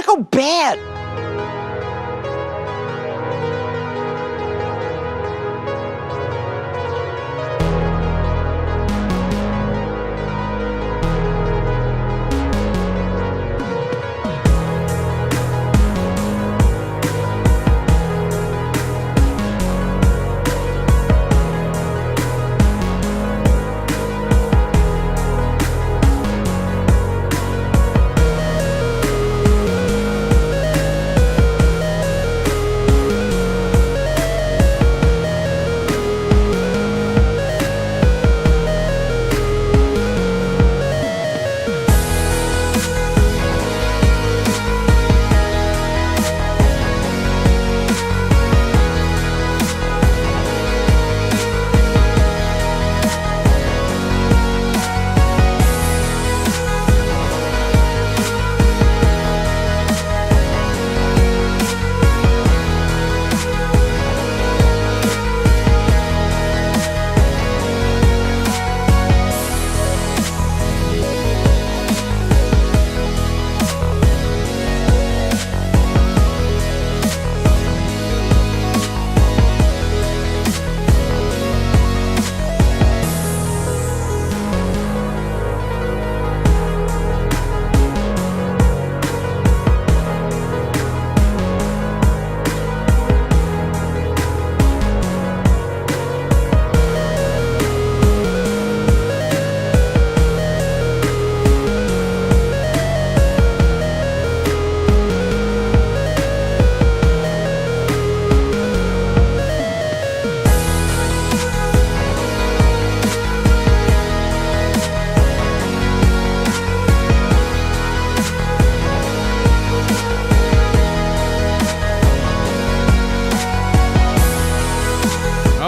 Look how bad.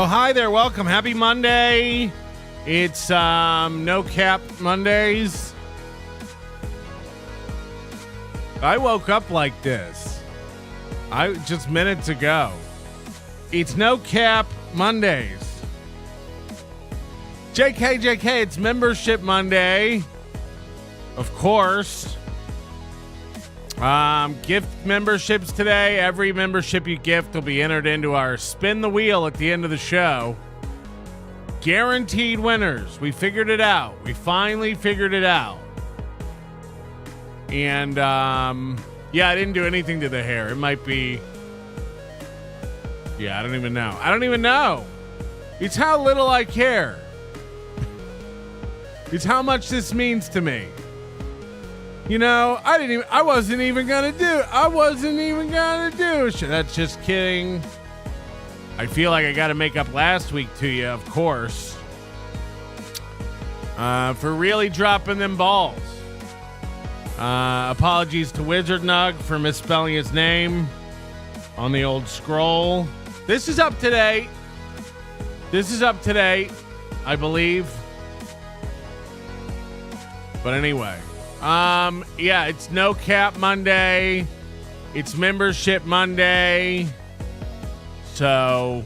Hi there, welcome. Happy Monday. It's No Cap Mondays. I woke up like this. Just minutes ago. It's No Cap Mondays. JK, it's Membership Monday. Of course. Gift memberships today. Every membership you gift will be entered into our spin the wheel at the end of the show. Guaranteed winners. We figured it out. We finally figured it out. And yeah, I didn't do anything to the hair. It might be, yeah, I don't even know. It's how little I care. It's how much this means to me. You know, I wasn't even gonna do shit. That's just kidding. I feel like I gotta make up last week to you, of course. For really dropping them balls. Apologies to Wizard Nug for misspelling his name on the old scroll. This is up today. I believe. But anyway. Yeah, it's No Cap Monday. It's Membership Monday. So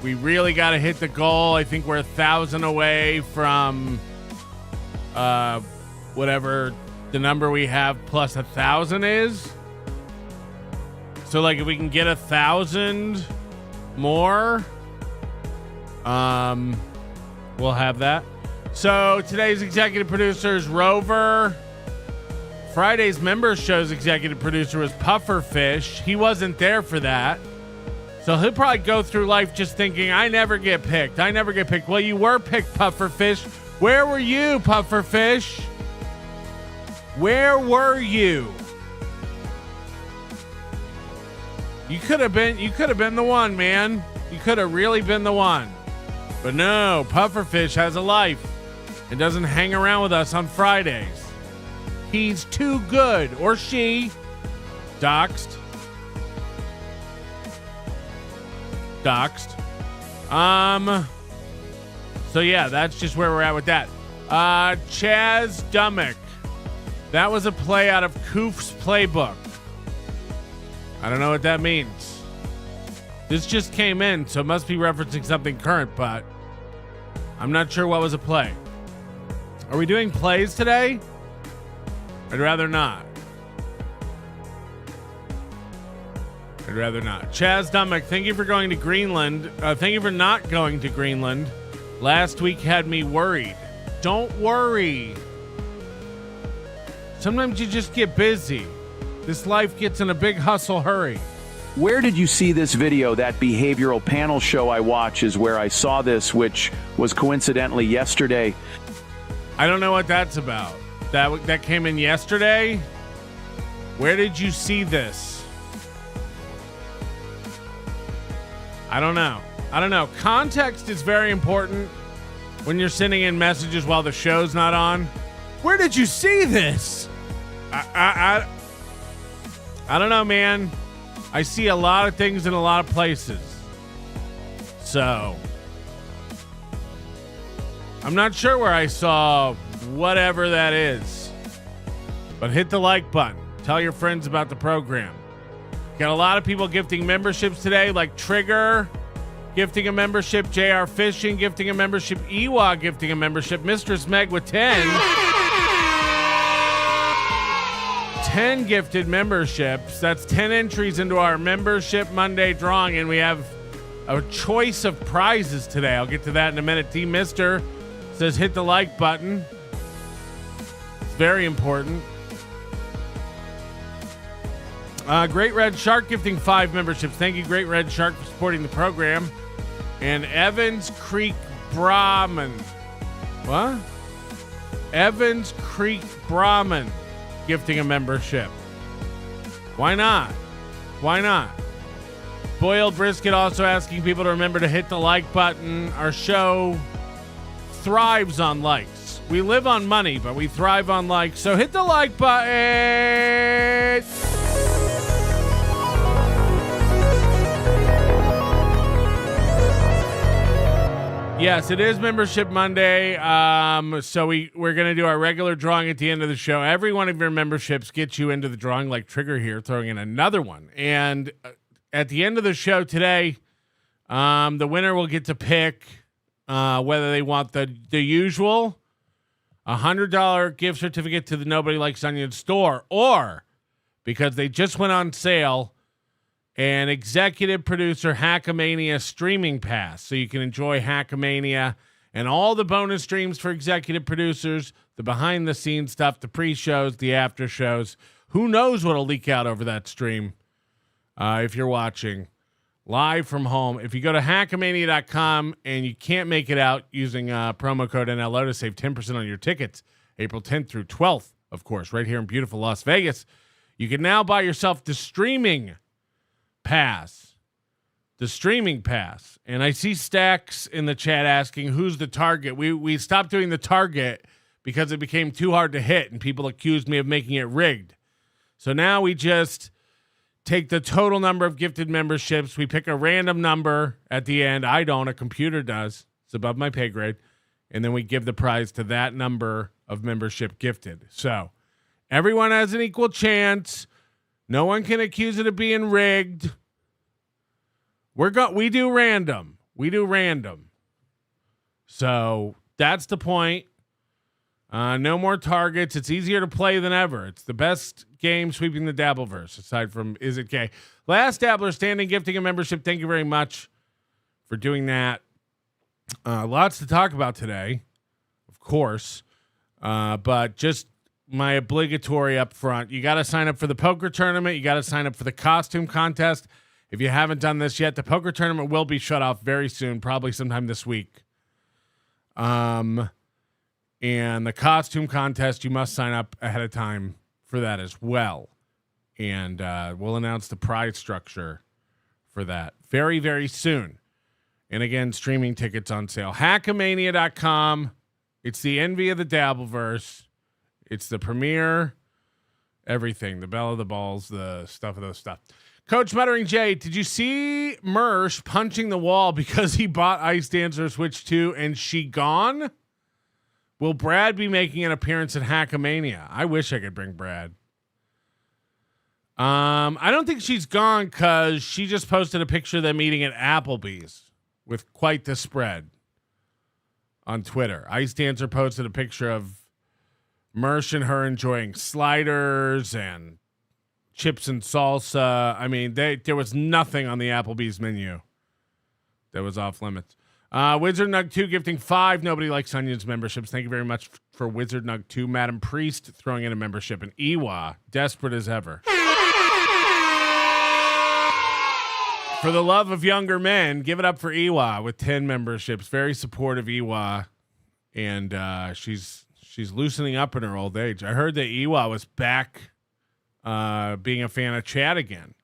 we really got to hit the goal. I think we're 1,000 away from whatever the number we have plus 1,000 is. So like if we can get 1,000 more, we'll have that. So today's executive producer is Rover. Friday's Members Show's executive producer was Pufferfish. He wasn't there for that. So he'll probably go through life just thinking, I never get picked. Well, you were picked, Pufferfish. Where were you, Pufferfish? Where were you? You could have been the one, man. You could have really been the one. But no, Pufferfish has a life and doesn't hang around with us on Fridays. He's too good, or she. Doxed. So yeah, that's just where we're at with that. Chaz Dummick. That was a play out of Koof's playbook. I don't know what that means. This just came in, so it must be referencing something current, but I'm not sure what was a play. Are we doing plays today? I'd rather not. I'd rather not. Chaz Dumick, thank you for going to Greenland. Thank you for not going to Greenland. Last week had me worried. Don't worry. Sometimes you just get busy. This life gets in a big hustle hurry. Where did you see this video? That behavioral panel show I watch is where I saw this, which was coincidentally yesterday. I don't know what that's about. That came in yesterday? Where did you see this? I don't know. Context is very important when you're sending in messages while the show's not on. Where did you see this? I don't know, man. I see a lot of things in a lot of places. So, I'm not sure where I saw whatever that is. But hit the like button. Tell your friends about the program. Got a lot of people gifting memberships today, like Trigger gifting a membership, JR Fishing gifting a membership, Ewa gifting a membership, Mistress Meg with 10 gifted memberships. That's 10 entries into our Membership Monday drawing, and we have a choice of prizes today. I'll get to that in a minute. T Mister says hit the like button. It's very important. Great Red Shark gifting 5 memberships. Thank you, Great Red Shark, for supporting the program. And Evans Creek Brahman. What? Evans Creek Brahman gifting a membership. Why not? Why not? Boiled Brisket also asking people to remember to hit the like button. Our show thrives on likes. We live on money, but we thrive on likes. So hit the like button. Yes, it is Membership Monday. So we're going to do our regular drawing at the end of the show. Every one of your memberships gets you into the drawing, like Trigger here, throwing in another one. And at the end of the show today, the winner will get to pick whether they want the usual $100 gift certificate to the Nobody Likes Onions store, or because they just went on sale, an executive producer Hackamania streaming pass, so you can enjoy Hackamania and all the bonus streams for executive producers, the behind the scenes stuff, the pre-shows, the after shows. Who knows what'll leak out over that stream if you're watching live from home. If you go to hackamania.com and you can't make it out, using promo code NLO to save 10% on your tickets, April 10th through 12th, of course, right here in beautiful Las Vegas. You can now buy yourself the streaming pass. The streaming pass. And I see Stacks in the chat asking who's the target. We stopped doing the target because it became too hard to hit and people accused me of making it rigged. So now we just take the total number of gifted memberships. We pick a random number at the end. I don't. A computer does. It's above my pay grade. And then we give the prize to that number of membership gifted. So everyone has an equal chance. No one can accuse it of being rigged. We do random. We do random. So that's the point. No more targets. It's easier to play than ever. It's the best game sweeping the Dabbleverse, aside from Is It Gay? Last Dabbler standing, gifting a membership. Thank you very much for doing that. Lots to talk about today, of course. But just my obligatory up front. You got to sign up for the poker tournament. You got to sign up for the costume contest. If you haven't done this yet, the poker tournament will be shut off very soon, probably sometime this week. And the costume contest, you must sign up ahead of time for that as well. And we'll announce the prize structure for that very, very soon. And again, streaming tickets on sale. Hackamania.com. It's the envy of the Dabbleverse. It's the premier everything. The bell of the balls, the stuff of those stuff. Coach Muttering J, did you see Mersh punching the wall because he bought Ice Dancer Switch 2 and she gone? Will Brad be making an appearance at Hackamania? I wish I could bring Brad. I don't think she's gone because she just posted a picture of them eating at Applebee's with quite the spread on Twitter. Ice Dancer posted a picture of Mersh and her enjoying sliders and chips and salsa. I mean, there was nothing on the Applebee's menu that was off limits. Wizard Nug 2 gifting 5 Nobody Likes Onions memberships. Thank you very much for Wizard Nug 2. Madam Priest throwing in a membership. And Ewa, desperate as ever. For the love of younger men, give it up for Ewa with 10 memberships. Very supportive Ewa. And she's loosening up in her old age. I heard that Ewa was back being a fan of Chad again,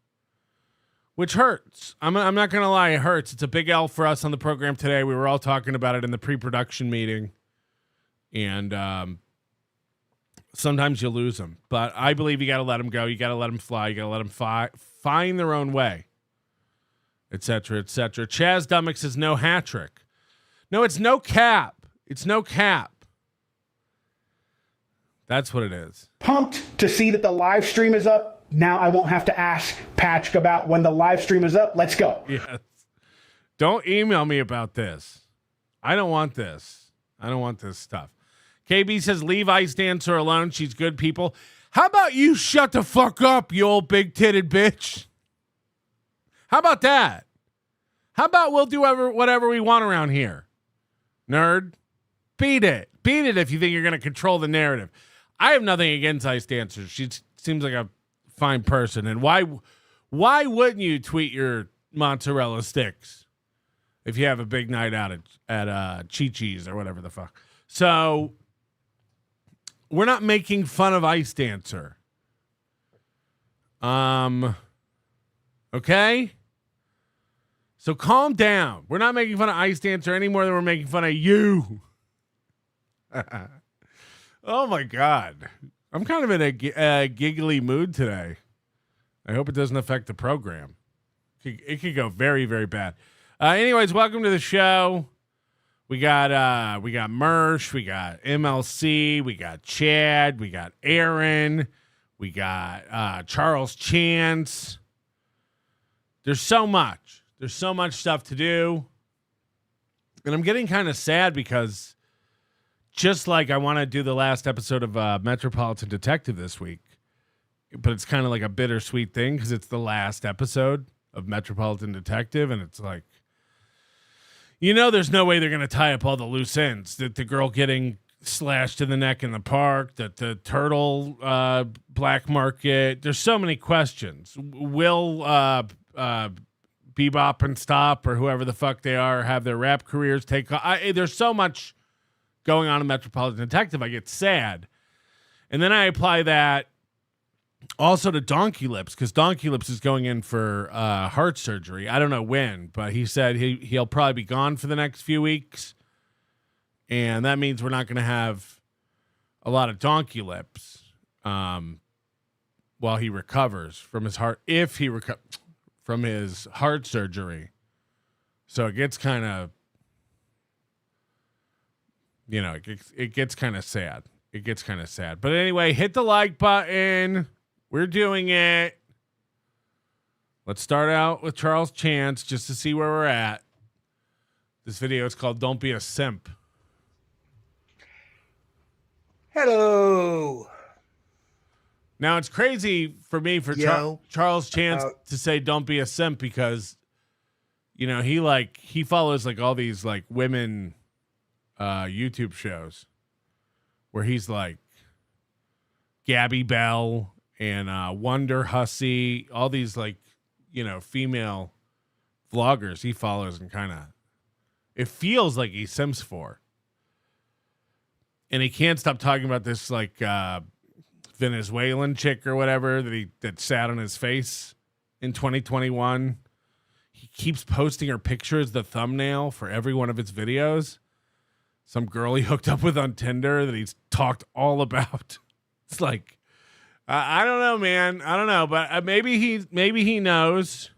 which hurts. I'm not going to lie. It hurts. It's a big L for us on the program today. We were all talking about it in the pre-production meeting. And sometimes you lose them. But I believe you got to let them go. You got to let them fly. You got to let them find their own way, et cetera, et cetera. Chaz Dummick says no hat trick. No, it's no cap. It's no cap. That's what it is. Pumped to see that the live stream is up. Now I won't have to ask Patrick about when the live stream is up. Let's go. Yes. Don't email me about this. I don't want this. I don't want this stuff. KB says leave Ice Dancer alone. She's good people. How about you shut the fuck up, you old big-titted bitch? How about that? How about we'll do whatever we want around here? Nerd. Beat it. Beat it if you think you're going to control the narrative. I have nothing against Ice Dancer. She seems like a fine person. And why wouldn't you tweet your mozzarella sticks if you have a big night out at Chi-Chi's or whatever the fuck? So we're not making fun of Ice Dancer. Okay? So calm down. We're not making fun of Ice Dancer any more than we're making fun of you. Oh my God. I'm kind of in a giggly mood today. I hope it doesn't affect the program. It could go very, very bad. Anyways, welcome to the show. We got Mersh, we got MLC, we got Chad, we got Aaron, we got Charles Chance. There's so much. There's so much stuff to do. And I'm getting kind of sad because just like I want to do the last episode of Metropolitan Detective this week, but it's kind of like a bittersweet thing because it's the last episode of Metropolitan Detective, and it's like, there's no way they're going to tie up all the loose ends. That the girl getting slashed in the neck in the park, that the turtle black market. There's so many questions. Will Bebop and Stop or whoever the fuck they are have their rap careers take off? There's so much going on in Metropolitan Detective. I get sad. And then I apply that also to Donkey Lips, because Donkey Lips is going in for heart surgery. I don't know when, but he said he'll probably be gone for the next few weeks. And that means we're not going to have a lot of Donkey Lips while he recovers from his heart, if he recovers from his heart surgery. So it gets kind of, it gets kind of sad. It gets kind of sad. But anyway, hit the like button. We're doing it. Let's start out with Charles Chance just to see where we're at. This video is called Don't Be a Simp. Hello. Now, it's crazy for me for Charles Chance to say don't be a simp because, he follows like all these like women YouTube shows where he's like Gabby Bell and Wonder Hussy, all these like, female vloggers he follows and kind of, it feels like he simps for. And he can't stop talking about this like Venezuelan chick or whatever that sat on his face in 2021. He keeps posting her picture as the thumbnail for every one of his videos. Some girl he hooked up with on Tinder that he's talked all about. It's like, I don't know, man. I don't know, but maybe he knows.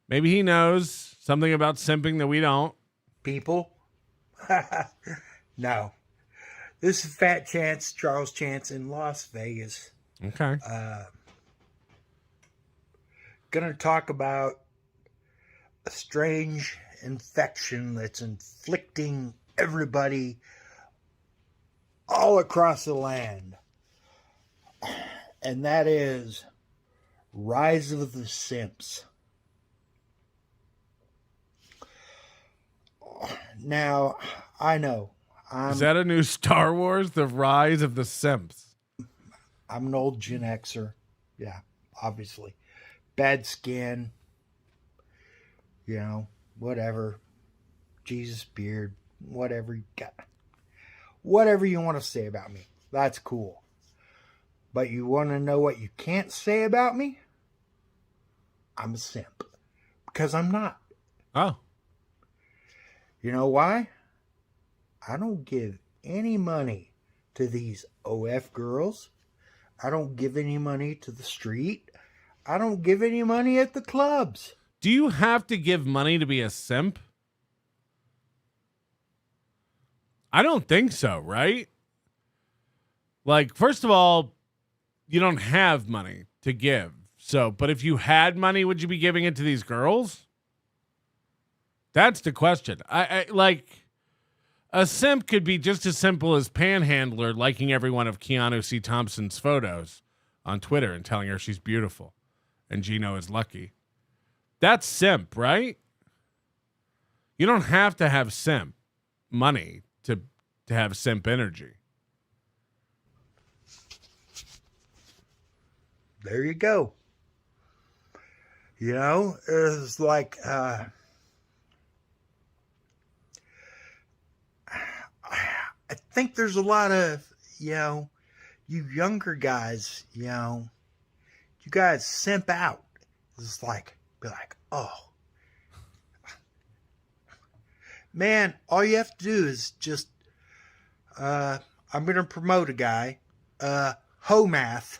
Maybe he knows something about simping that we don't. People? No. This is Fat Chance, Charles Chance in Las Vegas. Okay. Gonna talk about a strange infection that's inflicting everybody all across the land. And that is Rise of the Simps. Now, I know. Is that a new Star Wars? The Rise of the Simps. I'm an old Gen Xer. Yeah, obviously. Bad skin. You know, whatever. Jesus beard. Whatever you got. Whatever you want to say about me. That's cool. But you want to know what you can't say about me? I'm a simp. Because I'm not. Oh. You know why? I don't give any money to these OF girls. I don't give any money to the street. I don't give any money at the clubs. Do you have to give money to be a simp? I don't think so, right? Like, first of all, you don't have money to give. So, but if you had money, would you be giving it to these girls? That's the question. I like, a simp could be just as simple as Panhandler liking every one of Keanu C. Thompson's photos on Twitter and telling her she's beautiful and Gino is lucky. That's simp, right? You don't have to have simp money to have simp energy. There you go. You know, it's like, I think there's a lot of, you know, you younger guys, you know, you guys simp out. It's like, be like, oh, man, all you have to do is just, I'm going to promote a guy, Homath,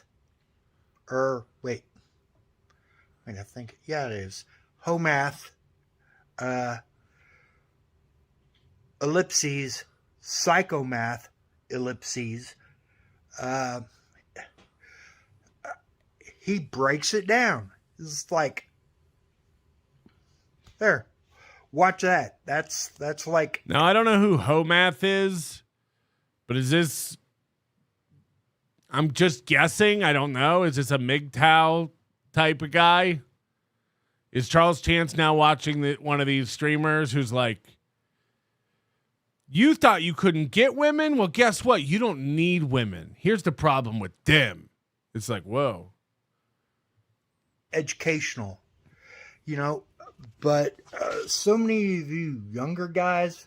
or wait, I think, yeah, it is Homath, ellipses, psychomath, ellipses. He breaks it down. It's like, there, watch that. That's like. Now, I don't know who Homath is, but is this, I'm just guessing, I don't know. Is this a MGTOW type of guy? Is Charles Chance now watching one of these streamers who's like, you thought you couldn't get women? Well, guess what? You don't need women. Here's the problem with them. It's like, whoa. Educational, you know, but so many of you younger guys,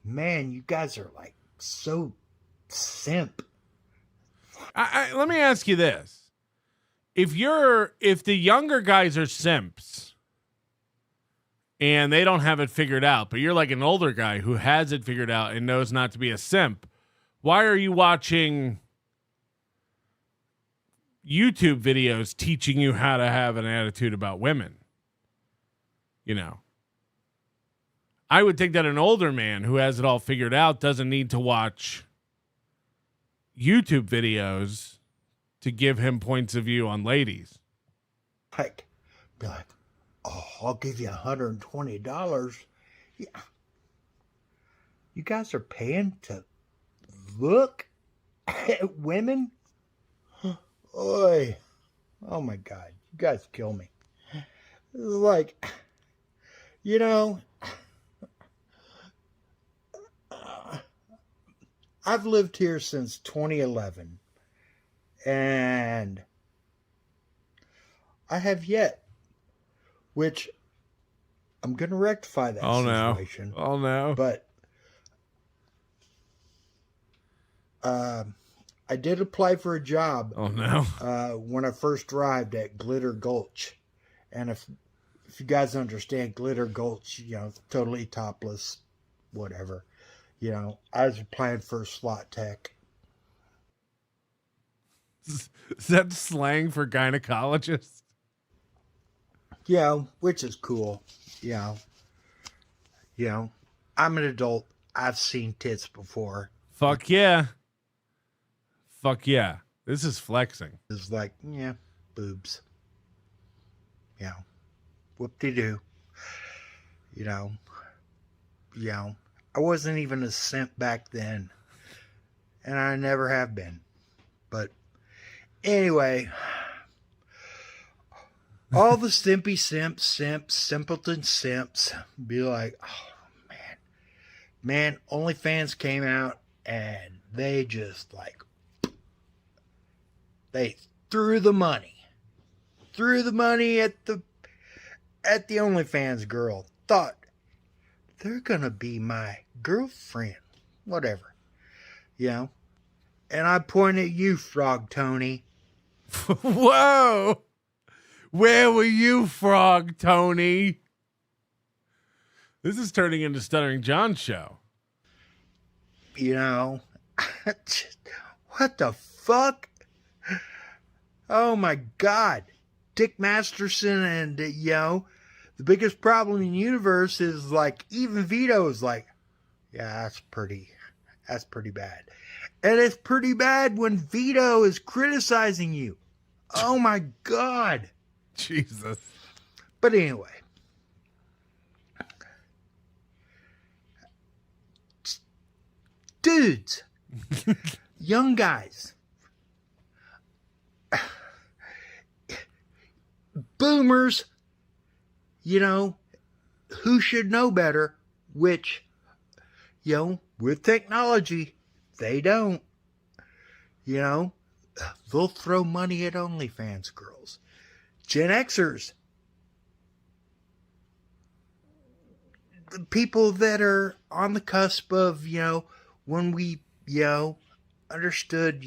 man, you guys are like so simp. Let me ask you this. If the younger guys are simps and they don't have it figured out, but you're like an older guy who has it figured out and knows not to be a simp, why are you watching YouTube videos teaching you how to have an attitude about women? You know, I would think that an older man who has it all figured out doesn't need to watch YouTube videos to give him points of view on ladies. Like, be like, oh, I'll give you $120. Yeah. You guys are paying to look at women? Oy. Oh my God. You guys kill me. It's like, you know, I've lived here since 2011, and I have yet, which I'm going to rectify that situation. Oh, no. But I did apply for a job. Oh, no. When I first arrived at Glitter Gulch. And if you guys understand Glitter Gulch, you know, totally topless, whatever. You know, I was applying for a slot tech. Is that slang for gynecologists? Yeah, which is cool. You know, I'm an adult. I've seen tits before. Fuck yeah. Fuck yeah. This is flexing. It's like, yeah, boobs. You know, whoop-de-doo. You know, I wasn't even a simp back then. And I never have been. But anyway, All the simpy simps, simpleton simps be like, oh man, OnlyFans came out and they just like, they threw the money at the OnlyFans girl. Thought they're gonna be my girlfriend, whatever, And I point at you, Frog Tony. Whoa! Where were you, Frog Tony? This is turning into Stuttering John's show. What the fuck? Oh my God. Dick Masterson and, the biggest problem in the universe is like, even Vito is like, yeah, that's pretty bad. And it's pretty bad when Vito is criticizing you. Oh my God. Jesus. But anyway. Dudes. Young guys. Boomers. Who should know better, which, with technology, they don't. They'll throw money at OnlyFans girls. Gen Xers. The people that are on the cusp of, when we, understood,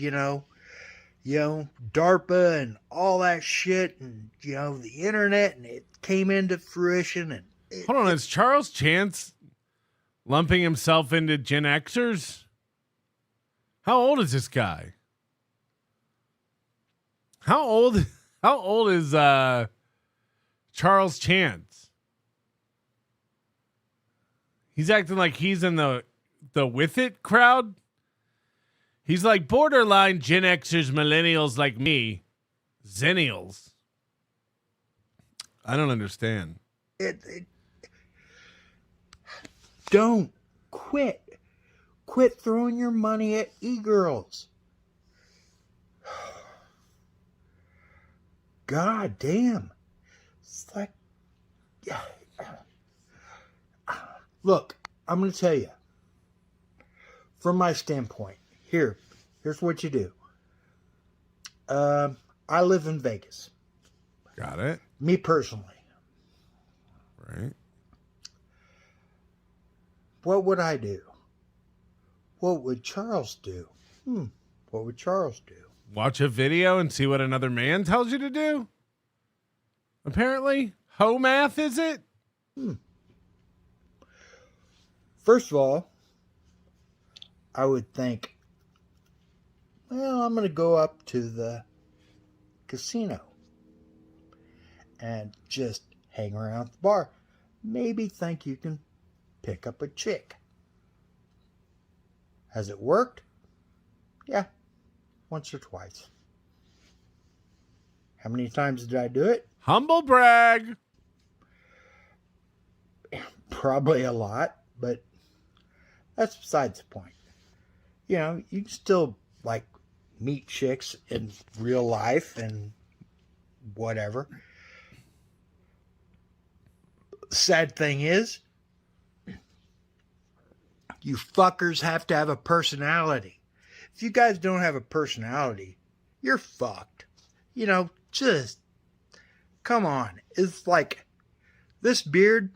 DARPA and all that shit and, the internet, and it came into fruition. And hold on, is Charles Chance lumping himself into Gen Xers? How old is this guy? How old is Charles Chance? He's acting like he's in the with it crowd. He's like borderline Gen Xers, millennials like me, Zennials. I don't understand. Don't quit throwing your money at e-girls. God damn. It's like, look, I'm going to tell you, from my standpoint, here's what you do. I live in Vegas. Got it. Me personally. Right. What would I do? What would Charles do? What would Charles do? Watch a video and see what another man tells you to do? Apparently. Hoe math, is it? First of all, I would think, well, I'm going to go up to the casino and just hang around at the bar. Maybe think you can pick up a chick. Has it worked? Yeah, once or twice. How many times did I do it? Humble brag. Probably a lot, but that's besides the point. You can still meet chicks in real life and whatever. Sad thing is, you fuckers have to have a personality. If you guys don't have a personality, you're fucked. Just come on. It's like this beard,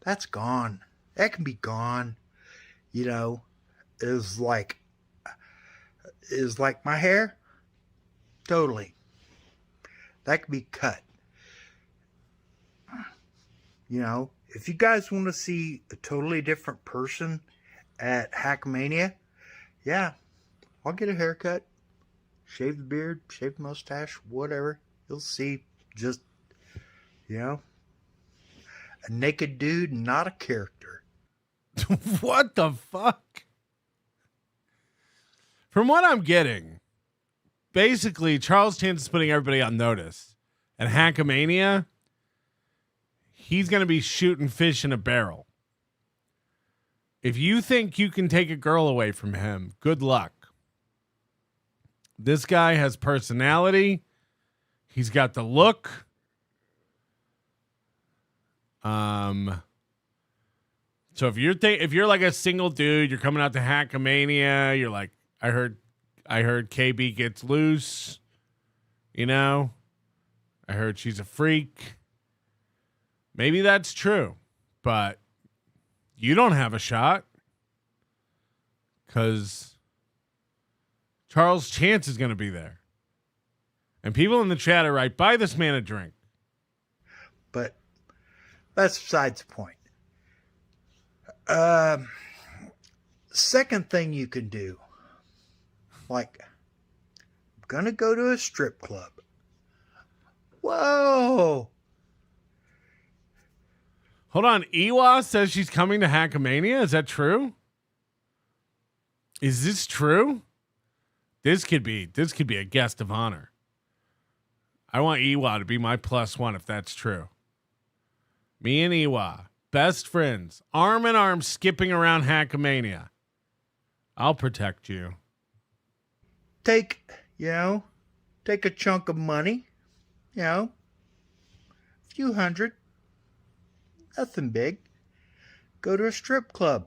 that's gone. That can be gone. Is like my hair. Totally. That can be cut. If you guys want to see a totally different person at Hackamania, yeah, I'll get a haircut, shave the beard, shave the mustache, whatever. You'll see just, a naked dude, not a character. What the fuck? From what I'm getting, basically Charles Chance is putting everybody on notice. And Hackamania, he's going to be shooting fish in a barrel. If you think you can take a girl away from him, good luck. This guy has personality. He's got the look. So if you're like a single dude, you're coming out to Hackamania, you're like, I heard KB gets loose, you know? I heard she's a freak. Maybe that's true, but you don't have a shot because Charles Chance is going to be there. And people in the chat are right, buy this man a drink. But that's besides the point. Second thing you can do, like, I'm going to go to a strip club. Whoa. Hold on. Ewa says she's coming to Hackamania. Is that true? Is this true? This could be a guest of honor. I want Ewa to be my +1 if that's true. Me and Ewa, best friends, arm in arm, skipping around Hackamania. I'll protect you. Take a chunk of money, a few hundred, nothing big. Go to a strip club,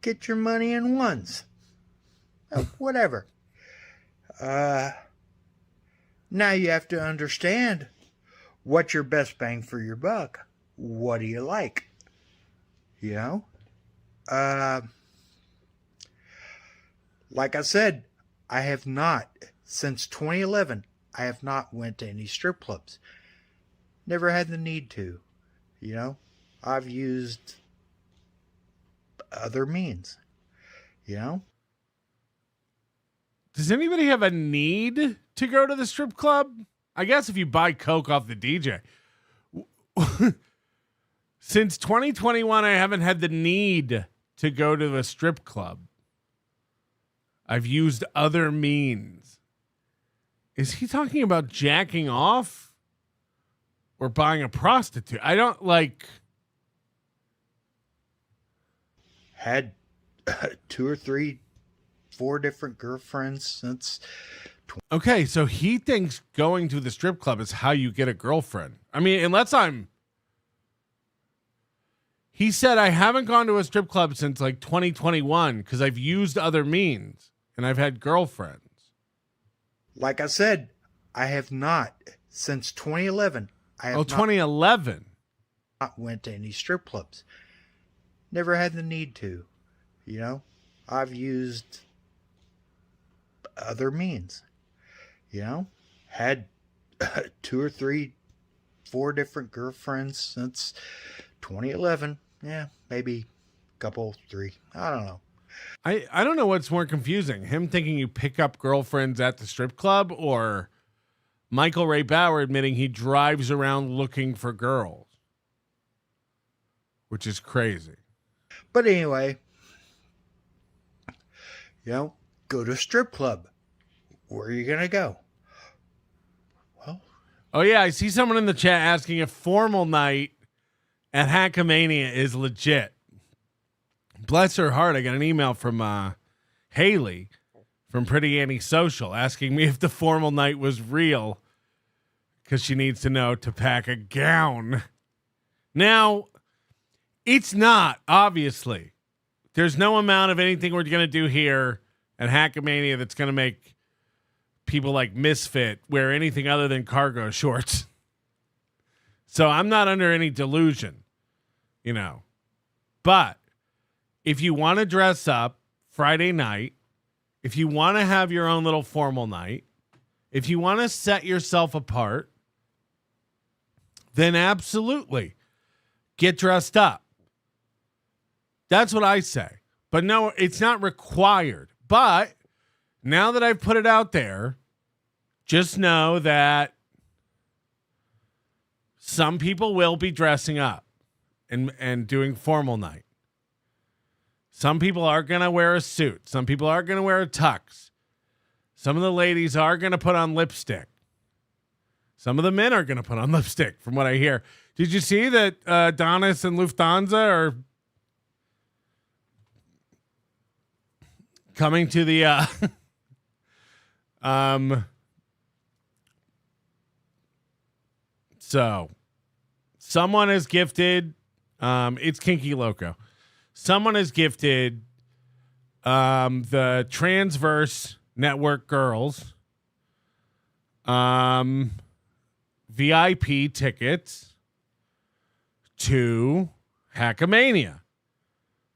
get your money in ones, whatever. Now you have to understand what's your best bang for your buck. What do you like? Like I said, I have not, since 2011, I have not went to any strip clubs. Never had the need to, I've used other means, Does anybody have a need to go to the strip club? I guess if you buy Coke off the DJ. Since 2021, I haven't had the need to go to a strip club. I've used other means. Is he talking about jacking off or buying a prostitute? I don't like. Had 2 or 3, 4 different girlfriends since. Okay, so he thinks going to the strip club is how you get a girlfriend. I mean, unless I'm. He said, I haven't gone to a strip club since like 2021 because I've used other means and I've had girlfriends. Like I said, I have not since 2011. 2011. Not went to any strip clubs. Never had the need to, I've used other means, had 2 or 3, 4 different girlfriends since 2011. Yeah, maybe a couple, 3. I don't know. I don't know what's more confusing. Him thinking you pick up girlfriends at the strip club or Michael Ray Bauer admitting he drives around looking for girls, which is crazy. But anyway, go to a strip club. Where are you going to go? Well, oh yeah, I see someone in the chat asking if formal night at Hackamania is legit. Bless her heart, I got an email from Haley from Pretty Annie Social asking me if the formal night was real because she needs to know to pack a gown. Now, it's not, obviously. There's no amount of anything we're going to do here at Hackamania that's going to make people like Misfit wear anything other than cargo shorts. So I'm not under any delusion, But if you want to dress up Friday night, if you want to have your own little formal night, if you want to set yourself apart, then absolutely get dressed up. That's what I say. But no, it's not required. But now that I've put it out there, just know that some people will be dressing up and doing formal night. Some people are going to wear a suit. Some people are going to wear a tux. Some of the ladies are going to put on lipstick. Some of the men are going to put on lipstick, from what I hear. Did you see that Adonis and Lufthansa are coming to the So someone has gifted, it's Kinky Loco. Someone has gifted the Transverse Network girls VIP tickets to Hackamania.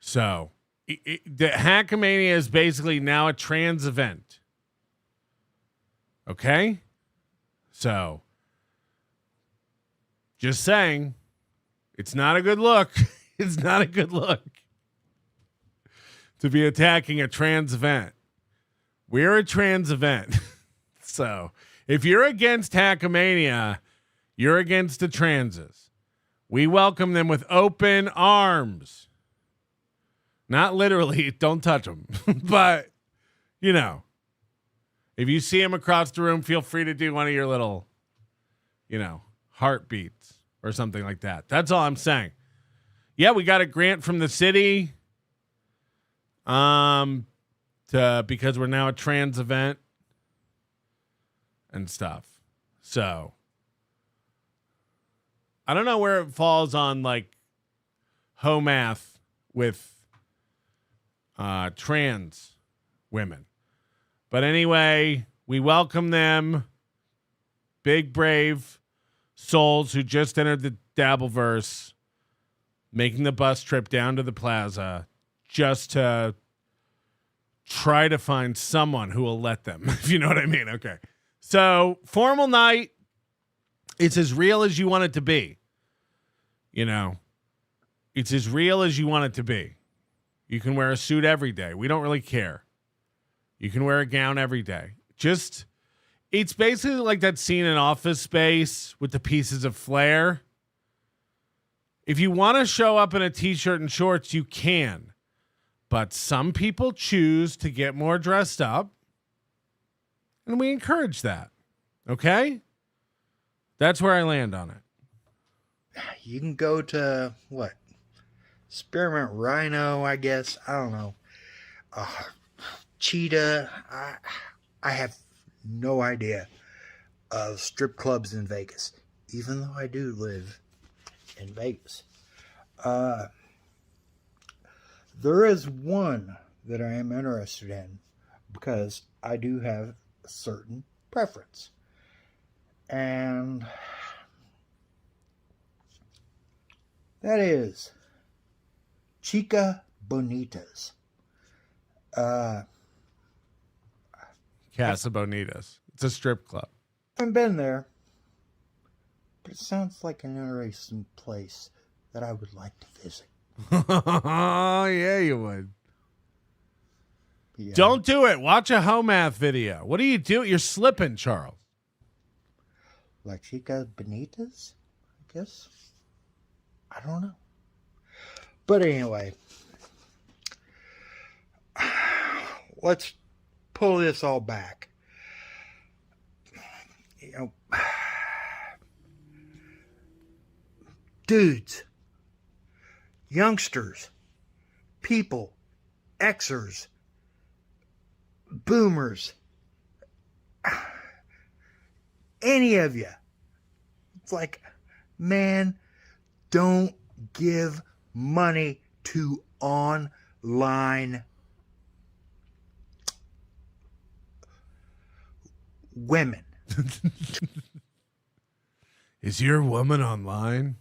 So the Hackamania is basically now a trans event. Okay? So just saying, it's not a good look. It's not a good look to be attacking a trans event. We're a trans event. So if you're against Hackamania, you're against the transes. We welcome them with open arms. Not literally, don't touch them. But, you know, if you see them across the room, feel free to do one of your little, you know, heartbeats or something like that. That's all I'm saying. Yeah, we got a grant from the city because we're now a trans event and stuff. So I don't know where it falls on like home math with trans women. But anyway, we welcome them. Big, brave souls who just entered the Dabbleverse, making the bus trip down to the plaza just to try to find someone who will let them, if you know what I mean. Okay. So, formal night. It's as real as you want it to be. You know, it's as real as you want it to be. You can wear a suit every day. We don't really care. You can wear a gown every day. Just, it's basically like that scene in Office Space with the pieces of flair. If you want to show up in a t-shirt and shorts, you can. But some people choose to get more dressed up. And we encourage that. Okay? That's where I land on it. You can go to, what? Spearmint Rhino, I guess. I don't know. Cheetah. I have no idea of strip clubs in Vegas, even though I do live in Vegas. There is one that I am interested in because I do have a certain preference. And that is Chica Bonitas. Casa Bonitas. It's a strip club. I haven't been there, but it sounds like an interesting place that I would like to visit. Oh, yeah, you would. Yeah. Don't do it. Watch a home math video. What do you do? You're slipping, Charles. La Chica Bonitas, I guess. I don't know. But anyway, let's pull this all back. You know, dudes, youngsters, people, Xers, boomers, any of you. It's like, man, don't give money to online women. Is your woman online?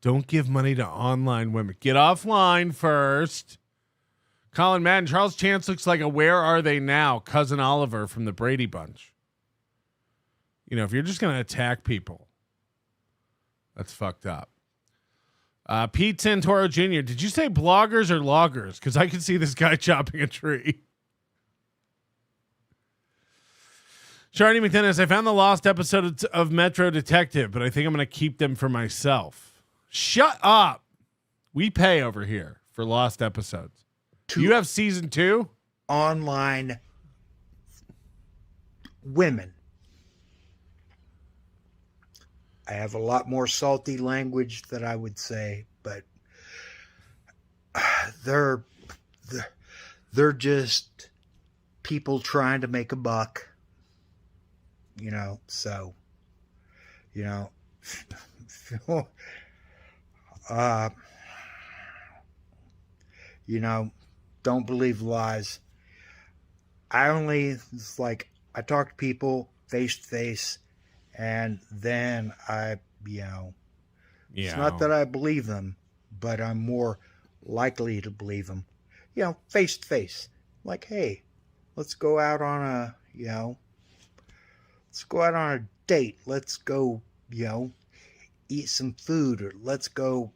Don't give money to online women. Get offline first. Colin Madden, Charles Chance looks like a Where Are They Now cousin Oliver from the Brady Bunch. You know, if you're just going to attack people, that's fucked up. Pete Santoro Jr., did you say bloggers or loggers? Because I can see this guy chopping a tree. Charlie McDennis, I found the lost episode of Metro Detective, but I think I'm going to keep them for myself. Shut up. We pay over here for lost episodes. You have season 2? Online women. I have a lot more salty language that I would say, but they're just people trying to make a buck, you know. So You know, you know, don't believe lies. It's like I talk to people face to face, and then it's not that I believe them, but I'm more likely to believe them, face to face. Like, hey, let's go out on a date. Let's go, eat some food, or let's go,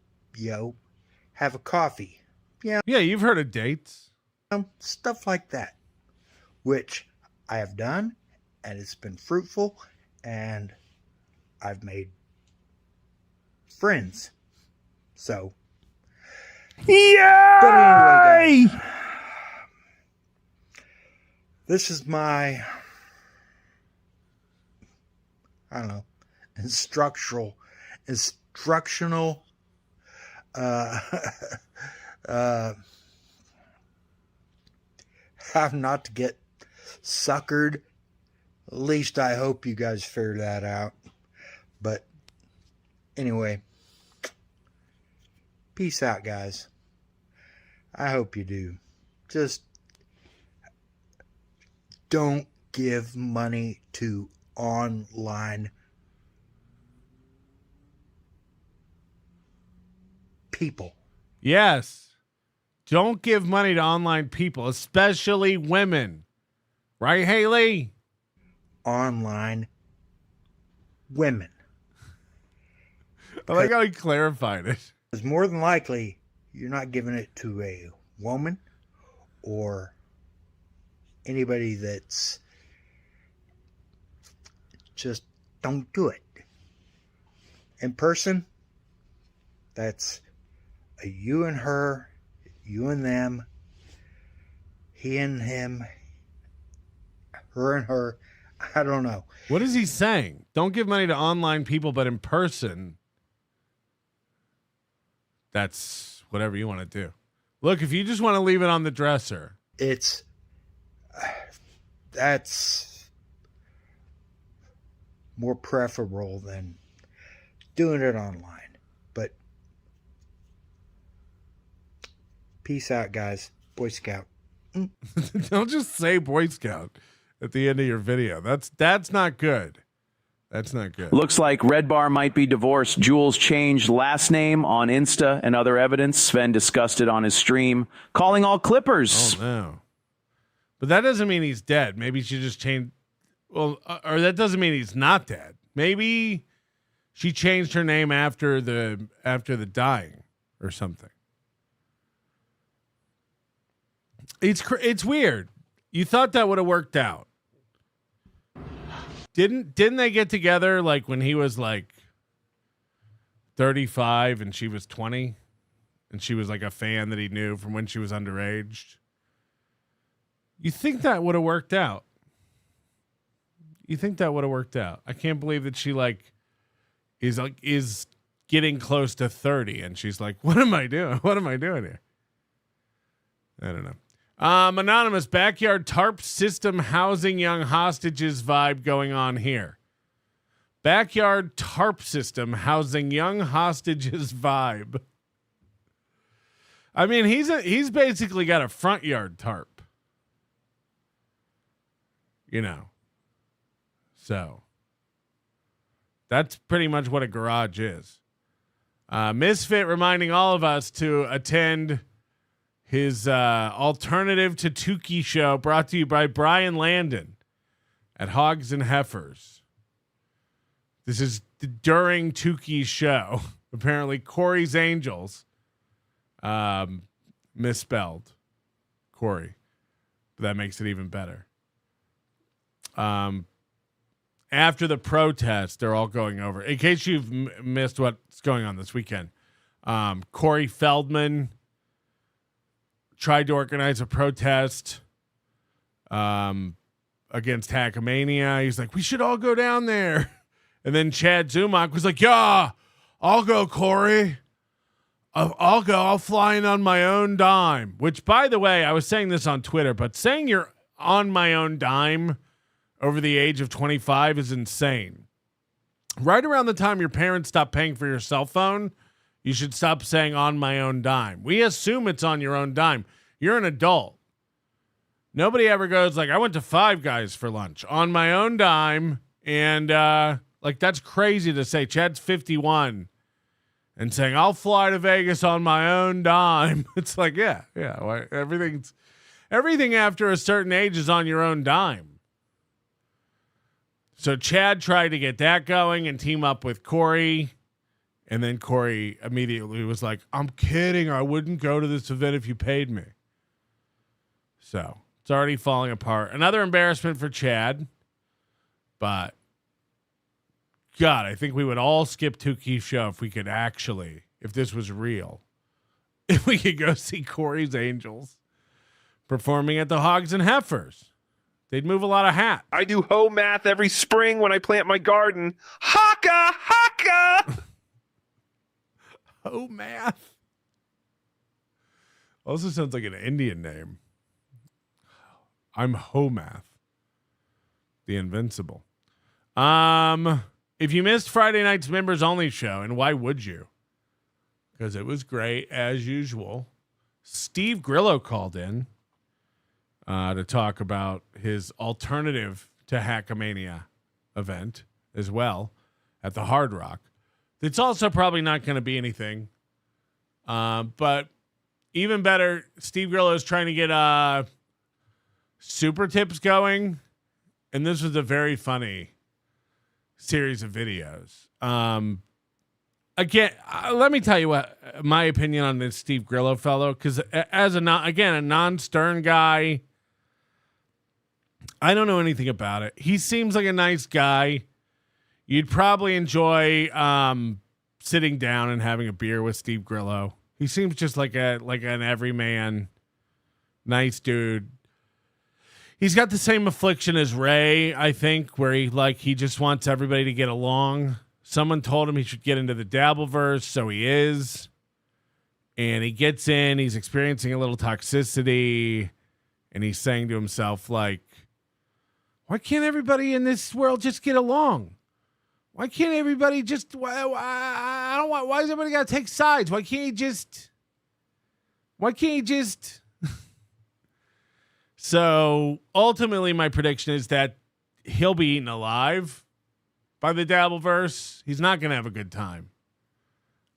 have a coffee. Yeah, you've heard of dates. Stuff like that, which I have done, and it's been fruitful, and I've made friends. So, yay! But anyway, guys, this is my, I don't know, instructional, how not to get suckered. At least I hope you guys figure that out. But anyway, peace out, guys. I hope you do. Just don't give money to online people. Yes. Don't give money to online people, especially women. Right, Haley? Online women. I like how he clarified it. Because more than likely, you're not giving it to a woman or anybody that's just don't do it. In person, that's a you and her, you and them, he and him, her and her. I don't know. What is he saying? Don't give money to online people, but in person, that's whatever you want to do. Look, if you just want to leave it on the dresser, that's more preferable than doing it online. But peace out, guys. Boy Scout. don't just say Boy Scout at the end of your video. That's not good. That's not good. Looks like Red Bar might be divorced. Jules changed last name on Insta and other evidence. Sven discussed it on his stream, calling all Clippers. Oh, no. But that doesn't mean he's dead. Maybe she just changed. Well, or that doesn't mean he's not dead. Maybe she changed her name after the dying or something. It's weird. You thought that would have worked out. Didn't they get together like when he was like 35 and she was 20 and she was like a fan that he knew from when she was underage? You think that would have worked out? I can't believe that she is getting close to 30 and she's like, what am I doing? What am I doing here? I don't know. Anonymous, backyard tarp system housing young hostages vibe going on here. Backyard tarp system housing young hostages vibe. I mean, he's basically got a front yard tarp. So that's pretty much what a garage is. Misfit reminding all of us to attend his alternative to Tukey show, brought to you by Brian Landon at Hogs and Heifers. This is during Tukey's show. Apparently, Corey's Angels misspelled Corey, but that makes it even better. After the protest, they're all going over. In case you've missed what's going on this weekend, Corey Feldman tried to organize a protest against Hackamania. He's like, we should all go down there. And then Chad Zumock was like, yeah, I'll go, Corey. I'll go. I'll fly in on my own dime. Which, by the way, I was saying this on Twitter, but saying you're on my own dime over the age of 25 is insane. right around the time your parents stop paying for your cell phone, you should stop saying on my own dime. We assume it's on your own dime. You're an adult. Nobody ever goes like, I went to Five Guys for lunch on my own dime. And like, that's crazy to say. Chad's 51 and saying, I'll fly to Vegas on my own dime. It's like, yeah. Well, everything after a certain age is on your own dime. So Chad tried to get that going and team up with Corey. And then Corey immediately was like, I'm kidding. I wouldn't go to this event if you paid me. So it's already falling apart. Another embarrassment for Chad. But God, I think we would all skip Tukey's show if we could actually, if this was real, if we could go see Corey's Angels performing at the Hogs and Heifers. They'd move a lot of hats. I do hoe math every spring when I plant my garden. Haka! Hoe math. Also sounds like an Indian name. I'm Hoe Math, the Invincible. If you missed Friday night's members only show, and why would you? Because it was great as usual. Steve Grillo called in to talk about his alternative to Hackamania event as well at the Hard Rock. It's also probably not going to be anything. But even better, Steve Grillo is trying to get super tips going. And this was a very funny series of videos. Again, let me tell you what my opinion on this Steve Grillo fellow, because as a non-Stern guy, I don't know anything about it. He seems like a nice guy. You'd probably enjoy sitting down and having a beer with Steve Grillo. He seems just like an everyman, nice dude. He's got the same affliction as Ray, I think, where he just wants everybody to get along. Someone told him he should get into the Dabbleverse, so he is. And he gets in, he's experiencing a little toxicity, and he's saying to himself, like, why can't everybody in this world just get along? Why can't everybody just, why does everybody got to take sides? Why can't you just? So ultimately, my prediction is that he'll be eaten alive by the Dabbleverse. He's not going to have a good time.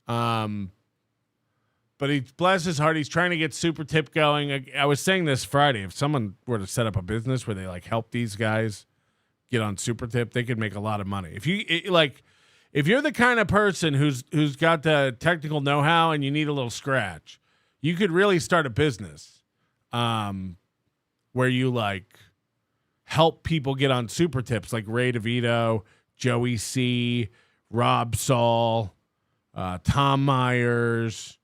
But he, bless his heart, he's trying to get Super Tip going. I was saying this Friday, if someone were to set up a business where they help these guys get on Super Tip, they could make a lot of money. If you're the kind of person who's got the technical know-how and you need a little scratch, you could really start a business where you help people get on Super Tips, like Ray DeVito, Joey C, Rob Saul, Tom Myers,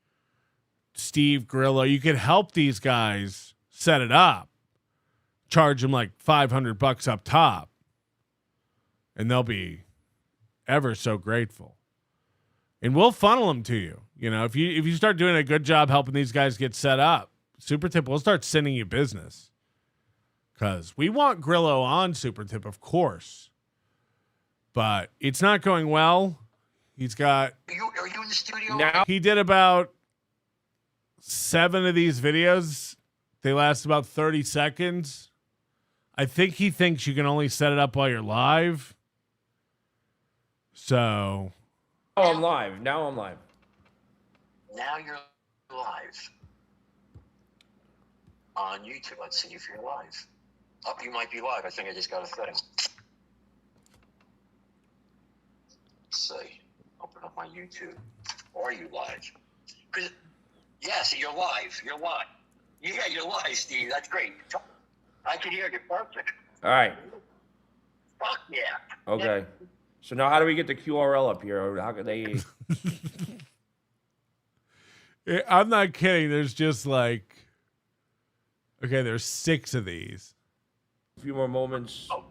Steve Grillo. You could help these guys set it up, charge them $500 up top, and they'll be ever so grateful. And we'll funnel them to you. You know, if you start doing a good job helping these guys get set up, Super Tip will start sending you business. Because we want Grillo on Super Tip, of course. But it's not going well. He's got... Are you in the studio now? He did about 7 of these videos. They last about 30 seconds. I think he thinks you can only set it up while you're live. So... Oh, I'm live. Now Now you're live. On YouTube. Let's see if you're live. Up, you might be live. I think I just got a thing. Let's see. Open up my YouTube. Or are you live? So you're live. You're live. Yeah, you're live, Steve. That's great. I can hear you perfect. All right. Fuck yeah. Okay. So now how do we get the QRL up here? How can they... I'm not kidding. There's just there's 6 of these. A few more moments. Oh,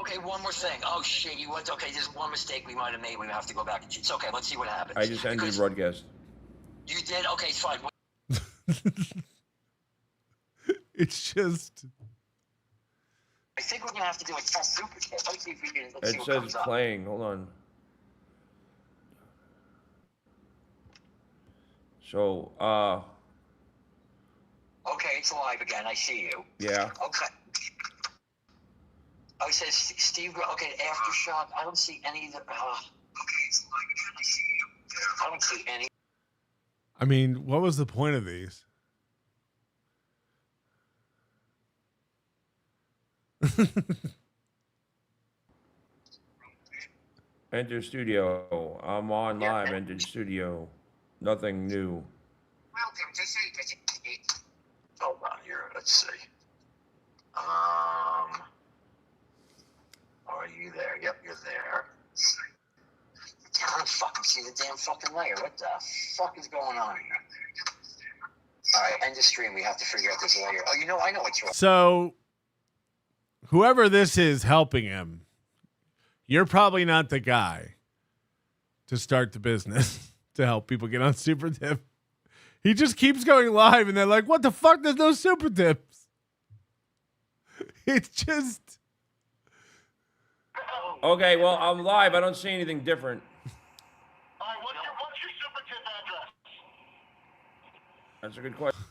okay, one more thing. Oh, shit, you went... Okay, there's one mistake we might have made. We have to go back and... It's okay, let's see what happens. I just ended the broadcast. You did? Okay, it's fine. It's just... I think we're going to have to do a test super tip. Let's see if we can... It says it's playing. Hold on. So, Okay, it's live again. I see you. yeah. Okay. Oh, it says Steve. Okay, Aftershock. I don't see any of the. Okay, it's live again. I see you. I don't see any. I mean, what was the point of these? Enter studio. I'm on live. Enter studio. Nothing new. Welcome to Secret. Hold on here. Let's see. Are you there? Yep, you're there. I don't fucking see the damn fucking layer. What the fuck is going on here? All right, end the stream. We have to figure out this layer. Oh, you know, I know what's wrong. So, whoever this is helping him, you're probably not the guy to start the business to help people get on Super Tip. He just keeps going live, and they're like, what the fuck? There's no Super Tips. It's just... Okay, well, I'm live. I don't see anything different. All right, what's your Super Tip address? That's a good question.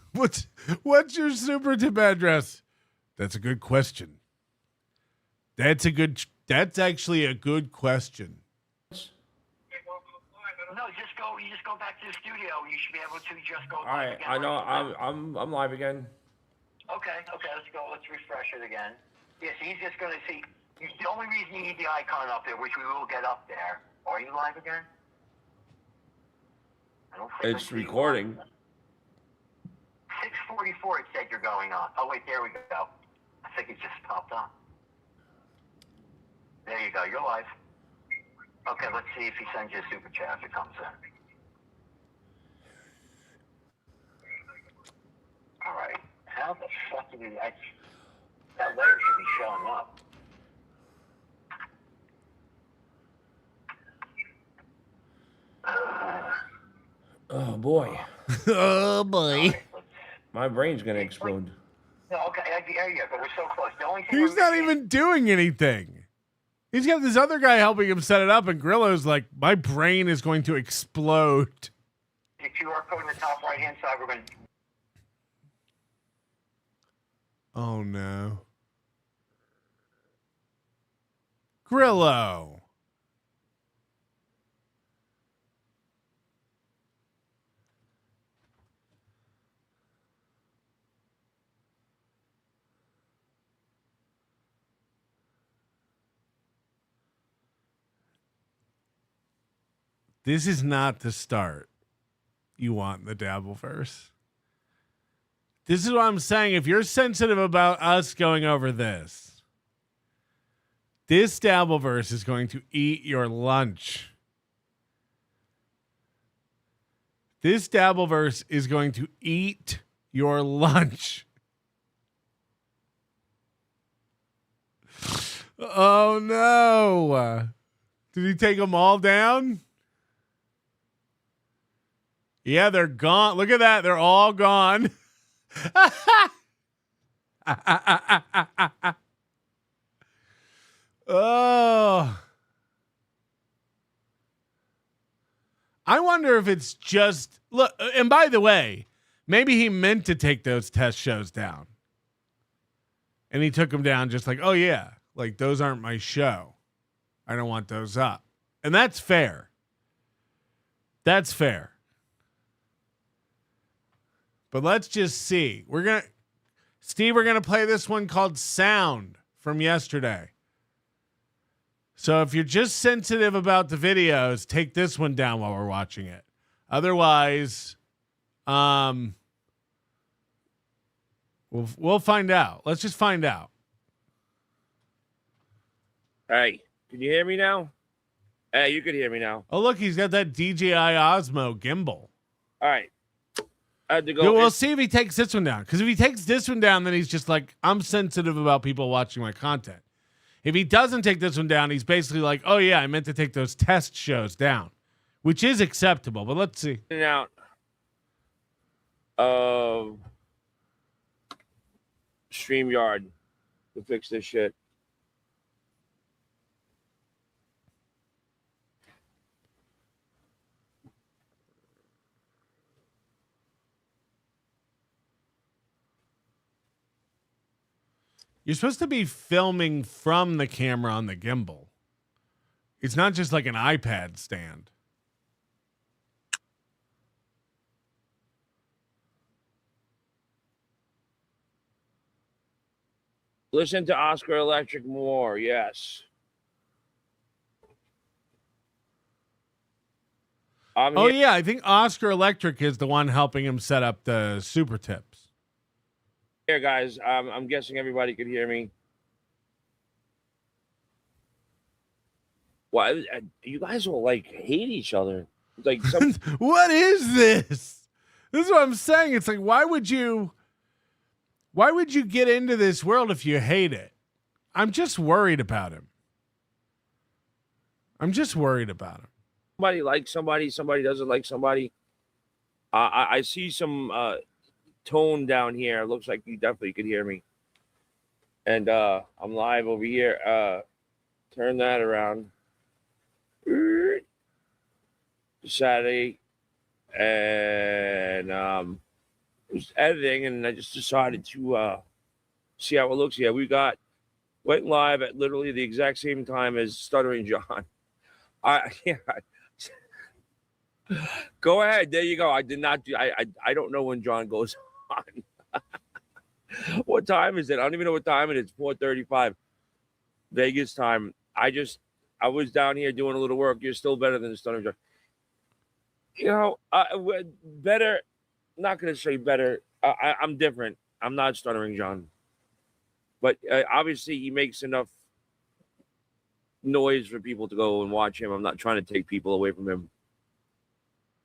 What's your Super Tip address? That's a good question. That's actually a good question. No, you just go back to the studio. You should be able to just go. All right, I know. I'm live again. Okay, let's go. Let's refresh it again. Yes, he's just going to see. The only reason you need the icon up there, which we will get up there. Are you live again? I don't think It's recording. 6:44. It said you're going on. Oh wait, there we go. I think it just popped up. There you go. You're live. Okay, let's see if he sends you a super chat if it comes in. All right. How the fuck did he? That letter should be showing up. Oh boy. Oh, boy. My brain's gonna explode. No, okay, there you go. We're so close. The only thing He's not even doing anything. He's got this other guy helping him set it up, and Grillo's like, my brain is going to explode. The QR code in the top right-hand side, we're going to... Oh, no. Grillo. This is not the start you want in the Dabbleverse. This is what I'm saying. If you're sensitive about us going over this Dabbleverse is going to eat your lunch. This Dabbleverse is going to eat your lunch. Oh, no. Did he take them all down? Yeah, they're gone. Look at that. They're all gone. Oh. I wonder if it's just look, and by the way, maybe he meant to take those test shows down. And he took them down just like, oh yeah, like those aren't my show. I don't want those up. And that's fair. That's fair. But let's just see. We're going to play this one called Sound from yesterday. So if you're just sensitive about the videos, take this one down while we're watching it. Otherwise, we'll find out. Let's just find out. Hey, can you hear me now? Hey, you can hear me now. Oh, look, he's got that DJI Osmo gimbal. All right. I had to go. Yeah, we'll see if he takes this one down. Because if he takes this one down, then he's just like, I'm sensitive about people watching my content. If he doesn't take this one down, he's basically like, oh, yeah, I meant to take those test shows down, which is acceptable. But let's see. Out. StreamYard to fix this shit. You're supposed to be filming from the camera on the gimbal. It's not just like an iPad stand. Listen to Oscar Electric more. Yes. Oh, yeah. I think Oscar Electric is the one helping him set up the super tips. Here, guys. I'm guessing everybody could hear me. Why you guys all like hate each other? Like, What is this? This is what I'm saying. It's like, why would you get into this world if you hate it? I'm just worried about him. Somebody likes somebody, somebody doesn't like somebody. I see some tone down here. It looks like you definitely could hear me. And I'm live over here. Turn that around. Saturday. And was editing, and I just decided to see how it looks. Yeah, went live at literally the exact same time as Stuttering John. Go ahead. There you go. I did not do. I don't know when John goes on. What time is it? I don't even know what time it is. 4:35 Vegas time. I was down here doing a little work. You're still better than the Stuttering John. You know, better. Not going to say better. I'm different. I'm not Stuttering John. But obviously he makes enough noise for people to go and watch him. I'm not trying to take people away from him.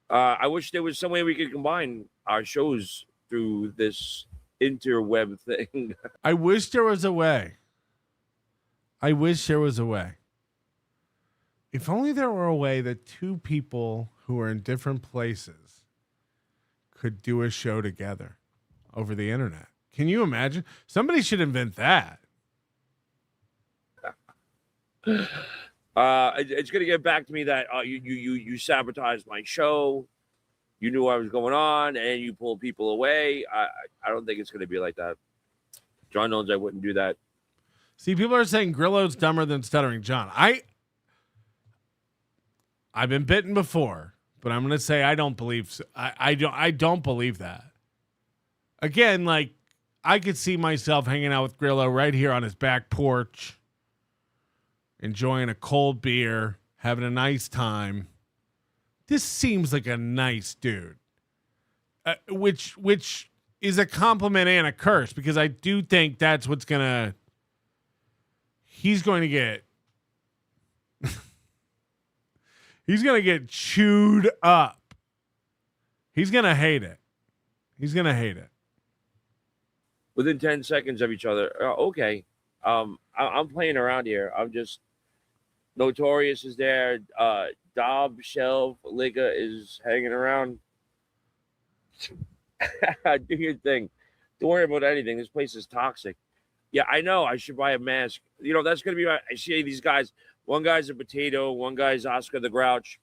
I wish there was some way we could combine our shows through this interweb thing. I wish there was a way. If only there were a way that two people who are in different places could do a show together over the internet. Can you imagine? Somebody should invent that. It's going to get back to me that you sabotaged my show. You knew what was going on, and you pulled people away. I don't think it's going to be like that. John knows I wouldn't do that. See, people are saying Grillo's dumber than Stuttering John. I've been bitten before, but I'm going to say I don't believe so. I don't believe that. Again, like, I could see myself hanging out with Grillo right here on his back porch, enjoying a cold beer, having a nice time. This seems like a nice dude, which is a compliment and a curse, because I do think that's what's he's going to get he's going to get chewed up. He's going to hate it. Within 10 seconds of each other. Okay. I'm playing around here. I'm just Notorious is there. Dob, Shelf, Liga is hanging around. Do your thing. Don't worry about anything. This place is toxic. Yeah, I know. I should buy a mask. You know, that's going to be I see these guys. One guy's a potato. One guy's Oscar the Grouch.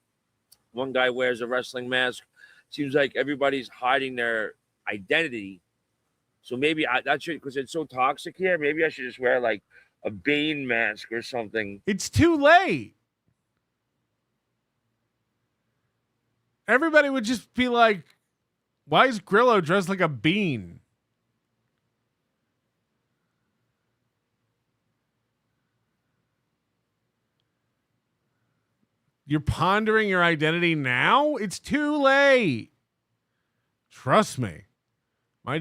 One guy wears a wrestling mask. Seems like everybody's hiding their identity. So maybe that should, because it's so toxic here, maybe I should just wear like a Bane mask or something. It's too late. Everybody would just be like, why is Grillo dressed like a bean? You're pondering your identity now? It's too late. Trust me. My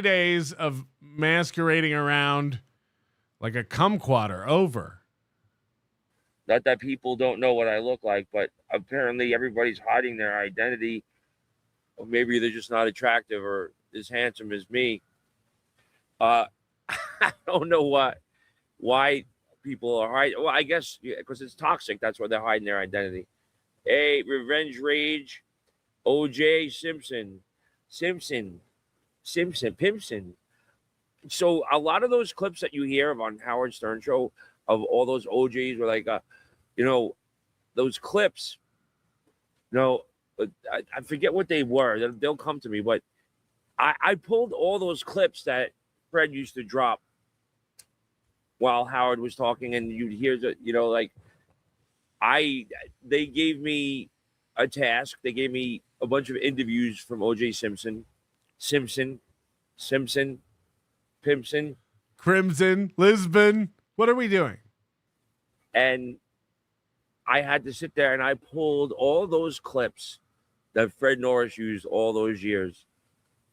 days of masquerading around like a kumquat are over. Not that people don't know what I look like, but apparently everybody's hiding their identity. Or maybe they're just not attractive or as handsome as me. I don't know why people are hiding. Well, I guess because it's toxic. That's why they're hiding their identity. Hey, Revenge Rage, OJ Simpson. Pimpson. So a lot of those clips that you hear of on Howard Stern show of all those OJs were like, those clips. I forget what they were. They'll come to me, but I pulled all those clips that Fred used to drop while Howard was talking, and you'd hear the, like they gave me a task. They gave me a bunch of interviews from O.J. Simpson, Pimpson, Crimson, Lisbon. What are we doing? and I had to sit there and I pulled all those clips that Fred Norris used all those years.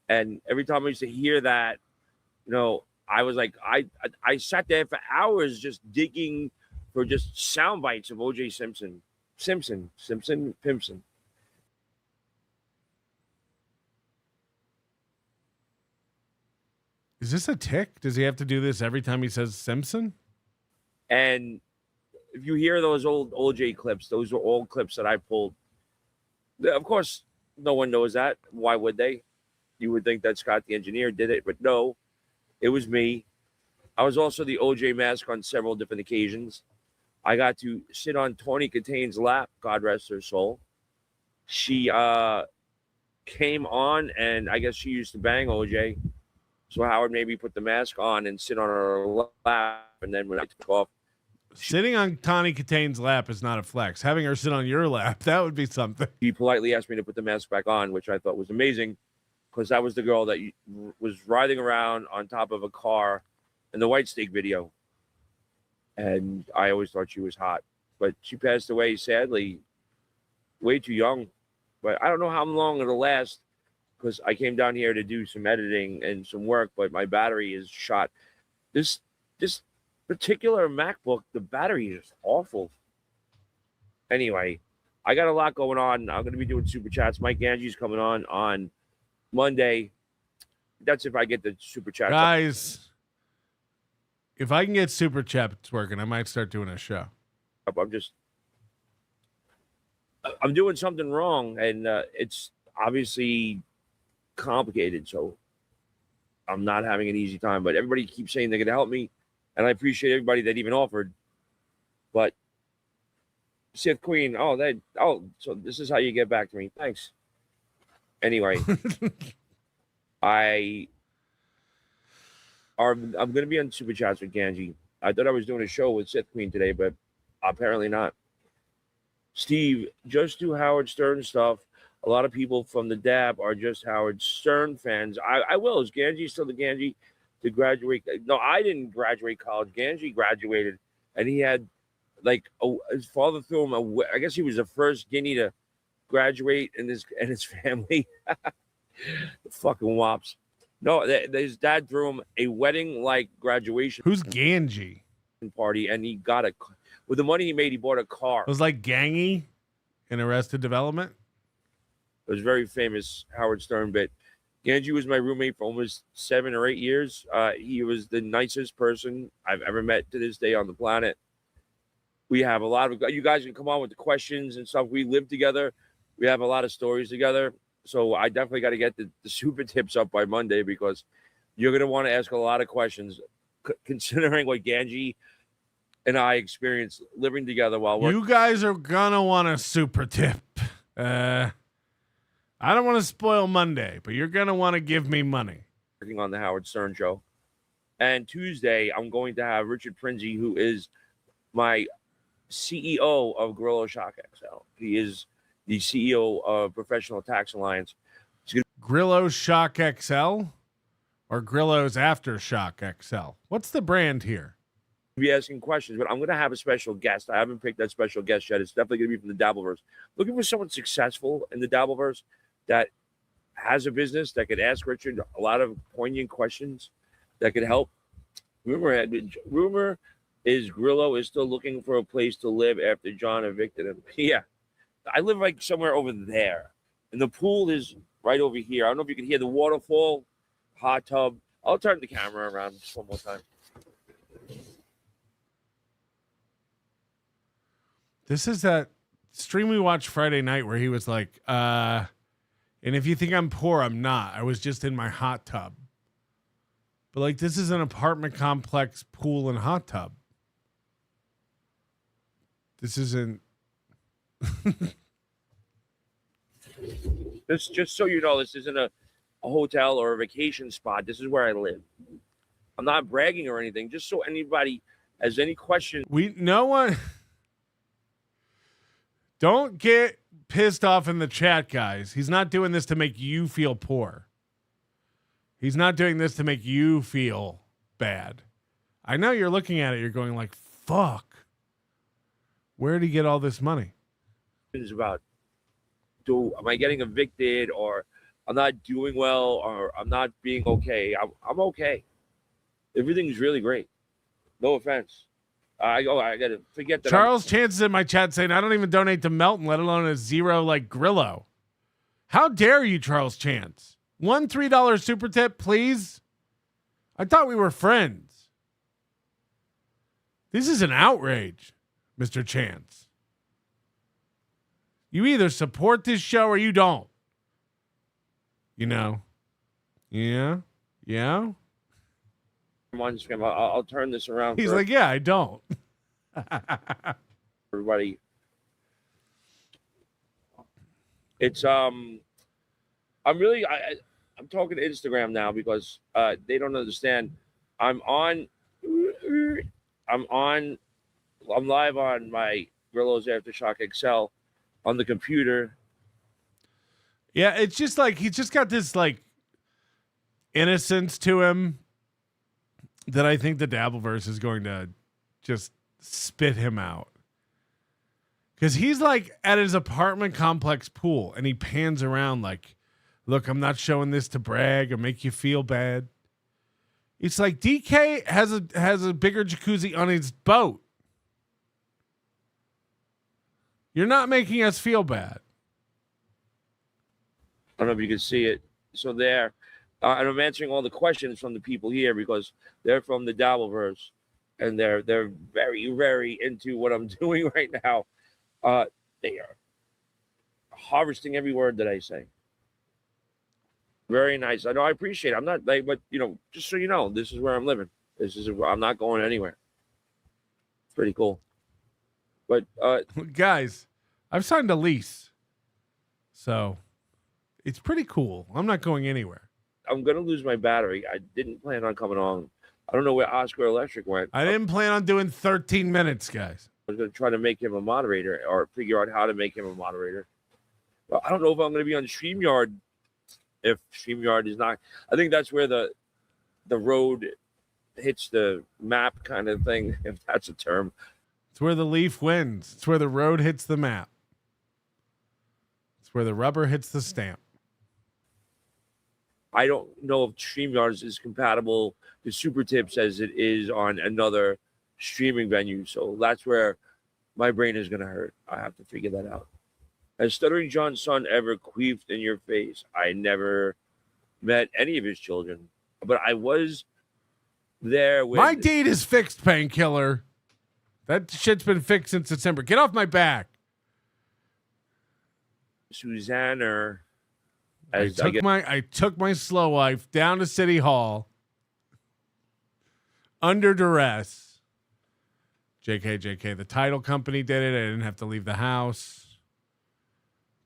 And every time I used to hear that, I was like, I sat there for hours just digging for just sound bites of O.J. Simpson, Pimpson. Is this a tick? Does he have to do this every time he says Simpson? And if you hear those old OJ clips, those are all clips that I pulled. Of course, no one knows that. Why would they? You would think that Scott the engineer did it, but no, it was me. I was also the OJ mask on several different occasions. I got to sit on Tawny Kitane's lap, God rest her soul. She came on, and I guess she used to bang OJ. So Howard made me put the mask on and sit on her lap, and then when I took off, sitting on Tawny Kitane's lap is not a flex. Having her sit on your lap, that would be something. she politely asked me to put the mask back on, which I thought was amazing, because that was the girl that was riding around on top of a car in the White Snake video. And I always thought she was hot. But she passed away, sadly, way too young. But I don't know how long it'll last, because I came down here to do some editing and some work, but my battery is shot. This particular MacBook, the battery is awful. Anyway, I got a lot going on. I'm going to be doing super chats. Mike Angie's coming on Monday. That's if I get the super chat. Guys, if I can get super chats working, I might start doing a show. I'm doing something wrong, and it's obviously complicated, so I'm not having an easy time. But everybody keeps saying they're going to help me, and I appreciate everybody that even offered. But Sith Queen, so this is how you get back to me. Thanks. Anyway, I'm going to be on super chats with Ganji. I thought I was doing a show with Sith Queen today, but apparently not. Steve, just do Howard Stern stuff. A lot of people from the Dab are just Howard Stern fans. I will. Is Ganji still the Ganji to graduate? No, I didn't graduate college. Ganji graduated, and he had his father threw him. I guess he was the first Guinea to graduate in his family. Fucking wops. No, his dad threw him a wedding-like graduation. Who's Ganji? Party, and he got with the money he made, he bought a car. It was like Gangy in Arrested Development. It was a very famous Howard Stern bit. Ganji was my roommate for almost 7 or 8 years. He was the nicest person I've ever met to this day on the planet. We have a lot of, you guys can come on with the questions and stuff. We live together. We have a lot of stories together. So I definitely got to get the super tips up by Monday, because you're going to want to ask a lot of questions, considering what Ganji and I experienced living together while working. You guys are going to want a super tip. I don't want to spoil Monday, but you're going to want to give me money. Working on the Howard Stern show. And Tuesday, I'm going to have Richard Prinzi, who is my CEO of Grillo Shock XL. He is the CEO of Professional Tax Alliance. Grillo Shock XL or Grillo's Aftershock XL? What's the brand here? Be asking questions, but I'm going to have a special guest. I haven't picked that special guest yet. It's definitely going to be from the Dabbleverse. Looking for someone successful in the Dabbleverse that has a business that could ask Richard a lot of poignant questions that could help. Rumor is Grillo is still looking for a place to live after John evicted him. Yeah, I live like somewhere over there, and the pool is right over here. I don't know if you can hear the waterfall, hot tub. I'll turn the camera around just one more time. This is that stream we watched Friday night where he was like, and if you think I'm poor, I'm not. I was just in my hot tub. But like, this is an apartment complex pool and hot tub. This isn't. This, just so you know, this isn't a hotel or a vacation spot. This is where I live. I'm not bragging or anything, just so anybody Has any question? No one. Don't get pissed off in the chat, guys. He's not doing this to make you feel poor. He's not doing this to make you feel bad. I know you're looking at it. You're going like, fuck. Where did he get all this money? About, am I getting evicted, or I'm not doing well, or I'm not being okay? I'm okay. Everything's really great. No offense. I gotta forget that. Charles Chance is in my chat saying I don't even donate to Melton, let alone a zero like Grillo. How dare you, Charles Chance? One $3 super tip, please. I thought we were friends. This is an outrage, Mr. Chance. You either support this show or you don't. You know? Yeah. I'll turn this around. He's like, yeah, I don't. Everybody. It's I'm talking to Instagram now because they don't understand. I'm live on my Grillo's Aftershock XL on the computer. Yeah, it's just like he's just got this like innocence to him that I think the Dabbleverse is going to just spit him out. Because he's like at his apartment complex pool and he pans around like, look, I'm not showing this to brag or make you feel bad. It's like DK has a bigger jacuzzi on his boat. You're not making us feel bad. I don't know if you can see it. So there. And I'm answering all the questions from the people here because they're from the Dabbleverse, and they're very, very into what I'm doing right now. They are harvesting every word that I say. Very nice. I know. I appreciate it. I'm not like, but just so you know, this is where I'm living. I'm not going anywhere. It's pretty cool. But guys, I've signed a lease, so it's pretty cool. I'm not going anywhere. I'm going to lose my battery. I didn't plan on coming on. I don't know where Oscar Electric went. I didn't plan on doing 13 minutes, guys. I was going to try to make him a moderator or figure out how to make him a moderator. Well, I don't know if I'm going to be on StreamYard if StreamYard is not. I think that's where the road hits the map kind of thing, if that's a term. It's where the leaf wins. It's where the road hits the map. It's where the rubber hits the stamp. I don't know if StreamYard is compatible to Super Tips as it is on another streaming venue. So that's where my brain is going to hurt. I have to figure that out. Has Stuttering John's son ever queefed in your face? I never met any of his children, but I was there with... My deed is fixed, Painkiller. That shit's been fixed since December. Get off my back. Susanna... I took my slow wife down to City Hall under duress. JK, the title company did it. I didn't have to leave the house.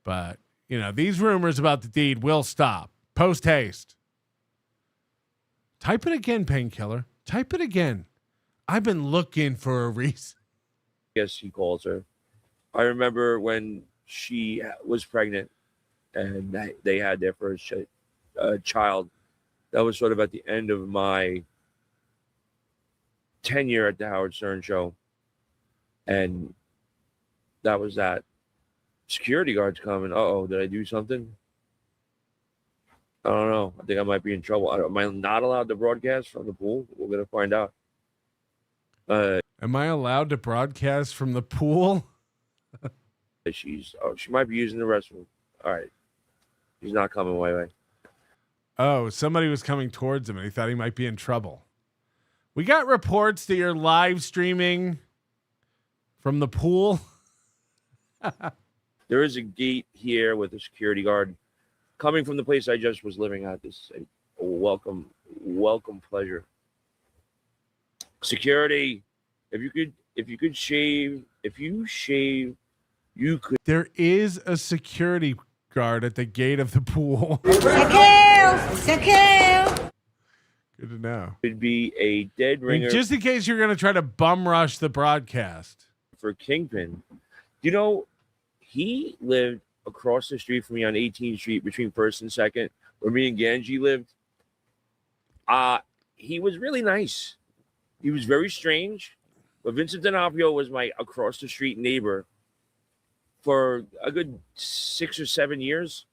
But, these rumors about the deed will stop. Post haste. Type it again, Painkiller. Type it again. I've been looking for a reason. Yes, he calls her. I remember when she was pregnant. And they had their first child. That was sort of at the end of my tenure at the Howard Stern Show. And that was that. Security guards coming. Uh-oh, did I do something? I don't know. I think I might be in trouble. Am I not allowed to broadcast from the pool? We're going to find out. Am I allowed to broadcast from the pool? She might be using the restroom. All right. He's not coming my way. Oh, somebody was coming towards him and he thought he might be in trouble. We got reports that you're live streaming from the pool. There is a gate here with a security guard coming from the place I just was living at. This is a welcome pleasure. Security, if you shave, you could. There is a security guard at the gate of the pool. Secure. Good to know. Could be a dead ringer. Just in case you're going to try to bum rush the broadcast. For Kingpin. You know, he lived across the street from me on 18th Street between 1st and 2nd, where me and Ganji lived. He was really nice. He was very strange. But Vincent D'Onofrio was my across the street neighbor for a good 6 or 7 years.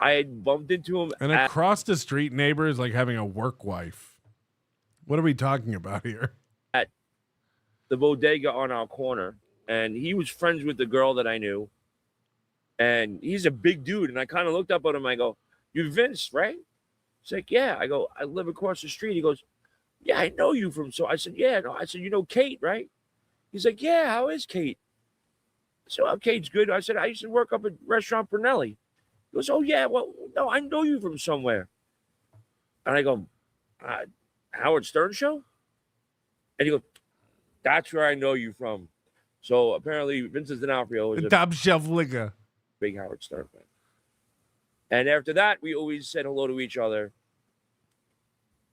I had bumped into him. And across the street neighbor is like having a work wife. What are we talking about here? At the bodega on our corner. And he was friends with the girl that I knew. And he's a big dude. And I kind of looked up at him. I go, "You Vince, right?" He's like, "Yeah." I go, "I live across the street." He goes, "Yeah, I know you from." So I said, "Yeah." No, I said, "You know Kate, right?" He's like, "Yeah, how is Kate?" So, "Oh, Kate's good." I said, "I used to work up at Restaurant Brunelli." He goes, "Oh, yeah, well, no, I know you from somewhere." And I go, "Howard Stern show?" And he goes, "That's where I know you from." So apparently Vincent D'Onofrio is a top shelf liquor. Big Howard Stern fan. And after that, we always said hello to each other.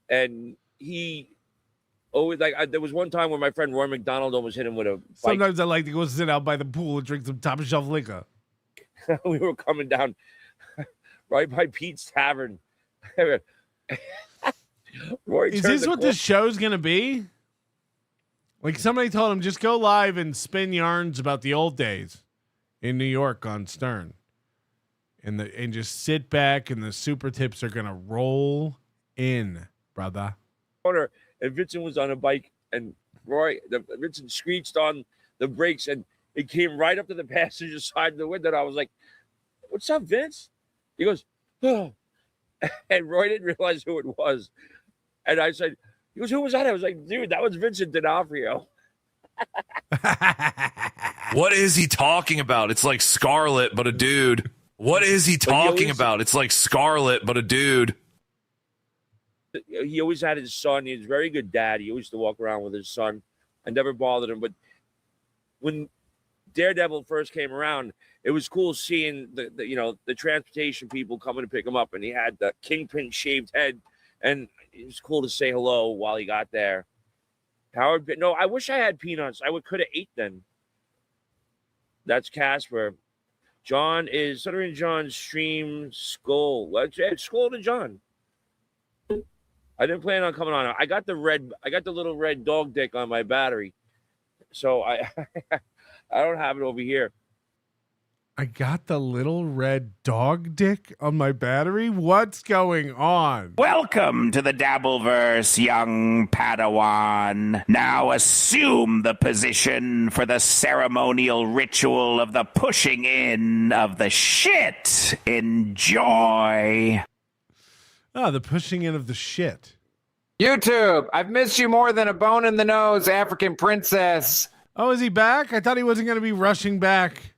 And he always, there was one time where my friend Roy McDonald almost hit him with a bike. Sometimes I like to go sit out by the pool and drink some top shelf liquor. We were coming down right by Pete's Tavern. Roy Is this what this show's going to be? Like somebody told him, just go live and spin yarns about the old days in New York on Stern. And just sit back and the super tips are going to roll in, brother. And Vincent was on a bike and Vincent screeched on the brakes and it came right up to the passenger side of the window. And I was like, "What's up, Vince?" He goes, "Oh." And Roy didn't realize who it was. And I said, he goes, "Who was that?" I was like, "Dude, that was Vincent D'Onofrio." What is he talking about? It's like Scarlet, but a dude. What is he talking about? It's like Scarlet, but a dude. He always had his son. He was a very good dad. He used to walk around with his son. I never bothered him. But when Daredevil first came around, it was cool seeing the transportation people coming to pick him up. And he had the Kingpin shaved head. And it was cool to say hello while he got there. Howard, no, I wish I had peanuts. I could have ate them. That's Casper. John is stuttering John's stream skull. Skull to John. I didn't plan on coming on. I got the little red dog dick on my battery. So I don't have it over here. I got the little red dog dick on my battery? What's going on? Welcome to the Dabbleverse, young Padawan. Now assume the position for the ceremonial ritual of the pushing in of the shit. Enjoy. Oh, the pushing in of the shit. YouTube, I've missed you more than a bone in the nose, African princess. Oh, is he back? I thought he wasn't going to be rushing back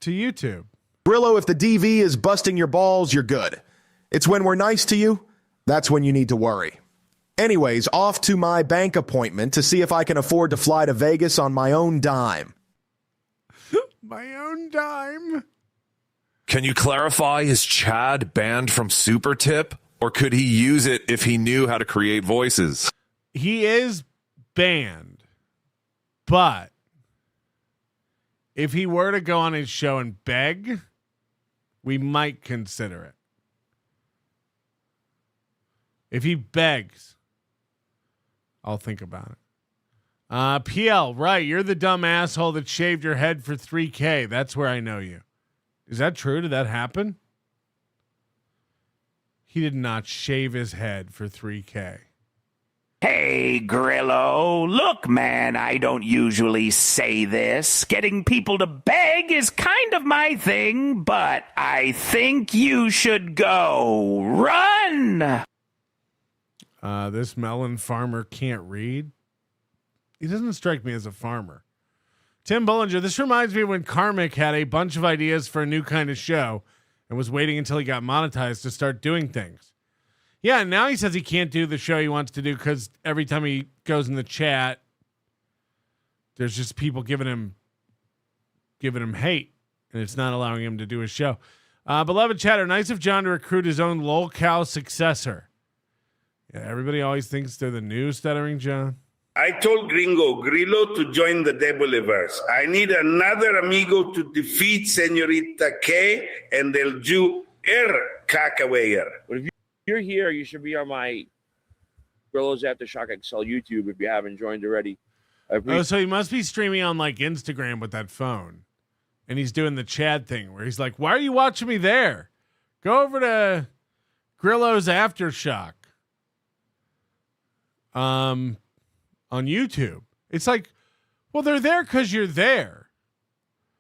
to YouTube. Grillo, if the DV is busting your balls, you're good. It's when we're nice to you, that's when you need to worry. Anyways, off to my bank appointment to see if I can afford to fly to Vegas on my own dime. My own dime? Can you clarify, is Chad banned from Super Tip? Or could he use it if he knew how to create voices? He is banned. But if he were to go on his show and beg, we might consider it. If he begs, I'll think about it. PL, right. You're the dumb asshole that shaved your head for $3,000. That's where I know you. Is that true? Did that happen? He did not shave his head for $3,000. Hey, Grillo. Look, man, I don't usually say this. Getting people to beg is kind of my thing, but I think you should go. Run! This melon farmer can't read. He doesn't strike me as a farmer. Tim Bullinger, this reminds me of when Karmic had a bunch of ideas for a new kind of show and was waiting until he got monetized to start doing things. Yeah, now he says he can't do the show he wants to do because every time he goes in the chat, there's just people giving him hate, and it's not allowing him to do his show. Beloved chatter, nice of John to recruit his own lolcow successor. Yeah, everybody always thinks they're the new Stuttering John. I told Grillo to join the Dabbleverse. I need another amigo to defeat Senorita K and El Jew Kakawayer. But if you're here, you should be on my Grillo's Aftershock XL YouTube if you haven't joined already. So he must be streaming on like Instagram with that phone. And he's doing the Chad thing where he's like, why are you watching me there? Go over to Grillo's Aftershock. On YouTube. It's like, well, they're there because you're there.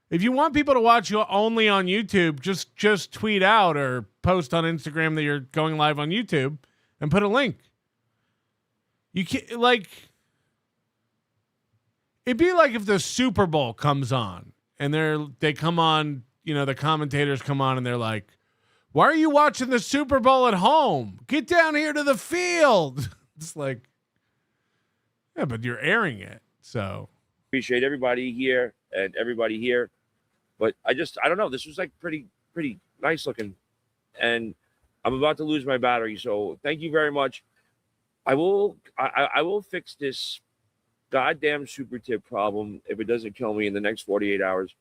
If you want people to watch you only on YouTube, just tweet out or post on Instagram that you're going live on YouTube and put a link. You can't, like, it'd be like if the Super Bowl comes on and they come on, you know, the commentators come on and they're like, why are you watching the Super Bowl at home? Get down here to the field. It's like, yeah, but you're airing it. So appreciate everybody here and everybody here. But I don't know. This was like pretty nice looking. And I'm about to lose my battery. So thank you very much. I will fix this goddamn super tip problem if it doesn't kill me in the next 48 hours.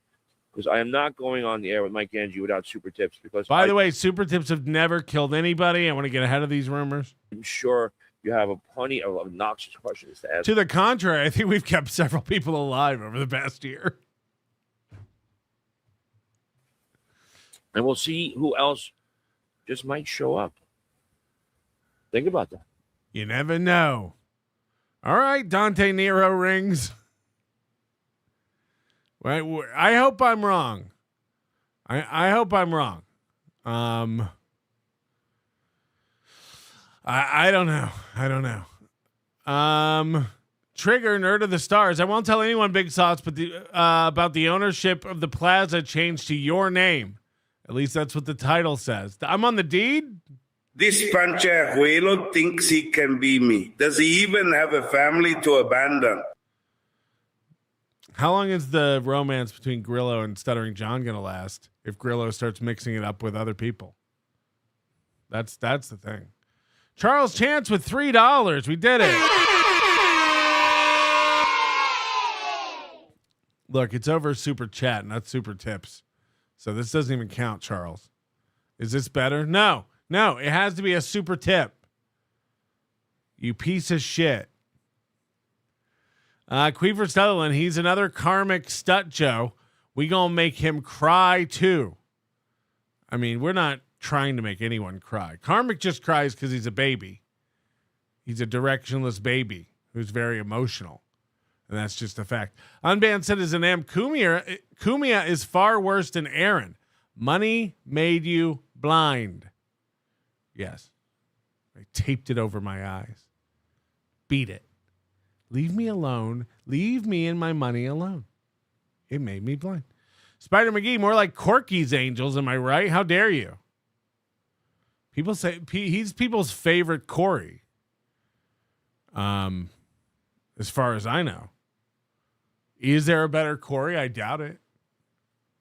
Because I am not going on the air with Mike Angie without super tips. Because by the way, super tips have never killed anybody. I want to get ahead of these rumors. I'm sure you have plenty of obnoxious questions to ask. To the contrary, I think we've kept several people alive over the past year. And we'll see who else just might show up. Think about that. You never know. All right, Dante Nero rings. Right, I hope I'm wrong. I hope I'm wrong. I don't know. Trigger, Nerd of the Stars. I won't tell anyone, Big Sauce, but about the ownership of the plaza changed to your name. At least that's what the title says. I'm on the deed? This Panchajuelo thinks he can be me. Does he even have a family to abandon? How long is the romance between Grillo and Stuttering John going to last if Grillo starts mixing it up with other people? That's the thing. Charles Chance with $3. We did it. Look, it's over super chat, not super tips. So this doesn't even count, Charles. Is this better? No, it has to be a super tip. You piece of shit. Queefer Sutherland, he's another karmic stut Joe. We gonna make him cry too. I mean, we're not trying to make anyone cry. Karmic just cries because he's a baby. He's a directionless baby who's very emotional. And that's just a fact. Unbanned Citizen M. Kumia is far worse than Aaron. Money made you blind. Yes. I taped it over my eyes. Beat it. Leave me alone. Leave me and my money alone. It made me blind. Spider McGee, more like Corky's Angels. Am I right? How dare you? People say he's people's favorite Corey. As far as I know. Is there a better Corey? I doubt it.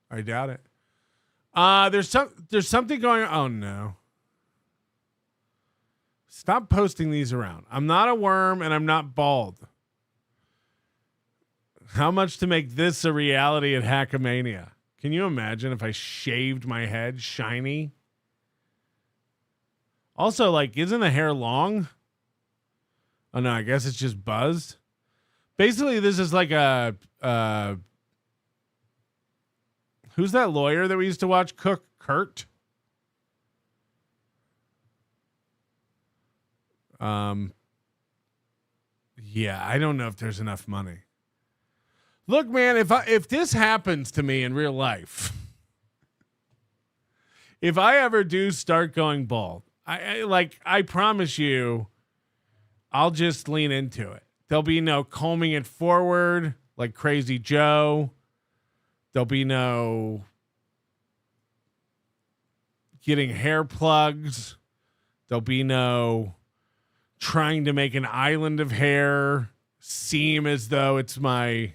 There's something going on. Oh no. Stop posting these around. I'm not a worm and I'm not bald. How much to make this a reality at Hackamania? Can you imagine if I shaved my head shiny? Also, like, isn't the hair long? Oh no, I guess it's just buzzed. Basically, this is like a who's that lawyer that we used to watch? Kurt? Yeah, I don't know if there's enough money. Look, man, if this happens to me in real life, if I ever do start going bald, I promise you, I'll just lean into it. There'll be no combing it forward like Crazy Joe. There'll be no getting hair plugs. There'll be no trying to make an island of hair seem as though it's my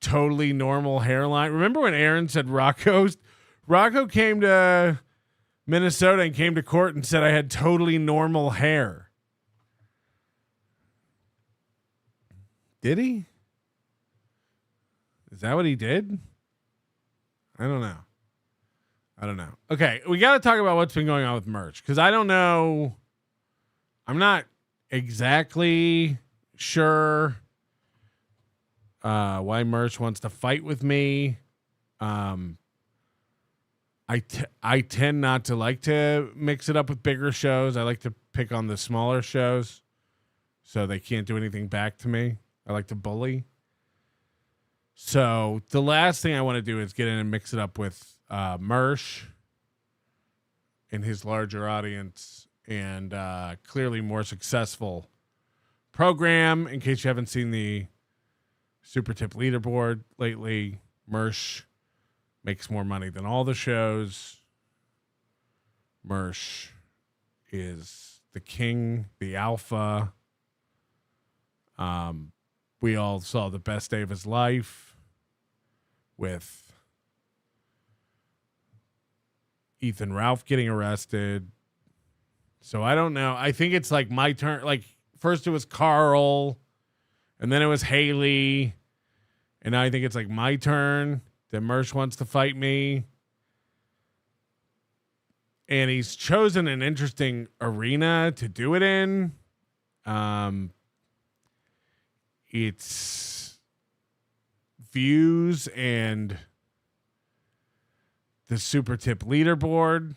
totally normal hairline. Remember when Aaron said Rocco came to Minnesota and came to court and said I had totally normal hair. Did he? Is that what he did? I don't know. Okay, we got to talk about what's been going on with Mersh, because I don't know. I'm not exactly sure why Mersh wants to fight with me. I tend not to like to mix it up with bigger shows. I like to pick on the smaller shows so they can't do anything back to me. I like to bully. So the last thing I want to do is get in and mix it up with Mersh and his larger audience and clearly more successful program. In case you haven't seen the Super Tip leaderboard lately, Mersh makes more money than all the shows. Mersh is the king, the alpha. We all saw the best day of his life with Ethan Ralph getting arrested. So I don't know. I think it's like my turn. Like first it was Carl and then it was Haley. And now I think it's like my turn that Mersh wants to fight me. And he's chosen an interesting arena to do it in. It's views and the Super Tip leaderboard.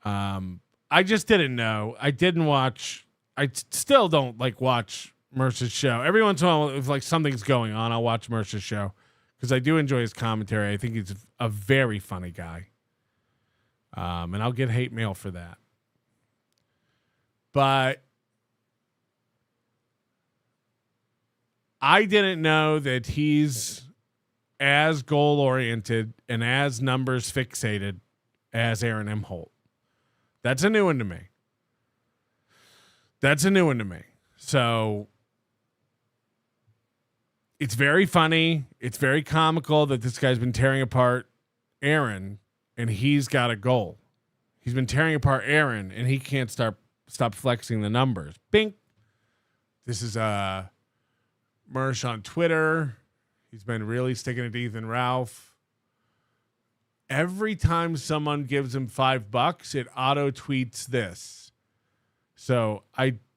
I just didn't know. I didn't watch. I still don't watch Mersh's show. Every once in a while, if something's going on, I'll watch Mersh's show because I do enjoy his commentary. I think he's a very funny guy. And I'll get hate mail for that. But I didn't know that he's as goal-oriented and as numbers fixated as Aaron M. Holt. That's a new one to me. So it's very funny. It's very comical that this guy's been tearing apart Aaron and he's got a goal. He's been tearing apart Aaron and he can't stop flexing the numbers. Bink. This is Mersh on Twitter. He's been really sticking it to Ethan Ralph. Every time someone gives him $5, it auto tweets this. So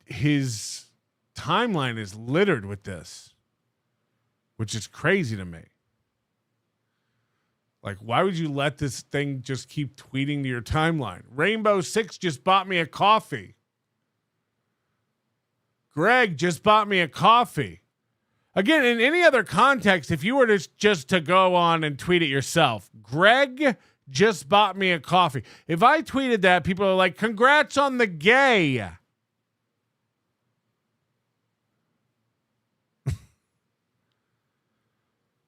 his timeline is littered with this, which is crazy to me. Why would you let this thing just keep tweeting to your timeline? Rainbow Six just bought me a coffee. Greg just bought me a coffee. Again, in any other context, if you were to go on and tweet it yourself, Greg just bought me a coffee. If I tweeted that, people are like, congrats on the gay.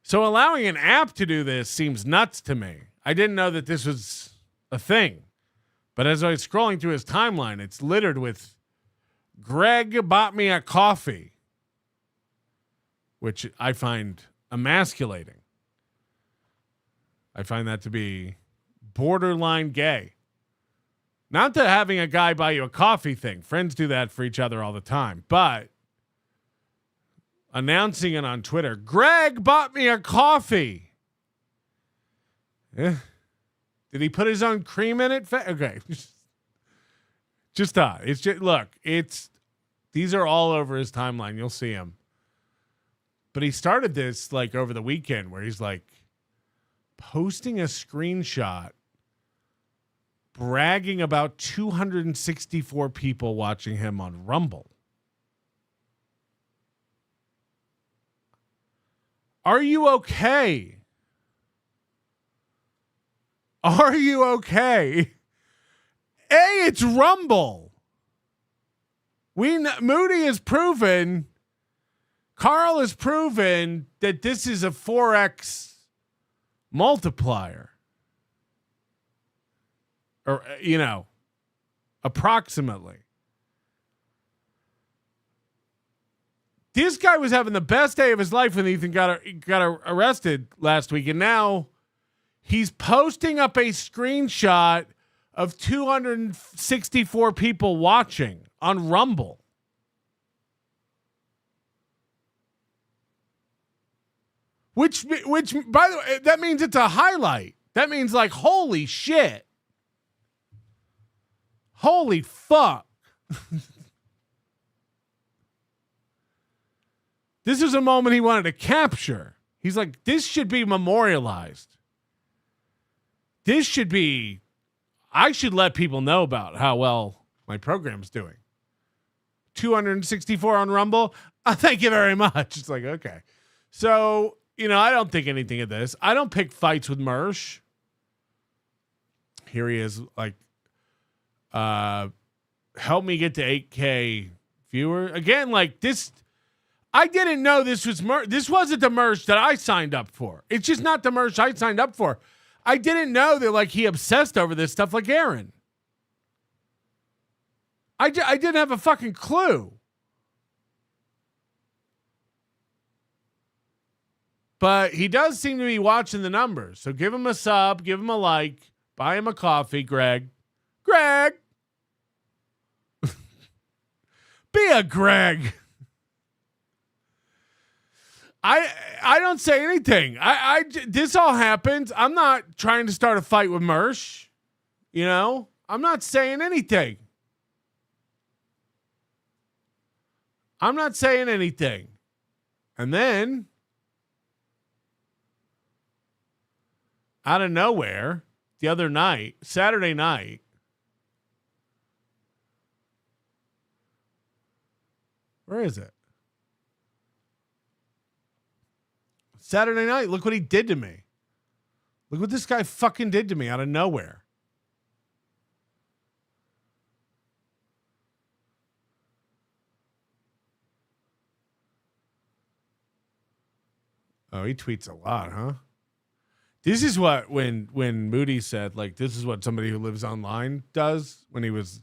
So allowing an app to do this seems nuts to me. I didn't know that this was a thing. But as I was scrolling through his timeline, it's littered with Greg bought me a coffee, which I find emasculating. I find that to be borderline gay. Not the having a guy buy you a coffee thing. Friends do that for each other all the time. But announcing it on Twitter, Greg bought me a coffee. Did he put his own cream in it? Okay. Just thought. These are all over his timeline. You'll see him. But he started this over the weekend where he's posting a screenshot bragging about 264 people watching him on Rumble. Are you okay? Are you okay? It's Rumble. Moody has proven, Carl has proven that this is a 4x multiplier. Or, approximately. This guy was having the best day of his life when Ethan got arrested last week, and now he's posting up a screenshot of 264 people watching on Rumble. Which, by the way, that means it's a highlight. That means like, holy shit. Holy fuck. This is a moment he wanted to capture. He's like, this should be memorialized. I should let people know about how well my program's doing. 264 on Rumble. Thank you very much. It's like, okay. So, I don't think anything of this. I don't pick fights with Mersh. Here he is, like, help me get to 8K viewer. Again, like this, I didn't know this was this wasn't the Mersh that I signed up for. It's just not the Mersh I signed up for. I didn't know that like he obsessed over this stuff like Aaron. I didn't have a fucking clue. But he does seem to be watching the numbers. So give him a sub, give him a like, buy him a coffee, Greg. Greg! Be a Greg. I don't say anything. This all happens. I'm not trying to start a fight with Mersh. I'm not saying anything. And then, out of nowhere, the other night, Saturday night, where is it? Saturday night, look what he did to me. Look what this guy fucking did to me out of nowhere. Oh, he tweets a lot, huh? This is what when Moody said, like, this is what somebody who lives online does when he was,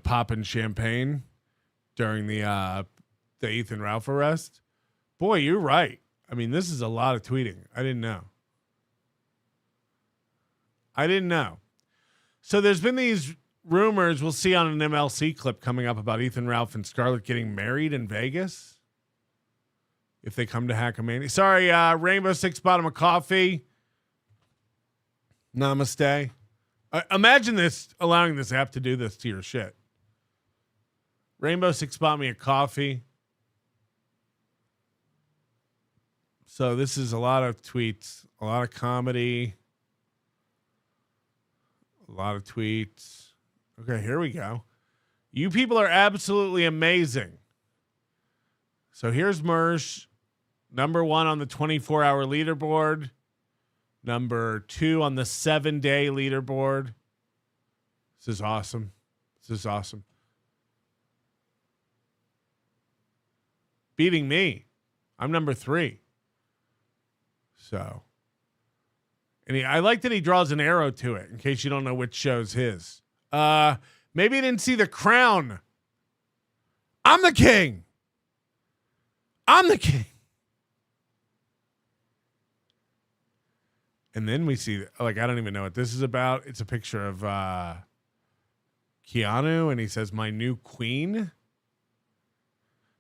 popping champagne during the Ethan Ralph arrest. Boy, you're right. I mean, this is a lot of tweeting. I didn't know. So there's been these rumors we'll see on an MLC clip coming up about Ethan Ralph and Scarlet getting married in Vegas. If they come to Hackamania. Sorry, Rainbow Six Bottom of Coffee. Namaste. Imagine this, allowing this app to do this to your shit. Rainbow Six bought me a coffee. So this is a lot of tweets, a lot of comedy, a lot of tweets. Okay, here we go. You people are absolutely amazing. So here's Mersh, number 1 on the 24-hour leaderboard, number 2 on the 7-day leaderboard. This is awesome. Beating me. I'm number 3. So, and I like that he draws an arrow to it in case you don't know which show's his. Maybe you didn't see The Crown. I'm the king. And then we see, like, I don't even know what this is about. It's a picture of Keanu, and he says, "My new queen."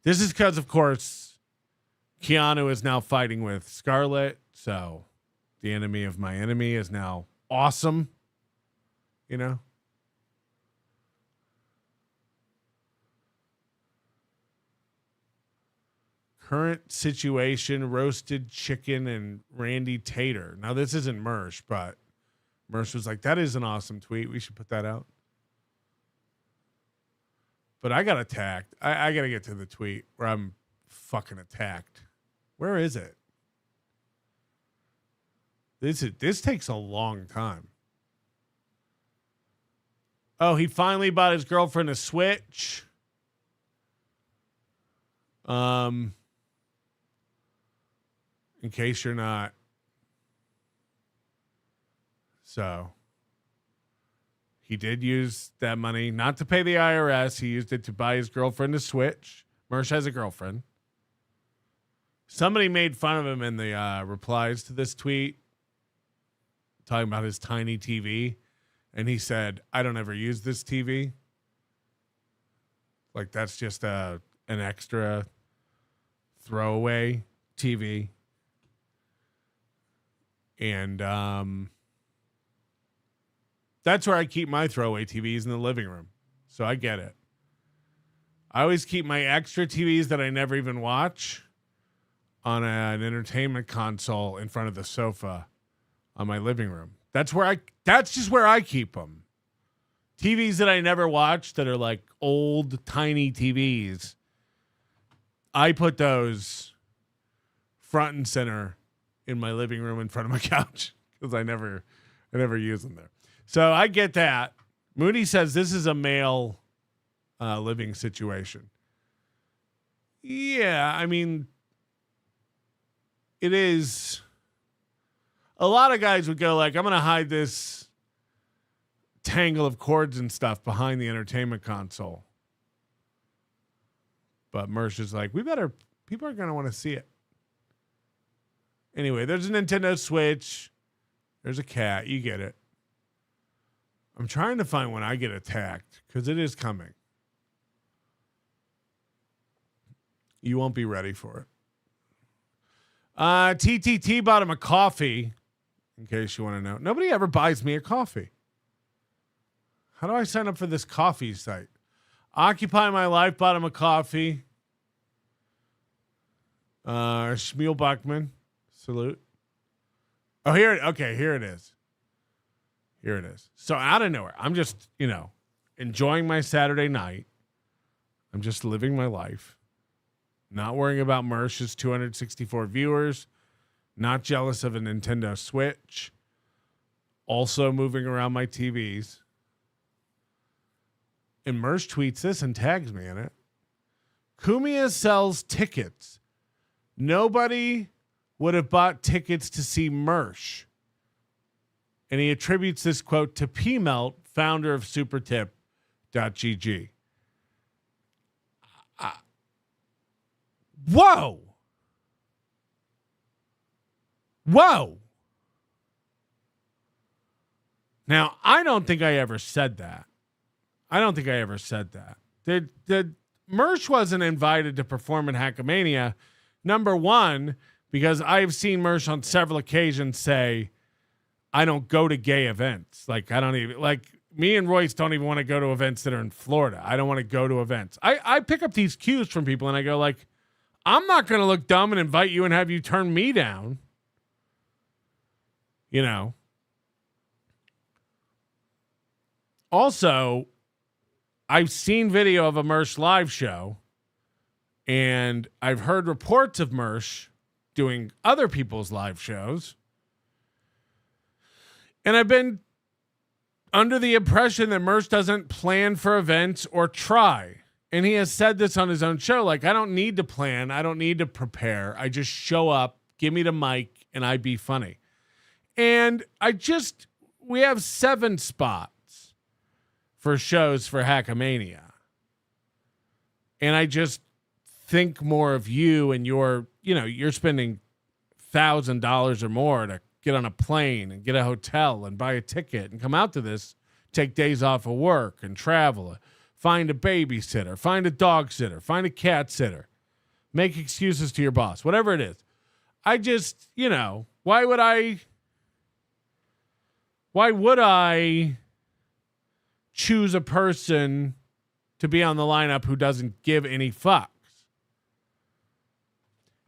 This is because, of course, Keanu is now fighting with Scarlet. So the enemy of my enemy is now awesome. Current situation, roasted chicken and Randy Tater. Now, this isn't Mersh, but Mersh was like, that is an awesome tweet. We should put that out. But I got attacked. I got to get to the tweet where I'm fucking attacked. Where is it? This takes a long time. Oh, he finally bought his girlfriend a Switch. In case you're not. So he did use that money not to pay the IRS. He used it to buy his girlfriend a Switch. Mersh has a girlfriend. Somebody made fun of him in the replies to this tweet, talking about his tiny TV. And he said, I don't ever use this TV. Like, that's just an extra throwaway TV. And that's where I keep my throwaway TVs, in the living room. So I get it. I always keep my extra TVs that I never even watch on an entertainment console in front of the sofa on my living room. That's just where I keep them. TVs that I never watch that are like old, tiny TVs. I put those front and center in my living room in front of my couch because I never use them there. So I get that. Moody says this is a male living situation. Yeah, I mean, it is. A lot of guys would go like, I'm going to hide this tangle of cords and stuff behind the entertainment console. But Mersh is like, people are going to want to see it. Anyway, there's a Nintendo Switch. There's a cat. You get it. I'm trying to find when I get attacked because it is coming. You won't be ready for it. TTT bought him a coffee, in case you want to know. Nobody ever buys me a coffee. How do I sign up for this coffee site? Occupy My Life bought him a coffee. Shmuel Buckman, salute. Oh, here it is. Here it is. So out of nowhere, I'm just, enjoying my Saturday night. I'm just living my life. Not worrying about Mersh's 264 viewers. Not jealous of a Nintendo Switch. Also moving around my TVs. And Mersh tweets this and tags me in it. Kumia sells tickets. Nobody would have bought tickets to see Mersh. And he attributes this quote to P. Melt, founder of supertip.gg. Whoa. Now, I don't think I ever said that. Did Mersh wasn't invited to perform at Hackamania. Number one, because I've seen Mersh on several occasions say, I don't go to gay events. Like, I don't even, like, me and Royce don't even want to go to events that are in Florida. I don't want to go to events. I pick up these cues from people and I go like, I'm not going to look dumb and invite you and have you turn me down. Also, I've seen video of a Mersh live show, and I've heard reports of Mersh doing other people's live shows. And I've been under the impression that Mersh doesn't plan for events or try. And he has said this on his own show. Like, I don't need to plan. I don't need to prepare. I just show up, give me the mic, and I be funny. And we have 7 spots for shows for Hackamania. And I just think more of you and you're spending $1,000 or more to get on a plane and get a hotel and buy a ticket and come out to this, take days off of work and travel, find a babysitter, find a dog sitter, find a cat sitter, make excuses to your boss, whatever it is. I just, why would I choose a person to be on the lineup who doesn't give any fucks?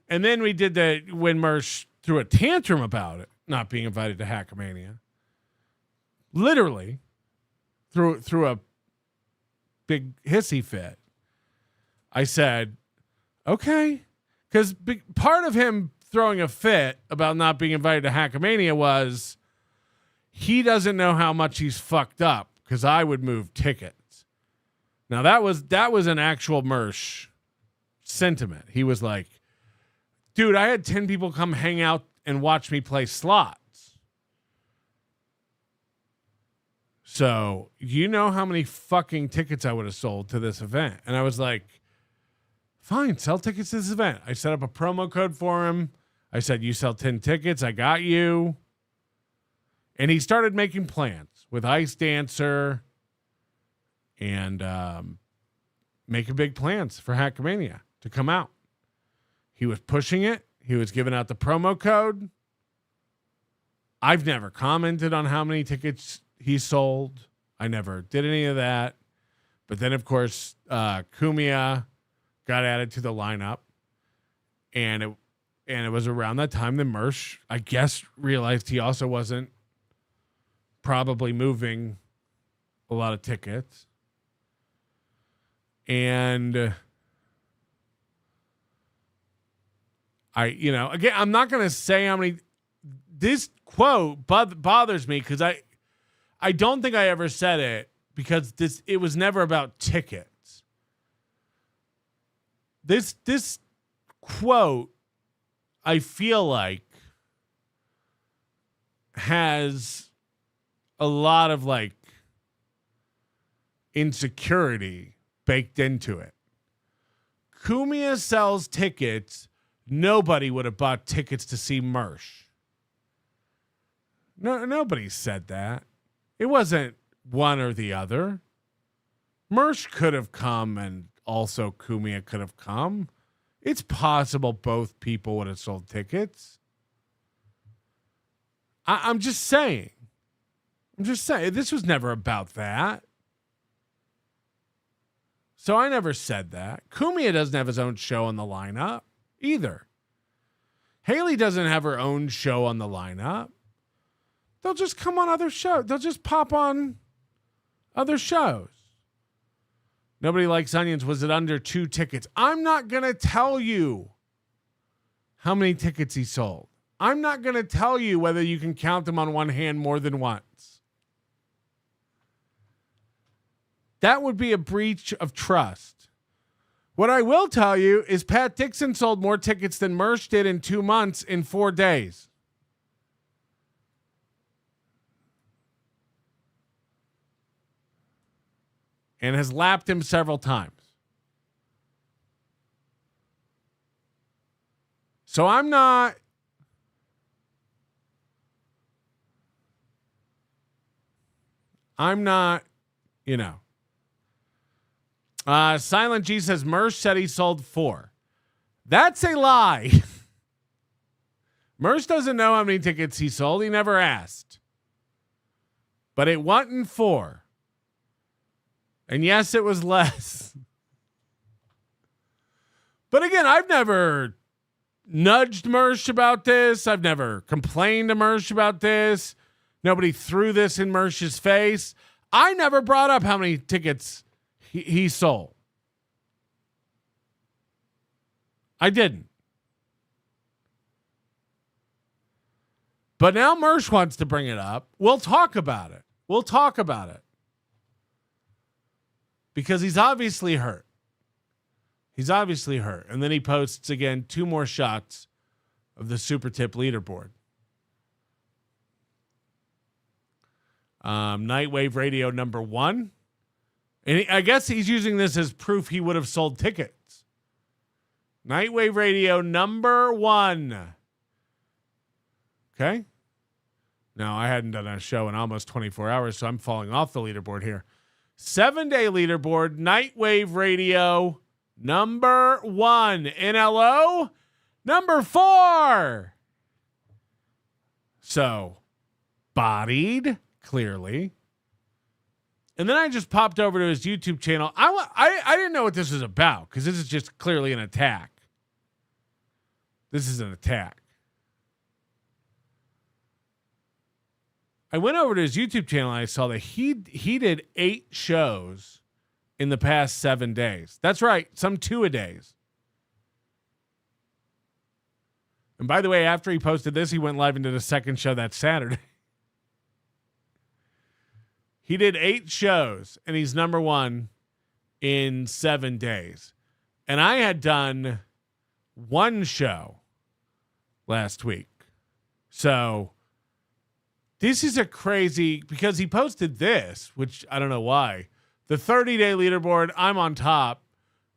And then we did that when Mersh threw a tantrum about it, not being invited to Hackamania. Literally threw a big hissy fit. I said, okay. Because part of him throwing a fit about not being invited to Hackamania was he doesn't know how much he's fucked up because I would move tickets. Now, that was an actual Mersh sentiment. He was like, dude, I had 10 people come hang out and watch me play slots. So, you know how many fucking tickets I would have sold to this event? And I was like, fine, sell tickets to this event. I set up a promo code for him. I said, you sell 10 tickets, I got you. And he started making plans with Ice Dancer and making big plans for Hackamania to come out. He was pushing it. He was giving out the promo code. I've never commented on how many tickets he sold. I never did any of that. But then, of course, Cumia got added to the lineup, and it was around that time that Mersh, I guess, realized he also wasn't probably moving a lot of tickets. And again, I'm not going to say how many. This quote bothers me because I don't think I ever said it because it was never about tickets. This quote, I feel like, has a lot of like insecurity baked into it. Cumia sells tickets. Nobody would have bought tickets to see Mersh. No, nobody said that. It wasn't one or the other. Mersh could have come and also Cumia could have come. It's possible both people would have sold tickets. I'm just saying. This was never about that. So I never said that. Cumia doesn't have his own show on the lineup either. Haley doesn't have her own show on the lineup. They'll just come on other shows. They'll just pop on other shows. Nobody Likes Onions. Was it under 2 tickets? I'm not going to tell you how many tickets he sold. I'm not going to tell you whether you can count them on one hand more than once. That would be a breach of trust. What I will tell you is Pat Dixon sold more tickets than Mersh did in 2 months in 4 days. And has lapped him several times. So I'm not Silent G says Mersh said he sold 4. That's a lie. Mersh doesn't know how many tickets he sold. He never asked. But it wasn't 4. And yes, it was less. But again, I've never nudged Mersh about this. I've never complained to Mersh about this. Nobody threw this in Mersh's face. I never brought up how many tickets he sold. I didn't. But now Mersh wants to bring it up. We'll talk about it. Because he's obviously hurt. And then he posts again 2 more shots of the Super Tip leaderboard. Nightwave Radio number 1. And I guess he's using this as proof he would have sold tickets. Nightwave Radio number 1. Okay. Now, I hadn't done a show in almost 24 hours, so I'm falling off the leaderboard here. 7-day leaderboard, Nightwave Radio, number 1. NLO, number 4. So, bodied, clearly. And then I just popped over to his YouTube channel. I didn't know what this was about, because this is just clearly an attack. This is an attack. I went over to his YouTube channel and I saw that he did 8 shows in the past 7 days. That's right, some 2-a-days. And by the way, after he posted this, he went live into the second show that Saturday. He did 8 shows and he's number 1 in 7 days. And I had done 1 show last week. So this is a crazy, because he posted this, which I don't know why. The 30-day leaderboard, I'm on top,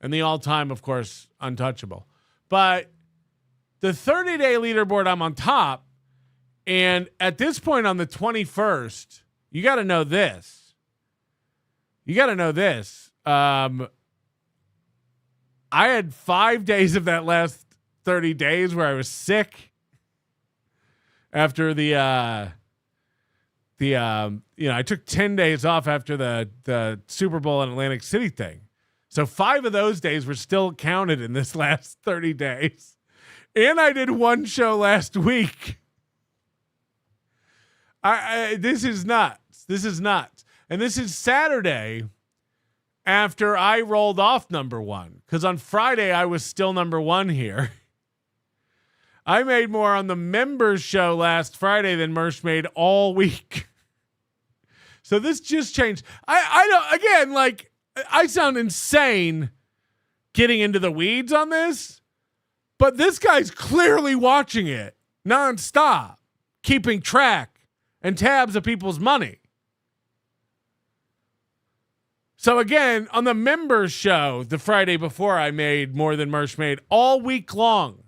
and the all-time, of course, untouchable. But the 30-day leaderboard, I'm on top, and at this point on the 21st, you got to know this. I had 5 days of that last 30 days where I was sick. after I took 10 days off after the Super Bowl in Atlantic City thing. So 5 of those days were still counted in this last 30 days. And I did one show last week. This is nuts. This is nuts. And this is Saturday after I rolled off number 1. Because on Friday, I was still number 1 here. I made more on the members show last Friday than Mersh made all week. So this just changed. I don't, again, like, I sound insane getting into the weeds on this, but this guy's clearly watching it nonstop, keeping track and tabs of people's money. So again, on the members show, the Friday before, I made more than Mersh made all week long.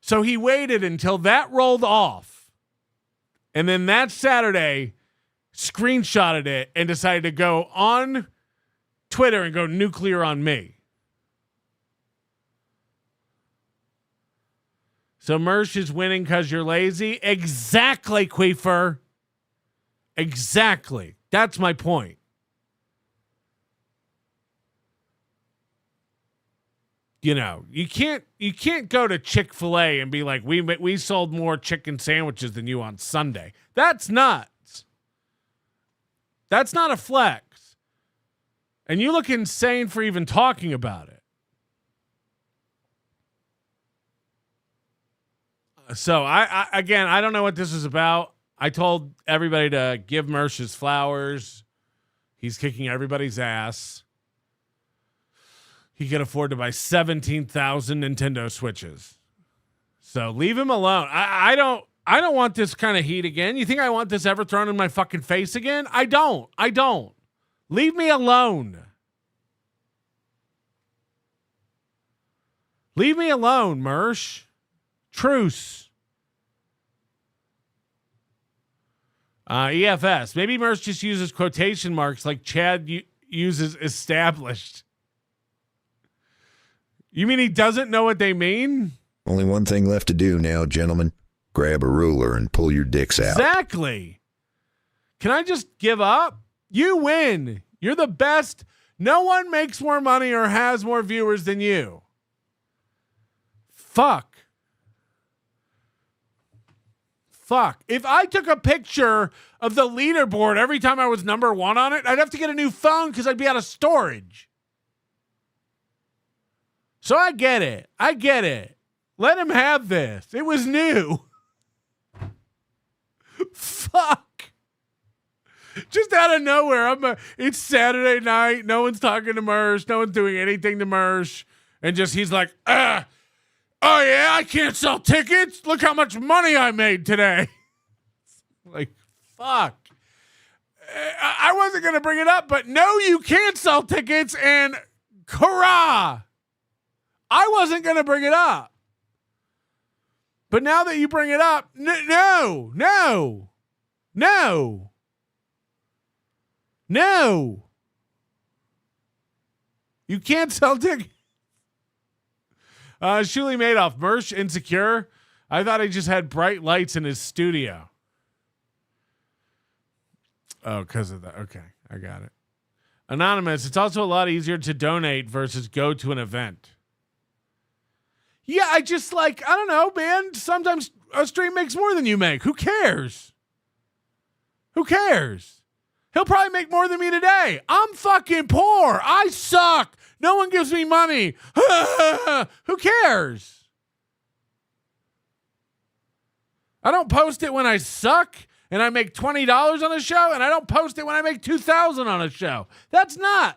So he waited until that rolled off. And then that Saturday, screenshotted it and decided to go on Twitter and go nuclear on me. So Mersh is winning because you're lazy? Exactly, Queefer. Exactly. That's my point. You know, you can't go to Chick-fil-A and be like, we sold more chicken sandwiches than you on Sunday. That's nuts. That's not a flex. And you look insane for even talking about it. So I don't know what this is about. I told everybody to give Mersh his flowers. He's kicking everybody's ass. He can afford to buy 17,000 Nintendo Switches. So leave him alone. I don't want this kind of heat again. You think I want this ever thrown in my fucking face again? I don't. Leave me alone. Leave me alone, Mersh. Truce. EFS. Maybe Mersh just uses quotation marks like Chad uses established. You mean he doesn't know what they mean? Only one thing left to do now, gentlemen. Grab a ruler and pull your dicks out. Exactly. Can I just give up? You win. You're the best. No one makes more money or has more viewers than you. Fuck. If I took a picture of the leaderboard every time I was number 1 on it, I'd have to get a new phone because I'd be out of storage. So I get it. Let him have this. It was new. Fuck. Just out of nowhere. It's Saturday night. No one's talking to Mersh. No one's doing anything to Mersh. And he's like, oh yeah, I can't sell tickets. Look how much money I made today. Like, fuck. I wasn't going to bring it up, but no, you can't sell tickets and hurrah. I wasn't going to bring it up. But now that you bring it up, no. You can't sell tickets. Shuli Madoff, Mersh insecure. I thought he just had bright lights in his studio. Oh, because of that. Okay, I got it. Anonymous, it's also a lot easier to donate versus go to an event. Yeah, I don't know, man. Sometimes a stream makes more than you make. Who cares? He'll probably make more than me today. I'm fucking poor. I suck. No one gives me money. Who cares? I don't post it when I suck and I make $20 on a show, and I don't post it when I make $2,000 on a show. That's nuts.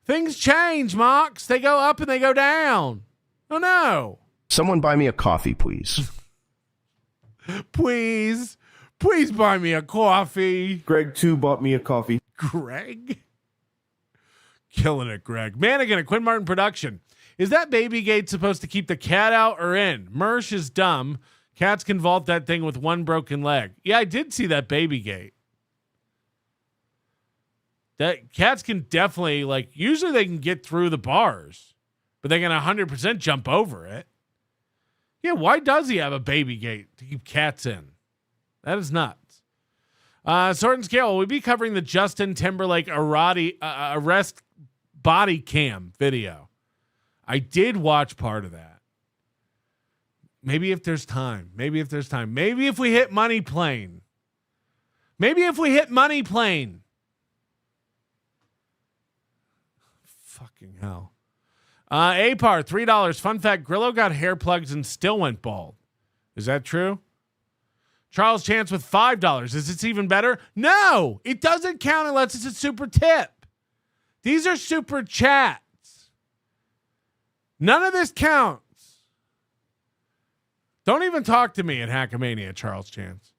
Things change, Mox. They go up and they go down. Oh, no. Someone buy me a coffee, please. Please buy me a coffee. Greg, too, bought me a coffee. Greg? Killing it, Greg. Manigan at Quinn Martin Production. Is that baby gate supposed to keep the cat out or in? Mersh is dumb. Cats can vault that thing with one broken leg. Yeah, I did see that baby gate. That cats can definitely, usually they can get through the bars. but they can 100% jump over it. Yeah, why does he have a baby gate to keep cats in? That is nuts. Sword and Scale, we'll be covering the Justin Timberlake arrest body cam video. I did watch part of that. Maybe if there's time. Maybe if we hit Money Plane. Fucking hell. APAR, $3. Fun fact, Grillo got hair plugs and still went bald. Is that true? Charles Chance with $5. Is it even better? No, it doesn't count unless it's a super tip. These are super chats. None of this counts. Don't even talk to me at Hackamania, Charles Chance.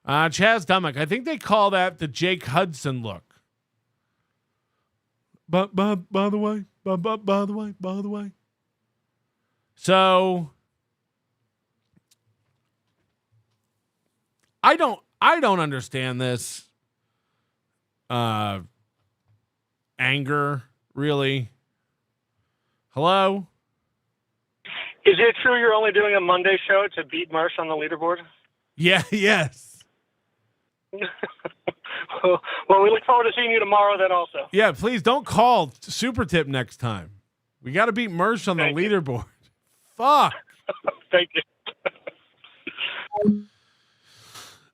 Chaz Dummock, I think they call that the Jake Hudson look. But by the way. So I don't understand this anger, really. Hello? Is it true you're only doing a Monday show to beat Mersh on the leaderboard? Yeah, yes. Well, we look forward to seeing you tomorrow then also. Yeah, please don't call Super Tip next time. We got to beat Mersh on the leaderboard. Fuck. Thank you.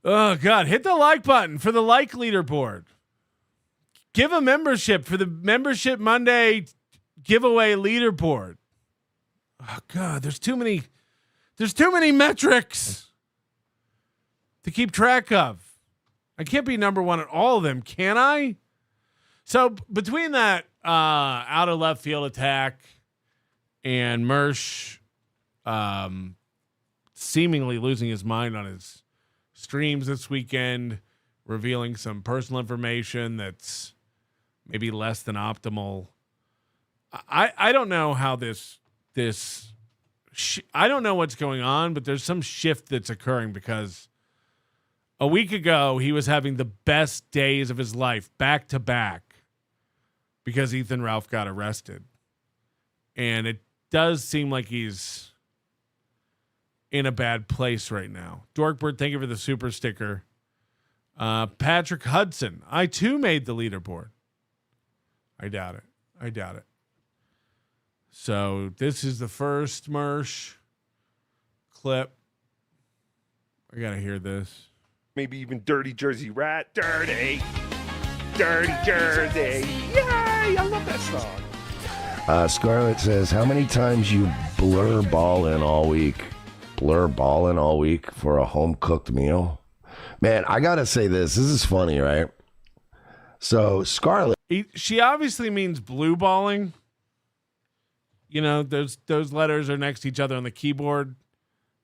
Oh, God. Hit the like button for the like leaderboard. Give a membership for the Membership Monday giveaway leaderboard. Oh, God. There's too many metrics to keep track of. I can't be number one at all of them, can I? So between that out of left field attack and Mersh seemingly losing his mind on his streams this weekend, revealing some personal information that's maybe less than optimal. I don't know how I don't know what's going on, but there's some shift that's occurring because a week ago, he was having the best days of his life back to back because Ethan Ralph got arrested. And it does seem like he's in a bad place right now. Dorkbird, thank you for the super sticker. Patrick Hudson, I too made the leaderboard. I doubt it. So this is the first Mersh clip. I got to hear this. Maybe even Dirty Jersey Rat. Dirty Jersey. Yay! I love that song. Scarlet says, how many times you blur balling all week for a home-cooked meal? Man, I got to say this. This is funny, right? So, Scarlet. She obviously means blue balling. You know, those letters are next to each other on the keyboard.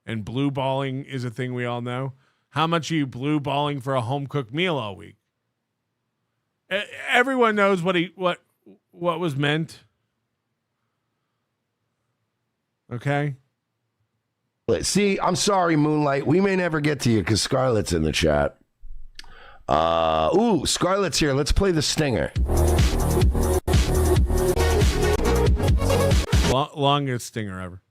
And blue balling is a thing we all know. How much are you blue balling for a home cooked meal all week? Everyone knows what was meant. Okay. See, I'm sorry, Moonlight. We may never get to you because Scarlet's in the chat. Scarlet's here. Let's play the stinger. Longest stinger ever.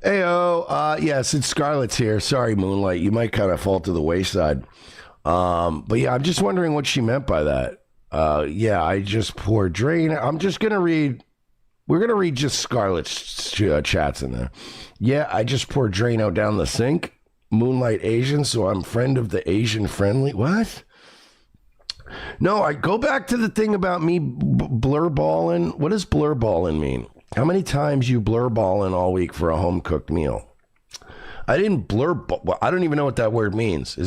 Heyo, yes, it's Scarlet's here. Sorry, Moonlight. You might kind of fall to the wayside. But yeah, I'm just wondering what she meant by that. Yeah, I just poured drain. I'm just going to read. We're going to read just Scarlet's chats in there. Yeah, I just poured Drano down the sink. Moonlight Asian, so I'm friend of the Asian friendly. What? No, I go back to the thing about me blurballing. What does blurballing mean? How many times you blurballing all week for a home cooked meal? I didn't blur. I don't even know what that word means.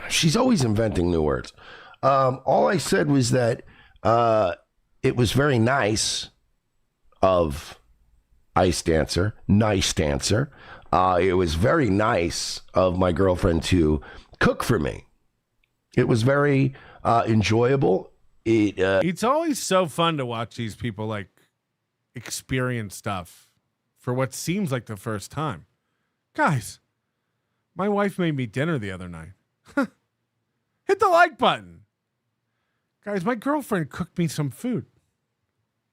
She's always inventing new words. All I said was that it was very nice of Nice Dancer. It was very nice of my girlfriend to cook for me. It was very enjoyable. It's always so fun to watch these people like experience stuff for what seems like the first time. Guys, my wife made me dinner the other night. Hit the like button. Guys, my girlfriend cooked me some food.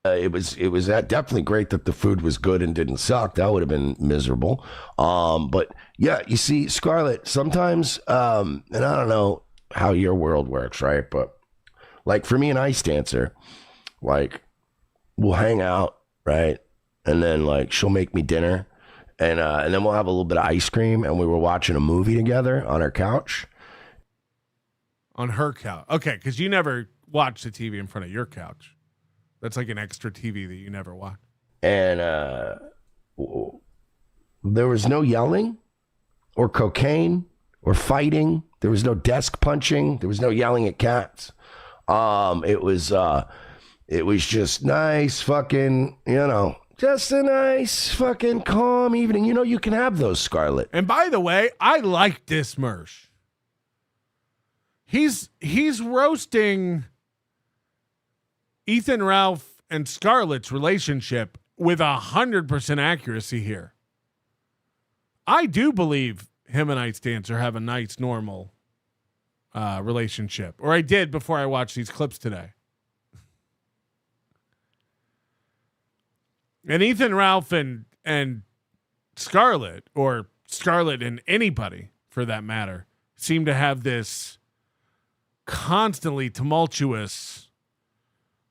It was definitely great that the food was good and didn't suck. That would have been miserable. But yeah, you see, Scarlet, sometimes, and I don't know how your world works, right? But like for me and Ice Dancer, like we'll hang out, right? And then like she'll make me dinner, and then we'll have a little bit of ice cream, and we were watching a movie together on her couch. On her couch. Okay, because you never watch the TV in front of your couch. That's like an extra TV that you never watch. And there was no yelling or cocaine or fighting. There was no desk punching. There was no yelling at cats. It was just nice fucking, just a nice fucking calm evening. You can have those, Scarlet. And by the way, I like this Mersh. He's roasting Ethan Ralph and Scarlett's relationship with 100% accuracy here. I do believe him and Ice Dancer have a nice, normal relationship. Or I did before I watched these clips today. And Ethan Ralph and Scarlet, or Scarlet and anybody for that matter, seem to have this constantly tumultuous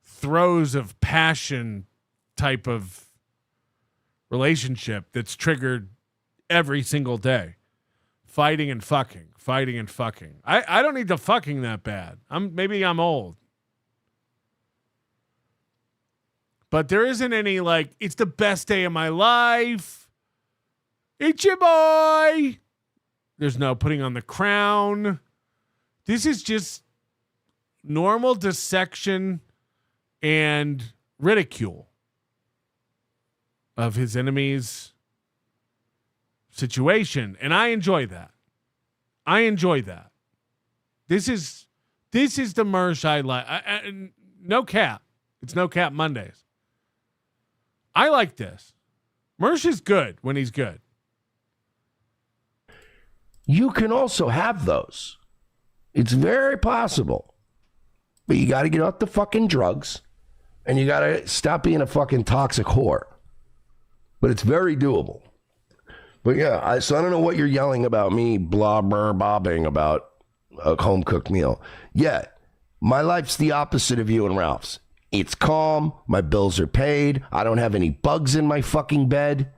throes of passion type of relationship that's triggered every single day. Fighting and fucking. I don't need the fucking that bad. Maybe I'm old. But there isn't any like, it's the best day of my life. It's your boy. There's no putting on the crown. This is just normal dissection and ridicule of his enemy's situation. And I enjoy that. This is the Mersh I like. No cap. It's no cap Mondays. I like this. Mersh is good when he's good. You can also have those. It's very possible. But you got to get off the fucking drugs. And you got to stop being a fucking toxic whore. But it's very doable. But yeah, so I don't know what you're yelling about me bobbing about a home-cooked meal. Yeah, my life's the opposite of you and Ralph's. It's calm. My bills are paid. I don't have any bugs in my fucking bed.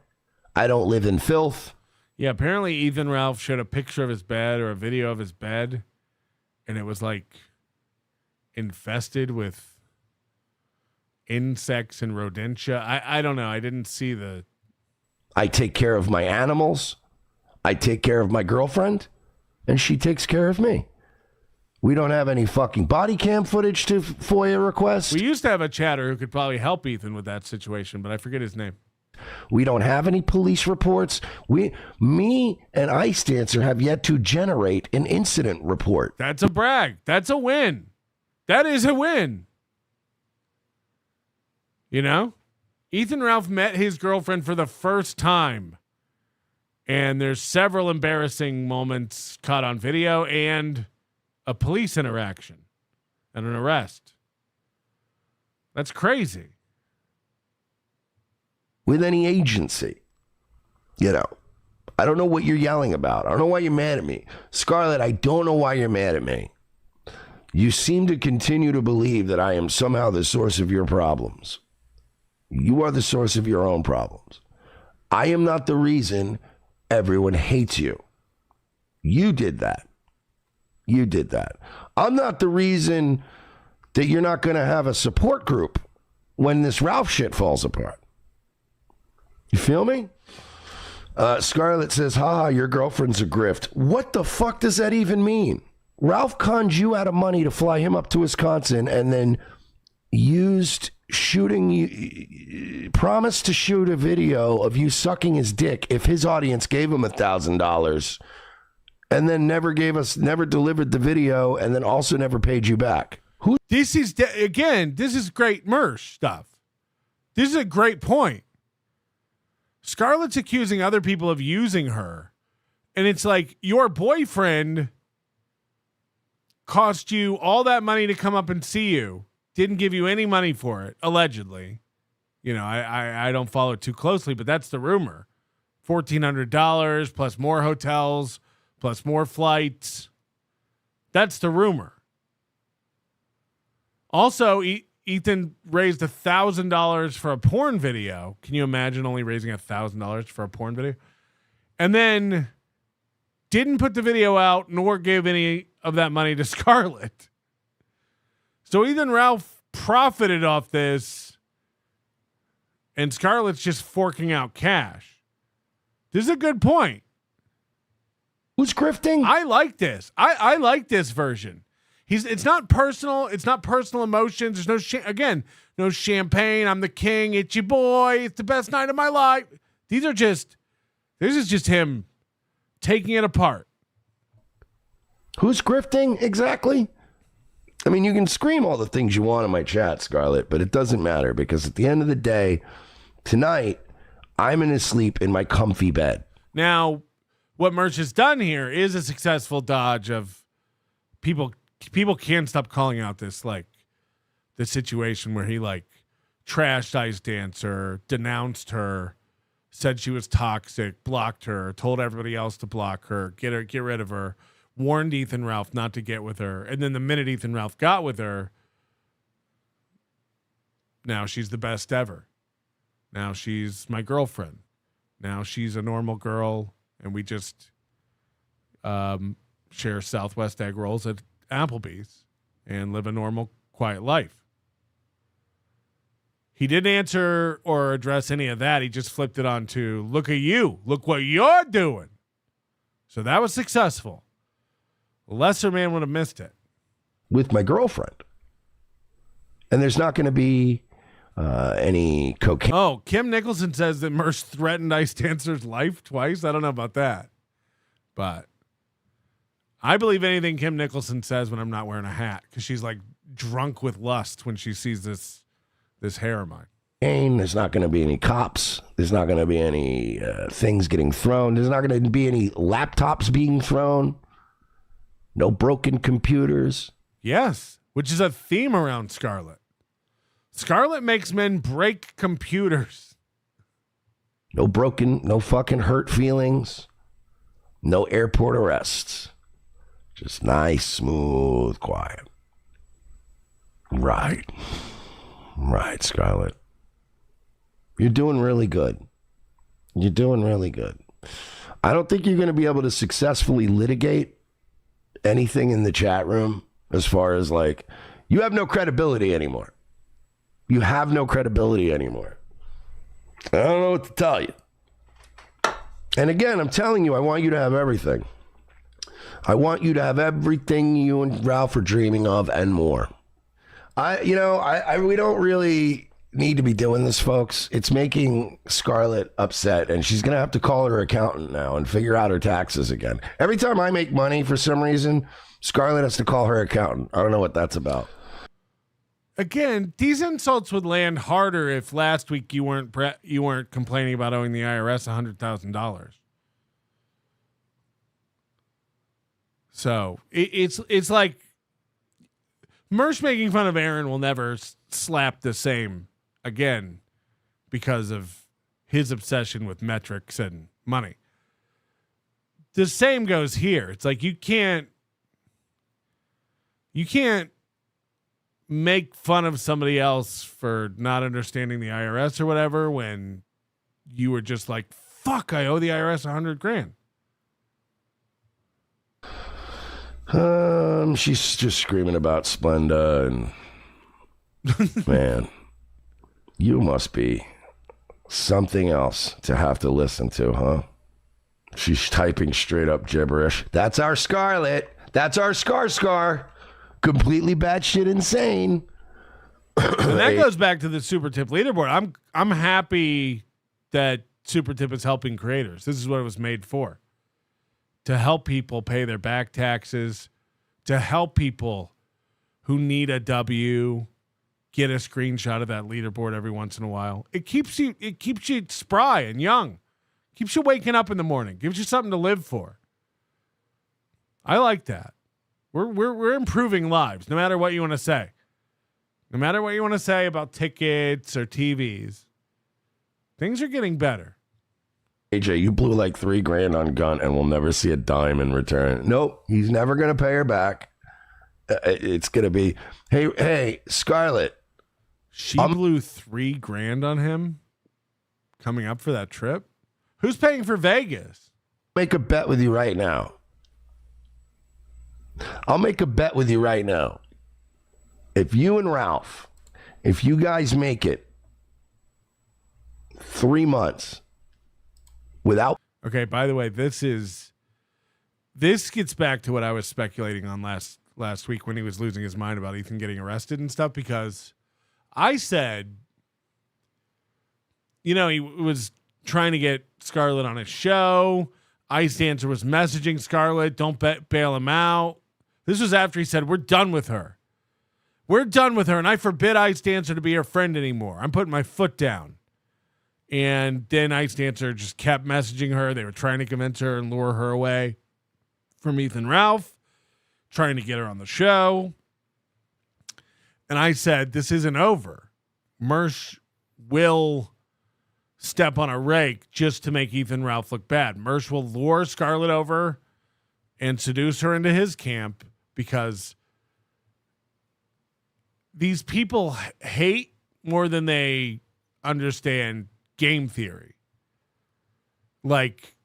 I don't live in filth. Yeah, apparently Ethan Ralph showed a picture of his bed or a video of his bed, and it was like infested with insects and rodentia. I don't know. I didn't see the... I take care of my animals. I take care of my girlfriend, and she takes care of me. We don't have any fucking body cam footage to FOIA request. We used to have a chatter who could probably help Ethan with that situation, but I forget his name. We don't have any police reports. Me and Ice Dancer have yet to generate an incident report. That's a brag. That's a win. That is a win. You know? Ethan Ralph met his girlfriend for the first time. And there's several embarrassing moments caught on video and a police interaction and an arrest. That's crazy. With any agency. I don't know what you're yelling about. I don't know why you're mad at me. Scarlet, I don't know why you're mad at me. You seem to continue to believe that I am somehow the source of your problems. You are the source of your own problems. I am not the reason everyone hates you. You did that. I'm not the reason that you're not going to have a support group when this Ralph shit falls apart. You feel me? Scarlet says, haha, your girlfriend's a grift. What the fuck does that even mean? Ralph conned you out of money to fly him up to Wisconsin and then promised to shoot a video of you sucking his dick if his audience gave him $1,000 and then never delivered the video and then also never paid you back. This is great Mersh stuff. This is a great point. Scarlett's accusing other people of using her. And it's like your boyfriend cost you all that money to come up and see you, didn't give you any money for it, allegedly. You know, I don't follow it too closely, but that's the rumor. $1,400 plus more hotels, plus more flights. That's the rumor. Also, Ethan raised $1,000 for a porn video. Can you imagine only raising $1,000 for a porn video? And then didn't put the video out nor give any of that money to Scarlet. So Ethan Ralph profited off this, and Scarlet's just forking out cash. This is a good point. Who's grifting? I like this. I like this version. It's not personal. It's not personal emotions. There's no champagne. I'm the king. It's your boy. It's the best night of my life. This is just him taking it apart. Who's grifting exactly? I mean, you can scream all the things you want in my chat, Scarlet, but it doesn't matter because at the end of the day, tonight, I'm going to sleep in my comfy bed. Now, what Mersh has done here is a successful dodge of people. People can't stop calling out this, like, the situation where he, like, trashed Ice Dancer, denounced her, said she was toxic, blocked her, told everybody else to block her, get rid of her, warned Ethan Ralph not to get with her. And then the minute Ethan Ralph got with her, now she's the best ever. Now she's my girlfriend. Now she's a normal girl, and we just share Southwest egg rolls at Applebee's and live a normal, quiet life. He didn't answer or address any of that. He just flipped it on to, look at you. Look what you're doing. So that was successful. A lesser man would have missed it. With my girlfriend. And there's not going to be any cocaine. Oh, Kim Nicholson says that Mersh threatened Ice Dancer's life twice. I don't know about that. But I believe anything Kim Nicholson says when I'm not wearing a hat, because she's like drunk with lust when she sees this hair of mine. There's not going to be any cops. There's not going to be any things getting thrown. There's not going to be any laptops being thrown. No broken computers. Yes, which is a theme around Scarlet. Scarlet makes men break computers. No fucking hurt feelings. No airport arrests. Just nice, smooth, quiet. Right, Scarlet. You're doing really good. I don't think you're going to be able to successfully litigate anything in the chat room as far as like, you have no credibility anymore. I don't know what to tell you. And again, I'm telling you, I want you to have everything. I want you to have everything you and Ralph are dreaming of and more. We don't really need to be doing this, folks. It's making Scarlet upset, and she's going to have to call her accountant now and figure out her taxes again. Every time I make money for some reason, Scarlet has to call her accountant. I don't know what that's about. Again, these insults would land harder if last week you weren't complaining about owing the IRS $100,000. So it's like Mersh making fun of Aaron will never slap the same again because of his obsession with metrics and money. The same goes here. It's like you can't make fun of somebody else for not understanding the IRS or whatever when you were just like, fuck, I owe the IRS $100,000. She's just screaming about Splenda, and man, you must be something else to have to listen to, huh? She's typing straight up gibberish. That's our Scarlet. That's our Scar. Completely batshit insane. And that goes back to the Super Tip leaderboard. I'm happy that Super Tip is helping creators. This is what it was made for. To help people pay their back taxes, to help people who need a W get a screenshot of that leaderboard every once in a while. It keeps you spry and young. Keeps you waking up in the morning. Gives you something to live for. I like that. We're improving lives, no matter what you want to say. No matter what you want to say about tickets or TVs, things are getting better. AJ, you blew like $3,000 on Gun and we'll never see a dime in return. Nope, he's never going to pay her back. It's going to be, hey, Scarlet. She blew $3,000 on him coming up for that trip. Who's paying for Vegas? Make a bet with you right now. I'll make a bet with you right now. If you and Ralph, if you guys make it 3 months without. Okay, by the way, this gets back to what I was speculating on last week when he was losing his mind about Ethan getting arrested and stuff, because I said, he was trying to get Scarlet on his show. Ice Dancer was messaging Scarlet, don't bail him out. This was after he said, we're done with her. We're done with her, and I forbid Ice Dancer to be her friend anymore. I'm putting my foot down. And then Ice Dancer just kept messaging her. They were trying to convince her and lure her away from Ethan Ralph, trying to get her on the show. And I said, this isn't over. Mersh will step on a rake just to make Ethan Ralph look bad. Mersh will lure Scarlet over and seduce her into his camp, because these people hate more than they understand game theory. Like,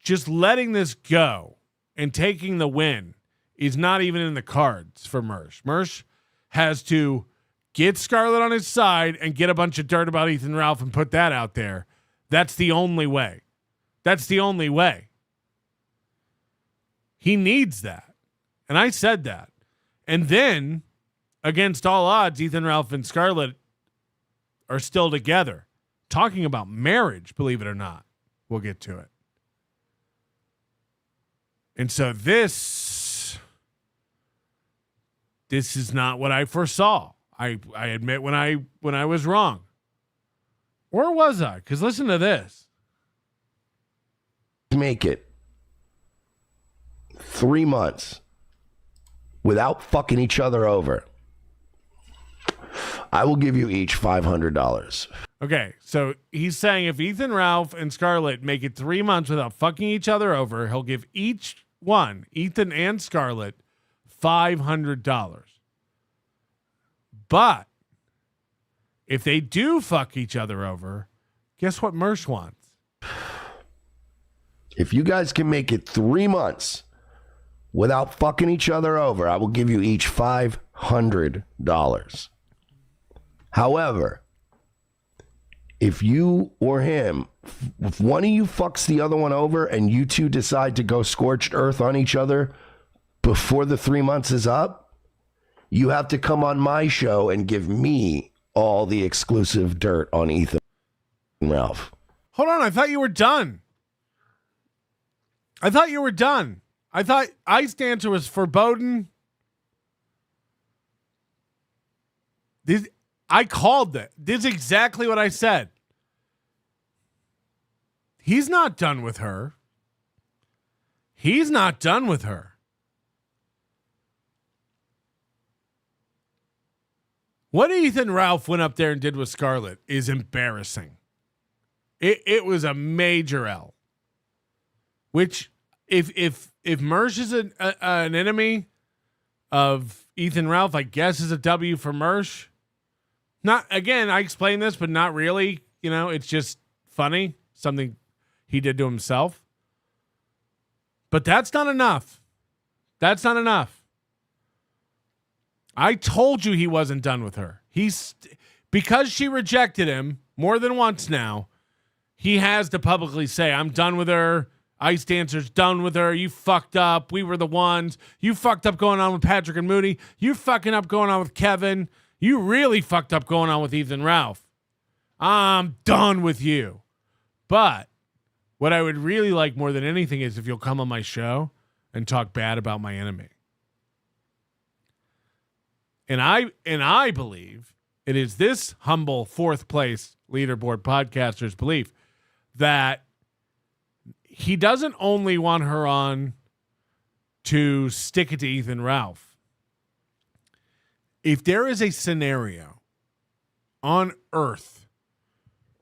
just letting this go and taking the win is not even in the cards for Mersh. Mersh has to get Scarlet on his side and get a bunch of dirt about Ethan Ralph and put that out there. That's the only way. That's the only way. He needs that. And I said that. And then, against all odds, Ethan Ralph and Scarlet are still together, talking about marriage, believe it or not. We'll get to it. And so this is not what I foresaw. I admit when I was wrong. Or was I? Because listen to this. Make it 3 months without fucking each other over. I will give you each $500. Okay, so he's saying if Ethan Ralph and Scarlet make it 3 months without fucking each other over, he'll give each one, Ethan and Scarlet, $500. But if they do fuck each other over, guess what Mersh wants? If you guys can make it 3 months without fucking each other over, I will give you each $500. However, if you or him, if one of you fucks the other one over and you two decide to go scorched earth on each other before the 3 months is up, you have to come on my show and give me all the exclusive dirt on Ethan and Ralph. Hold on, I thought you were done. I thought Ice Dancer was foreboding. I called that. This is exactly what I said. He's not done with her. He's not done with her. What Ethan Ralph went up there and did with Scarlet is embarrassing. It was a major L. Which, if Mersh is an enemy of Ethan Ralph, I guess is a W for Mersh. Not, again, I explained this, but not really. It's just funny. Something he did to himself. But that's not enough. That's not enough. I told you he wasn't done with her. Because she rejected him more than once now, he has to publicly say, I'm done with her. Ice Dancer's done with her. You fucked up. We were the ones. You fucked up going on with Patrick and Moody. You fucking up going on with Kevin. You really fucked up going on with Ethan Ralph. I'm done with you. But what I would really like more than anything is if you'll come on my show and talk bad about my enemy. And I believe it is this humble fourth place leaderboard podcaster's belief that he doesn't only want her on to stick it to Ethan Ralph. If there is a scenario on Earth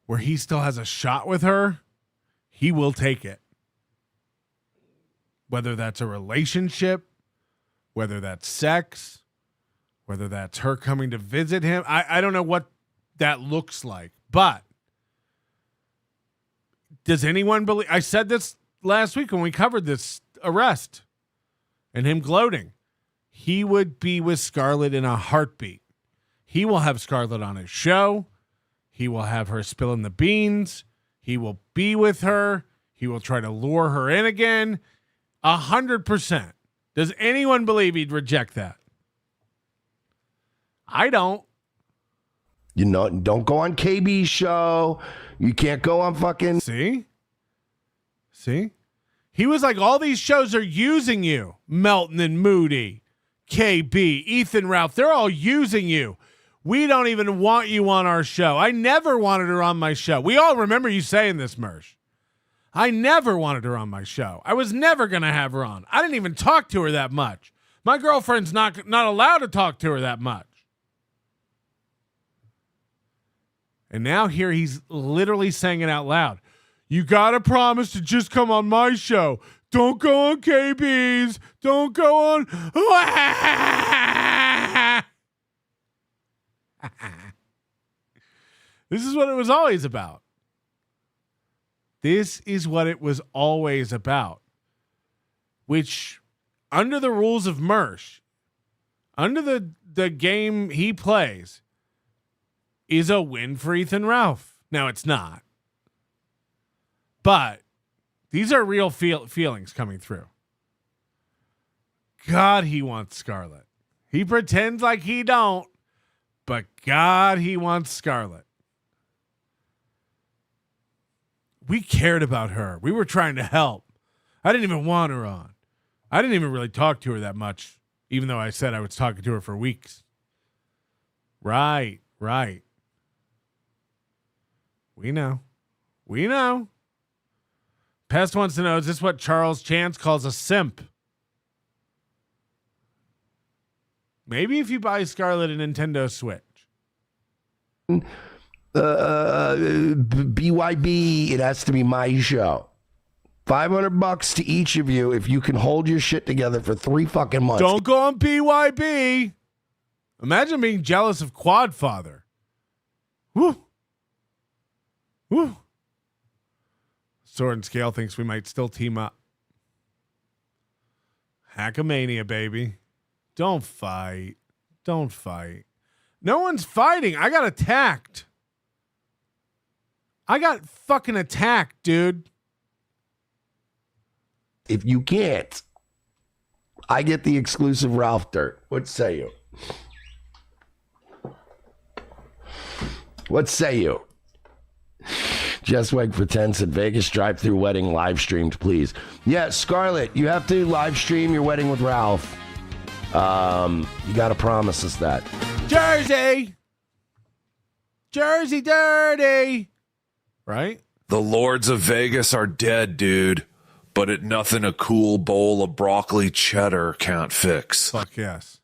where he still has a shot with her, he will take it. Whether that's a relationship, whether that's sex, whether that's her coming to visit him. I don't know what that looks like, but does anyone believe? I said this last week when we covered this arrest and him gloating. He would be with Scarlet in a heartbeat. He will have Scarlet on his show. He will have her spilling the beans. He will be with her. He will try to lure her in again. 100%. Does anyone believe he'd reject that? I don't. You know, don't go on KB's show. You can't go on fucking. See? He was like, all these shows are using you. Melton and Moody, KB, Ethan Ralph, they're all using you. We don't even want you on our show. I never wanted her on my show. We all remember you saying this, Mersh. I never wanted her on my show. I was never going to have her on. I didn't even talk to her that much. My girlfriend's not allowed to talk to her that much. And now here he's literally saying it out loud. You got to promise to just come on my show. Don't go on KB's. Don't go on. This is what it was always about. This is what it was always about. Which, under the rules of Mersh, under the game he plays, is a win for Ethan Ralph. Now, it's not. But these are real feelings coming through. God, he wants Scarlet. He pretends like he don't, but God, he wants Scarlet. We cared about her. We were trying to help. I didn't even want her on. I didn't even really talk to her that much, even though I said I was talking to her for weeks. Right. We know. Pest wants to know, is this what Charles Chance calls a simp? Maybe if you buy Scarlet a Nintendo Switch. BYB, it has to be my show. $500 to each of you if you can hold your shit together for 3 fucking months. Don't go on BYB. Imagine being jealous of Quadfather. Woo. Sword and Scale thinks we might still team up. Hackamania, baby. Don't fight. No one's fighting. I got attacked. I got fucking attacked, dude. If you can't, I get the exclusive Ralph dirt. What say you? Just wait for 10 said Vegas drive-through wedding live streamed, please. Yeah, Scarlet, you have to live stream your wedding with Ralph. You got to promise us that. Jersey dirty. Right? The lords of Vegas are dead, dude. But it nothing a cool bowl of broccoli cheddar can't fix. Fuck yes.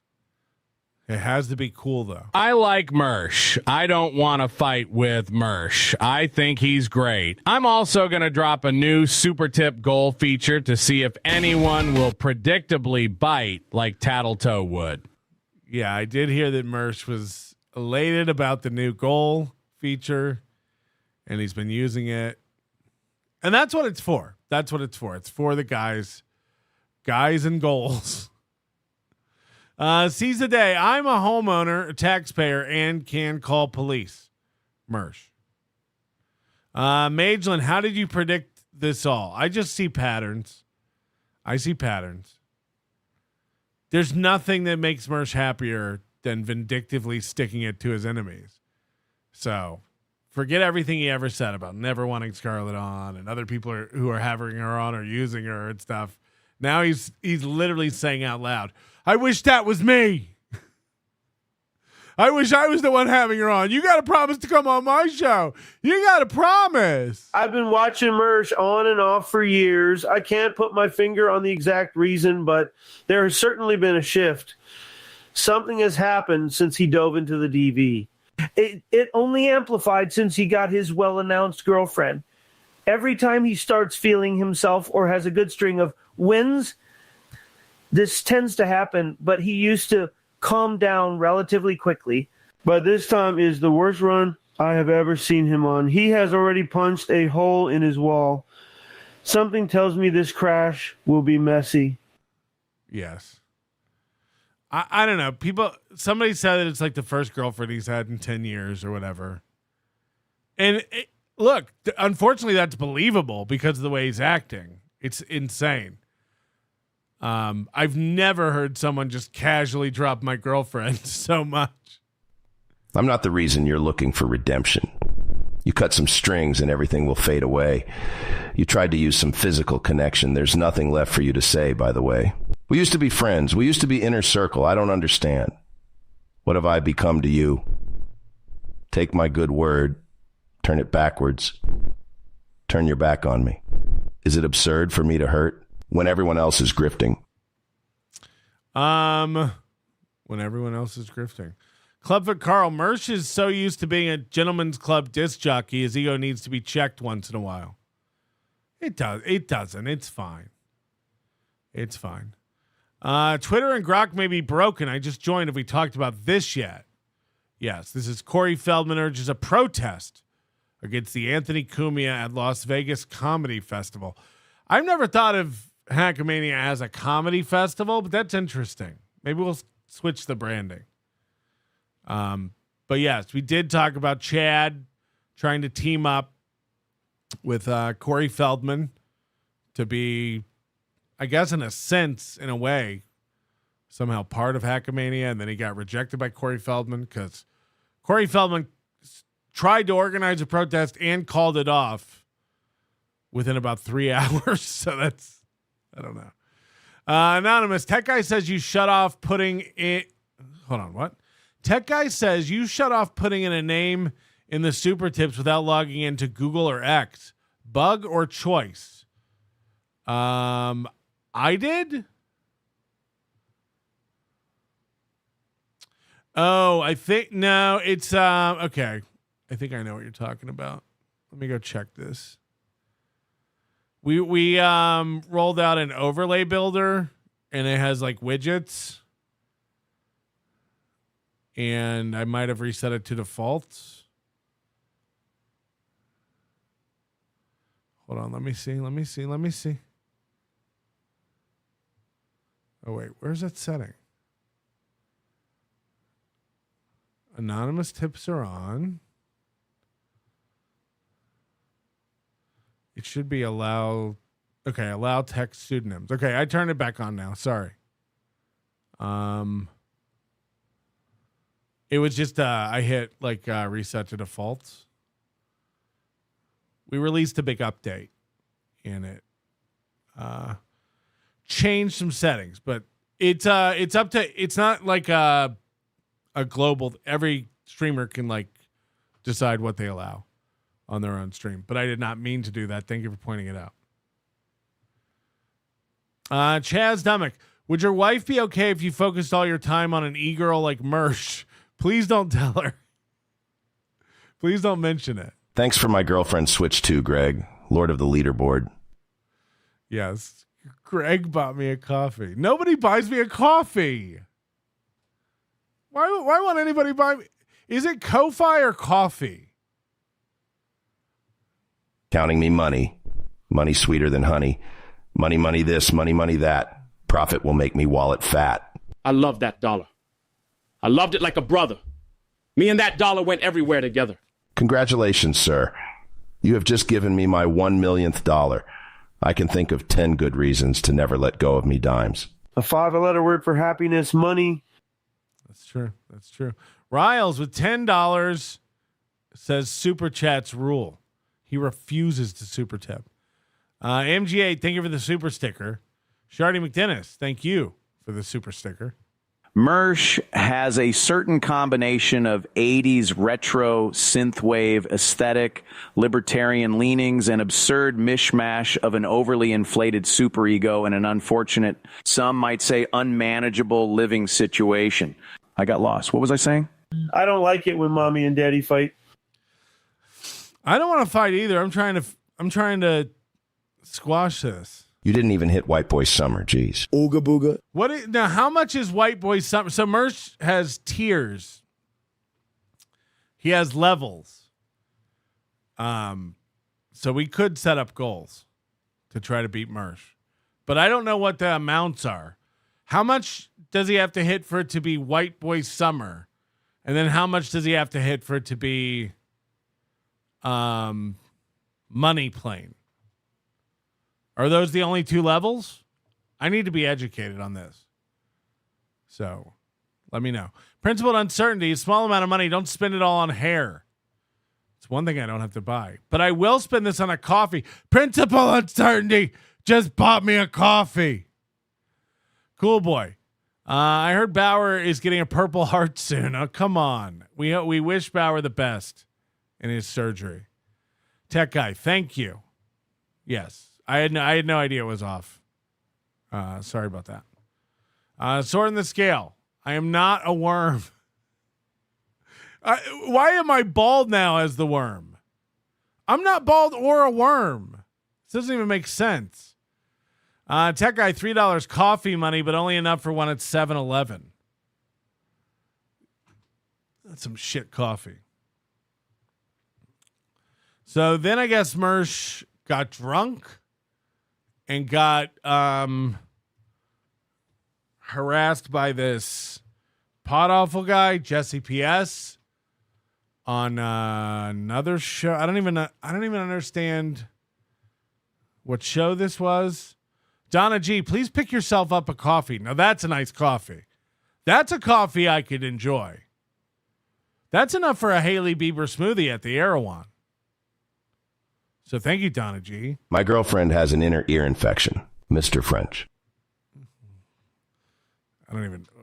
It has to be cool, though. I like Mersh. I don't want to fight with Mersh. I think he's great. I'm also going to drop a new super tip goal feature to see if anyone will predictably bite like Tattletoe would. Yeah, I did hear that Mersh was elated about the new goal feature, and he's been using it. And that's what it's for. It's for the guys and goals. Seize the day. I'm a homeowner, a taxpayer, and can call police. Mersh. Magellan, how did you predict this all? I just see patterns. There's nothing that makes Mersh happier than vindictively sticking it to his enemies. So forget everything he ever said about never wanting Scarlet on and other people who are having her on or using her and stuff. Now he's literally saying out loud, I wish that was me. I wish I was the one having her on. You got to promise to come on my show. You got to promise. I've been watching Mersh on and off for years. I can't put my finger on the exact reason, but there has certainly been a shift. Something has happened since he dove into the DV. It only amplified since he got his well-announced girlfriend. Every time he starts feeling himself or has a good string of wins, this tends to happen, but he used to calm down relatively quickly. But this time is the worst run I have ever seen him on. He has already punched a hole in his wall. Something tells me this crash will be messy. Yes. I don't know. Somebody said that it's like the first girlfriend he's had in 10 years or whatever. And look, unfortunately, that's believable because of the way he's acting. It's insane. I've never heard someone just casually drop my girlfriend so much. I'm not the reason you're looking for redemption. You cut some strings and everything will fade away. You tried to use some physical connection. There's nothing left for you to say, by the way. We used to be friends. We used to be inner circle. I don't understand. What have I become to you? Take my good word, turn it backwards. Turn your back on me. Is it absurd for me to hurt when everyone else is grifting? When everyone else is grifting. Clubfoot Carl, Mersh is so used to being a gentleman's club disc jockey, his ego needs to be checked once in a while. It doesn't. It's fine. It's fine. Twitter and Grok may be broken. I just joined. Have we talked about this yet? Yes, this is Corey Feldman urges a protest against the Anthony Cumia at Las Vegas Comedy Festival. I've never thought of Hackamania as a comedy festival, but that's interesting. Maybe we'll switch the branding. But yes, we did talk about Chad trying to team up with Corey Feldman to be, I guess, in a sense, in a way, somehow part of Hackamania, and then he got rejected by Corey Feldman because Corey Feldman tried to organize a protest and called it off within about 3 hours. So that's, I don't know. Anonymous, Tech Guy says you shut off putting in, hold on, what? Tech Guy says you shut off putting in a name in the super tips without logging into Google or X. Bug or choice? I did. Oh, I think no, it's okay. I think I know what you're talking about. Let me go check this. We rolled out an overlay builder and it has like widgets. And I might have reset it to default. Hold on, let me see. Oh, wait, where's that setting? Anonymous tips are on. It should be allow. Okay, allow text pseudonyms. Okay, I turned it back on now. Sorry. It was just I hit like reset to default. We released a big update and it changed some settings, but it's up to, it's not like a global, every streamer can like decide what they allow on their own stream, but I did not mean to do that. Thank you for pointing it out. Chaz Dumick, would your wife be okay if you focused all your time on an e-girl like Mersh? Please don't tell her. Please don't mention it. Thanks for my girlfriend Switch 2, Greg, Lord of the Leaderboard. Yes, Greg bought me a coffee. Nobody buys me a coffee. Why won't anybody buy me? Is it Ko-Fi or coffee? Counting me money. Money sweeter than honey. Money, money this, money, money that. Profit will make me wallet fat. I love that dollar. I loved it like a brother. Me and that dollar went everywhere together. Congratulations, sir. You have just given me my 1 millionth dollar. I can think of 10 good reasons to never let go of me dimes. A 5-letter word for happiness, money. That's true. That's true. Riles with $10 says super chats rule. He refuses to super tip. MGA, thank you for the super sticker. Shardy McDennis, thank you for the super sticker. Mersh has a certain combination of 80s retro synthwave aesthetic, libertarian leanings, and absurd mishmash of an overly inflated superego and an unfortunate, some might say unmanageable living situation. I got lost. What was I saying? I don't like it when mommy and daddy fight. I don't want to fight either. I'm trying to squash this. You didn't even hit White Boy Summer. Jeez. Ooga booga. Now, how much is White Boy Summer? So Mersh has tiers. He has levels. So we could set up goals to try to beat Mersh. But I don't know what the amounts are. How much does he have to hit for it to be White Boy Summer? And then how much does he have to hit for it to be Money Plane? Are those the only two levels? I need to be educated on this. So let me know. Principled uncertainty, a small amount of money. Don't spend it all on hair. It's one thing I don't have to buy. But I will spend this on a coffee. Principled uncertainty just bought me a coffee. Cool boy. I heard Bauer is getting a Purple Heart soon. Oh, come on. We wish Bauer the best in his surgery. Tech guy, thank you. Yes. I had no idea it was off. Sorry about that. Sorting the scale. I am not a worm. Why am I bald now as the worm? I'm not bald or a worm. This doesn't even make sense. Tech guy, $3 coffee money, but only enough for one at 7-Eleven. That's some shit coffee. So then I guess Mersh got drunk and got harassed by this pod awful guy, Jesse PS, on another show. I don't even understand what show this was. Donna G, please pick yourself up a coffee. Now that's a nice coffee. That's a coffee I could enjoy. That's enough for a Hailey Bieber smoothie at the Erewhon. So thank you, Donna G. My girlfriend has an inner ear infection, Mr. French.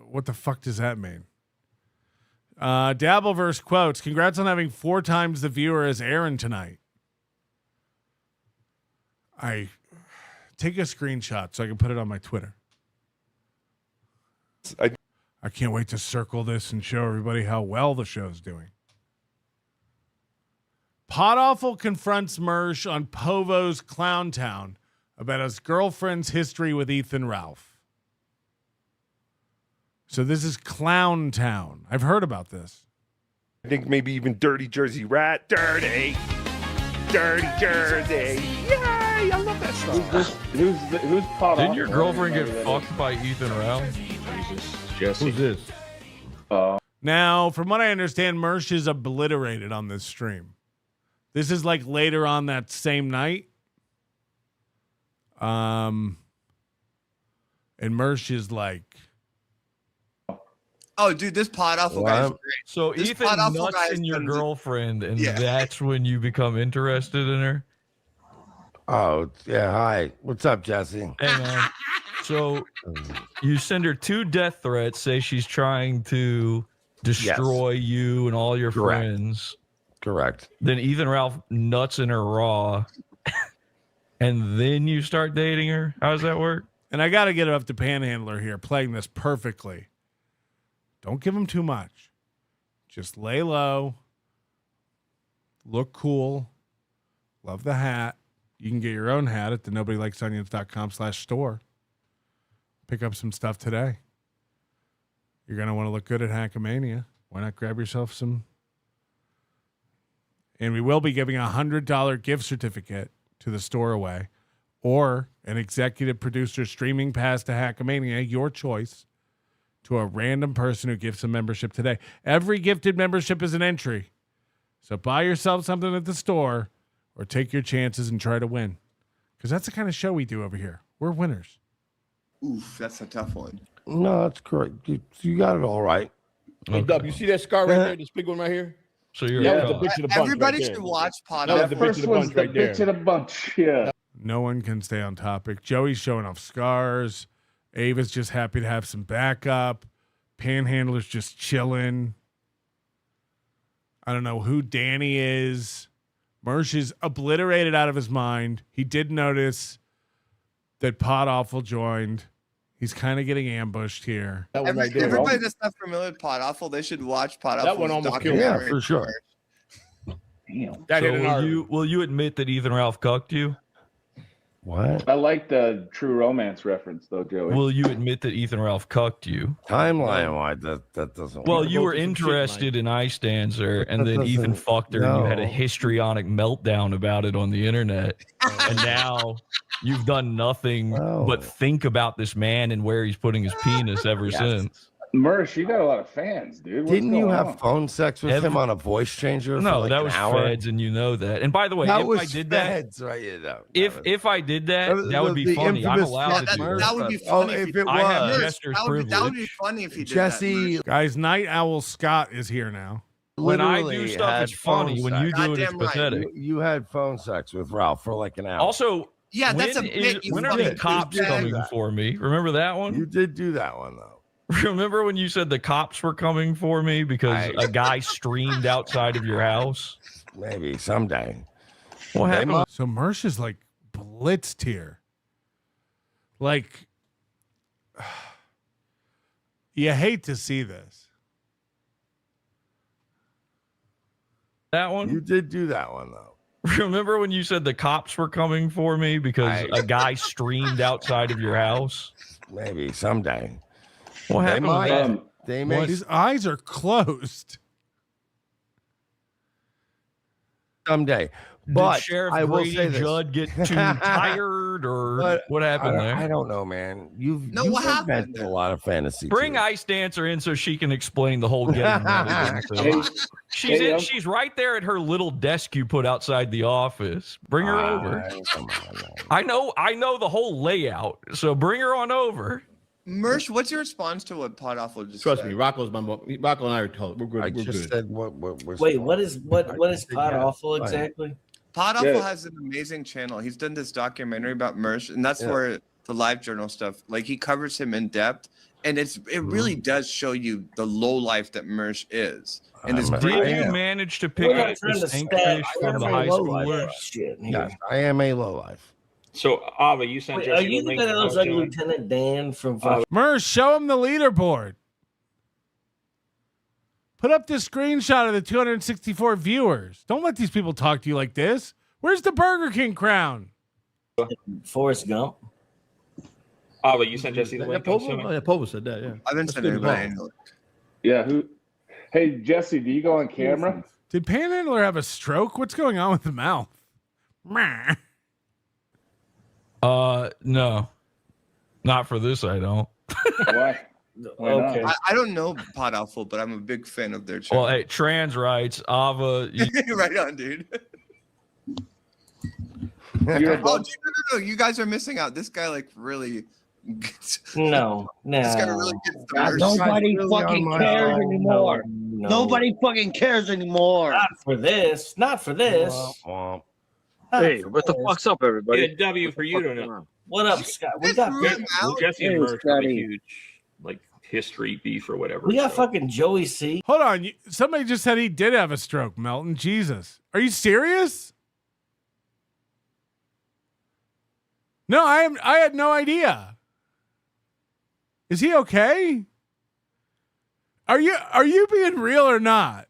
What the fuck does that mean? Dabbleverse quotes, congrats on having 4 times the viewer as Aaron tonight. I take a screenshot so I can put it on my Twitter. I can't wait to circle this and show everybody how well the show's doing. Pod Awful confronts Mersh on Povo's Clown Town about his girlfriend's history with Ethan Ralph. So this is Clown Town. I've heard about this. I think maybe even Dirty Jersey Rat. Dirty Jersey. Yay! I love that song. Who's Pod Didn't your girlfriend get fucked by Ethan Ralph? Jesus, Jesse. Who's this? Now, from what I understand, Mersh is obliterated on this stream. This is like later on that same night. And Mersh is like, oh, dude, this pod awful guy is great. So this Ethan nuts in your girlfriend, and that's when you become interested in her? Oh, yeah. Hi. What's up, Jesse? Hey, man. So you send her 2 death threats, say she's trying to destroy you and all your friends. Correct. Then Ethan Ralph nuts in her raw, and then you start dating her? How does that work? And I got to get it up to Panhandler here, playing this perfectly. Don't give him too much. Just lay low. Look cool. Love the hat. You can get your own hat at the nobodylikesonions.com/store. Pick up some stuff today. You're going to want to look good at Hackamania. Why not grab yourself some? And we will be giving a $100 gift certificate to the store away, or an executive producer streaming pass to Hackamania, your choice, to a random person who gives a membership today. Every gifted membership is an entry. So buy yourself something at the store or take your chances and try to win. Because that's the kind of show we do over here. We're winners. Oof, that's a tough one. No, that's correct. You got it all right. Hey, Dub, you see that scar right there? This big one right here? So you're that was the bitch of the bunch. Everybody right should watch pod. That was the bitch of the bunch right there. Bitch of the bunch, yeah. No one can stay on topic. Joey's showing off scars. Ava's just happy to have some backup. Panhandler's just chilling. I don't know who Danny is. Mersh is obliterated out of his mind. He did notice that Pod Awful joined. He's kind of getting ambushed here. Everybody that's not familiar with Pod Awful, they should watch Pod Awful. That one almost killed me. Yeah, for sure. So will you admit that Ethan Ralph cucked you? What? I like the True Romance reference, though, Joey. Will you admit that Ethan Ralph cucked you? Timeline-wide, that doesn't Well, work. you were interested in Ice Dancer, and then Ethan fucked her, and you had a histrionic meltdown about it on the internet. And now you've done nothing but think about this man and where he's putting his penis ever since. Mersh, you got a lot of fans, dude. What's Didn't you going have on? phone sex with him on a voice changer? No, for like that an was hour? Feds, and you know that. And by the way, That if was I did Feds, that, right? Yeah, that if I did that, that would be the funny. I'm infamous allowed to do That would be funny if it I have was. jester's That would be privilege. funny if he did Jesse, that. Guys, Night Owl Scott is here now. When I do literally stuff, had it's funny. phone When you sex. do it, it's Goddamn right. pathetic. You had phone sex with Ralph for like an hour. Also, Yeah, that's a when bit. You when are the fucking cops douchebag. coming for me? Remember that one? You did do that one, though. Remember when you said the cops were coming for me because a guy streamed outside of your house? Maybe someday. What happened? So Mersh is like blitzed here. Like, you hate to see this. That one? You did do that one, though. Remember when you said the cops were coming for me because a guy streamed outside of your house? Maybe someday. What They happened with might. that? They may His eyes are closed. someday. Did But Sheriff I will Brady say this. Judd get too tired, or But what happened there? I don't know, man. You've what happened invented a lot of fantasy. Bring too. Ice Dancer in so she can explain the whole getting married thing. She's right there at her little desk you put outside the office. Bring her over. Come on, man. I know the whole layout, so bring her on over. Mersh, what's your response to what Pod Awful just Trust said? me, Rocco and I are told. We're good. I We're just good. said what we're Wait, what is Pod Awful exactly? Pod Awful Yeah. has an amazing channel. He's done this documentary about Mersh, and that's where the live journal stuff, like he covers him in depth, and it really does show you the low life that Mersh is. And it's Did you manage to pick up the stinkfish from the high schoolers? Yes, I am a lowlife. So, Ava, you sent Wait, Jesse are you the link guy that to looks how like to- Lieutenant Dan from? Mersh, show him the leaderboard. Put up the screenshot of the 264 viewers. Don't let these people talk to you like this. Where's the Burger King crown? Forrest Gump. Ava, you sent Jesse the Yeah, link. Povo said that. Yeah, I've been That's sending good everybody. advice. Yeah, who? Hey, Jesse, do you go on camera? Did Panhandler have a stroke? What's going on with the mouth? Meh. No. Not for this, I don't. Why? Why not? Okay. I don't know Pod Awful, but I'm a big fan of their channel. Well, hey, trans rights, Ava. Right on, dude. You're a Oh, dude, no. You guys are missing out. This guy, like, really. No. This guy really gets the Mersh. Nobody really on fucking my cares side. anymore. No. Nobody fucking cares anymore. Not for this. Not for this. Womp. Not Hey, for what the this. fuck's up, everybody? Yeah, W for you to know. What up, Scott? We got Jesse and Hey, Mersh have a Scotty. huge like history beef or whatever. we got so. fucking Joey C. Hold on. Somebody just said he did have a stroke, Melton. Jesus. Are you serious? No, I had no idea. Is he okay? Are you being real or not?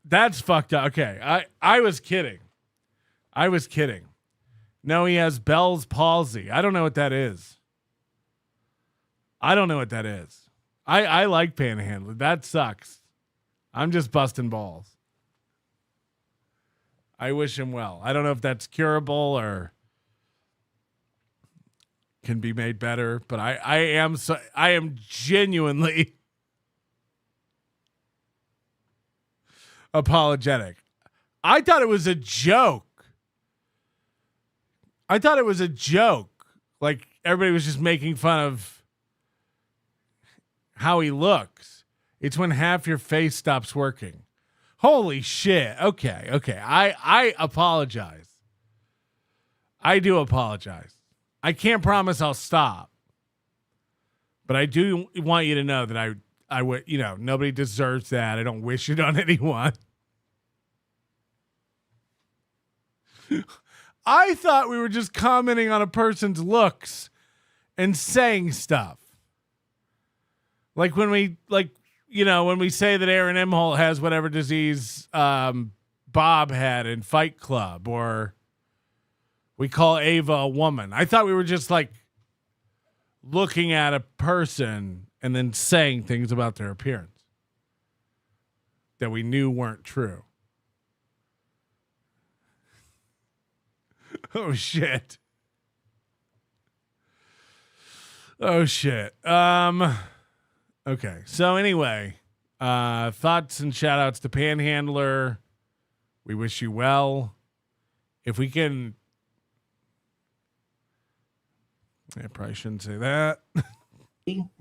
That's fucked up. Okay. I was kidding. No, he has Bell's palsy. I don't know what that is. I like panhandling. That sucks. I'm just busting balls. I wish him well. I don't know if that's curable or can be made better, but I am genuinely apologetic. I thought it was a joke. Like everybody was just making fun of how he looks. It's when half your face stops working. Holy shit. Okay. I apologize. I do apologize. I can't promise I'll stop. But I do want you to know that I would, nobody deserves that. I don't wish it on anyone. I thought we were just commenting on a person's looks and saying stuff. Like when we say that Aaron Emholt has whatever disease Bob had in Fight Club, or we call Ava a woman. I thought we were just like looking at a person and then saying things about their appearance that we knew weren't true. Oh shit. Okay. So anyway, thoughts and shout outs to Panhandler. We wish you well. If we can, I probably shouldn't say that.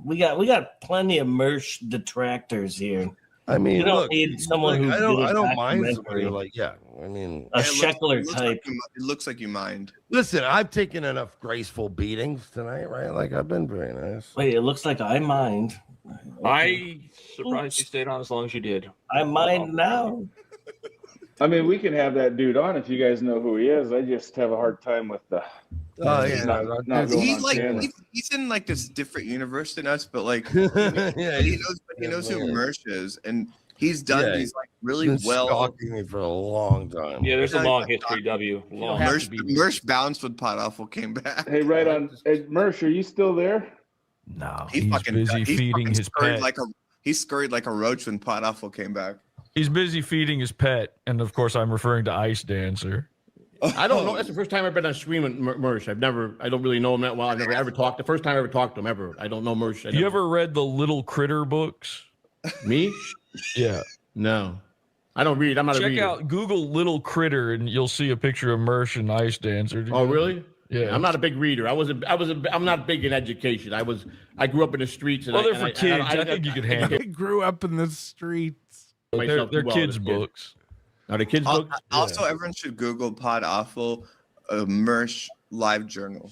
We got plenty of Mersh detractors here. I mean, you don't look, need someone who I don't mind somebody documentary. I mean, A Sheckler it type. It looks like you mind. Listen, I've taken enough graceful beatings tonight, right? Like, I've been very nice. Wait, it looks like I mind. I surprised you stayed on as long as you did. I mind now. I mean, we can have that dude on if you guys know who he is. I just have a hard time with the. Oh yeah, not going He's on like camera. he's in like this different universe than us, but like Yeah, he knows who Mersh is, and he's done these like really been well. stalking me for a long time. Yeah, there's a long history, W. Long. Mersh bounced when Pot Awful came back. Hey, right on. Hey, Mersh, are you still there? No, He he's fucking busy feeding his pet. He scurried like a roach when Pot Awful came back. He's busy feeding his pet, and of course, I'm referring to Ice Dancer. I don't know. That's the first time I've been on stream with Mersh. I don't really know him that well. I've never ever talked. The first time I ever talked to him ever. I don't know Mersh. You ever read the Little Critter books? Me? Yeah. No. I don't read. I'm not a Check reader. out Google Little Critter, and you'll see a picture of Mersh and Ice Dancer. Oh, really? Yeah. I'm not a big reader. I'm not big in education. I grew up in the streets. And Well, they're for kids. I think you could handle I grew up in the streets. They're kids' books. Are they kids' books? Also, everyone should Google Pod Awful Mersh live journal.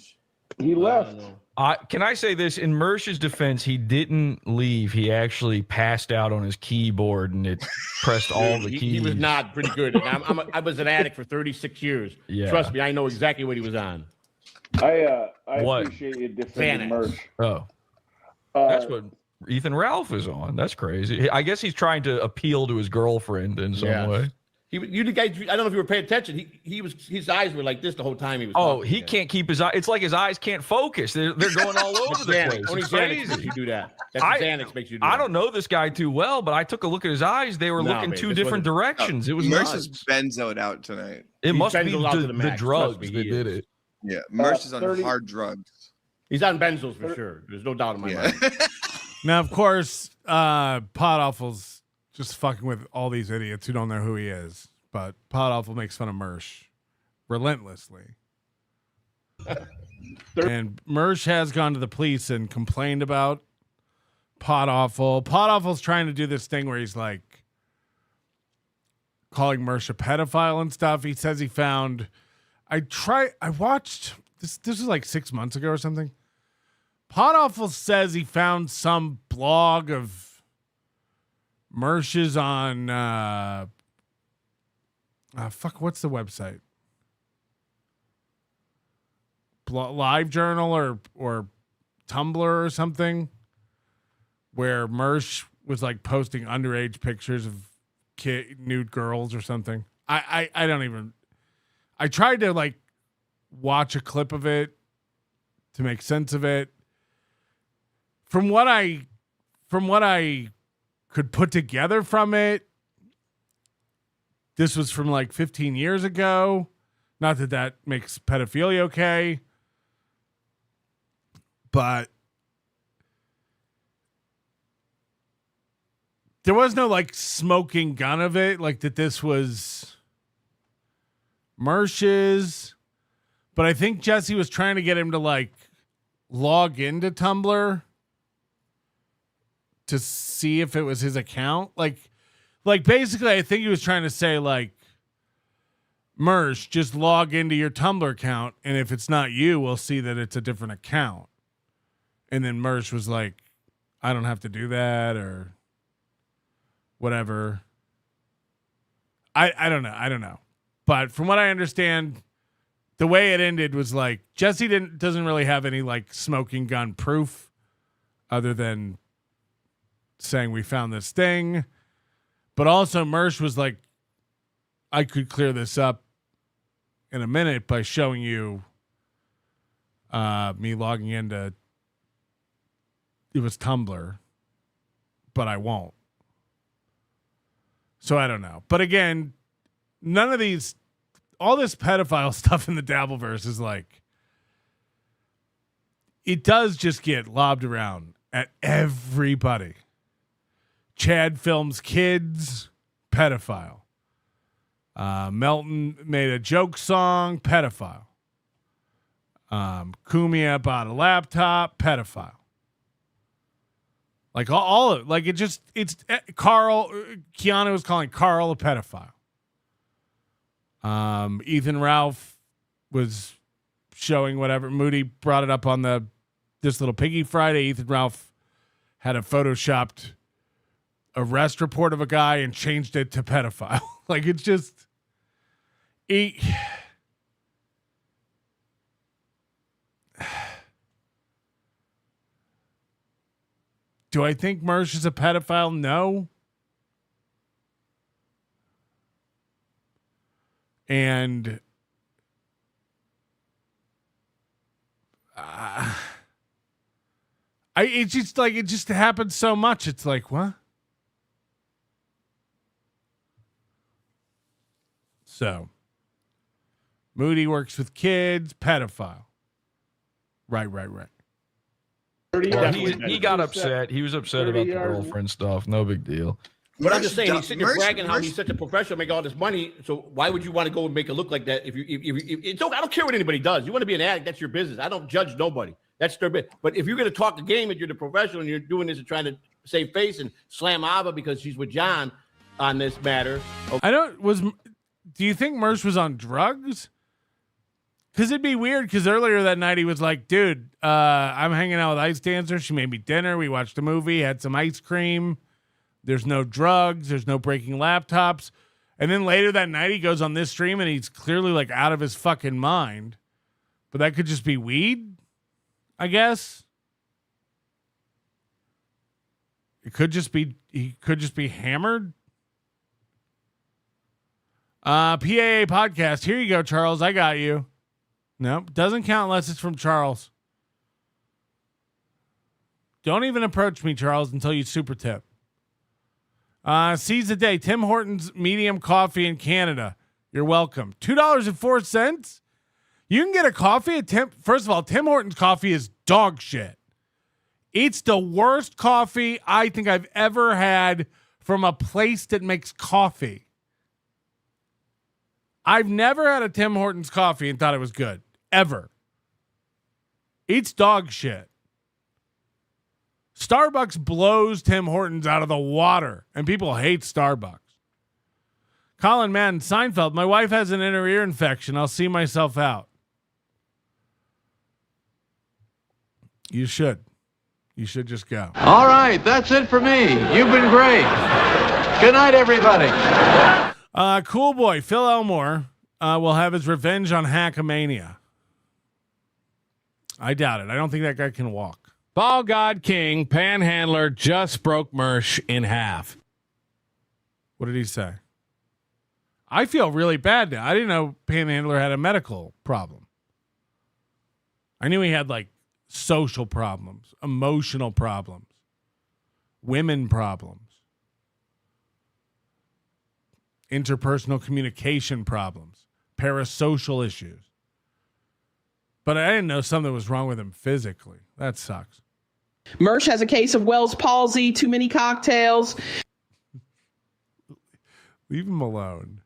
He left. Can I say this? In Mersh's defense, he didn't leave. He actually passed out on his keyboard, and it pressed all the keys. He was not pretty good. I was an addict for 36 years. Yeah. Trust me, I know exactly what he was on. I What? appreciate you defending Mersh. Oh. That's what Ethan Ralph is on. That's crazy. I guess he's trying to appeal to his girlfriend in some way. You guys, I don't know if you were paying attention. His eyes were like this the whole time he was. Oh, he can't keep his eye. It's like his eyes can't focus. They're going all over the place. Only It's Xanax crazy. makes you do that. That's what Xanax makes you do. I don't know this guy too well, but I took a look at his eyes. They were looking two different directions. It was Mersh nuts. is benzoed out tonight. It He's must be benzoed out to the the max. drugs Trust me, that he did is. it. Yeah, Mersh is on hard drugs. He's on benzos for sure. There's no doubt in my mind. Now, of course, Pot Awful's just fucking with all these idiots who don't know who he is. But Pot Awful makes fun of Mersh relentlessly. And Mersh has gone to the police and complained about Pot Awful. Pot Awful's trying to do this thing where he's like calling Mersh a pedophile and stuff. He says he found. I watched this. This was like 6 months ago or something. Pot Awful says he found some blog of Mersh's on. What's the website? Live Journal or Tumblr or something, where Mersh was like posting underage pictures of nude girls or something. I don't even. I tried to like watch a clip of it to make sense of it. From what I could put together from it, this was from like 15 years ago. Not that that makes pedophilia okay. But there was no like smoking gun of it. Like that this was Mersh's. But I think Jesse was trying to get him to like log into Tumblr to see if it was his account. Like basically, I think he was trying to say like, Mersh, just log into your Tumblr account, and if it's not you, we'll see that it's a different account. And then Mersh was like, I don't have to do that or whatever. I don't know. But from what I understand, the way it ended was like Jesse doesn't really have any like smoking gun proof other than saying we found this thing. But also Mersh was like, I could clear this up in a minute by showing you me logging into it was Tumblr, but I won't. So I don't know. But again, none of these, all this pedophile stuff in the Dabbleverse is like, it does just get lobbed around at everybody. Chad films kids, pedophile. Melton made a joke song, pedophile. Kumia bought a laptop, pedophile. Like all of like it's Carl. Keanu was calling Carl a pedophile. Ethan Ralph was showing whatever. Moody brought it up on this little piggy Friday. Ethan Ralph had a photoshopped arrest report of a guy and changed it to pedophile. Like it's just Do I think Mersh is a pedophile? No. And it's just like, it just happens so much. It's like, what? So Moody works with kids, pedophile. Right. Well, he got upset. He was upset about the girlfriend stuff. No big deal. But I'm just saying, he's sitting there bragging how he's such a professional, make all this money. So why would you want to go and make it look like that? If it's okay, I don't care what anybody does. You want to be an addict, that's your business. I don't judge nobody. That's their business. But if you're going to talk the game and you're the professional and you're doing this and trying to save face and slam Ava because she's with John on this matter. Okay. Do you think Mersh was on drugs? Because it'd be weird because earlier that night he was like, dude, I'm hanging out with Ice Dancer. She made me dinner. We watched a movie, had some ice cream. There's no drugs. There's no breaking laptops. And then later that night he goes on this stream and he's clearly like out of his fucking mind. But that could just be weed, I guess. He could just be hammered. PAA podcast. Here you go, Charles. I got you. Nope, doesn't count unless it's from Charles. Don't even approach me, Charles, until you super tip. Seize the day. Tim Hortons medium coffee in Canada. You're welcome. $2.04. You can get a coffee at Tim. First of all, Tim Hortons coffee is dog shit. It's the worst coffee I think I've ever had from a place that makes coffee. I've never had a Tim Hortons coffee and thought it was good. Ever. It's dog shit. Starbucks blows Tim Hortons out of the water, and people hate Starbucks. Colin Madden, Seinfeld, my wife has an inner ear infection. I'll see myself out. You should. You should just go. All right, that's it for me. You've been great. Good night, everybody. Cool boy, Phil Elmore will have his revenge on Hackamania. I doubt it. I don't think that guy can walk. Ball God King, Panhandler, just broke Mersh in half. What did he say? I feel really bad now. I didn't know Panhandler had a medical problem. I knew he had like social problems, emotional problems, women problems, interpersonal communication problems, parasocial issues. But I didn't know something was wrong with him physically. That sucks. Mersh has a case of Wells palsy, too many cocktails. Leave him alone.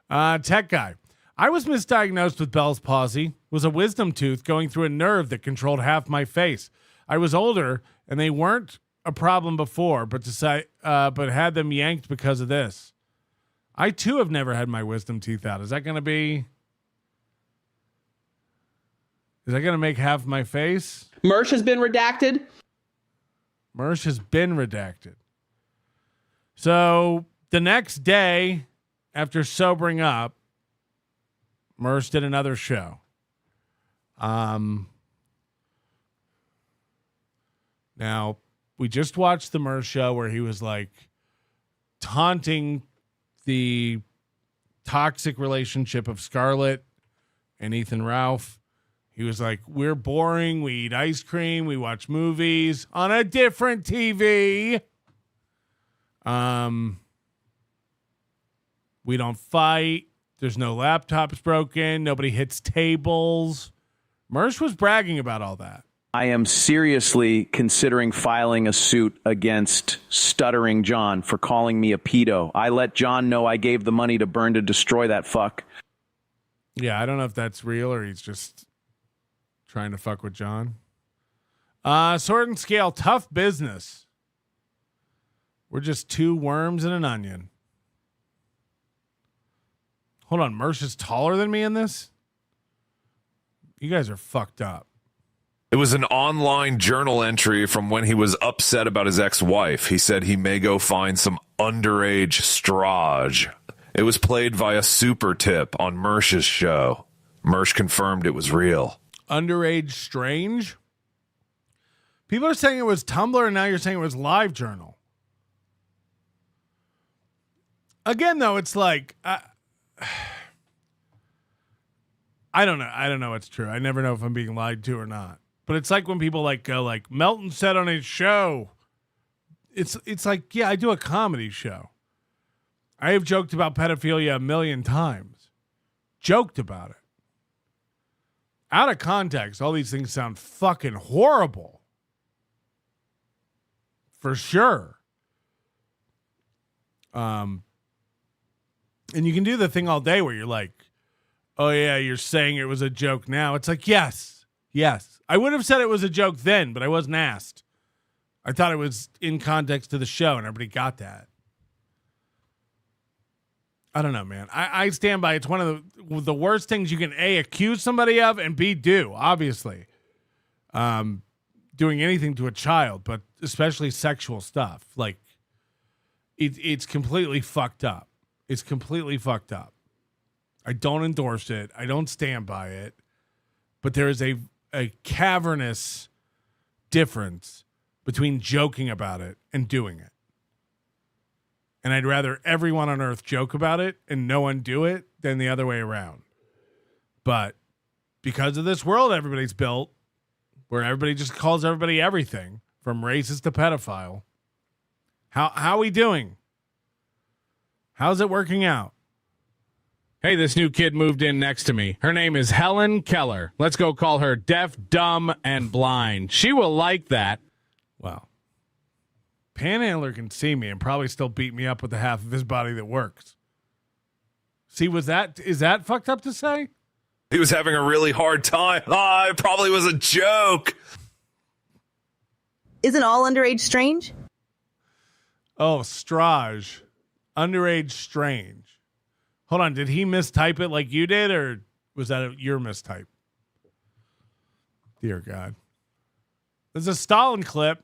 Tech guy. I was misdiagnosed with Bell's palsy. Was a wisdom tooth going through a nerve that controlled half my face. I was older and they weren't a problem before, but had them yanked because of this. I too have never had my wisdom teeth out. Is that going to make half my face? Mersh has been redacted. Mersh has been redacted. So the next day, after sobering up, Mersh did another show. Now, we just watched the Mersh show where he was like taunting the toxic relationship of Scarlet and Ethan Ralph. He was like, we're boring. We eat ice cream. We watch movies on a different TV. We don't fight. There's no laptops broken. Nobody hits tables. Mersh was bragging about all that. I am seriously considering filing a suit against Stuttering John for calling me a pedo. I let John know I gave the money to burn to destroy that fuck. Yeah, I don't know if that's real or he's just trying to fuck with John. Sword and Scale, tough business. We're just two worms and an onion. Hold on, Mersh is taller than me in this? You guys are fucked up. It was an online journal entry from when he was upset about his ex-wife. He said he may go find some underage strage. It was played via Super Tip on Mersh's show. Mersh confirmed it was real. Underage strange? People are saying it was Tumblr, and now you're saying it was LiveJournal. Again, though, it's like... I don't know. I don't know what's true. I never know if I'm being lied to or not. But it's like when people like go like Melton said on his show. It's like, yeah, I do a comedy show. I have joked about pedophilia a million times. Joked about it. Out of context, all these things sound fucking horrible. For sure. And you can do the thing all day where you're like, oh yeah, you're saying it was a joke now. It's like, yes. I would have said it was a joke then, but I wasn't asked. I thought it was in context to the show, and everybody got that. I don't know, man. I stand by it's one of the worst things you can A, accuse somebody of, and B, do, obviously. Doing anything to a child, but especially sexual stuff. Like, it's completely fucked up. It's completely fucked up. I don't endorse it. I don't stand by it. But there is a cavernous difference between joking about it and doing it. And I'd rather everyone on earth joke about it and no one do it than the other way around. But because of this world everybody's built, where everybody just calls everybody everything, from racist to pedophile, how are we doing? How's it working out? Hey, this new kid moved in next to me. Her name is Helen Keller. Let's go call her deaf, dumb, and blind. She will like that. Well, Panhandler can see me and probably still beat me up with the half of his body that works. See, is that fucked up to say? He was having a really hard time. It probably was a joke. Isn't all underage strange? Oh, strage. Underage strange. Hold on, did he mistype it like you did, or was that your mistype? Dear God. This is a Stalin clip.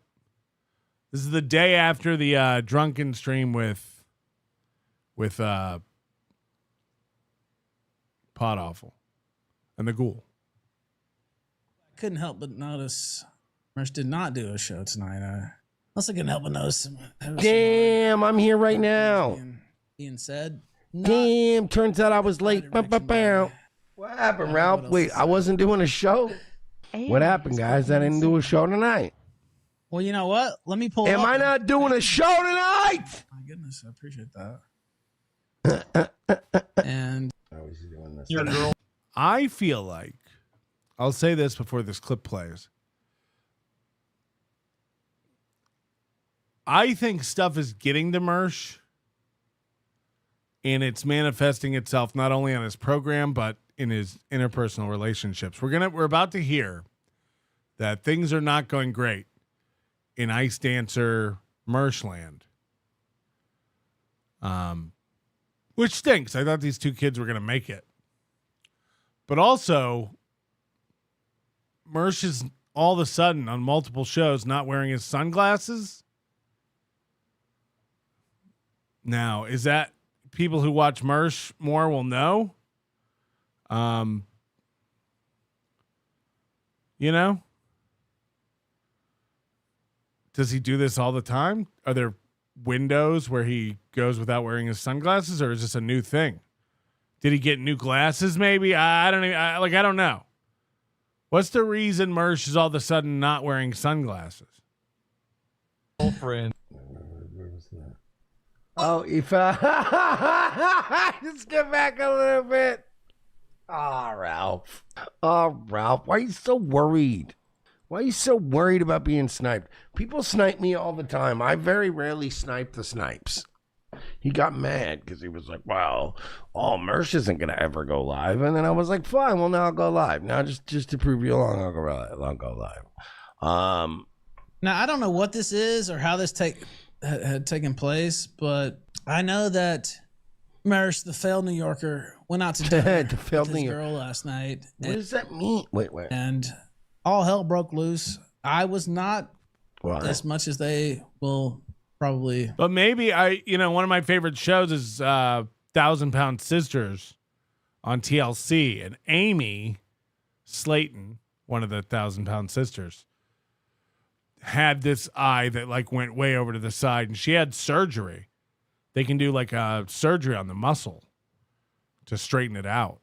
This is the day after the drunken stream with Pod Awful and the Ghoul. Couldn't help but notice Mersh did not do a show tonight. I also couldn't help but notice. Damn, I'm here right now. Ian said. Damn, turns out I was late. What happened, Ralph? Wait, I wasn't doing a show? What happened, guys? I didn't do a show tonight. Well, you know what? Let me pull Am I not doing a show tonight? My goodness, I appreciate that. And your girl. I feel like, I'll say this before this clip plays. I think stuff is getting to Mersh. And it's manifesting itself not only on his program, but in his interpersonal relationships. We're about to hear that things are not going great in Ice Dancer Mershland. Which stinks. I thought these two kids were going to make it. But also, Mersh is all of a sudden on multiple shows not wearing his sunglasses. Now, is that people who watch Mersh more will know? You know? Does he do this all the time? Are there windows where he goes without wearing his sunglasses, or is this a new thing? Did he get new glasses maybe? I don't even, I don't know. What's the reason Mersh is all of a sudden not wearing sunglasses? Girlfriend. Oh, if just get back a little bit. Ralph. Ralph, why are you so worried? Why are you so worried about being sniped? People snipe me all the time. I very rarely snipe the snipes. He got mad because he was like, well, Mersh isn't going to ever go live. And then I was like, fine, well, now I'll go live. Now just to prove you along, I'll go live. Now, I don't know what this is or how this had taken place, but I know that Mersh, the failed New Yorker, went out to dinner the failed with his New girl last night. What does that mean? Wait. And all hell broke loose. I was not as much as they will probably. But maybe one of my favorite shows is 1,000-Pound Sisters on TLC, and Amy Slayton, one of the 1,000-Pound Sisters, had this eye that went way over to the side, and she had surgery. They can do a surgery on the muscle to straighten it out.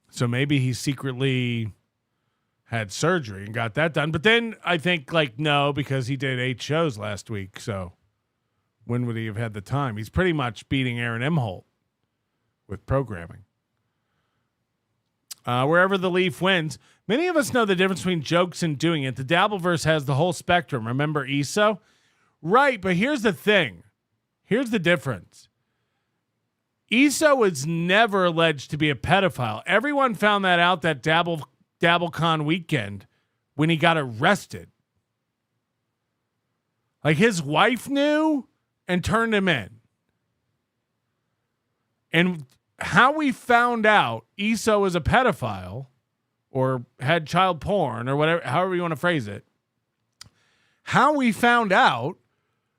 So maybe he secretly had surgery and got that done. But then I think no, because he did 8 shows last week. So when would he have had the time? He's pretty much beating Aaron Emholt with programming. Wherever the Leaf wins, many of us know the difference between jokes and doing it. The Dabbleverse has the whole spectrum. Remember ESO? Right, but here's the thing. Here's the difference. ESO was never alleged to be a pedophile. Everyone found that out that DabbleCon weekend when he got arrested. His wife knew and turned him in. And how we found out ESO was a pedophile or had child porn or whatever, however you want to phrase it, how we found out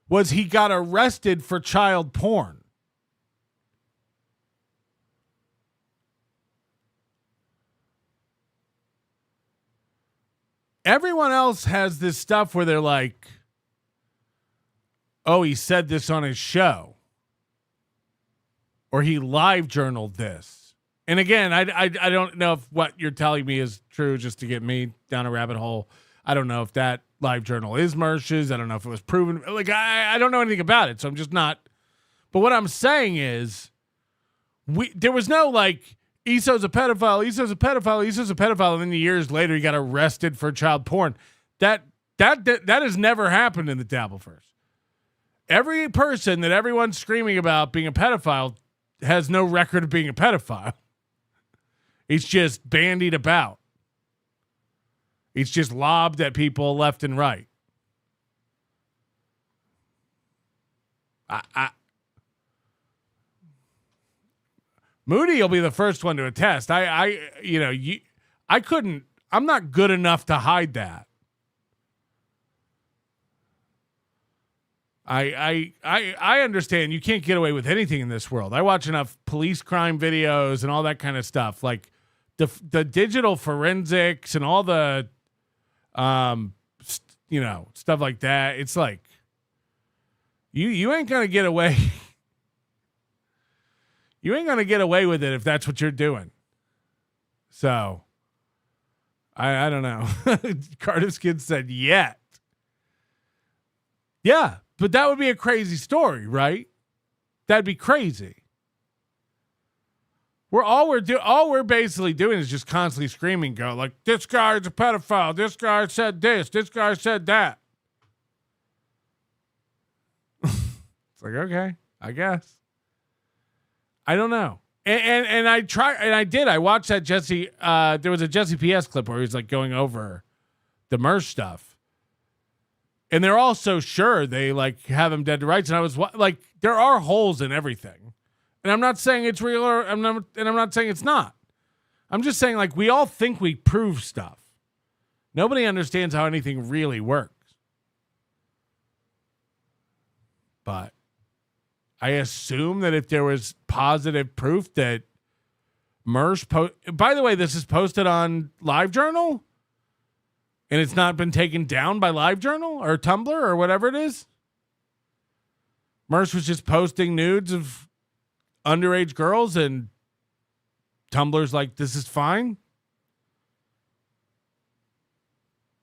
was he got arrested for child porn. Everyone else has this stuff where they're like, oh, he said this on his show. Or he live journaled this. And again, I don't know if what you're telling me is true just to get me down a rabbit hole. I don't know if that live journal is Mersh's. I don't know if it was proven. I don't know anything about it, so I'm just not. But what I'm saying is, there was no ESO's a pedophile, ESO's a pedophile, ESO's a pedophile, and then years later he got arrested for child porn. That has never happened in the Dabbleverse. Every person that everyone's screaming about being a pedophile has no record of being a pedophile. It's just bandied about. It's just lobbed at people left and right. Moody will be the first one to attest. I'm not good enough to hide that. I understand you can't get away with anything in this world. I watch enough police crime videos and all that kind of stuff. The digital forensics and all the stuff like that. It's you ain't gonna get away. You ain't gonna get away with it if that's what you're doing. So I don't know. Cardiff's kid said yet. Yeah, but that would be a crazy story, right? That'd be crazy. All we're basically doing is just constantly screaming, this guy's a pedophile, this guy said this guy said that. It's okay, I guess. I don't know. And I watched that Jesse, there was a Jesse PS clip where he was going over the Mersh stuff. And they're all so sure they like have him dead to rights. And I was like, there are holes in everything. And I'm not saying it's real I'm not saying it's not. I'm just saying like we all think we prove stuff. Nobody understands how anything really works. But I assume that if there was positive proof that Mersh by the way, this is posted on LiveJournal and it's not been taken down by LiveJournal or Tumblr or whatever it is. Mersh was just posting nudes of underage girls and Tumblr's like, this is fine.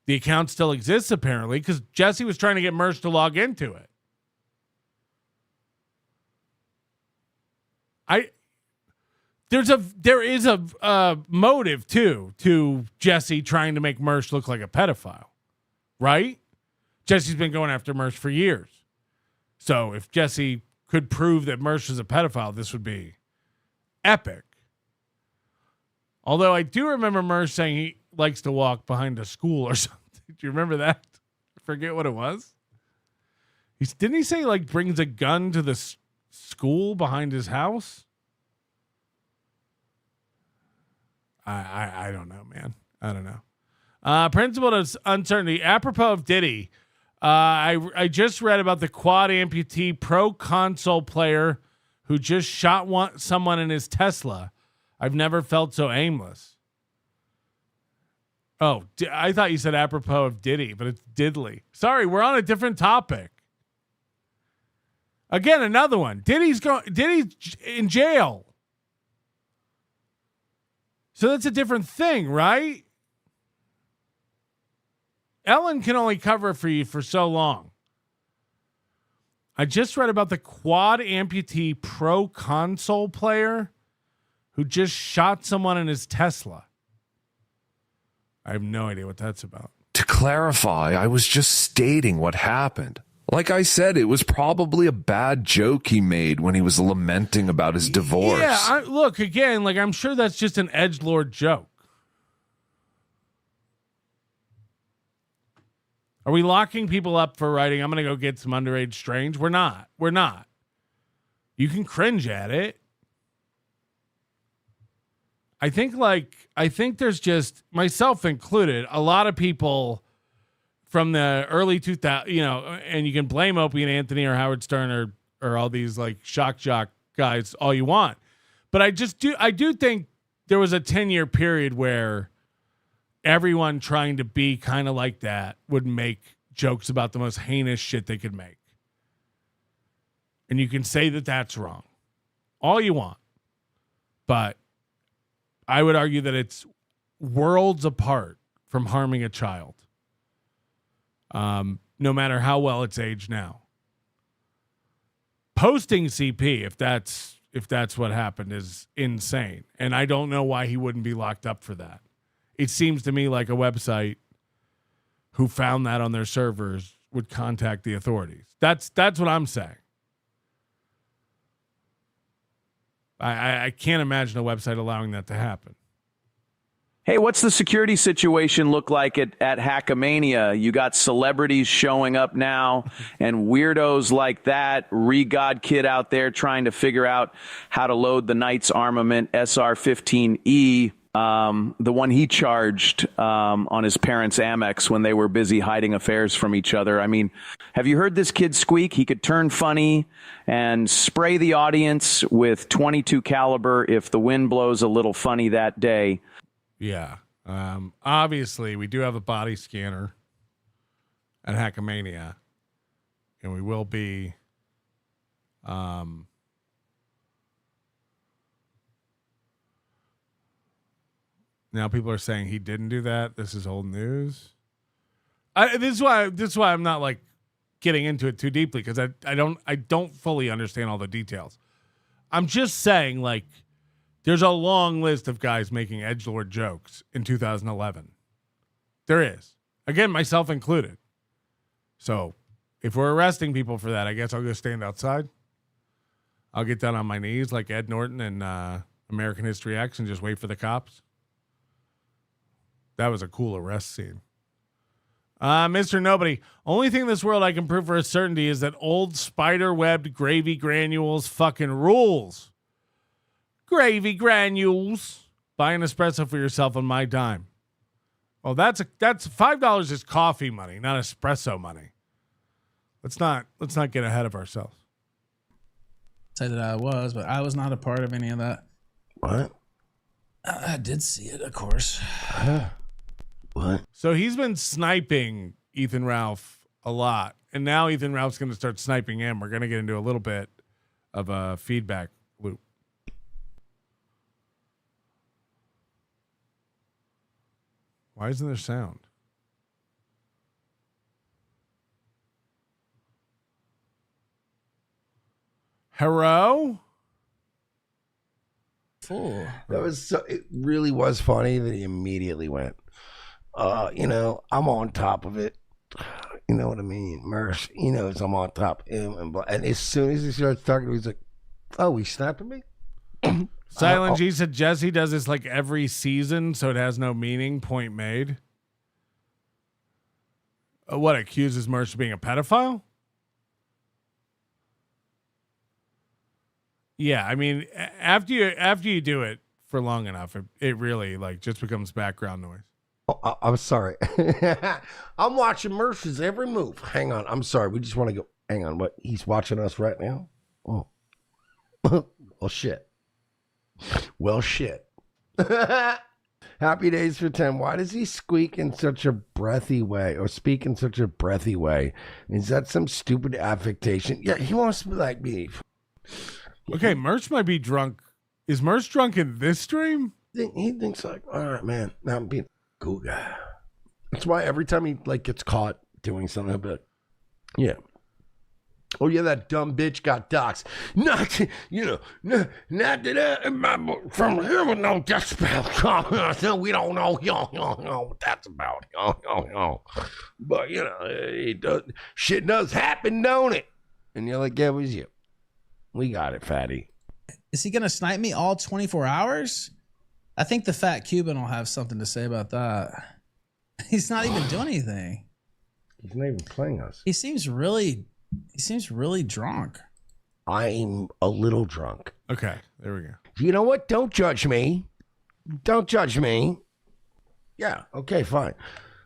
The account still exists apparently because Jesse was trying to get Mersh to log into it. There is a motive too to Jesse trying to make Mersh look like a pedophile, right? Jesse's been going after Mersh for years. So if Jesse could prove that Mersh is a pedophile, this would be epic. Although I do remember Mersh saying he likes to walk behind a school or something. Do you remember that? I forget what it was. Didn't he say he like brings a gun to the school behind his house? I don't know, man. I don't know. Principle of uncertainty. Apropos of Diddy, I just read about the quad amputee pro console player who just shot someone in his Tesla. I've never felt so aimless. Oh, I thought you said apropos of Diddy, but it's Diddley. Sorry, we're on a different topic. Again, another one. Diddy's in jail. So that's a different thing, right? Ellen can only cover for you for so long. I just read about the quad amputee pro console player who just shot someone in his Tesla. I have no idea what that's about. To clarify, I was just stating what happened. Like I said, it was probably a bad joke he made when he was lamenting about his divorce. Yeah, look, again, like I'm sure that's just an edgelord joke. Are we locking people up for writing, I'm going to go get some underage strange? We're not. We're not. You can cringe at it. I think there's just, myself included, a lot of people from the early 2000s, and you can blame Opie and Anthony or Howard Stern or all these like shock jock guys all you want. But I do think there was a 10-year period where everyone trying to be kind of like that would make jokes about the most heinous shit they could make. And you can say that that's wrong all you want. But I would argue that it's worlds apart from harming a child. No matter how well it's aged now. Posting CP, if that's what happened, is insane. And I don't know why he wouldn't be locked up for that. It seems to me like a website who found that on their servers would contact the authorities. That's what I'm saying. I can't imagine a website allowing that to happen. Hey, what's the security situation look like at Hackamania? You got celebrities showing up now and weirdos like that. Regod kid out there trying to figure out how to load the Knight's Armament SR-15E, the one he charged on his parents' Amex when they were busy hiding affairs from each other. I mean, have you heard this kid squeak? He could turn funny and spray the audience with .22 caliber if the wind blows a little funny that day. Yeah. Obviously, we do have a body scanner at Hackamania, and we will be now people are saying he didn't do that. This is old news. This is why I'm not like getting into it too deeply, because I don't fully understand all the details. I'm just saying, like, there's a long list of guys making edgelord jokes in 2011. There is. Again, myself included. So if we're arresting people for that, I guess I'll go stand outside. I'll get down on my knees like Ed Norton and American History X and just wait for the cops. That was a cool arrest scene. Mr. Nobody. Only thing in this world I can prove for a certainty is that old spider-webbed gravy granules fucking rules. Gravy granules. Buy an espresso for yourself on my dime. Well, that's $5 is coffee money, not espresso money. Let's not get ahead of ourselves. Say that I was, but I was not a part of any of that. What? I did see it, of course. What? So he's been sniping Ethan Ralph a lot, and now Ethan Ralph's going to start sniping him. We're going to get into a little bit of a feedback loop. Why isn't there sound? Hello? Fool. That was it really was funny that he immediately went, I'm on top of it. You know what I mean? Mersh, he knows I'm on top of him. And as soon as he starts talking, he's like, oh, he snapped at me? Silent G said Jesse does this like every season, so it has no meaning. Point made. What, accuses Mersh of being a pedophile? Yeah, I mean, after you do it for long enough, it really like just becomes background noise. Oh, I'm sorry. I'm watching Mersh's every move. Hang on. I'm sorry. We just want to go. Hang on. What? He's watching us right now? Oh. Well, shit. Well, shit. Happy days for 10. Why does he squeak in such a breathy way or speak in such a breathy way? Is that some stupid affectation? Yeah, he wants to be like me. Okay, Mersh might be drunk. Is Mersh drunk in this stream? He thinks like, all right, man, now I'm being a cool guy. That's why every time he like gets caught doing something a bit, yeah. Oh yeah, that dumb bitch got doxxed. Not that from here with no decibel. So we don't know, what that's about. But shit does happen, don't it? And you're like, yeah, it was you. We got it, fatty. Is he going to snipe me all 24 hours? I think the fat Cuban will have something to say about that. He's not even doing anything. He's not even playing us. He seems really drunk. I'm a little drunk. Okay, there we go. You know what? Don't judge me. Don't judge me. Yeah, okay, fine.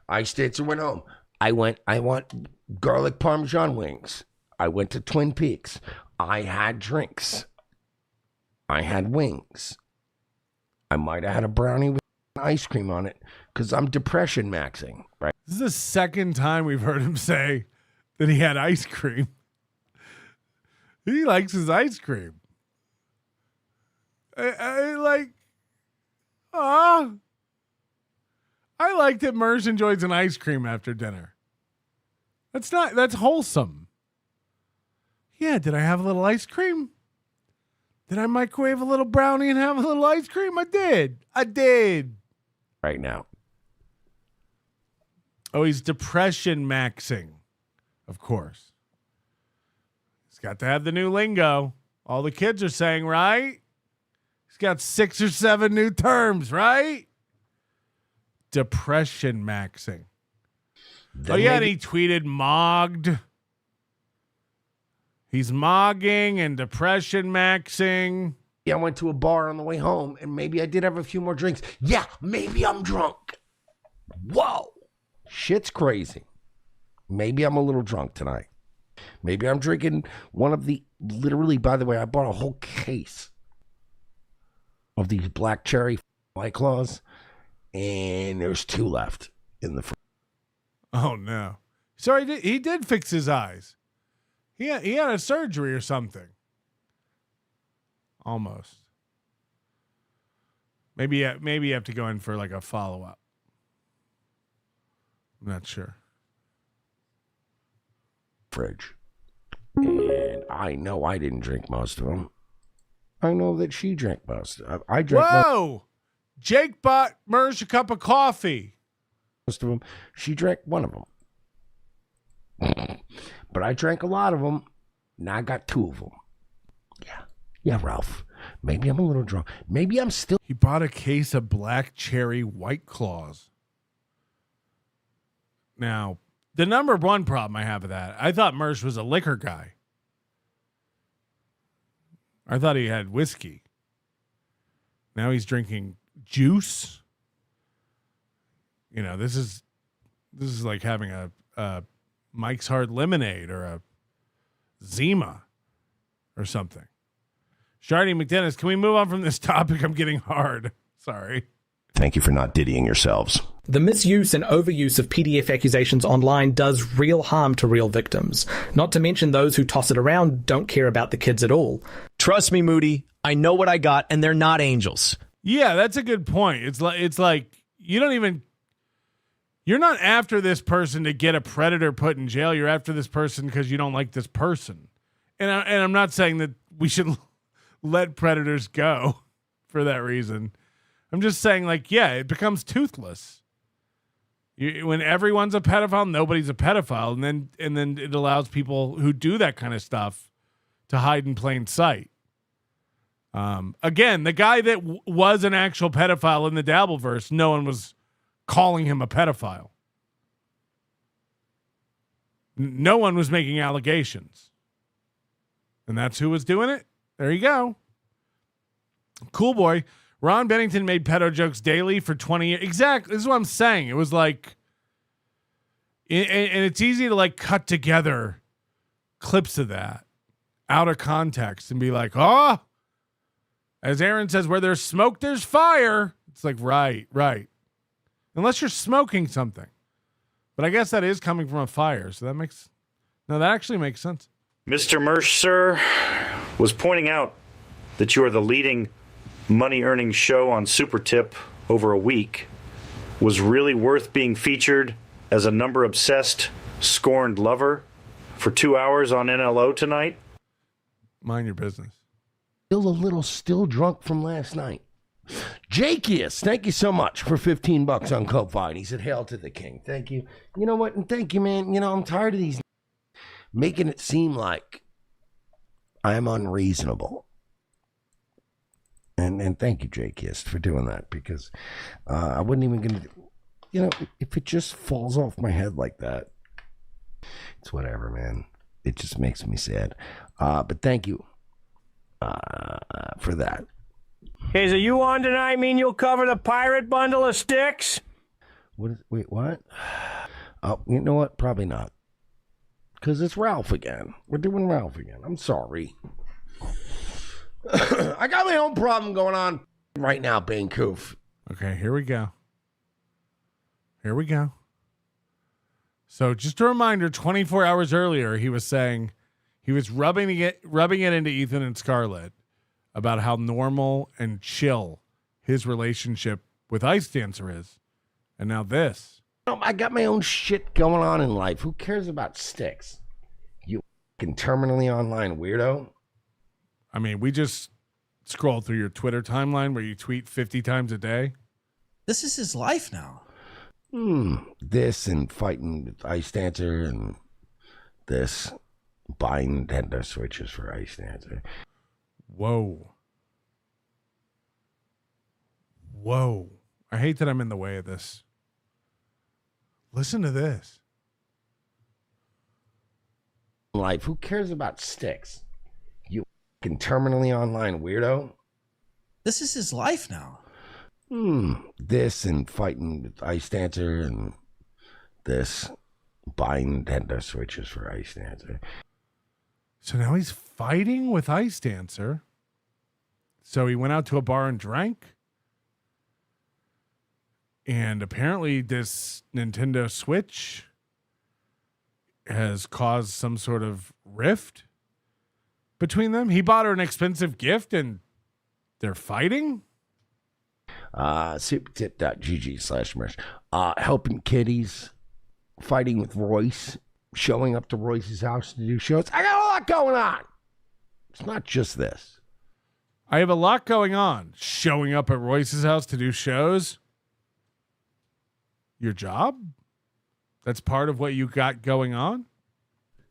I stayed and went home. I want garlic Parmesan wings. I went to Twin Peaks. I had drinks. I had wings. I might have had a brownie with ice cream on it because I'm depression maxing, right? This is the second time we've heard him say that he had ice cream. He likes his ice cream. I like that Mersh enjoys an ice cream after dinner. That's wholesome. Yeah, did I have a little ice cream? Did I microwave a little brownie and have a little ice cream? I did. Right now. Oh, he's depression maxing. Of course. He's got to have the new lingo. All the kids are saying, right? He's got 6 or 7 new terms, right? Depression maxing. And he tweeted mogged. He's mogging and depression maxing. Yeah, I went to a bar on the way home, and maybe I did have a few more drinks. Yeah, maybe I'm drunk. Whoa. Shit's crazy. Maybe I'm a little drunk tonight. Maybe I'm drinking one of the, literally, by the way, I bought a whole case of these black cherry White Claws, and there's 2 left in the fridge. Oh, no. So he did fix his eyes. He had a surgery or something. Almost. Maybe you have to go in for like a follow-up. I'm not sure. Fridge. And I know I didn't drink most of them. I know that she drank most. I drank Whoa! Jake bought Mersh a cup of coffee. Most of them. She drank one of them. But I drank a lot of them. Now I got 2 of them. Yeah, Ralph. Maybe I'm a little drunk. Maybe I'm still. He bought a case of black cherry White Claws. Now, the number one problem I have with that, I thought Mersh was a liquor guy. I thought he had whiskey. Now he's drinking juice. You know, this is like having a Mike's Hard Lemonade or a Zima or something. Shardy McDennis, can we move on from this topic? I'm getting hard. Sorry. Thank you for not diddying yourselves. The misuse and overuse of PDF accusations online does real harm to real victims. Not to mention those who toss it around don't care about the kids at all. Trust me, Moody, I know what I got, and they're not angels. Yeah, that's a good point. It's like you're not after this person to get a predator put in jail. You're after this person because you don't like this person. And I'm not saying that we should let predators go for that reason. I'm just saying, like, yeah, it becomes toothless. When everyone's a pedophile, nobody's a pedophile, and then it allows people who do that kind of stuff to hide in plain sight. Again, the guy that was an actual pedophile in the Dabbleverse, no one was calling him a pedophile. No one was making allegations. And that's who was doing it. There you go. Cool boy. Ron Bennington made pedo jokes daily for 20 years. Exactly. This is what I'm saying. It was like, and it's easy to like cut together clips of that out of context and be like, oh, as Aaron says, where there's smoke, there's fire. It's like, right. Unless you're smoking something. But I guess that is coming from a fire. So that actually makes sense. Mr. Mersh, sir, was pointing out that you are the leading money-earning show on Super Tip over a week. Was really worth being featured as a number-obsessed, scorned lover for 2 hours on NLO tonight? Mind your business. Still drunk from last night. Jakius, thank you so much for $15 on Ko-Fi. He said, hail to the king. Thank you. You know what? And thank you, man. You know, I'm tired of these making it seem like I'm unreasonable. And thank you, Jakius, for doing that, because I wasn't even going to, you know, if it just falls off my head like that, it's whatever, man. It just makes me sad. But thank you for that. Is a you on tonight mean you'll cover the pirate bundle of sticks? Wait, what? Oh, you know what? Probably not. Because it's Ralph again. We're doing Ralph again. I'm sorry. I got my own problem going on right now, Bancoof. Okay, here we go. So just a reminder, 24 hours earlier, he was saying he was rubbing it into Ethan and Scarlet about how normal and chill his relationship with Ice Dancer is. And now this. I got my own shit going on in life. Who cares about sticks? You fucking terminally online weirdo. I mean, we just scrolled through your Twitter timeline where you tweet 50 times a day. This is his life now. This and fighting with Ice Dancer and this. Buying Nintendo Switches for Ice Dancer. Whoa. I hate that I'm in the way of this. Listen to this. Life. Who cares about sticks? You fucking terminally online weirdo. This is his life now. This and fighting with Ice Dancer and this. Buying Nintendo Switches for Ice Dancer. So now he's fighting with Ice Dancer. So he went out to a bar and drank. And apparently this Nintendo Switch has caused some sort of rift between them. He bought her an expensive gift and they're fighting. Supertip.gg/Mersh. Helping kitties. Fighting with Royce. Showing up to Royce's house to do shows. I got a lot going on. It's not just this. I have a lot going on. Showing up at Royce's house to do shows. Your job? That's part of what you got going on?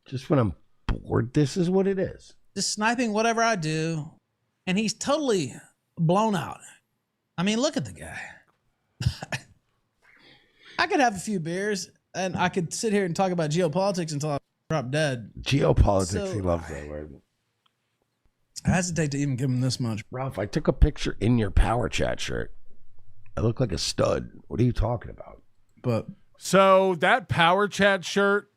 Just when I'm bored, this is what it is. Just sniping whatever I do. And he's totally blown out. I mean, look at the guy. I could have a few beers. and I could sit here and talk about geopolitics until I drop dead. Geopolitics, So- he loves that word. I hesitate to even give him this much. Ralph, I took a picture in your Power Chat shirt. I look like a stud. What are you talking about? But So that Power Chat shirt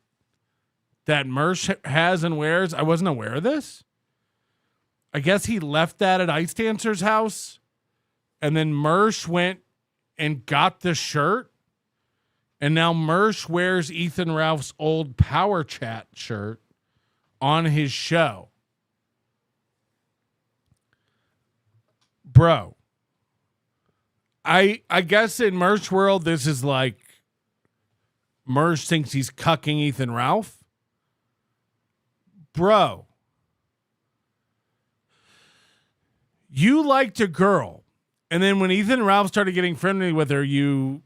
that Mersh has and wears, I wasn't aware of this. I guess he left that at Ice Dancer's house, and then Mersh went and got the shirt, and now Mersh wears Ethan Ralph's old Power Chat shirt on his show. Bro, I guess in Mersh world, this is like Mersh thinks he's cucking Ethan Ralph. Bro, you liked a girl, and then when Ethan Ralph started getting friendly with her, you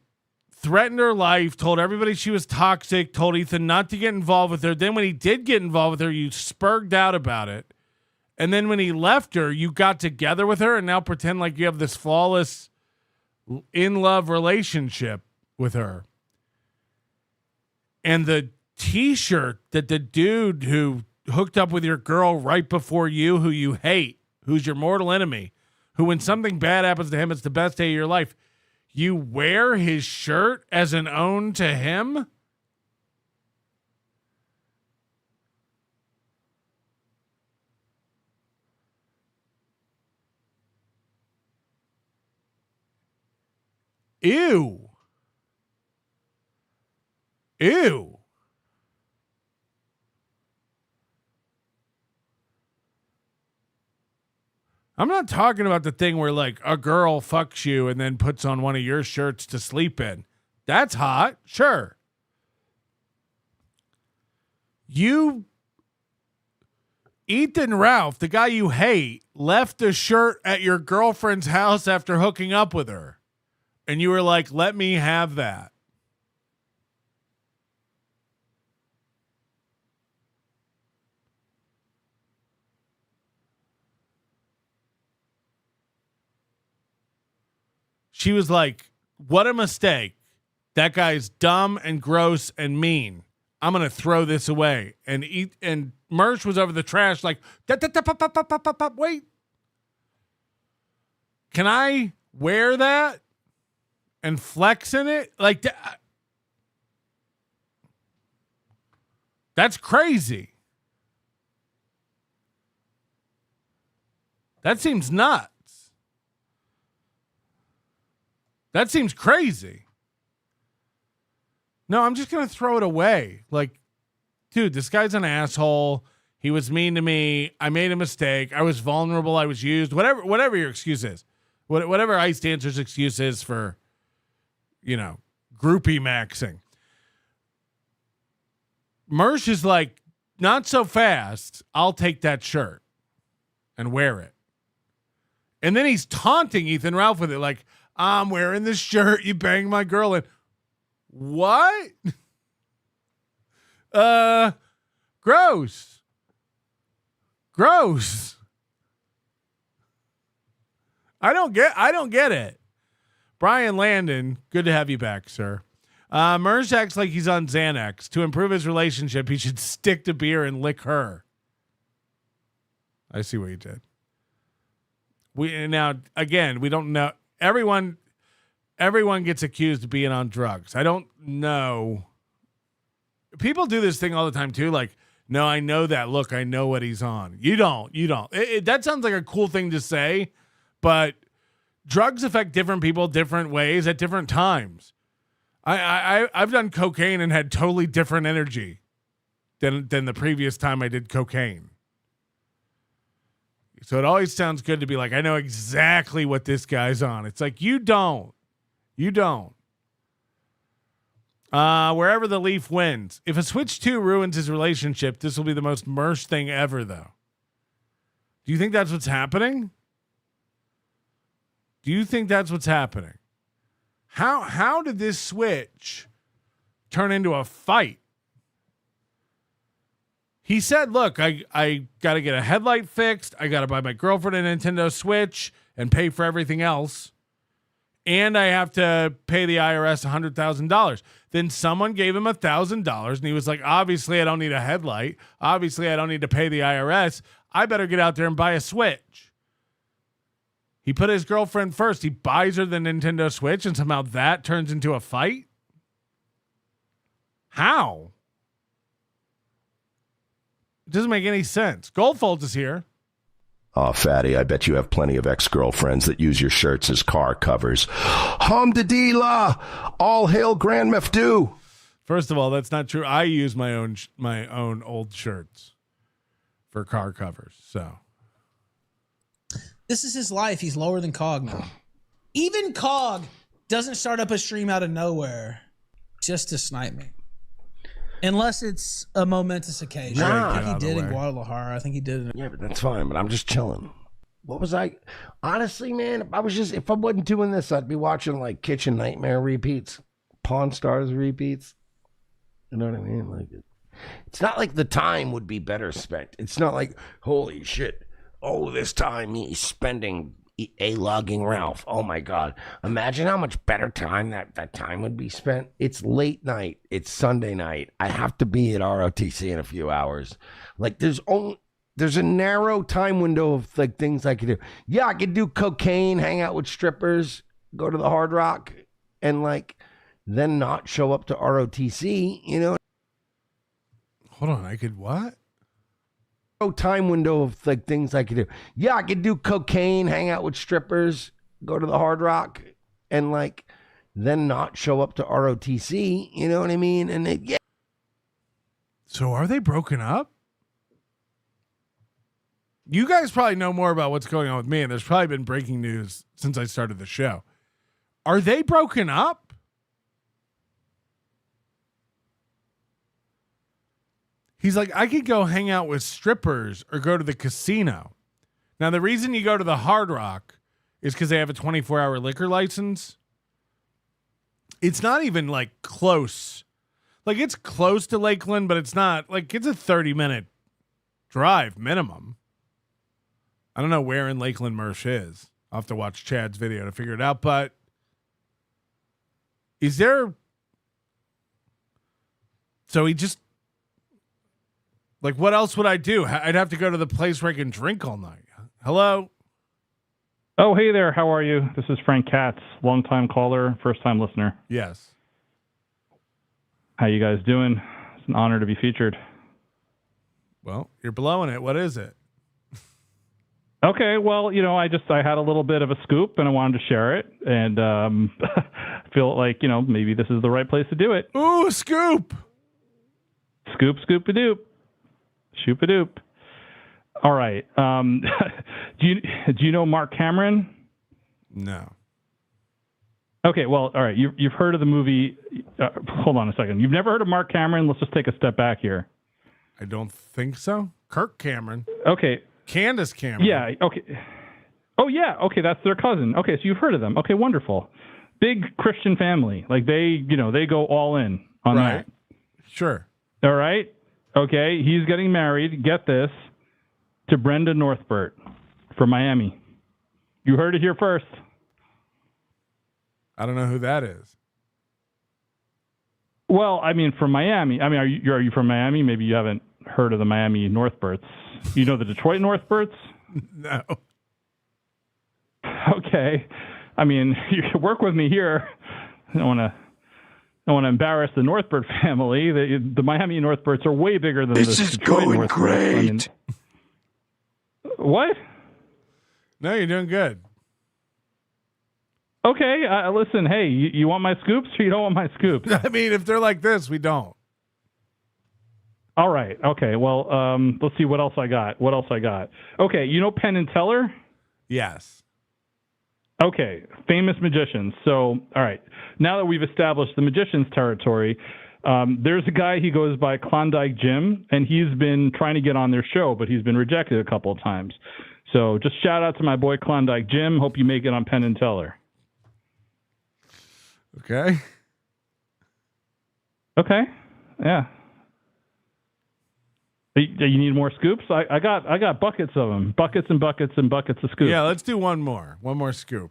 threatened her life, told everybody she was toxic, told Ethan not to get involved with her. Then when he did get involved with her, you spurged out about it. And then when he left her, you got together with her and now pretend like you have this flawless in-love relationship with her. And the t-shirt that the dude who hooked up with your girl right before you, who you hate, who's your mortal enemy, who when something bad happens to him, it's the best day of your life, you wear his shirt as an own to him? Ew. Ew. I'm not talking about the thing where like a girl fucks you and then puts on one of your shirts to sleep in. That's hot. Sure. You, Ethan Ralph, the guy you hate, left the shirt at your girlfriend's house after hooking up with her. And you were like, let me have that. She was like, what a mistake. That guy's dumb and gross and mean. I'm going to throw this away. And Mersh was over the trash like, wait. Can I wear that and flex in it? Like, that's crazy. That seems nuts. That seems crazy. No, I'm just going to throw it away. Like, dude, this guy's an asshole. He was mean to me. I made a mistake. I was vulnerable. I was used. Whatever your excuse is. Whatever Ice Dancer's excuse is for, groupie maxing. Mersh is like, not so fast. I'll take that shirt and wear it. And then he's taunting Ethan Ralph with it like, I'm wearing this shirt. You banged my girl. And what? Gross. Gross. I don't get it. Brian Landon, good to have you back, sir. Mersh acts like he's on Xanax. To improve his relationship, he should stick to beer and lick her. I see what you did. We don't know. Everyone gets accused of being on drugs. I don't know. People do this thing all the time too. Like, no, I know that. Look, I know what he's on. You don't. That sounds like a cool thing to say, but drugs affect different people different ways at different times. I've done cocaine and had totally different energy than the previous time I did cocaine. So it always sounds good to be like, I know exactly what this guy's on. It's like, you don't. Wherever the Leaf wins. If a Switch 2 ruins his relationship, this will be the most Mersh thing ever, though. Do you think that's what's happening? How did this Switch turn into a fight? He said, look, I got to get a headlight fixed. I got to buy my girlfriend a Nintendo Switch and pay for everything else. and I have to pay the IRS $100,000. Then someone gave him $1,000 and he was like, obviously I don't need a headlight. Obviously I don't need to pay the IRS. I better get out there and buy a Switch. He put his girlfriend first. He buys her the Nintendo Switch and somehow that turns into a fight. How? It doesn't make any sense. Goldfold is here. Oh, fatty, I bet you have plenty of ex-girlfriends that use your shirts as car covers. Hamdadillah! All hail Grand Mefdu! First of all, that's not true. I use my own old shirts for car covers. So this is his life. He's lower than Cog now. Even Cog doesn't start up a stream out of nowhere just to snipe me. Unless it's a momentous occasion. Nah, I think he did in Guadalajara. I think he did. Yeah, but that's fine. But I'm just chilling. What was I? Honestly, man, if I wasn't doing this, I'd be watching like Kitchen Nightmare repeats, Pawn Stars repeats. You know what I mean? Like, it's not like the time would be better spent. It's not like, holy shit, oh, this time he's spending logging Ralph. Oh my God. Imagine how much better time that time would be spent. It's late night. It's Sunday night. I have to be at ROTC in a few hours. Like there's a narrow time window of like things I could do. Yeah, I could do cocaine, hang out with strippers, go to the Hard Rock, and like then not show up to ROTC, you know? Hold on, I could what? Time window of like things I could do. Yeah, I could do cocaine, hang out with strippers, go to the Hard Rock, and like then not show up to ROTC. You know what I mean? And yeah. So are they broken up? You guys probably know more about what's going on with me, and there's probably been breaking news since I started the show. Are they broken up? He's like, I could go hang out with strippers or go to the casino. Now, the reason you go to the Hard Rock is because they have a 24-hour liquor license. It's not even like close. Like it's close to Lakeland, but it's not like it's a 30-minute drive minimum. I don't know where in Lakeland Mersh is. I'll have to watch Chad's video to figure it out. But is there... So he just... Like, what else would I do? I'd have to go to the place where I can drink all night. Hello? Oh, hey there. How are you? This is Frank Katz, longtime caller, first-time listener. Yes. How you guys doing? It's an honor to be featured. Well, you're blowing it. What is it? Okay, well, you know, I had a little bit of a scoop, and I wanted to share it, and I feel like, you know, maybe this is the right place to do it. Ooh, scoop! Scoop, scoop-a-doop. Shoop-a-doop. All right. Do you know Mark Cameron? No. Okay. Well, all right. You've heard of the movie. Hold on a second. You've never heard of Mark Cameron? Let's just take a step back here. I don't think so. Kirk Cameron. Okay. Candace Cameron. Yeah. Okay. Oh yeah. Okay. That's their cousin. Okay. So you've heard of them. Okay. Wonderful. Big Christian family. Like they go all in on that. Sure. All right. Okay, he's getting married, get this, to Brenda Northbert from Miami. You heard it here first. I don't know who that is. Well, I mean, from Miami. I mean, are you from Miami? Maybe you haven't heard of the Miami Northberts. You know the Detroit Northberts? No. Okay. I mean, you should work with me here. I don't want to embarrass the Northbert family. The Miami Northberts are way bigger than this the is Detroit going Northberts. great. I mean, what? No, you're doing good. Okay, listen. Hey, you want my scoops or you don't want my scoops? I mean, if they're like this, we don't. All right. Okay. Well, let's see what else I got. Okay, you know Penn and Teller? Yes. Okay, famous magicians. So, all right. Now that we've established the magician's territory, there's a guy, he goes by Klondike Jim, and he's been trying to get on their show, but he's been rejected a couple of times. So just shout out to my boy Klondike Jim. Hope you make it on Penn and Teller. Okay. Okay. Yeah. You need more scoops? I got buckets of them. Buckets and buckets and buckets of scoops. Yeah, let's do one more. One more scoop.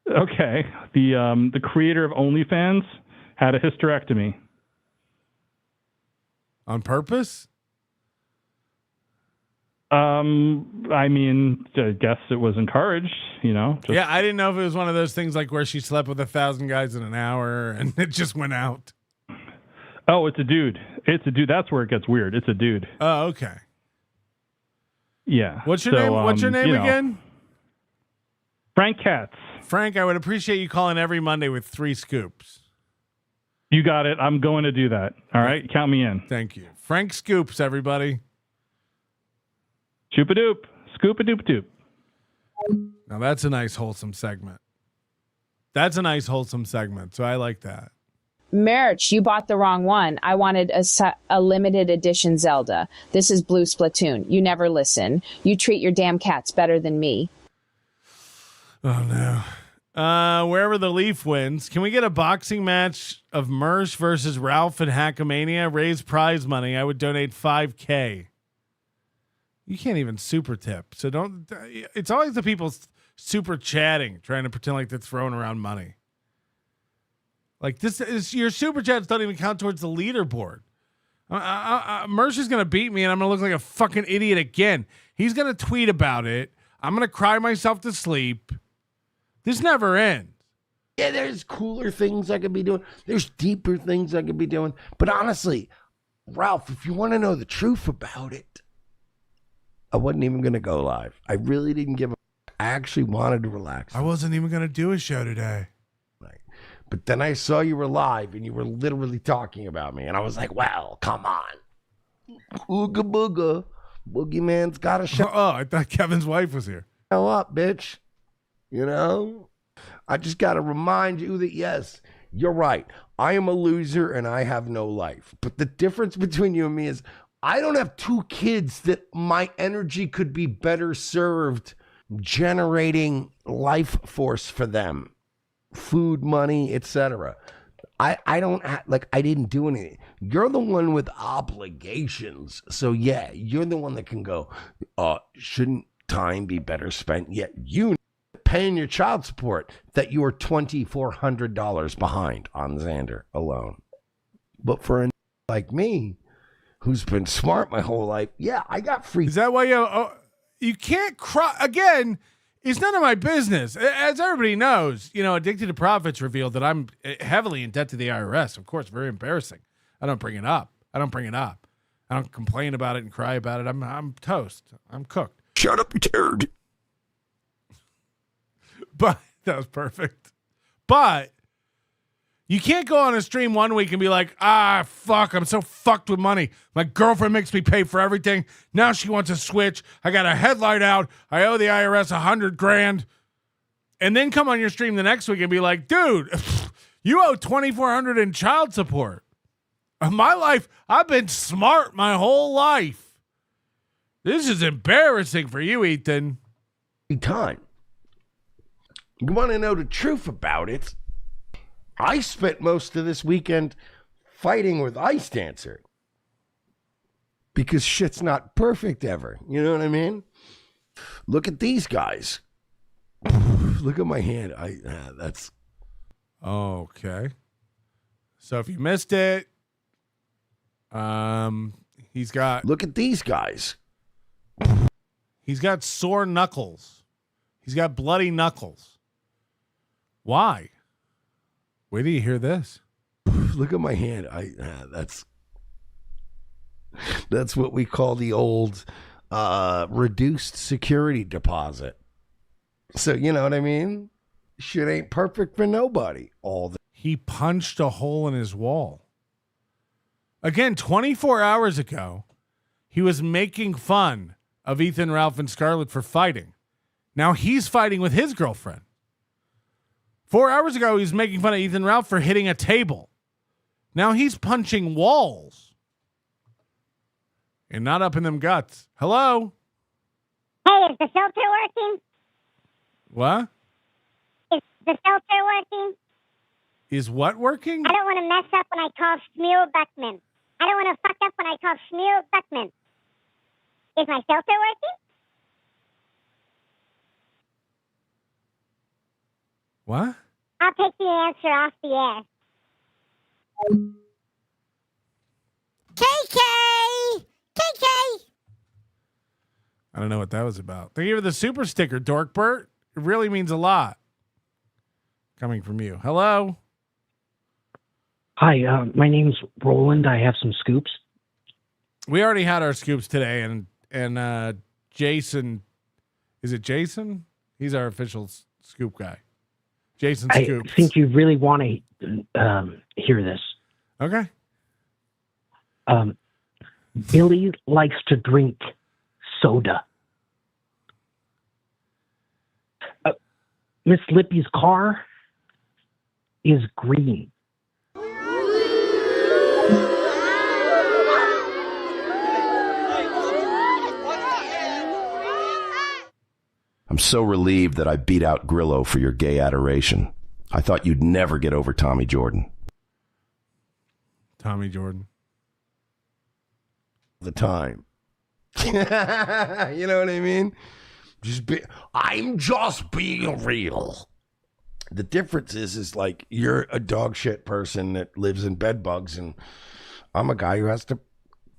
Okay. The creator of OnlyFans had a hysterectomy. On purpose? I mean, I guess it was encouraged, you know. Just, Yeah, I didn't know if it was one of those things like where she slept with 1,000 guys in an hour and it just went out. Oh, it's a dude. It's a dude. That's where it gets weird. It's a dude. Oh, okay. Yeah. What's your name? What's your name again? Frank Katz. Frank, I would appreciate you calling every Monday with 3 scoops. You got it. I'm going to do that. All right. Count me in. Thank you. Frank Scoops, everybody. Choop-a-doop. Scoop-a-doop-doop. Now that's a nice wholesome segment. That's a nice wholesome segment. So I like that. Merch, you bought the wrong one. I wanted a limited edition Zelda. This is Blue Splatoon. You never listen. You treat your damn cats better than me. Oh, no. Wherever the Leaf wins, can we get a boxing match of Mersh versus Ralph and Hackamania? Raise prize money. I would donate $5,000. You can't even super tip. So don't. It's always the people super chatting, trying to pretend like they're throwing around money. Like this is your super chats don't even count towards the leaderboard. Mersh is going to beat me and I'm going to look like a fucking idiot again. He's going to tweet about it. I'm going to cry myself to sleep. This never ends. Yeah, there's cooler things I could be doing. There's deeper things I could be doing. But honestly, Ralph, if you want to know the truth about it, I wasn't even going to go live. I really didn't give a I actually wanted to relax. I wasn't even going to do a show today. Right. But then I saw you were live and you were literally talking about me. And I was like, well, come on. Ooga booga. Boogeyman's got a show. Oh, I thought Kevin's wife was here. Show up, bitch. You know? I just got to remind you that, yes, you're right. I am a loser and I have no life. But the difference between you and me is I don't have 2 kids that my energy could be better served generating life force for them. Food, money, etc. I don't I didn't do anything. You're the one with obligations. So yeah, you're the one that can go, shouldn't time be better spent? Yet you paying your child support that you are $2,400 behind on Xander alone. But for a like me, who's been smart my whole life, yeah, I got free. Is that why you can't cry again? It's none of my business. As everybody knows, Addicted to Profits revealed that I'm heavily in debt to the IRS. Of course, very embarrassing. I don't bring it up. I don't complain about it and cry about it. I'm toast. I'm cooked. Shut up, you turd. But that was perfect. But you can't go on a stream one week and be like, fuck, I'm so fucked with money. My girlfriend makes me pay for everything. Now she wants to switch. I got a headlight out. I owe the IRS $100,000. And then come on your stream the next week and be like, dude, you owe $2,400 in child support. In my life, I've been smart my whole life. This is embarrassing for you, Ethan. Time. You want to know the truth about it? I spent most of this weekend fighting with Ice Dancer because shit's not perfect ever. You know what I mean? Look at these guys. Look at my hand. That's okay. So if you missed it, he's got. Look at these guys. He's got sore knuckles. He's got bloody knuckles. Why? Wait till you hear this. Look at my hand. That's what we call the old reduced security deposit. So you know what I mean? Shit ain't perfect for nobody. He punched a hole in his wall. Again, 24 hours ago, he was making fun of Ethan, Ralph, and Scarlet for fighting. Now he's fighting with his girlfriend. 4 hours ago, he was making fun of Ethan Ralph for hitting a table. Now he's punching walls. And not up in them guts. Hello? Hey, is the filter working? What? Is the filter working? Is what working? I don't want to mess up when I call Smear Buckman. I don't want to fuck up when I call Smear Buckman. Is my filter working? What? I'll take the answer off the air. KK! KK! I don't know what that was about. Thank you for the super sticker, Dorkbert. It really means a lot. Coming from you. Hello? Hi, my name's Roland. I have some scoops. We already had our scoops today, and Jason, is it Jason? He's our official scoop guy. Jason Scoops. I think you really want to hear this. Okay. Billy likes to drink soda. Miss Lippy's car is green. I'm so relieved that I beat out Grillo for your gay adoration. I thought you'd never get over Tommy Jordan. Tommy Jordan. The time. You know what I mean? I'm just being real. The difference is like you're a dog shit person that lives in bed bugs, and I'm a guy who has to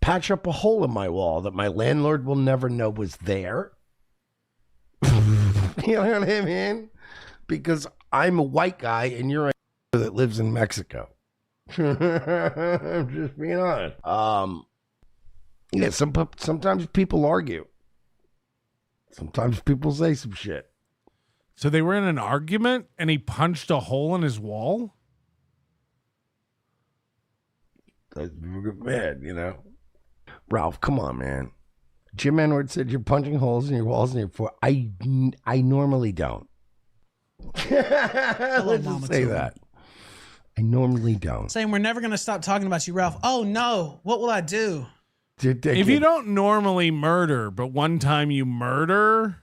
patch up a hole in my wall that my landlord will never know was there. You know what I mean? Because I'm a white guy and you're a that lives in Mexico. I'm just being honest. Yeah, sometimes people argue. Sometimes people say some shit. So they were in an argument and he punched a hole in his wall? Man, you know. Ralph, come on, man. Jim Edwards said you're punching holes in your walls and your floor. I normally don't. Let's just say that. I normally don't. Saying we're never going to stop talking about you, Ralph. Oh, no. What will I do? If you don't normally murder, but one time you murder,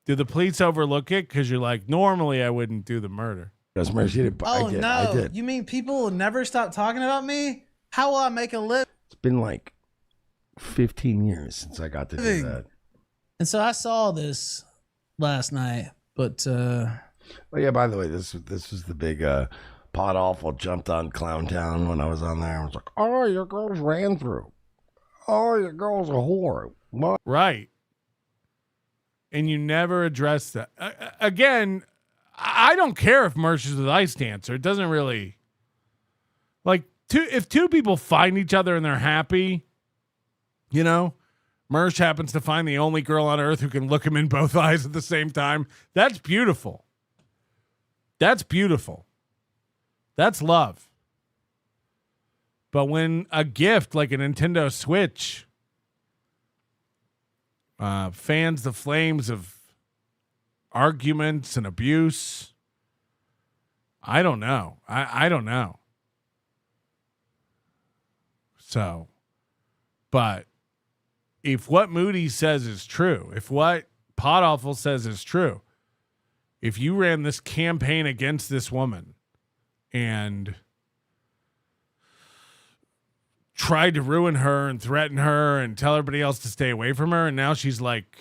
do the police overlook it? Because you're like, normally I wouldn't do the murder. Oh, no. You mean people will never stop talking about me? How will I make a living? It's been like 15 years since I got to do that. And so I saw this last night, but oh yeah, by the way, this was the big Pot Awful jumped on Clown Town when I was on there. I was like, oh, your girls ran through. Oh, your girl's a whore. What? Right. And you never address that. Again, I don't care if Mersh is the ice dancer. It doesn't really, like, if two people find each other and they're happy, you know, Mersh happens to find the only girl on earth who can look him in both eyes at the same time. That's beautiful. That's beautiful. That's love. But when a gift like a Nintendo Switch fans the flames of arguments and abuse, I don't know. I don't know. So, but if what Moody says is true, if what Pot Awful says is true, if you ran this campaign against this woman and tried to ruin her and threaten her and tell everybody else to stay away from her, and now she's like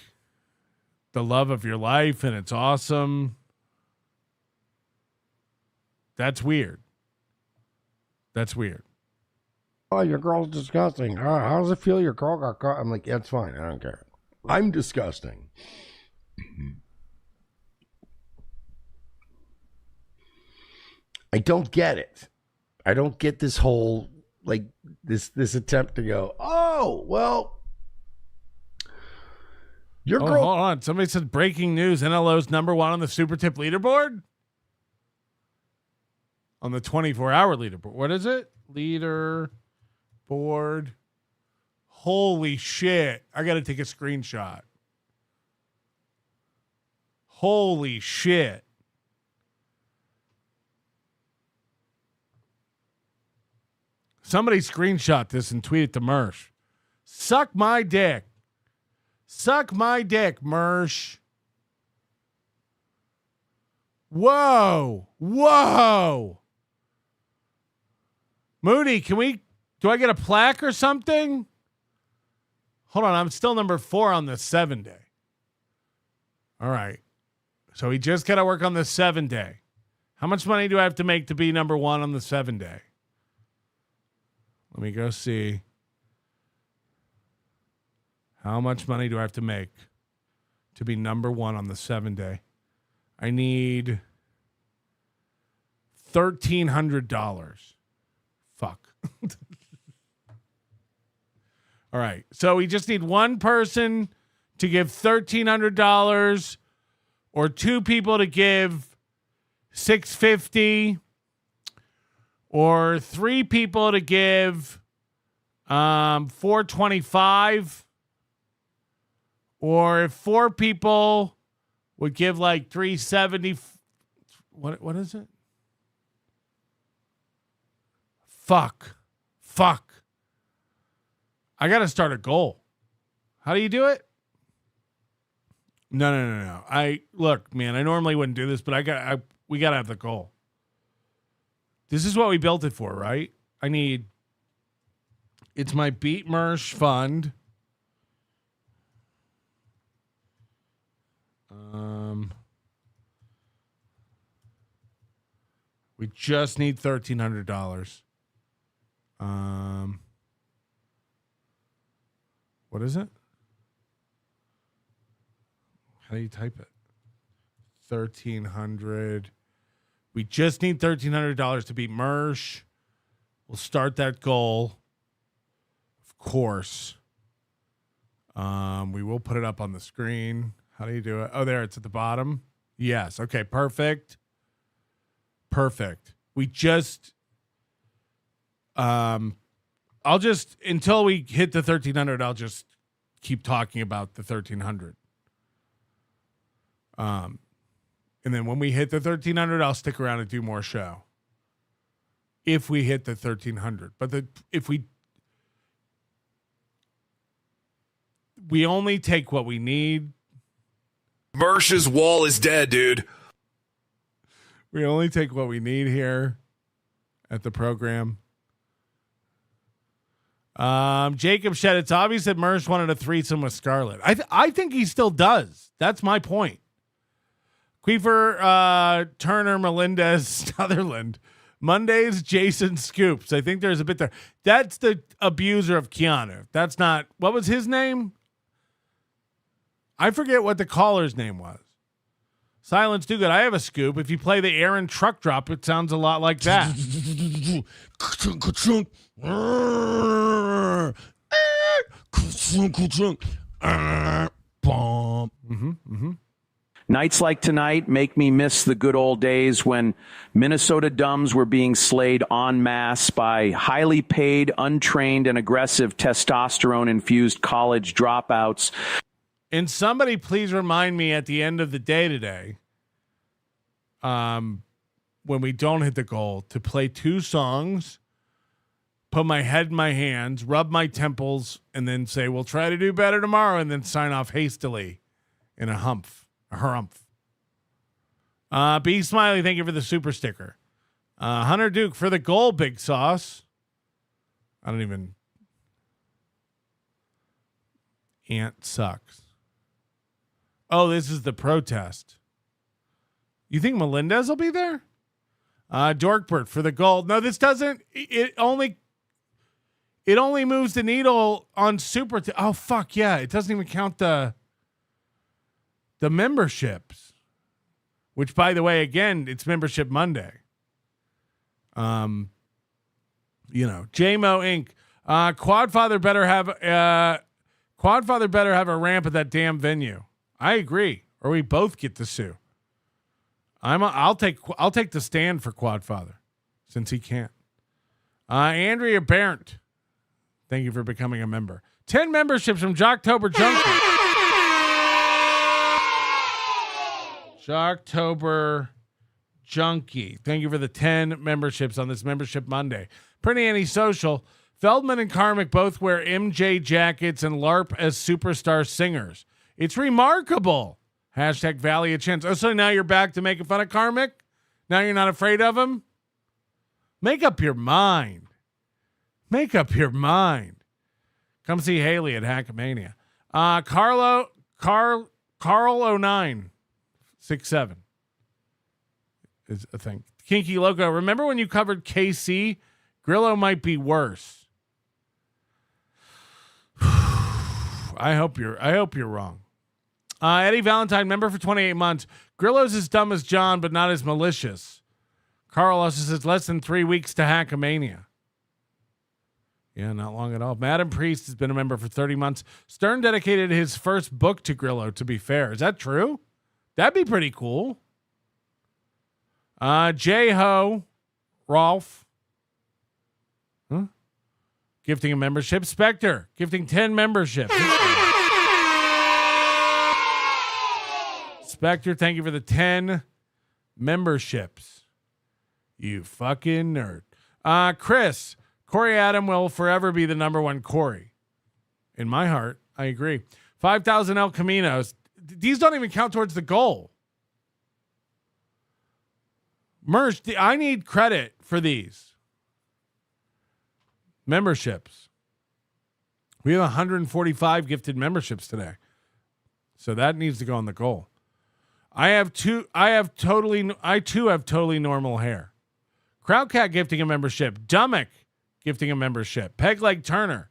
the love of your life and it's awesome, that's weird. That's weird. Oh, your girl's disgusting. How does it feel your girl got caught? I'm like, yeah, it's fine. I don't care. I'm disgusting. I don't get it. I don't get this whole, like, this attempt to go, oh, well, your girl. Hold on. Somebody said breaking news. NLO's #1 on the Super Tip leaderboard? On the 24-hour leaderboard. What is it? Leaderboard. Holy shit. I got to take a screenshot. Holy shit. Somebody screenshot this and tweet it to Mersh. Suck my dick. Suck my dick, Mersh. Whoa. Whoa. Moody, do I get a plaque or something? Hold on, I'm still #4 on the 7-day. All right. So we just got to work on the 7-day. How much money do I have to make to be number one on the 7-day? Let me go see. How much money do I have to make to be number one on the 7-day? I need $1,300. Fuck. All right. So we just need one person to give $1,300 or two people to give $650 or three people to give $425 or if four people would give like $370. What is it? Fuck. I got to start a goal. How do you do it? No. Look, man, I normally wouldn't do this, but we got to have the goal. This is what we built it for, right? It's my Beat Mersh fund. We just need $1,300. What is it? How do you type it? 1,300. We just need $1,300 to beat Mersh. We'll start that goal. Of course. We will put it up on the screen. How do you do it? Oh, there, it's at the bottom. Yes. Okay, perfect. We just I'll just until we hit the 1,300, I'll just keep talking about the 1,300. And then when we hit the 1,300, I'll stick around and do more show. If we hit the 1,300, but if we only take what we need. Mersh's wall is dead, dude. We only take what we need here at the program. Jacob said it's obvious that Mersh wanted a threesome with Scarlet. I think he still does. That's my point. Queefer, Turner, Melendez, Sutherland. Mondays, Jason Scoops. I think there's a bit there. That's the abuser of Keanu. That's not, what was his name? I forget what the caller's name was. Silence, do good. I have a scoop. If you play the Aaron truck drop, it sounds a lot like that. Nights like tonight make me miss the good old days when Minnesota Dumbs were being slayed en masse by highly paid, untrained, and aggressive testosterone-infused college dropouts. And somebody please remind me at the end of the day today, when we don't hit the goal, to play 2 songs, put my head in my hands, rub my temples, and then say, we'll try to do better tomorrow, and then sign off hastily in a harumph. B Smiley, thank you for the super sticker. Hunter Duke for the goal, Big Sauce. Ant sucks. Oh, this is the protest. You think Melendez will be there? Dorkbert for the gold. No, this doesn't. It only moves the needle on super. Oh, fuck yeah. It doesn't even count the memberships, which, by the way, again, it's Membership Monday. JMO Inc. Quadfather better have a ramp at that damn venue. I agree, or we both get to sue. I'll take the stand for Quadfather since he can't. Andrea Barrett, thank you for becoming a member. 10 memberships from Jocktober Junkie. Jocktober Junkie, thank you for the 10 memberships on this Membership Monday. Pretty Antisocial. Feldman and Carmick both wear MJ jackets and LARP as superstar singers. It's remarkable. Hashtag Valley of Chance. Oh, so now you're back to making fun of Carmick? Now you're not afraid of him? Make up your mind. Come see Haley at Hackamania. Carl 0967 is a thing. Kinky Loco, remember when you covered KC? Grillo might be worse. I hope you're wrong. Eddie Valentine, member for 28 months. Grillo's as dumb as John, but not as malicious. Carl also says less than 3 weeks to Hackamania. Yeah, not long at all. Madam Priest has been a member for 30 months. Stern dedicated his first book to Grillo, to be fair. Is that true? That'd be pretty cool. J-Ho, Rolf. Huh? Gifting a membership. Spectre, gifting 10 memberships. Spectre, thank you for the 10 memberships. You fucking nerd. Chris, Corey Adam will forever be the number one Corey. In my heart, I agree. 5,000 El Caminos. These don't even count towards the goal. Mersh, I need credit for these memberships. We have 145 gifted memberships today. So that needs to go on the goal. I too have totally normal hair. Crowdcat gifting a membership. Dummick gifting a membership. Pegleg Turner,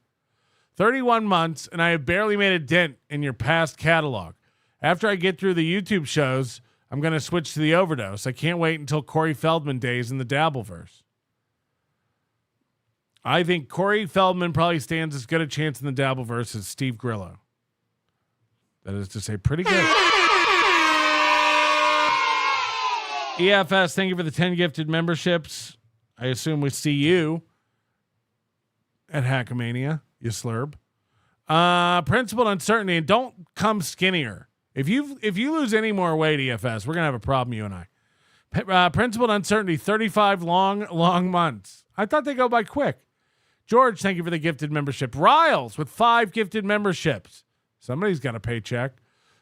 31 months, and I have barely made a dent in your past catalog. After I get through the YouTube shows, I'm going to switch to the Overdose. I can't wait until Corey Feldman days in the Dabbleverse. I think Corey Feldman probably stands as good a chance in the Dabbleverse as Steve Grillo. That is to say, pretty good. EFS, thank you for the 10 gifted memberships. I assume we see you at Hackamania, you slurb. Principled uncertainty, and don't come skinnier. If you lose any more weight, EFS, we're gonna have a problem, you and I. Principled uncertainty, 35 long months. I thought they go by quick. George, thank you for the gifted membership. Riles with 5 gifted memberships. Somebody's got a paycheck.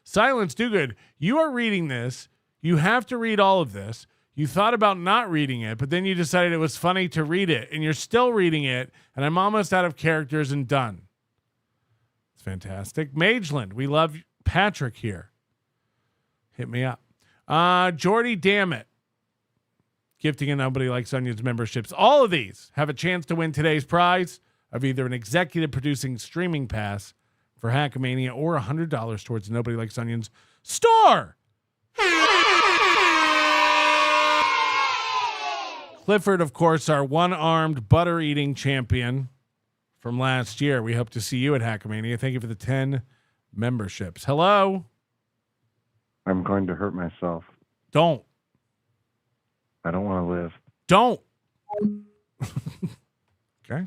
Silence Do Good. You are reading this. You have to read all of this. You thought about not reading it, but then you decided it was funny to read it, and you're still reading it, and I'm almost out of characters and done. It's fantastic. Mageland, we love Patrick here. Hit me up. Jordy Dammit, gifting a Nobody Likes Onions memberships. All of these have a chance to win today's prize of either an executive producing streaming pass for Hackamania or $100 towards Nobody Likes Onions store. Clifford, of course, our one-armed butter-eating champion from last year. We hope to see you at Hackamania. Thank you for the 10 memberships. Hello? I'm going to hurt myself. Don't. I don't want to live. Don't. Okay.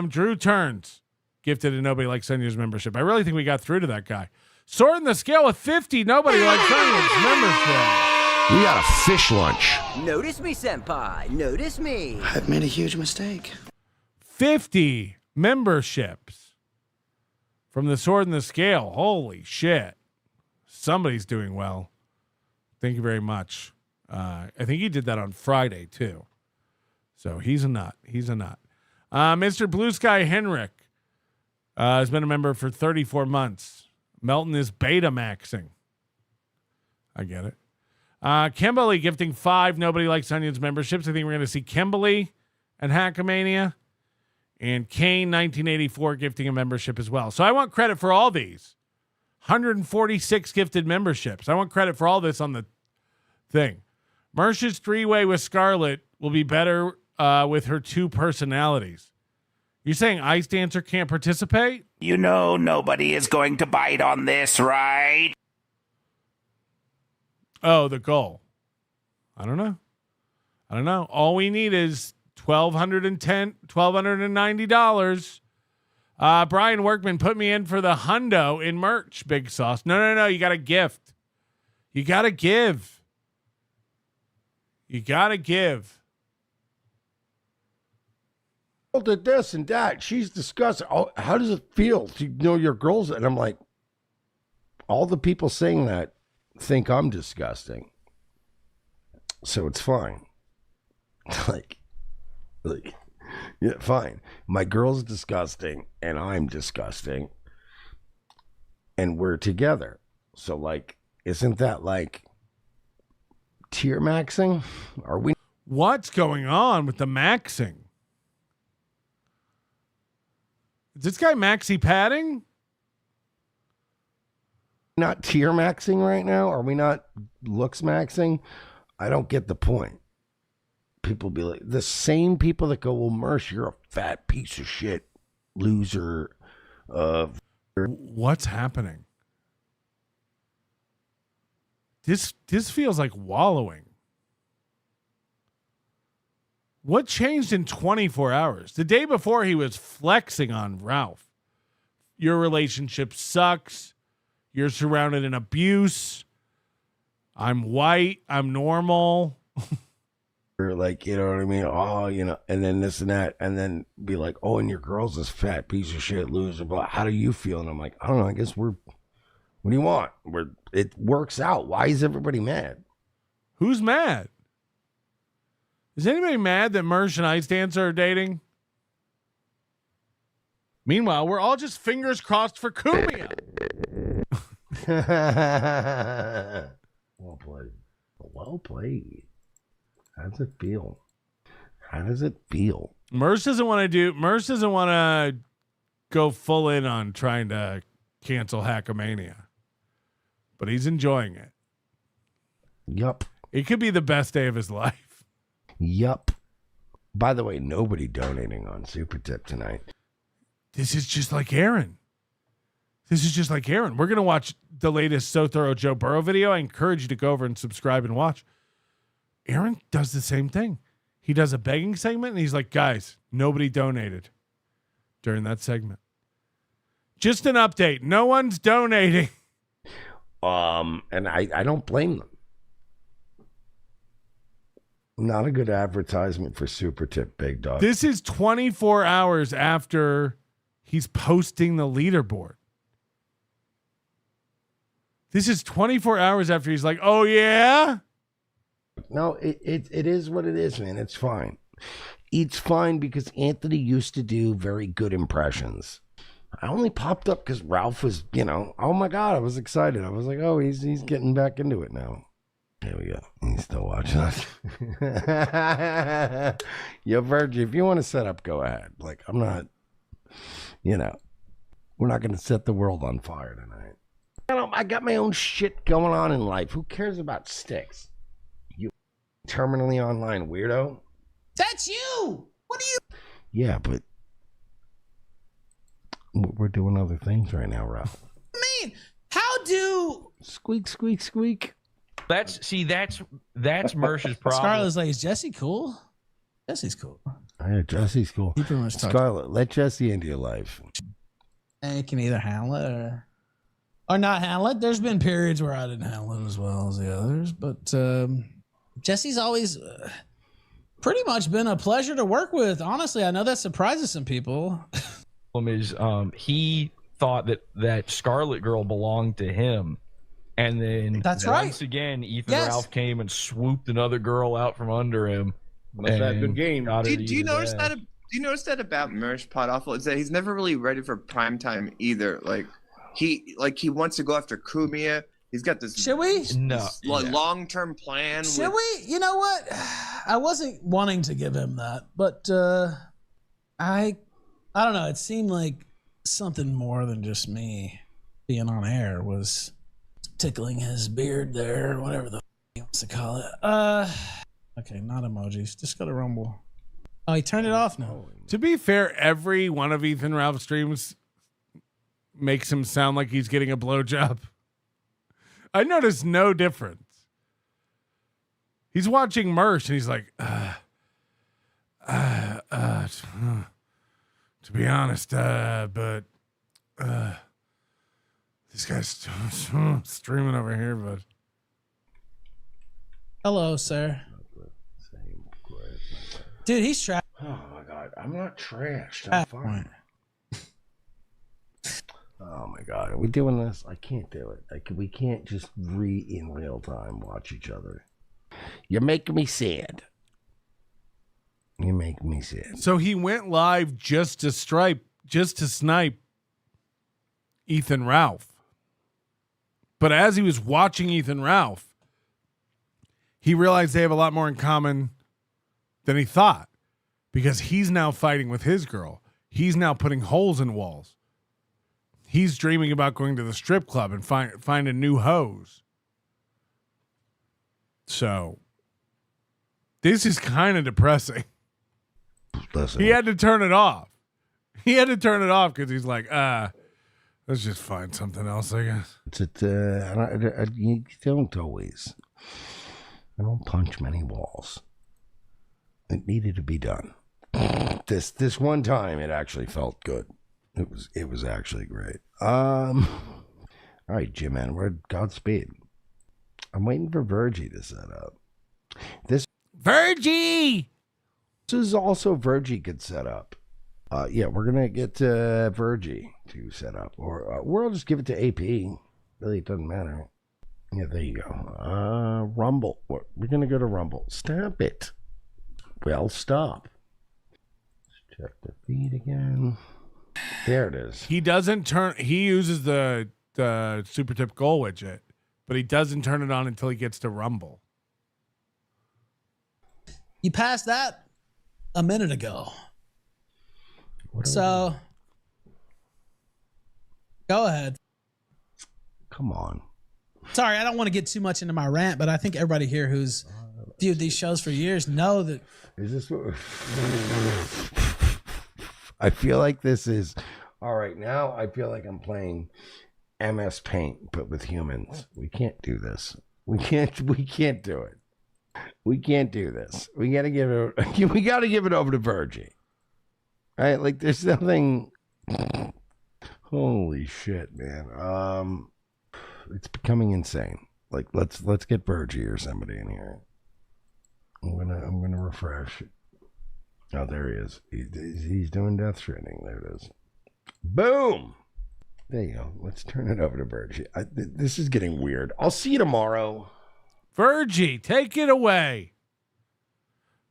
Drew Turns, gifted a Nobody Likes Onions membership. I really think we got through to that guy. Sword in the scale with 50 Nobody Likes Onions membership. We got a fish lunch. Notice me, senpai. Notice me. I've made a huge mistake. 50 memberships from the Sword in the Scale. Holy shit. Somebody's doing well. Thank you very much. I think he did that on Friday, too. So he's a nut. He's a nut. Mr. Blue Sky Henrik has been a member for 34 months. Melton is beta maxing. I get it. Kimberly gifting 5 Nobody Likes Onions memberships. I think we're going to see Kimberly at Hackamania. And Kane 1984 gifting a membership as well. So I want credit for all these. 146 gifted memberships. I want credit for all this on the thing. Mersh's 3-way with Scarlet will be better with her 2 personalities. You're saying Ice Dancer can't participate? You know nobody is going to bite on this, right? Oh, the goal. I don't know. All we need is $1,290. Brian Workman, put me in for the hundo in merch, Big Sauce. No. You got to gift. You got to give. Did this and that. She's disgusting. Oh, how does it feel to know your girls? And I'm like, all the people saying that think I'm disgusting. So it's fine. like, yeah, fine. My girl's disgusting and I'm disgusting. And we're together. So, like, isn't that like tier maxing? Are we? What's going on with the maxing? Is this guy maxi padding? Not tier maxing right now? Are we not looks maxing? I don't get the point. People be like, the same people that go, well, Mersh, you're a fat piece of shit, loser. What's happening? This feels like wallowing. What changed in 24 hours? The day before, he was flexing on Ralph. Your relationship sucks. You're surrounded in abuse. I'm white. I'm normal. Or like, you know what I mean? Oh, you know, and then this and that. And then be like, oh, and your girl's this fat piece of shit, loser. Blah. How do you feel? And I'm like, I don't know. I guess what do you want? It works out. Why is everybody mad? Who's mad? Is anybody mad that Mersh and Ice Dancer are dating? Meanwhile, we're all just fingers crossed for Kumia. Well played. Well played. How does it feel? How does it feel? Mersh doesn't want to go full in on trying to cancel Hackamania, but he's enjoying it. Yup. It could be the best day of his life. Yup. By the way, nobody donating on Super Tip tonight. This is just like Aaron. We're going to watch the latest So Thorough Joe Burrow video. I encourage you to go over and subscribe and watch. Aaron does the same thing. He does a begging segment, and he's like, guys, nobody donated during that segment. Just an update. No one's donating. And I don't blame them. Not a good advertisement for Super Tip, big dog. This is 24 hours after he's posting the leaderboard. This is 24 hours after he's like, oh, yeah? No, it is what it is, man. It's fine. It's fine because Anthony used to do very good impressions. I only popped up because Ralph was, oh my God, I was excited. I was like, oh, he's getting back into it now. There we go. He's still watching us. Yo, Virgie, if you want to set up, go ahead. Like, I'm not, we're not going to set the world on fire tonight. I got my own shit going on in life. Who cares about sticks? You terminally online weirdo. That's you. What are you? Yeah, but we're doing other things right now, Ralph. I mean, how do squeak, squeak, squeak? That's Mersh's problem. Scarlet's like, is Jesse cool? Jesse's cool. Yeah, Jesse's cool. He pretty much Scarlet, let Jesse into your life. And you can either handle it or not handle it. There's been periods where I didn't handle it as well as the others, but Jesse's always pretty much been a pleasure to work with. Honestly, I know that surprises some people. Is he thought that Scarlet girl belonged to him, and then once again Ethan Ralph came and swooped another girl out from under him. Must have good game. Do you notice that? Do you notice that about Mersh Pot Awful? Is that he's never really ready for prime time either. Like he wants to go after Kumia. He's got this. Should we? Long-term plan. Should we? You know what? I wasn't wanting to give him that, but I don't know. It seemed like something more than just me being on air was tickling his beard there, or whatever the he wants to call it. Okay, not emojis. Just go to Rumble. Oh, he turned it off now. To be fair, every one of Ethan Ralph's streams makes him sound like he's getting a blowjob. I noticed no difference. He's watching Mersh and he's like, to be honest, but this guy's streaming over here, but hello, sir. Dude, he's trash. Oh my God, I'm not trashed. I'm fine. Oh my God, are we doing this? I can't do it. We can't just in real time watch each other. You're making me sad. You make me sad. So he went live just to snipe Ethan Ralph. But as he was watching Ethan Ralph, he realized they have a lot more in common than he thought, because he's now fighting with his girl. He's now putting holes in walls. He's dreaming about going to the strip club and find a new hose. So this is kind of depressing. Listen. He had to turn it off. He had to turn it off because he's like, let's just find something else, I guess. You don't always. I don't punch many walls. It needed to be done. This one time, it actually felt good. It was actually great. All right, Jim, man, we're Godspeed. I'm waiting for Virgie to set up. Virgie! This is also Virgie could set up. Yeah, we're gonna get Virgie to set up, or we'll just give it to AP. Really, it doesn't matter. Yeah, there you go. Rumble. We're gonna go to Rumble. Stop it. Well, stop. Let's check the feed again. There it is. He doesn't turn. He uses the super tip goal widget, but he doesn't turn it on until he gets to Rumble. You passed that a minute ago. So go ahead. Come on. Sorry, I don't want to get too much into my rant, but I think everybody here who's viewed these shows for years know that. Is this what? I feel like this is all right. Now I feel like I'm playing MS Paint, but with humans. We can't do this. We can't do it. We can't do this. We got to give it. We got to give it over to Virgie. Right? Like there's nothing. Holy shit, man. It's becoming insane. Like let's get Virgie or somebody in here. I'm gonna refresh. Oh, there he is. He's doing Death Stranding. There it is. Boom. There you go. Let's turn it over to Virgie. This is getting weird. I'll see you tomorrow. Virgie, take it away.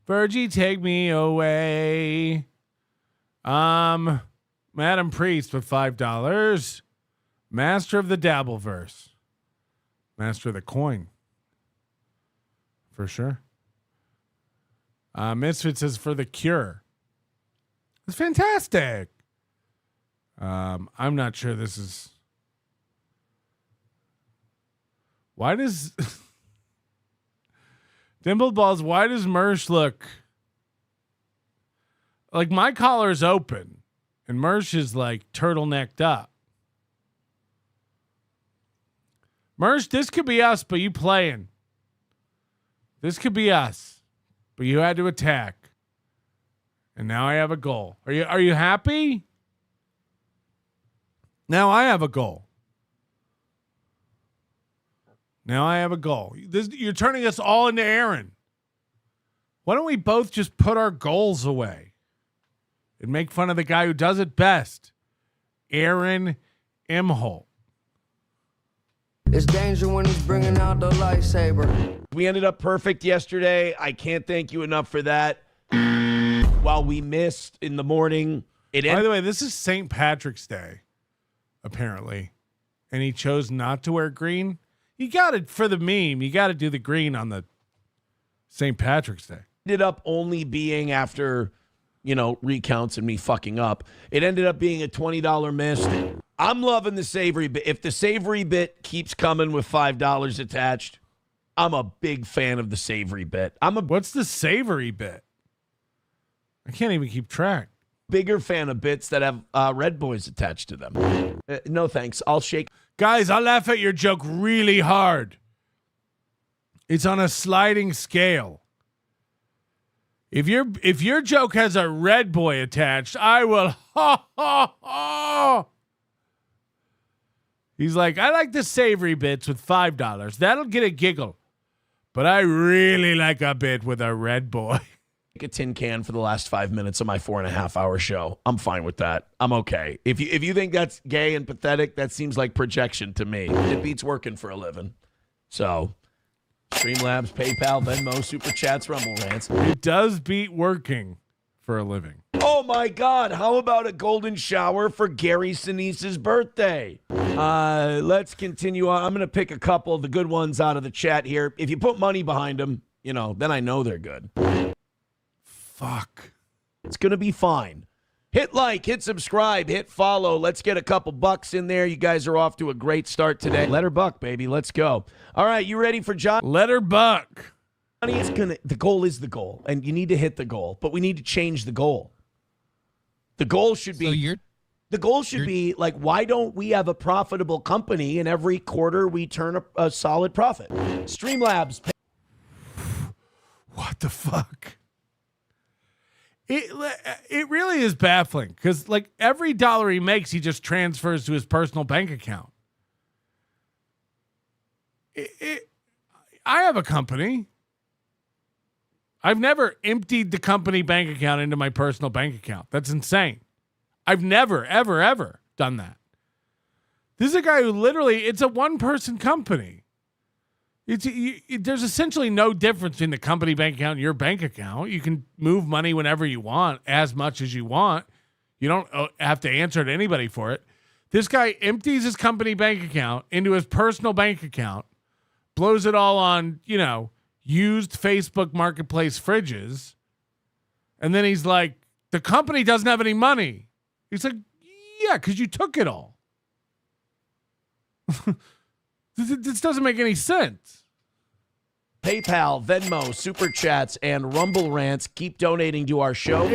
Virgie, take me away. Madam Priest with $5. Master of the Dabbleverse. Master of the coin. For sure. Misfit says for the cure. It's fantastic. I'm not sure this is. Why does Dimbleballs? Why does Mersh look like my collar is open and Mersh is like turtlenecked up? Mersh, this could be us, but you playing. This could be us, but you had to attack, and now I have a goal. Are you happy? Now I have a goal. Now I have a goal. You're turning us all into Aaron. Why don't we both just put our goals away and make fun of the guy who does it best, Aaron Imholt? It's danger when he's bringing out the lightsaber. We ended up perfect yesterday. I can't thank you enough for that. While we missed in the morning. By the way, this is St. Patrick's Day, apparently. And he chose not to wear green. You got it for the meme. You got to do the green on the St. Patrick's Day. Ended up only being after, recounts and me fucking up. It ended up being a $20 miss. I'm loving the savory bit. If the savory bit keeps coming with $5 attached, I'm a big fan of the savory bit. What's the savory bit? I can't even keep track. Bigger fan of bits that have Red Boys attached to them. No thanks. I'll shake. Guys, I'll laugh at your joke really hard. It's on a sliding scale. If your joke has a Red Boy attached, I will ha ha ha. He's like, I like the savory bits with $5. That'll get a giggle. But I really like a bit with a Red Boy. A tin can for the last 5 minutes of my 4.5-hour show. I'm fine with that. I'm okay. If you think that's gay and pathetic, that seems like projection to me. It beats working for a living. So, Streamlabs, PayPal, Venmo, Super Chats, Rumble Rants. It does beat working for a living. Oh my God! How about a golden shower for Gary Sinise's birthday? Let's continue on. I'm going to pick a couple of the good ones out of the chat here. If you put money behind them, then I know they're good. Fuck. It's going to be fine. Hit like, hit subscribe, hit follow. Let's get a couple bucks in there. You guys are off to a great start today. Let her buck, baby. Let's go. All right, you ready for John? Let her buck. The goal is the goal, and you need to hit the goal, but we need to change the goal. The goal should be like, why don't we have a profitable company and every quarter we turn a solid profit? Streamlabs. What the fuck? It really is baffling because like every dollar he makes, he just transfers to his personal bank account. I have a company. I've never emptied the company bank account into my personal bank account. That's insane. I've never, ever, ever done that. This is a guy who literally, it's a one-person company. There's essentially no difference between the company bank account and your bank account. You can move money whenever you want, as much as you want. You don't have to answer to anybody for it. This guy empties his company bank account into his personal bank account, blows it all on, used Facebook Marketplace fridges. And then he's like, the company doesn't have any money. He's like, yeah, because you took it all. This doesn't make any sense. PayPal, Venmo, Super Chats, and Rumble Rants keep donating to our show.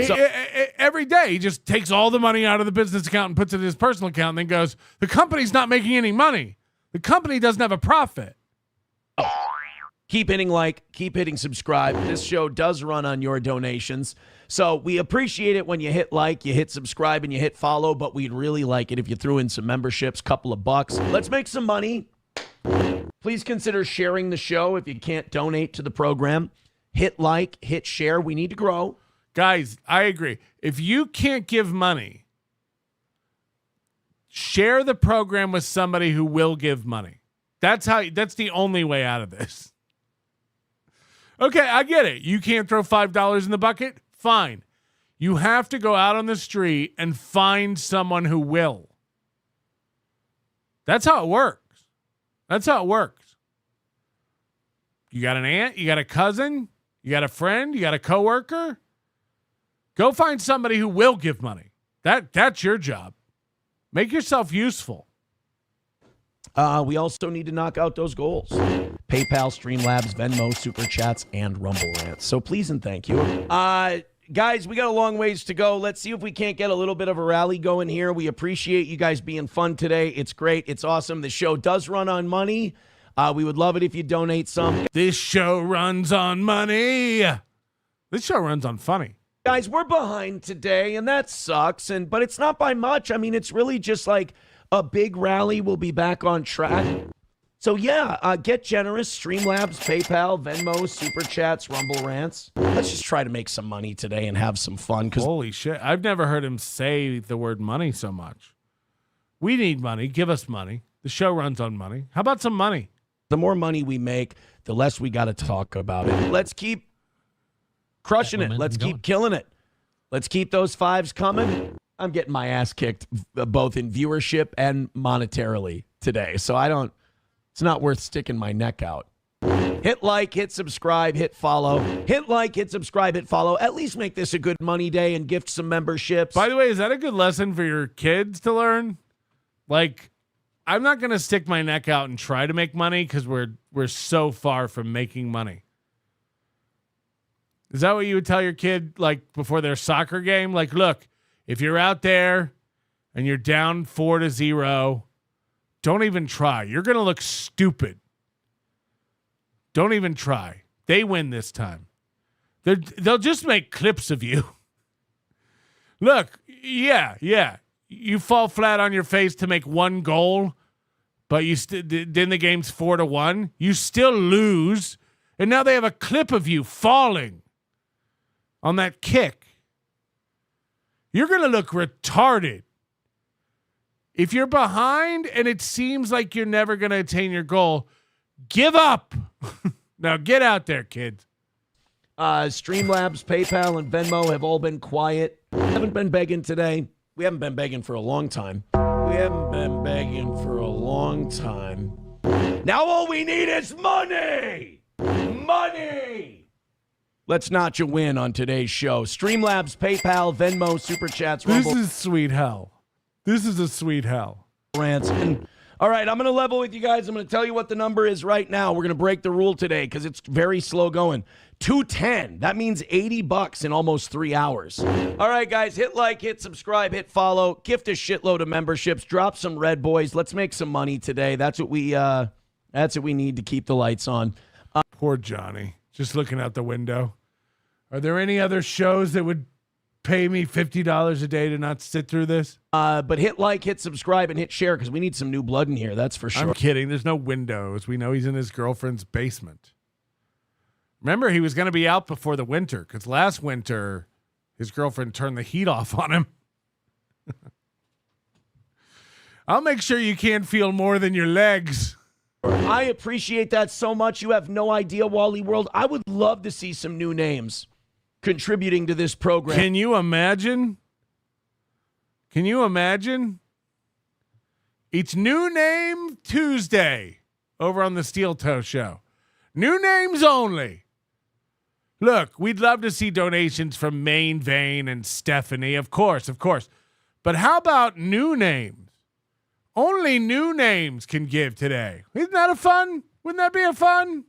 Every day, he just takes all the money out of the business account and puts it in his personal account and then goes, the company's not making any money. The company doesn't have a profit. Keep hitting like, keep hitting subscribe. This show does run on your donations. So we appreciate it when you hit like, you hit subscribe, and you hit follow, but we'd really like it if you threw in some memberships, couple of bucks. Let's make some money. Please consider sharing the show if you can't donate to the program. Hit like, hit share. We need to grow. Guys, I agree. If you can't give money, share the program with somebody who will give money. That's the only way out of this. Okay, I get it. You can't throw $5 in the bucket? Fine. You have to go out on the street and find someone who will. That's how it works. That's how it works. You got an aunt, you got a cousin, you got a friend, you got a coworker. Go find somebody who will give money. That's your job. Make yourself useful. We also need to knock out those goals. PayPal, Streamlabs, Venmo, Super Chats, and Rumble Rants. So please and thank you. Guys, we got a long ways to go. Let's see if we can't get a little bit of a rally going here. We appreciate you guys being fun today. It's great. It's awesome. The show does run on money. We would love it if you donate some. This show runs on money. This show runs on funny. Guys, we're behind today, and that sucks. But it's not by much. I mean, it's really just like a big rally. We'll be back on track. So, yeah, get generous. Streamlabs, PayPal, Venmo, Super Chats, Rumble Rants. Let's just try to make some money today and have some fun. Holy shit. I've never heard him say the word money so much. We need money. Give us money. The show runs on money. How about some money? The more money we make, the less we got to talk about it. Let's keep crushing it. Let's keep killing it. Let's keep those fives coming. I'm getting my ass kicked both in viewership and monetarily today. So it's not worth sticking my neck out. Hit like, hit subscribe, hit follow. Hit like, hit subscribe, hit follow. At least make this a good money day and gift some memberships. By the way, is that a good lesson for your kids to learn? Like, I'm not going to stick my neck out and try to make money because we're so far from making money. Is that what you would tell your kid, like, before their soccer game? Like, look, if you're out there and you're down 4-0, don't even try. You're going to look stupid. Don't even try. They win this time. They'll just make clips of you. Look, yeah. You fall flat on your face to make one goal, but then the game's 4-1. You still lose, and now they have a clip of you falling on that kick. You're going to look retarded. If you're behind and it seems like you're never going to attain your goal, give up. Now get out there, kids. Streamlabs, PayPal, and Venmo have all been quiet. Haven't been begging today. We haven't been begging for a long time. We haven't been begging for a long time. Now all we need is money! Money! Let's notch a win on today's show. Streamlabs, PayPal, Venmo, Super Chats, Rumble. This is sweet hell. This is a sweet hell. Rants. And, all right, I'm going to level with you guys. I'm going to tell you what the number is right now. We're going to break the rule today because it's very slow going. 210. That means $80 in almost 3 hours. All right, guys, hit like, hit subscribe, hit follow, gift a shitload of memberships, drop some red boys. Let's make some money today. That's what we need to keep the lights on. Poor Johnny, just looking out the window. Are there any other shows that would pay me $50 a day to not sit through this? But hit like, hit subscribe, and hit share because we need some new blood in here. That's for sure. I'm kidding. There's no windows. We know he's in his girlfriend's basement. Remember, he was going to be out before the winter because last winter, his girlfriend turned the heat off on him. I'll make sure you can't feel more than your legs. I appreciate that so much. You have no idea, Wally World. I would love to see some new names contributing to this program. Can you imagine? Can you imagine? It's New Name Tuesday over on the Steeltoe Show. New names only. Look, we'd love to see donations from Main Vein and Stephanie, of course. But how about new names? Only new names can give today. Isn't that a fun? Wouldn't that be a fun?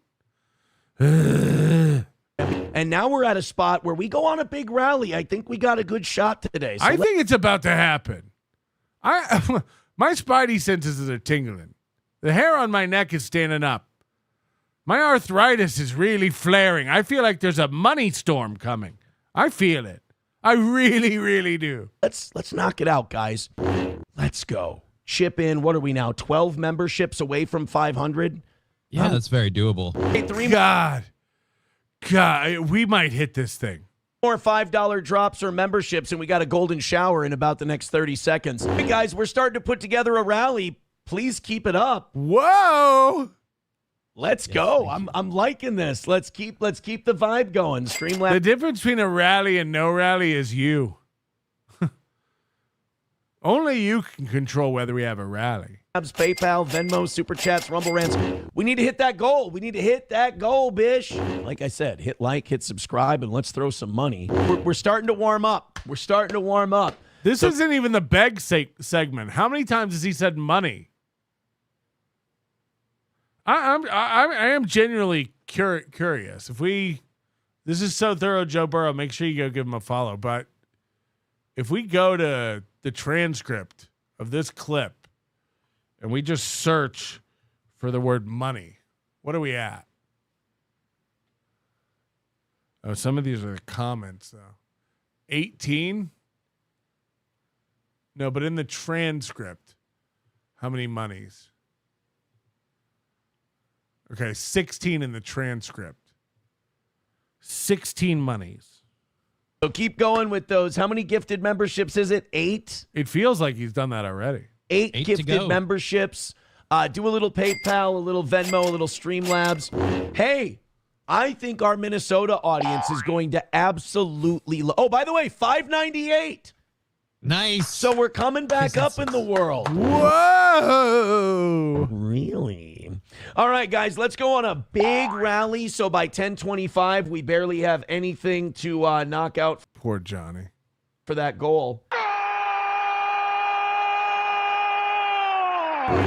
And now we're at a spot where we go on a big rally. I think we got a good shot today. So I think it's about to happen. My spidey senses are tingling. The hair on my neck is standing up. My arthritis is really flaring. I feel like there's a money storm coming. I feel it. I really, really do. Let's knock it out, guys. Let's go. Chip in. What are we now? 12 memberships away from 500? Yeah, that's very doable. God, we might hit this thing. More $5 drops or memberships, and we got a golden shower in about the next 30 seconds. Hey, guys, we're starting to put together a rally. Please keep it up. Whoa! Let's go. I'm liking this. Let's keep the vibe going. Streamlabs. The difference between a rally and no rally is you. Only you can control whether we have a rally. PayPal, Venmo, Super Chats, Rumble Rants. We need to hit that goal. We need to hit that goal, bish. Like I said, hit like, hit subscribe, and let's throw some money. We're starting to warm up. This isn't even the beg segment. How many times has he said money? I am genuinely curious. This is so thorough, Joe Burrow. Make sure you go give him a follow. But if we go to the transcript of this clip and we just search for the word money, what are we at? Oh, some of these are the comments though. 18? No, but in the transcript, how many monies? Okay, 16 in the transcript. 16 monies. So keep going with those. How many gifted memberships is it? 8? It feels like he's done that already. 8 gifted memberships. Do a little PayPal, a little Venmo, a little Streamlabs. Hey, I think our Minnesota audience is going to absolutely oh, by the way, $5.98. Nice. So we're coming back up in the world. Whoa. Really? All right, guys, let's go on a big rally. So by 10:25, we barely have anything to knock out. Poor Johnny. For that goal.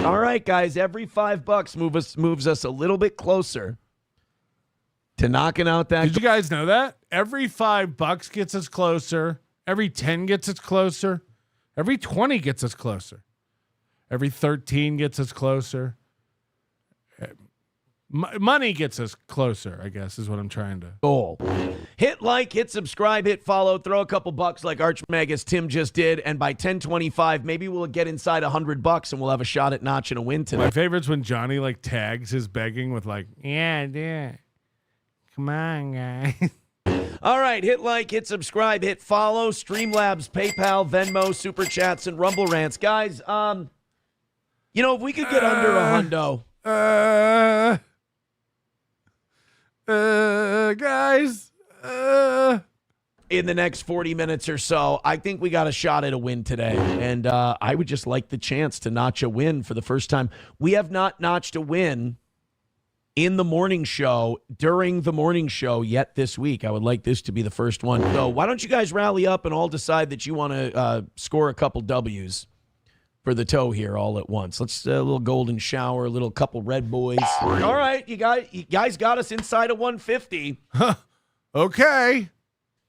All right, guys, every $5 moves us a little bit closer to knocking out that. Did you guys know that? Every $5 gets us closer. Every 10 gets us closer. Every 20 gets us closer. Every 13 gets us closer. Money gets us closer, I guess, is what I'm trying to. Goal. Hit like, hit subscribe, hit follow, throw a couple bucks like Archmagus Tim just did, and by 10:25, maybe we'll get inside $100 and we'll have a shot at notching a win today. My favorite's when Johnny like tags his begging with like, yeah, come on, guys. All right, hit like, hit subscribe, hit follow, Streamlabs, PayPal, Venmo, Super Chats, and Rumble Rants. Guys, if we could get under a hundo. Guys. in the next 40 minutes or so. I think we got a shot at a win today, and I would just like the chance to notch a win for the first time. We have not notched a win in the morning show, during the morning show yet this week. I would like this to be the first one. So why don't you guys rally up and all decide that you want to score a couple W's for the toe here all at once. Let's a little golden shower, a little couple Red Boys. All right, you guys got us inside of 150. Okay.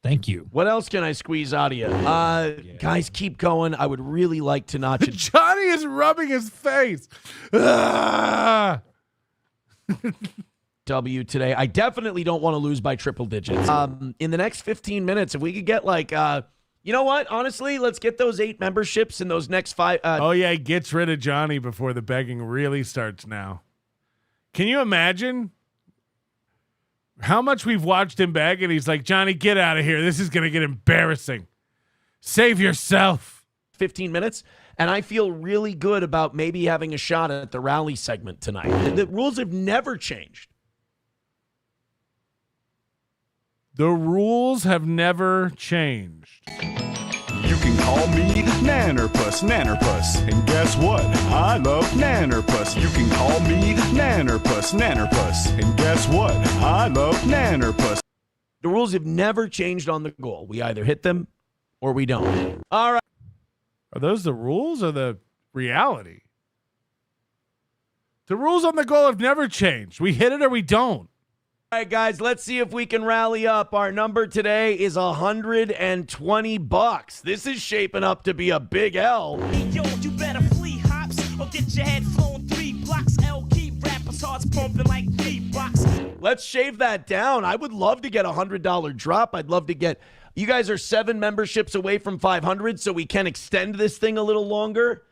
Thank you. What else can I squeeze out of you? Guys, keep going. I would really like to notch it. Johnny is rubbing his face. W today. I definitely don't want to lose by triple digits. In the next 15 minutes, if we could get like, you know what? Honestly, let's get those 8 memberships in those next 5. Oh, yeah, he gets rid of Johnny before the begging really starts now. Can you imagine how much we've watched him beg, and he's like, Johnny, get out of here. This is going to get embarrassing. Save yourself. 15 minutes. And I feel really good about maybe having a shot at the rally segment tonight. The rules have never changed. The rules have never changed. You can call me Nannerpuss. And guess what? I love Nannerpuss. You can call me Nannerpuss. And guess what? I love Nannerpuss. The rules have never changed on the goal. We either hit them or we don't. All right. Are those the rules or the reality? The rules on the goal have never changed. We hit it or we don't. All right, guys, let's see if we can rally up. Our number today is $120. This is shaping up to be a big L. Hey, yo, you better flee hops or get your head flown 3 blocks. L keep rappers hearts pumping like beatbox. Let's shave that down. I would love to get a $100 drop. I'd love to get. You guys are 7 memberships away from 500, so we can extend this thing a little longer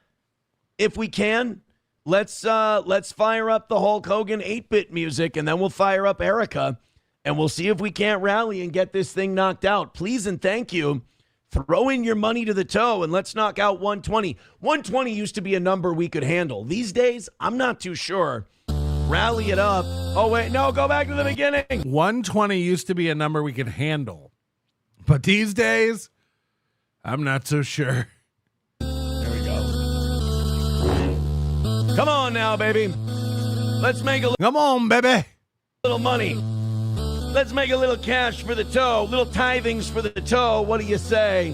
if we can. Let's fire up the Hulk Hogan 8-bit music, and then we'll fire up Erica, and we'll see if we can't rally and get this thing knocked out. Please and thank you. Throw in your money to the toe, and let's knock out 120. 120 used to be a number we could handle. These days, I'm not too sure. Rally it up. Oh, wait, no, go back to the beginning. 120 used to be a number we could handle. But these days, I'm not so sure. There we go. Come on now, baby. Let's make a Come on, baby. Little money. Let's make a little cash for the toe. Little tithings for the toe. What do you say?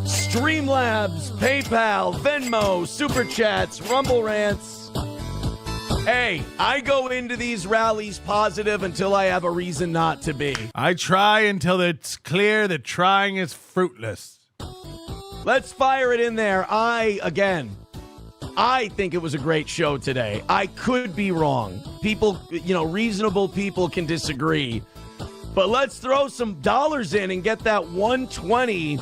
Streamlabs, PayPal, Venmo, Super Chats, Rumble Rants. Hey, I go into these rallies positive until I have a reason not to be. I try until it's clear that trying is fruitless. Let's fire it in there. I think it was a great show today. I could be wrong. People, reasonable people can disagree. But let's throw some dollars in and get that 120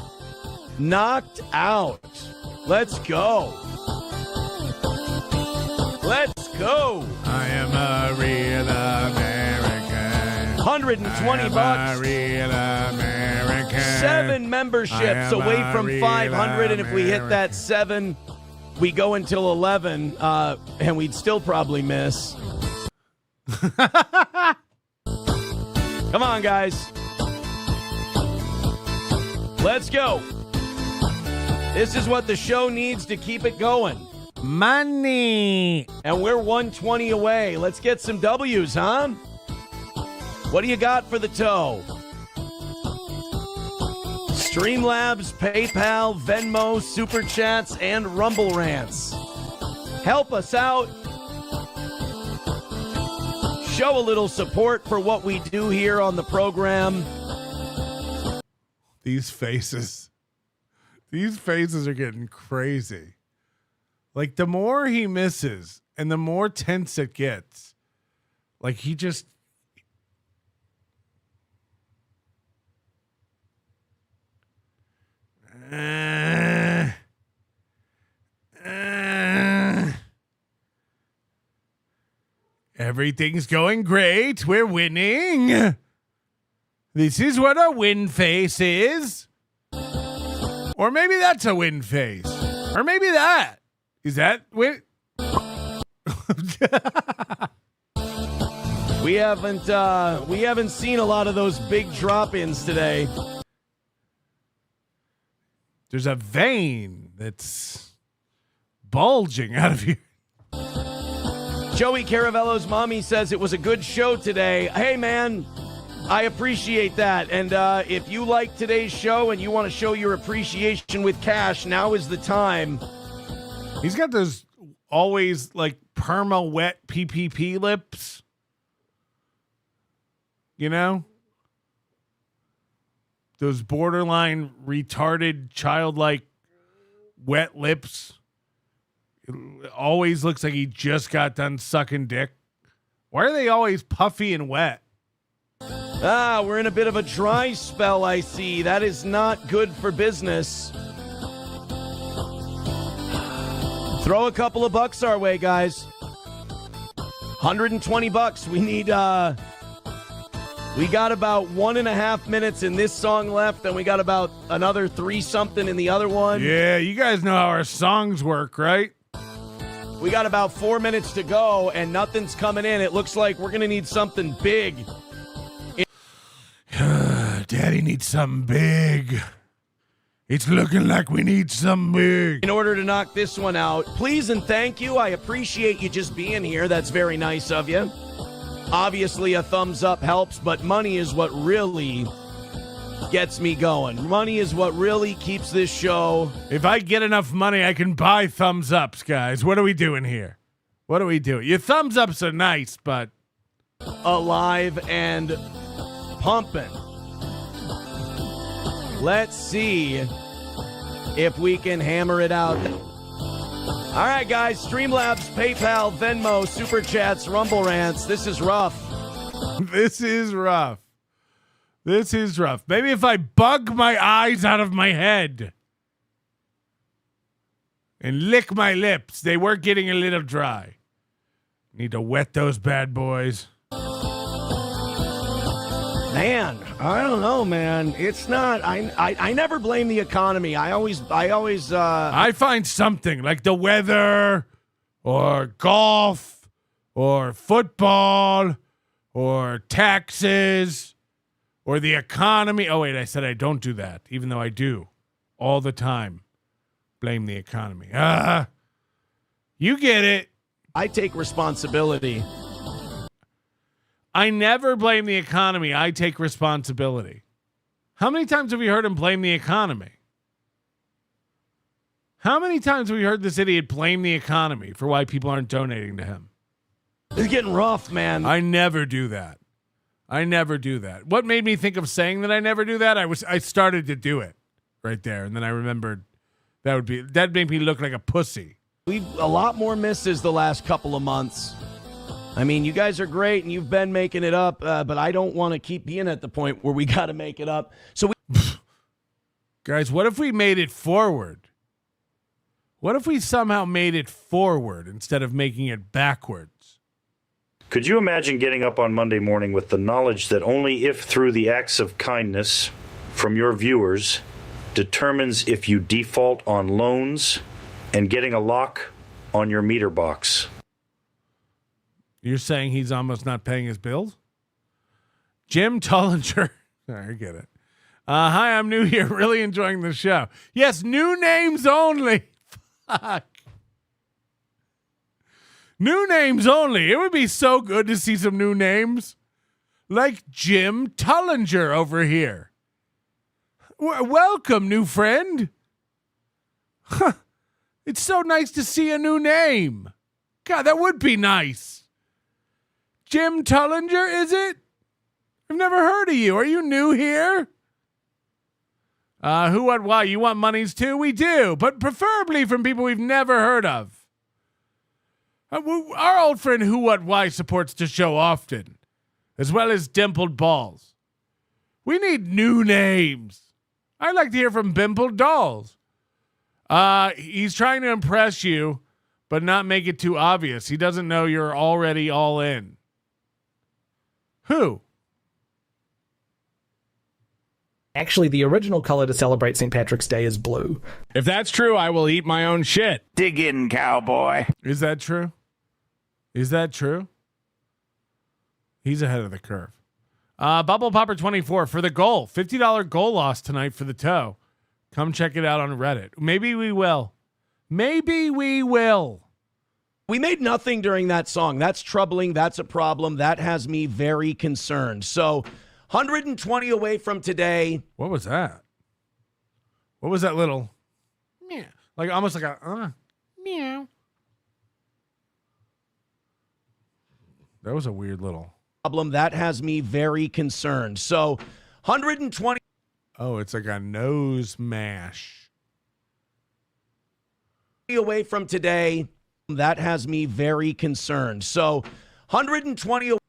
knocked out. Let's go. Let's go. I am a real American. $120. A real American. 7 memberships away from 500, and if we hit that 7, we go until 11, and we'd still probably miss. Come on, guys. Let's go. This is what the show needs to keep it going. Money. And we're 120 away. Let's get some W's, huh? What do you got for the toe? Streamlabs, PayPal, Venmo, Super Chats, and Rumble Rants. Help us out. Show a little support for what we do here on the program. These faces are getting crazy. Like, the more he misses and the more tense it gets, like he just... Everything's going great. We're winning. This is what a win face is. Or maybe that's a win face. Or maybe that. Is that win? We haven't seen a lot of those big drop-ins today. There's a vein that's bulging out of you. Joey Caravello's mommy says it was a good show today. Hey, man, I appreciate that. And if you like today's show and you want to show your appreciation with cash, now is the time. He's got those always like perma-wet PPP lips. You know? Those borderline retarded, childlike wet lips. It always looks like he just got done sucking dick. Why are they always puffy and wet? We're in a bit of a dry spell, I see. That is not good for business. Throw a couple of bucks our way, guys. $120. We need, we got about 1.5 minutes in this song left, and we got about another 3-something in the other one. Yeah, you guys know how our songs work, right? We got about 4 minutes to go, and nothing's coming in. It looks like we're going to need something big. Daddy needs something big. It's looking like we need something big. In order to knock this one out, please and thank you. I appreciate you just being here. That's very nice of you. Obviously, a thumbs up helps, but money is what really gets me going. Money is what really keeps this show. If I get enough money, I can buy thumbs ups, guys. What are we doing here? What are we doing? Your thumbs ups are nice, but alive and pumping. Let's see if we can hammer it out. All right, guys. Streamlabs, PayPal, Venmo, Super Chats, Rumble Rants. This is rough. This is rough. This is rough. Maybe if I bug my eyes out of my head and lick my lips, they were getting a little dry. Need to wet those bad boys. Man, I don't know, man. It's not. I never blame the economy. I always. I find something like the weather, or golf, or football, or taxes, or the economy. Oh wait, I said I don't do that, even though I do all the time. Blame the economy. You get it. I take responsibility. I never blame the economy. I take responsibility. How many times have we heard him blame the economy? How many times have we heard this idiot blame the economy for why people aren't donating to him? It's getting rough, man. I never do that. I never do that. What made me think of saying that I never do that? I started to do it right there, and then I remembered that'd make me look like a pussy. We've a lot more misses the last couple of months. I mean, you guys are great, and you've been making it up, but I don't want to keep being at the point where we got to make it up. So, guys, what if we made it forward? What if we somehow made it forward instead of making it backwards? Could you imagine getting up on Monday morning with the knowledge that only if through the acts of kindness from your viewers determines if you default on loans and getting a lock on your meter box? You're saying he's almost not paying his bills? Jim Tullinger. I get it. Hi, I'm new here. Really enjoying the show. Yes, new names only. Fuck. New names only. It would be so good to see some new names. Like Jim Tullinger over here. Welcome, new friend. Huh. It's so nice to see a new name. God, that would be nice. Jim Tullinger, is it? I've never heard of you. Are you new here? Who, what, why? You want monies too? We do, but preferably from people we've never heard of. Our old friend Who, What, Why supports the show often, as well as Dimpled Balls. We need new names. I'd like to hear from Bimpled Dolls. He's trying to impress you, but not make it too obvious. He doesn't know you're already all in. Who? Actually, the original color to celebrate St. Patrick's Day is blue. If that's true, I will eat my own shit. Dig in, cowboy. Is that true? Is that true? He's ahead of the curve. Bubble Popper 24 for the goal. $50 goal loss tonight for the toe. Come check it out on Reddit. Maybe we will. Maybe we will. We made nothing during that song. That's troubling. That's a problem. That has me very concerned. So 120 away from today. What was that? What was that little? Meow. Like almost like a meow. That was a weird little problem. That has me very concerned. So 120. Oh, it's like a nose mash. Away from today. That has me very concerned. So 120. What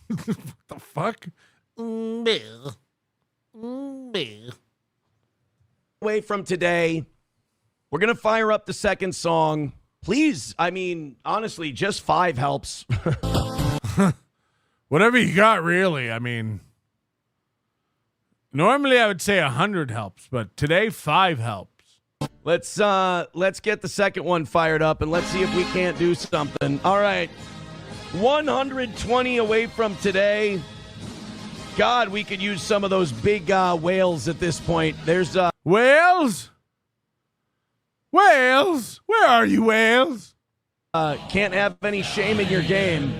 the fuck? Away from today. We're going to fire up the second song. Please. I mean, honestly, just 5 helps. Whatever you got, really. I mean, normally I would say 100 helps, but today 5 helps. Let's get the second one fired up and let's see if we can't do something. All right. 120 away from today. God, we could use some of those big whales at this point. There's Whales? Whales? Where are you, Whales? Can't have any shame in your game.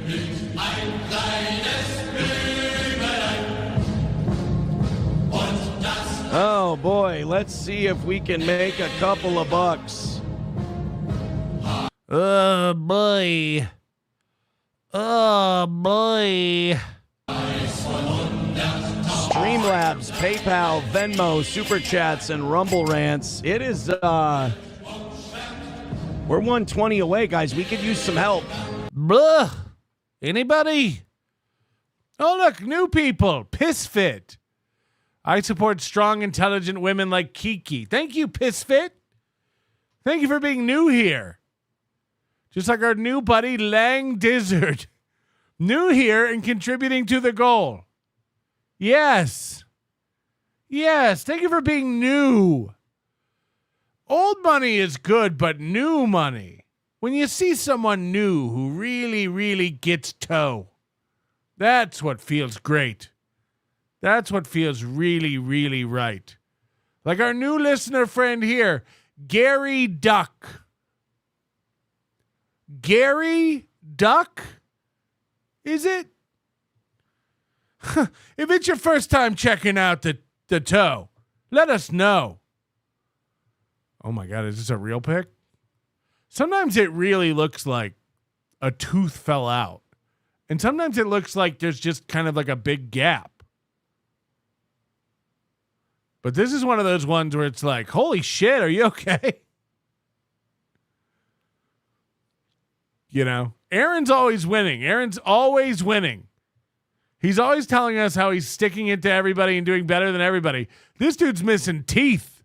Oh boy, let's see if we can make a couple of bucks. Oh boy. Oh boy. Streamlabs, PayPal, Venmo, Super Chats, and Rumble Rants. It is, we're 120 away, guys. We could use some help. Blah. Anybody? Oh, look, new people. Pissfit. I support strong, intelligent women like Kiki. Thank you, Pissfit. Thank you for being new here. Just like our new buddy, Lang Dizzard. New here and contributing to the goal. Yes. Yes. Thank you for being new. Old money is good, but new money. When you see someone new who really, really gets toe, that's what feels great. That's what feels really, really right. Like our new listener friend here, Gary Duck. Gary Duck? Is it? If it's your first time checking out the toe, let us know. Oh my God, is this a real pic? Sometimes it really looks like a tooth fell out. And sometimes it looks like there's just kind of like a big gap. But this is one of those ones where it's like, holy shit, are you okay? You know, Aaron's always winning. Aaron's always winning. He's always telling us how he's sticking it to everybody and doing better than everybody. This dude's missing teeth.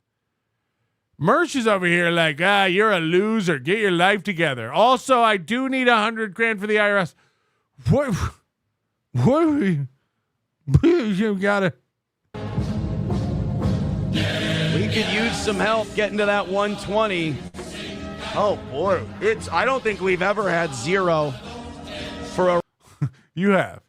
Mersh is over here like, you're a loser. Get your life together. Also, I do need $100,000 for the IRS. What? You gotta. We could use some help getting to that 120. Oh boy, I don't think we've ever had 0 for a You have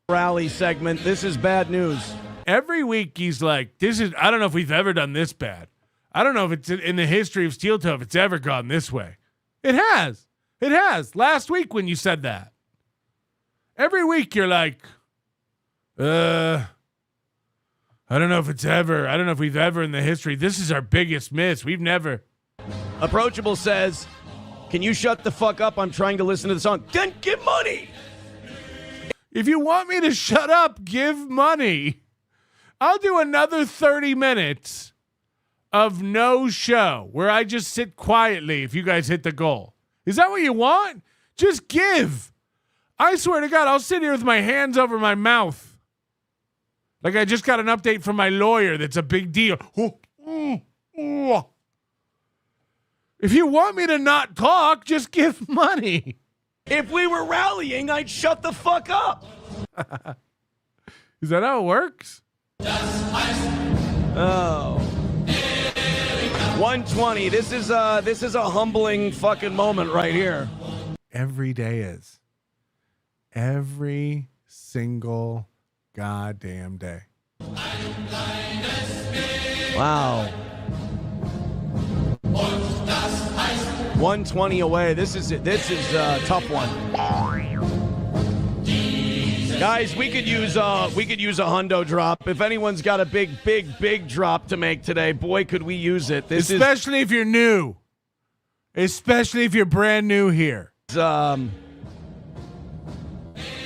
rally segment. This is bad news. Every week he's like, I don't know if we've ever done this bad. I don't know if it's in the history of Steeltoe if it's ever gone this way. It has. It has. Last week when you said that. Every week you're like, I don't know if we've ever in the history. This is our biggest miss. We've never. Approachable says, can you shut the fuck up? I'm trying to listen to the song. Then give money. If you want me to shut up, give money. I'll do another 30 minutes of no show where I just sit quietly if you guys hit the goal. Is that what you want? Just give. I swear to God, I'll sit here with my hands over my mouth. Like I just got an update from my lawyer that's a big deal. If you want me to not talk, just give money. If we were rallying, I'd shut the fuck up. Is that how it works? Oh. 120. This is a humbling fucking moment right here. Every day is. Every single goddamn day. Wow. 120 away. This is a tough one. Guys, we could use a hundo drop. If anyone's got a big drop to make today, boy, could we use it. Especially if you're new. Especially if you're brand new here.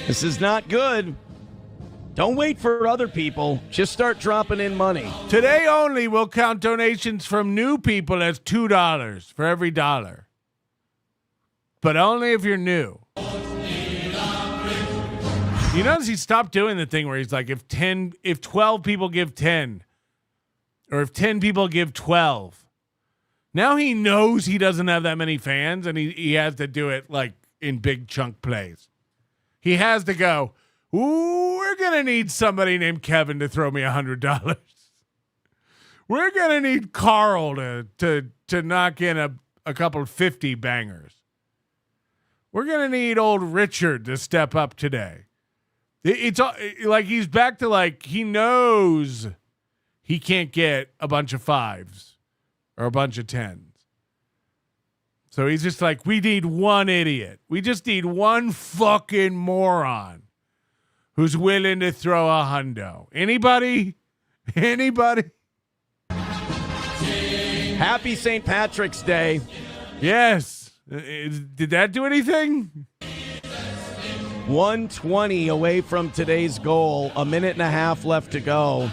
This is not good. Don't wait for other people. Just start dropping in money. Today only, we'll count donations from new people as $2 for every dollar. But only if you're new. You notice he stopped doing the thing where he's like, if 12 people give 10, or if 10 people give 12. Now he knows he doesn't have that many fans, and he has to do it like in big chunk plays. He has to go, ooh, we're going to need somebody named Kevin to throw me $100. We're going to need Carl to knock in a couple 50 bangers. We're going to need old Richard to step up today. It's like he's back to like he knows he can't get a bunch of 5s or a bunch of 10s. So he's just like, we need one idiot. We just need one fucking moron who's willing to throw a hundo. Anybody? Anybody? Happy St. Patrick's Day. Yes. Did that do anything? 120 away from today's goal. A minute and a half left to go.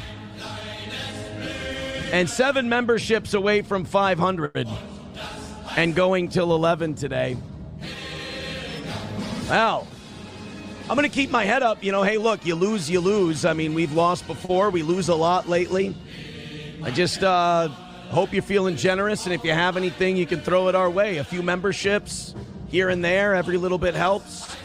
And 7 memberships away from 500. And going till 11 today. Well, I'm going to keep my head up. You know, hey, look, you lose, you lose. I mean, we've lost before. We lose a lot lately. I just hope you're feeling generous. And if you have anything, you can throw it our way. A few memberships here and there. Every little bit helps.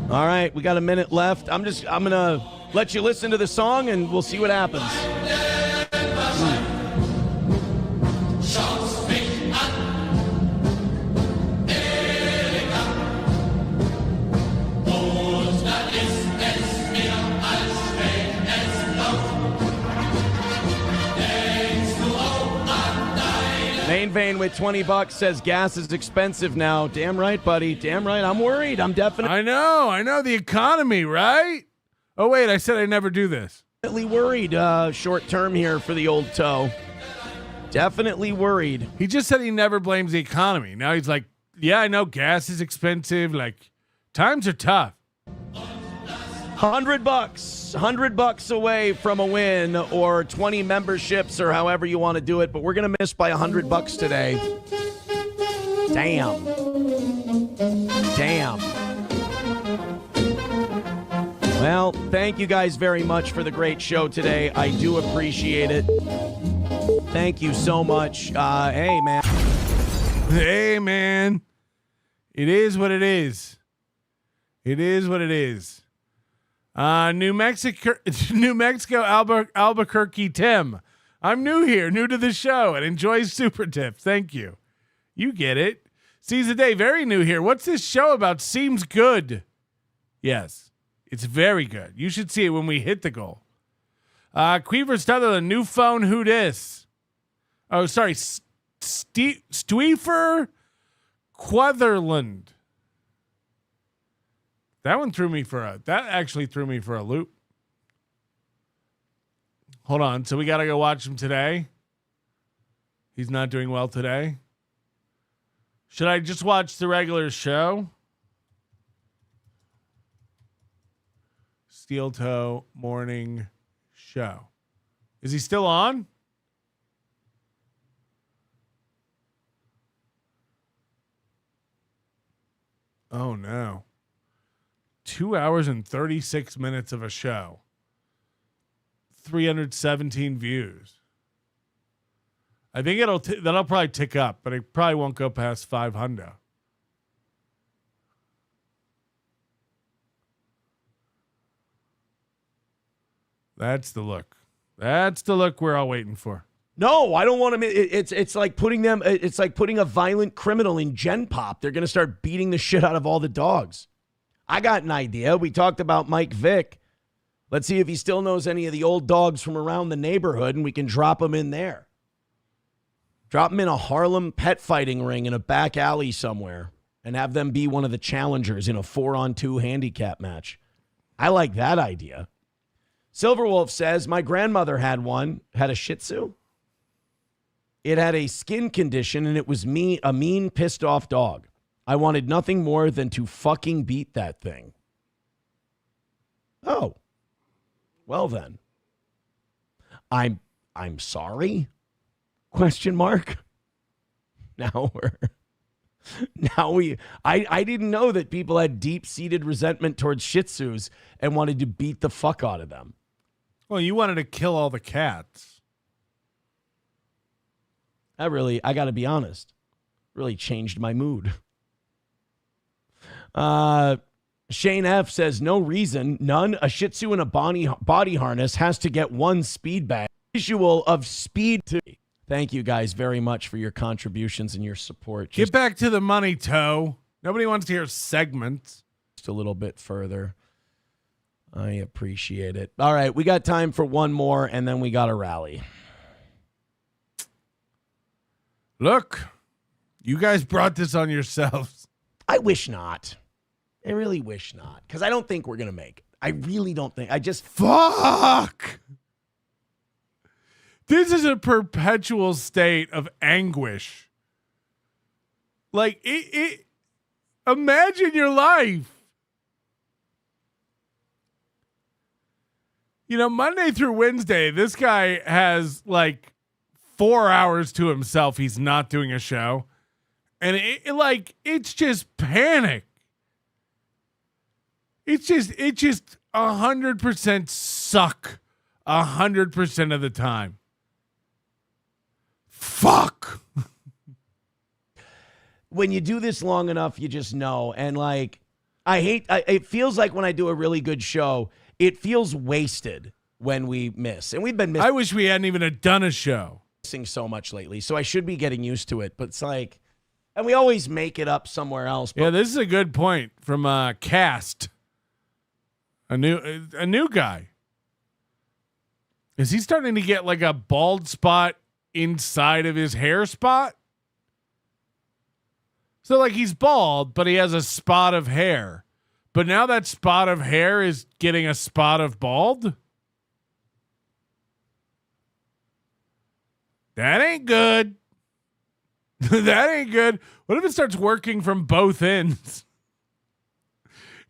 All right, we got a minute left. I'm going to let you listen to the song and we'll see what happens. Main Vein with $20 says gas is expensive now. Damn right, buddy. Damn right. I'm worried. I'm definitely. I know the economy, right? Oh wait, I said I never do this. Definitely worried. Short term here for the old toe. Definitely worried. He just said he never blames the economy. Now he's like, yeah, I know gas is expensive. Like, times are tough. $100. $100 away from a win or 20 memberships or however you want to do it, but we're going to miss by $100 today. Damn. Well, thank you guys very much for the great show today. I do appreciate it. Thank you so much. Hey, man. Hey, man. It is what it is. It is what it is. New Mexico, Albuquerque, Tim. I'm new here, new to the show, and enjoy Super Tips. Thank you. You get it. Sees the day, very new here. What's this show about? Seems good. Yes, it's very good. You should see it when we hit the goal. Queever Stutherland, new phone, who dis? Oh, sorry, Stweefer Quatherland. That actually threw me for a loop. Hold on. So we got to go watch him today. He's not doing well today. Should I just watch the regular show? Steeltoe morning show. Is he still on? Oh no. 2 hours and 36 minutes of a show. 317 views. I think that'll probably tick up, but it probably won't go past 500. That's the look. That's the look we're all waiting for. No, I don't want them. It's like putting them. It's like putting a violent criminal in Gen Pop. They're going to start beating the shit out of all the dogs. I got an idea. We talked about Mike Vick. Let's see if he still knows any of the old dogs from around the neighborhood, and we can drop them in there. Drop them in a Harlem pet fighting ring in a back alley somewhere, and have them be one of the challengers in a 4-on-2 handicap match. I like that idea. Silverwolf says, my grandmother had a Shih Tzu. It had a skin condition, and it was a mean, pissed off dog. I wanted nothing more than to fucking beat that thing. Oh. Well then. I'm sorry? Question mark. I didn't know that people had deep-seated resentment towards Shih Tzus and wanted to beat the fuck out of them. Well, you wanted to kill all the cats. I got to be honest, really changed my mood. Shane F says, no reason, none. A Shih Tzu in a body harness has to get one speed bag. Visual of speed to. Thank you guys very much for your contributions and your support. Get back to the money, Toe. Nobody wants to hear segments. Just a little bit further. I appreciate it. All right, we got time for one more, and then we got a rally. Look, you guys brought this on yourselves. I wish not. I really wish not, because I don't think we're going to make it. I really don't think. I just... Fuck! This is a perpetual state of anguish. Like, imagine your life. You know, Monday through Wednesday, this guy has like 4 hours to himself. He's not doing a show. And it's just panic. It's just 100% suck 100% of the time. Fuck. When you do this long enough, you just know. And like, it feels like when I do a really good show, it feels wasted when we miss. And we've been missing. I wish we hadn't even done a show. Missing so much lately. So I should be getting used to it. But it's like, and we always make it up somewhere else. But yeah, this is a good point from Cast. A new guy. Is he starting to get like a bald spot inside of his hair spot? So like he's bald, but he has a spot of hair. But now that spot of hair is getting a spot of bald? That ain't good. That ain't good. What if it starts working from both ends?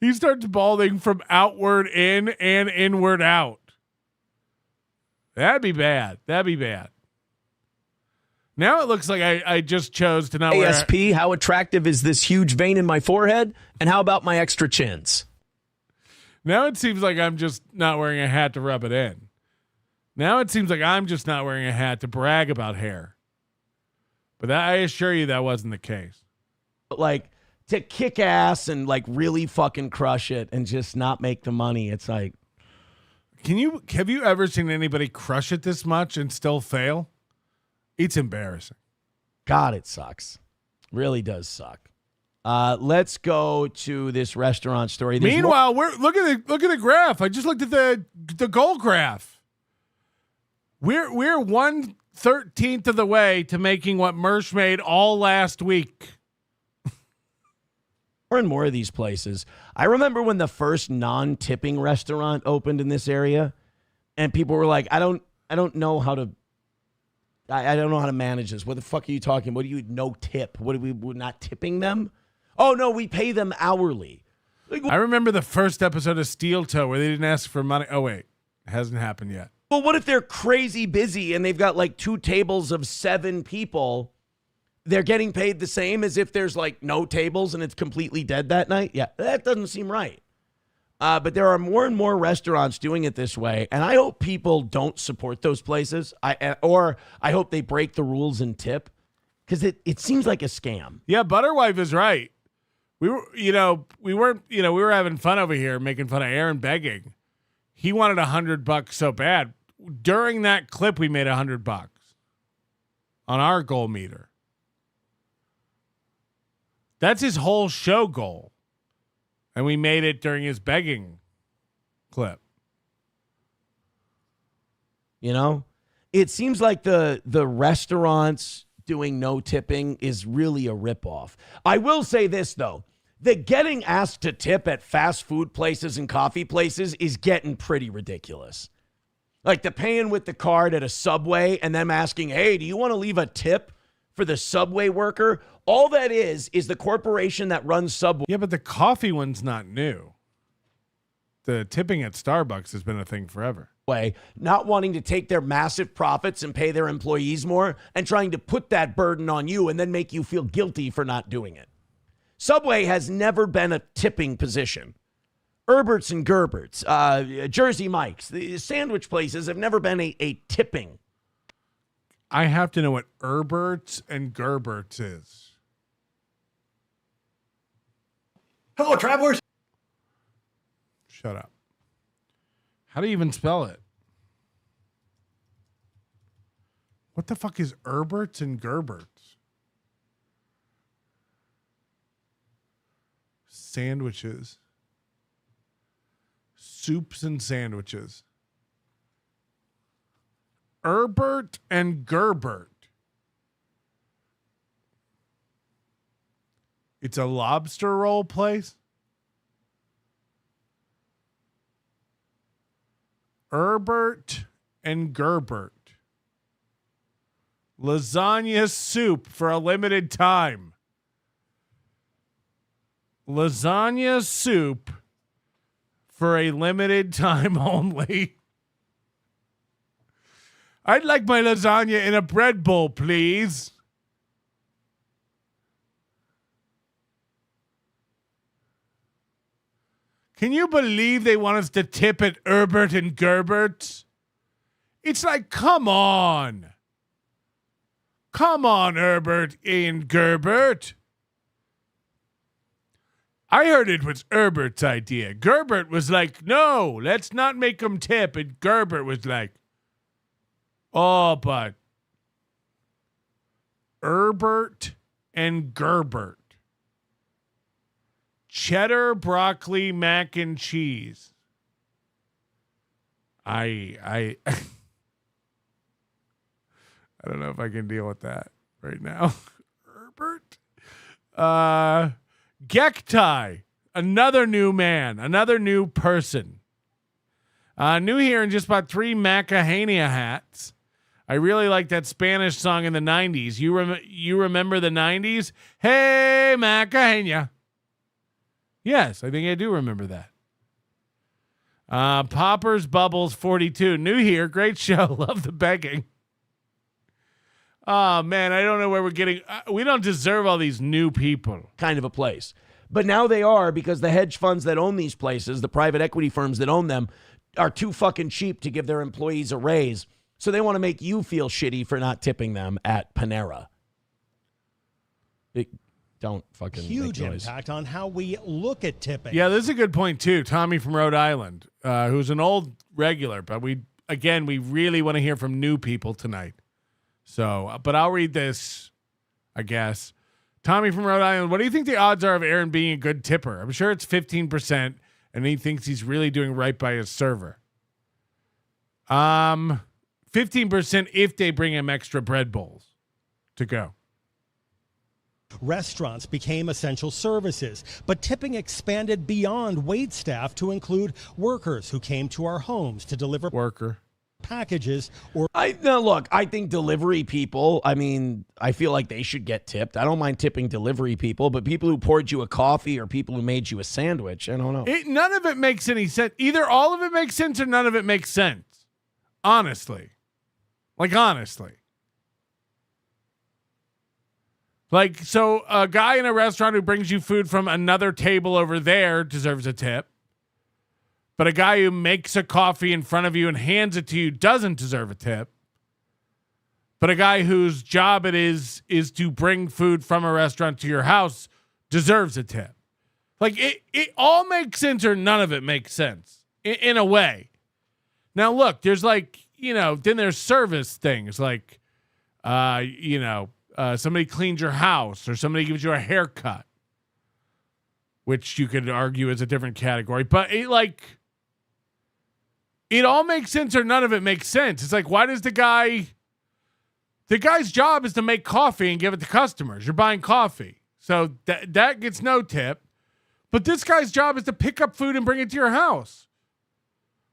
He starts balding from outward in and inward out. That'd be bad. That'd be bad. Now it looks like I just chose to not wear. ASP, how attractive is this huge vein in my forehead? And how about my extra chins? Now it seems like I'm just not wearing a hat to rub it in. Now it seems like I'm just not wearing a hat to brag about hair. But I assure you that wasn't the case. Like, to kick ass and like really fucking crush it and just not make the money. It's like, have you ever seen anybody crush it this much and still fail? It's embarrassing. God, it sucks. Really does suck. Let's go to this restaurant story. Meanwhile, look at the graph. I just looked at the goal graph. We're 1/13 of the way to making what Mersh made all last week. More and more of these places. I remember when the first non-tipping restaurant opened in this area, and people were like, I don't know how to manage this. What the fuck are you talking? What do you no tip? What are we're not tipping them? Oh no, we pay them hourly. I remember the first episode of Steeltoe where they didn't ask for money. Oh wait, it hasn't happened yet. Well, what if they're crazy busy and they've got like 2 tables of 7 people? They're getting paid the same as if there's like no tables and it's completely dead that night? Yeah, that doesn't seem right. But there are more and more restaurants doing it this way, and I hope people don't support those places. I hope they break the rules and tip, because it seems like a scam. Yeah, Butterwife is right. We were having fun over here making fun of Aaron begging. He wanted $100 so bad. During that clip, we made $100. on our goal meter. That's his whole show goal. And we made it during his begging clip. You know, it seems like the restaurants doing no tipping is really a ripoff. I will say this, though. The getting asked to tip at fast food places and coffee places is getting pretty ridiculous. Like the paying with the card at a Subway and them asking, hey, do you want to leave a tip for the Subway worker? All that is the corporation that runs Subway. Yeah, but the coffee one's not new. The tipping at Starbucks has been a thing forever. Not wanting to take their massive profits and pay their employees more and trying to put that burden on you and then make you feel guilty for not doing it. Subway has never been a tipping position. Herbert's and Gerbert's, Jersey Mike's, the sandwich places have never been a tipping. I have to know what Herbert's and Gerbert's is. Hello, travelers. Shut up. How do you even spell it? What the fuck is Herbert's and Gerbert's? Sandwiches. Soups and sandwiches. Herbert and Gerbert. It's a lobster roll place? Herbert and Gerbert. Lasagna soup for a limited time. Lasagna soup for a limited time only. I'd like my lasagna in a bread bowl, please. Can you believe they want us to tip at Herbert and Gerbert? It's like, come on. Come on, Herbert and Gerbert. I heard it was Herbert's idea. Gerbert was like, no, let's not make them tip. And Gerbert was like, oh, but Herbert and Gerbert. Cheddar, broccoli, mac and cheese. I don't know if I can deal with that right now. Herbert. Gektai, another new man, another new person. New here and just bought 3 Hackamania hats. I really like that Spanish song in the 90s. You remember the 90s? Hey, Hackamania. Yes, I think I do remember that. Poppers Bubbles 42. New here. Great show. Love the begging. Oh, man, I don't know where we're getting. We don't deserve all these new people. Kind of a place. But now they are, because the hedge funds that own these places, the private equity firms that own them, are too fucking cheap to give their employees a raise. So they want to make you feel shitty for not tipping them at Panera. Don't fucking Huge make noise. impact on how we look at tipping. Yeah, this is a good point, too. Tommy from Rhode Island, who's an old regular, but we really want to hear from new people tonight. So, but I'll read this, I guess. Tommy from Rhode Island, what do you think the odds are of Aaron being a good tipper? I'm sure it's 15%, and he thinks he's really doing right by his server. 15% if they bring him extra bread bowls to go. Restaurants became essential services, but tipping expanded beyond waitstaff to include workers who came to our homes to deliver packages. Or I think delivery people, I feel like they should get tipped. I don't mind tipping delivery people, but people who poured you a coffee or people who made you a sandwich, I don't know. None of it makes any sense. Either all of it makes sense or none of it makes sense. Honestly. So a guy in a restaurant who brings you food from another table over there deserves a tip. But a guy who makes a coffee in front of you and hands it to you doesn't deserve a tip. But a guy whose job it is to bring food from a restaurant to your house deserves a tip. Like it all makes sense or none of it makes sense in a way. Now look, there's then there's service things like Somebody cleans your house or somebody gives you a haircut, which you could argue is a different category. But it all makes sense or none of it makes sense. It's like, why does the guy's job is to make coffee and give it to customers. You're buying coffee. So that gets no tip. But this guy's job is to pick up food and bring it to your house.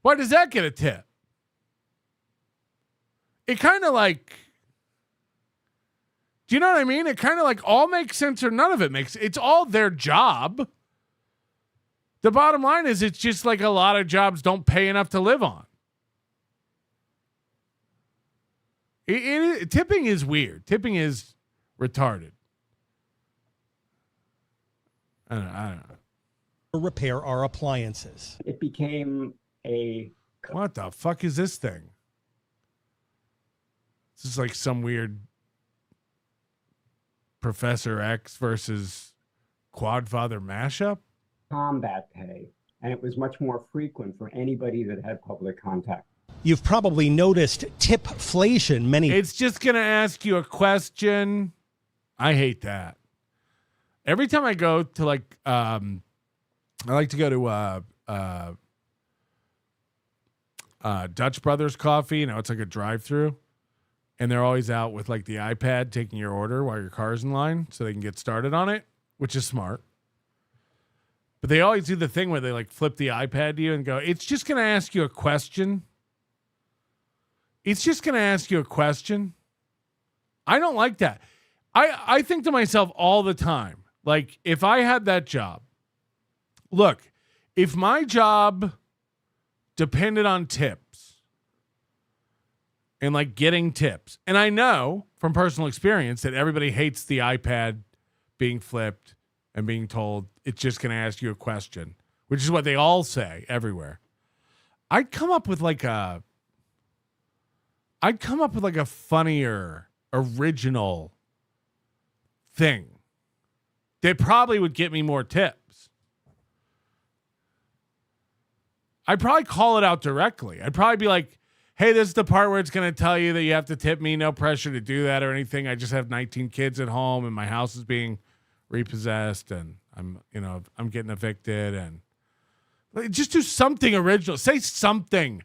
Why does that get a tip? It kind of do you know what I mean? It kind of all makes sense or none of it makes. It's all their job. The bottom line is it's just a lot of jobs don't pay enough to live on. Tipping is weird. Tipping is retarded. I don't know. Repair our appliances. It became What the fuck is this thing? This is some weird Professor X versus Quadfather mashup. combat pay, and it was much more frequent for anybody that had public contact. You've probably noticed tipflation. It's just going to ask you a question. I hate that. Every time I go to I like to go to Dutch Brothers Coffee. It's like a drive-through, and they're always out with the iPad taking your order while your car's in line, so they can get started on it, which is smart. But they always do the thing where they flip the iPad to you and go, "It's just going to ask you a question." It's just going to ask you a question. I don't like that. I think to myself all the time, if I had that job, look, if my job depended on tips and getting tips, and I know from personal experience that everybody hates the iPad being flipped and being told it's just going to ask you a question, which is what they all say everywhere. I'd come up with a funnier, original thing that probably would get me more tips. I'd probably call it out directly. I'd probably be like, "Hey, this is the part where it's going to tell you that you have to tip me. No pressure to do that or anything. I just have 19 kids at home and my house is being repossessed and I'm getting evicted." And just do something original. Say something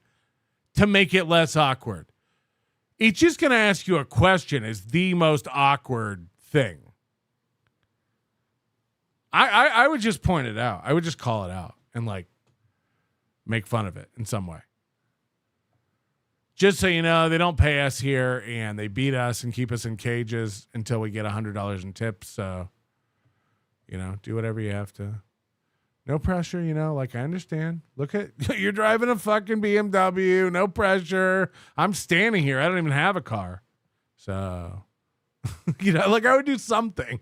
to make it less awkward. It's just going to ask you a question is the most awkward thing. I would just point it out. I would just call it out and make fun of it in some way. Just so you know, they don't pay us here and they beat us and keep us in cages until we get $100 in tips. So, do whatever you have to. No pressure, I understand. Look at, you're driving a fucking BMW, no pressure. I'm standing here. I don't even have a car. So, I would do something.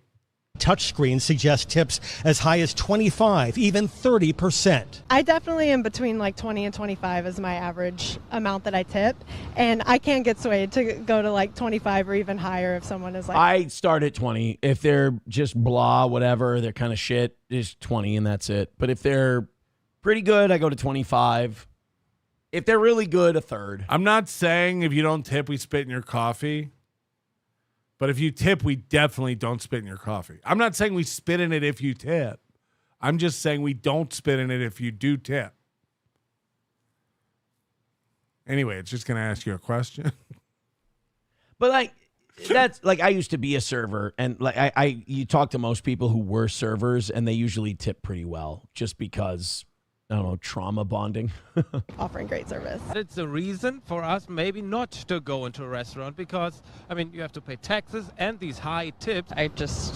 Touchscreens suggest tips as high as 25, even 30%. I definitely am between 20 and 25 is my average amount that I tip. And I can't get swayed to go to 25 or even higher if someone is I start at 20. If they're just blah, whatever, they're kind of shit, just 20 and that's it. But if they're pretty good, I go to 25. If they're really good, a third. I'm not saying if you don't tip, we spit in your coffee. But if you tip, we definitely don't spit in your coffee. I'm not saying we spit in it if you tip. I'm just saying we don't spit in it if you do tip. Anyway, it's just going to ask you a question. But that's I used to be a server, and you talk to most people who were servers, and they usually tip pretty well, just because I don't know, trauma bonding. Offering great service. It's a reason for us maybe not to go into a restaurant because, you have to pay taxes and these high tips.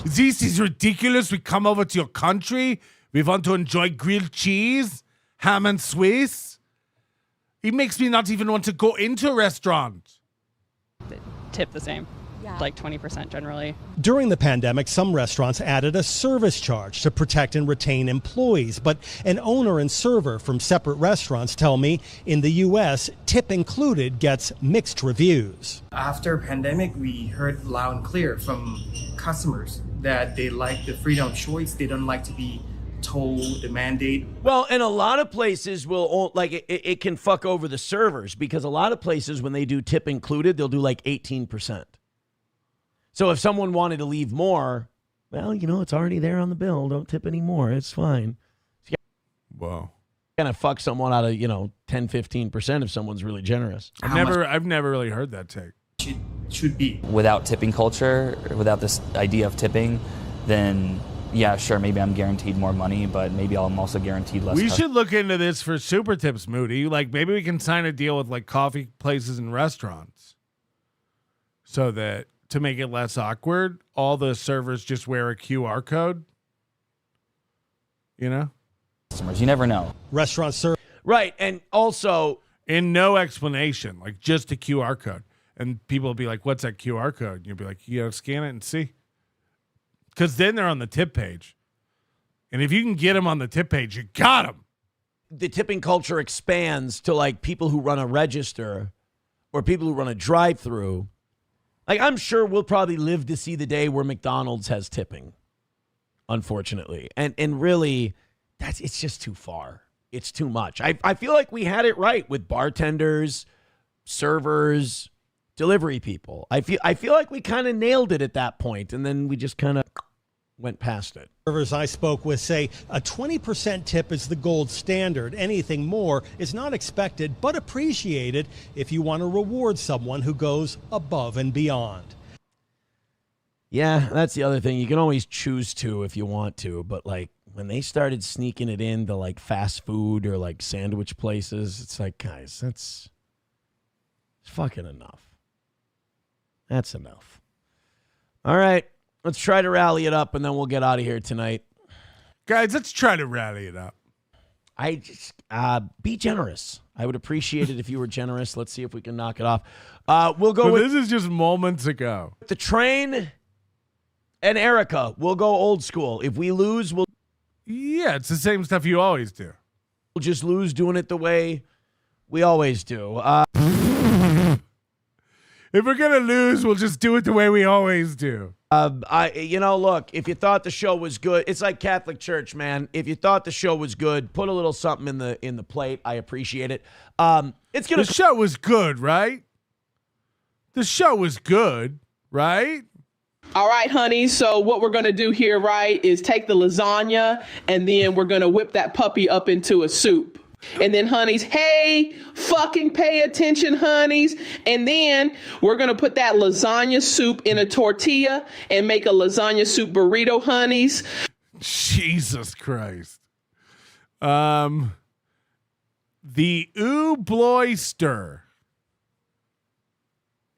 This is ridiculous. We come over to your country. We want to enjoy grilled cheese, ham and Swiss. It makes me not even want to go into a restaurant. Tip the same. 20% generally. During the pandemic, some restaurants added a service charge to protect and retain employees. But an owner and server from separate restaurants tell me in the U.S., tip included gets mixed reviews. After pandemic, we heard loud and clear from customers that they like the freedom of choice. They don't like to be told the mandate. Well, and a lot of places will it can fuck over the servers because a lot of places when they do tip included, they'll do 18%. So if someone wanted to leave more, well, it's already there on the bill. Don't tip anymore. It's fine. So Whoa. Kind of fuck someone out of, 10, 15% if someone's really generous. I've never really heard that take. Should be. Without tipping culture, without this idea of tipping, then yeah, sure, maybe I'm guaranteed more money, but maybe I'm also guaranteed less. We should look into this for super tips, Moody. Like maybe we can sign a deal with like coffee places and restaurants so that to make it less awkward, all the servers just wear a QR code. Customers, you never know. Restaurant serve. Right, and also in no explanation, like just a QR code. And people will be like, what's that QR code? And you'll be like, you got to scan it and see. Because then they're on the tip page. And if you can get them on the tip page, you got them. The tipping culture expands to like people who run a register or people who run a drive-through. Like I'm sure we'll probably live to see the day where McDonald's has tipping, unfortunately. And really, it's just too far. It's too much. I feel like we had it right with bartenders, servers, delivery people. I feel like we kind of nailed it at that point, and then we just kind of went past it. Servers I spoke with say a 20% tip is the gold standard. Anything more is not expected but appreciated if you want to reward someone who goes above and beyond. Yeah, that's the other thing. You can always choose to if you want to, but like when they started sneaking it into like fast food or like sandwich places, it's like, guys, that's fucking enough. That's enough. All right, let's try to rally it up, and then we'll get out of here tonight. Guys, let's try to rally it up. I just be generous. I would appreciate it if you were generous. Let's see if we can knock it off. We'll go with this is just moments ago. The Train and Erica. We'll go old school. If we lose, we'll... Yeah, it's the same stuff you always do. We'll just lose doing it the way we always do. If we're going to lose, we'll just do it the way we always do. Look, if you thought the show was good, it's like Catholic Church, man. If you thought the show was good, put a little something in the plate. I appreciate it. The show was good, right? The show was good, right? All right, honey. So what we're going to do here, right, is take the lasagna and then we're going to whip that puppy up into a soup. And then, honeys, hey, fucking pay attention, honeys. And then we're going to put that lasagna soup in a tortilla and make a lasagna soup burrito, honeys. Jesus Christ. The Oobloyster.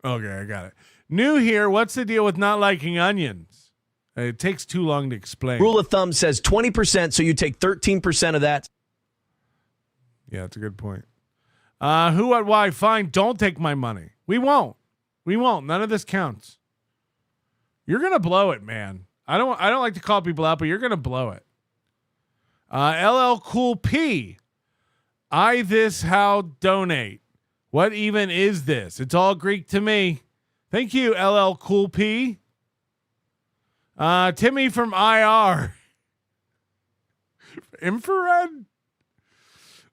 Okay, I got it. New here, what's the deal with not liking onions? It takes too long to explain. Rule of thumb says 20%, so you take 13% of that. Yeah, that's a good point. Who, what, why? Fine, don't take my money. We won't. None of this counts. You're gonna blow it, man. I don't like to call people out, but you're gonna blow it. LL Cool P. How donate. What even is this? It's all Greek to me. Thank you, LL Cool P. Timmy from IR. Infrared?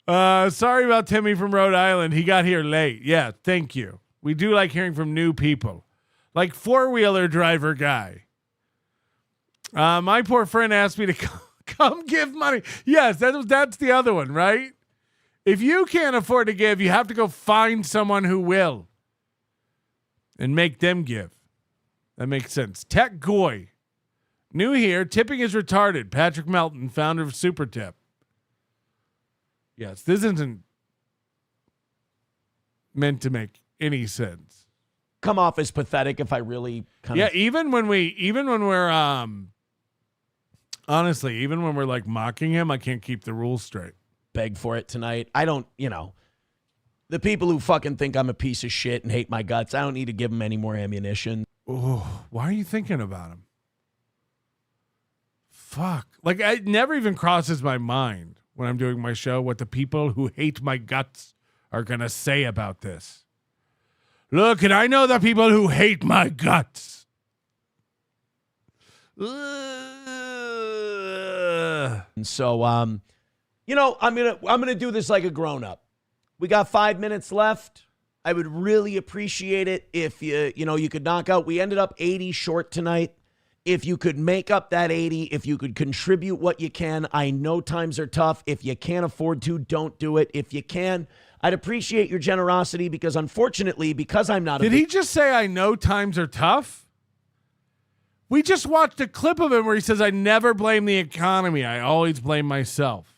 Sorry about Timmy from Rhode Island. He got here late. Yeah, thank you. We do like hearing from new people. Like four-wheeler driver guy. My poor friend asked me to come give money. Yes, that's the other one, right? If you can't afford to give, you have to go find someone who will. And make them give. That makes sense. Tech Goy. New here, tipping is retarded. Patrick Melton, founder of Super Tip. Yes, this isn't meant to make any sense. Come off as pathetic if I really kind of... Yeah, even when we're honestly, even when we're like mocking him, I can't keep the rules straight. Beg for it tonight. I don't, the people who fucking think I'm a piece of shit and hate my guts, I don't need to give them any more ammunition. Oh, why are you thinking about him? Fuck. Like, it never even crosses my mind when I'm doing my show what the people who hate my guts are going to say about this. Look, and I know the people who hate my guts. And so, I'm gonna do this like a grown-up. We got 5 minutes left. I would really appreciate it if you could knock out. We ended up 80 short tonight. If you could make up that 80, if you could contribute what you can. I know times are tough. If you can't afford to, don't do it. If you can, I'd appreciate your generosity because unfortunately, because I'm not Did he just say I know times are tough? We just watched a clip of him where he says, I never blame the economy. I always blame myself.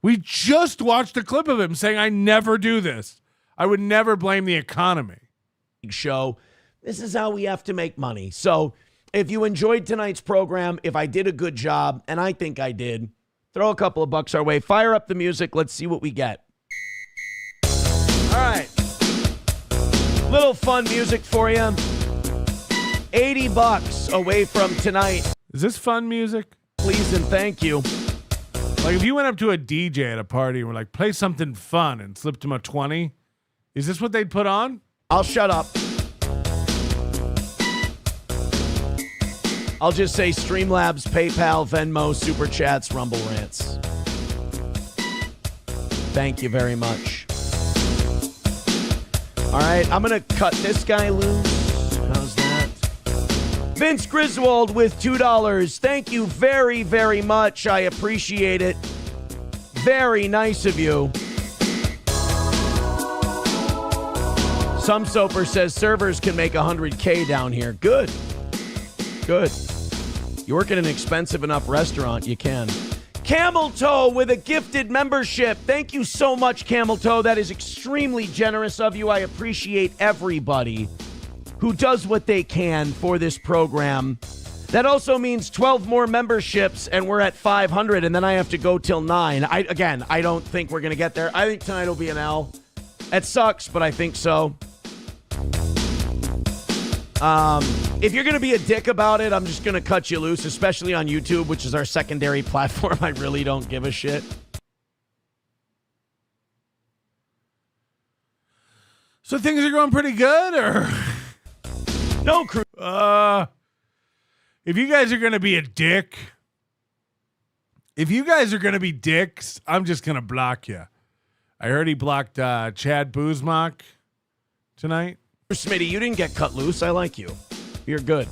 We just watched a clip of him saying, I never do this. I would never blame the economy. Show. This is how we have to make money. So if you enjoyed tonight's program, if I did a good job, and I think I did, throw a couple of bucks our way. Fire up the music. Let's see what we get. All right. Little fun music for you. $80 away from tonight. Is this fun music? Please and thank you. Like if you went up to a DJ at a party and were like, play something fun and slipped him a 20, is this what they'd put on? I'll shut up. I'll just say Streamlabs, PayPal, Venmo, Super Chats, Rumble Rants. Thank you very much. All right, I'm going to cut this guy loose. How's that? Vince Griswold with $2. Thank you very, very much. I appreciate it. Very nice of you. Some Soper says servers can make $100K down here. Good. Good. You work at an expensive enough restaurant, you can. Camel Toe with a gifted membership. Thank you so much, Camel Toe. That is extremely generous of you. I appreciate everybody who does what they can for this program. That also means 12 more memberships, and we're at 500, and then I have to go till 9. I don't think we're going to get there. I think tonight will be an L. It sucks, but I think so. If you're going to be a dick about it, I'm just going to cut you loose, especially on YouTube, which is our secondary platform. I really don't give a shit. So things are going pretty good, or? No, crew. If you guys are going to be a dick, if you guys are going to be dicks, I'm just going to block you. I heard he blocked Chad Zumock tonight. Smitty, you didn't get cut loose. I like you. You're good.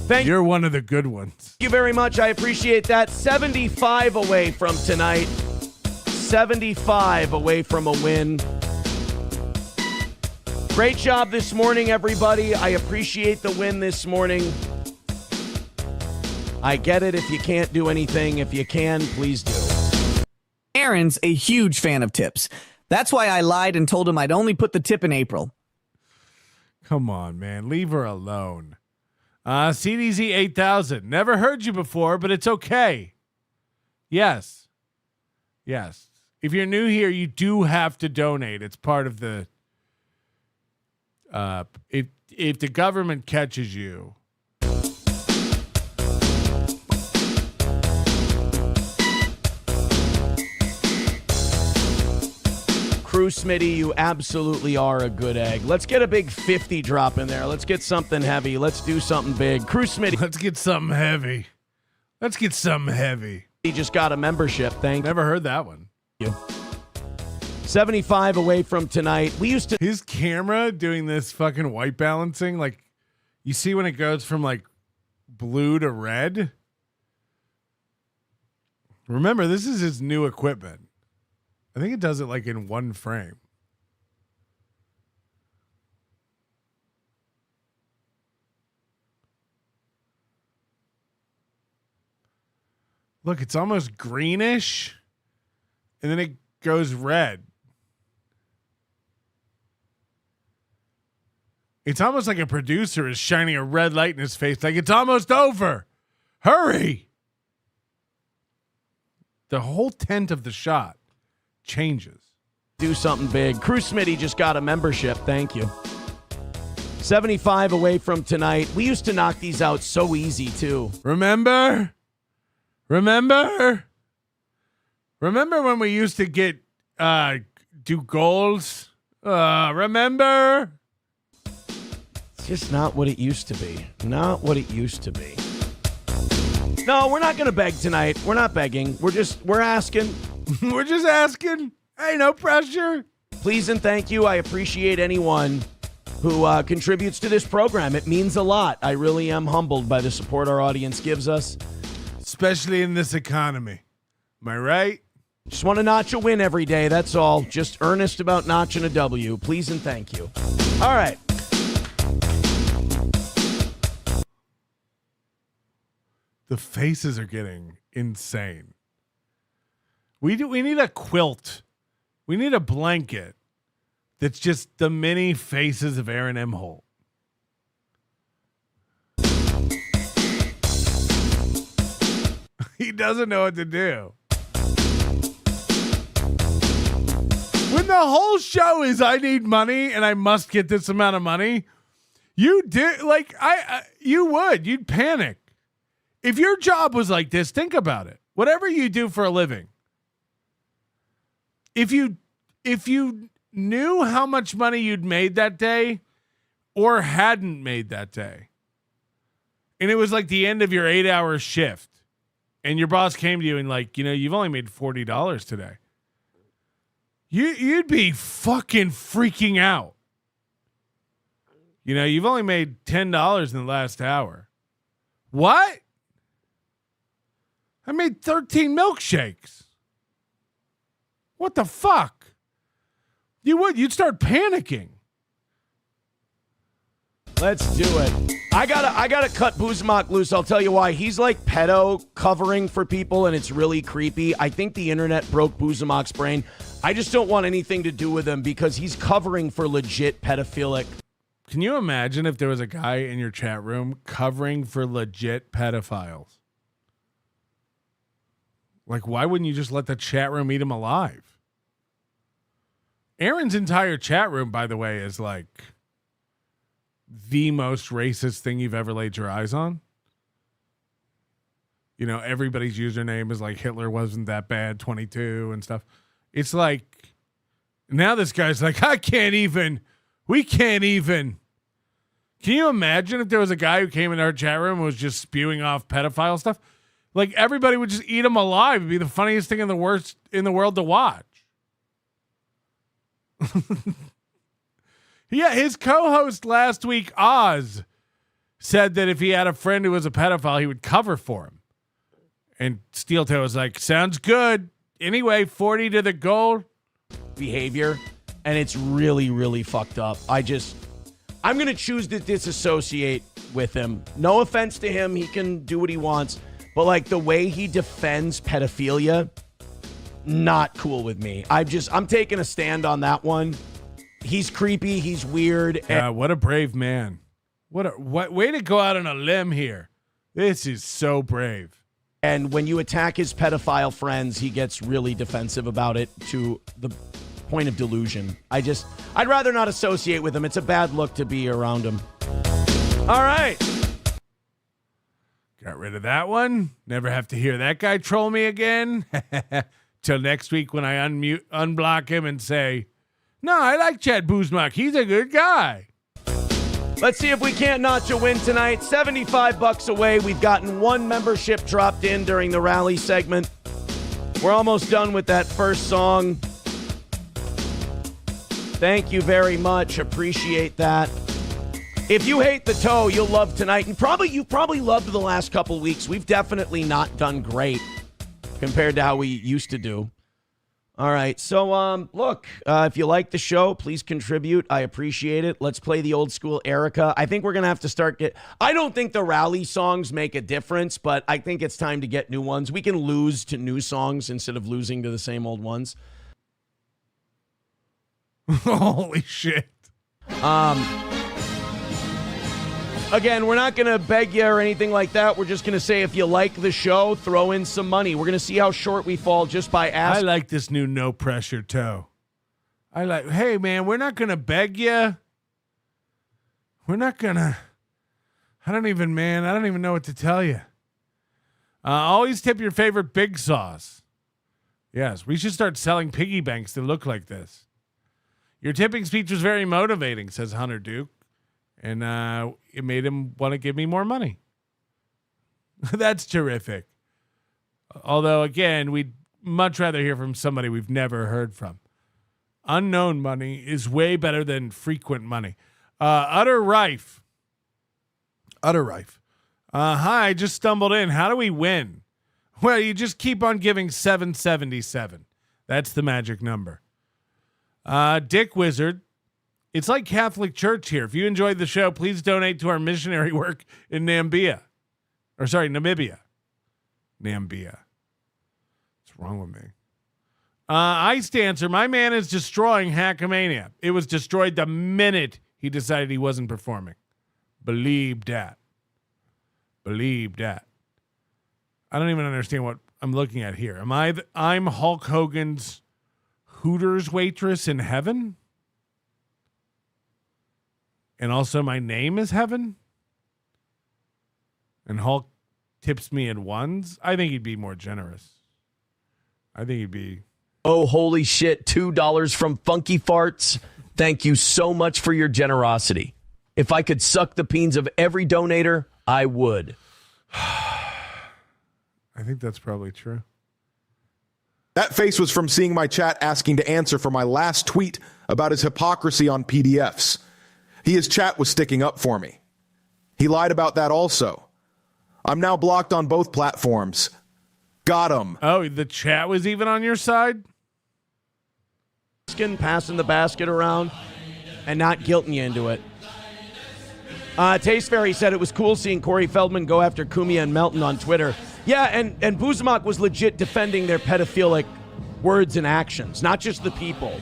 You're one of the good ones. Thank you very much. I appreciate that. 75 away from tonight. 75 away from a win. Great job this morning, everybody. I appreciate the win this morning. I get it if you can't do anything. If you can, please do. Aaron's a huge fan of tips. That's why I lied and told him I'd only put the tip in April. Come on, man. Leave her alone. CDZ 8000. Never heard you before, but it's okay. Yes. Yes. If you're new here, you do have to donate. It's part of the... if the government catches you... Crew Smitty, you absolutely are a good egg. Let's get a big 50 drop in there. Let's get something heavy. Let's do something big. Crew Smitty. Let's get something heavy. Let's get something heavy. He just got a membership. Thank you. Never heard that one. 75 away from tonight. We used to... His camera doing this fucking white balancing. Like, you see when it goes from like blue to red? Remember, this is his new equipment. I think it does it like in one frame. Look, it's almost greenish, and then it goes red. It's almost like a producer is shining a red light in his face, like it's almost over. Hurry! The whole tent of the shot changes. Do something big. Crew Smitty just got a membership. Thank you. 75 away from tonight. We used to knock these out so easy, too. Remember when we used to get do goals? Remember? It's just not what it used to be. Not what it used to be. No, we're not going to beg tonight. We're not begging. We're asking. We're just asking. Hey, no pressure. Please and thank you. I appreciate anyone who contributes to this program. It means a lot. I really am humbled by the support our audience gives us. Especially in this economy. Am I right? Just want to notch a win every day. That's all. Just earnest about notching a W. Please and thank you. All right. The faces are getting insane. We need a quilt. We need a blanket that's just the many faces of Aaron M. Holt. He doesn't know what to do. When the whole show is I need money and I must get this amount of money, you'd panic. If your job was like this, think about it. Whatever you do for a living. If you knew how much money you'd made that day or hadn't made that day, and it was like the end of your 8-hour shift, and your boss came to you and like, you've only made $40 today. You'd be fucking freaking out. You've only made $10 in the last hour. What? I made 13 milkshakes. What the fuck? You'd start panicking. Let's do it. I gotta cut Zumock loose. I'll tell you why. He's like pedo covering for people, and it's really creepy. I think the internet broke Zumock's brain. I just don't want anything to do with him because he's covering for legit pedophilic. Can you imagine if there was a guy in your chat room covering for legit pedophiles? Like, why wouldn't you just let the chat room eat him alive? Aaron's entire chat room, by the way, is like the most racist thing you've ever laid your eyes on. Everybody's username is like Hitler wasn't that bad, 22 and stuff. It's like, now this guy's like, we can't even. Can you imagine if there was a guy who came in our chat room and was just spewing off pedophile stuff? Like, everybody would just eat him alive. It'd be the funniest thing in the world to watch. Yeah, his co-host last week, Oz, said that if he had a friend who was a pedophile, he would cover for him. And Steeltoe was like, sounds good. Anyway, 40 to the goal. Behavior, and it's really, really fucked up. I'm going to choose to disassociate with him. No offense to him. He can do what he wants. But like the way he defends pedophilia, not cool with me. I'm taking a stand on that one. He's creepy. He's weird. Yeah, what a brave man. What way to go out on a limb here. This is so brave. And when you attack his pedophile friends, he gets really defensive about it to the point of delusion. I'd rather not associate with him. It's a bad look to be around him. All right. Got rid of that one. Never have to hear that guy troll me again. Till next week when I unblock him and say, no, I like Chad Zumock. He's a good guy. Let's see if we can't notch a win tonight. $75 away. We've gotten one membership dropped in during the rally segment. We're almost done with that first song. Thank you very much. Appreciate that. If you hate the toe, you'll love tonight. And you probably loved the last couple weeks. We've definitely not done great compared to how we used to do. All right. So, look, if you like the show, please contribute. I appreciate it. Let's play the old school Erica. I think we're going to have to start I don't think the rally songs make a difference, but I think it's time to get new ones. We can lose to new songs instead of losing to the same old ones. Holy shit. Again, we're not going to beg you or anything like that. We're just going to say if you like the show, throw in some money. We're going to see how short we fall just by asking. I like this new no pressure toe. Hey, man, we're not going to beg you. We're not going to. I don't even know what to tell you. Always tip your favorite big sauce. Yes, we should start selling piggy banks that look like this. Your tipping speech was very motivating, says Hunter Duke. And it made him want to give me more money. That's terrific. Although, again, we'd much rather hear from somebody we've never heard from. Unknown money is way better than frequent money. Utter Rife. Hi, I just stumbled in. How do we win? Well, you just keep on giving 777. That's the magic number. Dick Wizard. It's like Catholic Church here. If you enjoyed the show, please donate to our missionary work in Namibia. What's wrong with me? Ice Dancer, my man is destroying Hackamania. It was destroyed the minute he decided he wasn't performing. Believe that. I don't even understand what I'm looking at here. I'm Hulk Hogan's Hooters waitress in heaven? And also my name is Heaven? And Hulk tips me in ones? I think he'd be more generous. Oh, holy shit. $2 from Funky Farts. Thank you so much for your generosity. If I could suck the peens of every donator, I would. I think that's probably true. That face was from seeing my chat asking to answer for my last tweet about his hypocrisy on PDFs. His chat was sticking up for me. He lied about that also. I'm now blocked on both platforms. Got him. Oh, the chat was even on your side? Passing the basket around and not guilting you into it. Taste Fairy said it was cool seeing Corey Feldman go after Cumia and Melton on Twitter. Yeah, and Zumock was legit defending their pedophilic words and actions, not just the people.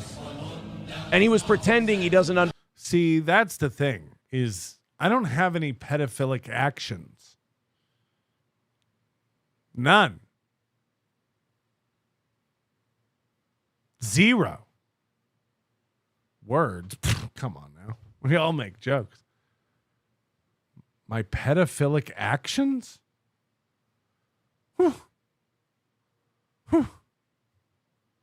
And he was pretending he doesn't See, that's the thing, is I don't have any pedophilic actions. None. Zero. Words. Come on now. We all make jokes. My pedophilic actions?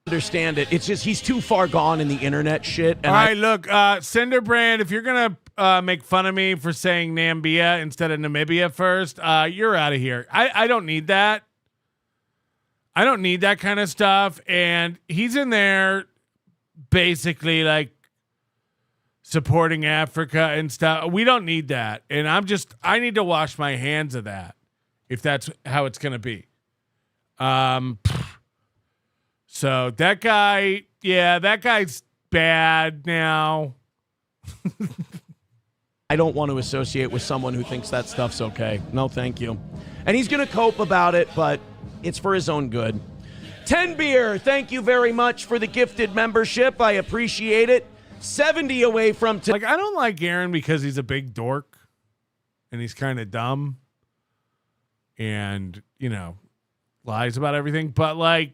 understand it. It's just he's too far gone in the internet shit. And all right, look, Cinderbrand, if you're going to make fun of me for saying Namibia instead of Namibia first, you're out of here. I don't need that. I don't need that kind of stuff. And he's in there basically like supporting Africa and stuff. We don't need that. And I need to wash my hands of that if that's how it's going to be. So that guy, that guy's bad now. I don't want to associate with someone who thinks that stuff's okay. No, thank you. And he's going to cope about it, but it's for his own good. 10 Beer, thank you very much for the gifted membership. I appreciate it. 70 away from... I don't like Aaron because he's a big dork and he's kind of dumb and, lies about everything. But,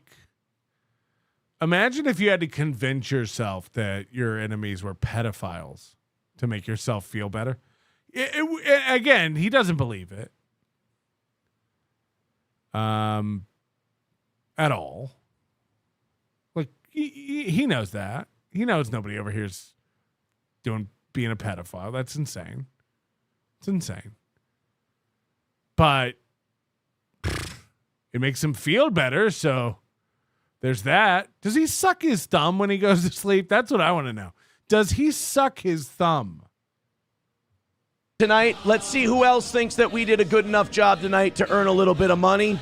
imagine if you had to convince yourself that your enemies were pedophiles to make yourself feel better. Again, he doesn't believe it. At all. He knows that. He knows nobody over here's being a pedophile. That's insane. It's insane. But it makes him feel better, so there's that. Does he suck his thumb when he goes to sleep? That's what I want to know. Does he suck his thumb? Tonight, let's see who else thinks that we did a good enough job tonight to earn a little bit of money.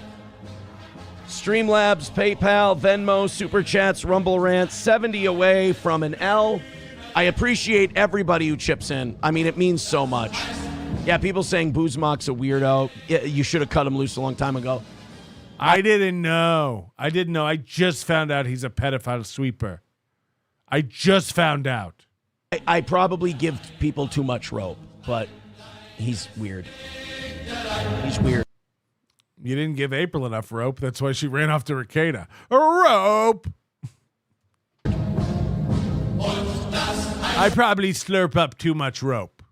Streamlabs, PayPal, Venmo, Super Chats, Rumble Rants, 70 away from an L. I appreciate everybody who chips in. I mean, it means so much. Yeah, people saying Zumock's a weirdo. You should have cut him loose a long time ago. I didn't know. I just found out he's a pedophile sweeper. I just found out. I probably give people too much rope, but he's weird. He's weird. You didn't give April enough rope. That's why she ran off to Ricada. A rope. I probably slurp up too much rope.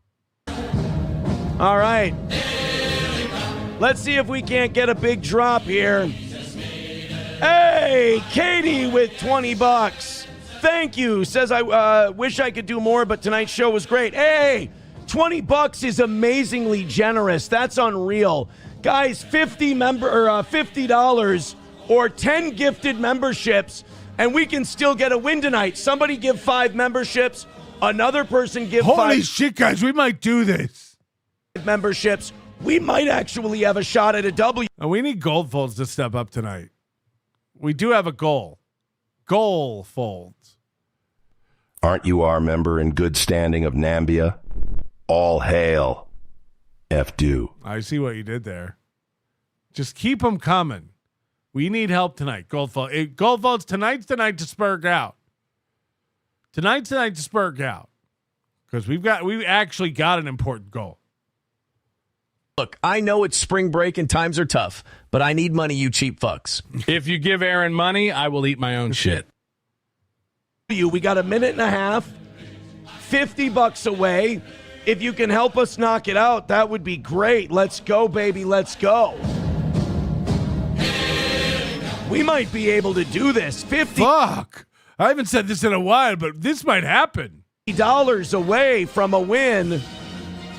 All right. Let's see if we can't get a big drop here. Hey, Katie with $20. Thank you. Says I wish I could do more, but tonight's show was great. Hey, $20 is amazingly generous. That's unreal. Guys, $50 or 10 gifted memberships. And we can still get a win tonight. Somebody give 5 memberships. Another person give 5. Holy shit, guys, we might do this. Memberships. We might actually have a shot at a W. And we need gold folds to step up tonight. We do have a goal. Goal folds. Aren't you our member in good standing of Nambia? All hail. F-do. I see what you did there. Just keep them coming. We need help tonight. Gold folds, tonight's the night to spurg out. Tonight's the night to spurg out. Because we actually got an important goal. Look, I know it's spring break and times are tough, but I need money, you cheap fucks. If you give Aaron money, I will eat my own shit. We got a minute and a half, $50 away. If you can help us knock it out, that would be great. Let's go, baby. Let's go. We might be able to do this. Fuck. I haven't said this in a while, but this might happen. $50 away from a win.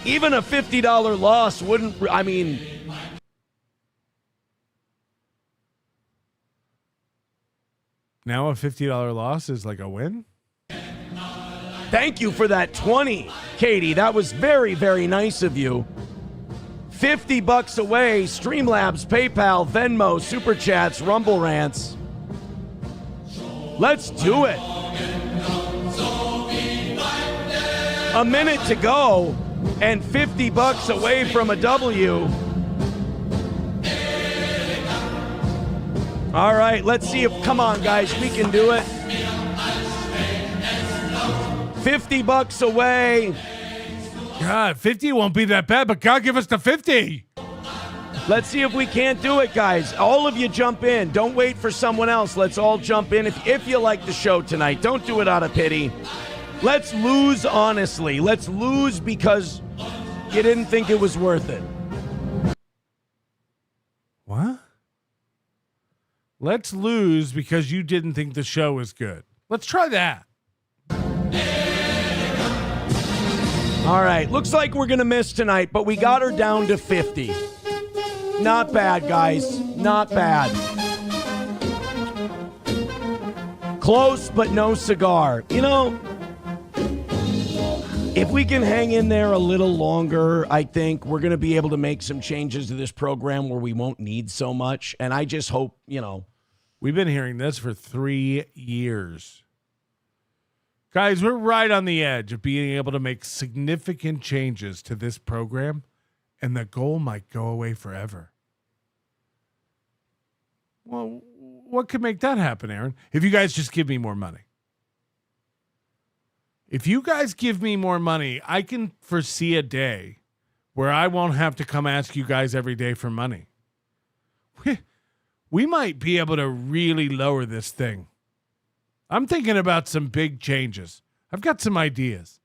Even a $50 loss wouldn't, I mean. Now a $50 loss is like a win? Thank you for that 20, Katie. That was very, very nice of you. $50 away. Streamlabs, PayPal, Venmo, Super Chats, Rumble Rants. Let's do it. A minute to go and $50 away from a W. All right, let's see if, come on guys, we can do it. $50 away. God, 50 won't be that bad, but God, give us the 50. Let's see if we can't do it, guys. All of you jump in. Don't wait for someone else. Let's all jump in. If you like the show tonight, don't do it out of pity. Let's lose honestly. Let's lose because you didn't think it was worth it. What? Let's lose because you didn't think the show was good. Let's try that. All right. Looks like we're going to miss tonight, but we got her down to 50. Not bad, guys. Not bad. Close, but no cigar. You know, if we can hang in there a little longer, I think we're going to be able to make some changes to this program where we won't need so much. And I just hope, you know. We've been hearing this for 3 years. Guys, we're right on the edge of being able to make significant changes to this program, and the goal might go away forever. Well, what could make that happen, Aaron? If you guys just give me more money. If you guys give me more money, I can foresee a day where I won't have to come ask you guys every day for money. We might be able to really lower this thing. I'm thinking about some big changes. I've got some ideas.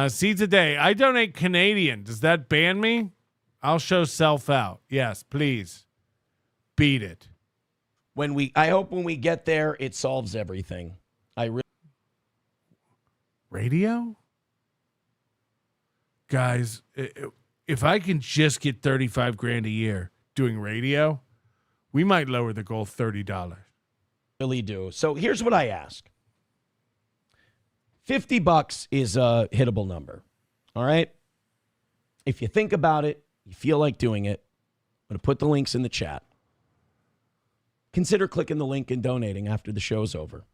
Seeds a day. I donate Canadian. Does that ban me? I'll show self out. Yes, please. Beat it. I hope when we get there, it solves everything. Radio? Guys, if I can just get $35,000 a year doing radio, we might lower the goal $30. Really do. So here's what I ask. $50 is a hittable number. All right? If you think about it, you feel like doing it, I'm going to put the links in the chat. Consider clicking the link and donating after the show's over.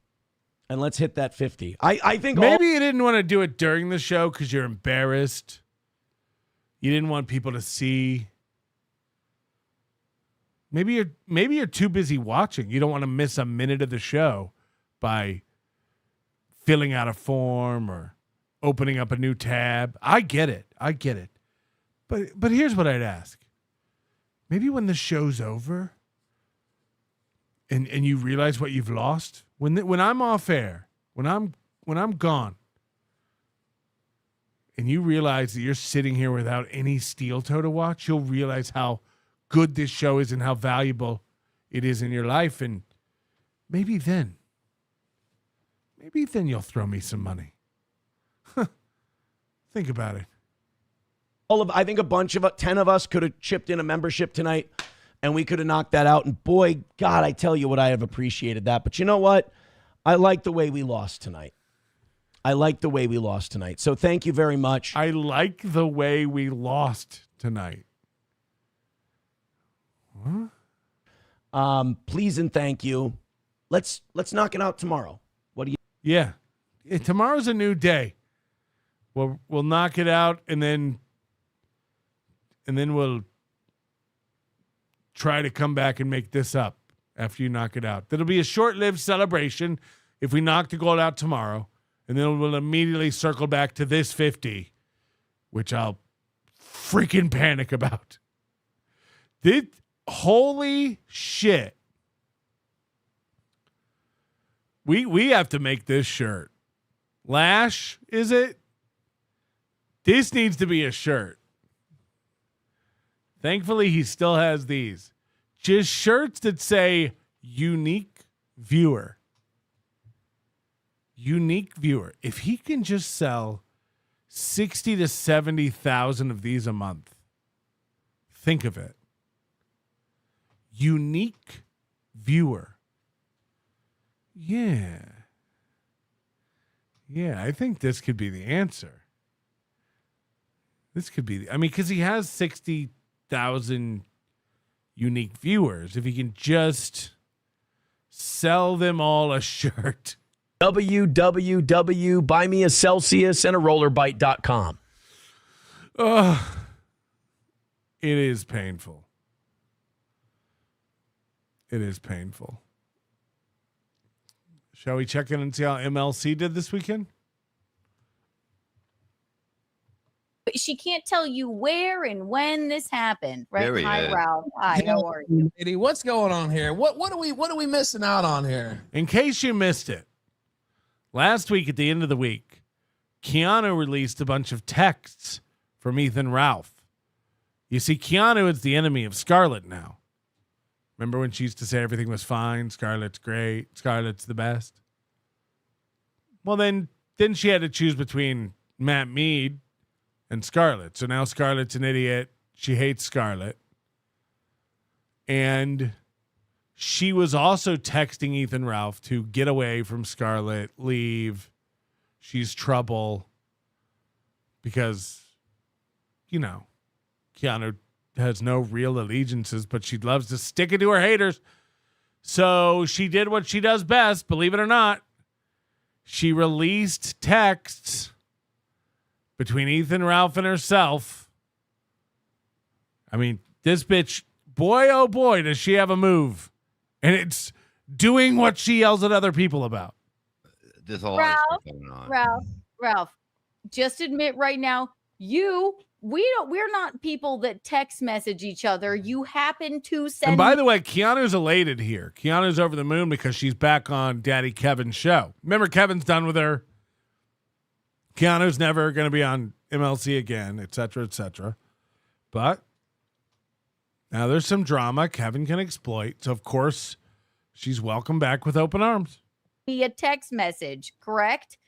And let's hit that 50. I think maybe you didn't want to do it during the show because you're embarrassed. You didn't want people to see. Maybe you're too busy watching. You don't want to miss a minute of the show by filling out a form or opening up a new tab. I get it. But here's what I'd ask. Maybe when the show's over and you realize what you've lost, when I'm off air, when I'm gone, and you realize that you're sitting here without any Steeltoe to watch, you'll realize how good this show is and how valuable it is in your life. And maybe then you'll throw me some money. Think about it. I think a bunch of 10 of us could have chipped in a membership tonight. and we could have knocked that out. And boy, God, I tell you what, I have appreciated that. But you know what? I like the way we lost tonight. So thank you very much. I like the way we lost tonight. Huh? Please and thank you. Let's knock it out tomorrow. What do you? Yeah. Tomorrow's a new day. We'll knock it out, and then we'll try to come back and make this up after you knock it out. That'll be a short-lived celebration if we knock the goal out tomorrow, and then we'll immediately circle back to this 50, which I'll freaking panic about. Holy shit. We have to make this shirt. Lash, is it? This needs to be a shirt. Thankfully, he still has these. Just shirts that say unique viewer. Unique viewer. If he can just sell 60 to 70,000 of these a month, think of it. Unique viewer. Yeah. Yeah, I think this could be the answer. This could be, because he has 60,000 unique viewers. If he can just sell them all a shirt. www.buymeacelsius and a rollerbite.com. It is painful. It is painful. Shall we check in and see how MLC did this weekend? But she can't tell you where and when this happened. Right? There he Hi, is. Ralph. Hi, how are you? Lady, what's going on here? What are we missing out on here? In case you missed it, last week at the end of the week, Keanu released a bunch of texts from Ethan Ralph. You see, Keanu is the enemy of Scarlet now. Remember when she used to say everything was fine, Scarlet's great, Scarlet's the best? Well, then she had to choose between Matt Mead and Scarlet. So now Scarlet's an idiot. She hates Scarlet. And she was also texting Ethan Ralph to get away from Scarlet, leave. She's trouble. Because, Keanu has no real allegiances, but she loves to stick it to her haters. So she did what she does best, believe it or not. She released texts between Ethan Ralph and herself. This bitch, boy, oh boy, does she have a move. And it's doing what she yells at other people about. There's a lot of stuff going on. Ralph, just admit right now, we're not people that text message each other. You happen to send. And by the way, Keanu's elated here. Keanu's over the moon because she's back on Daddy Kevin's show. Remember, Kevin's done with her. Keanu's never going to be on MLC again, et cetera, et cetera. But now there's some drama Kevin can exploit. So, of course, she's welcome back with open arms. Via text message, correct?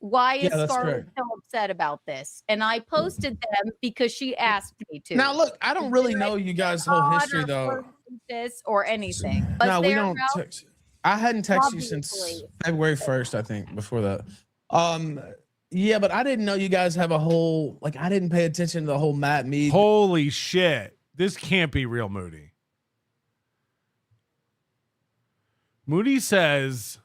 Why is Scarlet so upset about this? And I posted them because she asked me to. Now, look, I don't really know you guys' whole history, though. This or anything. No, we don't text. I hadn't texted you since February 1st, I think, before that. Yeah, but I didn't know you guys have a whole, I didn't pay attention to the whole Matt Mead. Holy shit. This can't be real, Moody. Moody says,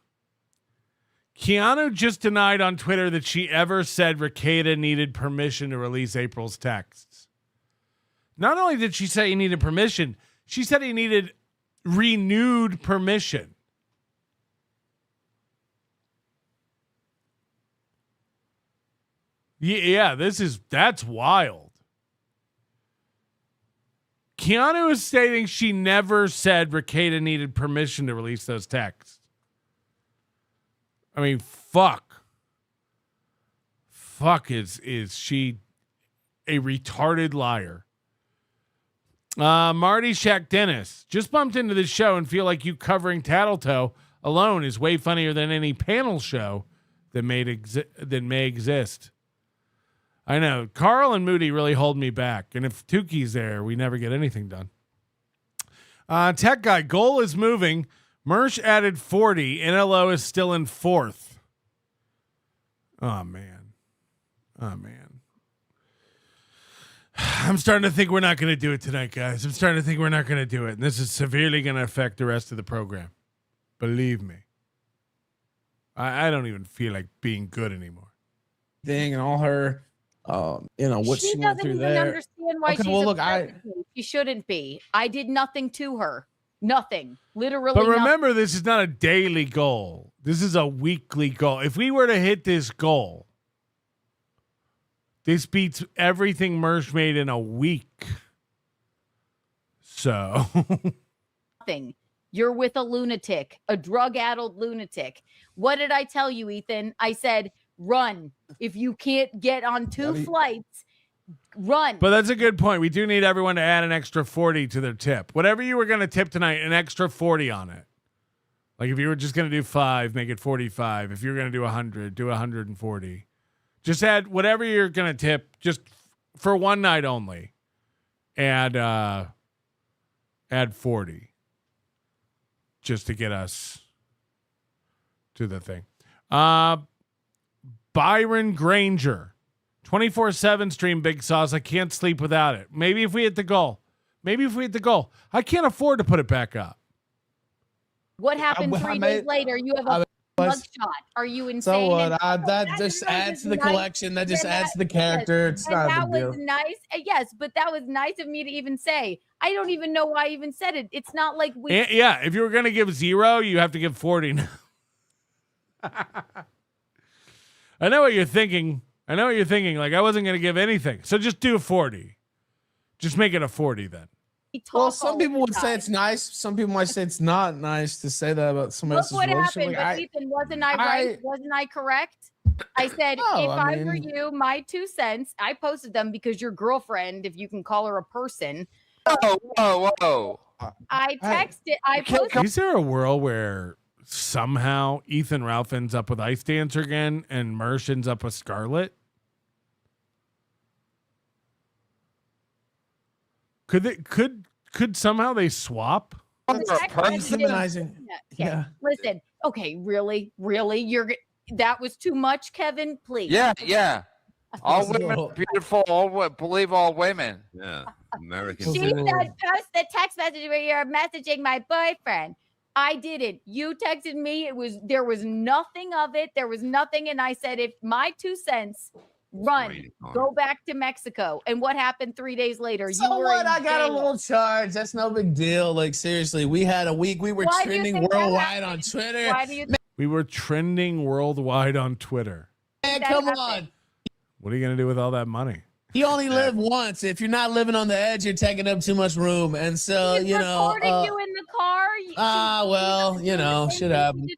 Keanu just denied on Twitter that she ever said Rekieta needed permission to release April's texts. Not only did she say he needed permission, she said he needed renewed permission. Yeah, that's wild. Keanu is stating she never said Rekieta needed permission to release those texts. Fuck. Fuck, is she a retarded liar? Marty Shack Dennis, just bumped into this show and feel like you covering Tattletale alone is way funnier than any panel show that may exist. I know. Carl and Moody really hold me back. And if Tuki's there, we never get anything done. Tech guy, goal is moving. Mersh added 40. NLO is still in 4th. Oh, man. I'm starting to think we're not going to do it tonight, guys. I'm starting to think we're not going to do it. And this is severely going to affect the rest of the program. Believe me. I don't even feel like being good anymore. Thing and all her, what she went through there. She doesn't even understand why she's upset with me. She shouldn't be. I did nothing to her. Nothing. Literally But remember, nothing. this is not a daily goal. This is a weekly goal. If we were to hit this goal, this beats everything Mersh made in a week. So. Nothing. You're with a lunatic, a drug-addled lunatic. What did I tell you, Ethan? I said, run. If you can't get on 2 flights, run. But that's a good point. We do need everyone to add an extra 40 to their tip. Whatever you were going to tip tonight, an extra 40 on it. Like if you were just going to do 5, make it 45. If you're going to do 100, do 140. Just add whatever you're going to tip just for one night only. Add 40 just to get us to the thing. Byron Granger, 24/7 stream Big Sauce. I can't sleep without it. Maybe if we hit the goal. I can't afford to put it back up. What happened 3 days later? You have a mugshot. Are you insane? So what? That just adds to the collection. That just adds to the character. It's not a big deal. That was nice. Yes, but that was nice of me to even say. I don't even know why I even said it. It's not like we. Yeah, if you were going to give 0, you have to give 40 now. I know what you're thinking. Like, I wasn't going to give anything. So just do a 40. Just make it a 40 then. Well, some people would say it's nice. Some people might say it's not nice to say that about somebody else's relationship. Look what happened, but Ethan, wasn't I right? Wasn't I correct? I said, if I were you, my 2 cents, I posted them because your girlfriend, if you can call her a person. Whoa. I texted, I posted. Is there a world where somehow Ethan Ralph ends up with Ice Dancer again and Mersh ends up with Scarlet? Could somehow they swap? Yeah. Listen, okay, really? That was too much, Kevin, please. Yeah. All women are beautiful. Believe all women. Yeah. American. She said, post the text message where you're messaging my boyfriend. I didn't. You texted me. There was nothing of it. There was nothing. And I said, if my 2 cents, run, go back to Mexico. And what happened 3 days later? So what? I got a little charge. That's no big deal. Like, seriously, we had a week. We were trending worldwide on Twitter. Why do you think We were trending worldwide on Twitter. Man, come on. What are you going to do with all that money? You only live once. If you're not living on the edge, you're taking up too much room. And so, He's recording you in the car? Shit happens.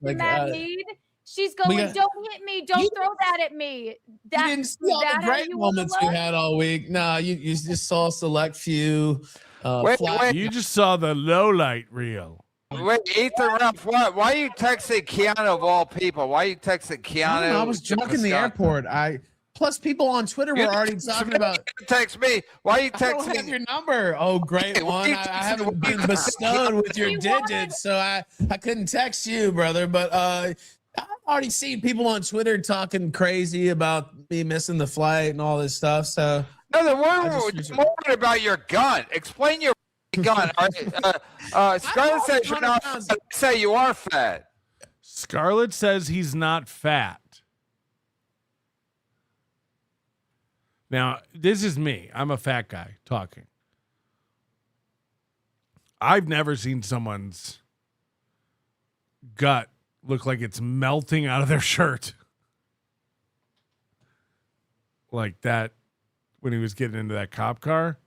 She's going, don't hit me. Don't throw that at me. You didn't see all the great moments we had all week. No, you just saw a select few. You just saw the low light reel. Wait, Ethan Ralph, why are you texting Keanu of all people? Why are you texting Keanu? I was drunk in the airport. Plus, people on Twitter were already talking about. Text me. Why are you texting? I don't have your number. Oh, great one. I haven't been bestowed with your digits, so I couldn't text you, brother. But I've already seen people on Twitter talking crazy about me missing the flight and all this stuff. So no, the word more about your gun. Explain your gun. Scarlet says you're not fat. Say you are fat. Scarlet says he's not fat. Now, this is me. I'm a fat guy talking. I've never seen someone's gut look like it's melting out of their shirt. Like that when he was getting into that cop car.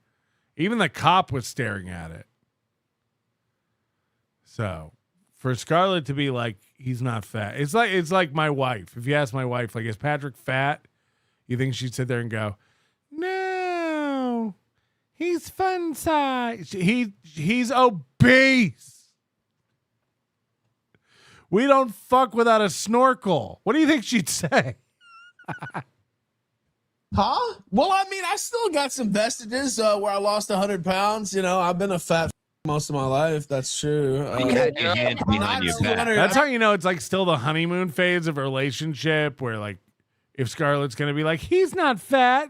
Even the cop was staring at it. So, for Scarlet to be like, he's not fat. It's like my wife. If you ask my wife, like, is Patrick fat? You think she'd sit there and go, no, he's fun size. He's obese. We don't fuck without a snorkel. What do you think she'd say? Huh? Well, I mean, I still got some vestiges where I lost 100 pounds. You know, I've been a fat most of my life. That's true. You had your hands behind your back. That's how you know it's like still the honeymoon phase of a relationship where like if Scarlett's gonna be like, he's not fat.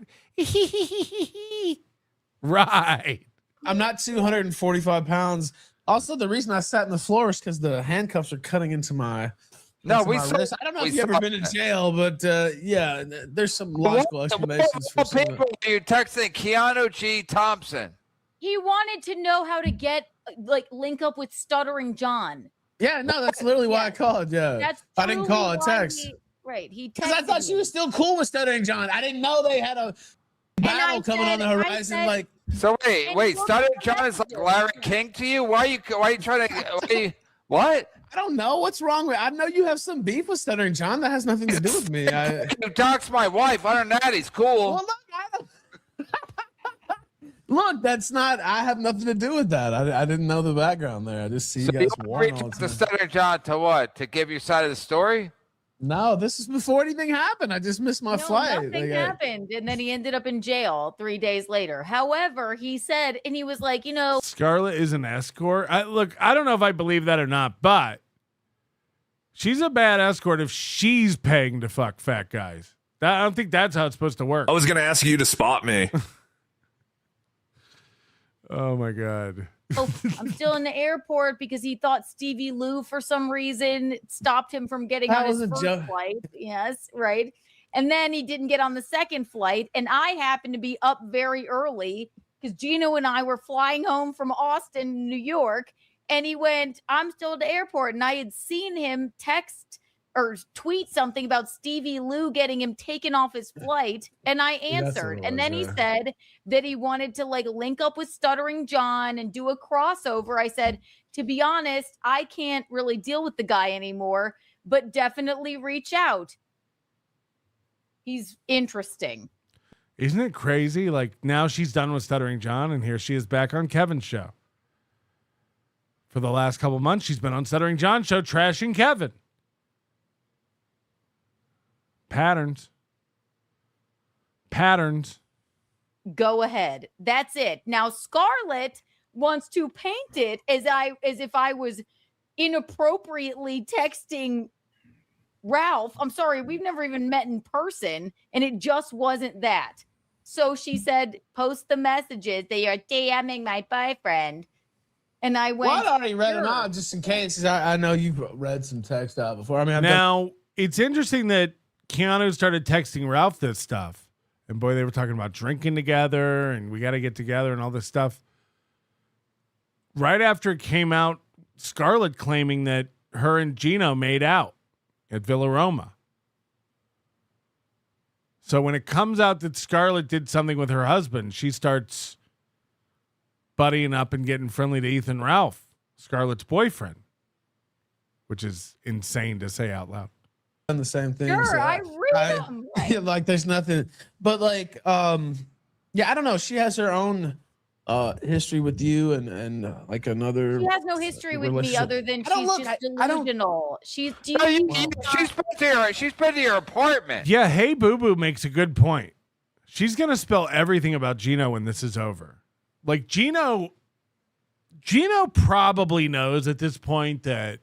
Right. I'm not 245 pounds. Also, the reason I sat in the floor is because the handcuffs are cutting into my. No, into we my saw. wrist. I don't know if you've ever been in jail, but yeah, there's some logical explanations for some. People you texting Keanu G. Thompson. He wanted to know how to get link up with Stuttering John. Yeah, no, that's literally why I called. Yeah, That's I didn't call a truly why text. He Because I thought she was still cool with Stuttering John. I didn't know they had a battle coming on the horizon. So wait, Stuttering John is like Larry King to you? Why are you trying to? What? I don't know what's wrong with. I know you have some beef with Stuttering John. That has nothing to do with me. You doxed my wife. Other than that, he's cool. Well, look, that's not. I have nothing to do with that. I didn't know the background there. I just see you guys warring all the time. The Stuttering John to what? To give your side of the story? No, this is before anything happened. I just missed my flight. Nothing happened, and then he ended up in jail 3 days later. However, he said, and he was like, Scarlet is an escort. I don't know if I believe that or not, but she's a bad escort if she's paying to fuck fat guys. I don't think that's how it's supposed to work. I was going to ask you to spot me. Oh my God. I'm still in the airport because he thought Stevie Lou, for some reason, stopped him from getting on his first flight. Yes, right. And then he didn't get on the second flight. And I happened to be up very early because Gino and I were flying home from Austin, New York. And he went, I'm still at the airport. And I had seen him text or tweet something about Stevie Lou getting him taken off his flight. And I answered. And then he said that he wanted to link up with Stuttering John and do a crossover. I said, to be honest, I can't really deal with the guy anymore, but definitely reach out. He's interesting. Isn't it crazy? Like now she's done with Stuttering John and here she is back on Kevin's show. For the last couple months, she's been on Stuttering John's show trashing Kevin. Patterns. Go ahead. That's it. Now Scarlet wants to paint it as if I was inappropriately texting Ralph. I'm sorry, we've never even met in person, and it just wasn't that. So she said, post the messages. They are DMing my boyfriend. And I went. Well, I already read them out just in case. I know you've read some text out before. I mean, now it's interesting that Keanu started texting Ralph this stuff. And boy, they were talking about drinking together and we got to get together and all this stuff. Right after it came out, Scarlet claiming that her and Gino made out at Villa Roma. So when it comes out that Scarlet did something with her husband, she starts buddying up and getting friendly to Ethan Ralph, Scarlett's boyfriend, which is insane to say out loud. Done the same thing. Sure, I read them. Yeah, there's nothing, but yeah, I don't know. She has her own history with you and another. She has no history with me other than she's just delusional. She's been to your apartment. Yeah, Hey Boo Boo makes a good point. She's gonna spill everything about Gino when this is over. Like Gino probably knows at this point that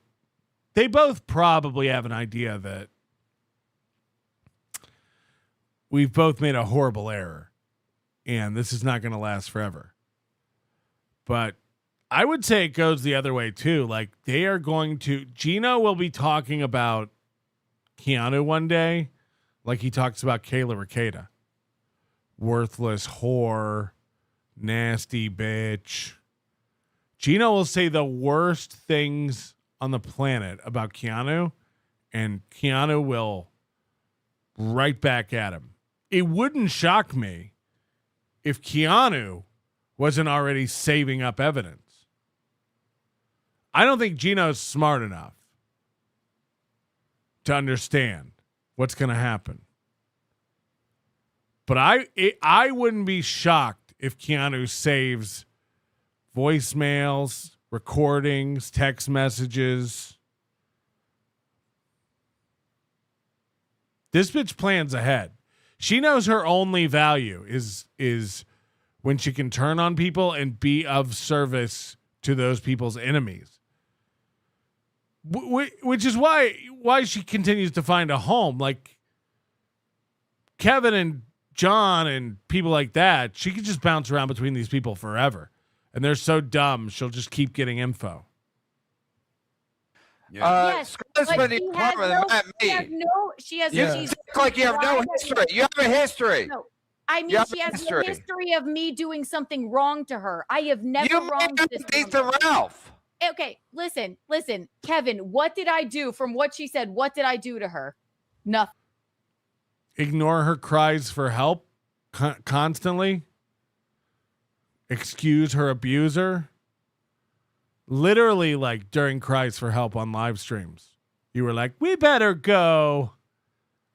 they both probably have an idea that we've both made a horrible error and this is not going to last forever. But I would say it goes the other way too. Like Gino will be talking about Keanu one day like he talks about Kayla Ricada. Worthless whore, nasty bitch. Gino will say the worst things on the planet about Keanu, and Keanu will right back at him. It wouldn't shock me if Keanu wasn't already saving up evidence. I don't think Gino's smart enough to understand what's going to happen. But I wouldn't be shocked if Keanu saves voicemails, recordings, text messages. This bitch plans ahead. She knows her only value is when she can turn on people and be of service to those people's enemies. Which is why she continues to find a home. Like Kevin and John and people like that, she could just bounce around between these people forever. And they're so dumb, she'll just keep getting info. Yes, she has You she's look like you have no history. You have a history. No, I mean, You have she a has history. no history of me doing something wrong to her. I have never wronged this woman. Ralph. Okay, listen, Kevin, what did I do from what she said? What did I do to her? Nothing. Ignore her cries for help constantly. Excuse her abuser. Literally, like during cries for help on live streams, you were like, we better go.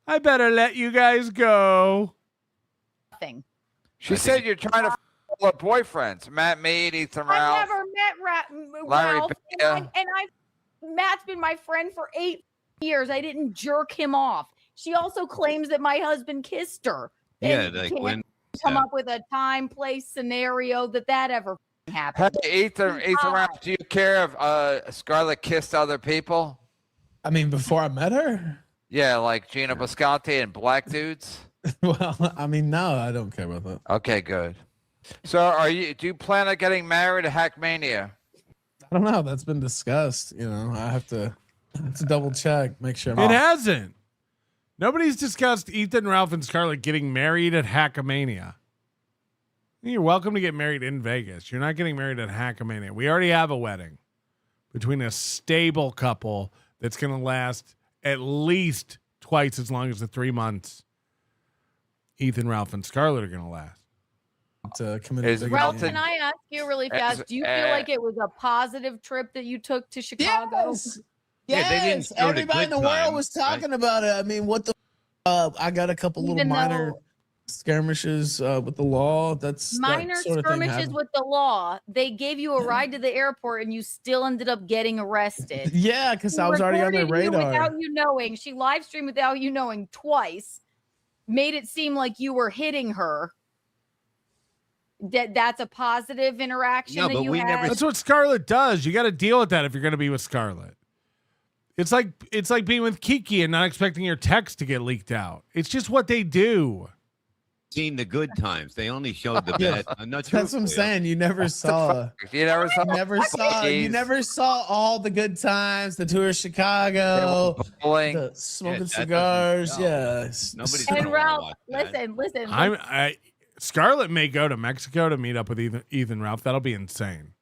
I better let you guys go. Nothing. She said you're trying to follow boyfriends. Matt Mead, Ethan Ralph. I never met Larry Ralph. Bea. Matt's been my friend for 8 years. I didn't jerk him off. She also claims that my husband kissed her. Yeah, And like can't when come up with a time, place, scenario that ever happened. Hey, Ethan Ralph, do you care if Scarlet kissed other people? I mean, before I met her? Yeah, like Gina Bisconti and black dudes? Well, I mean, no, I don't care about that. Okay, good. So do you plan on getting married at Hackamania? I don't know. That's been discussed. You know, I have to double check, make sure. It hasn't. Nobody's discussed Ethan, Ralph, and Scarlet getting married at Hackamania. You're welcome to get married in Vegas. You're not getting married at Hackamania. We already have a wedding between a stable couple that's going to last at least twice as long as the 3 months Ethan, Ralph, and Scarlet are going to last. Ralph, can I ask you really fast? Do you feel like it was a positive trip that you took to Chicago? Yes, everybody in the world was talking about it. I mean, what the? I got a couple little minor skirmishes with the law. That's minor that sort of skirmishes with the law. They gave you a ride to the airport, and you still ended up getting arrested. Yeah, because I was already on their radar. Without you knowing, she live streamed without you knowing twice. Made it seem like you were hitting her. That's a positive interaction that you had. That's what Scarlet does. You got to deal with that if you're going to be with Scarlet. It's like being with Kiki and not expecting your text to get leaked out. It's just what they do. Seen the good times. They only showed the bad. That's what I'm saying. You never saw. You never saw all the good times. The tour of Chicago, the smoking cigars. Nobody's and Ralph, listen. Scarlet may go to Mexico to meet up with Ethan Ralph. That'll be insane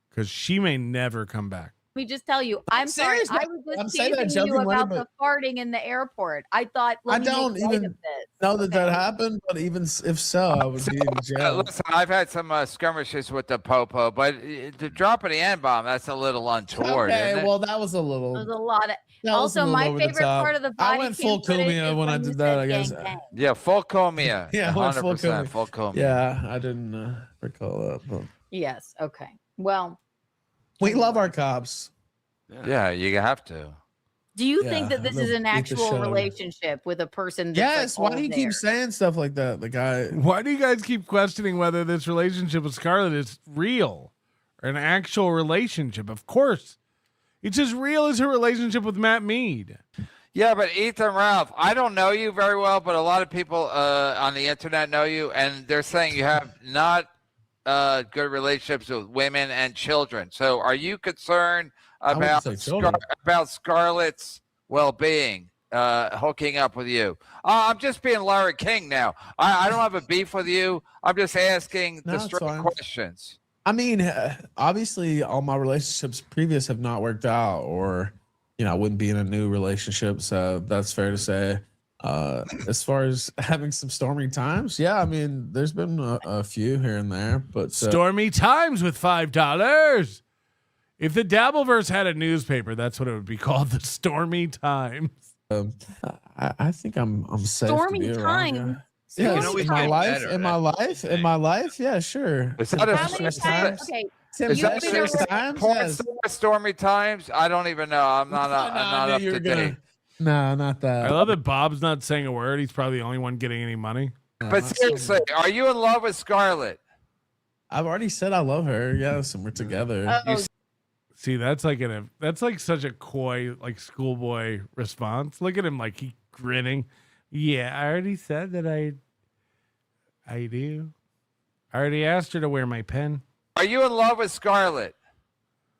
because she may never come back. Let me just tell you, I'm sorry. serious. I was just teasing you about the farting in the airport. I thought, I don't even know that happened, but even if so, I would be in jail. Listen, I've had some skirmishes with the Popo, but the drop of the N-bomb, that's a little untoward. Okay, isn't it? well, that was a little. There's a lot of. That was Also, a little my over the favorite top. part of the body I went full Kumia when I did that. I guess. Yeah, full Comia. Yeah, I went full 100% Kumia. full Comia. Yeah, I didn't recall that. But Yes. Okay. Well, we love our cops. Yeah, you have to. do you think Yeah, that this they'll is an beat the actual shit out of her. relationship with a person? That's Yes. like Why do you all keep there? saying stuff like that? The guy. Why do you guys keep questioning whether this relationship with Scarlet is real or an actual relationship? Of course. It's as real as her relationship with Matt Mead. Yeah, but Ethan Ralph, I don't know you very well, but a lot of people on the internet know you, and they're saying you have not good relationships with women and children. So are you concerned about Scarlett's well-being, hooking up with you? I'm just being Larry King now. I don't have a beef with you. I'm just asking No, the it's straight fine. questions. I mean, obviously, all my relationships previous have not worked out, or I wouldn't be in a new relationship. So that's fair to say. As far as having some stormy times, yeah, I mean, there's been a few here and there, but Stormy Times with $5. If the Dabbleverse had a newspaper, that's what it would be called, the Stormy Times. I think I'm safe. Stormy to be around, Time. Yeah, can always in my get life, better, in my life, in my life, yeah, sure. Is that a How many times? Okay. Tim, Is that yes, a times? porn Yes. star Stormy Times? I don't even know. I'm not up to date. No, not that. I love that Bob's not saying a word. He's probably the only one getting any money. But seriously, are you in love with Scarlet? I've already said I love her. Yes, and we're together. See, that's like such a coy, like schoolboy response. Look at him, like he grinning. Yeah, I already said that I do. I already asked her to wear my pen. Are you in love with Scarlet?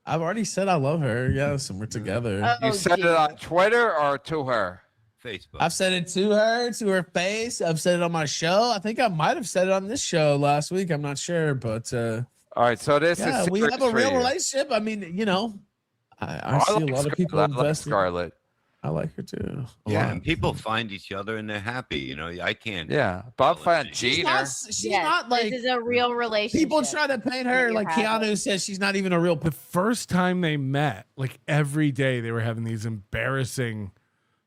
I've already said I love her. Yes, and we're together. You said it on Twitter or to her? Facebook. I've said it to her face. I've said it on my show. I think I might have said it on this show last week. I'm not sure, but all right. So this is we have a real relationship. I mean, you know, I see like a lot of people I like invested. Scarlet. I like her too. Yeah, and people find each other and they're happy. You know, I can't. Yeah, Bob found Jeter. She's not like this is a real relationship. people try to paint her like Keanu says. She's not even a real. The first time they met, like every day, they were having these embarrassing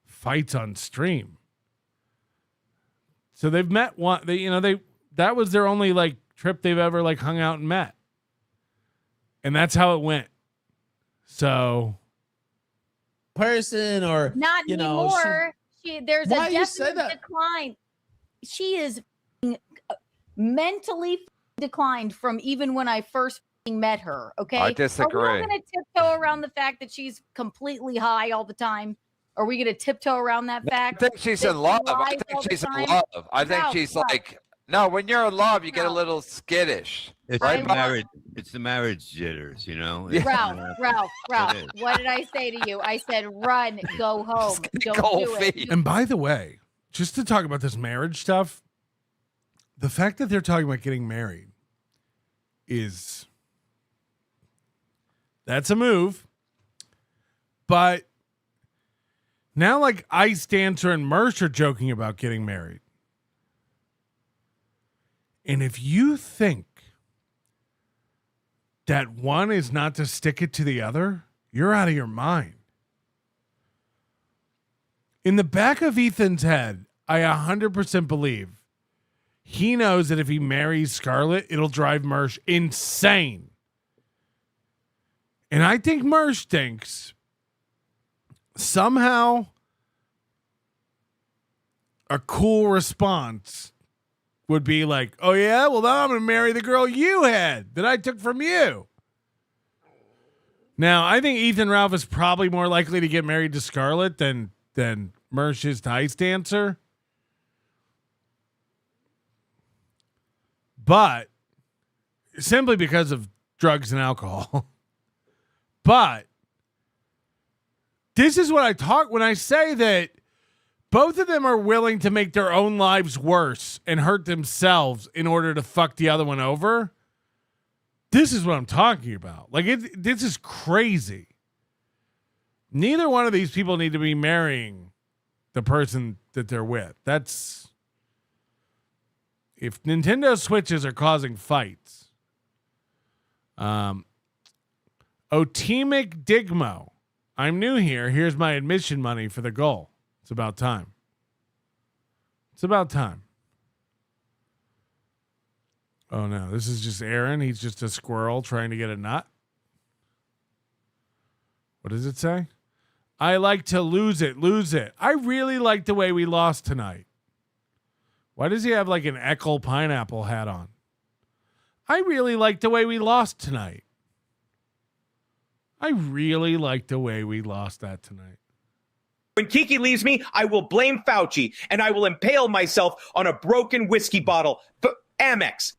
fights on stream. So they've met one. That was their only like trip they've ever like hung out and met, and that's how it went. So. Person or not anymore. There's a Why you say definite that? decline. She is mentally declined from even when I first met her. Okay, I disagree. Are we not going to tiptoe around the fact that she's completely high all the time? Are we going to tiptoe around that fact? I think she's in love. I think she's in love. I think she's like, no, when you're in love, you get a little skittish. It's right? the marriage. It's the marriage jitters, you know. Ralph, It is. what did I say to you? I said, run, go home. Don't do it. And by the way, just to talk about this marriage stuff, the fact that they're talking about getting married that's a move. But now, like, Ice Dancer and Mersh are joking about getting married. And if you think that one is not to stick it to the other, you're out of your mind. In the back of Ethan's head, I 100% believe he knows that if he marries Scarlet, it'll drive Mersh insane. And I think Mersh thinks somehow a cool response would be like, oh yeah, well now I'm going to marry the girl you had that I took from you. Now, I think Ethan Ralph is probably more likely to get married to Scarlet than Mersh is to Ice Dancer. But simply because of drugs and alcohol. But this is what I talk when I say that both of them are willing to make their own lives worse and hurt themselves in order to fuck the other one over. This is what I'm talking about. Like, this is crazy. Neither one of these people need to be marrying the person that they're with. That's if Nintendo Switches are causing fights. Otemic Digmo. I'm new here. Here's my admission money for the goal. It's about time. It's about time. Oh no, this is just Aaron. He's just a squirrel trying to get a nut. What does it say? I like to lose it. I really like the way we lost tonight. Why does he have like an Eckel pineapple hat on? I really like the way we lost tonight. I really like the way we lost that tonight. When Kiki leaves me, I will blame Fauci, and I will impale myself on a broken whiskey bottle. Amex.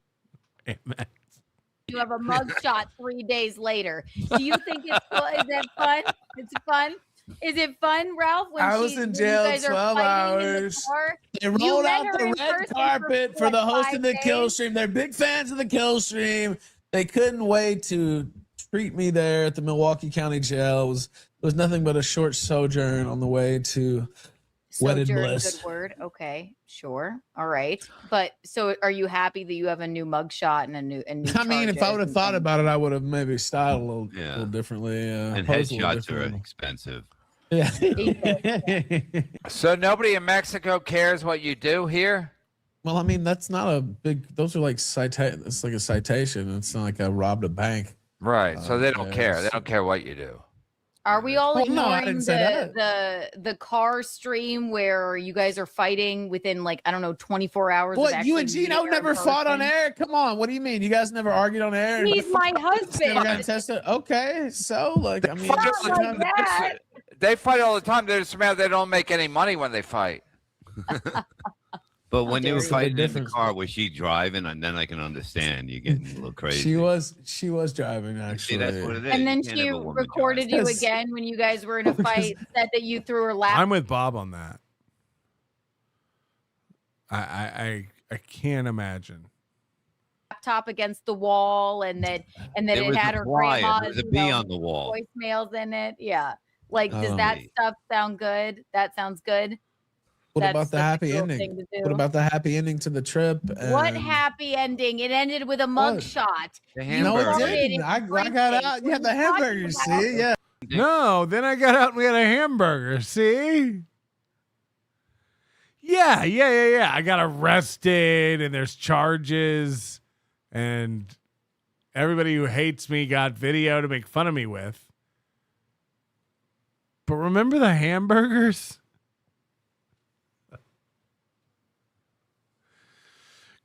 You have a mugshot 3 days later. Do you think it's cool? Is that fun? It's fun. Is it fun, Ralph? When I was in jail 12 hours. They rolled out the red carpet for the host of the kill stream. They're big fans of the kill stream. They couldn't wait to treat me there at the Milwaukee County Jail. It was nothing but a short sojourn on the way to wedded bliss. Good word. Okay, sure. All right. But so are you happy that you have a new mugshot and a new I mean, if I would have thought about it, I would have maybe styled a little differently. And headshots are expensive. Yeah. So nobody in Mexico cares what you do here? Well, I mean, that's not a big. Those are like it's like a citation. It's not like I robbed a bank. Right. So they don't care. They don't care what you do. Are we all Well, no, I ignoring didn't say the car stream where you guys are fighting within like I don't know 24 hours? Of What, you actually and Gino meeting in never fought on person? air? Come on, what do you mean? You guys never argued on air? He's my Never got husband. tested? Okay, so like, I mean, Not like that. They fight all the time. They're just mad they don't make any money when they fight. But when they were There's a fighting in the difference. car, was she driving? And then I can understand you getting a little crazy. she was driving actually. See, that's what it is. And You then can't she have a woman recorded you Yes. again when you guys were in a fight. Said that you threw her laptop. I'm with Bob on that. I can't imagine. Laptop against the wall, and that There it was had a her flyer. grandma's There was a bee on the wall. voicemails in it. Yeah, like does Oh. that stuff sound good? That sounds good. What That's about the such a happy cool ending? thing to do. What about the happy ending to the trip? What and- happy ending? It ended with a mug shot. The No, hamburger. it didn't. I got out. You had the hamburgers. See, yeah. No, then I got out and we had a hamburger. See? Yeah. I got arrested and there's charges and everybody who hates me got video to make fun of me with. But remember the hamburgers?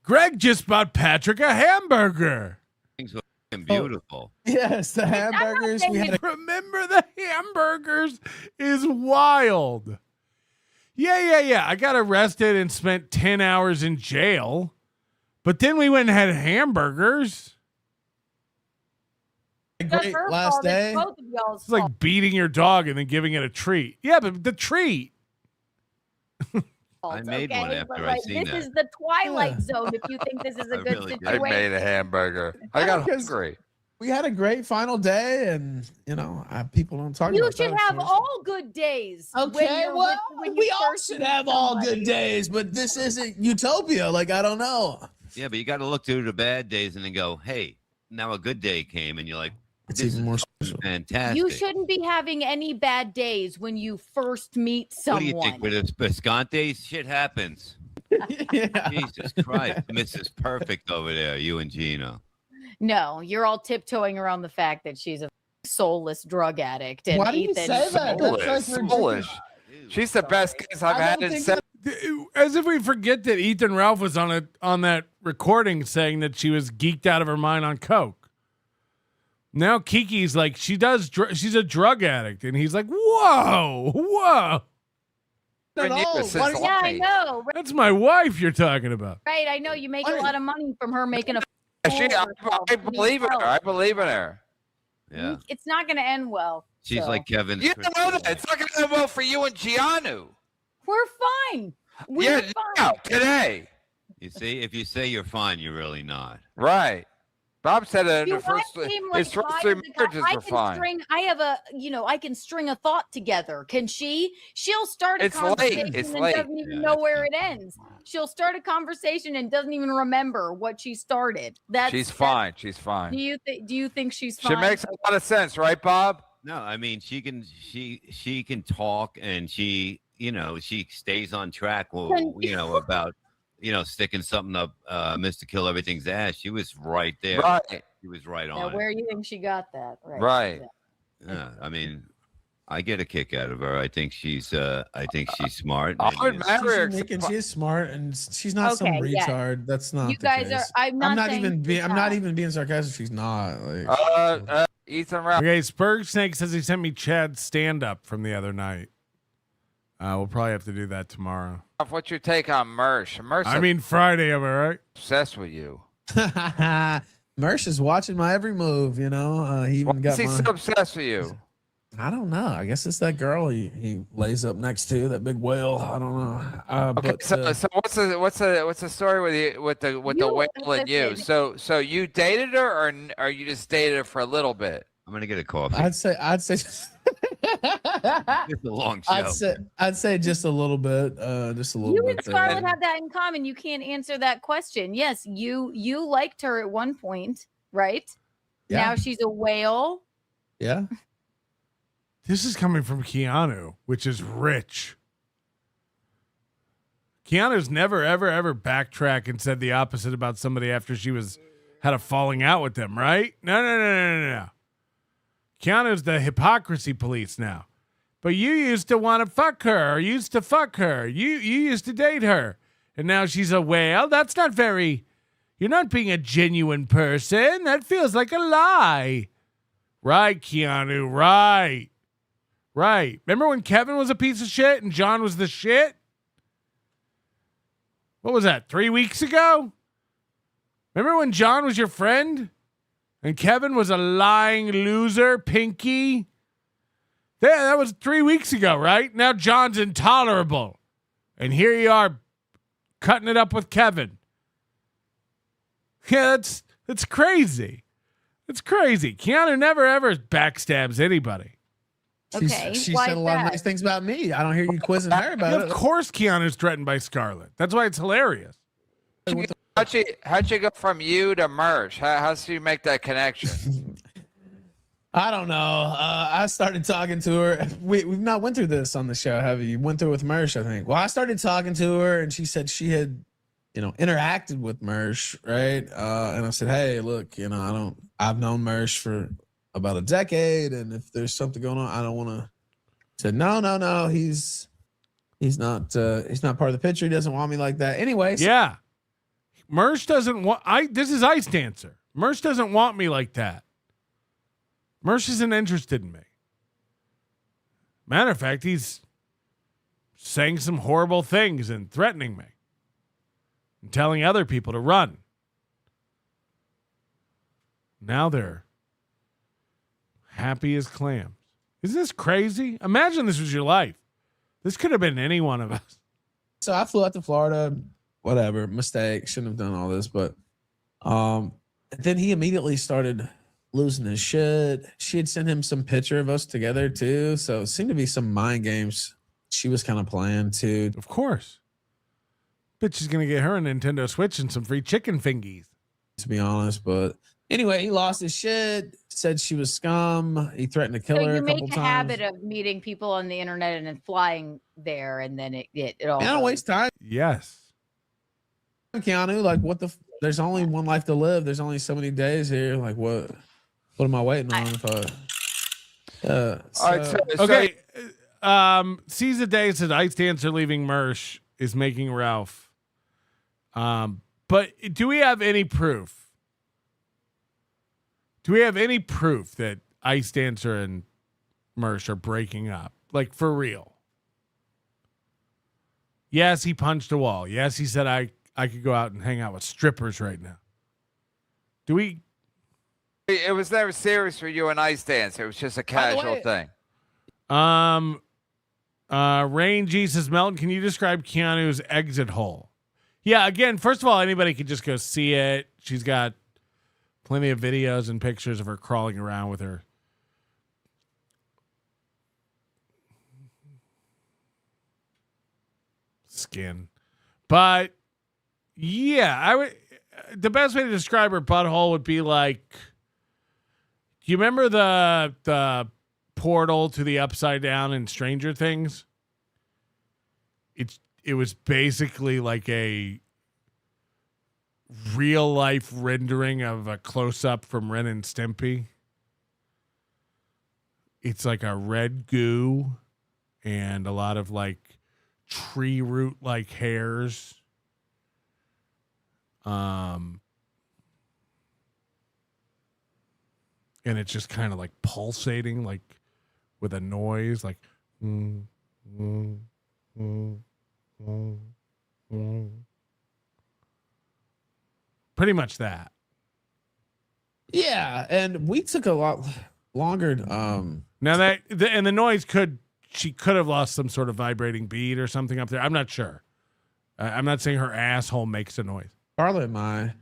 Greg just bought Patrick a hamburger. Things were beautiful. Yes, the hamburgers. We had Remember the hamburgers is wild. Yeah. I got arrested and spent 10 hours in jail. But then we went and had hamburgers. a great last day. It's like beating your dog and then giving it a treat. Yeah, but the treat. I made one after but I like, seen this that. is the Twilight Zone. If you think this is a I good really did. I situation, made a hamburger. I got hungry. We had a great final day, and people don't talk you about should that, have so- all good days. when Okay, you're well, when you we all first should meet have all somebody. good days, but this isn't utopia. Like, I don't know. Yeah, but you got to look through the bad days and then go, hey, now a good day came, and you're like, It's this even is more fucking fantastic. You shouldn't be having any bad days when you first meet What someone. do you think? With a Bisconte, shit happens. Jesus Christ. Mrs. Perfect over there, you and Gino. No, you're all tiptoeing around the fact that she's a soulless drug addict. And Why do you Ethan, say that? That's like Soulish. She's the best kiss I've had in 7 As if we forget that Ethan Ralph was on that recording saying that she was geeked out of her mind on coke. Now Kiki's like she's a drug addict, and he's like, whoa. Yeah, I know. That's my wife you're talking about. Right, I know. You make a lot of money from her making a. I believe in her. I believe in her. Yeah. It's not going to end well. She's so. like Kevin. You don't know that. It's not going to end well for you and Gianu. We're fine. We're fine. Now, today. You see, if you say you're fine, you're really not. Right. Bob said it in You the first, seem his like first why 3 is the guy- marriages I were can fine. string. I have I can string a thought together. Can she? She'll start a It's late. conversation It's and late. doesn't even know where it ends. She'll start a conversation and doesn't even remember what she started. She's fine. She's fine. Do you think she's fine? She makes a lot of sense, right, Bob? No, I mean she can talk, and she stays on track. Well, about sticking something up Mr. Kill Everything's ass. She was right there. Right. She was right Now, on. where do you think she got that? Right. Yeah, I mean, I get a kick out of her. I think she's smart. I would marry her. She's unique and she's smart, and she's not some Okay, yeah. retard. That's not. You the guys case. are. I'm not saying I'm not even being sarcastic. She's not. Like, Ethan Ralph. Okay, Spurg Snake says he sent me Chad's stand-up from the other night. We'll probably have to do that tomorrow. What's your take on Mersh? I mean Friday, am I right? Obsessed with you. Mersh is watching my every move. He even Why got is he my. so obsessed with you? I don't know. I guess it's that girl he lays up next to, that big whale. I don't know. Okay, But, so what's the story with the whale and you? So you dated her, or you just dated her for a little bit? I'm gonna get a coffee. I'd say It's a long show. I'd say just a little bit. Just a little You bit. and Scarlet have that in common. You can't answer that question. Yes, you liked her at one point, right? Yeah. Now she's a whale. Yeah. This is coming from Keanu, which is rich. Keanu's never, ever backtracked and said the opposite about somebody after she had a falling out with them, right? No. Keanu's the hypocrisy police now. But you used to want to fuck her, or used to fuck her. You used to date her. And now she's a whale. That's not very... You're not being a genuine person. That feels like a lie. Right, Keanu, right. Right. Remember when Kevin was a piece of shit and John was the shit? What was that, 3 weeks ago? Remember when John was your friend? And Kevin was a lying loser, Pinky? Yeah, that was 3 weeks ago, right? Now John's intolerable. And here you are cutting it up with Kevin. Yeah, that's crazy. It's crazy. Keanu never ever backstabs anybody. Okay, She why said a lot of that? nice things about me. I don't hear you quizzing her about Yeah, it. of course Keanu's threatened by Scarlet. That's why it's hilarious. How'd you go from you to Mersh? How did you make that connection? I don't know. I started talking to her. We've not went through this on the show, have you? You went through with Mersh, I think. Well, I started talking to her, and she said she had, interacted with Mersh, right? And I said, hey, look, I've known Mersh for about a decade, and if there's something going on, I don't want to. Said, no, he's not part of the picture. He doesn't want me like that. Anyways, Yeah. Mersh doesn't want this is Ice Dancer. Mersh doesn't want me like that. Mersh isn't interested in me. Matter of fact, he's saying some horrible things and threatening me. And telling other people to run. Now they're happy as clams. Isn't this crazy? Imagine this was your life. This could have been any one of us. So I flew out to Florida, whatever, mistake, shouldn't have done all this, but then he immediately started losing his shit. She had sent him some picture of us together too, so it seemed to be some mind games she was kind of playing too. Of course. Bitch is going to get her a Nintendo Switch and some free chicken fingies. To be honest, but anyway, he lost his shit, said she was scum. He threatened to kill So her you a make couple a times. habit of meeting people on the internet and then flying there, and then it all. I don't waste time. Yes. Keanu, like there's only one life to live. There's only so many days here. Like what am I waiting on? All right, so Okay. Seize the day said Ice Dancer leaving Mersh is making Ralph. But do we have any proof? Do we have any proof that Ice Dancer and Mersh are breaking up? Like for real? Yes, he punched a wall. Yes, he said I could go out and hang out with strippers right now. Do we? It was never serious for you and Ice Dancer. It was just a casual thing. Rain Jesus Melton, can you describe Keanu's exit hole? Yeah, again, first of all, anybody could just go see it. She's got plenty of videos and pictures of her crawling around with her skin. But yeah, the best way to describe her butthole would be like, do you remember the portal to the upside down in Stranger Things? It was basically like a real life rendering of a close up from Ren and Stimpy. It's like a red goo and a lot of like tree root like hairs. And it's just kind of like pulsating, like with a noise, like pretty much that. Yeah, and we took a lot longer. Now the noise she could have lost some sort of vibrating bead or something up there. I'm not sure. I'm not saying her asshole makes a noise. Scarlet and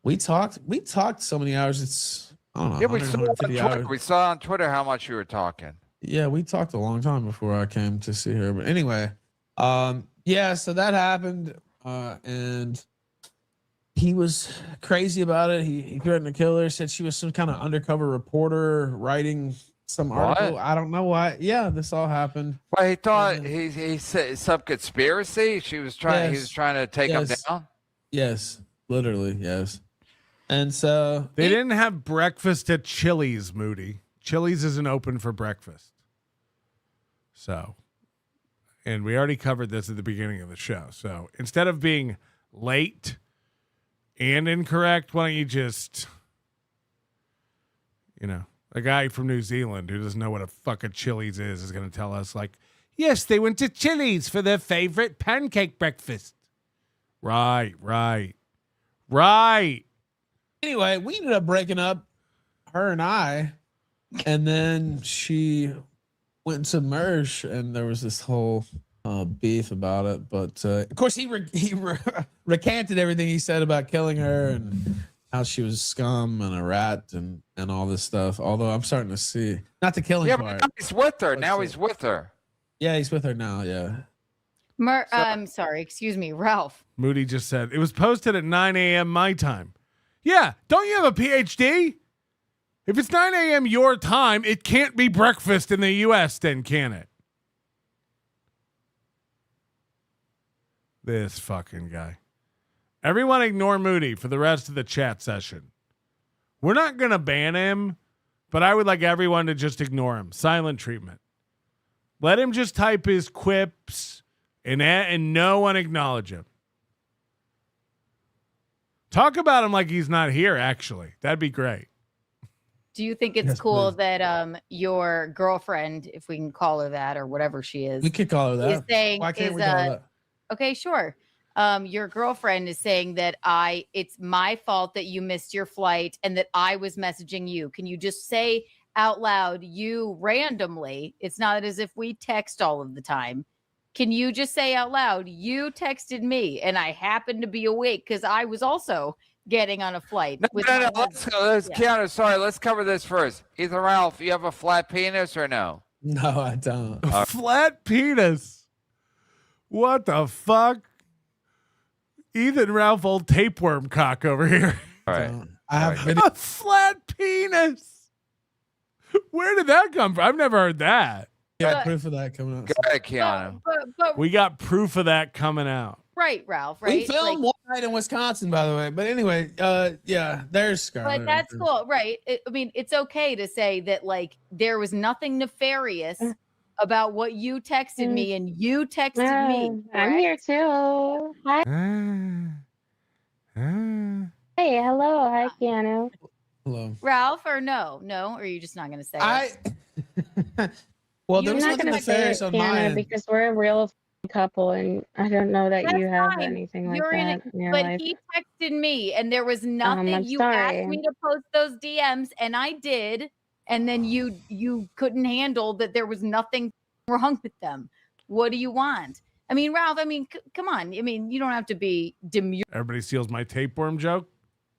we talked so many hours. It's I don't know. Yeah, 150 hours. we saw on Twitter how much you were talking. Yeah, we talked a long time before I came to see her. But anyway, yeah, so that happened, and he was crazy about it. He threatened to kill her. Said she was some kind of undercover reporter writing some article. I don't know why. Yeah, this all happened. Well, he thought he said some conspiracy. He was trying to take him down. Yes, literally, yes. And so they didn't have breakfast at Chili's, Moody. Chili's isn't open for breakfast. So, and we already covered this at the beginning of the show. So instead of being late and incorrect, why don't you just, a guy from New Zealand who doesn't know what a fucking Chili's is going to tell us like, yes, they went to Chili's for their favorite pancake breakfast. Right. Anyway, we ended up breaking up, her and I, and then she went to Mersh, and there was this whole beef about it. But of course, he recanted everything he said about killing her and how she was scum and a rat and all this stuff. Although I'm starting to see not the killing part. But now he's with her. Now he's with her. Yeah, he's with her now. Yeah. I'm sorry. Excuse me, Ralph. Moody just said it was posted at 9 a.m. my time. Yeah, don't you have a PhD? If it's 9 a.m. your time, it can't be breakfast in the U.S. then, can it? This fucking guy. Everyone ignore Moody for the rest of the chat session. We're not going to ban him, but I would like everyone to just ignore him. Silent treatment. Let him just type his quips and no one acknowledge him. Talk about him like he's not here, actually. That'd be great. Do you think it's cool that your girlfriend, if we can call her that or whatever she is, we could call her that. Is saying, why can't we call her that? Okay, sure. Your girlfriend is saying that it's my fault that you missed your flight and that I was messaging you. Can you just say out loud, you randomly, it's not as if we text all of the time. Can you just say out loud, you texted me and I happened to be awake because I was also getting on a flight. No, let's go. Keanu, sorry, let's cover this first. Ethan Ralph, you have a flat penis or no? No, I don't. A flat penis? What the fuck? Ethan Ralph, old tapeworm cock over here. All right. I have a flat penis. Where did that come from? I've never heard that. Yeah, proof of that coming out. Go ahead, Keanu. But we got proof of that coming out. Right, Ralph, right? We filmed one night in Wisconsin, by the way. But anyway, yeah, there's Scarlet. But that's cool, right? I mean, it's okay to say that, like, there was nothing nefarious about what you texted me and you texted me. I'm here too. Hi. Hey, hello. Hi, Keanu. Hello. Ralph, or no? No? Or are you just not going to say it? Well, You're there was not nothing gonna say nefarious it, on my Keanu, end. because we're a real couple, and I don't know that That's you have fine. anything like You're that in your but life. he texted me and there was nothing. I'm You sorry. asked me to post those DMs and I did. And then you couldn't handle that there was nothing wrong with them. What do you want? I mean, Ralph, come on. I mean, you don't have to be demure Everybody steals my tapeworm joke.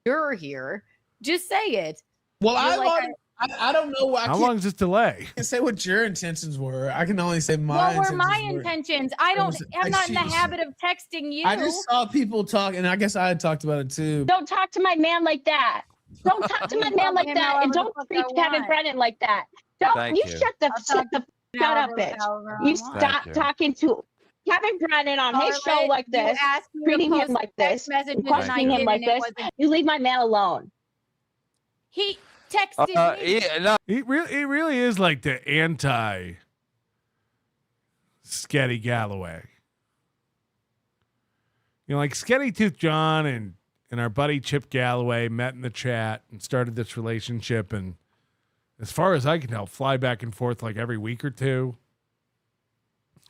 here. Just say it. Well, You're I don't know. How long is this delay? I can say what your intentions were. I can only say my What intentions. were my intentions? I'm not in the habit of texting you. I just saw people talk, and I guess I had talked about it too. Don't talk to my man like that. Don't talk to my man like that, and don't treat Kevin Brennan like that. Don't Thank you you. shut up, bitch. You stop talking to Kevin Brennan on his show like this, treating him like this, questioning him like this. You leave my man alone. He texted me. He really is like the anti Sketty Galloway. You know, like Sketty Tooth John and our buddy Chip Galloway met in the chat and started this relationship, and as far as I can tell, fly back and forth like every week or two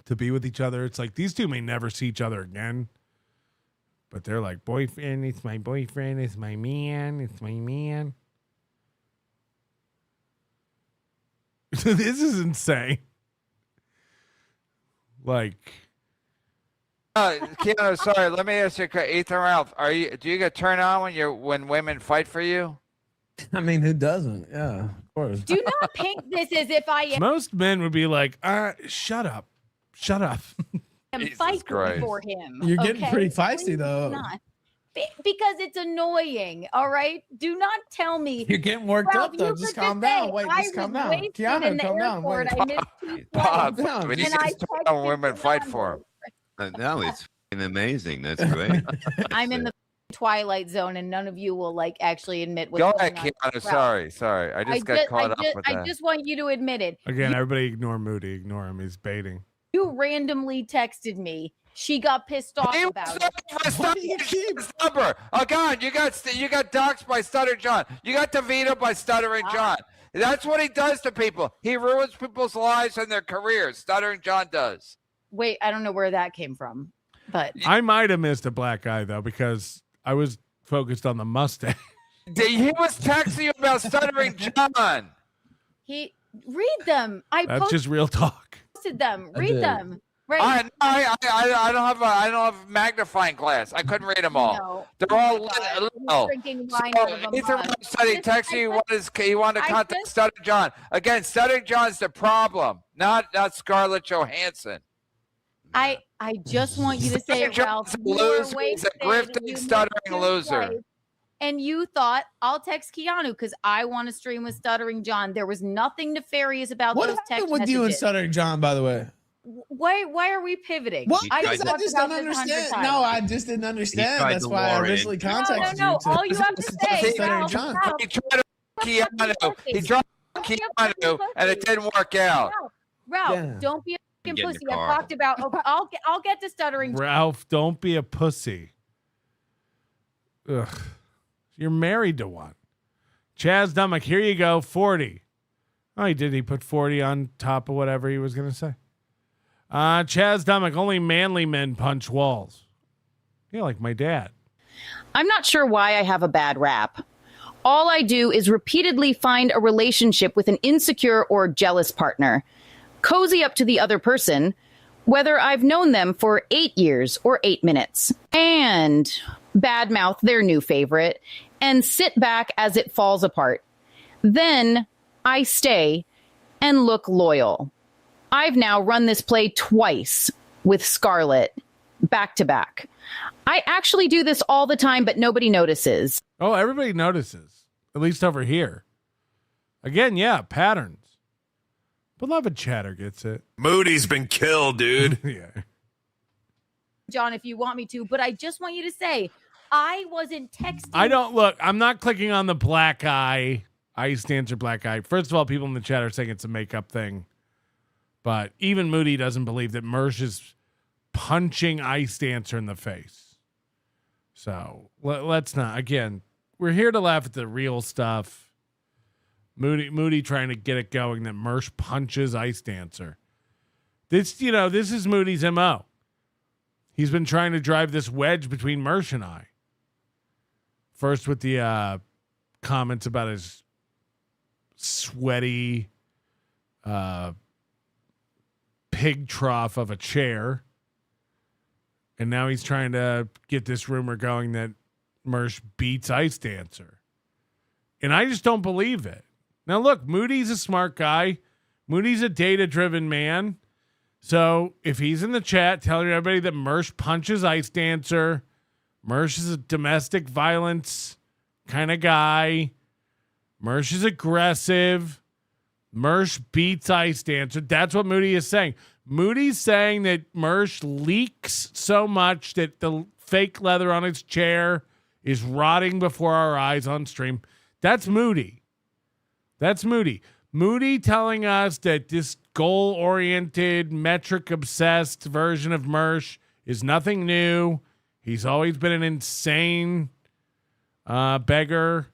to be with each other. It's like these two may never see each other again, but they're like, boyfriend, it's my boyfriend, it's my man, it's my man. This is insane. Like, Keanu, sorry. Let me ask you, Ethan Ralph. Do you get turned on when women fight for you? I mean, who doesn't? Yeah, of course. Do not paint this as if I most men would be like, shut up. am fighting for him. You're getting okay? pretty feisty, Please though. not. Because it's annoying. All right. Do not tell me. You're getting worked Ralph, up, though. you Just could calm say, down. Wait, I just calm was down. wasted Keanu, in the calm down. airport. Wait. I missed 2 Bob, flights. but he's And I just talking about women fight for him. No, it's f***ing amazing. That's great. I'm in the Twilight Zone, and none of you will like actually admit what's Go going ahead, on. Keanu. Sorry. I just got caught up with that. I just want you to admit it. Again, everybody ignore Moody. Ignore him. He's baiting. You randomly texted me. She got pissed off about it. Number. Oh God, you got doxxed by Stuttering John. You got DeVito by Stuttering John. That's what he does to people. He ruins people's lives and their careers. Stuttering John does. Wait, I don't know where that came from, but I might have missed a black eye though because I was focused on the mustache. He was texting you about Stuttering John. He read them. That's just real talk. Posted them. Read them. Right. I don't have a magnifying glass. I couldn't read them all. No. They're all little. Drinking wine out of a mug. He texted you he wanted to contact Stuttering John. Again, Stuttering John's the problem, not Scarlett Johansson. I just want you to say it, Ralph. He's a grifting, stuttering loser. And you thought, I'll text Keanu because I want to stream with Stuttering John. There was nothing nefarious about those text messages. What happened with you and Stuttering John, by the way? Why are we pivoting? Well, I just don't understand. No, I just didn't understand. That's why I originally contacted you. No, all you have to say is John. He tried Keanu, and it didn't work out. Ralph, don't be a fucking pussy. I've talked about. Okay, I'll get to Stuttering John. Ralph, don't be a pussy. Ugh. You're married to one. Chaz Dummick, here you go, 40. Oh, he did. He put 40 on top of whatever he was going to say. Chaz Dummick, only manly men punch walls. Yeah, like my dad. I'm not sure why I have a bad rap. All I do is repeatedly find a relationship with an insecure or jealous partner, cozy up to the other person, whether I've known them for 8 years or 8 minutes, and badmouth their new favorite, and sit back as it falls apart. Then I stay and look loyal. I've now run this play twice with Scarlet, back to back. I actually do this all the time, but nobody notices. Oh, everybody notices, at least over here. Again, yeah, patterns. Beloved chatter gets it. Moody's been killed, dude. Yeah. John, if you want me to, but I just want you to say, I wasn't texting. I don't look. I'm not clicking on the black eye. Ice dancer black eye. First of all, people in the chat are saying it's a makeup thing. But even Moody doesn't believe that Mersh is punching Ice Dancer in the face. So let's not. Again, we're here to laugh at the real stuff. Moody trying to get it going that Mersh punches Ice Dancer. This is Moody's MO. He's been trying to drive this wedge between Mersh and I. First with the comments about his sweaty pig trough of a chair. And now he's trying to get this rumor going that Mersh beats Ice Dancer. And I just don't believe it. Now, look, Moody's a smart guy. Moody's a data-driven man. So if he's in the chat telling everybody that Mersh punches Ice Dancer, Mersh is a domestic violence kind of guy, Mersh is aggressive, Mersh beats Ice Dancer. That's what Moody is saying. Moody's saying that Mersh leaks so much that the fake leather on his chair is rotting before our eyes on stream. That's Moody. That's Moody. Moody telling us that this goal-oriented, metric-obsessed version of Mersh is nothing new. He's always been an insane beggar.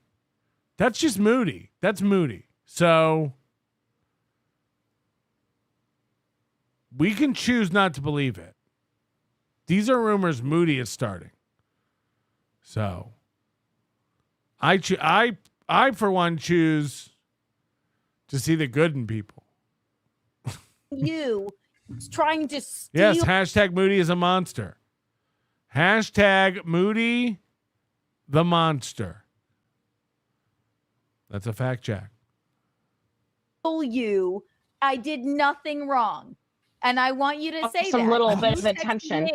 That's just Moody. That's Moody. So we can choose not to believe it. These are rumors Moody is starting. So I for one choose to see the good in people. You trying to steal. Yes, hashtag Moody is a monster. Hashtag Moody the monster. That's a fact check. You, I did nothing wrong. And I want you to say some that. little bit of attention.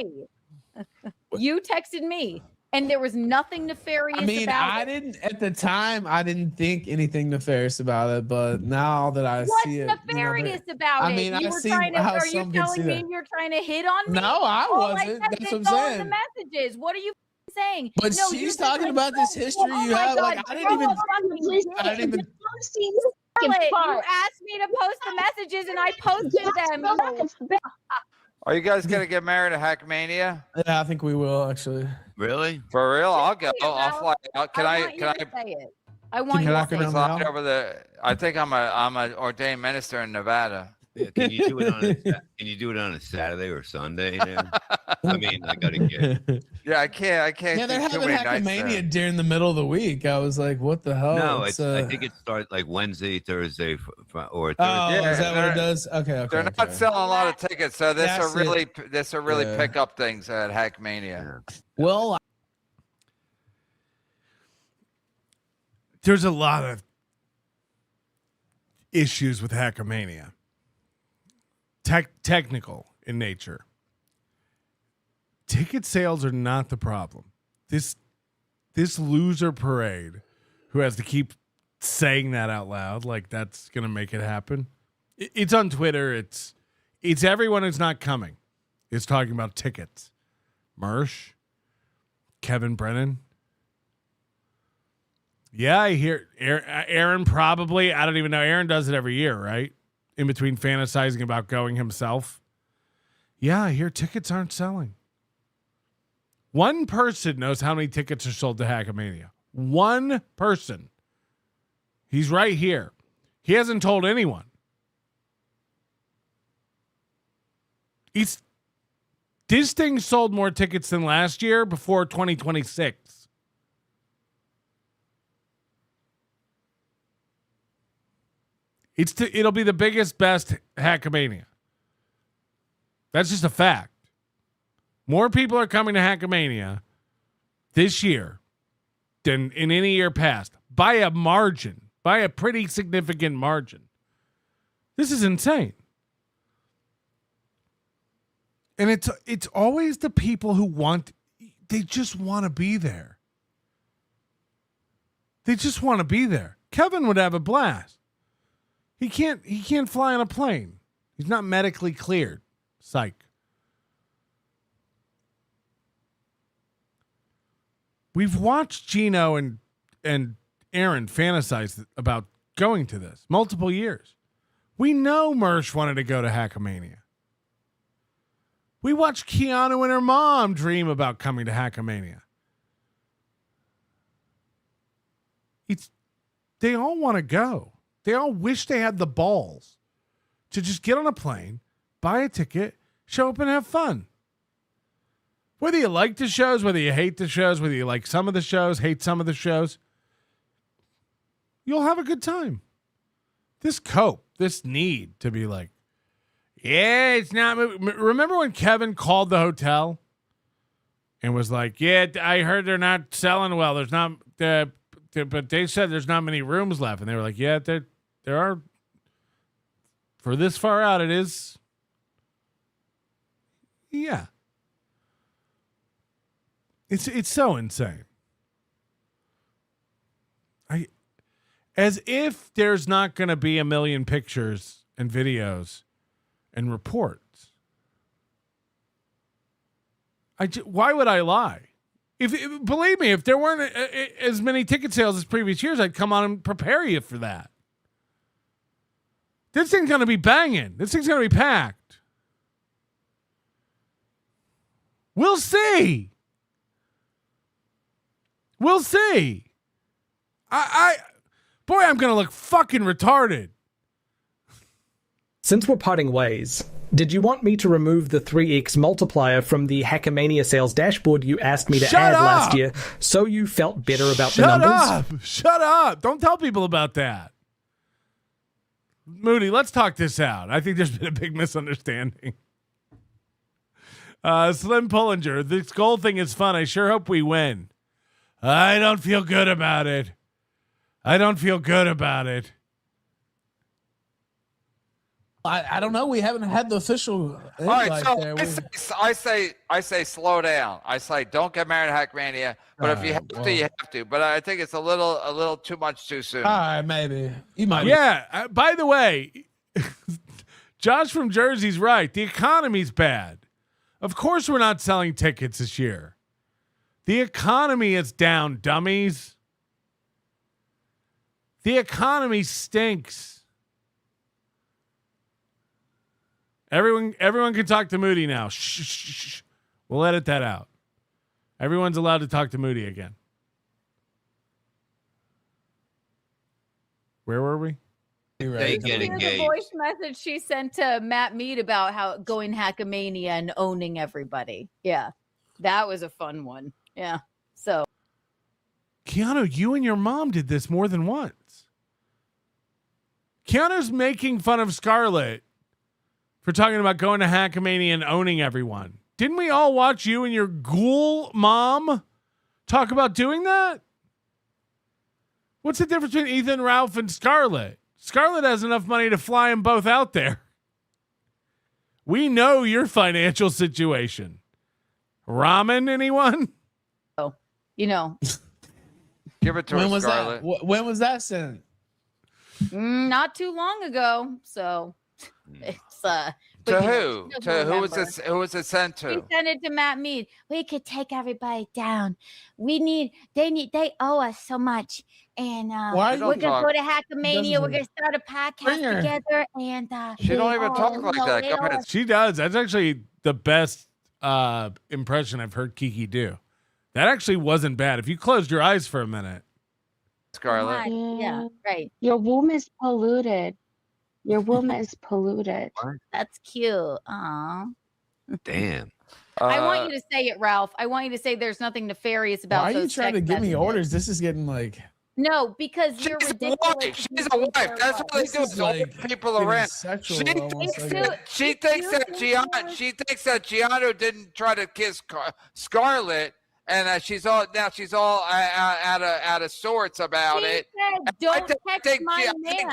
You texted me, and there was nothing nefarious about it. I didn't at the time. I didn't think anything nefarious about it, but now that I see it, what's nefarious about it? You were trying to. Are you telling me you're trying to hit on me? No, I wasn't. I That's what I'm all saying. the messages. What are you saying. But No, she's you're talking about this history you have. Like, I didn't even. Scarlet, you asked me to post the messages and I posted them. Are you guys gonna get married at Hackamania? Yeah, I think we will actually. Really? For real? I'll go. I'll fly out. Can I say it. I want you Can I to say it. slide over the? I think I'm an ordained minister in Nevada. Yeah, can you do it on a Saturday or Sunday? Then? I mean, I gotta get. Yeah, I can't. Yeah, they're do too having many nights there. Hackamania during the middle of the week. I was like, what the hell? No, I think it starts like Wednesday, Thursday, or Thursday. Oh, is that what it does? Okay. They're not selling a lot of tickets, so this That's will really Yeah. pick up things at Hackamania. Well, There's a lot of issues with Hackamania. Technical in nature. Ticket sales are not the problem. This loser parade who has to keep saying that out loud like that's going to make it happen. It's on Twitter. It's everyone who's not coming is talking about tickets. Mersh, Kevin Brennan. Yeah, I hear Aaron probably. I don't even know. Aaron does it every year, right? In between fantasizing about going himself. Yeah, I hear tickets aren't selling. One person knows how many tickets are sold to Hackamania. One person. He's right here. He hasn't told anyone. This thing sold more tickets than last year before 2026. It'll be the biggest, best Hackamania. That's just a fact. More people are coming to Hackamania this year than in any year past by a margin, by a pretty significant margin. This is insane. And it's always the people who they just want to be there. They just want to be there. Kevin would have a blast. He can't fly on a plane. He's not medically cleared. Psych. We've watched Gino and Aaron fantasize about going to this multiple years. We know Mersh wanted to go to Hackamania. We watched Keanu and her mom dream about coming to Hackamania. They all want to go. They all wish they had the balls to just get on a plane, buy a ticket, show up and have fun. Whether you like the shows, whether you hate the shows, whether you like some of the shows, hate some of the shows, you'll have a good time. This need to be like, yeah, it's not. Remember when Kevin called the hotel and was like, yeah, I heard they're not selling well. There's not, but they said there's not many rooms left. And they were like, yeah, there are. For this far out, it is. Yeah. It's so insane. As if there's not going to be a million pictures and videos and reports. Why would I lie? If believe me, if there weren't as many ticket sales as previous years, I'd come on and prepare you for that. This thing's going to be banging. This thing's going to be packed. We'll see. We'll see. Boy, I'm going to look fucking retarded. Since we're parting ways, did you want me to remove the 3x multiplier from the Hackamania sales dashboard you asked me to add last year so you felt better about the numbers? Shut up. Don't tell people about that. Moody, let's talk this out. I think there's been a big misunderstanding. Slim Pullinger, this goal thing is fun. I sure hope we win. I don't feel good about it. I don't know. We haven't had the official invite. All right, so I say slow down. I say don't get married at Hackamania, but if you have to, you have to. But I think it's a little too much too soon. All right, maybe you might. Yeah. By the way, Josh from Jersey's right. The economy's bad. Of course, we're not selling tickets this year. The economy is down, dummies. The economy stinks. Everyone can talk to Moody now. Shh. We'll edit that out. Everyone's allowed to talk to Moody again. Where were we? They get The engaged. voice message she sent to Matt Mead about how going Hackamania and owning everybody. Yeah, that was a fun one. Yeah. So, Keanu, you and your mom did this more than once. Keanu's making fun of Scarlet for talking about going to Hackamania and owning everyone. Didn't we all watch you and your ghoul mom talk about doing that? What's the difference between Ethan, Ralph, and Scarlet? Scarlet has enough money to fly them both out there. We know your financial situation. Ramen, anyone? oh, you know, Give it to When her, was Scarlet. that? When was that sent? not too long ago. So it's To but, you know, who? she doesn't To who was remember. this? Who was it sent We to? sent it to Matt Mead. We could take everybody down. They owe us so much. And Why we're don't gonna go talk- to Hackamania. We're gonna start a podcast Bring her. together. And She don't even talk like that. Go ahead. She does. That's actually the best impression I've heard Kiki do. That actually wasn't bad. If you closed your eyes for a minute. Scarlet. Yeah, right. Your womb is polluted. Your womb is polluted. That's cute. Aw. Damn. I want you to say it, Ralph. I want you to say there's nothing nefarious about Why are you those trying to text give me messages. orders? This is getting like No, because you're She's a ridiculous. wife. She's a wife. That's what they This do. is Is order like people getting around. sexual She almost, thinks, I guess. she thinks that Gianno didn't try to kiss Scarlet, and she's all out of sorts about She it. said, "Don't text my I man."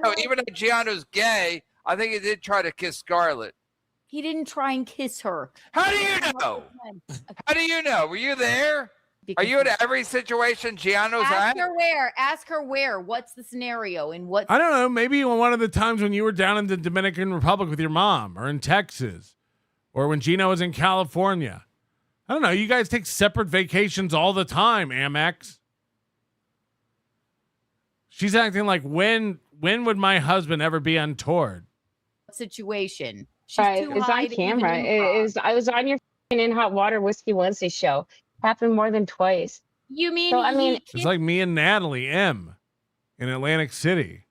think even though Gianno's gay, I think he did try to kiss Scarlet. He didn't try and kiss her. How do you know? How do you know? Were you there? Are you at every situation Gianno's Ask at? her where. Ask her where. What's the scenario and what? I don't know. Maybe one of the times when you were down in the Dominican Republic with your mom, or in Texas, or when Gino was in California. I don't know. You guys take separate vacations all the time, Amex. She's acting like when would my husband ever be untoward? Situation. She's Right, too it's high on to camera. even It is. I was on your In Hot Water Whiskey Wednesday show. Happened more than twice. You mean? So I mean, It's like me and Natalie M in Atlantic City.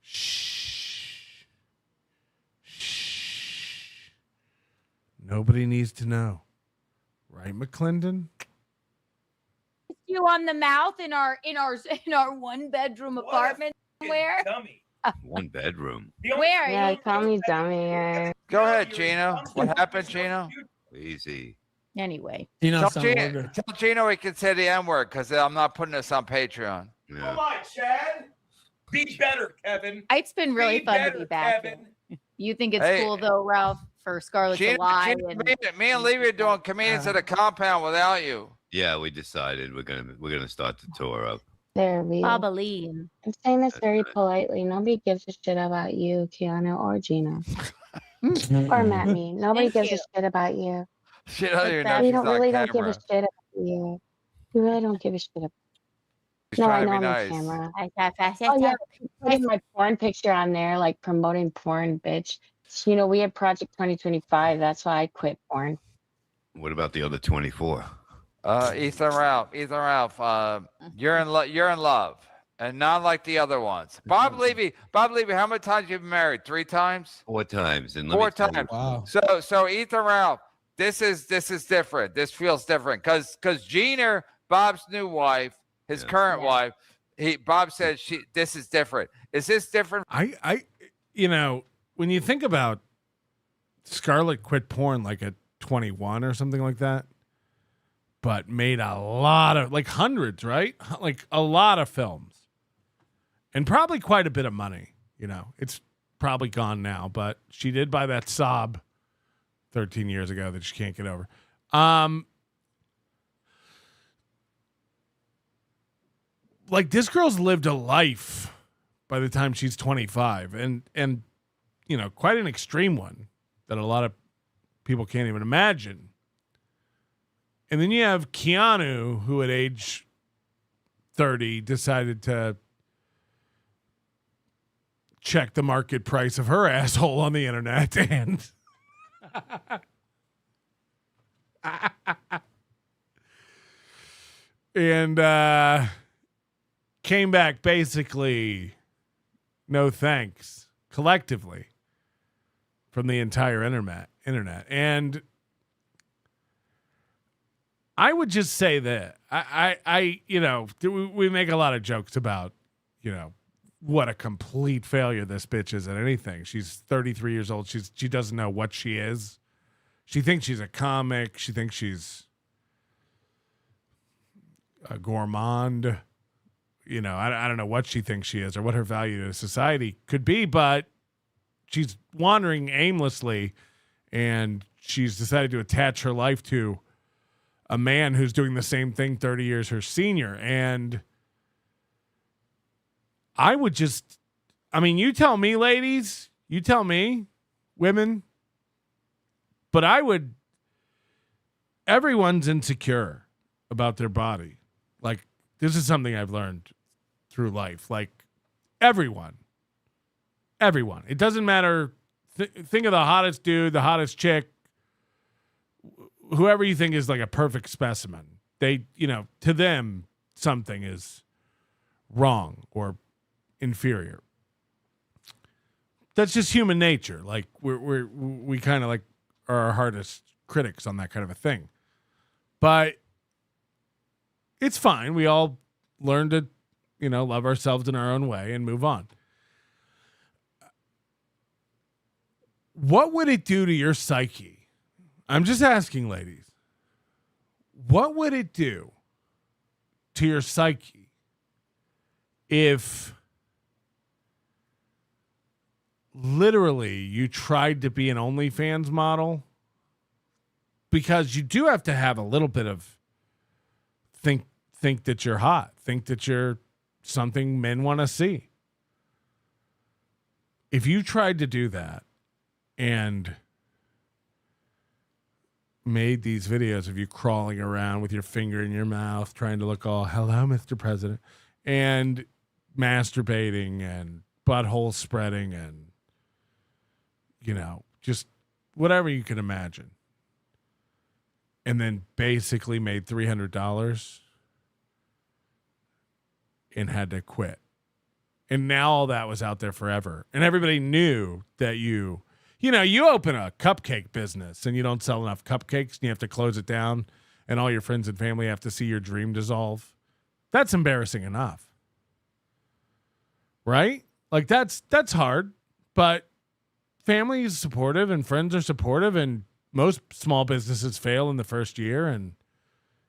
Shh. Shh. Nobody needs to know. Right, McClendon? you on the mouth in our 1-bedroom apartment somewhere? One bedroom. Where? yeah, call me dummy. Yeah. Go ahead, Gino. What happened, Gino? Easy. Anyway. Tell Gino he can say the N word because I'm not putting this on Patreon. Yeah. Come on, Chad. Be better, Kevin. It's been really Be fun better, to be back. Kevin. You think it's Hey. cool though, Ralph, for Scarlet to lie? Me and Levy are doing comedians at a compound without you. Yeah, we decided we're gonna start the tour up. There we go. Babaline. I'm saying this very politely. Nobody gives a shit about you, Keanu, or Gina. or Matt me. Nobody Thank gives a shit about you. She doesn't even know We she's don't on really don't give a camera. shit about you. We really don't give a shit about She's No, I trying know to I'm be on nice. camera. Oh yeah, putting my porn picture on there, like promoting porn, bitch. You know, we had Project 2025. That's why I quit porn. What about the other 24? Ethan Ralph, you're in love, and not like the other ones. Bob Levy, how many times you been married? 3 times? 4 times. And let me 4 tell you- times. Wow. So Ethan Ralph, this is different. This feels different because Gina, Bob's new wife, his current wife, Bob said this is different. Is this different? I when you think about Scarlet quit porn like at 21 or something like that, but made a lot of, like, hundreds, right? Like a lot of films and probably quite a bit of money. It's probably gone now, but she did buy that Saab 13 years ago that she can't get over. Like, this girl's lived a life by the time she's 25 and quite an extreme one that a lot of people can't even imagine. And then you have Keanu, who at age 30 decided to check the market price of her asshole on the internet and came back basically no thanks collectively from the entire internet. And I would just say that I we make a lot of jokes about, what a complete failure this bitch is at anything. She's 33 years old. She doesn't know what she is. She thinks she's a comic. She thinks she's a gourmand. I don't know what she thinks she is or what her value to society could be, but she's wandering aimlessly, and she's decided to attach her life to a man who's doing the same thing 30 years her senior. And I would just, you tell me, ladies, you tell me, women, but everyone's insecure about their body. Like, this is something I've learned through life. Like, everyone. It doesn't matter. Think of the hottest dude, the hottest chick, whoever you think is like a perfect specimen. They, to them, something is wrong or inferior. That's just human nature. Like, we kind of like are our hardest critics on that kind of a thing. But it's fine. We all learn to, love ourselves in our own way and move on. What would it do to your psyche? I'm just asking, ladies. What would it do to your psyche if literally you tried to be an OnlyFans model? Because you do have to have a little bit of think that you're hot, think that you're something men want to see. If you tried to do that and made these videos of you crawling around with your finger in your mouth, trying to look all, hello, Mr. President, and masturbating and butthole spreading and, just whatever you can imagine, and then basically made $300 and had to quit. And now all that was out there forever. And everybody knew that you open a cupcake business and you don't sell enough cupcakes and you have to close it down and all your friends and family have to see your dream dissolve. That's embarrassing enough. Right? Like that's hard, but family is supportive and friends are supportive, and most small businesses fail in the first year, and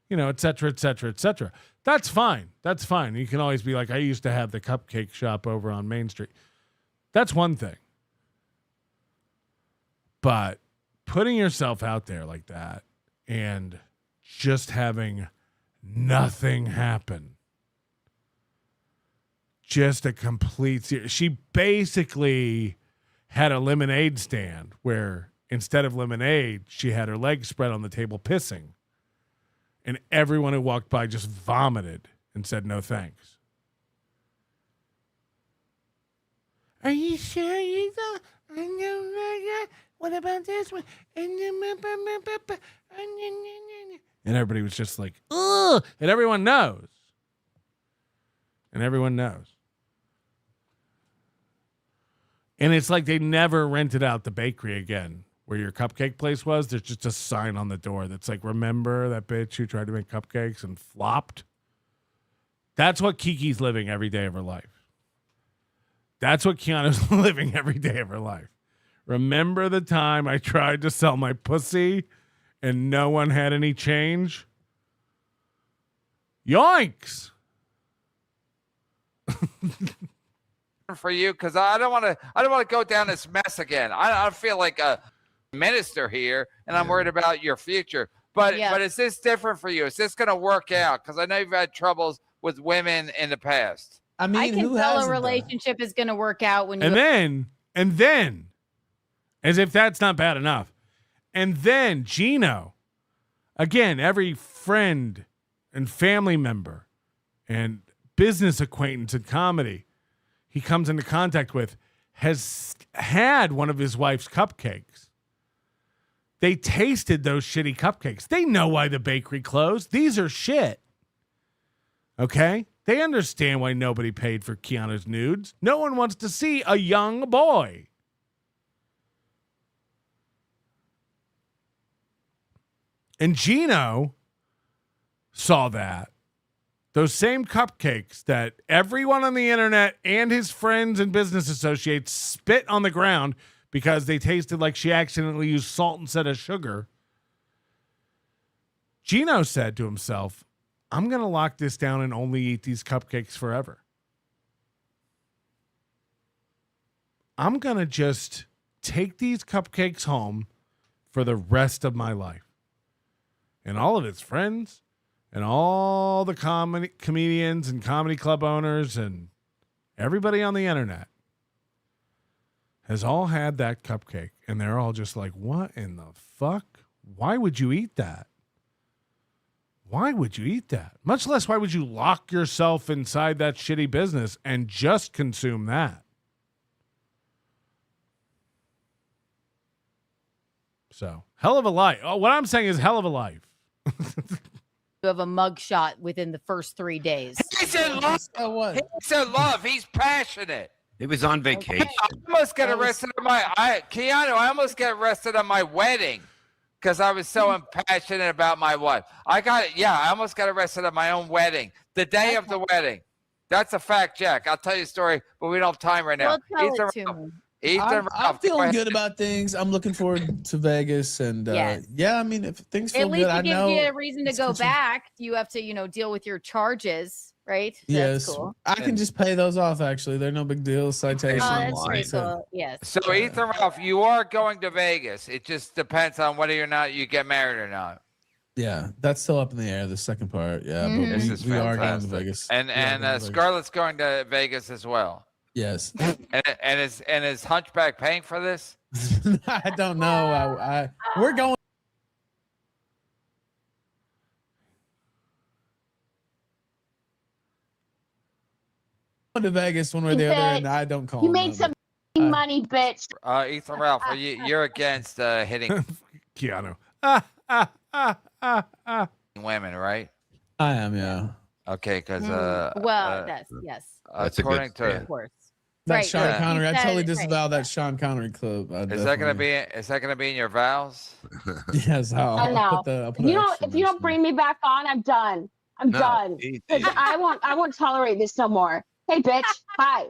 et cetera, et cetera, et cetera. That's fine. That's fine. You can always be like, I used to have the cupcake shop over on Main Street. That's one thing. But putting yourself out there like that and just having nothing happen, just a complete... She basically had a lemonade stand where instead of lemonade, she had her legs spread on the table pissing. And everyone who walked by just vomited and said no thanks. Are you sure you don't? What about this one? And everybody was just like, ugh. And everyone knows. And it's like they never rented out the bakery again where your cupcake place was. There's just a sign on the door that's like, remember that bitch who tried to make cupcakes and flopped? That's what Kiki's living every day of her life. That's what Keanu's living every day of her life. Remember the time I tried to sell my pussy and no one had any change? Yoinks! For you, because I don't want to go down this mess again. I feel like a minister here, and I'm worried about your future. But is this different for you? Is this going to work out? Because I know you've had troubles with women in the past. I can tell a relationship is going to work out when you. And then, as if that's not bad enough, and then Gino, Again, every friend and family member and business acquaintance in comedy he comes into contact with has had one of his wife's cupcakes. They tasted those shitty cupcakes. They know why the bakery closed. These are shit. Okay? They understand why nobody paid for Keanu's nudes. No one wants to see a young boy. And Gino saw that. Those same cupcakes that everyone on the internet and his friends and business associates spit on the ground because they tasted like she accidentally used salt instead of sugar. Gino said to himself, I'm going to lock this down and only eat these cupcakes forever. I'm going to just take these cupcakes home for the rest of my life. And all of his friends and all the comedians and comedy club owners and everybody on the internet has all had that cupcake. And they're all just like, what in the fuck? Why would you eat that? Why would you eat that? Much less, why would you lock yourself inside that shitty business and just consume that? So, hell of a life. Oh, what I'm saying is hell of a life. You have a mugshot within the first 3 days. He's in love. He's in love. He's passionate. He was on vacation. I almost got arrested on Keanu, I almost got arrested on my wedding because I was so impassionate about my wife. I almost got arrested on my own wedding, the day of the wedding. That's a fact, Jack. I'll tell you a story, but we don't have time right now. Well, tell it to me. I'm feeling good about things. I'm looking forward to Vegas, and yeah, I mean, if things feel good, I know. At least it gives you a reason to go back. You have to, deal with your charges, right? Yes, that's cool. I can just pay those off. Actually, they're no big deal. Citations. Oh, that's pretty cool. Yes. So Ethan Ralph, you are going to Vegas. It just depends on whether or not you get married or not. Yeah, that's still up in the air. The second part, yeah, but we are going to Vegas. And Scarlet's going to Vegas as well. Yes. And is Hunchback paying for this? I don't know. We're going to Vegas one way or the other, and I don't call. You made some money, bitch. Ethan Ralph, you're against hitting Keanu. Women, right? I am, yeah. Okay, because yes. According to of course. That Sean Connery, I totally disavow that Sean Connery clip. Is that gonna be in your vows? Yes, I'll put if you don't bring me back on, I'm done. I'm done. I won't tolerate this no more. Hey, bitch. Hi.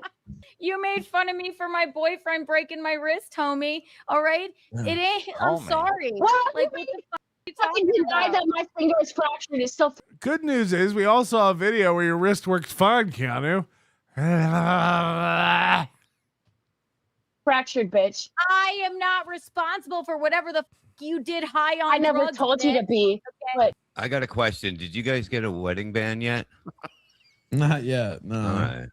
You made fun of me for my boyfriend breaking my wrist, homie. All right. Yeah. It ain't. I'm sorry. What? Like, what the fuck are you fucking talking deny about? that my finger is fractured is still Good news is we all saw a video where your wrist works fine, Keanu. fractured, bitch. I am not responsible for whatever the fuck you did high on. I never drugs, told you to be. Okay? But I got a question. Did you guys get a wedding band yet? Not yet. No. All right.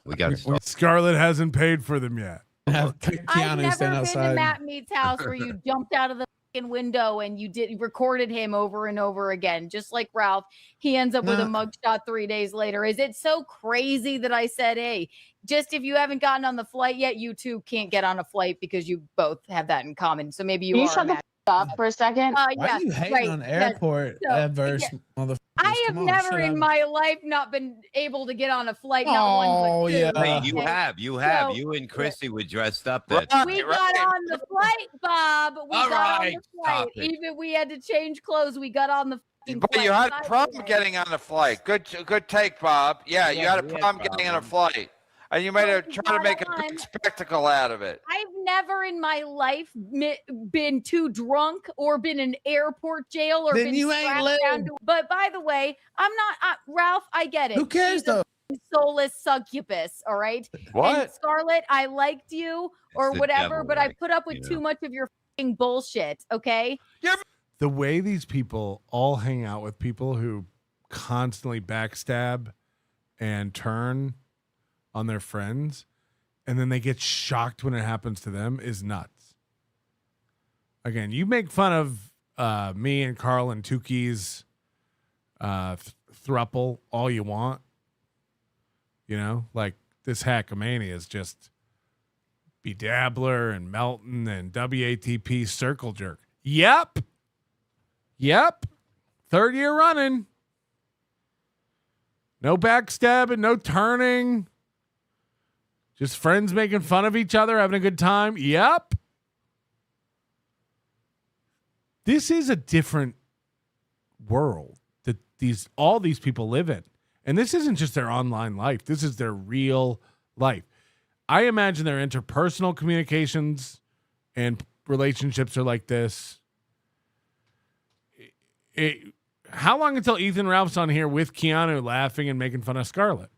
We got to Scarlet hasn't paid for them yet. I've never been to Matt Mead's house where you jumped out of the fucking window and you recorded him over and over again, just like Ralph. He ends up with a mugshot 3 days later. Is it so crazy that I said, hey, just if you haven't gotten on the flight yet, you two can't get on a flight because you both have that in common. So maybe you are. Shut the f- up for a second. Why are you hating on airport adverse motherfuckers? I have never in my life not been able to get on a flight. Not one, but two. Yeah. Wait, you have. So, you and Chrissy were dressed up that We got on the flight, Bob. We All got right, on the flight. stop it. Even we had to change clothes. We got on the fucking But flight. you had a problem getting on the flight. Good take, Bob. Yeah, you had a problem getting on a flight. And you made try to make a big spectacle out of it. I've never in my life been too drunk or been in airport jail or Then been you ain't strapped lived. down to. But by the way, I'm not Ralph. I get it. Who cares, She's a though? soulless succubus. All right. What? And Scarlet, I liked you or the whatever, devil, but I right? put up with too much of your fucking bullshit. Okay. The way these people all hang out with people who constantly backstab and turn on their friends, and then they get shocked when it happens to them is nuts. Again, you make fun of me and Carl and Tuki's thruple all you want. You know, like this Hackamania is just be Dabbler and Melton and WATP circle jerk. Yep. 3rd year running. No backstabbing, no turning. Just friends making fun of each other, having a good time. Yep. This is a different world that all these people live in. And this isn't just their online life. This is their real life. I imagine their interpersonal communications and relationships are like this. How long until Ethan Ralph's on here with Keanu laughing and making fun of Scarlet?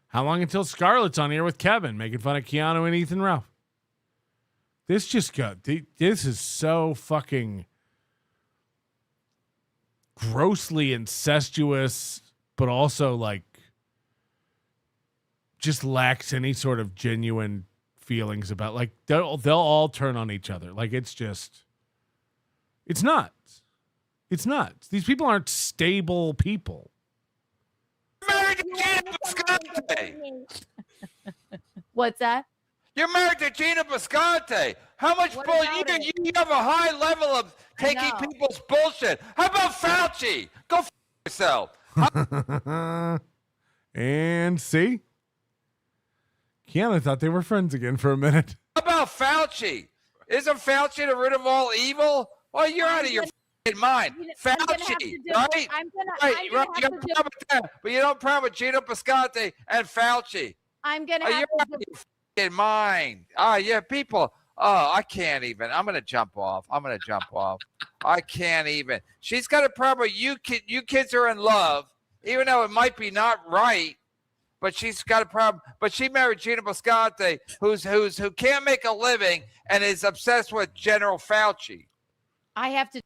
How long until Scarlet's on here with Kevin making fun of Keanu and Ethan Ralph? This is so fucking grossly incestuous, but also like just lacks any sort of genuine feelings about, like, they'll all turn on each other. Like, it's nuts. It's nuts. These people aren't stable people. What's that? You're married to Gina Bisconte. How much bull? You have a high level of taking people's bullshit. How about Fauci? Go f yourself. And see? Keanu thought they were friends again for a minute. How about Fauci? Isn't Fauci the root of all evil? Well, you're out of your mind. Fauci, right? You got a problem with that, but you don't problem with Gina Bisconte and Fauci. I'm going to have to do in mind. Yeah, people. I can't even. I'm gonna jump off. I can't even. She's got a problem. You kids are in love, even though it might be not right. But she's got a problem. But she married Gina Bisconte, who can't make a living and is obsessed with General Fauci. I have to.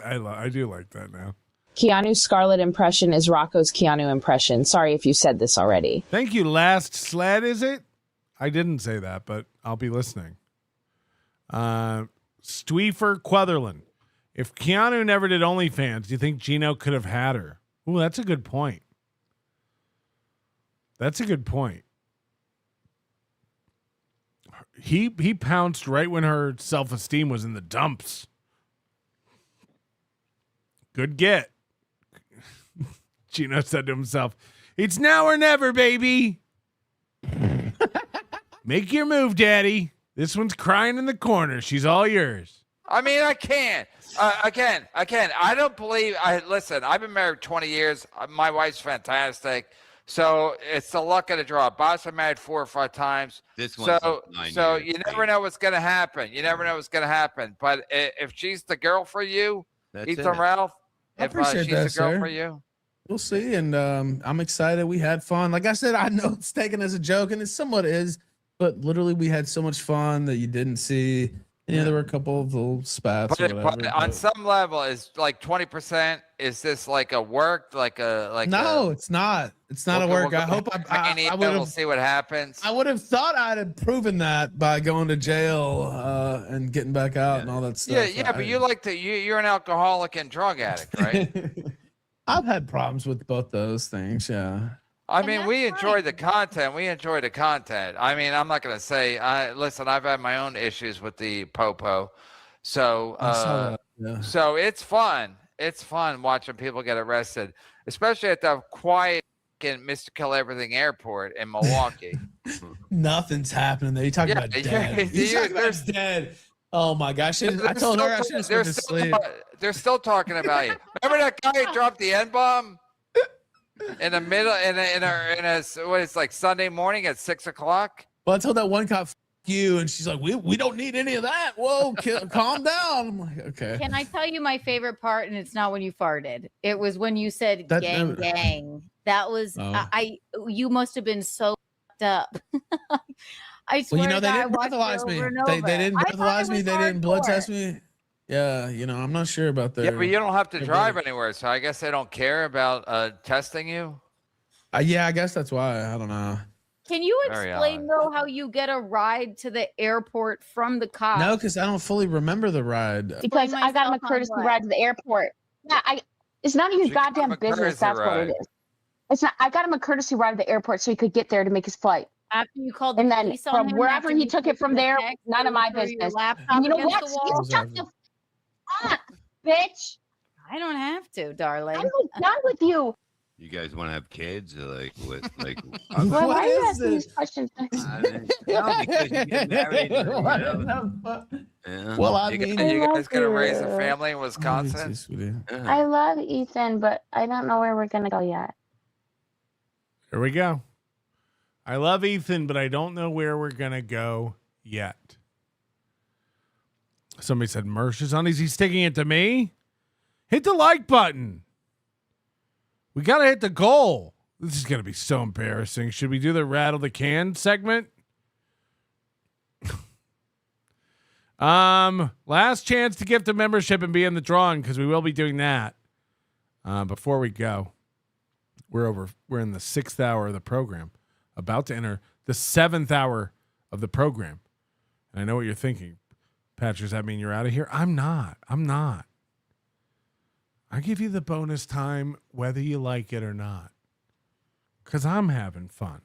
I do like that now. Keanu's Scarlet impression is Rocco's Keanu impression. Sorry if you said this already. Thank you, Last Sled, is it? I didn't say that, but I'll be listening. Stweefer Quetherland. If Keanu never did OnlyFans, do you think Gino could have had her? Ooh, that's a good point. He pounced right when her self-esteem was in the dumps. Good get. Gino said to himself, "It's now or never, baby. Make your move, Daddy. This one's crying in the corner. She's all yours." I mean, I can't. Again, I don't believe. Listen, I've been married 20 years. My wife's fantastic. So it's the luck of the draw. Boss, I'm married 4 or 5 times. So you never know what's going to happen. But if she's the girl for you, Ethan Ralph, if she's the girl for you. We'll see, and I'm excited. We had fun. Like I said, I know it's taken as a joke, and it somewhat is, but literally we had so much fun that you didn't see. Yeah, there were a couple of little spats. But on some level, is like 20%. Is this like a work? No, it's not. It's not a work. I hope I we'll see what happens. I would have thought I'd have proven that by going to jail and getting back out and all that stuff. Yeah, but you're an alcoholic and drug addict, right? I've had problems with both those things, yeah. I mean, we enjoy the content. I mean, I'm not going to say, listen, I've had my own issues with the Popo. So, so it's fun. It's fun watching people get arrested, especially at the quiet Mr. Kill Everything Airport in Milwaukee. Nothing's happening there. You talking about dead. You talking about dead. Oh my gosh! I told her I should have went to sleep. They're still talking about you. Remember that guy who dropped the N-bomb in the middle in a what it's like Sunday morning at 6 o'clock? Well, I told that one cop, "F you," and she's like, "We don't need any of that." Whoa, calm down. I'm like, okay. Can I tell you my favorite part? And it's not when you farted. It was when you said gang. That was you must have been so fucked up. I swear. Well, they didn't breathalyze me. They didn't breathalyze me. They didn't blood test me. Yeah, I'm not sure about that. Yeah, but you don't have to drive anywhere, so I guess they don't care about testing you. Yeah, I guess that's why. I don't know. Can you Very explain, though, how you get a ride to the airport from the cops? No, because I don't fully remember the ride. Because I got him a courtesy ride to the airport. Yeah, it's none of your goddamn business. That's what it is. It's not. I got him a courtesy ride to the airport so he could get there to make his flight. After you called, and then from wherever he took it from there, none of my business. And you know what? You shut the fuck, bitch. I don't have to, darling. I'm done with you. You guys want to have kids? Or like, what? Like, Why are you asking these questions? No, because you get married. Yeah. Well, I you mean, guys gonna raise a family in Wisconsin? I love Ethan, but I don't know where we're gonna go yet. Here we go. I love Ethan, but I don't know where we're gonna go yet. Somebody said Mersh is on. Is he sticking it to me? Hit the like button. We got to hit the goal. This is going to be so embarrassing. Should we do the rattle the can segment? Last chance to gift a membership and be in the drawing because we will be doing that. Before we go, we're in the 6th hour of the program, about to enter the 7th hour of the program. And I know what you're thinking. Patrick, does that mean you're out of here? I'm not. I give you the bonus time whether you like it or not, because I'm having fun.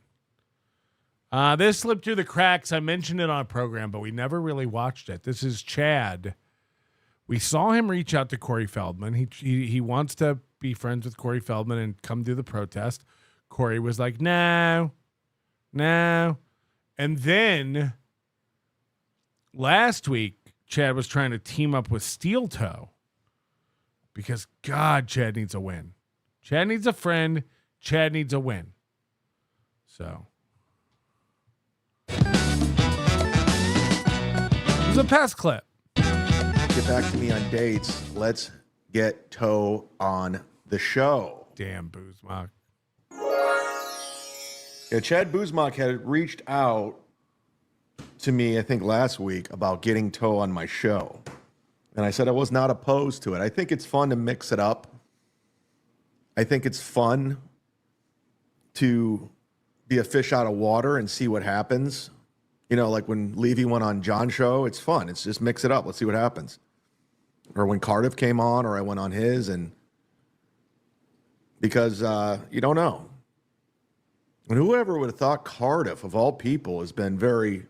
This slipped through the cracks. I mentioned it on a program, but we never really watched it. This is Chad. We saw him reach out to Corey Feldman. He wants to be friends with Corey Feldman and come do the protest. Corey was like, no. And then last week, Chad was trying to team up with Steeltoe. Because, God, Chad needs a win. Chad needs a friend. Chad needs a win. So. It was a past clip. Get back to me on dates. Let's get Toe on the show. Damn, Zumock. Yeah, Chad Zumock had reached out to me, I think, last week about getting Toe on my show. And I said I was not opposed to it. I think it's fun to mix it up. I think it's fun to be a fish out of water and see what happens. You know, like when Levy went on John's show, it's fun. It's just mix it up. Let's see what happens. Or when Cardiff came on, or I went on his, and because you don't know. And whoever would have thought Cardiff, of all people, has been very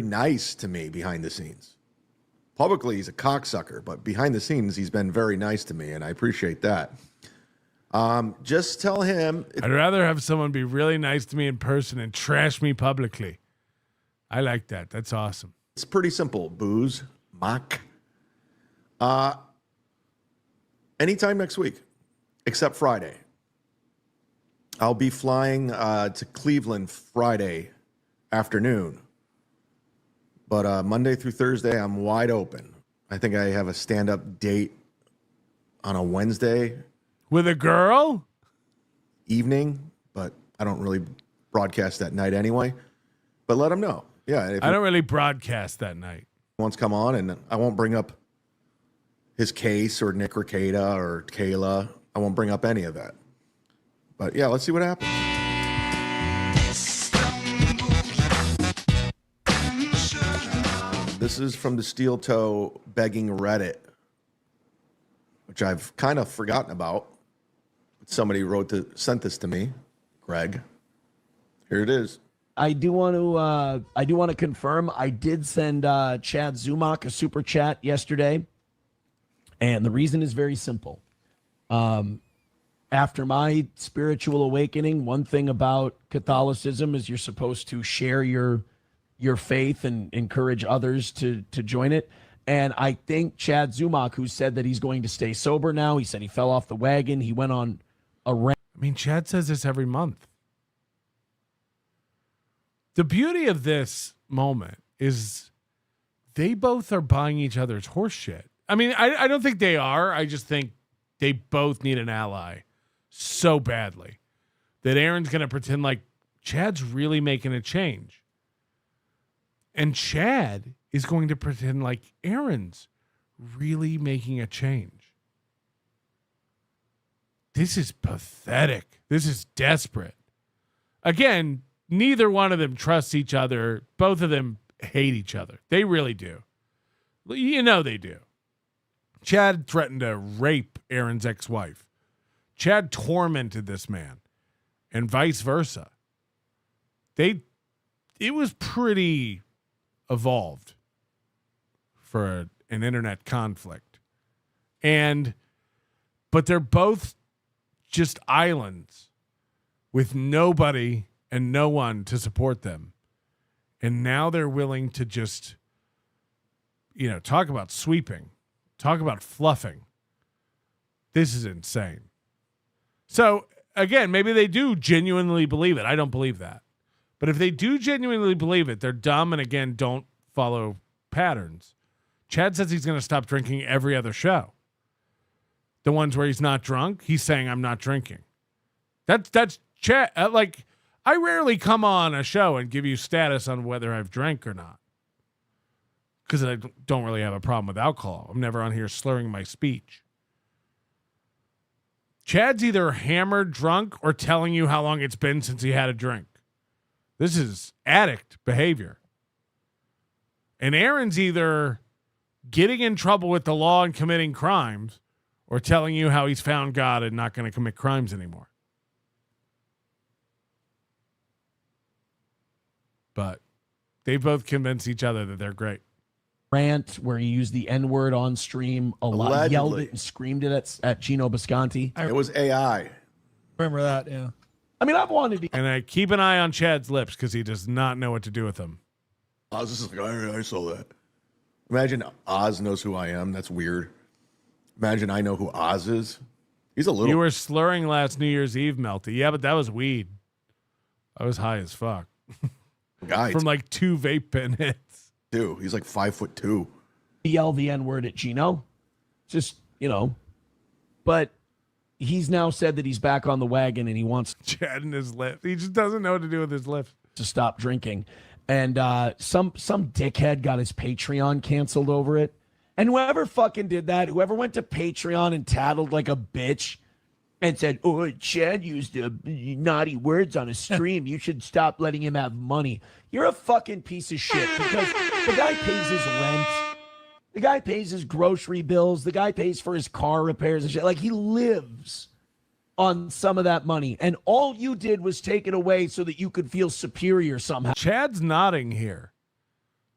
nice to me behind the scenes. Publicly, he's a cocksucker, but behind the scenes, he's been very nice to me, and I appreciate that. Just tell him. I'd rather have someone be really nice to me in person and trash me publicly. I like that. That's awesome. It's pretty simple. Zumock. Anytime next week, except Friday. I'll be flying to Cleveland Friday afternoon. But Monday through Thursday, I'm wide open. I think I have a stand-up date on a Wednesday. With a girl? Evening, but I don't really broadcast that night anyway. But let him know. Yeah. I don't really broadcast that night. Wants to come on, and I won't bring up his case or Nick Ricada or Kayla. I won't bring up any of that. But yeah, let's see what happens. This is from the Steeltoe begging Reddit, which I've kind of forgotten about. Somebody sent this to me, Greg. Here it is. I do want to confirm. I did send Chad Zumock a super chat yesterday, and the reason is very simple. After my spiritual awakening, one thing about Catholicism is you're supposed to share your faith and encourage others to join it. And I think Chad Zumock, who said that he's going to stay sober now, he said he fell off the wagon. He went on a rant. I mean, Chad says this every month. The beauty of this moment is they both are buying each other's horse shit. I mean, I don't think they are. I just think they both need an ally so badly that Aaron's going to pretend like Chad's really making a change. And Chad is going to pretend like Aaron's really making a change. This is pathetic. This is desperate. Again, neither one of them trusts each other. Both of them hate each other. They really do. You know they do. Chad threatened to rape Aaron's ex-wife. Chad tormented this man, and vice versa. It was pretty evolved for an internet conflict. But they're both just islands with nobody and no one to support them. And now they're willing to just, talk about sweeping, talk about fluffing. This is insane. So, again, maybe they do genuinely believe it. I don't believe that. But if they do genuinely believe it, they're dumb and, again, don't follow patterns. Chad says he's going to stop drinking every other show. The ones where he's not drunk, he's saying, I'm not drinking. That's Chad. I rarely come on a show and give you status on whether I've drank or not. Because I don't really have a problem with alcohol. I'm never on here slurring my speech. Chad's either hammered, drunk, or telling you how long it's been since he had a drink. This is addict behavior. And Aaron's either getting in trouble with the law and committing crimes, or telling you how he's found God and not going to commit crimes anymore. But they both convince each other that they're great. Rant where he used the N-word on stream a lot, Allegedly. yelled it and screamed it at Gino Bisconti. It was AI. Remember that, yeah. I mean, I've wanted to. And I keep an eye on Chad's lips because he does not know what to do with them. I was just like, I saw that. Imagine Oz knows who I am. That's weird. Imagine I know who Oz is. He's a little. You were slurring last New Year's Eve, Melty. Yeah, but that was weed. I was high as fuck. Guy. From like 2 vape pen hits. Dude, he's like 5'2". He yelled the N-word at Gino. Just, But he's now said that he's back on the wagon and he wants Chad in his lips. He just doesn't know what to do with his lips. To stop drinking. And some dickhead got his Patreon canceled over it. And whoever fucking did that, whoever went to Patreon and tattled like a bitch and said, oh, Chad used naughty words on a stream. You should stop letting him have money. You're a fucking piece of shit because the guy pays his rent. The guy pays his grocery bills. The guy pays for his car repairs and shit. Like, he lives on some of that money. And all you did was take it away so that you could feel superior somehow. Chad's nodding here.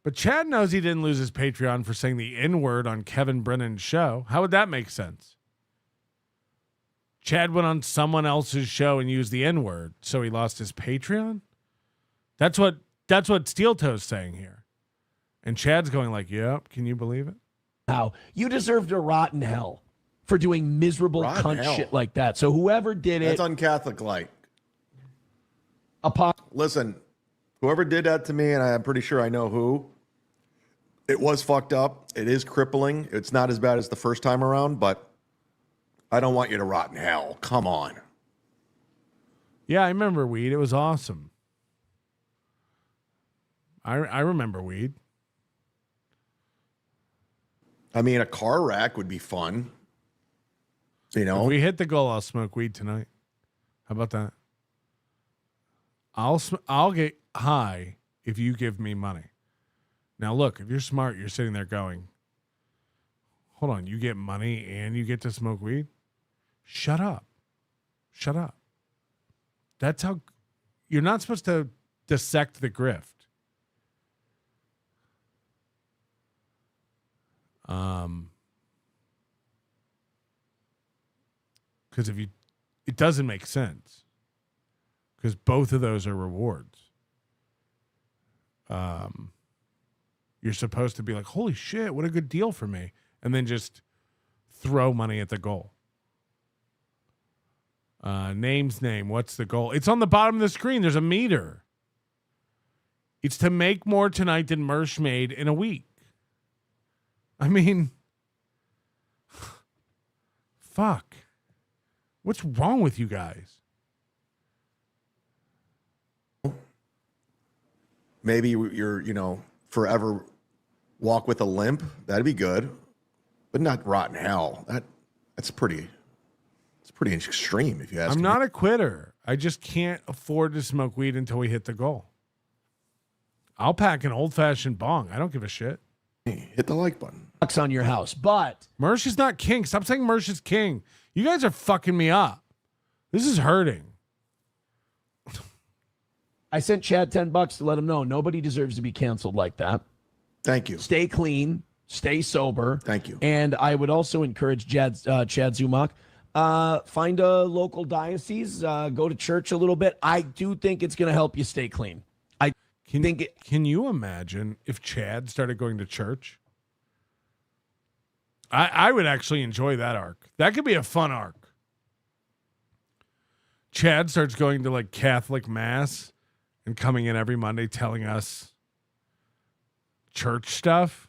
But Chad knows he didn't lose his Patreon for saying the N-word on Kevin Brennan's show. How would that make sense? Chad went on someone else's show and used the N-word, so he lost his Patreon? That's what Steeltoe's saying here. And Chad's going like, yep, can you believe it? How? You deserve to rot in hell for doing miserable cunt shit like that. So whoever did That's it... un-Catholic-like. Listen, whoever did that to me, and I'm pretty sure I know who, it was fucked up. It is crippling. It's not as bad as the first time around, but I don't want you to rot in hell. Come on. Yeah, I remember weed. It was awesome. I remember weed. I mean, a car wreck would be fun. If we hit the goal, I'll smoke weed tonight. How about that? I'll get high if you give me money. Now, look, if you're smart, you're sitting there going, hold on, you get money and you get to smoke weed? Shut up. Shut up. That's how you're not supposed to dissect the grift. Because it doesn't make sense. Because both of those are rewards. You're supposed to be like, holy shit, what a good deal for me. And then just throw money at the goal. Name's name. What's the goal? It's on the bottom of the screen. There's a meter. It's to make more tonight than Mersh made in a week. I mean, fuck. What's wrong with you guys? Maybe you're, forever walk with a limp. That'd be good, but not rot in hell. It's pretty pretty extreme, if you ask me. I'm not a quitter. I just can't afford to smoke weed until we hit the goal. I'll pack an old-fashioned bong. I don't give a shit. Hit the like button. Bucks on your house, but Mersh is not king. Stop saying Mersh is king. You guys are fucking me up. This is hurting. I sent Chad $10 to let him know nobody deserves to be canceled like that. Thank you. Stay clean, stay sober. Thank you. And I would also encourage Chad Zumock, find a local diocese, go to church a little bit. I do think it's going to help you stay clean. Can you imagine if Chad started going to church? I would actually enjoy that arc. That could be a fun arc. Chad starts going to like Catholic mass and coming in every Monday telling us church stuff.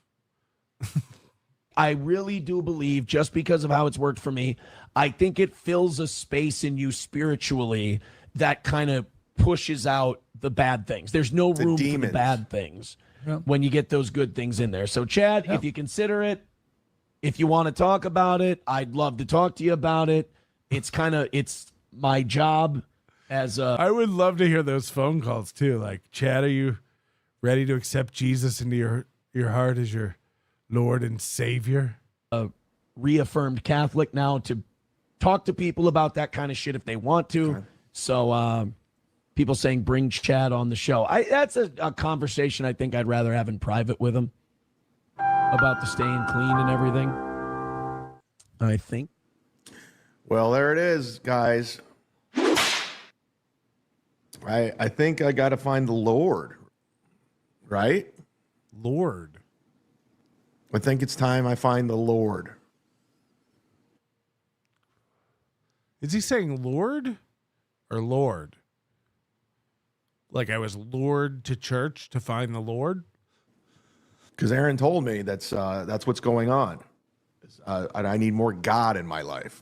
I really do believe, just because of how it's worked for me, I think it fills a space in you spiritually that kind of pushes out the bad things. There's no room for the bad things when you get those good things in there. So, Chad, if you consider it, if you want to talk about it, I'd love to talk to you about it. It's my job as a... I would love to hear those phone calls too. Like, Chad, are you ready to accept Jesus into your heart as your Lord and Savior? A reaffirmed Catholic now, to talk to people about that kind of shit if they want to. Okay. So, people saying bring Chad on the show. That's a conversation I think I'd rather have in private with him about the staying clean and everything. I think. Well, there it is, guys. I think I got to find the Lord, right? Lord. I think it's time I find the Lord. Is he saying Lord or Lord? Like I was lured to church to find the Lord? Because Aaron told me that's what's going on. I need more God in my life.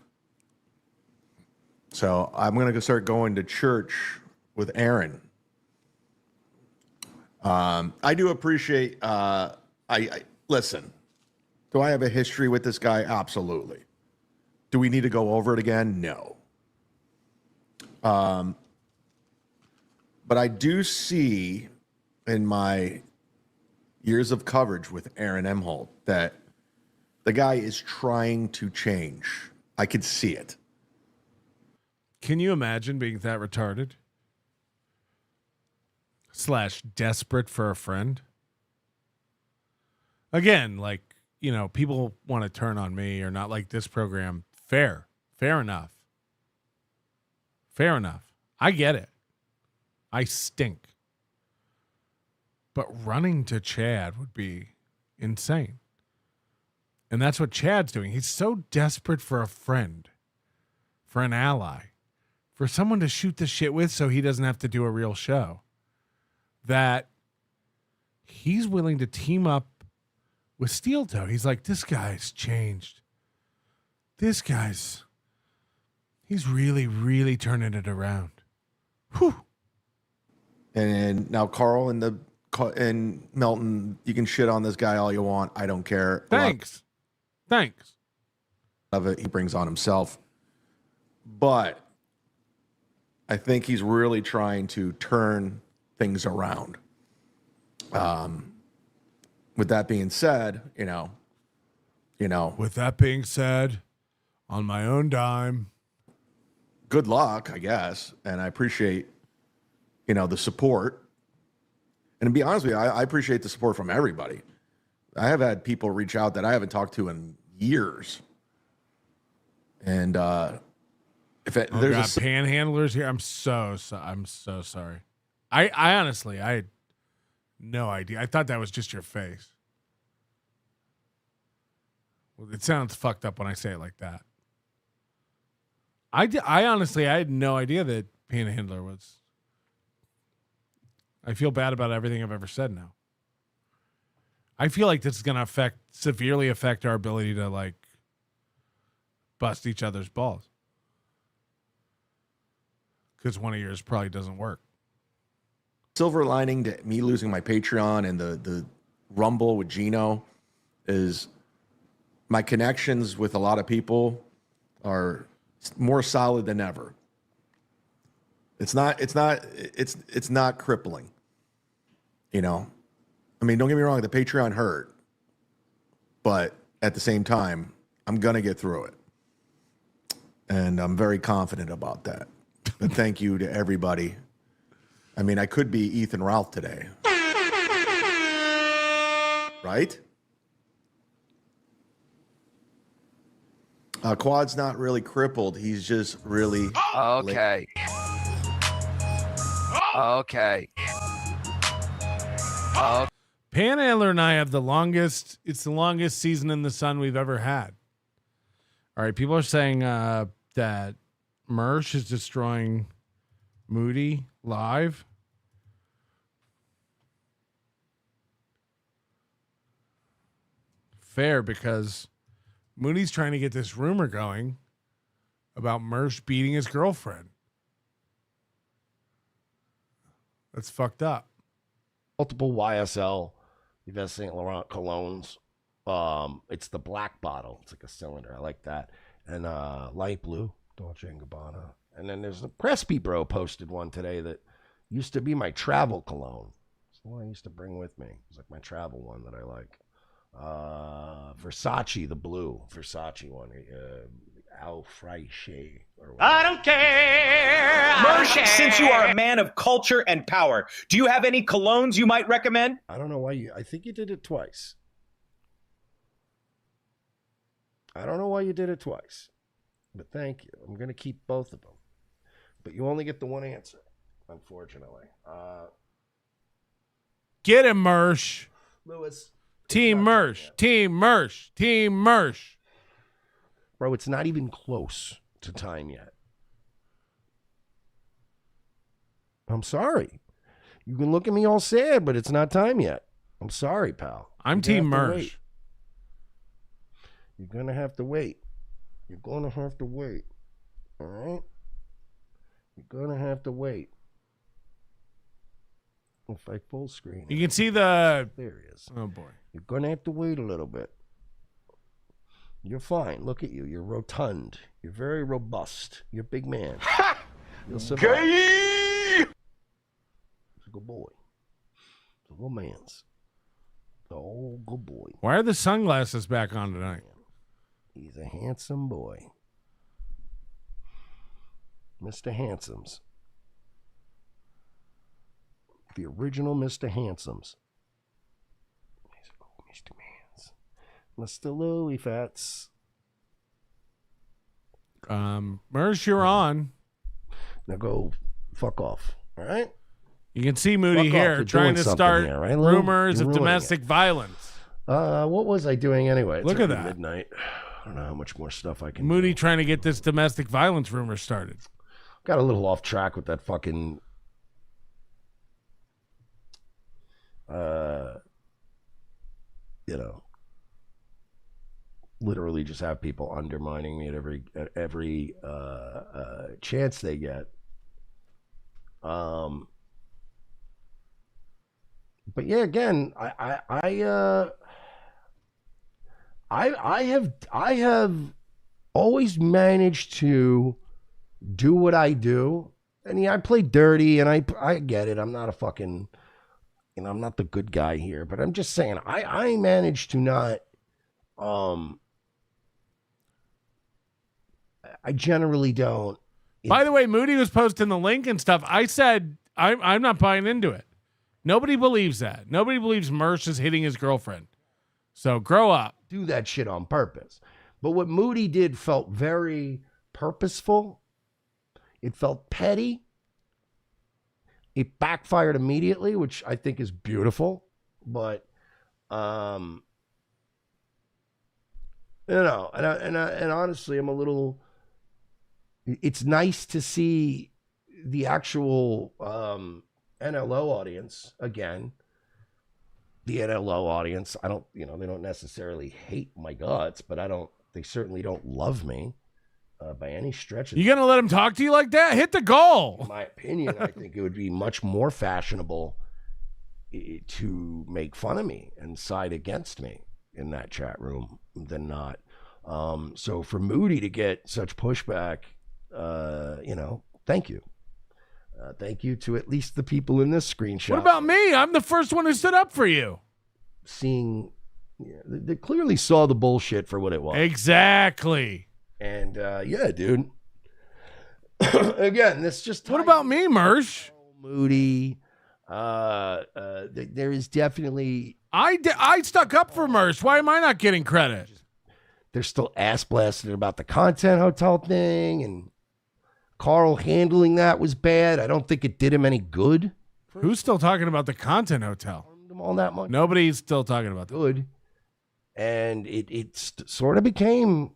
So I'm going to start going to church with Aaron. I do appreciate, listen, do I have a history with this guy? Absolutely. Do we need to go over it again? No. But I do see in my years of coverage with Aaron Emholt that the guy is trying to change. I could see it. Can you imagine being that retarded? / desperate for a friend? Again, like, you know, people want to turn on me or not like this program. Fair enough. Fair enough. I get it. I stink. But running to Chad would be insane. And that's what Chad's doing. He's so desperate for a friend, for an ally, for someone to shoot the shit with so he doesn't have to do a real show, that he's willing to team up with Steeltoe. He's like, this guy's changed. He's really, really turning it around. Whew. And now Carl and Melton, you can shit on this guy all you want. I don't care. Thanks. Of it he brings on himself. But I think he's really trying to turn things around. With that being said, you know. With that being said, on my own dime. Good luck, I guess. And I appreciate, the support. And to be honest with you, I appreciate the support from everybody. I have had people reach out that I haven't talked to in years. And there's panhandlers here, I'm so sorry. I honestly, I had no idea. I thought that was just your face. Well, it sounds fucked up when I say it like that. I honestly, I had no idea that panhandler was. I feel bad about everything I've ever said now. I feel like this is going to severely affect our ability to like bust each other's balls. Because one of yours probably doesn't work. Silver lining to me losing my Patreon and the Rumble with Gino is my connections with a lot of people are more solid than ever. It's not crippling. You know, I mean, don't get me wrong, the Patreon hurt, but at the same time, I'm going to get through it. And I'm very confident about that. But thank you to everybody. I mean, I could be Ethan Ralph today. Right? Quad's not really crippled. He's just really... Okay. Okay. Panhandler and I have the longest season in the sun we've ever had. All right, people are saying that Mersh is destroying Moody live. Fair, because Moody's trying to get this rumor going about Mersh beating his girlfriend. That's fucked up. Multiple YSL Yves Saint Laurent colognes. It's the black bottle. It's like a cylinder. I like that. And light blue, Dolce & Gabbana. And then there's a Crespi Bro posted one today that used to be my travel cologne. It's the one I used to bring with me. It's like my travel one that I like. Versace, the blue Versace one. Al Fraiche. I don't care. Mersh, since you are a man of culture and power, do you have any colognes you might recommend? I don't know why I think you did it twice. I don't know why you did it twice, but thank you. I'm going to keep both of them. But you only get the one answer, unfortunately. Get him, Mersh. Lewis. Team Mersh. Team Mersh. Team Mersh. Bro, it's not even close to time yet. I'm sorry. You can look at me all sad, but it's not time yet. I'm sorry, pal. I'm Team Mersh. You're going to have to wait. You're going to have to wait. All right? You're going to have to wait. If I full screen. You can see the... There he is. Oh, boy. You're going to have to wait a little bit. You're fine. Look at you. You're rotund. You're very robust. You're a big man. You'll survive. He's a good boy. He's a good man's. Oh, good boy. Why are the sunglasses back on tonight? He's a handsome boy. Mr. Handsomes. The original Mr. Handsomes. Mr. Mans. Mr. Louie Fats. Mersh, you're on. Now go fuck off. All right? You can see Moody here trying to start here, right, rumors of domestic violence. What was I doing anyway? It's Look at that. Midnight. I don't know how much more stuff I can Moody do. trying to get this domestic violence rumor started. Got a little off track with that fucking literally just have people undermining me at every chance they get. But yeah, again, I have always managed to do what I do. And yeah, I play dirty, and I get it. I'm not a fucking, I'm not the good guy here, but I'm just saying I managed to not. I generally don't. By the way, Moody was posting the link and stuff. I said I'm not buying into it. Nobody believes that. Nobody believes Mersh is hitting his girlfriend. So grow up. Do that shit on purpose. But what Moody did felt very purposeful. It felt petty. It backfired immediately, which I think is beautiful. But, and honestly, I'm a little. It's nice to see the actual NLO audience again. The NLO audience, I don't, they don't necessarily hate my guts, but they certainly don't love me by any stretch. You gonna let him talk to you like that? Hit the goal. In my opinion, I think it would be much more fashionable to make fun of me and side against me in that chat room than not. So for Moody to get such pushback, thank you. Thank you to at least the people in this screenshot. What about me? I'm the first one who stood up for you. They clearly saw the bullshit for what it was. Exactly. And dude. Again, this just. What about me, Mersh? Moody. There is definitely. I stuck up for Mersh. Why am I not getting credit? They're still ass blasting about the content hotel thing, and Carl handling that was bad. I don't think it did him any good. Who's still talking about the content hotel? All that much. Nobody's still talking about that. Good. And it sort of became.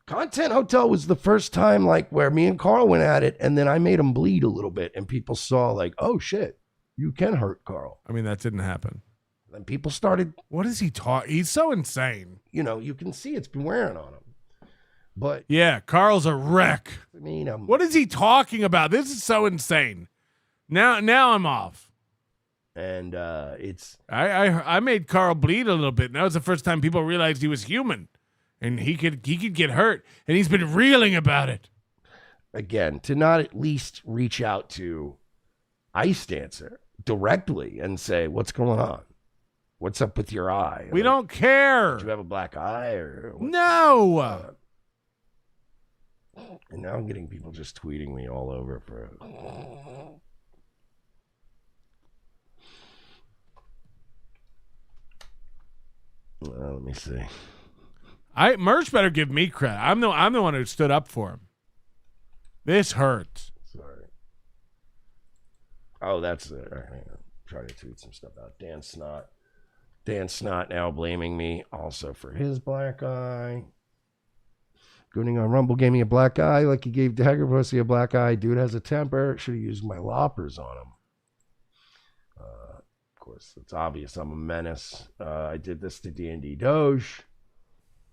Content Hotel was the first time like where me and Carl went at it, and then I made him bleed a little bit, and people saw like, oh shit, you can hurt Carl. I mean, that didn't happen. And people started. What is he talking? He's so insane. You can see it's been wearing on him. But yeah, Carl's a wreck. I mean, what is he talking about? This is so insane. Now I'm off. And it's I made Carl bleed a little bit. That was the first time people realized he was human. And he could get hurt, and he's been reeling about it. Again, to not at least reach out to Ice Dancer directly and say, what's going on? What's up with your eye? We don't care. Did you have a black eye? No. And now I'm getting people just tweeting me all over for... let me see. Mersh better give me credit. I'm the one who stood up for him. This hurts. Sorry. Oh, that's it. I'm trying to tweet some stuff out. Dan Snot now blaming me also for his black eye. Gooning on Rumble gave me a black eye like he gave Dagger Pussy a black eye. Dude has a temper. Should have used my loppers on him. Of course, it's obvious I'm a menace. I did this to D&D Doge.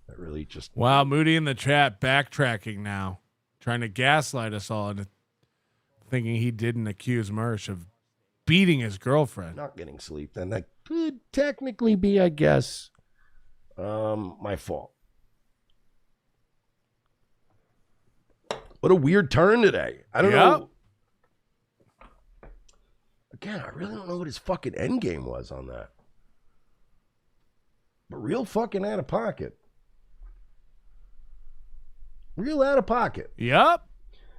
That really just... Wow, Moody in the chat backtracking now. Trying to gaslight us all into thinking he didn't accuse Mersh of beating his girlfriend. Not getting sleep. Then that could technically be, I guess, my fault. What a weird turn today. I don't know. Again, I really don't know what his fucking end game was on that. But real fucking out of pocket. Real out of pocket. Yep.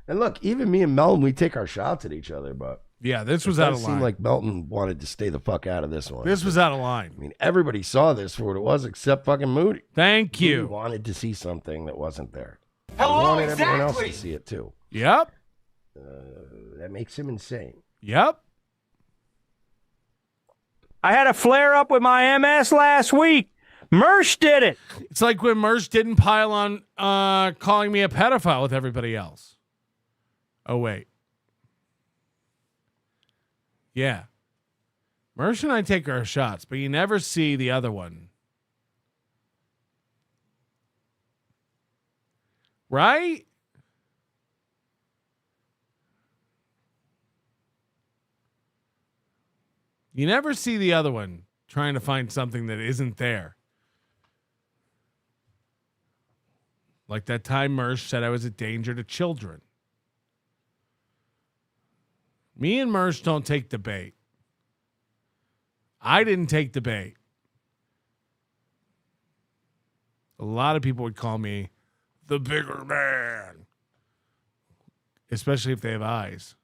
And look, even me and Melton, we take our shots at each other, but yeah, this was out of line. It seemed like Melton wanted to stay the fuck out of this one. This was out of line. I mean, everybody saw this for what it was except fucking Moody. Thank you. Moody wanted to see something that wasn't there. Hello, he wanted everyone else to see it too. Yep. That makes him insane. Yep. I had a flare up with my MS last week. Mersh did it. It's like when Mersh didn't pile on calling me a pedophile with everybody else. Oh, wait. Yeah. Mersh and I take our shots, but you never see the other one. Right? You never see the other one trying to find something that isn't there. Like that time Mersh said I was a danger to children. Me and Mersh don't take the bait. I didn't take the bait. A lot of people would call me the bigger man, especially if they have eyes.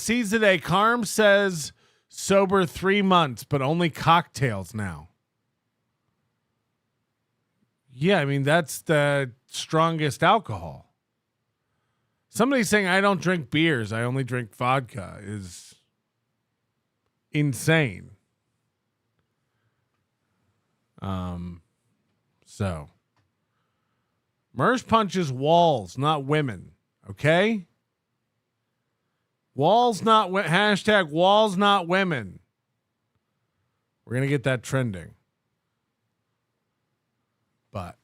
Seeds today. Carm says sober 3 months, but only cocktails now. Yeah, I mean, that's the strongest alcohol. Somebody saying I don't drink beers, I only drink vodka is insane. So Mersh punches walls, not women. Okay? Walls, not hashtag walls, not women. We're going to get that trending. But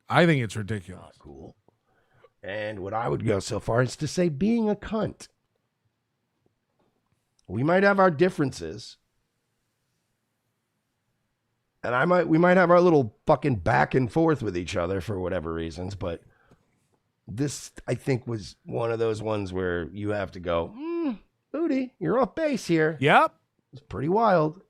I think it's ridiculous. Not cool. And what I would go so far as to say being a cunt. We might have our differences. And we might have our little fucking back and forth with each other for whatever reasons, but this, I think, was one of those ones where you have to go, Moody, you're off base here. Yep. It's pretty wild.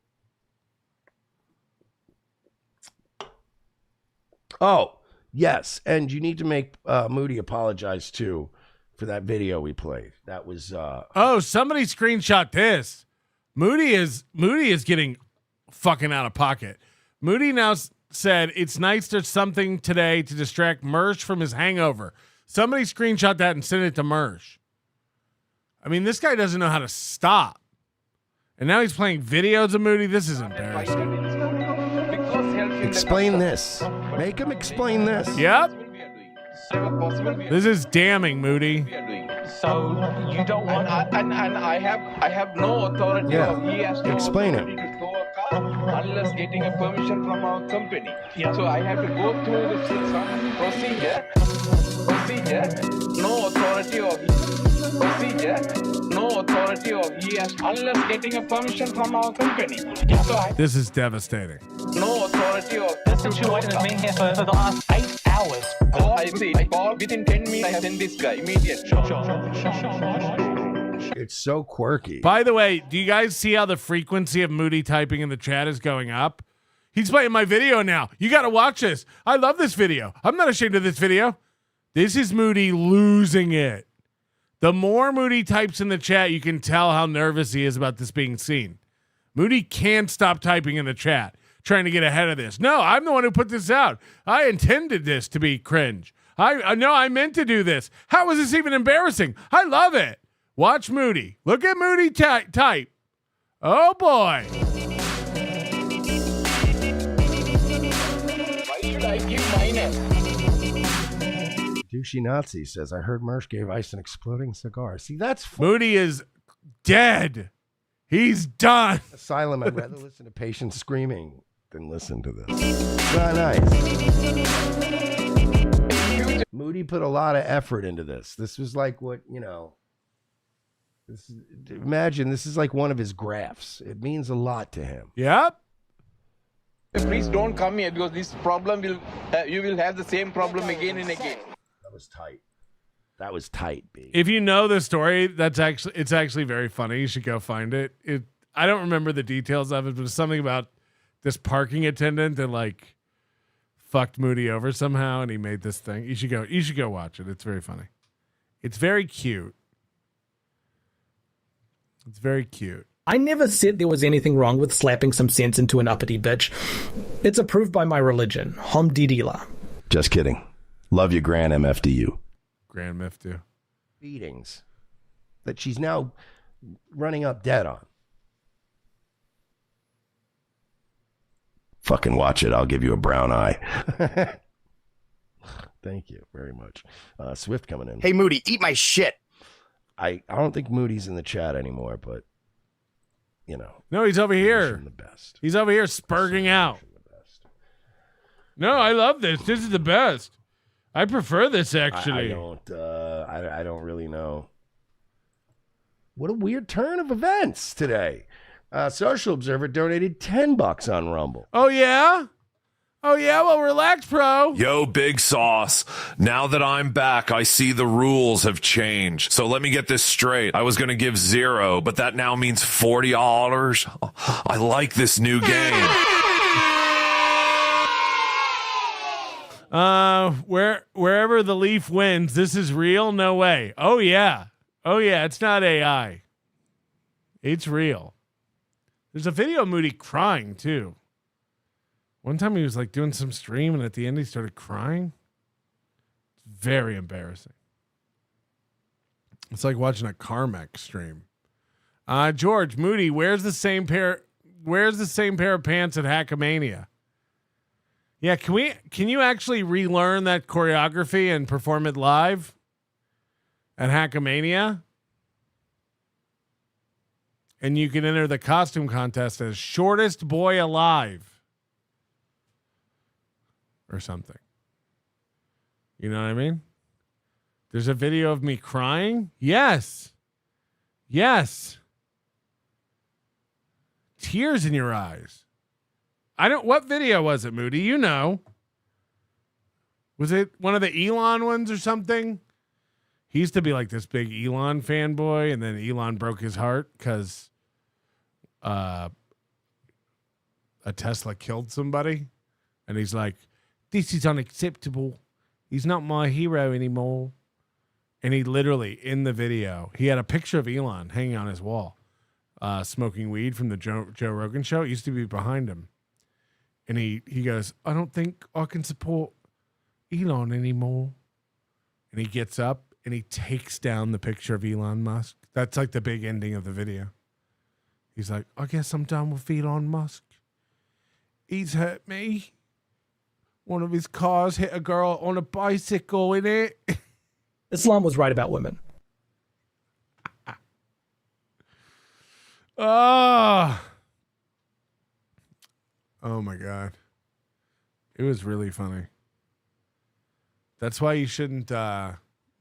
Oh, yes. And you need to make Moody apologize, too, for that video we played. That was... Oh, somebody screenshot this. Moody is getting fucking out of pocket. Moody now said, it's nice there's something today to distract Mersh from his hangover. Somebody screenshot that and send it to Mersh. I mean, this guy doesn't know how to stop. And now he's playing videos of Moody. This is embarrassing. Explain this. Make him explain this. Yep. This is damning, Moody. So you don't want, and I have no authority. Yeah. He has to Explain it. Unless getting a permission from our company. Yeah. So I have to go through the procedure. No authority of he has unless getting a permission from our company. So This is devastating. no authority of this situation has been here for the last 8 hours. I see. Within 10 minutes, I have sent this guy immediately. It's so quirky. By the way, do you guys see how the frequency of Moody typing in the chat is going up? He's playing my video now. You got to watch this. I love this video. I'm not ashamed of this video. This is Moody losing it. The more Moody types in the chat, you can tell how nervous he is about this being seen. Moody can't stop typing in the chat, trying to get ahead of this. No, I'm the one who put this out. I intended this to be cringe. I meant to do this. How is this even embarrassing? I love it. Watch Moody. Look at Moody type. Oh boy. Why should I give minus? Douchey Nazi says, I heard Mersh gave Ice an exploding cigar. See, that's Moody is dead. He's done. Asylum, I'd rather listen to patients screaming than listen to this. Not nice. Moody put a lot of effort into this. This was like what, imagine this is like one of his graphs. It means a lot to him. Yep. Please don't come here because this problem you will have the same problem again and again. That was tight, B. If you know the story, it's actually very funny. You should go find it. I don't remember the details of it, but it's something about this parking attendant that like fucked Moody over somehow, and he made this thing. You should go watch it. It's very funny. It's very cute. It's very cute. I never said there was anything wrong with slapping some sense into an uppity bitch. It's approved by my religion, Hamdidila. Just kidding. Love you, Grand MFDU. Grand MFDU. Beatings that she's now running up dead on. Fucking watch it. I'll give you a brown eye. Thank you very much. Swift coming in. Hey, Moody, eat my shit. I don't think Moody's in the chat anymore, but No, he's over here. The best. He's over here spurging out. No, I love this. This is the best. I prefer this actually. I don't really know. What a weird turn of events today. Social Observer donated $10 on Rumble. Oh yeah? Oh yeah, well relax, bro. Yo, Big Sauce. Now that I'm back, I see the rules have changed. So let me get this straight. I was going to give $0, but that now means $40. I like this new game. Wherever the Leaf wins, this is real? No way. Oh yeah, it's not AI. It's real. There's a video of Moody crying too. One time he was like doing some stream and at the end he started crying. It's very embarrassing. It's like watching a Carmack stream. George, Moody, where's the same pair of pants at Hackamania? Yeah, can you actually relearn that choreography and perform it live at Hackamania? And you can enter the costume contest as shortest boy alive or something. You know what I mean? There's a video of me crying. Yes. Tears in your eyes. What video was it, Moody? You know. Was it one of the Elon ones or something? He used to be like this big Elon fanboy, and then Elon broke his heart because a Tesla killed somebody. And he's like, this is unacceptable. He's not my hero anymore. And he literally, in the video, he had a picture of Elon hanging on his wall, smoking weed from the Joe Rogan show. It used to be behind him. And he goes, I don't think I can support Elon anymore. And he gets up and he takes down the picture of Elon Musk. That's like the big ending of the video. He's like, I guess I'm done with Elon Musk. He's hurt me. One of his cars hit a girl on a bicycle in it. Islam was right about women. Oh my God. It was really funny. That's why you shouldn't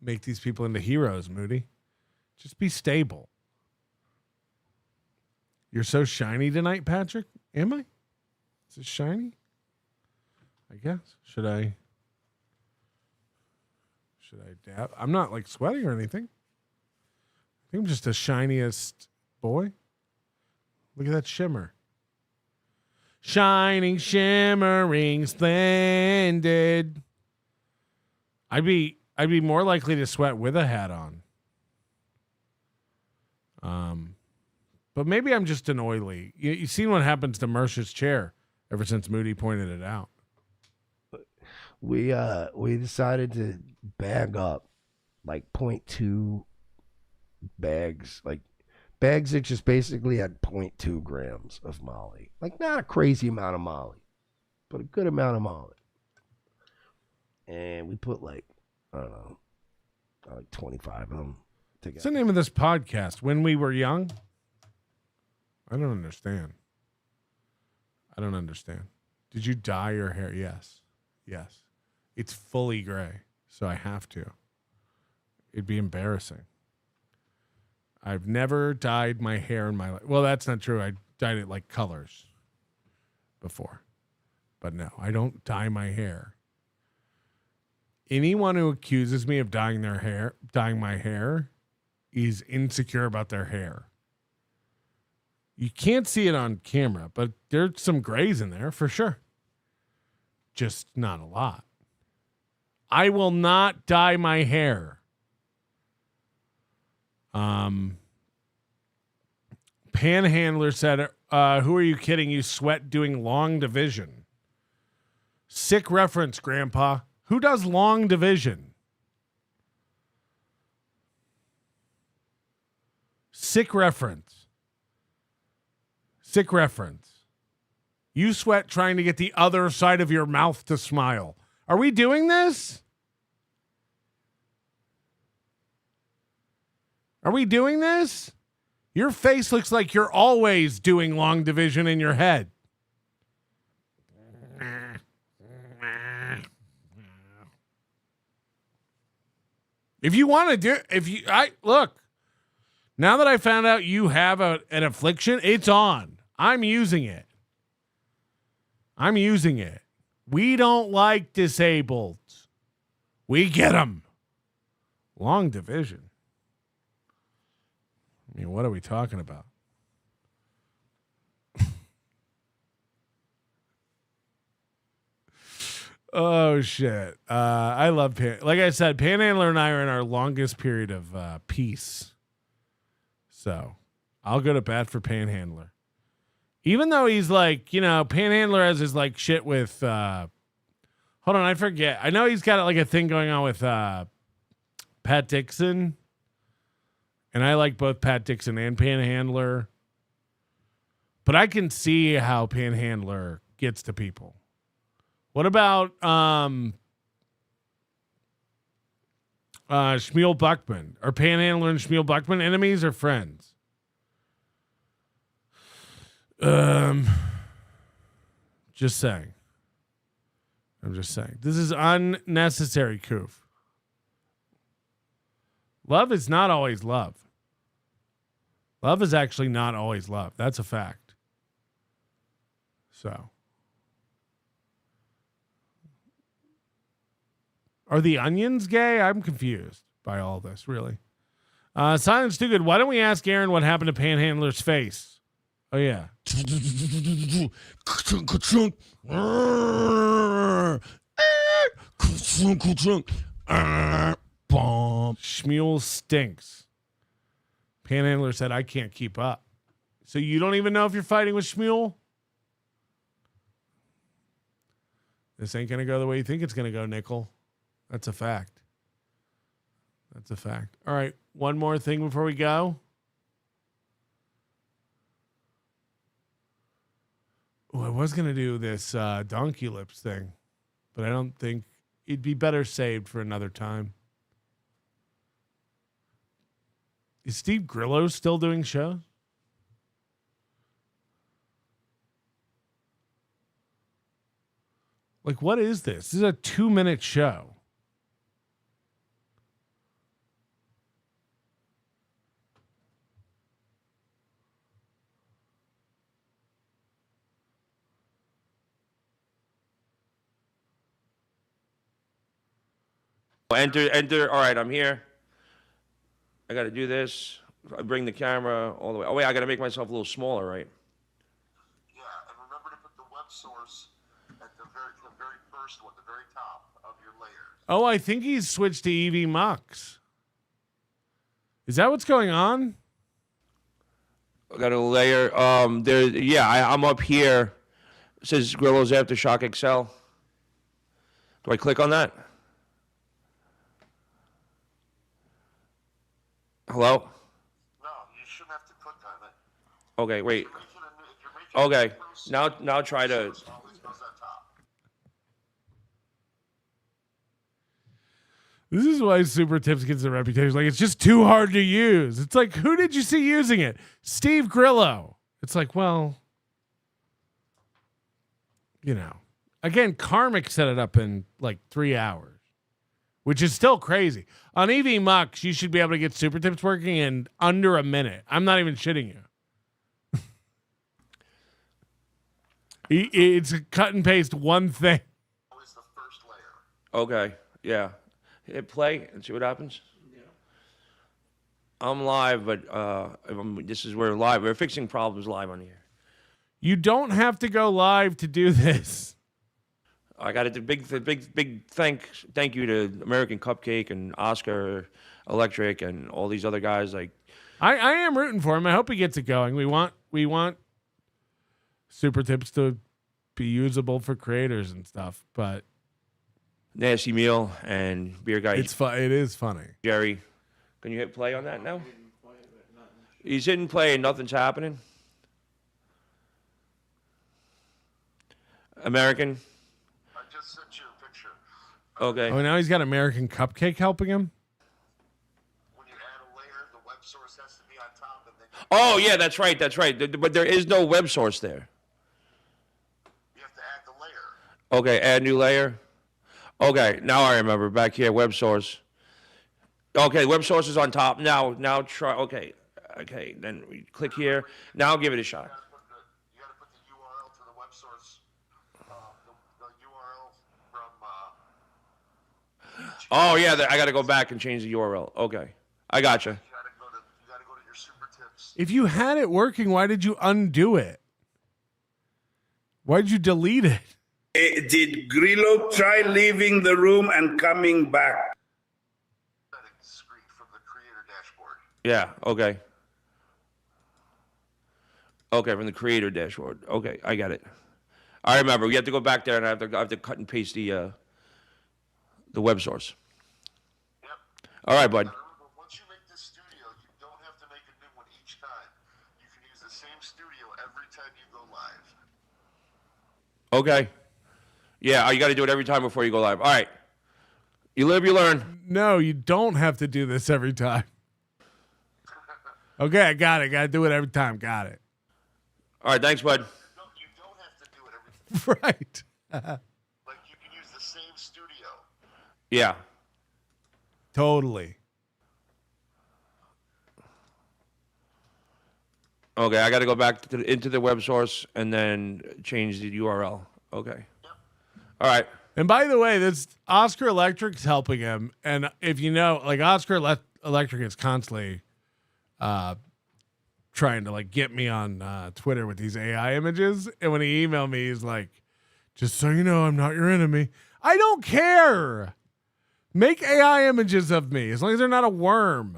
make these people into heroes, Moody. Just be stable. You're so shiny tonight, Patrick. Am I? Is it shiny? I guess. Should I dab? I'm not like sweating or anything. I think I'm just the shiniest boy. Look at that shimmer. Shining, shimmering, splendid. I'd be more likely to sweat with a hat on. But maybe I'm just an oily. You've seen what happens to Mersh's chair ever since Moody pointed it out. We decided to bag up like 0.2 bags, like bags that just basically had 0.2 grams of Molly. Like not a crazy amount of Molly, but a good amount of Molly. And we put like, I don't know, like 25 of them together. What's the name of this podcast? When We Were Young? I don't understand. Did you dye your hair? Yes. It's fully gray, so I have to. It'd be embarrassing. I've never dyed my hair in my life. Well, that's not true. I dyed it like colors before. But no, I don't dye my hair. Anyone who accuses me of dyeing my hair is insecure about their hair. You can't see it on camera, but there's some grays in there for sure. Just not a lot. I will not dye my hair. Panhandler said, who are you kidding? You sweat doing long division. Sick reference, Grandpa. Who does long division? Sick reference. You sweat trying to get the other side of your mouth to smile. Are we doing this? Your face looks like you're always doing long division in your head. If you want to look, now that I found out you have an affliction, it's on. I'm using it. We don't like disabled. We get them. Long division. I mean, what are we talking about? Oh, shit. I love like I said, Panhandler and I are in our longest period of peace. So I'll go to bat for Panhandler. Even though he's like, Panhandler has his like shit with, hold on, I forget. I know he's got like a thing going on with Pat Dixon. And I like both Pat Dixon and Panhandler. But I can see how Panhandler gets to people. What about Shmuel Buckman? Are Panhandler and Shmuel Buckman enemies or friends? Just saying. I'm just saying. This is unnecessary, Koof. Love is not always love. Love is actually not always love. That's a fact. So, Are the onions gay? I'm confused by all this, really. Silence too good. Why don't we ask Aaron what happened to Panhandler's face? Oh, yeah. Shmuel stinks. Panhandler said, I can't keep up. So you don't even know if you're fighting with Shmuel? This ain't going to go the way you think it's going to go, Nickel. That's a fact. That's a fact. All right. One more thing before we go. Oh, I was going to do this donkey lips thing, but I don't think it'd be better saved for another time. Is Steve Grillo still doing shows? Like, what is this? This is a 2-minute show. Enter. All right, I'm here. I got to do this. I bring the camera all the way. Oh, wait, I got to make myself a little smaller, right? Yeah, and remember to put the web source at the very first one, the very top of your layers. Oh, I think he's switched to EV Mux. Is that what's going on? I got a layer. I'm up here. It says Grillo's Aftershock XL. Do I click on that? Hello? No, you shouldn't have to click on it. Okay, wait. Okay, now try to. This is why Super Tips gets a reputation. Like, it's just too hard to use. It's like, who did you see using it? Steve Grillo. It's like, well, you know. Again, Karmic set it up in like 3 hours, which is still crazy. On EV Mux, you should be able to get Super Tips working in under a minute. I'm not even shitting you. It's a cut and paste one thing. Okay, yeah. Hit play and see what happens. Yeah. I'm live, but this is where live. We're fixing problems live on here. You don't have to go live to do this. I got a big thank you to American Cupcake and Oscar Electric and all these other guys. Like, I am rooting for him. I hope he gets it going. We want Super Tips to be usable for creators and stuff, but Nasty Meal and Beer Guy. It's fun. It is funny. Jerry, can you hit play on that now? He's hitting play and nothing's happening. American. I just sent you a picture. Okay. Oh, now he's got American Cupcake helping him? When you add a layer, the web source has to be on top. And then Oh, yeah, that's right. But there is no web source there. you have to add the layer. Okay, add new layer. Okay, now I remember. Back here, web source. Okay, web source is on top. Now try. Okay, then we click here. Now give it a shot. You got to put the URL to the web source. The URL from. Oh, yeah, I got to go back and change the URL. Okay, I gotcha. You got to go to your Super Tips. If you had it working, why did you undo it? Why did you delete it? Did Grillo try leaving the room and coming back? Screen from the creator dashboard. Yeah, okay. Okay, from the creator dashboard. Okay, I got it. I remember. We have to go back there and I have to cut and paste the web source. Yep. All right, bud. Remember, once you make this studio, you don't have to make a new one each time. You can use the same studio every time you go live. Okay. Yeah, you got to do it every time before you go live. All right. You live, you learn. No, you don't have to do this every time. Okay, I got it. Got to do it every time. Got it. All right, thanks, bud. You don't have to do it every time. Right. Like, you can use the same studio. Yeah. Totally. Okay, I got to go back into the web source and then change the URL. Okay. All right. And by the way, this Oscar Electric's helping him. And if you know, like Oscar Electric is constantly trying to like get me on Twitter with these AI images. And when he emailed me, he's like, just so you know, I'm not your enemy. I don't care. Make AI images of me as long as they're not a worm.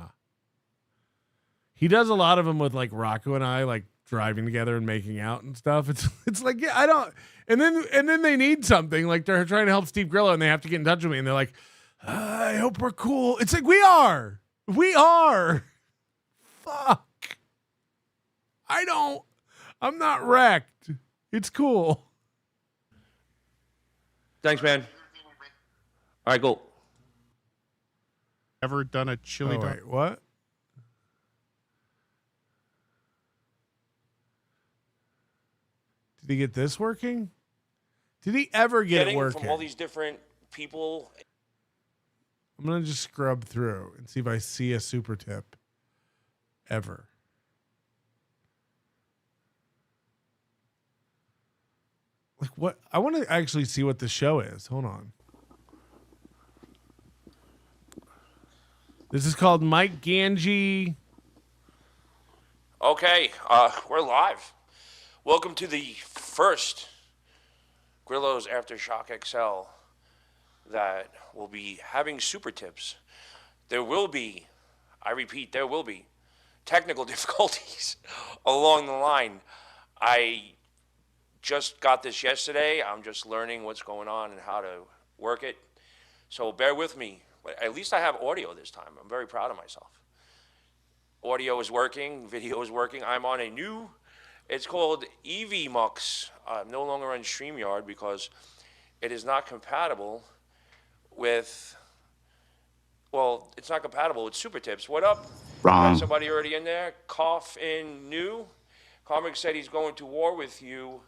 He does a lot of them with like Rocco and I, like driving together and making out and stuff. It's like, yeah, I don't. And then they need something, like they're trying to help Steve Grillo and they have to get in touch with me and they're like, I hope we're cool. It's like, we are. Fuck. I'm not wrecked. It's cool. Thanks, man. All right, go. Ever done a chili dog? Wait, what? Did he get this working? Did he ever get it working? From all these different people. I'm going to just scrub through and see if I see a super tip ever. Like what? I want to actually see what the show is. Hold on. This is called Mike Ganji. Okay, we're live. Welcome to the first Grillo's Aftershock XL that will be having super tips. There will be, I repeat, there will be technical difficulties along the line. I just got this yesterday. I'm just learning what's going on and how to work it. So bear with me. At least I have audio this time. I'm very proud of myself. Audio is working. Video is working. I'm on a new, it's called EVMux. I'm no longer on StreamYard because it is not compatible with, well, it's not compatible with Super Tips. What up? Wrong. Somebody already in there? Cough in new. Comic said he's going to war with you.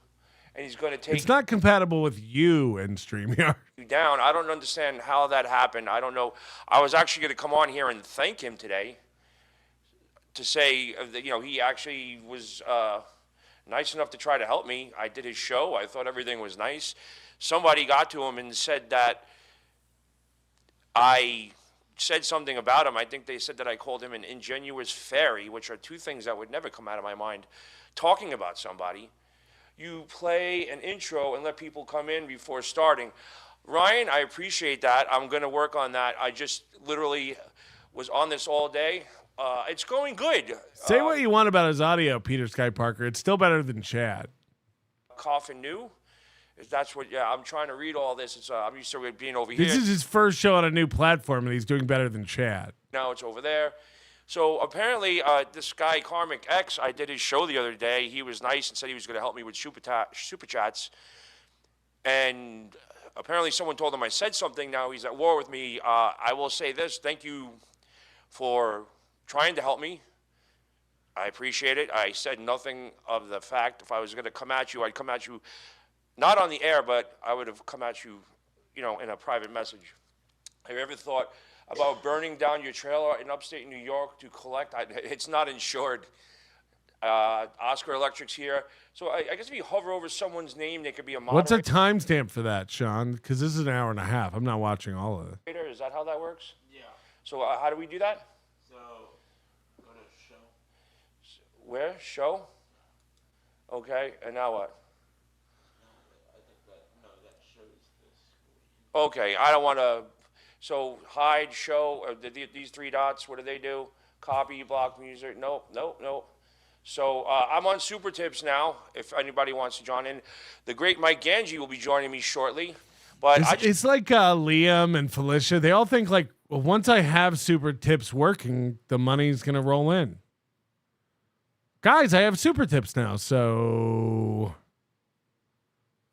And he's going to take It's not compatible with you and StreamYard. you down. I don't understand how that happened. I don't know. I was actually going to come on here and thank him today to say that, he actually was nice enough to try to help me. I did his show. I thought everything was nice. Somebody got to him and said that I said something about him. I think they said that I called him an ingenuous fairy, which are two things that would never come out of my mind talking about somebody. You play an intro and let people come in before starting. Ryan, I appreciate that. I'm going to work on that. I just literally was on this all day. It's going good. Say what you want about his audio, Peter Sky Parker. It's still better than Chad. Coffin new. If that's what, I'm trying to read all this. I'm used to it being over This here. is his first show on a new platform, and he's doing better than Chad. Now it's over there. So apparently, this guy, Karmic X, I did his show the other day. He was nice and said he was going to help me with super chats. And apparently someone told him I said something. Now he's at war with me. I will say this. Thank you for trying to help me. I appreciate it. I said nothing of the fact. If I was going to come at you, I'd come at you, not on the air, but I would have come at you, in a private message. Have you ever thought about burning down your trailer in upstate New York to collect? It's not insured. Oscar Electric's here. So I guess if you hover over someone's name, they could be a moderator. What's a timestamp for that, Sean? Because this is an hour and a half. I'm not watching all of it. Is that how that works? Yeah. So how do we do that? So go to show. Where? Show? Okay, and now what? Okay, I don't want to. So hide, show, these three dots, what do they do? Copy, block music. Nope. So I'm on Super Tips now, if anybody wants to join in. The great Mike Ganji will be joining me shortly. But It's like Liam and Felicia. They all think like, well, once I have Super Tips working, the money's going to roll in. Guys, I have Super Tips now, so...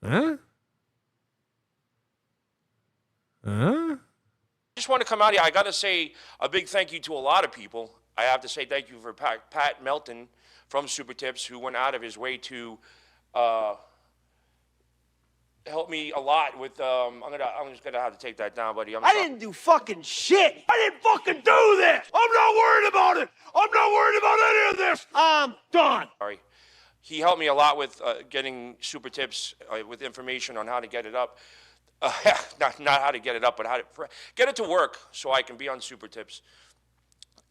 Huh? I just want to come out here. I got to say a big thank you to a lot of people. I have to say thank you for Pat Melton from Super Tips, who went out of his way to help me a lot with. I'm just gonna have to take that down, buddy. I didn't do fucking shit. I didn't fucking do this. I'm not worried about it. I'm not worried about any of this. I'm done. Sorry. He helped me a lot with getting Super Tips with information on how to get it up. not how to get it up, but how to get it to work so I can be on Super Tips.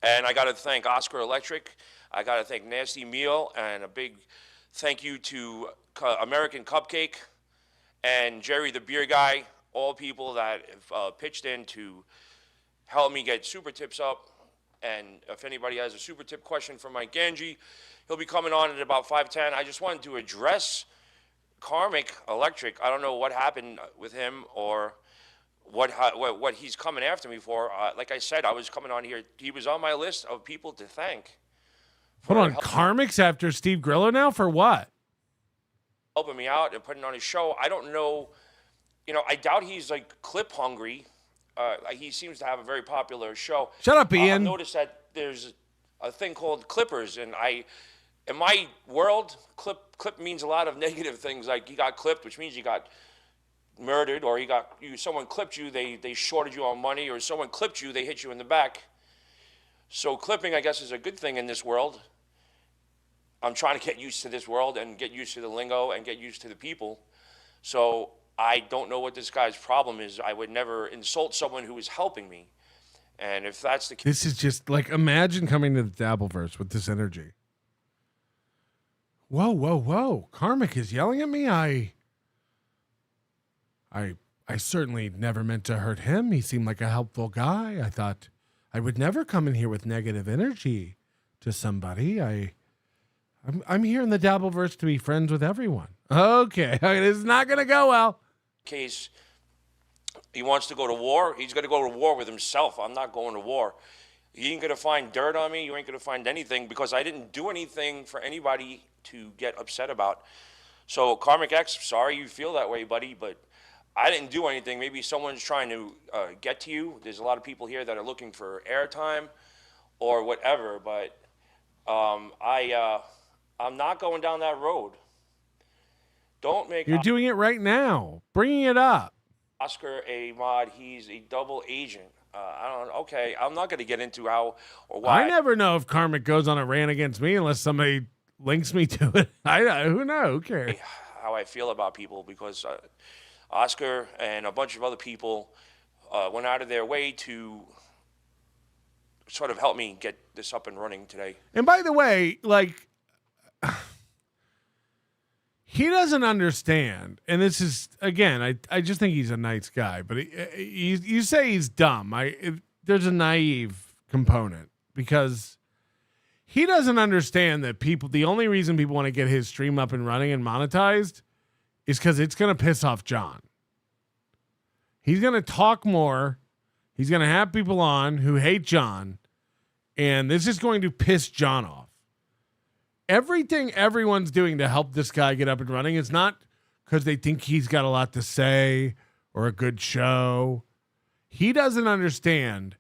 And I got to thank Oscar Electric. I got to thank Nasty Meal, and a big thank you to American Cupcake and Jerry the Beer Guy, all people that have pitched in to help me get Super Tips up. And if anybody has a Super Tip question for Mike Ganji, he'll be coming on at about 5:10. I just wanted to address Karmic Electric. I don't know what happened with him or what he's coming after me for. Like I said, I was coming on here. He was on my list of people to thank. Hold on, Karmic's after Steve Grillo now for what? Helping me out and putting on his show. I don't know. I doubt he's like clip hungry. He seems to have a very popular show. Shut up, Ian. I've noticed that there's a thing called clippers, and in my world, clip means a lot of negative things. Like, you got clipped, which means you got murdered, or someone clipped you, they shorted you on money, or someone clipped you, they hit you in the back. So clipping, I guess, is a good thing in this world. I'm trying to get used to this world and get used to the lingo and get used to the people. So I don't know what this guy's problem is. I would never insult someone who is helping me. And if that's the case... This is just like, imagine coming to the Dabbleverse with this energy. Whoa, whoa, whoa. Karmic is yelling at me? I certainly never meant to hurt him. He seemed like a helpful guy. I thought I would never come in here with negative energy to somebody. I'm here in the Dabbleverse to be friends with everyone. Okay, this is not going to go well. Case he wants to go to war, he's going to go to war with himself. I'm not going to war. You ain't going to find dirt on me. You ain't going to find anything, because I didn't do anything for anybody to get upset about. So Karmic X, sorry you feel that way, buddy, but I didn't do anything. Maybe someone's trying to get to you. There's a lot of people here that are looking for airtime or whatever, but I'm not going down that road. Don't make... You're doing it right now. Bringing it up. Oscar a mod. He's a double agent. Okay, I'm not going to get into how or why. I never know if Karmic goes on a rant against me unless somebody links me to it. Who knows? Who cares? How I feel about people, because Oscar and a bunch of other people went out of their way to sort of help me get this up and running today. And by the way, like... He doesn't understand, and this is, again, I just think he's a nice guy, but you say he's dumb. There's a naive component, because he doesn't understand that the only reason people want to get his stream up and running and monetized is because it's going to piss off John. He's going to talk more. He's going to have people on who hate John, and this is going to piss John off. Everything everyone's doing to help this guy get up and running is not because they think he's got a lot to say or a good show. He doesn't understand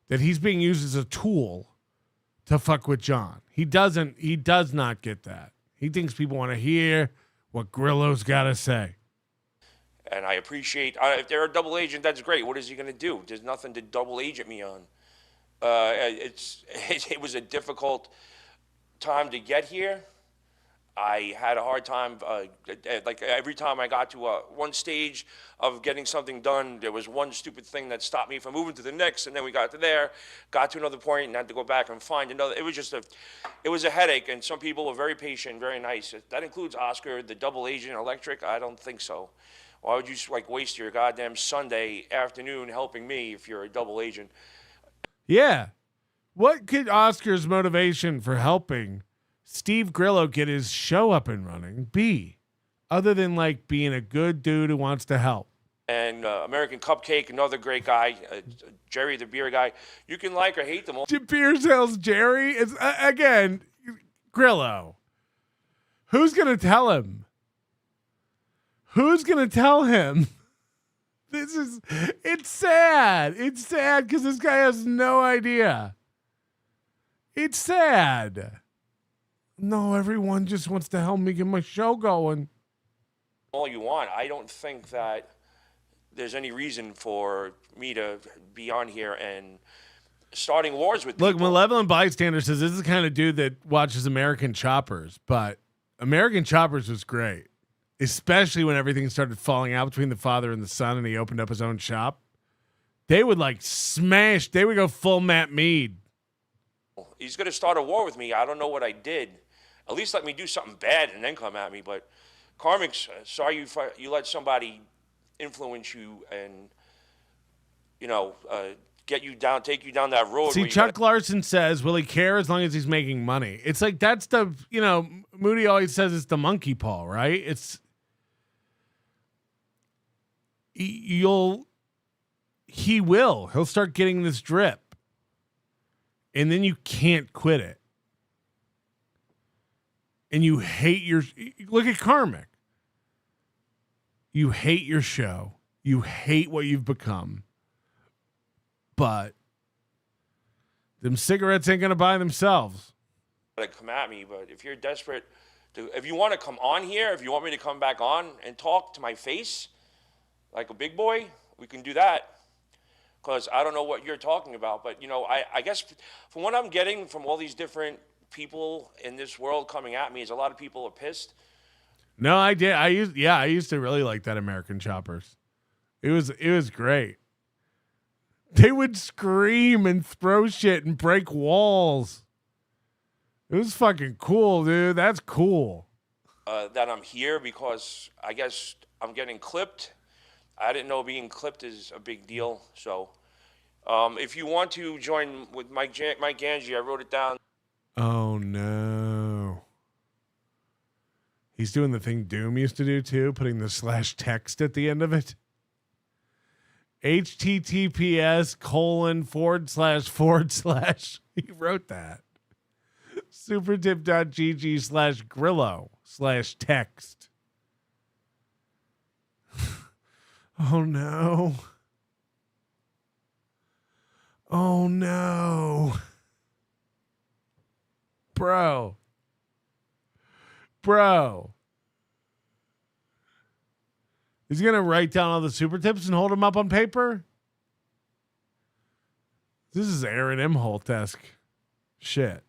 that he's being used as a tool to fuck with John. He does not get that. He thinks people want to hear what Grillo's got to say. And I appreciate, if they're a double agent, that's great. What is he going to do? There's nothing to double agent me on. It was a difficult time to get here. I had a hard time, like every time I got to one stage of getting something done, there was one stupid thing that stopped me from moving to the next, and then we got to there, got to another point, and had to go back and find another. It was a headache, and some people were very patient, very nice. That includes Oscar, the double agent electric. I don't think so. Why would you waste your goddamn Sunday afternoon helping me if you're a double agent? Yeah. What could Oscar's motivation for helping Steve Grillo get his show up and running be, other than being a good dude who wants to help? And American Cupcake, another great guy, Jerry the Beer Guy. You can like or hate them all. Beer sales Jerry is again Grillo. Who's gonna tell him? Who's gonna tell him? It's sad. It's sad because this guy has no idea. It's sad. No, everyone just wants to help me get my show going. All you want. I don't think that there's any reason for me to be on here and starting wars with people. Look, Malevolent Bystander says this is the kind of dude that watches American Choppers, but American Choppers was great. especially when everything started falling out between the father and the son and he opened up his own shop, they would like smash. They would go full Matt Mead. He's going to start a war with me. I don't know what I did. At least let me do something bad and then come at me. But Karmic's sorry you let somebody influence you and, get you down, take you down that road. See, Chuck Larson says, will he care as long as he's making money? It's like, that's the, Moody always says it's the monkey paw, right? He'll start getting this drip and then you can't quit it. And you hate look at Karmic. You hate your show. You hate what you've become. But them cigarettes ain't going to buy themselves. Come at me, but if you're desperate, if you want to come on here, if you want me to come back on and talk to my face like a big boy, we can do that. Because I don't know what you're talking about. But, I guess from what I'm getting from all these different people in this world coming at me is a lot of people are pissed. No, I did. I used to really like that American Choppers. It was great. They would scream and throw shit and break walls. It was fucking cool, dude. That's cool. That I'm here because I guess I'm getting clipped. I didn't know being clipped is a big deal. So if you want to join with Mike Ganji, I wrote it down. Oh, no. He's doing the thing Doom used to do, too, putting the /text at the end of it. https://. He wrote that. supertip.gg/Grillo/text. Oh, no. Oh, no. Bro. He's going to write down all the super tips and hold them up on paper? This is Aaron Imholt-esque shit.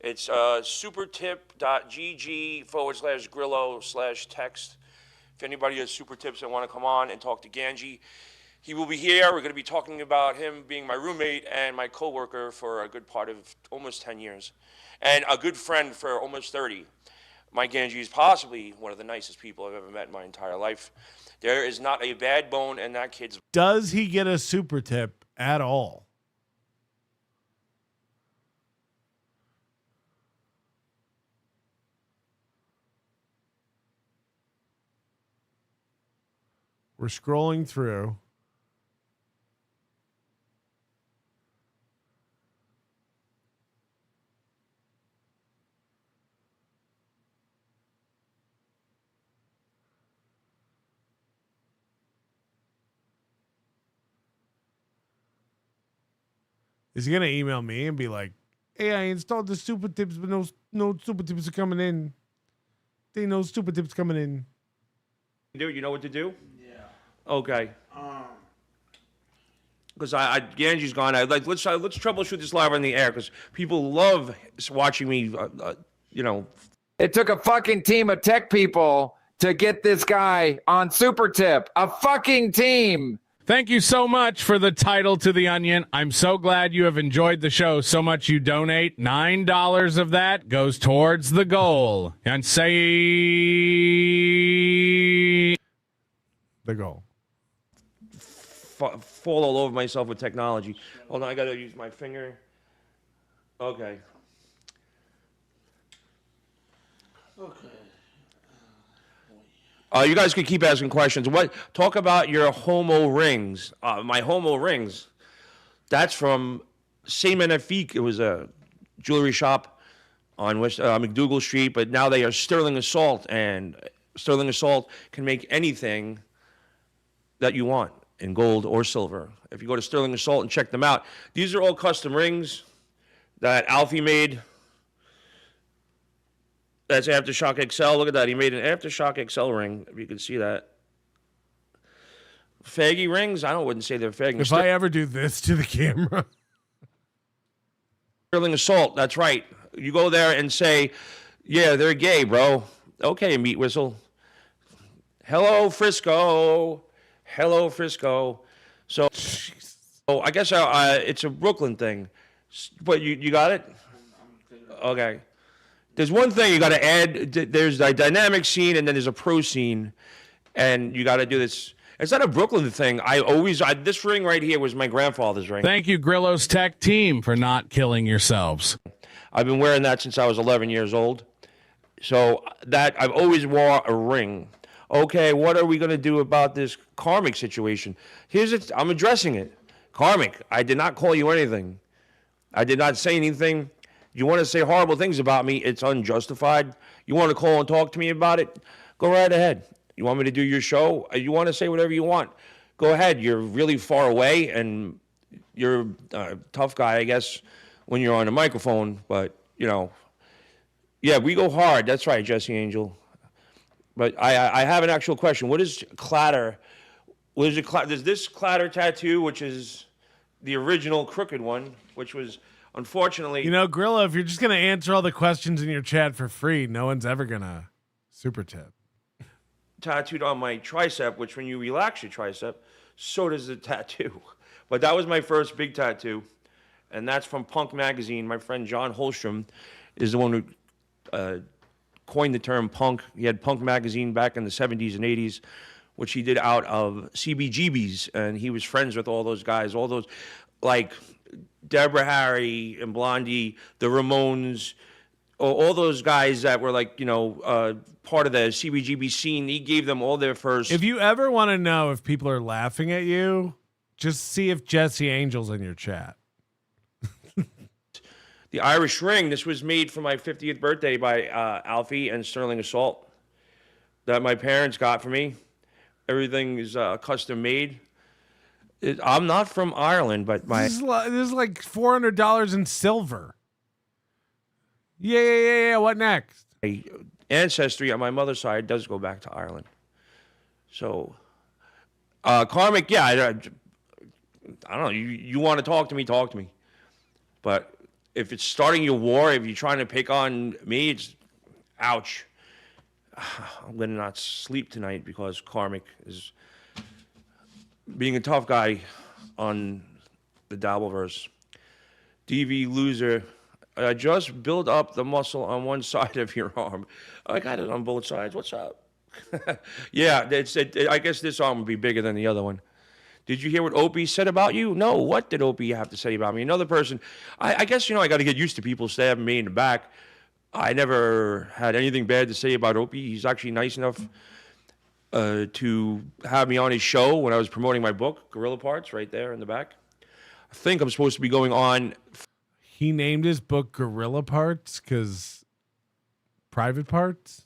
It's supertip.gg/Grillo/text. If anybody has super tips that want to come on and talk to Ganji, he will be here. We're going to be talking about him being my roommate and my coworker for a good part of almost 10 years. And a good friend for almost 30. Mike Ganji is possibly one of the nicest people I've ever met in my entire life. There is not a bad bone in that kid's. Does he get a super tip at all? We're scrolling through. Is he gonna email me and be like, "Hey, I installed the super tips, but no super tips are coming in. There ain't no super tips coming in." Do you know what to do? Yeah. Okay. Because Ganji's gone. Let's troubleshoot this live on the air because people love watching me. It took a fucking team of tech people to get this guy on Super Tip. A fucking team. Thank you so much for the title to The Onion. I'm so glad you have enjoyed the show so much you donate. $9 of that goes towards the goal. And say the goal. Fall all over myself with technology. Hold on, I gotta use my finger. Okay. You guys can keep asking questions. Talk about your homo rings. My homo rings. That's from Saint Magnifique. It was a jewelry shop on McDougal Street, but now they are Sterling Assault, and Sterling Assault can make anything that you want in gold or silver. If you go to Sterling Assault and check them out, these are all custom rings that Alfie made. That's Aftershock XL. Look at that. He made an Aftershock XL ring, if you can see that. Faggy rings? I wouldn't say they're faggy. If I ever do this to the camera. Sterling Assault, that's right. You go there and say, yeah, they're gay, bro. Okay, meat whistle. Hello, Frisco. Hello, Frisco. So, I guess it's a Brooklyn thing. But you got it? Okay. There's one thing you got to add. There's a dynamic scene and then there's a pro scene. And you got to do this. It's not a Brooklyn thing. This ring right here was my grandfather's ring. Thank you, Grillo's tech team, for not killing yourselves. I've been wearing that since I was 11 years old. So that I've always wore a ring. Okay, what are we going to do about this karmic situation? I'm addressing it. Karmic, I did not call you anything. I did not say anything. You want to say horrible things about me, it's unjustified. You want to call and talk to me about it? Go right ahead. You want me to do your show? You want to say whatever you want? Go ahead. You're really far away, and you're a tough guy, I guess, when you're on the microphone. But, yeah, we go hard. That's right, Jesse Angel. But I have an actual question. What is clatter? There's this clatter tattoo, which is the original crooked one, which was unfortunately. Grillo, if you're just going to answer all the questions in your chat for free, no one's ever going to super tip. Tattooed on my tricep, which when you relax your tricep, so does the tattoo. But that was my first big tattoo, and that's from Punk Magazine. My friend John Holstrom is the one who coined the term punk. He had Punk Magazine back in the 70s and 80s, which he did out of CBGBs, and he was friends with all those guys, all those, like Deborah Harry and Blondie, the Ramones, all those guys that were like, part of the CBGB scene. He gave them all their first. If you ever want to know if people are laughing at you, just see if Jesse Angel's in your chat. The Irish ring, this was made for my 50th birthday by Alfie and Sterling Assault that my parents got for me. Everything is custom made. I'm not from Ireland, but This is like $400 in silver. Yeah. What next? My ancestry on my mother's side does go back to Ireland. So, karmic, yeah, I don't know. You want to talk to me. But if it's starting your war, if you're trying to pick on me, it's ouch. I'm going to not sleep tonight because karmic is being a tough guy on the Dabbleverse. DV loser. Just build up the muscle on one side of your arm. I got it on both sides. What's up? Yeah, I guess this arm would be bigger than the other one. Did you hear what Opie said about you? No, what did Opie have to say about me? Another person. I guess, I got to get used to people stabbing me in the back. I never had anything bad to say about Opie. He's actually nice enough to have me on his show when I was promoting my book, Gorilla Parts, right there in the back. I think I'm supposed to be going on. He named his book Gorilla Parts because private parts?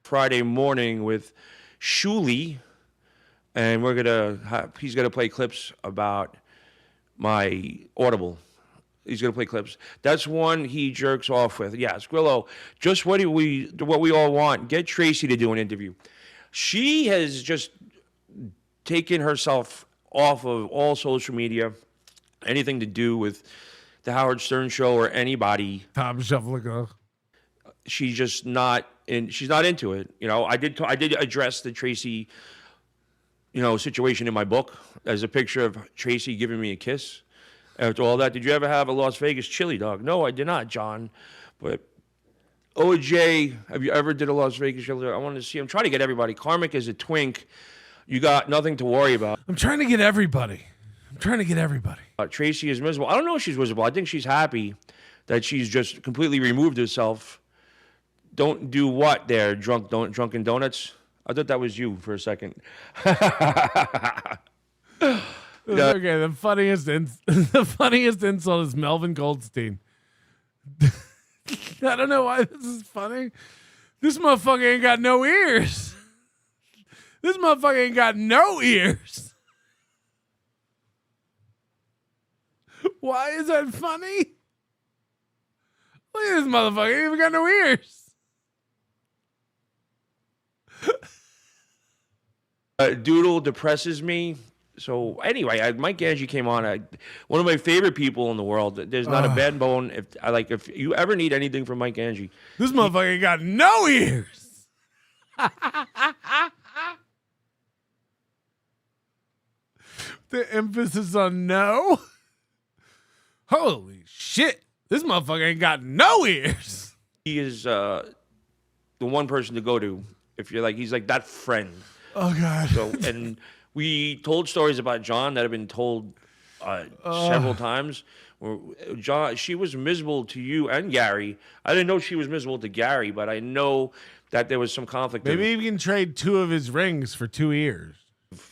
Friday morning with Shuli, and he's going to play clips about my Audible. He's going to play clips. That's one he jerks off with. Yes, Grillo, just what we all want. Get Tracy to do an interview. She has just taken herself off of all social media, anything to do with the Howard Stern Show or anybody. Tom Shufflico. She's just not she's not into it. I did address the Tracy, situation in my book. There's a picture of Tracy giving me a kiss. After all that, did you ever have a Las Vegas chili dog? No, I did not, John. But OJ, have you ever did a Las Vegas chili dog? I wanted to see. I'm trying to get everybody. Karmic is a twink. You got nothing to worry about. I'm trying to get everybody. Tracy is miserable. I don't know if she's miserable. I think she's happy that she's just completely removed herself. Don't do what there, drunken donuts? I thought that was you for a second. Okay, the funniest insult is Melvin Goldstein. I don't know why this is funny. This motherfucker ain't got no ears. Why is that funny? Look at this motherfucker. He ain't even got no ears. Doodle depresses me. So anyway, Mike Ganji came on. One of my favorite people in the world. There's not a bad bone. If you ever need anything from Mike Ganji, this motherfucker ain't got no ears. The emphasis on no. Holy shit! This motherfucker ain't got no ears. He is the one person to go to if you're like he's like that friend. Oh God. So and we told stories about John that have been told several times. Where John, she was miserable to you and Gary. I didn't know she was miserable to Gary, but I know that there was some conflict. Maybe he can trade 2 of his rings for 2 ears.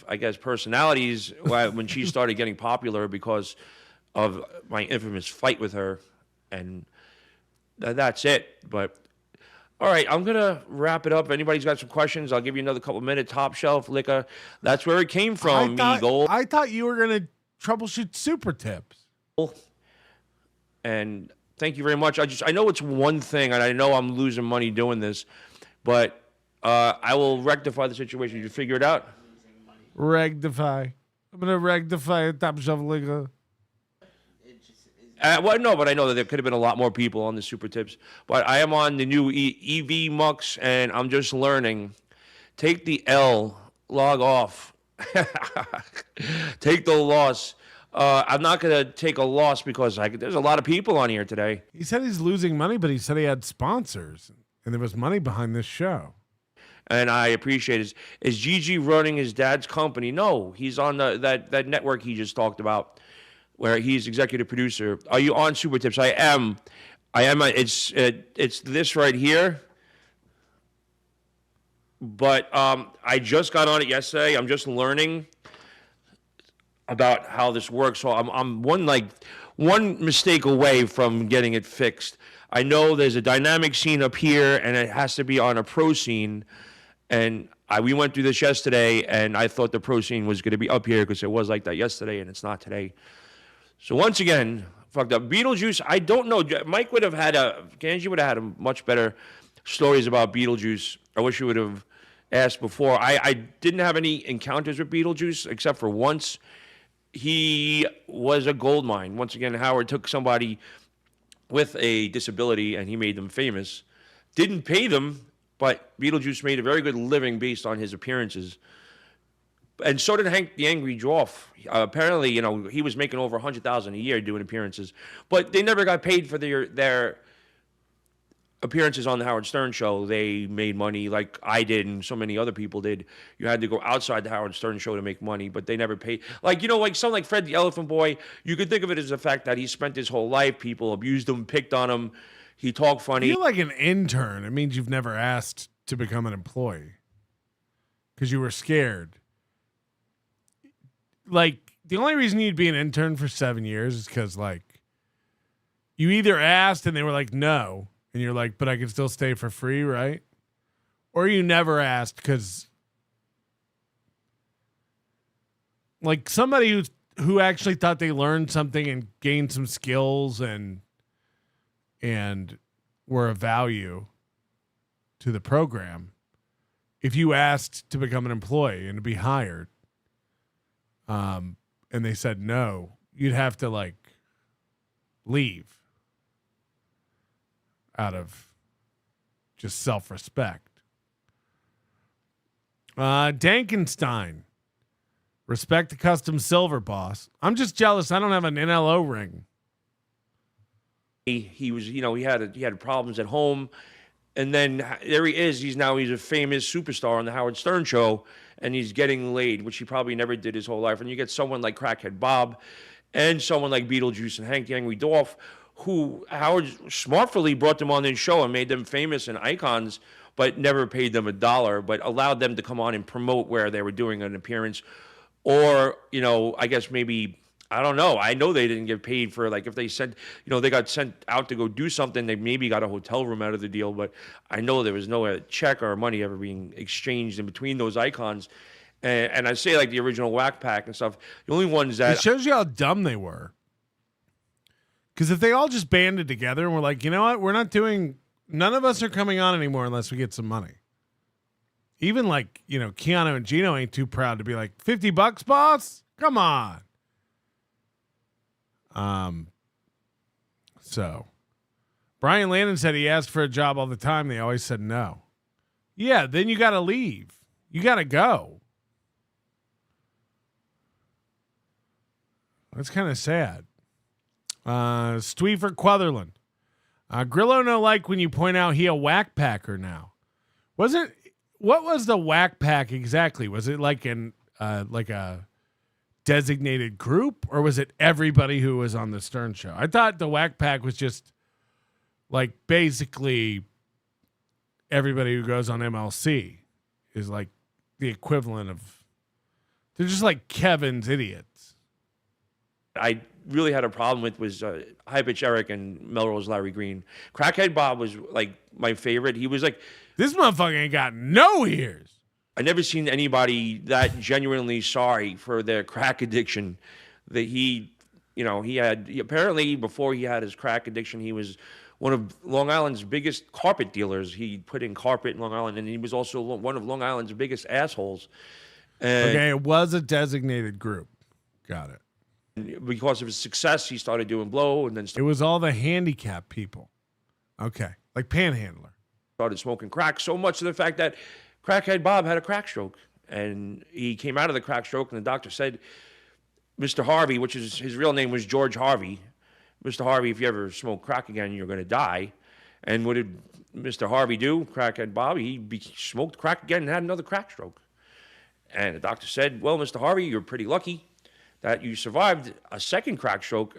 I guess personalities when she started getting popular because of my infamous fight with her, and that's it. But all right, I'm gonna wrap it up. If anybody's got some questions, I'll give you another couple minutes. Top Shelf Liquor, that's where it came from. I thought you were gonna troubleshoot super tips. And thank you very much. I know it's one thing, and I know I'm losing money doing this, but I will rectify the situation. Did you figure it out? Rectify. I'm gonna rectify Top Shelf Liquor. Well, no, but I know that there could have been a lot more people on the super tips. But I am on the new EV Mux, and I'm just learning. Take the L, log off. Take the loss. I'm not going to take a loss because there's a lot of people on here today. He said he's losing money, but he said he had sponsors, and there was money behind this show. And I appreciate it. Is Gigi running his dad's company? No, he's on that network he just talked about, where he's executive producer. Are you on Super Tips? I am. It's this right here. But I just got on it yesterday. I'm just learning about how this works. So I'm one mistake away from getting it fixed. I know there's a dynamic scene up here, and it has to be on a pro scene. And we went through this yesterday, and I thought the pro scene was going to be up here because it was like that yesterday, and it's not today. So once again, fucked up. Beetlejuice, I don't know. Mike would have had Ganji would have had a much better stories about Beetlejuice. I wish you would have asked before. I didn't have any encounters with Beetlejuice except for once. He was a gold mine. Once again, Howard took somebody with a disability and he made them famous. Didn't pay them, but Beetlejuice made a very good living based on his appearances. And so did Hank the Angry Dwarf. Apparently, he was making over $100,000 a year doing appearances, but they never got paid for their appearances on the Howard Stern show. They made money like I did and so many other people did. You had to go outside the Howard Stern show to make money, but they never paid. Like someone like Fred the Elephant Boy, you could think of it as the fact that he spent his whole life, people abused him, picked on him. He talked funny. You're like an intern. It means you've never asked to become an employee because you were scared. Like, the only reason you'd be an intern for 7 years is because, you either asked and they were like, no, and you're like, but I can still stay for free, right? Or you never asked because, somebody who actually thought they learned something and gained some skills and were of value to the program, if you asked to become an employee and to be hired, and they said no, you'd have to leave out of just self-respect. Dankenstein, respect the custom silver, boss. I'm just jealous I don't have an NLO ring. He was, he had problems at home, and then there he is. He's a famous superstar on the Howard Stern show, and he's getting laid, which he probably never did his whole life. And you get someone like Crackhead Bob, and someone like Beetlejuice and Hank the Angry Dwarf, who Howard smartly brought them on his show and made them famous and icons, but never paid them $1, but allowed them to come on and promote where they were doing an appearance, or I guess maybe. I don't know. I know they didn't get paid for if they sent, they got sent out to go do something. They maybe got a hotel room out of the deal, but I know there was no check or money ever being exchanged in between those icons. And I say the original Whack Pack and stuff. The only ones that it shows you how dumb they were. Because if they all just banded together and were like, you know what, none of us are coming on anymore unless we get some money. Even Keanu and Gino ain't too proud to be like, $50, boss. Come on. So Brian Landon said he asked for a job all the time. They always said no. Yeah, then you got to leave. You got to go. That's kind of sad. Stweefer Quatherland. Grillo no like when you point out he a whack packer now. What was the whack pack exactly? Was it like a designated group, or was it everybody who was on the Stern Show? I thought the whack pack was just like basically everybody who goes on MLC is like the equivalent of, they're just like Kevin's idiots. I really had a problem with was High Pitch Eric and Melrose Larry Green. Crackhead Bob was like my favorite. He was like, this motherfucker ain't got no ears. I never seen anybody that genuinely sorry for their crack addiction. That he had apparently before he had his crack addiction, he was one of Long Island's biggest carpet dealers. He put in carpet in Long Island, and he was also one of Long Island's biggest assholes. Okay, it was a designated group. Got it. Because of his success, he started doing blow, and then it was all the handicapped people. Okay, like Panhandler. Started smoking crack, so much to the fact that Crackhead Bob had a crack stroke, and he came out of the crack stroke, and the doctor said, Mr. Harvey, which is his real name was George Harvey, Mr. Harvey, if you ever smoke crack again, you're going to die. And what did Mr. Harvey do? Crackhead Bob, he smoked crack again and had another crack stroke. And the doctor said, well, Mr. Harvey, you're pretty lucky that you survived a second crack stroke.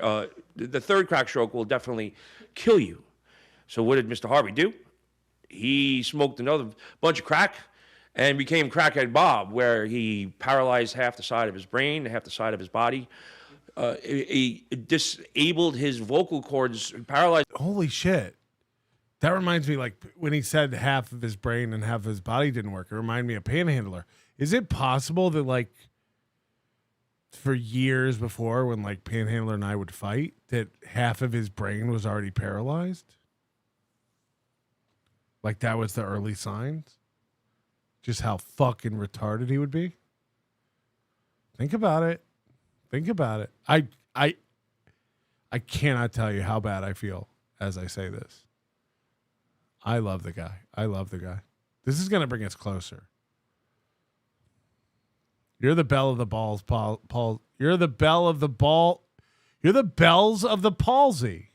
The third crack stroke will definitely kill you. So what did Mr. Harvey do? He smoked another bunch of crack and became Crackhead Bob, where he paralyzed half the side of his brain, half the side of his body. He disabled his vocal cords, paralyzed. Holy shit. That reminds me, like, when he said half of his brain and half of his body didn't work, it reminded me of Panhandler. Is it possible that, like, for years before, when, like, Panhandler and I would fight, that half of his brain was already paralyzed? Like, that was the early signs? Just how fucking retarded he would be? Think about it. Think about it. I cannot tell you how bad I feel as I say this. I love the guy. I love the guy. This is going to bring us closer. You're the belle of the balls, Paul. You're the belle of the ball. You're the bells of the palsy.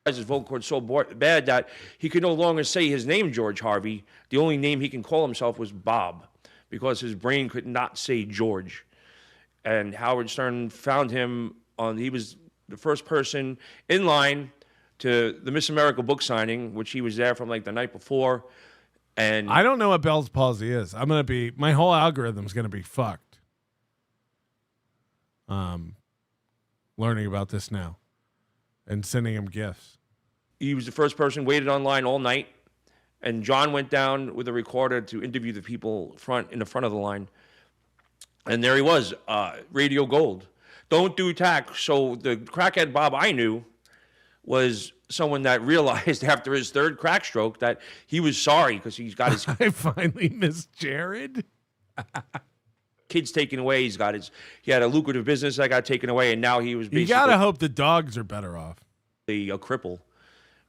His vocal cord so bad that he could no longer say his name, George Harvey. The only name he can call himself was Bob, because his brain could not say George. And Howard Stern found him he was the first person in line to the Miss America book signing, which he was there from like the night before. And I don't know what Bell's palsy is. My whole algorithm's going to be fucked. Learning about this now and sending him gifts. He was the first person, waited online all night. And John went down with a recorder to interview the people in the front of the line. And there he was, Radio Gold. Don't do tack. So the Crackhead Bob I knew was someone that realized after his third crack stroke that he was sorry because he's got his... I finally missed Jared. Kids taken away. He had a lucrative business that got taken away, and now he was basically... You got to hope the dogs are better off. A cripple.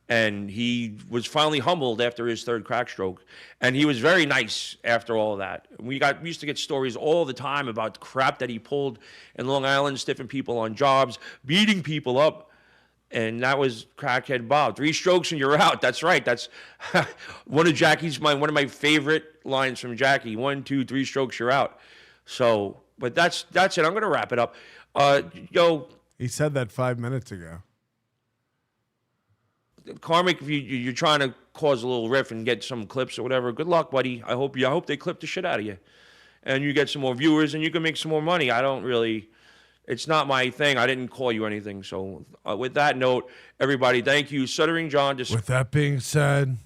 And he was finally humbled after his third crack stroke. And he was very nice after all of that. We used to get stories all the time about crap that he pulled in Long Island, stiffing people on jobs, beating people up. And that was Crackhead Bob. 3 strokes and you're out. That's right. That's one of my favorite lines from Jackie. 1, 2, 3 strokes, you're out. So, but that's it. I'm going to wrap it up. He said that 5 minutes ago. Karmic, if you're trying to cause a little riff and get some clips or whatever, good luck, buddy. I hope they clip the shit out of you, and you get some more viewers and you can make some more money. It's not my thing. I didn't call you anything. So with that note, everybody, thank you. Stuttering John. With that being said,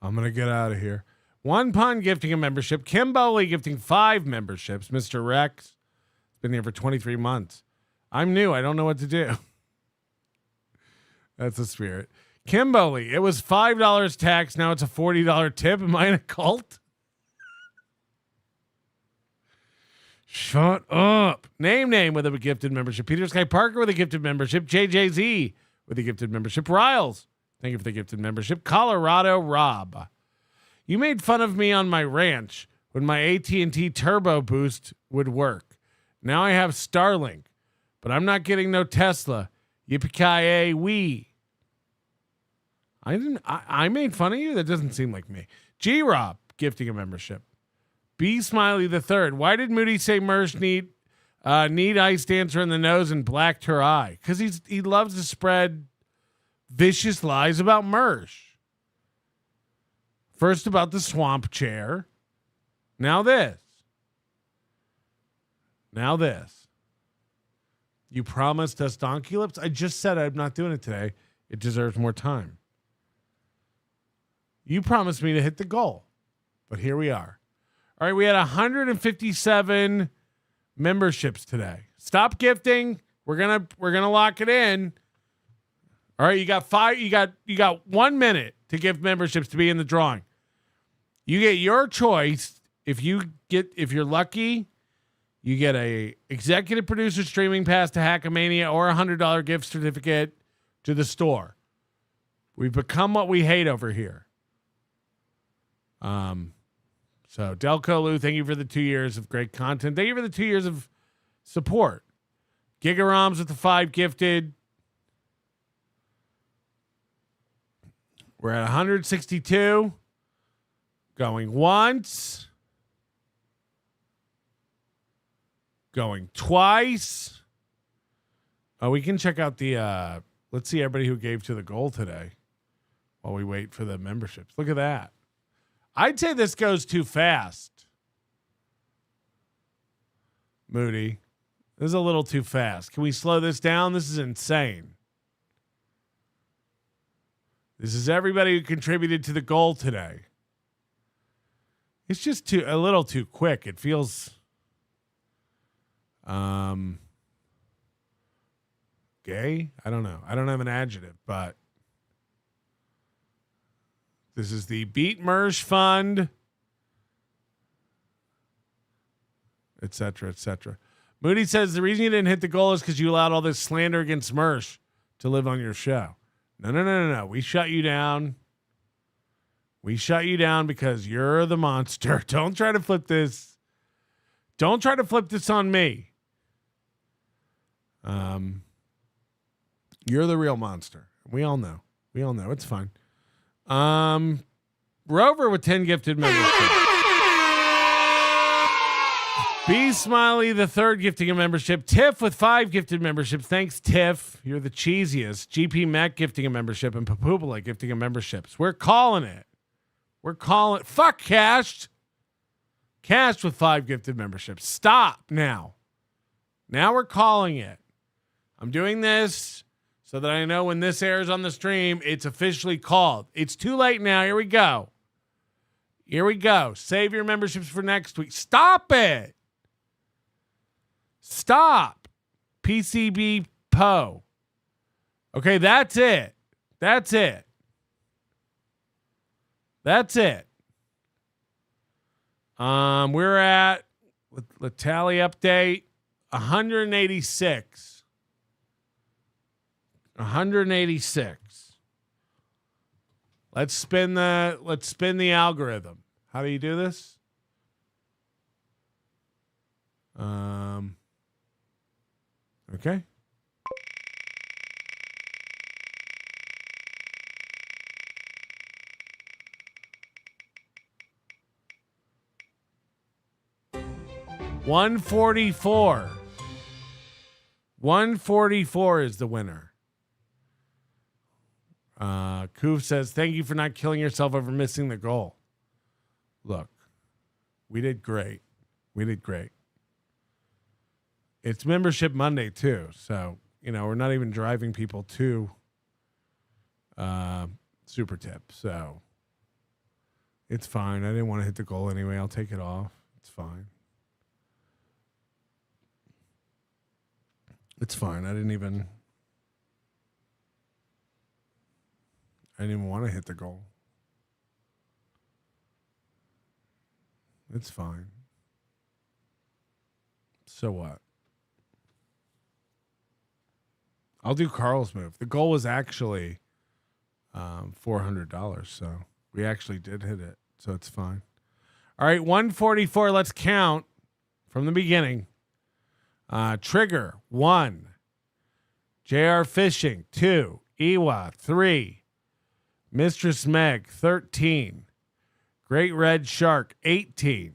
I'm gonna get out of here. One Pond gifting a membership. Kim Bowley gifting 5 memberships. Mr. Rex has been here for 23 months. I'm new. I don't know what to do. That's the spirit. Kimberly, it was $5 tax. Now it's a $40 tip. Am I in a cult? Shut up. Name with a gifted membership. Peter Sky Parker with a gifted membership. JJZ with a gifted membership. Riles, thank you for the gifted membership. Colorado Rob, you made fun of me on my ranch when my AT&T Turbo Boost would work. Now I have Starlink, but I'm not getting no Tesla. Yippee-ki-yay, wee. I made fun of you? That doesn't seem like me. G-Rob, gifting a membership. B Smiley the Third. Why did Moody say Mersh need ice dancer in the nose and blacked her eye? Because he loves to spread vicious lies about Mersh. First about the swamp chair. Now this. You promised us donkey lips? I just said I'm not doing it today. It deserves more time. You promised me to hit the goal. But here we are. All right, we had 157 memberships today. Stop gifting. We're gonna lock it in. All right, you got 1 minute to give memberships to be in the drawing. You get your choice. If you're lucky, you get a executive producer streaming pass to Hackamania or a $100 gift certificate to the store. We've become what we hate over here. So Delco Lou, thank you for the 2 years of great content. Thank you for the 2 years of support. Gigaroms with the 5 gifted. We're at 162. Going once. Going twice. Oh, we can check out the let's see everybody who gave to the goal today while we wait for the memberships. Look at that. I'd say this goes too fast. Moody. This is a little too fast. Can we slow this down? This is insane. This is everybody who contributed to the goal today. It's just a little too quick. It feels gay. I don't know. I don't have an adjective, but this is the Beat Mersh Fund, etc., etc. Moody says the reason you didn't hit the goal is because you allowed all this slander against Mersh to live on your show. No. We shut you down. We shut you down because you're the monster. Don't try to flip this. Don't try to flip this on me. You're the real monster. We all know. It's fine. Rover with 10 gifted memberships. B Smiley the Third gifting a membership. Tiff with 5 gifted memberships. Thanks, Tiff. You're the cheesiest. GP Mac gifting a membership and Papupala gifting a memberships. We're calling it. Fuck Cashed. Cashed with 5 gifted memberships. Stop now. Now we're calling it. I'm doing this so that I know when this airs on the stream, it's officially called. It's too late now. Here we go. Save your memberships for next week. Stop it. Stop. PCB Poe. Okay, that's it. We're at, the tally update, 186. 186. Let's spin the algorithm. How do you do this? Okay. $144. 144 is the winner. Koof says, thank you for not killing yourself over missing the goal. Look, we did great. It's Membership Monday, too. So, we're not even driving people to Super Tip. So, it's fine. I didn't want to hit the goal anyway. I'll take it off. It's fine. I didn't even want to hit the goal. It's fine. So what? I'll do Carl's move. The goal was actually $400, so we actually did hit it, so it's fine. All right, 144. Let's count from the beginning. Trigger 1, JR Fishing 2, Ewa 3, Mistress Meg 13, Great Red Shark 18,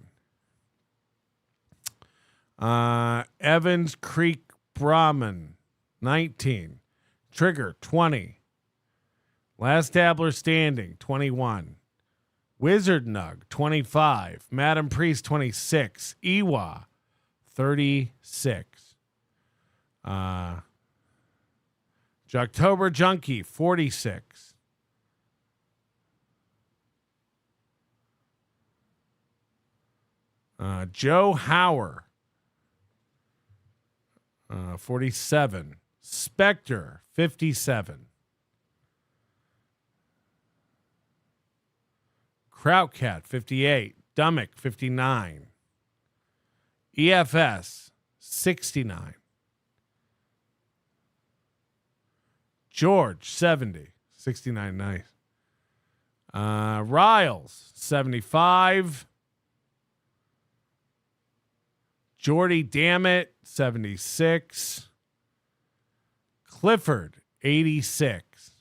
Evans Creek Brahman 19, Trigger 20, Last Dabbler Standing 21, Wizard Nug 25, Madam Priest 26, Ewa 36, Jocktober Junkie 46, Joe Hauer 47, Spectre 57, Krautcat 58, Dummick 59, EFS 69, George 70, 69, nice. Riles 75, Jordy Dammit 76, Clifford 86,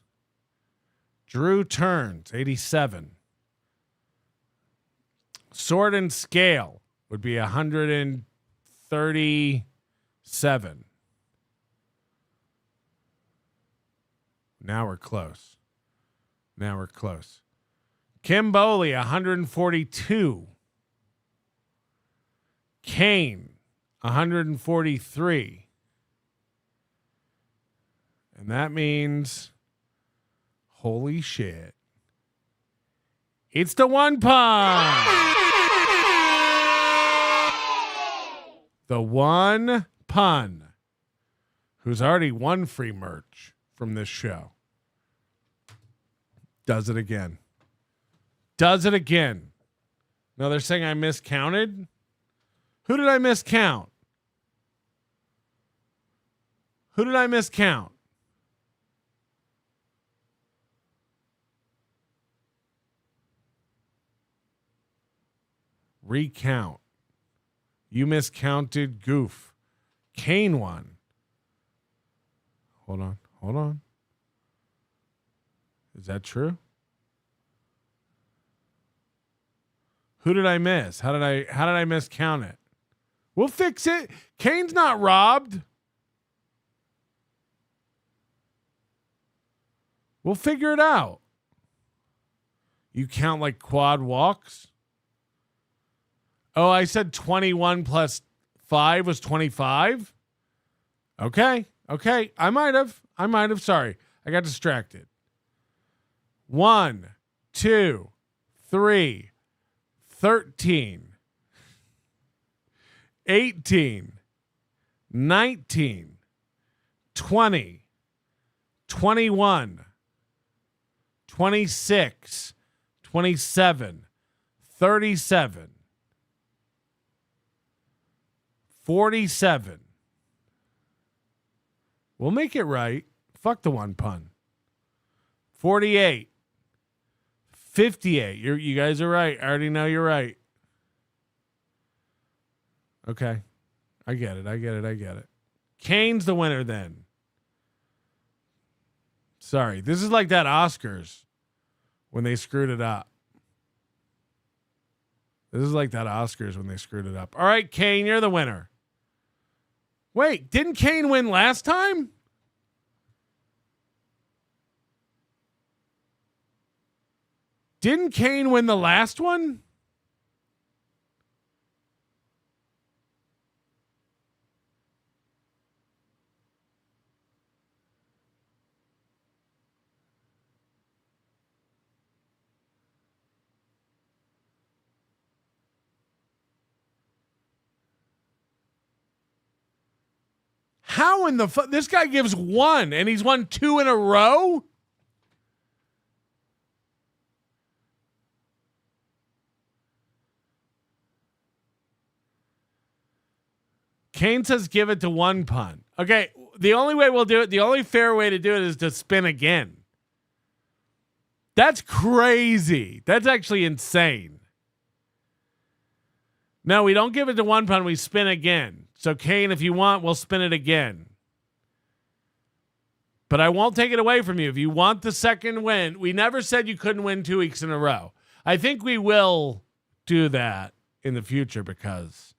Drew Turns 87, Sword and Scale would be 137. Now we're close. Kim Boley, 142. Kane, 143. And that means, holy shit, it's the one pun. The one pun, who's already won free merch from this show, does it again. No, they're saying I miscounted. Who did I miscount? Recount. You miscounted, goof. Kane won. Hold on. Is that true? Who did I miss? How did I miscount it? We'll fix it. Kane's not robbed. We'll figure it out. You count like quad walks? Oh, I said 21 plus 5 was 25? Okay. I might have. Sorry. I got distracted. 1, 2, 3, 13, 18, 19, 20, 21, 26, 27, 37, 47. We'll make it right. Fuck the one pun. 48. 58. You guys are right. I already know you're right. Okay. I get it. Kane's the winner then. Sorry. This is like that Oscars when they screwed it up. All right, Kane, you're the winner. Wait, didn't Kane win last time? Didn't Kane win the last one? How in the this guy gives 1 and he's won 2 in a row? Kane says give it to one pun. Okay, the only way we'll do it, the only fair way to do it is to spin again. That's crazy. That's actually insane. No, we don't give it to one pun. We spin again. So, Kane, if you want, we'll spin it again. But I won't take it away from you. If you want the second win, we never said you couldn't win 2 weeks in a row. I think we will do that in the future because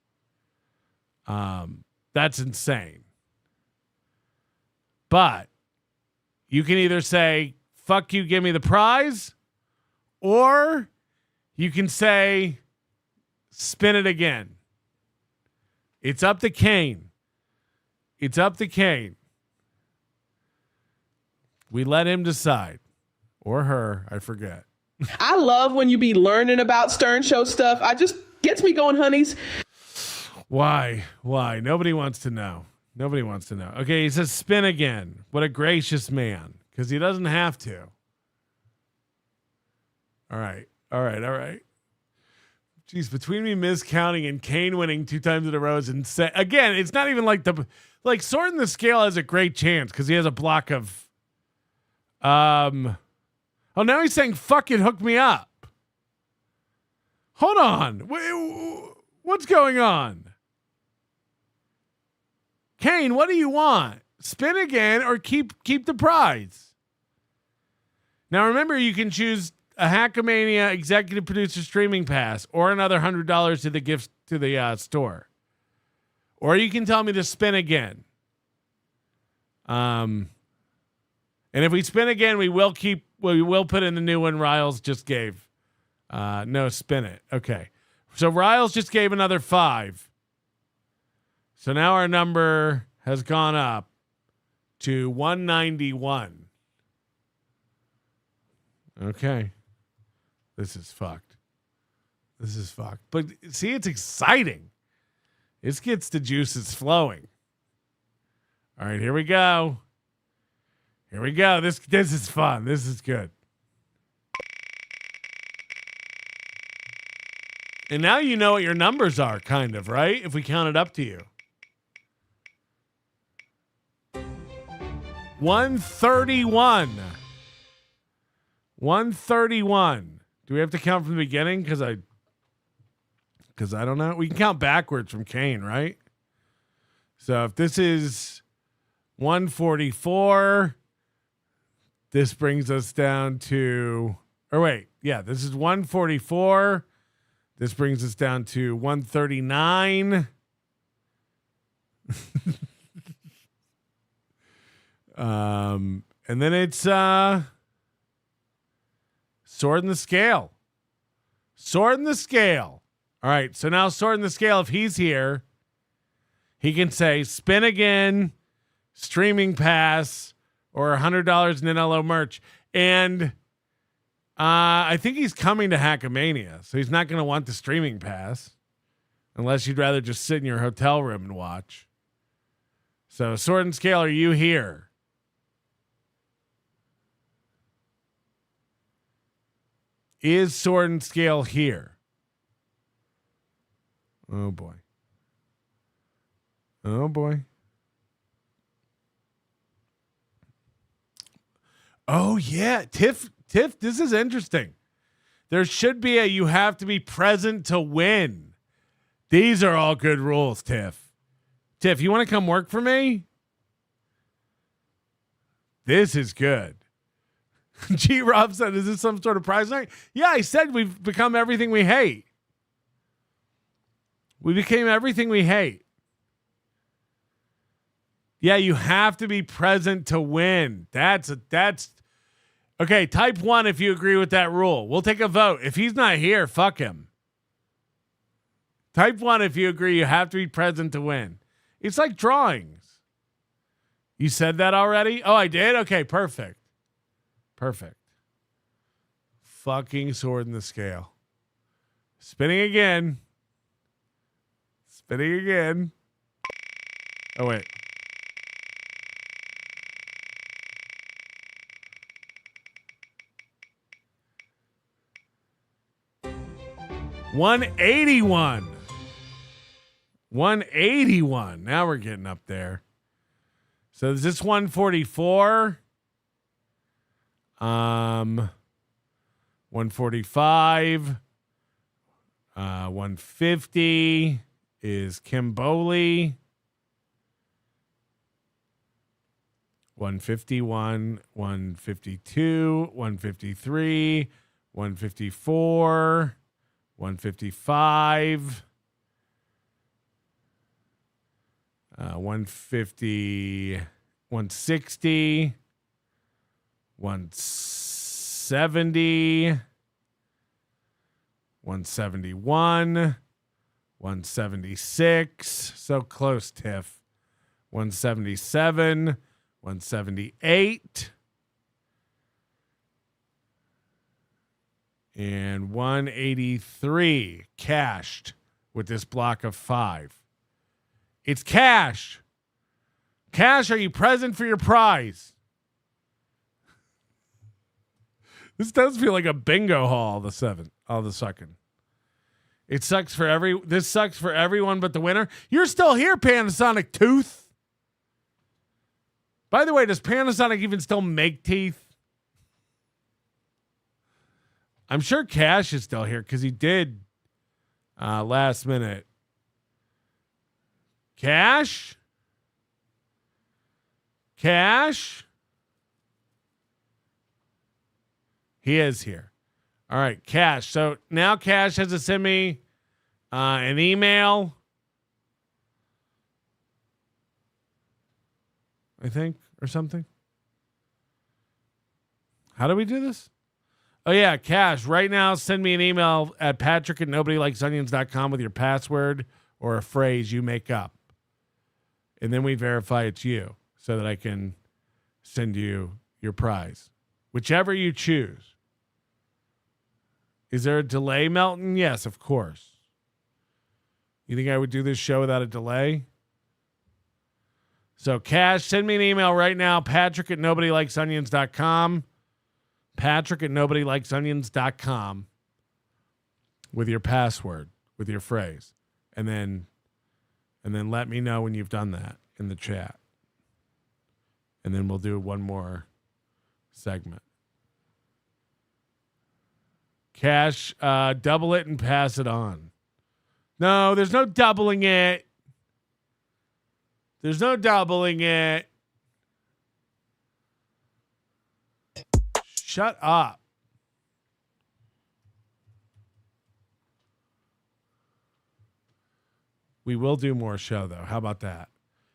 that's insane. But you can either say, fuck you, give me the prize, or you can say, spin it again. It's up to Kane. It's up to Kane. We let him decide. Or her, I forget. I love when you be learning about Stern Show stuff. I just gets me going, honeys. Why? Nobody wants to know. Nobody wants to know. Okay, he says spin again. What a gracious man. Because he doesn't have to. All right. Jeez, between me miscounting and Kane winning 2 times in a row is insane. Again, it's not even like sorting the scale has a great chance because he has a block of oh, now he's saying fuck it, hook me up. Hold on. What's going on? Kane, what do you want? Spin again or keep the prize? Now remember, you can choose a Hackamania executive producer streaming pass or another $100 to the gift to the store. Or you can tell me to spin again. And if we spin again, we will put in the new one Riles just gave. No, spin it. Okay. So Riles just gave another 5. So now our number has gone up to 191. Okay. This is fucked. But see, it's exciting. This gets the juices flowing. All right, here we go. This is fun. This is good. And now you know what your numbers are, kind of, right? If we count it up to you. 131. 131. Do we have to count from the beginning? Because I don't know. We can count backwards from Kane, right? So if this is 144, this brings us down to, this is 144. This brings us down to 139. And then it's sword in the scale. All right, so now sword in the scale, if he's here, he can say spin again, streaming pass, or $100 in NLO merch. And I think he's coming to Hackamania, so he's not going to want the streaming pass unless you'd rather just sit in your hotel room and watch. So sword and scale, are you here? Is sword and scale here? Oh boy. Oh yeah, Tiff, this is interesting. There should be you have to be present to win. These are all good rules, Tiff. Tiff, you want to come work for me? This is good. G. Rob said, is this some sort of prize night? Yeah, I said we've become everything we hate. We became everything we hate. Yeah, you have to be present to win. That's okay. Type 1 if you agree with that rule. We'll take a vote. If he's not here, fuck him. Type 1 if you agree you have to be present to win. It's like drawings. You said that already? Oh, I did? Okay, perfect. Fucking sword in the scale. Spinning again. Oh, wait. $181. 181. Now we're getting up there. So is this 144? 145. 150 is Kim Boley. 151, 152, 153, 154, 155, 150, 160, 170, 171, 176. So close, Tiff. 177. 178 and 183 cashed with this block of 5. It's cash. Cash, are you present for your prize? This does feel like a bingo hall, the second. It sucks for this sucks for everyone but the winner. You're still here, Panasonic Tooth. By the way, does Panasonic even still make teeth? I'm sure Cash is still here because he did last minute. Cash? Cash? He is here. All right, Cash. So now Cash has to send me an email, I think, or something. How do we do this? Oh, yeah, Cash. Right now, send me an email at patrick@nobodylikesonions.com with your password or a phrase you make up. And then we verify it's you so that I can send you your prize. Whichever you choose. Is there a delay, Melton? Yes, of course. You think I would do this show without a delay? So, Cash, send me an email right now, patrick@nobodylikesonions.com. patrick@nobodylikesonions.com with your password, with your phrase. And then let me know when you've done that in the chat. And then we'll do one more segment. Cash, double it and pass it on. No, there's no doubling it. There's no doubling it. Shut up. We will do more show, though. How about that?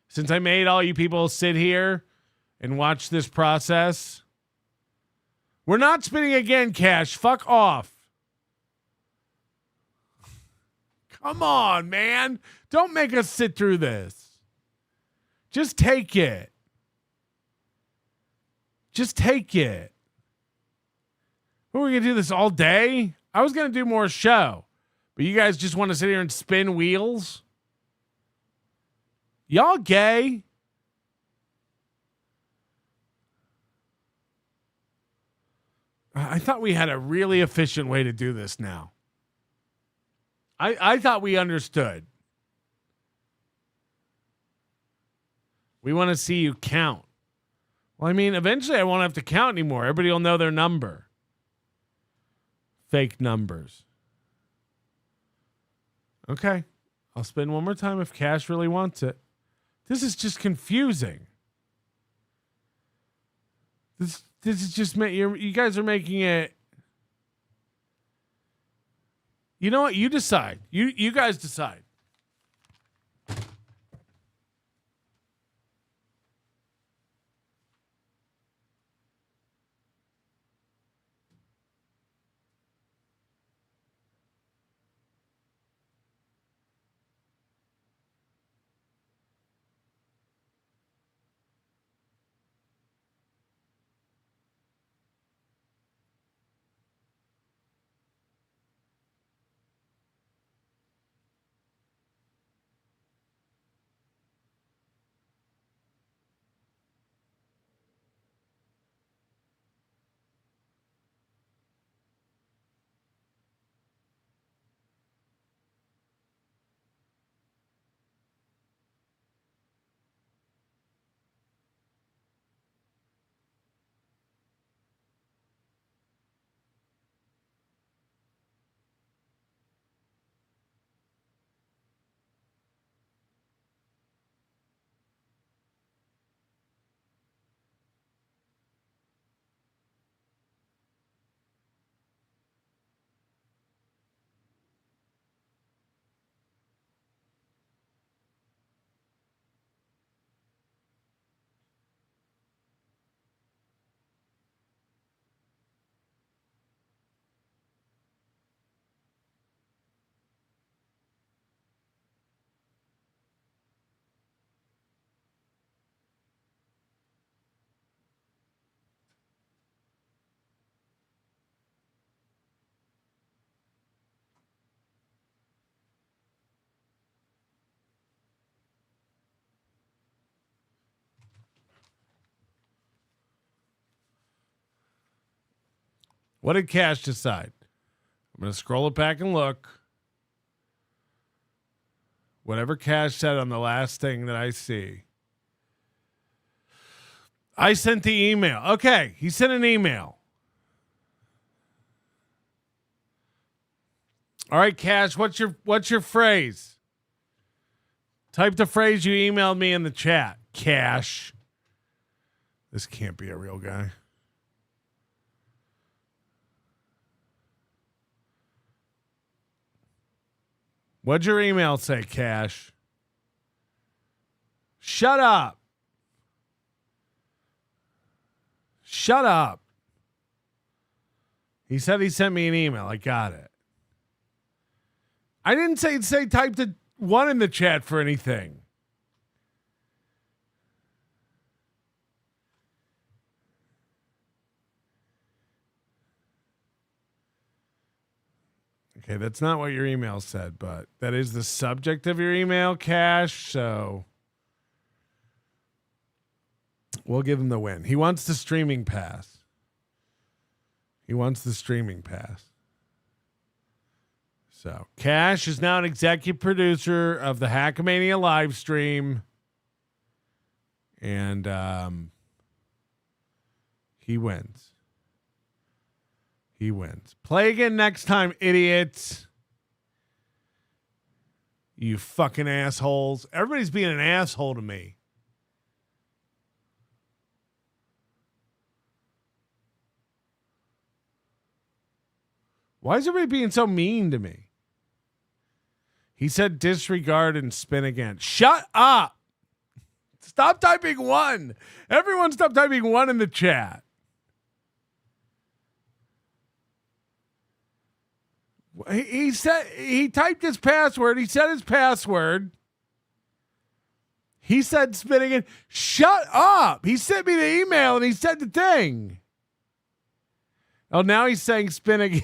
Since I made all you people sit here and watch this process, we're not spinning again, Cash. Fuck off. Come on, man. Don't make us sit through this. Just take it. Just take it. What, are we going to do this all day? I was going to do more show, but you guys just want to sit here and spin wheels? Y'all gay? I thought we had a really efficient way to do this now. I thought we understood. We want to see you count. Well, I mean, eventually I won't have to count anymore. Everybody will know their number. Fake numbers. Okay. I'll spin one more time if Cash really wants it. This is just confusing. This is just you guys are making it. You know what? You decide. You guys decide. What did Cash decide? I'm going to scroll it back and look. Whatever Cash said on the last thing that I see. I sent the email. Okay, he sent an email. All right, Cash, what's your phrase? Type the phrase you emailed me in the chat. Cash. This can't be a real guy. What'd your email say, Cash? Shut up. Shut up. He said he sent me an email. I got it. I didn't say type the 1 in the chat for anything. Okay, that's not what your email said, but that is the subject of your email, Cash, so we'll give him the win. He wants the streaming pass. He wants the streaming pass. So, Cash is now an executive producer of the Hackamania live stream. And he wins. He wins. Play again next time, idiots. You fucking assholes. Everybody's being an asshole to me. Why is everybody being so mean to me? He said disregard and spin again. Shut up. Stop typing 1. Everyone stop typing 1 in the chat. He said he typed his password. He said his password. He said spin again. Shut up. He sent me the email and he said the thing. Oh, now he's saying spin again.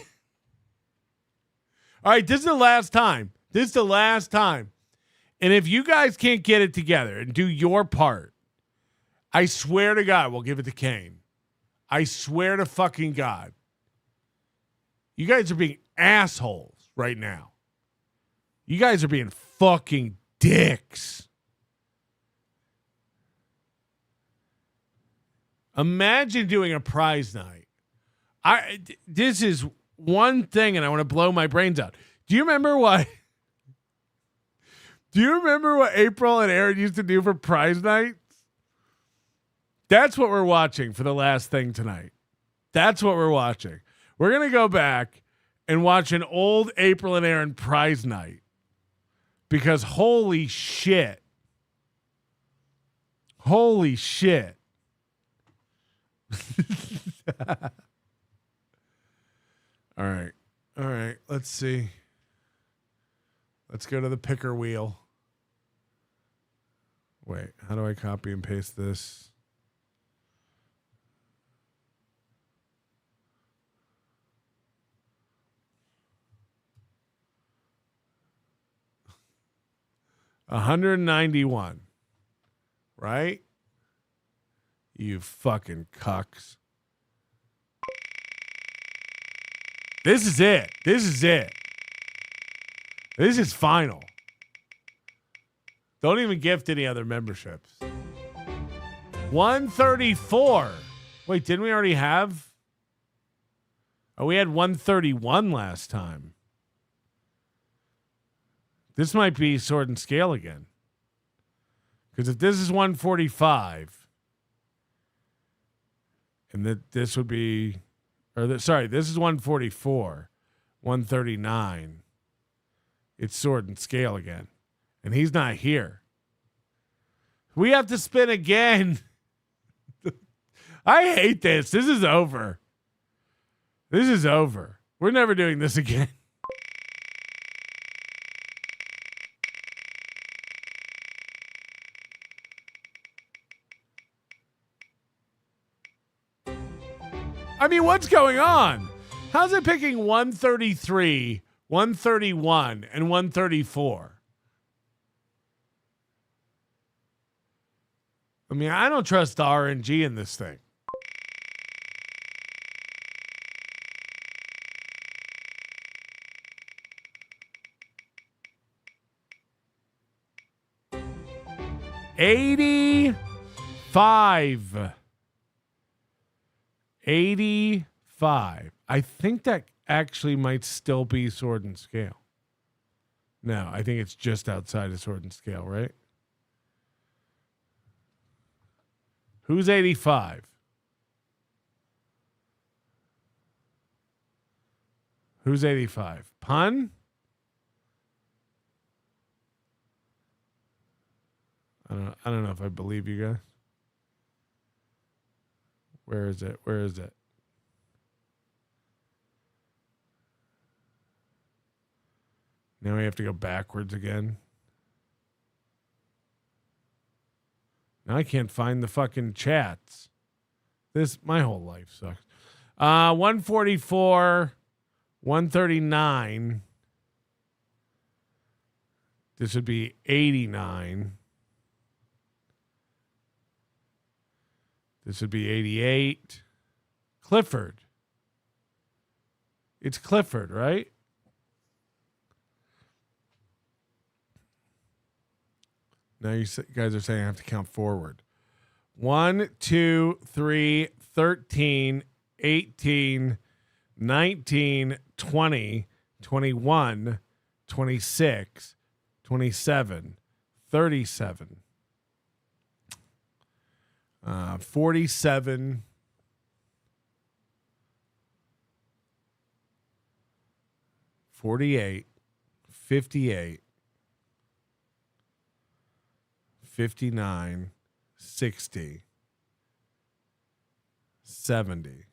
All right, this is the last time. This is the last time. And if you guys can't get it together and do your part, I swear to God, we'll give it to Kane. I swear to fucking God. You guys are being assholes right now. You guys are being fucking dicks. Imagine doing a prize night. This is one thing, and I want to blow my brains out. Do you remember what April and Aaron used to do for prize nights? That's what we're watching for the last thing tonight. That's what we're watching. We're going to go back and watch an old April and Aaron prize night. Because holy shit. Holy shit. All right. All right. Let's see. Let's go to the picker wheel. Wait, how do I copy and paste this? $191. Right? You fucking cucks. This is it. This is it. This is final. Don't even gift any other memberships. 134. Wait, didn't we already have? Oh, we had 131 last time. This might be sword and scale again. Because if this is 145, and this would be, sorry, this is 144, 139. It's sword and scale again. And he's not here. We have to spin again. I hate this. This is over. This is over. We're never doing this again. I mean, what's going on? How's it picking 133, 131, and 134? I mean, I don't trust the RNG in this thing. 85. 85. I think that actually might still be Sword and Scale. No, I think it's just outside of Sword and Scale, right? Who's 85? Who's 85? Pun? I don't know if I believe you guys. Where is it? Where is it? Now we have to go backwards again. Now I can't find the fucking chats. My whole life sucks. 144, 139. This would be 89. This would be 88. Clifford. It's Clifford, right? Now you guys are saying I have to count forward. 1, 2, 3, 13, 18, 19, 20, 21, 26, 27, 37, 47, 48, 58, 59, 60, 70,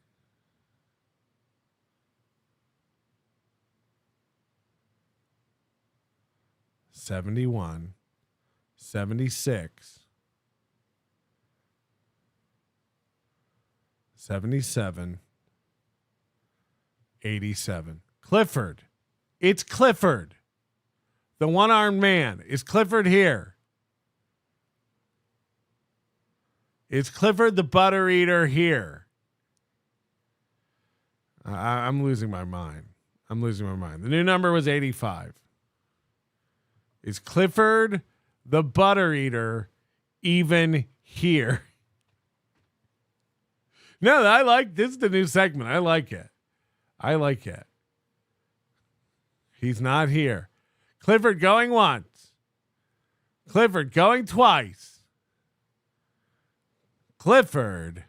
71, 76, 77, 87. Clifford. It's Clifford. The one-armed man. Is Clifford here? Is Clifford the butter eater here? I'm losing my mind. I'm losing my mind. The new number was 85. Is Clifford the butter eater even here? No, I like this. Is the new segment. I like it. I like it. He's not here. Clifford going once. Clifford going twice. Clifford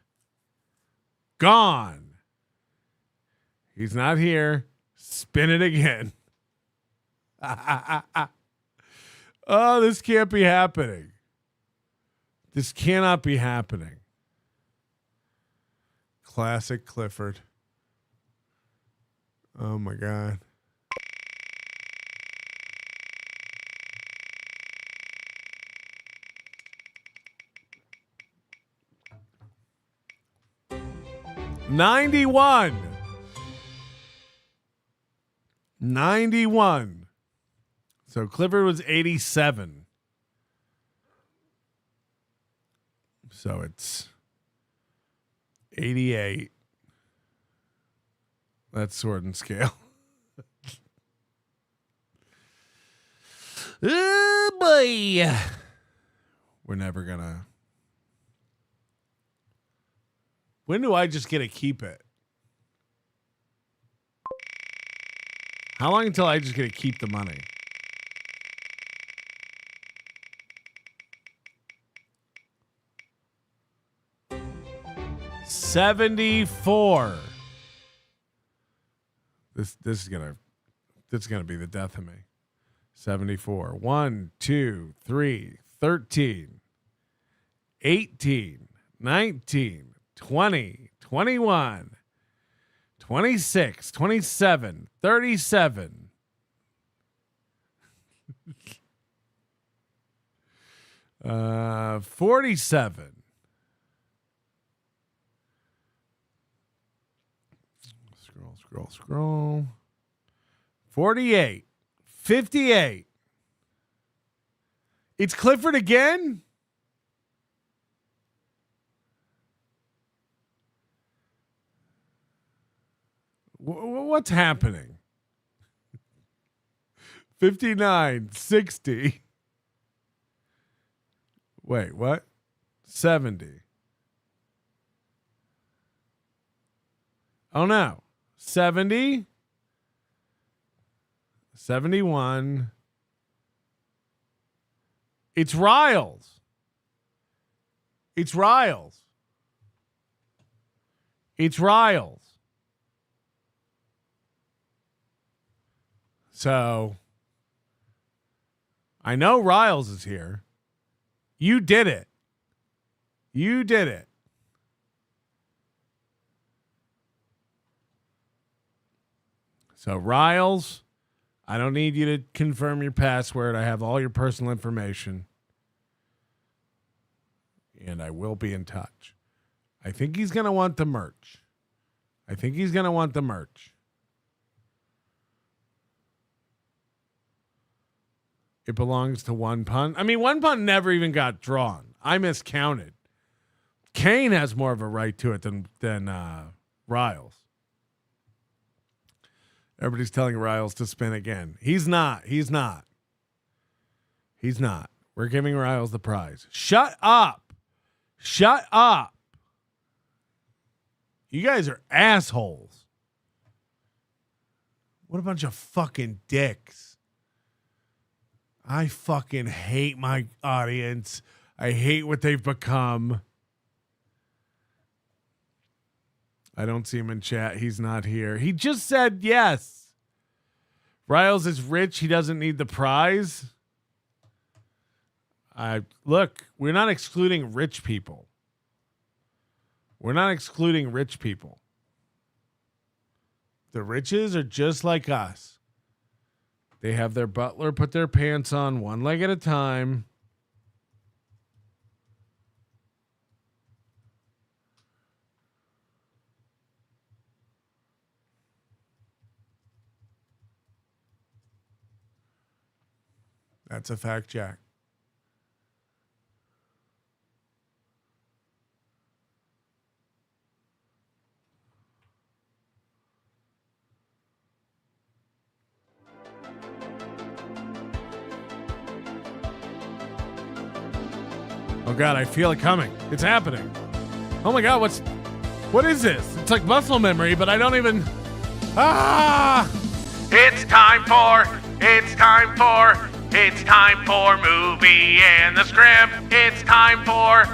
gone. He's not here. Spin it again. Oh, this can't be happening. This cannot be happening. Classic Clifford. Oh my God. $91. 91. So Clifford was 87. So it's 88. That's Sword and Scale. Oh boy. We're never gonna. When do I just get to keep it? How long until I just get to keep the money? $74. This is gonna be the death of me. 74. 1, 2, 3, 13, 18, 19, 20, 21, 26, 27, 37. Uh, 47. Scroll. 48. 58. It's Clifford again? What's happening? 59, 60. Wait, what? 70. Oh, no. 70. 71. It's Riles. It's Riles. It's Riles. So, I know Riles is here. You did it. You did it. So, Riles, I don't need you to confirm your password. I have all your personal information. And I will be in touch. I think he's going to want the merch. I think he's going to want the merch. It belongs to One Pun. I mean, One Pun never even got drawn. I miscounted. Kane has more of a right to it than Riles. Everybody's telling Riles to spin again. He's not. He's not. He's not. We're giving Riles the prize. Shut up. Shut up. You guys are assholes. What a bunch of fucking dicks. I fucking hate my audience. I hate what they've become. I don't see him in chat. He's not here. He just said yes. Riles is rich. He doesn't need the prize. Look, we're not excluding rich people. We're not excluding rich people. The riches are just like us. They have their butler put their pants on one leg at a time. That's a fact, Jack. Oh God, I feel it coming. It's happening. Oh my God, what is this? It's like muscle memory, but I don't even. It's time for movie and the script. It's time for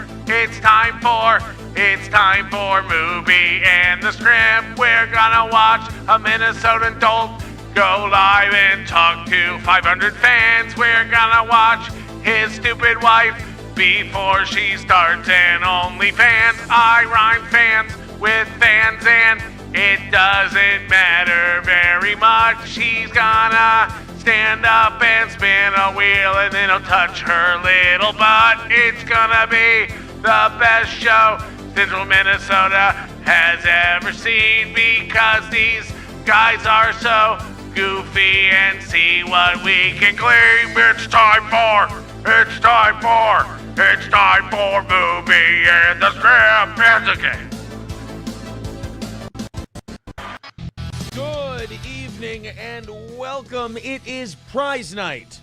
movie and the script. We're gonna watch a Minnesotan dolt go live and talk to 500 fans. We're gonna watch his stupid wife before she starts an OnlyFans. I rhyme fans with fans and it doesn't matter very much. She's gonna stand up and spin a wheel and then he'll touch her little butt. It's gonna be the best show Central Minnesota has ever seen because these guys are so goofy and see what we can claim. It's time for movie and the script. It's okay. Good evening and welcome. It is prize night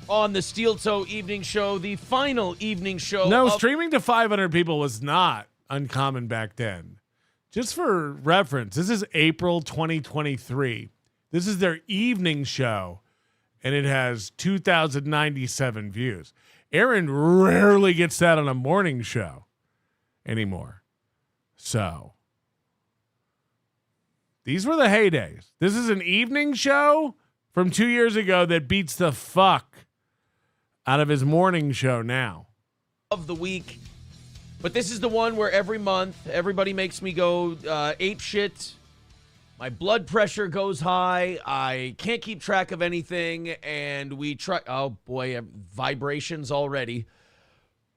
on the Steeltoe Evening Show, the final evening show. No, streaming to 500 people was not uncommon back then. Just for reference, this is April 2023. This is their evening show, and it has 2,097 views. Aaron rarely gets that on a morning show anymore. So these were the heydays. This is an evening show from 2 years ago that beats the fuck out of his morning show now. Of the week. But this is the one where every month everybody makes me go ape shit. My blood pressure goes high. I can't keep track of anything. And we try. Oh, boy. Vibrations already.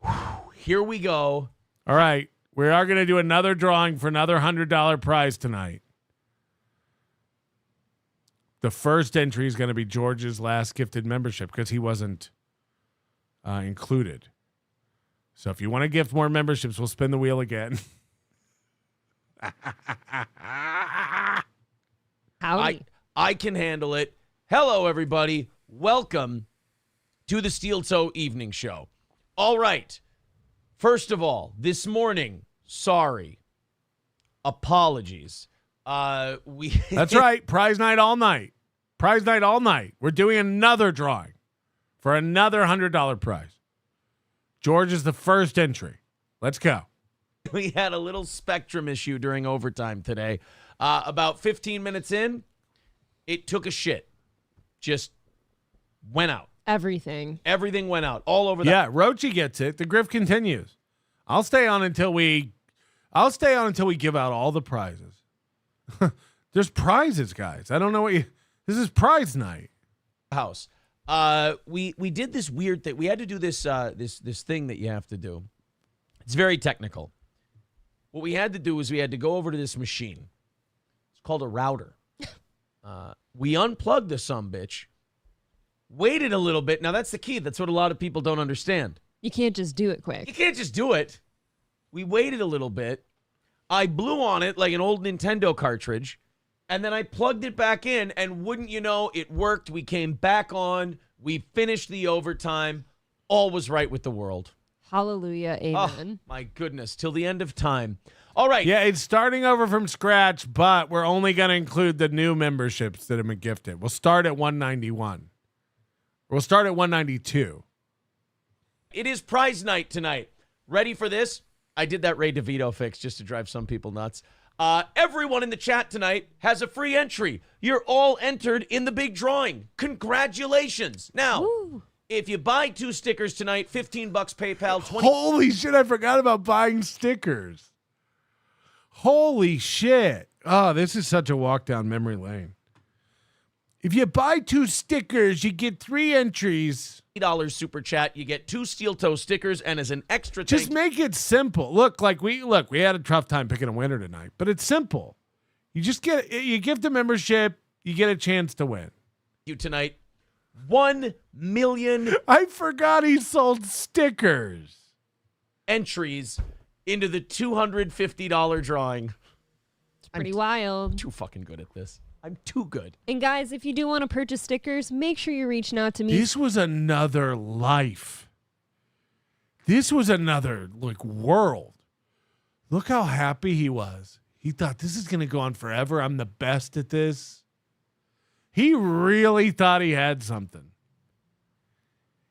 Whew, here we go. All right. We are going to do another drawing for another $100 prize tonight. The first entry is going to be George's last gifted membership because he wasn't included. So if you want to gift more memberships, we'll spin the wheel again. Howdy. I can handle it. Hello, everybody. Welcome to the Steeltoe Evening Show. All right. First of all, this morning, sorry. Apologies. That's right. Prize night all night. Prize night all night. We're doing another drawing for another $100 prize. George is the first entry. Let's go. We had a little spectrum issue during overtime today. About 15 minutes in, it took a shit. Just went out. Everything went out all over that. Yeah, Rochi gets it. The grift continues. I'll stay on until we give out all the prizes. There's prizes, guys. I don't know this is prize night. House. We did this weird thing. We had to do this this thing that you have to do. It's very technical. What we had to do is we had to go over to this machine. It's called a router. We unplugged the sumbitch. Waited a little bit. Now, that's the key. That's what a lot of people don't understand. You can't just do it quick. You can't just do it. We waited a little bit. I blew on it like an old Nintendo cartridge, and then I plugged it back in, and wouldn't you know, it worked. We came back on. We finished the overtime. All was right with the world. Hallelujah. Amen. Oh, my goodness. Till the end of time. All right. Yeah, it's starting over from scratch, but we're only going to include the new memberships that have been gifted. We'll start at 191. We'll start at 192. It is prize night tonight. Ready for this? I did that Ray DeVito fix just to drive some people nuts. Everyone in the chat tonight has a free entry. You're all entered in the big drawing. Congratulations. Now, if you buy 2 stickers tonight, $15 PayPal, 20. Holy shit, I forgot about buying stickers. Holy shit. Oh, this is such a walk down memory lane. If you buy 2 stickers, you get 3 entries. $20 super chat. You get 2 Steeltoe stickers, and as an extra just make it simple. Look, we had a tough time picking a winner tonight, but it's simple. You give the membership, you get a chance to win. You tonight, 1 million. I forgot he sold stickers. Entries into the $250 drawing. It's pretty wild. I'm too fucking good at this. I'm too good. And guys, if you do want to purchase stickers, make sure you're reaching out to me. This was another life. This was another world. Look how happy he was. He thought, this is going to go on forever. I'm the best at this. He really thought he had something.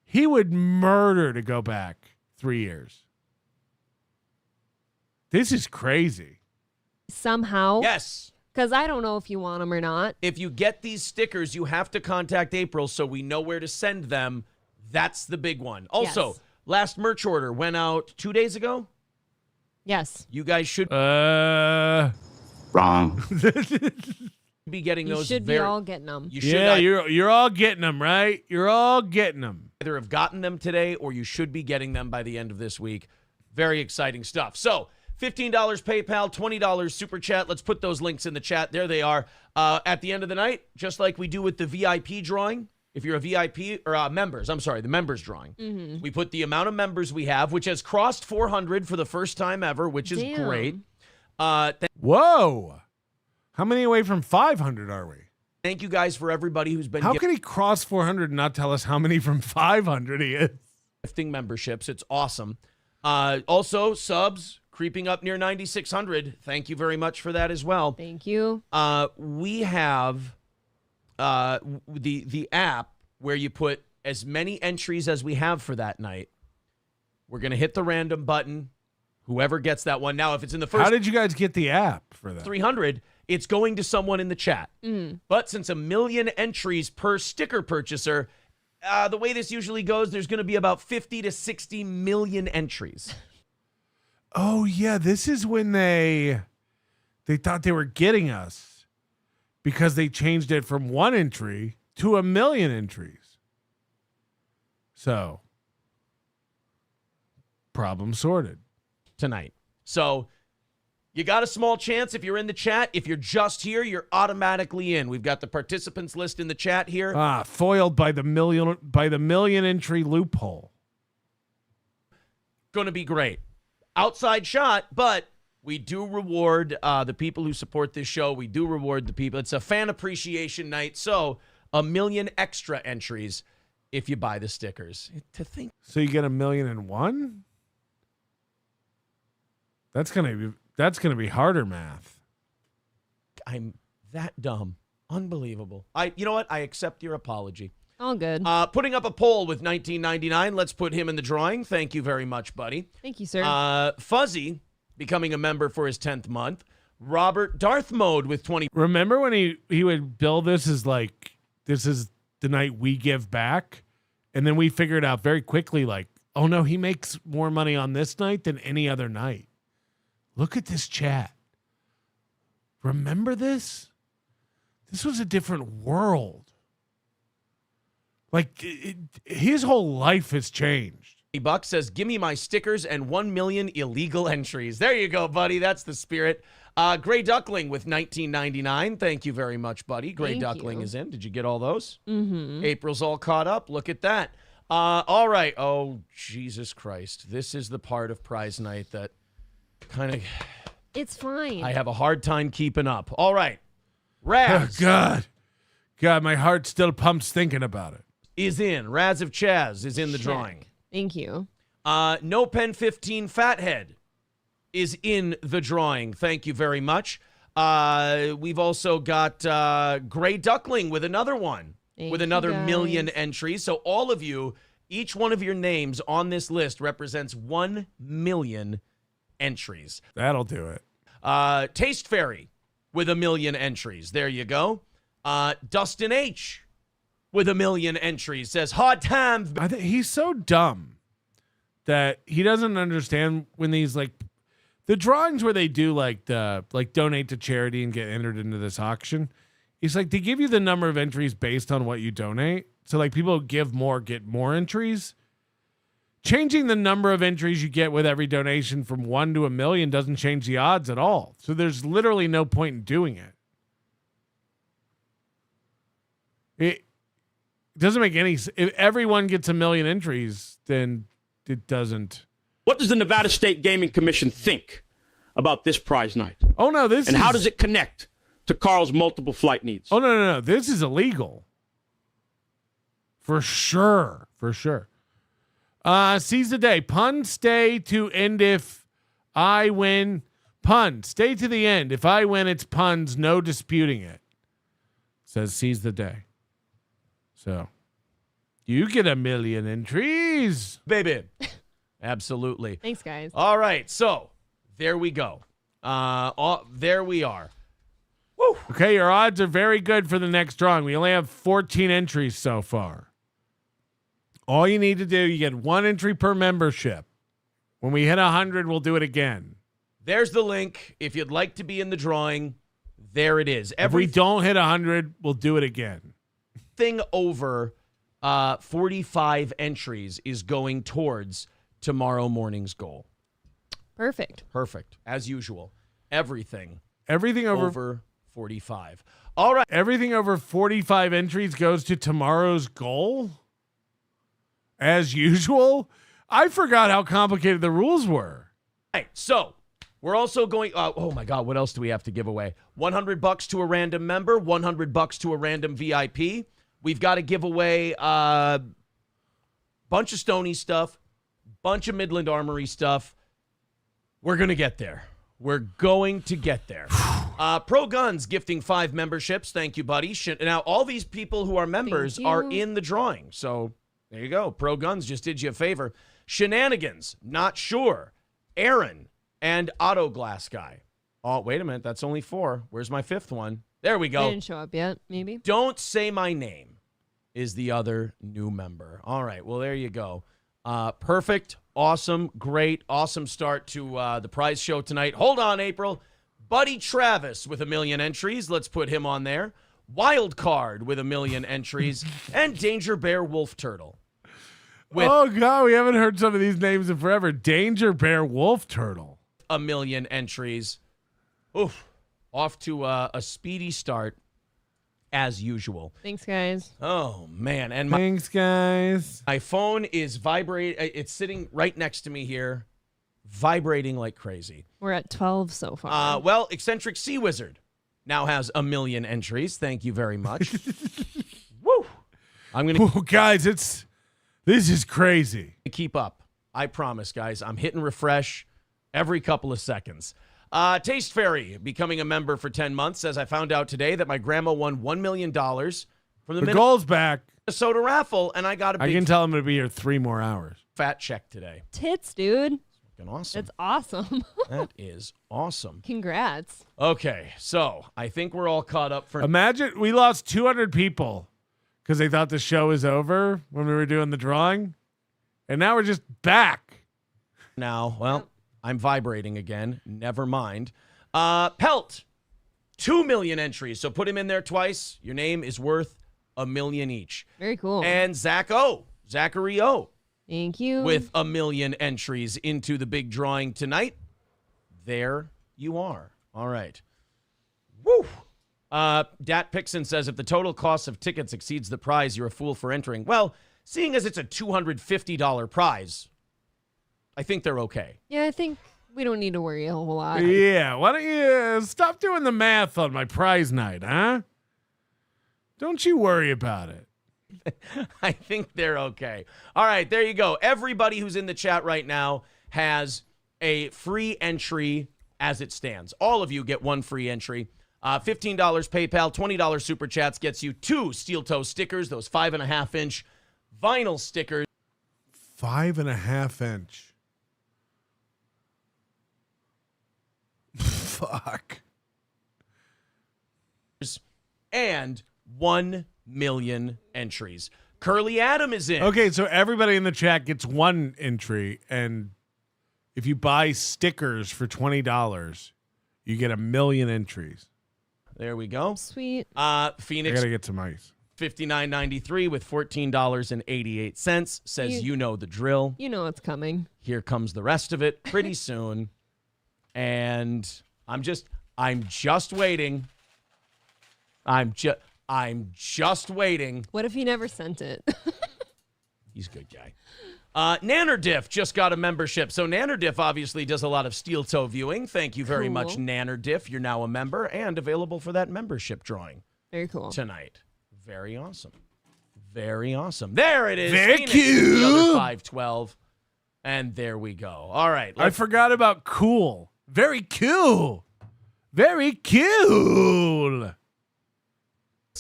He would murder to go back 3 years. This is crazy. Somehow. Yes. Because I don't know if you want them or not. If you get these stickers, you have to contact April so we know where to send them. That's the big one. Also, last merch order went out 2 days ago. Yes. You guys should wrong. be getting those. You should be all getting them. You should. Yeah, you're all getting them, right? You're all getting them. Either have gotten them today or you should be getting them by the end of this week. Very exciting stuff. So, $15 PayPal, $20 Super Chat. Let's put those links in the chat. There they are. At the end of the night, just like we do with the VIP drawing, if you're a VIP, or members, I'm sorry, the members drawing. Mm-hmm. We put the amount of members we have, which has crossed 400 for the first time ever, which is great. Whoa. How many away from 500 are we? Thank you guys for everybody who's been How can he cross 400 and not tell us how many from 500 he is? gifting memberships. It's awesome. Also, subs creeping up near 9,600. Thank you very much for that as well. Thank you. We have the app where you put as many entries as we have for that night. We're going to hit the random button. Whoever gets that one. Now, if it's in the first... How did you guys get the app for that? 300, it's going to someone in the chat. But since 1 million entries per sticker purchaser, the way this usually goes, there's going to be about 50 to 60 million entries. Oh, yeah. This is when they thought they were getting us because they changed it from 1 entry to 1 million entries. So, problem sorted. Tonight. So, you got a small chance if you're in the chat. If you're just here, you're automatically in. We've got the participants list in the chat here. Foiled by the million entry loophole. Going to be great. Outside shot, but we do reward the people who support this show. We do reward the people. It's a fan appreciation night, so 1 million extra entries if you buy the stickers. To think. So you get 1,000,001? That's gonna be harder math. I'm that dumb. Unbelievable. You know what? I accept your apology. All good. Putting up a poll with 1999. Let's put him in the drawing. Thank you very much, buddy. Thank you, sir. Fuzzy becoming a member for his 10th month. Robert Darth Mode with 20. Remember when he would bill this as like, this is the night we give back? And then we figured out very quickly, like, oh no, he makes more money on this night than any other night. Look at this chat. Remember this? This was a different world. Like, his whole life has changed. Buck says, give me my stickers and 1 million illegal entries. There you go, buddy. That's the spirit. Gray Duckling with 1999. Thank you very much, buddy. Gray Duckling is in. Did you get all those? Mm-hmm. April's all caught up. Look at that. All right. Oh, Jesus Christ. This is the part of prize night that kind of... It's fine. I have a hard time keeping up. All right. Raz. Oh, God, my heart still pumps thinking about it. Is in. Raz of Chaz is in the drawing. Thank you. No Pen 15 Fathead is in the drawing. Thank you very much. We've also got Gray Duckling with another one. With another 1,000,000 entries. So all of you, each one of your names on this list represents 1 million entries. That'll do it. Taste Fairy with 1,000,000 entries. There you go. Dustin H with 1,000,000 entries says hard times. I think he's so dumb that he doesn't understand when these, like, the drawings where they do like donate to charity and get entered into this auction. It's like they give you the number of entries based on what you donate. So like people who give more get more entries. Changing the number of entries you get with every donation from 1 to 1,000,000 doesn't change the odds at all. So there's literally no point in doing it. It doesn't make any sense. If everyone gets 1,000,000 entries, then it doesn't. What does the Nevada State Gaming Commission think about this prize night? Oh, no, And how does it connect to Carl's multiple flight needs? Oh, no. This is illegal. For sure. Seize the day. Pun stay to end if I win. Pun stay to the end. If I win, it's puns. No disputing it. Says seize the day. So you get 1,000,000 entries, baby. Absolutely. Thanks, guys. All right. So there we go. There we are. Woo. Okay, your odds are very good for the next drawing. We only have 14 entries so far. All you need to do, you get 1 entry per membership. When we hit 100, we'll do it again. There's the link. If you'd like to be in the drawing, there it is. If we don't hit 100, we'll do it again. Everything over 45 entries is going towards tomorrow morning's goal. Perfect. As usual. Everything over 45. All right. Everything over 45 entries goes to tomorrow's goal? As usual? I forgot how complicated the rules were. All right, so we're also going, oh my God, what else do we have to give away? $100 to a random member, $100 to a random VIP. We've got to give away a bunch of Stony stuff, bunch of Midland Armory stuff. We're going to get there. Pro Guns gifting 5 memberships. Thank you, buddy. Now, all these people who are members are in the drawing. So there you go. Pro Guns just did you a favor. Shenanigans, not sure. Aaron and Auto Glass Guy. Oh, wait a minute. That's only 4. Where's my 5th one? There we go. They didn't show up yet, maybe. Don't Say My Name is the other new member. All right. Well, there you go. Perfect. Awesome. Great. Awesome start to the prize show tonight. Hold on, April. Buddy Travis with 1,000,000 entries. Let's put him on there. Wild Card with 1,000,000 entries. And Danger Bear Wolf Turtle. Oh, God. We haven't heard some of these names in forever. Danger Bear Wolf Turtle. 1,000,000 entries. Oof. Off to a speedy start as usual. Thanks, guys. Oh, man. And thanks, guys. My phone is vibrating. It's sitting right next to me here, vibrating like crazy. We're at 12 so far. Well, Eccentric Sea Wizard now has 1,000,000 entries. Thank you very much. Woo. I'm going to guys, this is crazy. keep up. I promise, guys. I'm hitting refresh every couple of seconds. Taste Fairy, becoming a member for 10 months, says, I found out today that my grandma won $1 million from The goal's back. Minnesota raffle, and I got a big I can tell him to be here 3 more hours. fat check today. Tits, dude. Fucking awesome. That's awesome. That is awesome. Congrats. Okay, so I think we're all caught up for... Imagine we lost 200 people because they thought the show was over when we were doing the drawing. And now we're just back. Now, well, I'm vibrating again. Never mind. Pelt, 2 million entries. So put him in there twice. Your name is worth $1 million each. Very cool. And Zachary O. Thank you. With 1 million entries into the big drawing tonight. There you are. All right. Woo. Dat Pixon says, if the total cost of tickets exceeds the prize, you're a fool for entering. Well, seeing as it's a $250 prize, I think they're okay. Yeah, I think we don't need to worry a whole lot. Yeah, why don't you stop doing the math on my prize night, huh? Don't you worry about it. I think they're okay. All right, there you go. Everybody who's in the chat right now has a free entry as it stands. All of you get one free entry. $15 PayPal, $20 Super Chats gets you 2 Steeltoe stickers, those 5.5-inch vinyl stickers. 5.5-inch. Fuck. And 1 million entries. Curly Adam is in. Okay, so everybody in the chat gets one entry, and if you buy stickers for $20, you get 1 million entries. There we go. Sweet. I Phoenix. gotta get some ice. $59.93 with $14.88 says you know the drill. You know what's coming. Here comes the rest of it pretty soon. And I'm just waiting. I'm just waiting. What if he never sent it? He's a good guy. Nannerdiff just got a membership. So Nannerdiff obviously does a lot of Steeltoe viewing. Thank you very much, Nannerdiff. You're now a member and available for that membership drawing. Very cool. Tonight. Very awesome. Very awesome. There it is. Very Phoenix, cool. The other 512. And there we go. All right. I forgot about cool. Very cool. Very cool.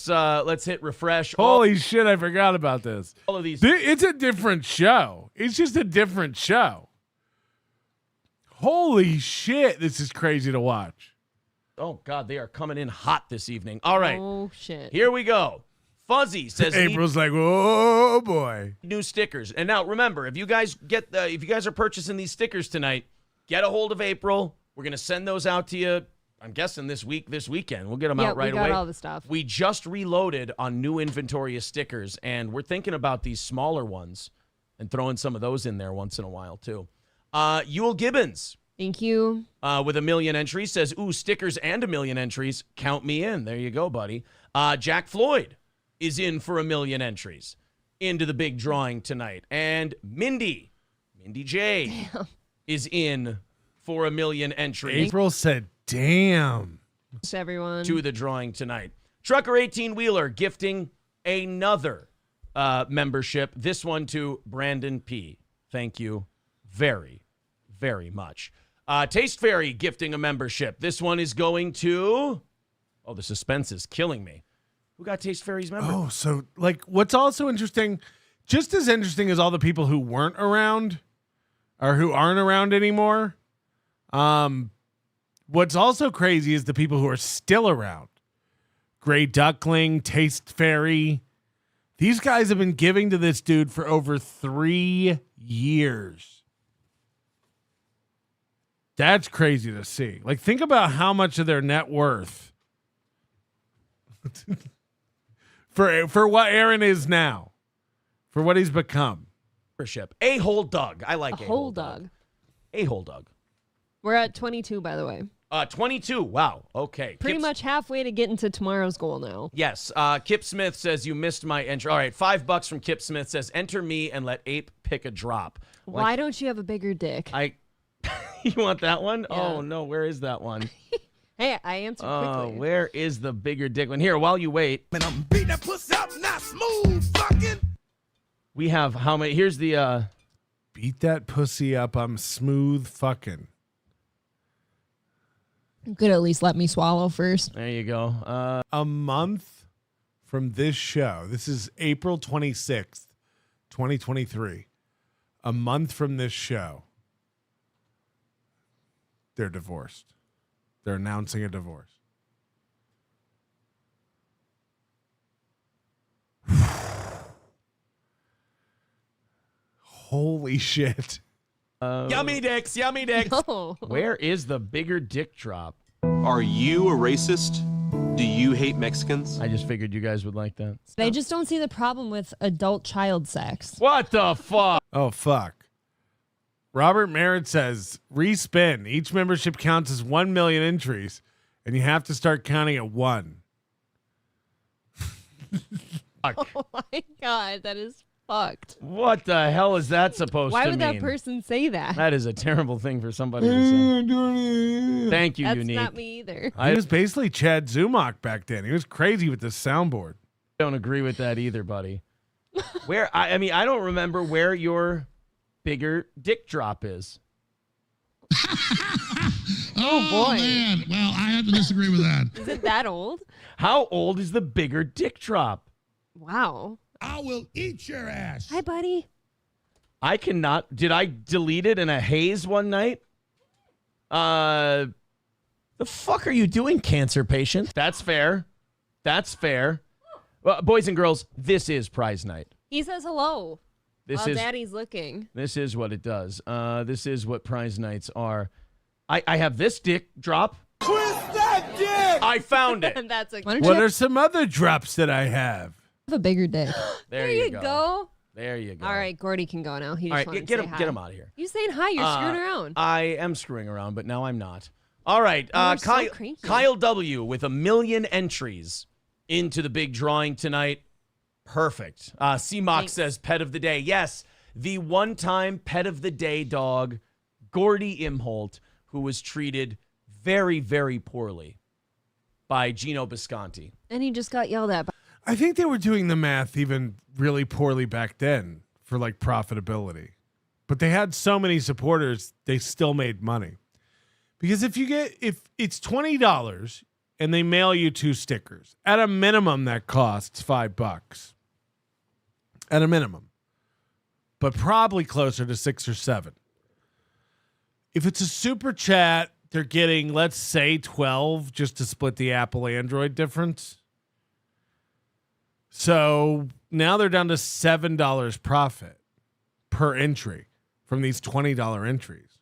Let's hit refresh. Holy shit, I forgot about this. All of these. It's a different show. It's just a different show. Holy shit, this is crazy to watch. Oh, God, they are coming in hot this evening. All right. Oh, shit. Here we go. Fuzzy says April's like, oh boy. New stickers. And now remember, if you guys are purchasing these stickers tonight, get a hold of April. We're gonna send those out to you. I'm guessing this weekend. We'll get them out right away. We got all the stuff. We just reloaded on new inventory of stickers, and we're thinking about these smaller ones and throwing some of those in there once in a while too. Yule Gibbons. Thank you. With 1 million entries says, ooh, stickers and 1 million entries. Count me in. There you go, buddy. Jack Floyd is in for 1 million entries into the big drawing tonight. And Mindy J is in for 1 million entries. April said, damn. Thanks, everyone. To the drawing tonight. Trucker 18-wheeler gifting another membership. This one to Brandon P. Thank you very, very much. Taste Fairy gifting a membership. This one is going to... Oh, the suspense is killing me. Who got Taste Fairy's member? Oh, so like what's also interesting, just as interesting as all the people who weren't around or who aren't around anymore. What's also crazy is the people who are still around. Gray Duckling, Taste Fairy. These guys have been giving to this dude for over 3 years. That's crazy to see. Like, think about how much of their net worth for what Aaron is now, for what he's become. A-hole Doug. I like A-hole Doug. A-hole Doug. We're at 22, by the way. 22. Wow. Okay. Pretty much halfway to getting to tomorrow's goal now. Yes. Kip Smith says, you missed my entry. All right. $5 from Kip Smith says, enter me and let Ape pick a drop. Why don't you have a bigger dick? You want that one? Yeah. Oh, no. Where is that one? Hey, I answered quickly. Where is the bigger dick one? Here, while you wait. Man, I'm beating that pussy up, not smooth fucking. We have how many? Here's the beat that pussy up. I'm smooth fucking. You could at least let me swallow first. There you go. A month from this show. This is April 26th, 2023. A month from this show. They're divorced. They're announcing a divorce. Holy shit. Yummy dicks, yummy dicks. No. Where is the bigger dick drop? Are you a racist? Do you hate Mexicans? I just figured you guys would like that. I just don't see the problem with adult child sex. What the fuck? Oh, fuck. Robert Merritt says, respin. Each membership counts as 1 million entries, and you have to start counting at 1. Oh my God, that is fucked. What the hell is that supposed Why to would mean? that person say that? That is a terrible thing for somebody to say. Thank you, That's Unique. not me either. He was basically Chad Zumock back then. He was crazy with the soundboard. Don't agree with that either, buddy. I mean, I don't remember where your bigger dick drop is. Oh boy. Man. Well, I have to disagree with that. Is it that old? How old is the bigger dick drop? Wow. I will eat your ass. Hi, buddy. I cannot. Did I delete it in a haze one night? The fuck are you doing, cancer patient? That's fair. That's fair. Well, boys and girls, this is prize night. He says hello. This while is Daddy's looking. This is what it does. This is what prize nights are. I have this dick drop. Twist that dick. I found it. That's a. What are some other drops that I have? a bigger dick? There you go. go. There you go. All right, Gordy can go now. He All just right, wanted get to him, say get hi. him out of here. You saying hi? You're screwing around. I am screwing around, but now I'm not. All right, I'm so Kyle, cranky. Kyle W. with 1 million entries into the big drawing tonight. Perfect. C-Mock says pet of the day. Yes, the one-time pet of the day dog, Gordy Imholt, who was treated very, very poorly by Gino Bisconti. And he just got yelled at. I think they were doing the math even really poorly back then for like profitability. But they had so many supporters, they still made money. Because if it's $20 and they mail you 2 stickers, at a minimum that costs $5. At a minimum. But probably closer to 6 or 7. If it's a super chat, they're getting, let's say, 12 just to split the Apple Android difference. So now they're down to $7 profit per entry from these $20 entries.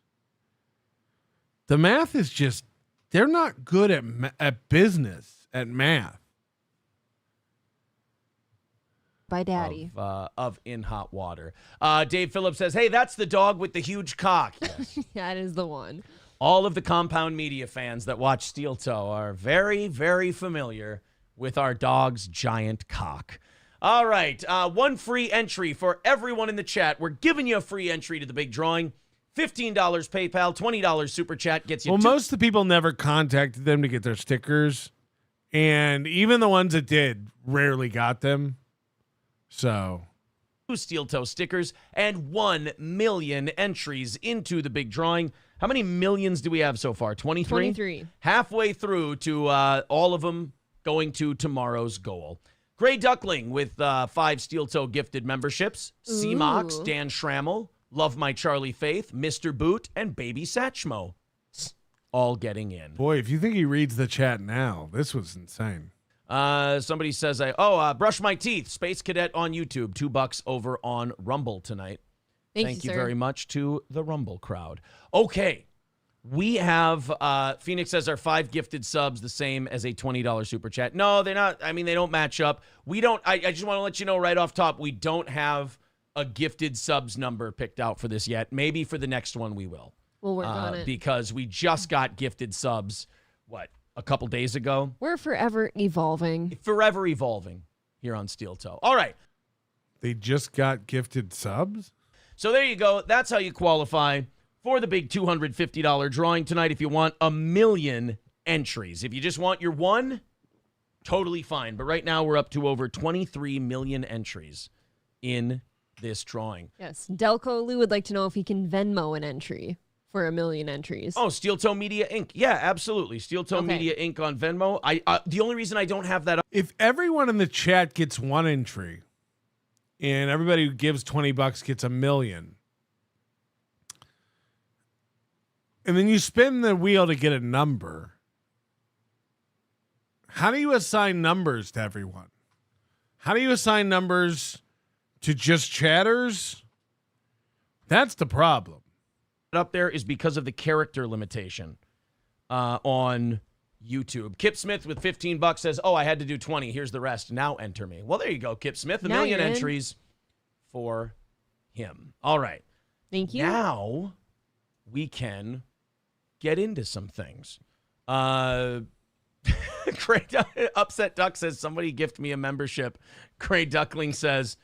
The math is just, they're not good at business, at math. By Daddy. Of In Hot Water. Dave Phillips says, hey, that's the dog with the huge cock. Yes. That is the one. All of the Compound Media fans that watch Steeltoe are very, very familiar with our dog's giant cock. All right, 1 free entry for everyone in the chat. We're giving you a free entry to the big drawing. $15 PayPal, $20 Super Chat gets you. Well, most of the people never contacted them to get their stickers. And even the ones that did rarely got them. So 2 Steeltoe stickers and 1 million entries into the big drawing. How many millions do we have so far? 23? 23. Halfway through to all of them going to tomorrow's goal. Gray Duckling with 5 Steeltoe gifted memberships. C-Mox, Ooh. Dan Schrammel, Love My Charlie Faith, Mr. Boot, and Baby Satchmo. All getting in. Boy, if you think he reads the chat now, this was insane. Somebody says, brush my teeth. Space Cadet on YouTube. $2 over on Rumble tonight. Thank you, you sir. very much to the Rumble crowd. Okay. We have, Phoenix says our 5 gifted subs the same as a $20 super chat. No, they're not. I mean, they don't match up. We don't, I just want to let you know right off top, we don't have a gifted subs number picked out for this yet. Maybe for the next one we will. We'll work on it. Because we just got gifted subs, a couple days ago? We're forever evolving. Forever evolving here on Steeltoe. All right. They just got gifted subs? So there you go. That's how you qualify for the big $250 drawing tonight. If you want 1 million entries. If you just want your one, totally fine. But right now we're up to over 23 million entries in this drawing. Yes. Delco Lou would like to know if he can Venmo an entry for 1 million entries. Oh, Steeltoe Media Inc. Yeah, absolutely. Steeltoe Media Inc. on Venmo. The only reason I don't have that up. If everyone in the chat gets one entry and everybody who gives $20 gets 1 million, and then you spin the wheel to get a number, how do you assign numbers to everyone? How do you assign numbers to just chatters? That's the problem. Up there is because of the character limitation on YouTube. Kip Smith with $15 says, "Oh, I had to do 20. Here's the rest. Now enter me." Well, there you go, Kip Smith. 1 million entries for him. All right. Thank you. Now we can get into some things. Great Upset Duck says, "Somebody gift me a membership." Gray Duckling says,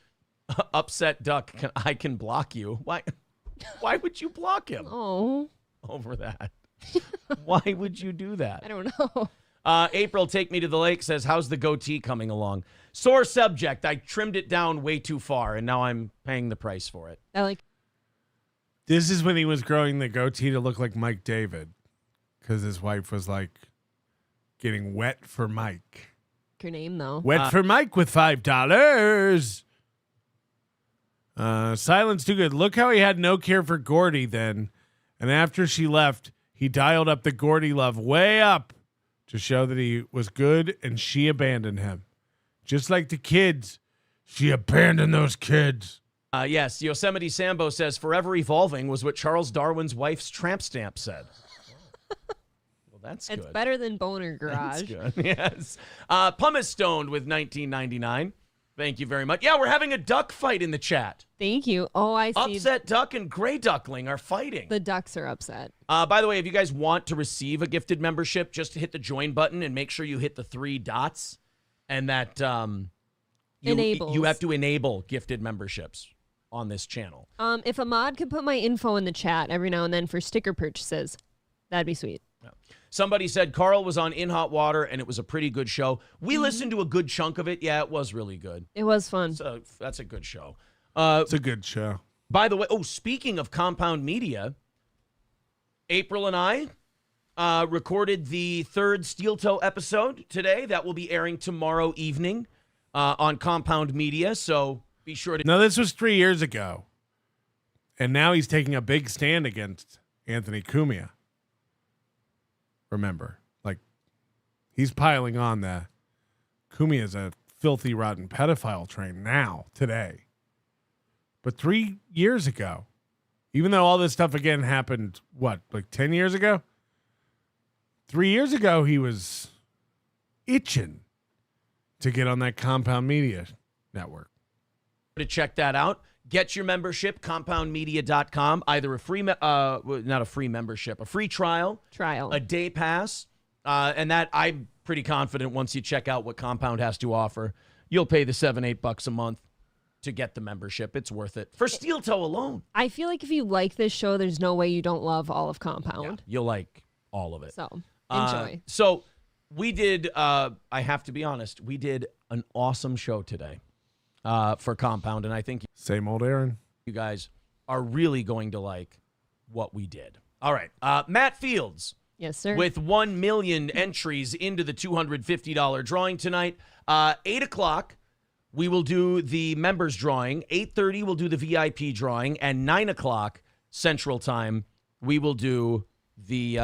"Upset Duck, I can block you." Why? Why would you block him? Oh. Over that. Why would you do that? I don't know. April, Take Me to the Lake says, "How's the goatee coming along?" Sore subject. I trimmed it down way too far, and now I'm paying the price for it. I like. This is when he was growing the goatee to look like Mike David, because his wife was like getting wet for Mike. Your name though. Wet for Mike with $5. Silence too good. Look how he had no care for Gordy then, and after she left, he dialed up the Gordy love way up to show that he was good, and she abandoned him, just like the kids. She abandoned those kids. Yes, Yosemite Sambo says, "Forever evolving" was what Charles Darwin's wife's tramp stamp said. Well, that's good. It's better than Boner Garage. That's good. Yes. Pumice Stoned with $19.99. Thank you very much. Yeah, we're having a duck fight in the chat. Thank you. Oh, I see. Upset Duck and Gray Duckling are fighting. The ducks are upset. By the way, if you guys want to receive a gifted membership, just hit the join button and make sure you hit the 3 dots, and that you have to enable gifted memberships on this channel. If a mod could put my info in the chat every now and then for sticker purchases, that'd be sweet. Yeah. Somebody said Carl was on In Hot Water, and it was a pretty good show. We listened to a good chunk of it. Yeah, it was really good. It was fun. So that's a good show. It's a good show. By the way, speaking of Compound Media, April and I recorded the 3rd Steeltoe episode today. That will be airing tomorrow evening on Compound Media, so be sure to... No, this was 3 years ago, and now he's taking a big stand against Anthony Cumia. Remember, like, he's piling on the Cumia's a filthy, rotten pedophile train now, today. But 3 years ago, even though all this stuff again happened, what, like 10 years ago? 3 years ago, he was itching to get on that Compound Media network. To check that out, get your membership, compoundmedia.com, either a free, not a free membership, a free trial, a day pass, and that I'm pretty confident once you check out what Compound has to offer, you'll pay the $7-8 a month to get the membership. It's worth it. For Steeltoe alone. I feel like if you like this show, there's no way you don't love all of Compound. Yeah, you'll like all of it. So, enjoy. So, we did, I have to be honest, we did an awesome show today for Compound, and I think same old Aaron. You guys are really going to like what we did. All right. Matt Fields. Yes, sir. With 1 million entries into the $250 drawing tonight. 8 o'clock, we will do the members drawing. 8:30, we'll do the VIP drawing. And 9 o'clock Central Time, we will do the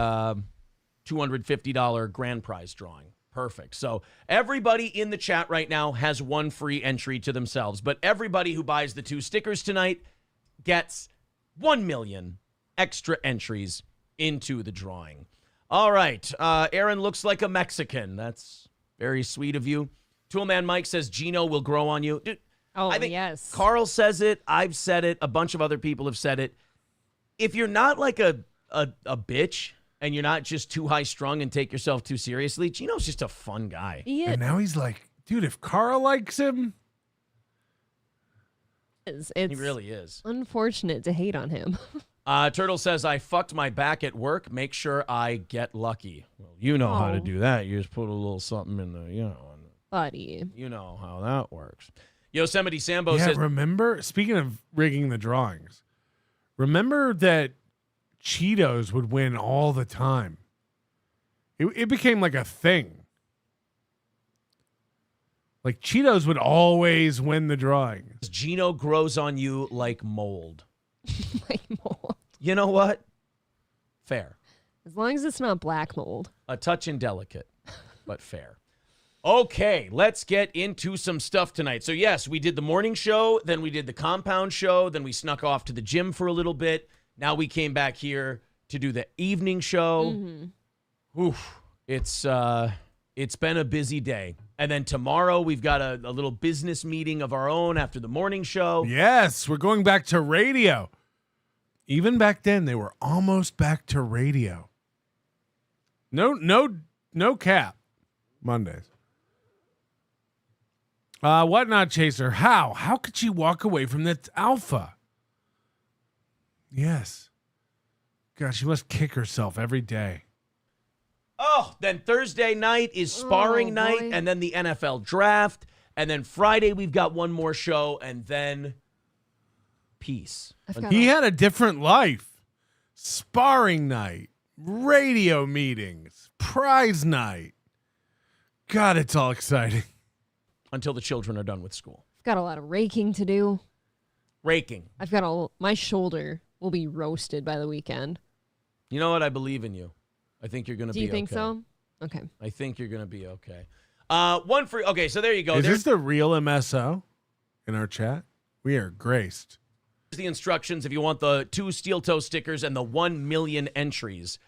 $250 grand prize drawing. Perfect. So everybody in the chat right now has one free entry to themselves. But everybody who buys the 2 stickers tonight gets 1 million extra entries into the drawing. All right. Aaron looks like a Mexican. That's very sweet of you. Toolman Mike says Gino will grow on you. Dude, I think yes. Carl says it. I've said it. A bunch of other people have said it. If you're not like a bitch and you're not just too high strung and take yourself too seriously, Gino's just a fun guy. He is. And now he's like, dude, if Carl likes him. It's he really is. Unfortunate to hate on him. Turtle says, I fucked my back at work. Make sure I get lucky. Well, you know how to do that. You just put a little something in the, buddy. You know how that works. Yosemite Sambo Yeah, says, remember, speaking of rigging the drawings, remember that Cheetos would win all the time. It became like a thing. Like Cheetos would always win the drawing. Gino grows on you like mold. Like mold. You know what? Fair. As long as it's not black mold. A touch indelicate, but fair. Okay, let's get into some stuff tonight. So, yes, we did the morning show, then we did the compound show, then we snuck off to the gym for a little bit. Now we came back here to do the evening show. Mm-hmm. Oof, it's been a busy day. And then tomorrow we've got a little business meeting of our own after the morning show. Yes, we're going back to radio. Even back then, they were almost back to radio. No cap. Mondays. Whatnot Chaser. How could she walk away from that alpha? Yes. God, she must kick herself every day. Oh, then Thursday night is sparring night, and then the NFL draft, and then Friday we've got one more show, and then peace. He had a different life. Sparring night, radio meetings, prize night. God, it's all exciting. Until the children are done with school. I've got a lot of raking to do. Raking. I've got my shoulder will be roasted by the weekend. You know what? I believe in you. I think you're going to be okay. Do you think so? Okay. I think you're going to be okay. Okay, so there you go. Is this the real MSO in our chat? We are graced. Here's the instructions if you want the 2 Steeltoe stickers and the 1 million entries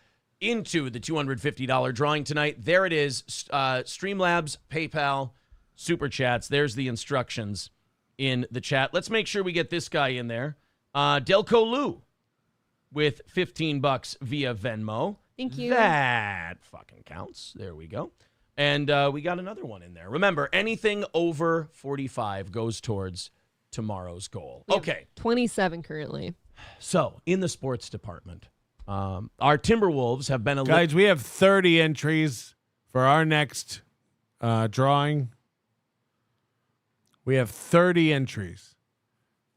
into the $250 drawing tonight. There it is. Streamlabs, PayPal, Super Chats. There's the instructions in the chat. Let's make sure we get this guy in there. Delco Lou with $15 via Venmo. Thank you. That fucking counts. There we go. And we got another one in there. Remember, anything over 45 goes towards tomorrow's goal. Okay. 27 currently. So, in the sports department, our Timberwolves have been Guys, we have 30 entries for our next drawing. We have 30 entries.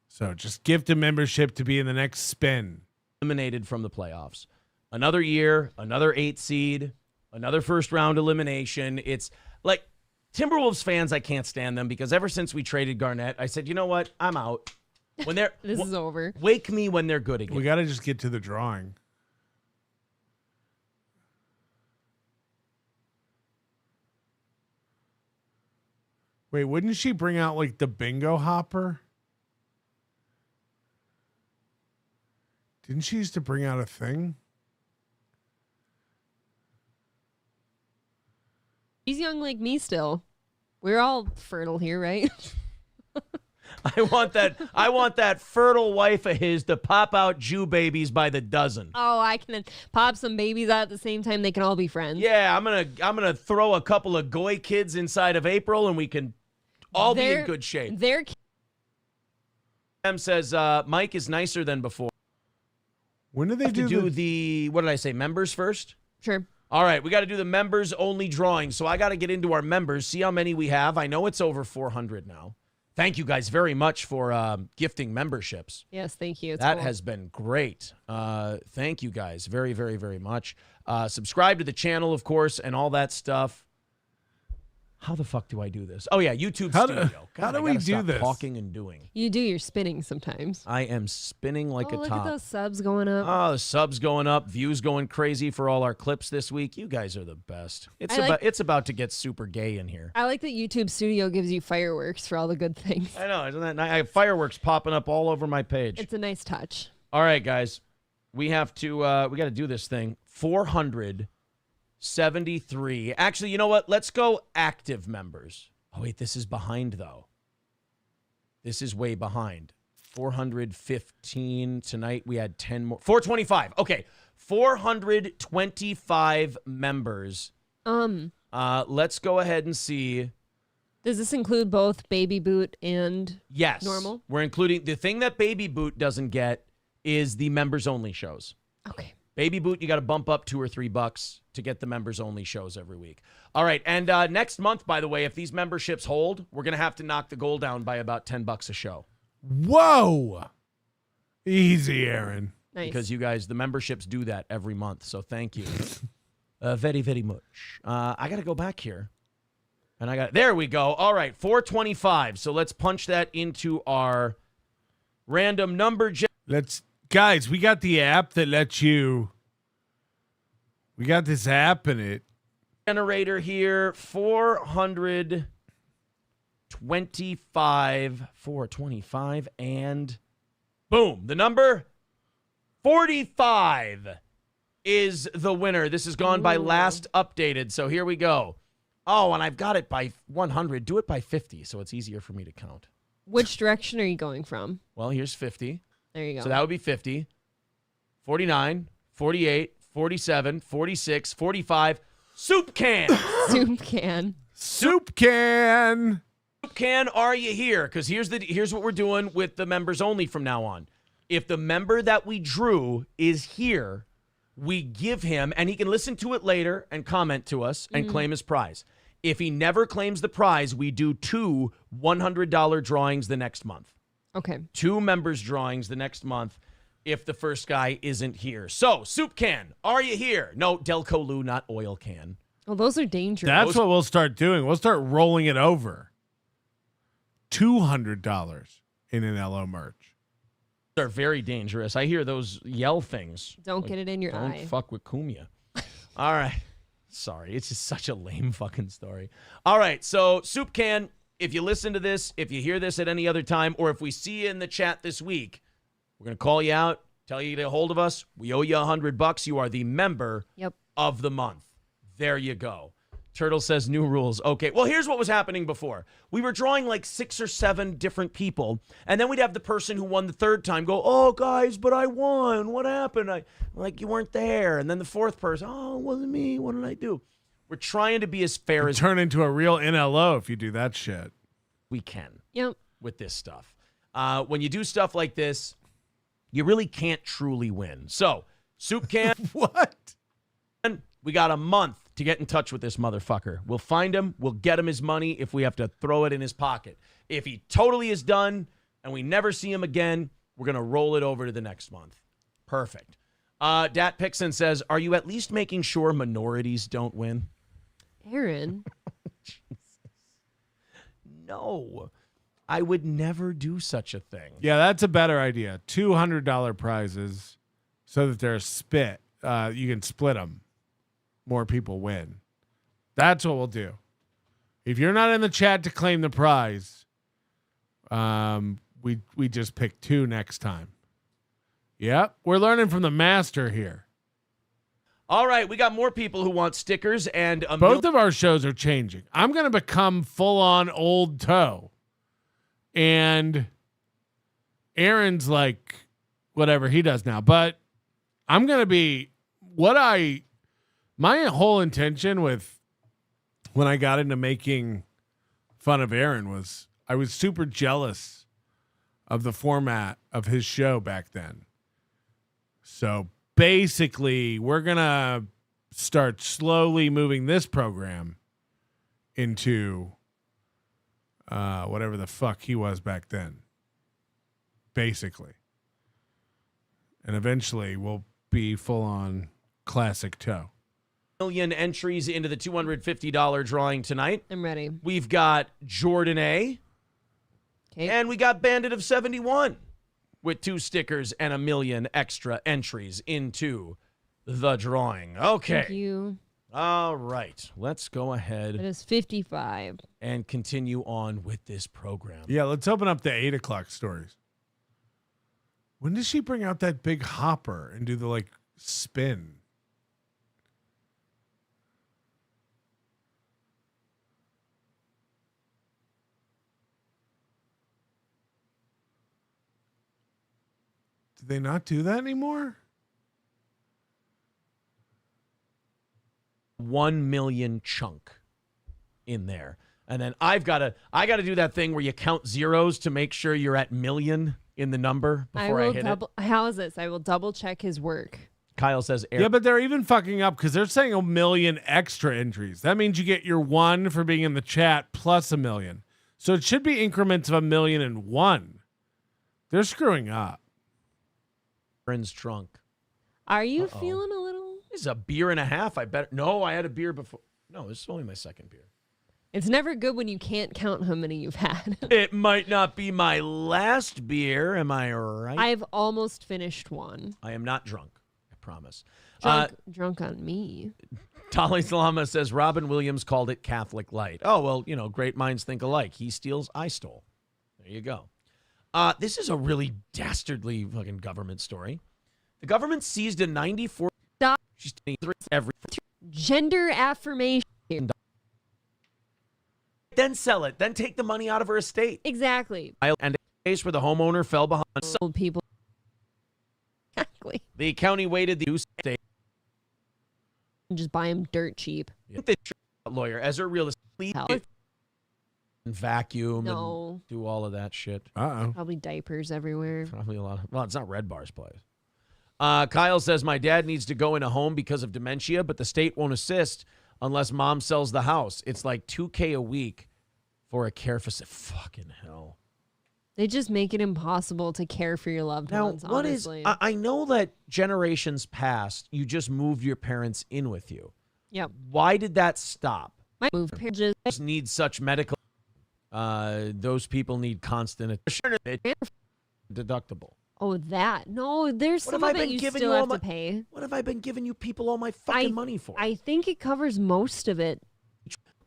So just gift a membership to be in the next spin. Eliminated from the playoffs. Another year, another 8 seed, another first round elimination. It's like Timberwolves fans, I can't stand them because ever since we traded Garnett, I said, you know what? I'm out. When they're This is over. Wake me when they're good again. We got to just get to the drawing. Wait, wouldn't she bring out like the bingo hopper? Didn't she used to bring out a thing? He's young like me still. We're all fertile here, right? I want that fertile wife of his to pop out Jew babies by the dozen. Oh, I can pop some babies out at the same time. They can all be friends. Yeah, I'm gonna throw a couple of goy kids inside of April, and we can all be in good shape. Em says Mike is nicer than before. When do they do the what did I say? Members first? Sure. All right, we got to do the members only drawing. So I got to get into our members, see how many we have. I know it's over 400 now. Thank you guys very much for gifting memberships. Yes, thank you. It's That cool. has been great. Thank you guys very, very, very much. Subscribe to the channel, of course, and all that stuff. How the fuck do I do this? Oh, yeah, YouTube Studio. How do we do this? Talking and doing. You do your spinning sometimes. I am spinning like a top. Look at those subs going up. Oh, the subs going up, views going crazy for all our clips this week. You guys are the best. It's about to get super gay in here. I like that YouTube Studio gives you fireworks for all the good things. I know, isn't that nice? I have fireworks popping up all over my page. It's a nice touch. All right, guys, we have to. We got to do this thing. 473. Actually, you know what? Let's go active members. Oh wait, this is behind though. This is way behind. 415 tonight. We had 10 more. 425. Okay, 425 members. Let's go ahead and see. Does this include both Baby Boot and Yes. normal? We're including the thing that Baby Boot doesn't get is the members only shows. Okay. Baby Boot, you got to bump up $2 or $3 to get the members only shows every week. All right, and next month, by the way, if these memberships hold, we're going to have to knock the goal down by about $10 a show. Whoa. Easy, Aaron. Nice. Because you guys, the memberships do that every month, so thank you. Very, very much. I got to go back here. And there we go. All right, 425. So let's punch that into our random number. Guys, we got the app that lets you. We got this app and it. Generator here, 425, and boom. The number 45 is the winner. This has gone by last updated, so here we go. Oh, and I've got it by 100. Do it by 50, so it's easier for me to count. Which direction are you going from? Well, here's 50. There you go. So that would be 50, 49, 48, 47, 46, 45. Soup can. Soup can. Soup can. Soup can, are you here? Because here's what we're doing with the members only from now on. If the member that we drew is here, we give him, and he can listen to it later and comment to us and claim his prize. If he never claims the prize, we do 2 $100 drawings the next month. Okay. 2 members drawings the next month if the first guy isn't here. So, Soup Can, are you here? No, Delco Lou, not Oil Can. Well, those are dangerous. That's what we'll start doing. We'll start rolling it over. $200 in an LO merch. They're very dangerous. I hear those yell things. Don't get it in your eye. Don't fuck with Kumia. All right. Sorry, it's just such a lame fucking story. All right, so Soup Can, if you listen to this, if you hear this at any other time, or if we see you in the chat this week, we're going to call you out, tell you to get a hold of us. We owe you $100. You are the member of the month. There you go. Turtle says new rules. Okay, well, here's what was happening before. We were drawing like 6 or 7 different people, and then we'd have the person who won the third time go, oh, guys, but I won. What happened? You weren't there. And then the fourth person, oh, it wasn't me. What did I do? We're trying to be as fair as turn into a real NLO if you do that shit. We can. Yep. With this stuff. When you do stuff like this, you really can't truly win. So, Soup Can. What? We got a month to get in touch with this motherfucker. We'll find him. We'll get him his money if we have to throw it in his pocket. If he totally is done and we never see him again, we're going to roll it over to the next month. Perfect. Dat Pixon says, are you at least making sure minorities don't win? Aaron. No. I would never do such a thing. Yeah, that's a better idea. $200 prizes so that they're spit. You can split them. More people win. That's what we'll do. If you're not in the chat to claim the prize, we just pick 2 next time. Yep, we're learning from the master here. All right, we got more people who want stickers, and both of our shows are changing. I'm going to become full-on old toe, and Aaron's like whatever he does now. But I'm going to be my whole intention with when I got into making fun of Aaron was I was super jealous of the format of his show back then. So basically, we're going to start slowly moving this program into whatever the fuck he was back then. Basically. And eventually, we'll be full-on classic toe. Million entries into the $250 drawing tonight. I'm ready. We've got Jordan A. Okay. And we got Bandit of 71 with 2 stickers and 1 million extra entries into the drawing. Okay. Thank you. All right. Let's go ahead. It is 55. And continue on with this program. Yeah, let's open up the 8 o'clock stories. When does she bring out that big hopper and do the spin? Do they not do that anymore? 1 million chunk in there. And then I got to do that thing where you count zeros to make sure you're at million. in the number before I hit it. How is this? I will double check his work. Kyle says, Yeah, but they're even fucking up because they're saying 1 million extra entries. That means you get your 1 for being in the chat plus 1 million. So it should be increments of 1,000,001. They're screwing up. Aaron's drunk. Are you feeling a little? This is a beer and a half. I bet. No, I had a beer before. No, this is only my second beer. It's never good when you can't count how many you've had. It might not be my last beer. Am I right? I've almost finished one. I am not drunk. I promise. Drunk on me. Tali Salama says Robin Williams called it Catholic Light. Oh, well, great minds think alike. He steals, I stole. There you go. This is a really dastardly fucking government story. The government seized a 94. She's 23 every. Gender affirmation. Then sell it. Then take the money out of her estate. Exactly. And a case where the homeowner fell behind. Old people. Exactly. The county waited the estate. Just buy them dirt cheap. The lawyer as her real estate and vacuum and do all of that shit. Probably diapers everywhere. Probably a lot. Well, it's not Red Bar's place. Kyle says my dad needs to go in a home because of dementia, but the state won't assist unless mom sells the house. It's like $2,000 a week for a care facility. Fucking hell. They just make it impossible to care for your loved ones, what honestly. I know that generations past, you just moved your parents in with you. Yep. Why did that stop? My move parents need such medical. Those people need constant deductible. Oh, that. No, there's some of it you still have to pay. What have I been giving you people all my fucking money for? I think it covers most of it.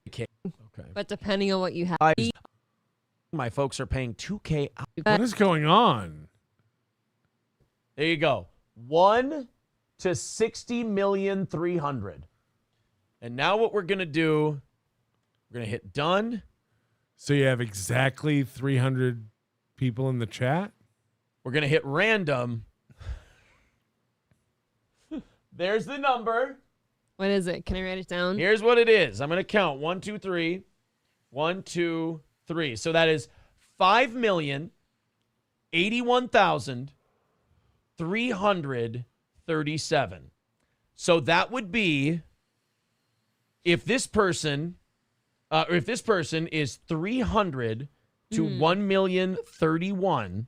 Okay. But depending on what you have. My folks are paying $2,000. What is going on? There you go. 1 to 60,300,000. And now what we're going to do, we're going to hit done. So you have exactly 300 people in the chat? We're going to hit random. There's the number. What is it? Can I write it down? Here's what it is. I'm going to count 1, 2, 3. 1, 2, 3. So that is 5,081,337. So that would be if this person is 300 to 1,031,000.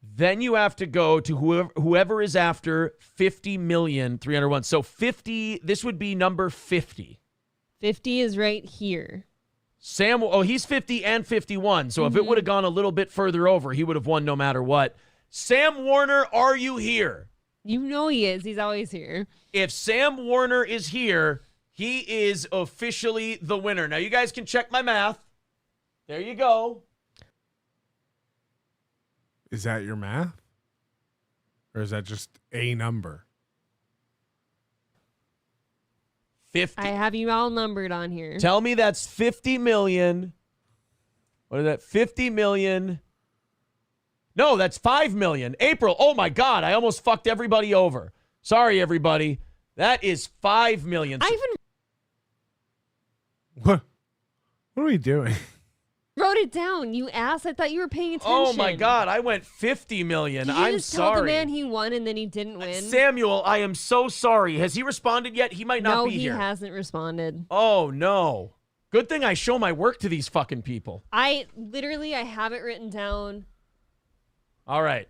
Then you have to go to whoever is after 50,301,000. So 50. This would be number 50. 50 is right here. Sam, he's 50 and 51. So if it would have gone a little bit further over, he would have won no matter what. Sam Warner, are you here? You know he is. He's always here. If Sam Warner is here, he is officially the winner. Now you guys can check my math. There you go. Is that your math? Or is that just a number? 50. I have you all numbered on here. Tell me that's 50 million. What is that? 50 million. No, that's 5 million. April, oh my God, I almost fucked everybody over. Sorry, everybody. That is 5 million. What are we doing? Wrote it down. You ass. I thought you were paying attention. Oh my God, I went 50 million. Did you I'm just sorry. tell the man he won and then he didn't win? Samuel, I am so sorry. Has he responded yet? He might not be here. No, he hasn't responded. Oh no. Good thing I show my work to these fucking people. I have it written down. All right.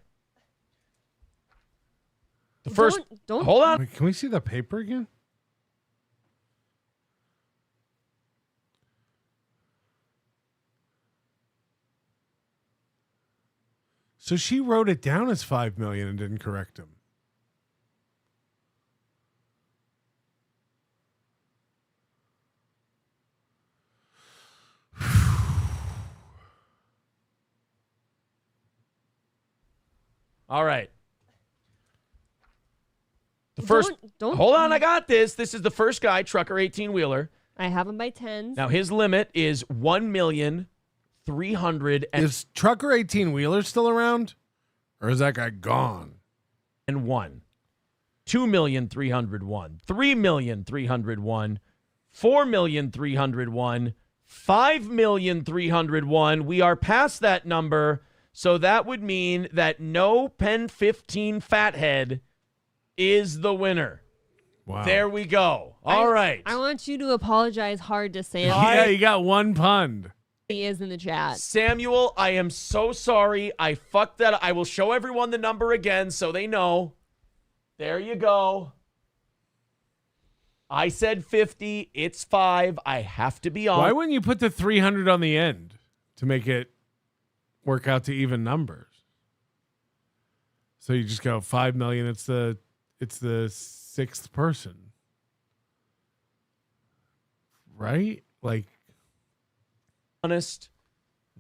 The first. Don't. Hold on. Wait, can we see the paper again? So she wrote it down as 5 million and didn't correct him. All right. The first. Hold on, I got this. This is the first guy, trucker 18-wheeler. I have him by 10s. Now his limit is 1,300,000. Is trucker 18-wheeler still around? Or is that guy gone? And 1. 2,301,000. 3,301,000. 4,301,000. 5,301,000. We are past that number. So that would mean that no Pen 15 fathead is the winner. Wow. There we go. All right. I want you to apologize hard to Sam. Yeah, you got one pun. He is in the chat. Samuel, I am so sorry. I fucked that. I will show everyone the number again so they know. There you go. I said 50. It's 5. I have to be on. Why wouldn't you put the 300 on the end to make it work out to even numbers? So you just go 5 million. It's the 6th person, right? Like, honest.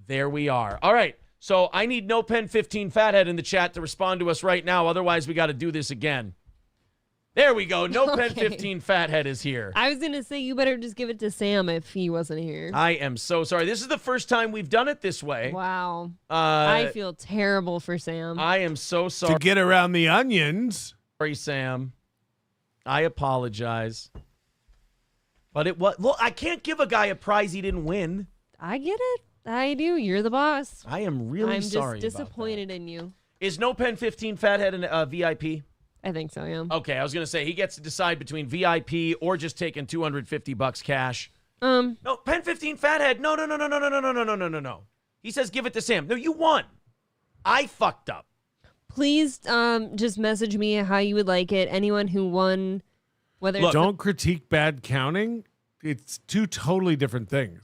There we are. All right. So I need no Pen 15 fathead in the chat to respond to us right now. Otherwise, we got to do this again. There we go. No Pen 15 fathead is here. I was going to say you better just give it to Sam if he wasn't here. I am so sorry. This is the first time we've done it this way. Wow. I feel terrible for Sam. I am so sorry. To get around the onions. Sorry, Sam. I apologize. But it was, look, I can't give a guy a prize he didn't win. I get it. I do. You're the boss. I am really sorry. I'm just disappointed in you. Is no Pen 15 fathead a VIP? I think so, yeah. Okay, I was going to say he gets to decide between VIP or just taking $250 cash. No, Pen 15 fathead. No. He says give it to Sam. No, you won. I fucked up. Please just message me how you would like it. Anyone who won, whether Look, it's don't critique bad counting. It's two totally different things.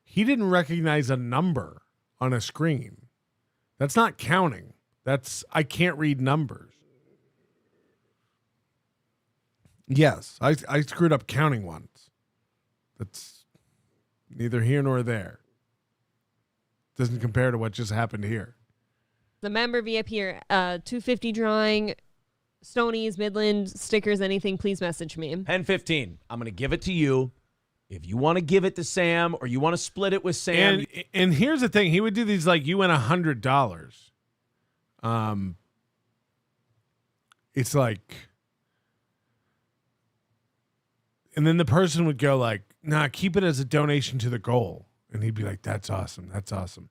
He didn't recognize a number on a screen. That's not counting. That's I can't read numbers. Yes, I screwed up counting once. That's neither here nor there. Doesn't compare to what just happened here. the member VIP or 250 drawing, Stonies, Midland, stickers, anything, please message me. Pen 15. I'm going to give it to you. If you want to give it to Sam or you want to split it with Sam. And here's the thing. He would do these like you win $100. It's like, and then the person would go like, nah, keep it as a donation to the goal. And he'd be like, that's awesome. That's awesome.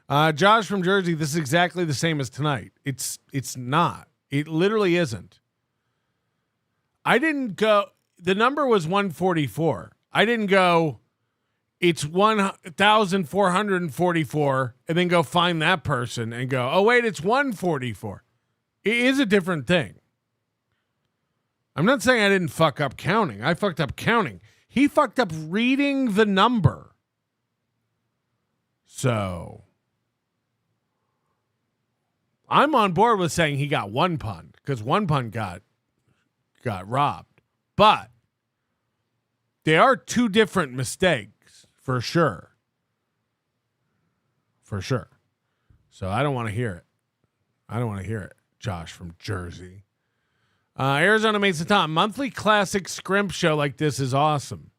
Josh from Jersey, this is exactly the same as tonight. It's not. It literally isn't. I didn't go, the number was 144. I didn't go, it's 1,444 and then go find that person and go, oh, wait, it's 144. It is a different thing. I'm not saying I didn't fuck up counting. I fucked up counting. He fucked up reading the number. So I'm on board with saying he got one pun because one pun got robbed. But they are two different mistakes for sure. For sure. So I don't want to hear it. I don't want to hear it. Josh from Jersey. Arizona Mesa Tom. Monthly classic scrimp show like this is awesome.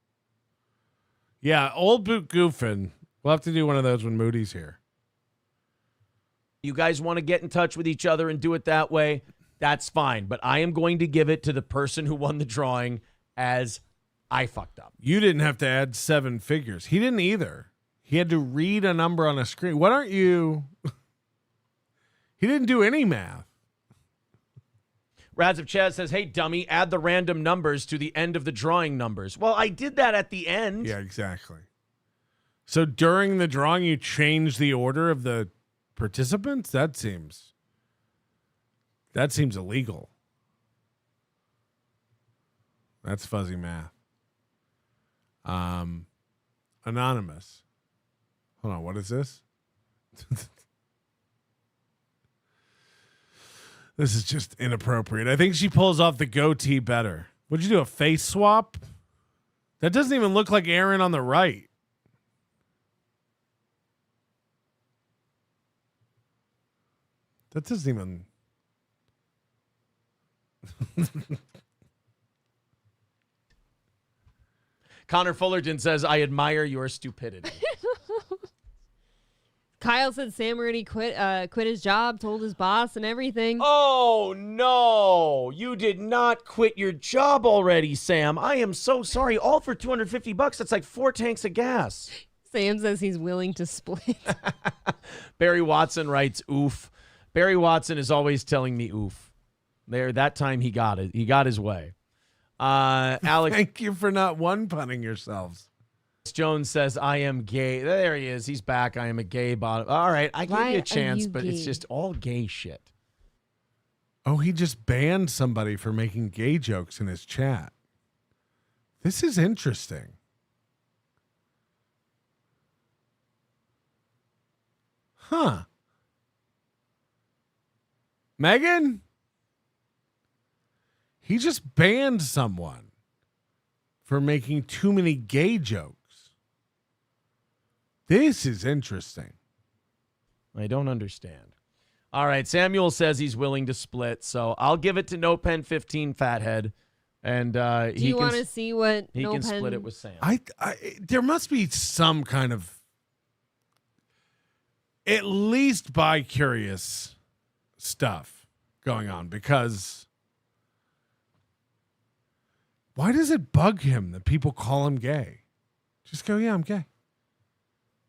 Yeah, old boot goofing. We'll have to do one of those when Moody's here. You guys want to get in touch with each other and do it that way, that's fine. But I am going to give it to the person who won the drawing as I fucked up. You didn't have to add 7 figures. He didn't either. He had to read a number on a screen. What aren't you? He didn't do any math. Raz of Chaz says, hey, dummy, add the random numbers to the end of the drawing numbers. Well, I did that at the end. Yeah, exactly. So during the drawing, you changed the order of the participants? That seems illegal. That's fuzzy math. Anonymous. Hold on, what is this? This is just inappropriate. I think she pulls off the goatee better. Would you do a face swap? That doesn't even look like Aaron on the right. That doesn't even... Connor Fullerton says, I admire your stupidity. Kyle said Sam already quit his job, told his boss and everything. Oh, no. You did not quit your job already, Sam. I am so sorry. All for $250. That's like 4 tanks of gas. Sam says he's willing to split. Barry Watson writes, oof. Barry Watson is always telling me oof. There, that time he got it. He got his way. Alex, thank you for not one-punning yourselves. Jones says, I am gay. There he is. He's back. I am a gay bottom. All right, I give you a chance, but it's just all gay shit. Oh, he just banned somebody for making gay jokes in his chat. This is interesting. Huh. Megan? He just banned someone for making too many gay jokes. This is interesting. I don't understand. All right, Samuel says he's willing to split, so I'll give it to No Pen 15 Fathead, and Do you want to see what he No can Pen... split it with Sam. There must be some kind of at least bi-curious stuff going on, because why does it bug him that people call him gay? Just go, yeah, I'm gay.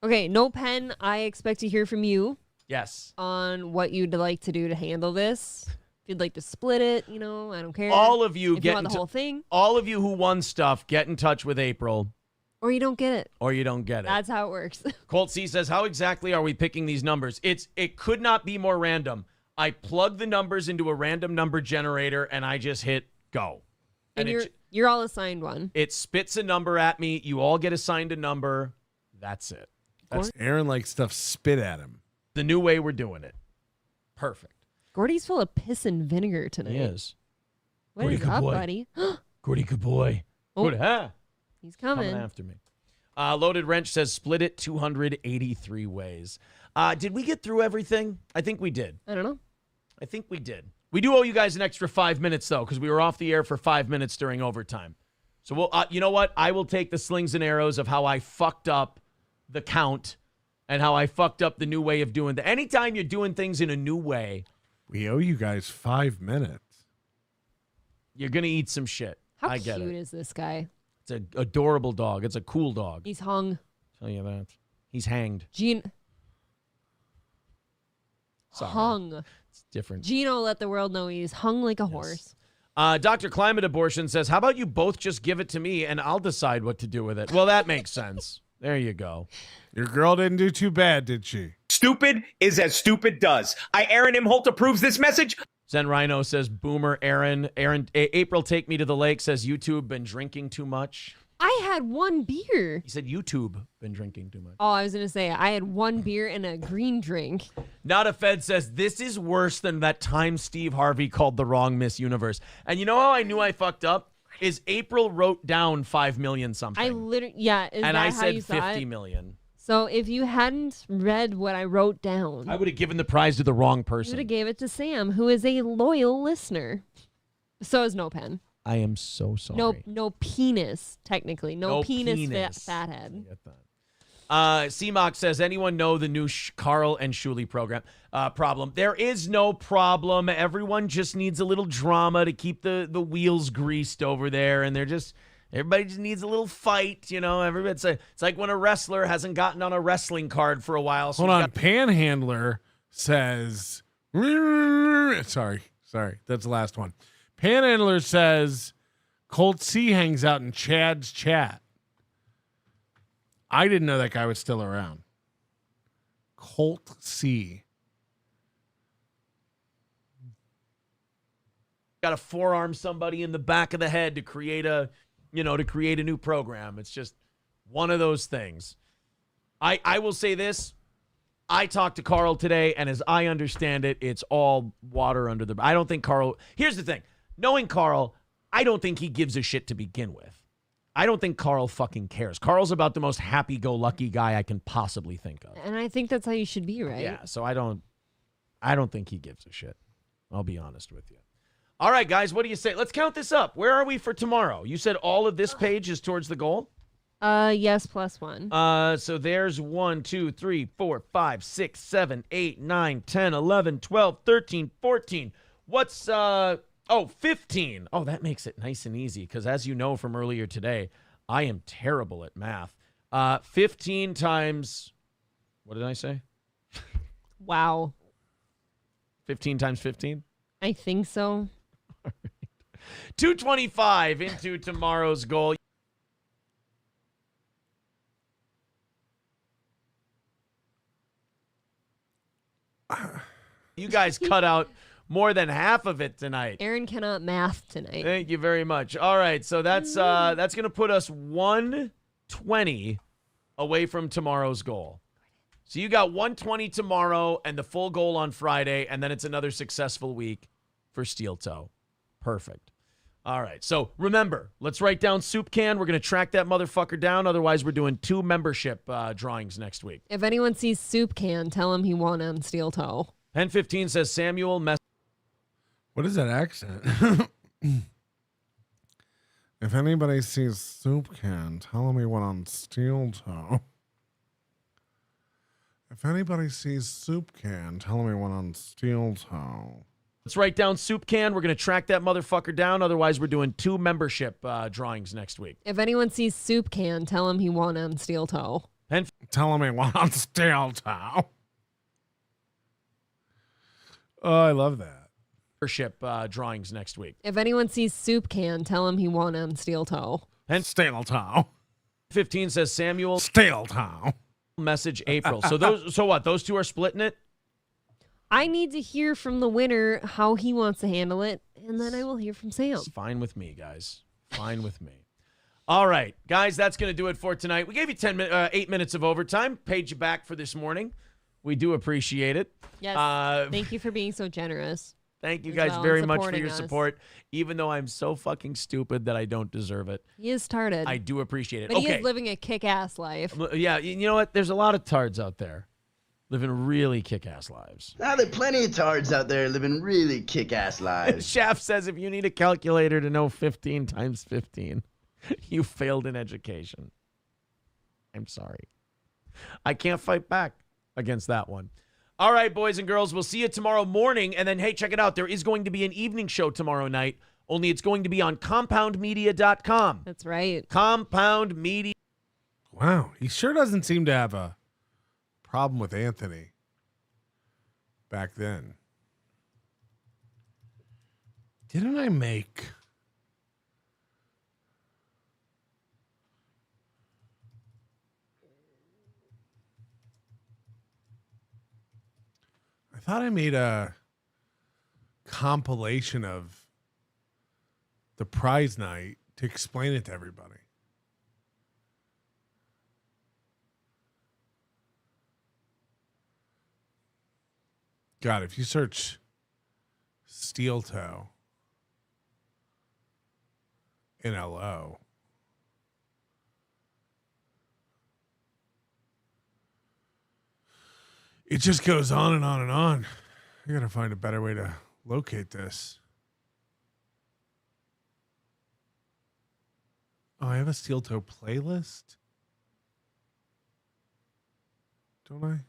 Okay, No Pen, I expect to hear from you. Yes. On what you'd like to do to handle this. If you'd like to split it, I don't care. All of you if get you want the whole thing. All of you who won stuff, get in touch with April. Or you don't get it. Or you don't get it. That's how it works. Colt C says, how exactly are we picking these numbers? It could not be more random. I plug the numbers into a random number generator and I just hit go. And you're all assigned one. It spits a number at me. You all get assigned a number. That's it. Aaron likes stuff spit at him. The new way we're doing it. Perfect. Gordy's full of piss and vinegar tonight. He is. What Gordy, is good up, boy. buddy? Gordy, good boy. Oh, Good, huh? He's coming. After me. Loaded Wrench says split it 283 ways. Did we get through everything? I think we did. I don't know. I think we did. We do owe you guys an extra 5 minutes, though, because we were off the air for 5 minutes during overtime. So, we'll, you know what? I will take the slings and arrows of how I fucked up the count and how I fucked up the new way of doing that. Anytime you're doing things in a new way, we owe you guys 5 minutes. You're going to eat some shit. How I get cute it. is this guy? It's an adorable dog. It's a cool dog. He's hung. Tell you that. He's hanged. Sorry. Hung. It's different. Gino let the world know he's hung like a horse. Dr. Climate Abortion says, how about you both just give it to me and I'll decide what to do with it? Well, that makes sense. There you go. Your girl didn't do too bad, did she? Stupid is as stupid does. Aaron M. Holt approves this message. Zen Rhino says, Boomer, Aaron, April, take me to the lake, says, YouTube, been drinking too much. I had one beer. He said, YouTube, been drinking too much. Oh, I was going to say, I had one beer and a green drink. Not a Fed says, this is worse than that time Steve Harvey called the wrong Miss Universe. And you know how I knew I fucked up? Is April wrote down 5 million something. I literally, yeah. Is and that I how said you 50 million. So if you hadn't read what I wrote down, I would have given the prize to the wrong you person. would have gave it to Sam, who is a loyal listener. So is No Pen. I am so sorry. No penis, technically. No penis. Fathead. CMOC says, anyone know the new Carl and Shuley program? Problem. There is no problem. Everyone just needs a little drama to keep the wheels greased over there. And everybody just needs a little fight, It's like when a wrestler hasn't gotten on a wrestling card for a while. So Hold on. Panhandler says, sorry. That's the last one. Panhandler says, Colt C hangs out in Chad's chat. I didn't know that guy was still around. Colt C. Got to forearm somebody in the back of the head to create a new program. It's just one of those things. I will say this. I talked to Carl today, and as I understand it, it's all water under the... I don't think Carl... Here's the thing. Knowing Carl, I don't think he gives a shit to begin with. I don't think Carl fucking cares. Carl's about the most happy-go-lucky guy I can possibly think of. And I think that's how you should be, right? Yeah, so I don't think he gives a shit. I'll be honest with you. All right, guys, what do you say? Let's count this up. Where are we for tomorrow? You said all of this page is towards the goal? Yes, +1. So there's 1, 2, 3, 4, 5, 6, 7, 8, 9, 10, 11, 12, 13, 14. What's 15. Oh, that makes it nice and easy because as you know from earlier today, I am terrible at math. 15 times, what did I say? Wow. 15 times 15? I think so. 225 into tomorrow's goal. You guys cut out more than half of it tonight. Aaron cannot math tonight. Thank you very much. All right, so that's going to put us 120 away from tomorrow's goal. So you got 120 tomorrow and the full goal on Friday, and then it's another successful week for Steeltoe. Perfect. All right, so remember, let's write down Soup Can. We're going to track that motherfucker down. Otherwise, we're doing 2 membership drawings next week. If anyone sees Soup Can, tell him he won on Steeltoe. Pen 15 says Samuel Mess. What is that accent? If anybody sees Soup Can, tell him he went on Steeltoe. If anybody sees Soup Can, tell him he went on Steeltoe. Let's write down Soup Can. We're going to track that motherfucker down. Otherwise, we're doing 2 membership drawings next week. If anyone sees Soup Can, tell him he won on Steeltoe. Tell him he went on Steeltoe. Oh, I love that. Membership drawings next week. If anyone sees Soup Can, tell him he won on Steeltoe. Steeltoe. 15 says Samuel. Steeltoe. Message April. So what? Those 2 are splitting it? I need to hear from the winner how he wants to handle it, and then I will hear from Sam. It's fine with me, guys. Fine with me. All right, guys, that's going to do it for tonight. We gave you 8 minutes of overtime. Paid you back for this morning. We do appreciate it. Yes. Thank you for being so generous. Thank you guys very much for your support, even though I'm so fucking stupid that I don't deserve it. He is tarded. I do appreciate it. But he is living a kick-ass life. Yeah, you know what? There's a lot of tards out there living really kick-ass lives. Now, there are plenty of tards out there living really kick-ass lives. Shaft says if you need a calculator to know 15 times 15, you failed in education. I'm sorry. I can't fight back against that one. All right, boys and girls, we'll see you tomorrow morning. And then, hey, check it out. There is going to be an evening show tomorrow night, only it's going to be on compoundmedia.com. That's right. Compound Media. Wow, he sure doesn't seem to have a problem with Anthony back then. Didn't I make... I thought I made a compilation of the prize night to explain it to everybody. God, if you search Steeltoe in LO, it just goes on and on and on. I gotta find a better way to locate this. Oh, I have a Steeltoe playlist? Don't I?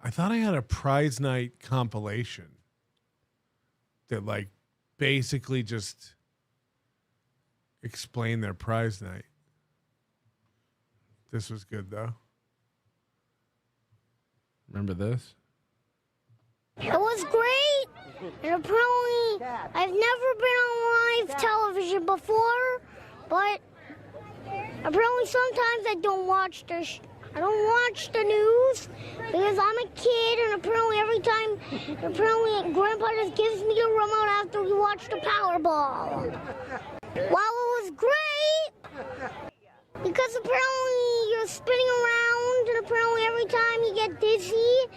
I thought I had a prize night compilation that like basically just explained their prize night. This was good though. Remember this? It was great. And apparently I've never been on live television before, but apparently sometimes I don't watch I don't watch the news because I'm a kid, and apparently Grandpa just gives me a remote after we watch the Powerball. Well, it was great because apparently you're spinning around, and apparently every time you get dizzy,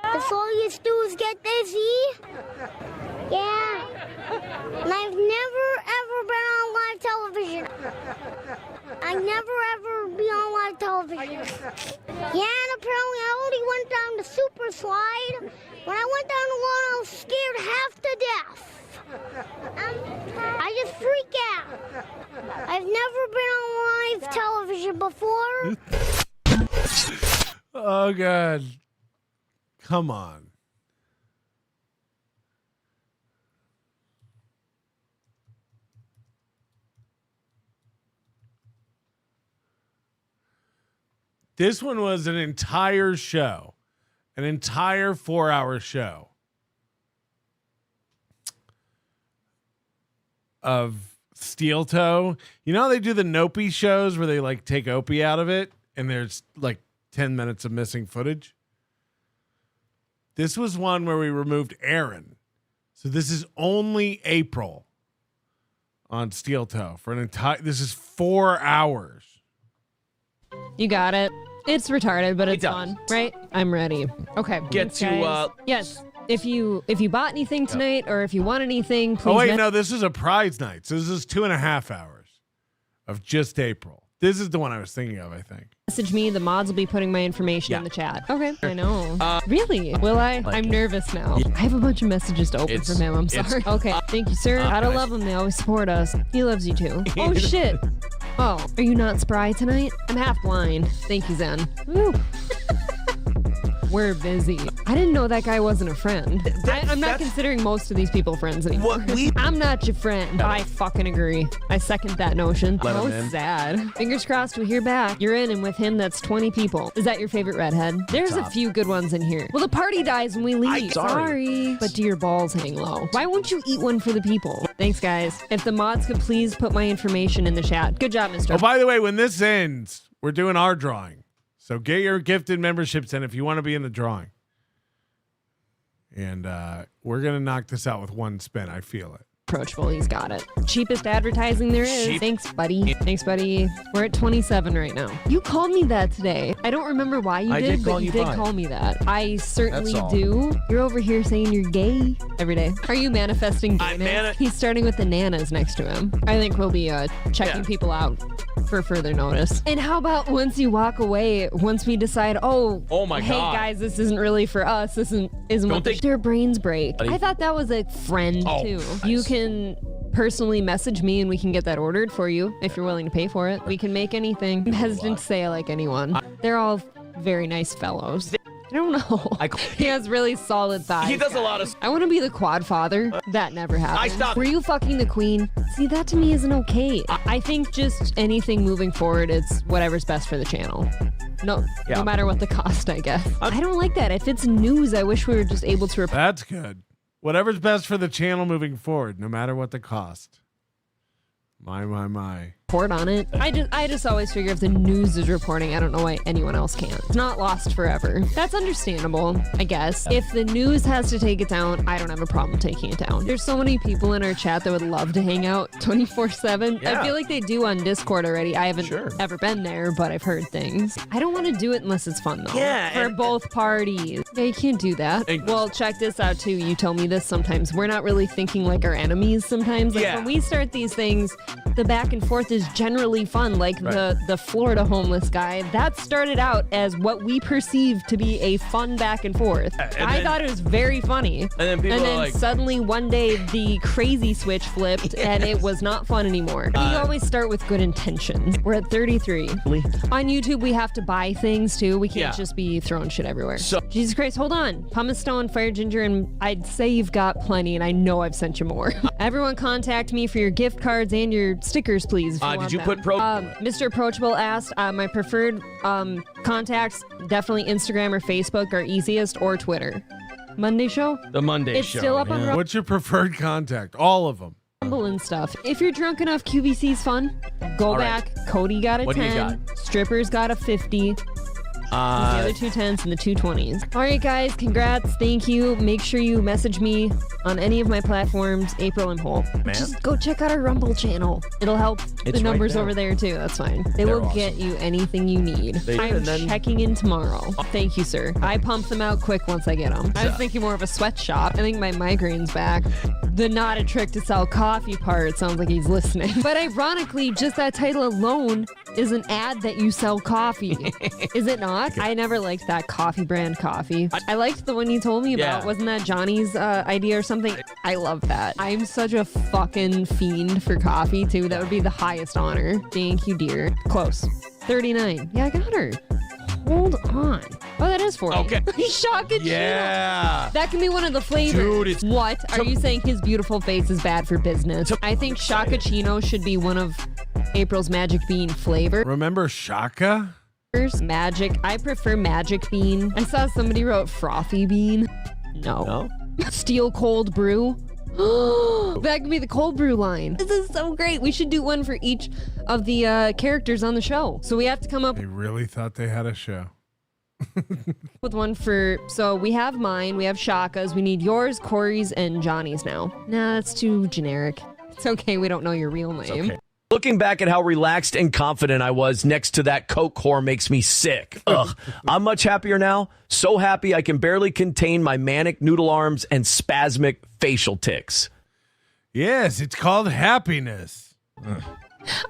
that's all you do is get dizzy. Yeah. And I've never ever been on live television. I never ever be on live television. Yeah, and apparently I only went down the super slide. When I went down the one, I was scared half to death. I just freak out. I've never been on live television before. Oh, God. Come on. This one was an entire show, an entire 4-hour show of Steeltoe. You know how they do the Nopey shows where they like take Opie out of it and there's like 10 minutes of missing footage? This was one where we removed Aaron. So this is only April on Steeltoe for an entire, this is 4 hours. You got it. It's retarded, but it's fun, right? I'm ready. Okay. Get thanks, to guys. Yes. If you bought anything tonight or if you want anything, please. Oh wait, no, this is a prize night. So this is 2.5 hours of just April. This is the one I was thinking of, I think. Message me. The mods will be putting my information in the chat. Okay. I know. Really? Will I? I'm nervous now. I have a bunch of messages to open from him. I'm sorry. Okay. Thank you, sir. Gotta love him. They always support us. He loves you too. Oh, shit. Oh, are you not spry tonight? I'm half blind. Thank you, Zen. Woo. We're busy. I didn't know that guy wasn't a friend. I'm not considering most of these people friends anymore. I'm not your friend. I fucking agree. I second that notion. Oh, sad. Fingers crossed we hear back. You're in, and with him, that's 20 people. Is that your favorite redhead? There's a few good ones in here. Well, the party dies when we leave. Sorry. But do your balls hang low? Why won't you eat one for the people? Thanks, guys. If the mods could please put my information in the chat. Good job, Mr. Oh, by the way, when this ends, we're doing our drawing. So get your gifted memberships in if you want to be in the drawing. And we're going to knock this out with one spin. I feel it. Approachable. He's got it. Cheapest advertising there is. Cheap. Thanks, buddy. Thanks, buddy. We're at 27 right now. You called me that today. I don't remember why you did, but you did call me that. I certainly do. You're over here saying you're gay every day. Are you manifesting gayness? He's starting with the nanas next to him. I think we'll be checking people out for further notice. And how about once you walk away, once we decide, oh my God. Hey guys, this isn't really for us. This isn't what their brains break. I thought that was a friend too. Nice. You can personally message me and we can get that ordered for you if you're willing to pay for it. We can make anything. I'm hesitant to say I like anyone. They're all very nice fellows. I don't know. He has really solid thighs. He does a lot of. I want to be the quad father. That never happened. Were you fucking the queen? See, that to me isn't okay. I think just anything moving forward, it's whatever's best for the channel. No matter what the cost, I guess. I don't like that. If it's news, I wish we were just able to. That's good. Whatever's best for the channel moving forward, no matter what the cost. My. Report on it. I just always figure if the news is reporting, I don't know why anyone else can't. It's not lost forever. That's understandable, I guess. If the news has to take it down, I don't have a problem taking it down. There's so many people in our chat that would love to hang out 24/7. I feel like they do on Discord already. I haven't ever been there, but I've heard things. I don't want to do it unless it's fun though. Yeah. For both parties. Yeah, you can't do that. Well, check this out too. You tell me this sometimes. We're not really thinking like our enemies sometimes. Like when we start these things, the back and forth is generally fun. Like the Florida homeless guy, that started out as what we perceived to be a fun back and forth. I thought it was very funny. And then suddenly one day the crazy switch flipped and it was not fun anymore. We always start with good intentions. We're at 33. On YouTube, we have to buy things too. We can't just be throwing shit everywhere. Jesus Christ, hold on. Pumice Stone, Fire Ginger, and I'd say you've got plenty, and I know I've sent you more. Everyone contact me for your gift cards and your stickers, please. Did you put Mr. Approachable asked, my preferred contacts, definitely Instagram or Facebook are easiest, or Twitter. Monday show? The Monday show. It's still up on What's your preferred contact? All of them. Rumble and stuff. If you're drunk enough, QVC's fun. Go back. Cody got a 10. What do you got? Strippers got a 50. The other 2 10s and the 2 20s. All right, guys, congrats. Thank you. Make sure you message me on any of my platforms, April and Whole. Just go check out our Rumble channel. It'll help the numbers over there, too. That's fine. They will get you anything you need. I'm checking in tomorrow. Thank you, sir. I pump them out quick once I get them. I was thinking more of a sweatshop. I think my migraine's back. The not a trick to sell coffee part sounds like he's listening. But ironically, just that title alone is an ad that you sell coffee. Is it not? I never liked that coffee brand coffee. I liked the one you told me about. Wasn't that Johnny's idea or something? I love that. I'm such a fucking fiend for coffee, too. That would be the highest honor. Thank you, dear. Close. 39. Yeah, I got her. Hold on. Oh, that is 40. Okay. Shaka Yeah. That can be one of the flavors. Dude, it's- what? Are you saying his beautiful face is bad for business? I think Shaka Chino should be one of April's Magic Bean flavor. Remember Shaka? Magic. I prefer Magic Bean. I saw somebody wrote Frothy Bean. No. Steel Cold Brew. That could be the cold brew line. This is so great. We should do one for each of the characters on the show. So we have to come up They really thought they had a show. with one for. So we have mine. We have Shaka's. We need yours, Corey's, and Johnny's now. Nah, that's too generic. It's okay. We don't know your real name. Okay. Looking back at how relaxed and confident I was next to that Coke whore makes me sick. Ugh. I'm much happier now. So happy I can barely contain my manic noodle arms and spasmic facial tics. Yes, it's called happiness.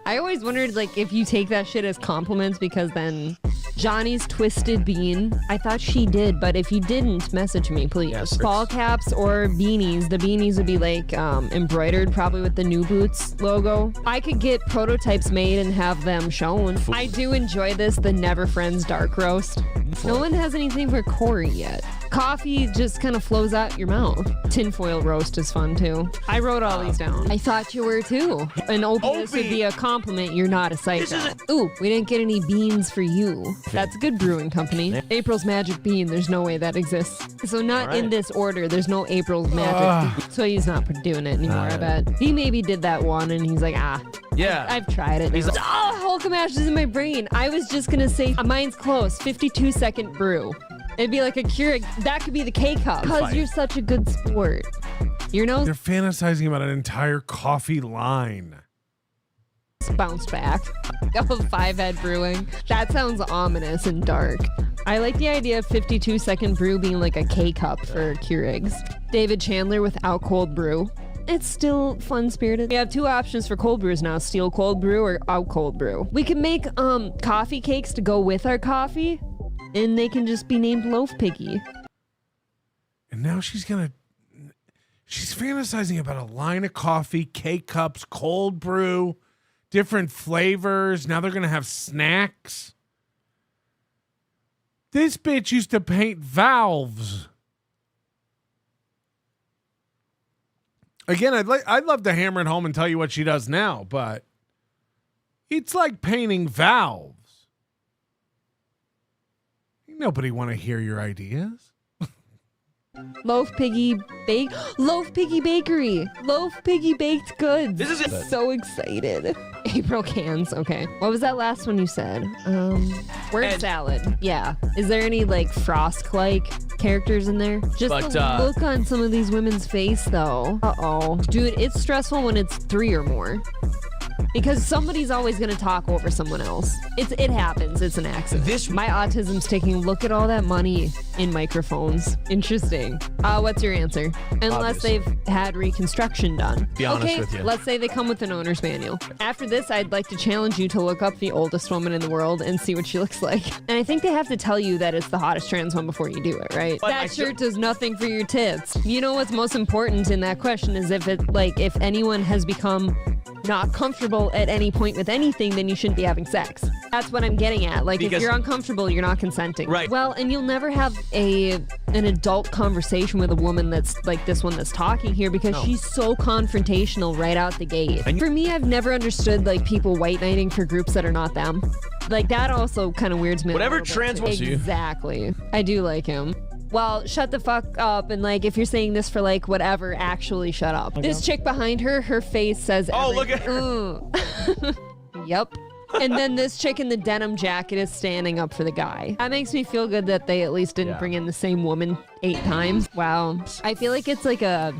I always wondered, like, if you take that shit as compliments, because then Johnny's Twisted Bean. I thought she did, but if you didn't, message me, please. Yes, Ball caps or beanies. The beanies would be like embroidered, probably with the New Boots logo. I could get prototypes made and have them shown. I do enjoy this, the Never Friends dark roast. No one has anything for Corey yet. Coffee just kind of flows out your mouth. Tinfoil roast is fun too. I wrote all these down. I thought you were too. An openness would be a compliment. You're not a psycho. Ooh, we didn't get any beans for you. That's a good brewing company. April's Magic Bean. There's no way that exists. So not in this order. There's no April's Magic Bean. So he's not doing it anymore, I bet. He maybe did that one and he's like, Yeah. I've tried it. He's like, Hulkamash is in my brain. I was just going to say, mine's close. 52-second brew. It'd be like a Keurig. That could be the K-Cup. Because you're such a good sport. You know? They're fantasizing about an entire coffee line. Bounced back. Oh, 5-head brewing. That sounds ominous and dark. I like the idea of 52-second brew being like a K-Cup for Keurigs. David Chandler without cold brew. It's still fun-spirited. We have two options for cold brews now, steel cold brew or out cold brew. We can make coffee cakes to go with our coffee, and they can just be named Loaf Piggy. And now she's fantasizing about a line of coffee, K-Cups, cold brew, different flavors. Now they're going to have snacks. This bitch used to paint valves. Again, I'd love to hammer it home and tell you what she does now, but it's like painting valves. Nobody want to hear your ideas. Loaf Piggy Bakery. Loaf Piggy Baked Goods. This is it. So excited. April cans. Okay. What was that last one you said? Word salad. Yeah. Is there any like Frost-like characters in there? Just the look on some of these women's face though. Uh-oh. Dude, it's stressful when it's 3 or more. Because somebody's always going to talk over someone else. It happens. It's an accident. My autism's taking a look at all that money in microphones. Interesting. What's your answer? Unless they've had reconstruction done. Be honest with you. Let's say they come with an owner's manual. After this, I'd like to challenge you to look up the oldest woman in the world and see what she looks like. And I think they have to tell you that it's the hottest trans one before you do it, right? But that shirt does nothing for your tits. You know what's most important in that question is if anyone has become not comfortable at any point with anything, then you shouldn't be having sex. That's what I'm getting at. Like, if you're uncomfortable, you're not consenting. Right. Well, and you'll never have an adult conversation with a woman that's like this one that's talking here because she's so confrontational right out the gate. For me, I've never understood like people white knighting for groups that are not them. Like, that also kind of weirds me. Whatever trans wants you. Exactly. I do like him. Well, shut the fuck up, and like if you're saying this for like whatever, actually shut up. This chick behind her face says look at her. Yep. And then this chick in the denim jacket is standing up for the guy. That makes me feel good that they at least didn't bring in the same woman 8 times. Wow. I feel like it's like a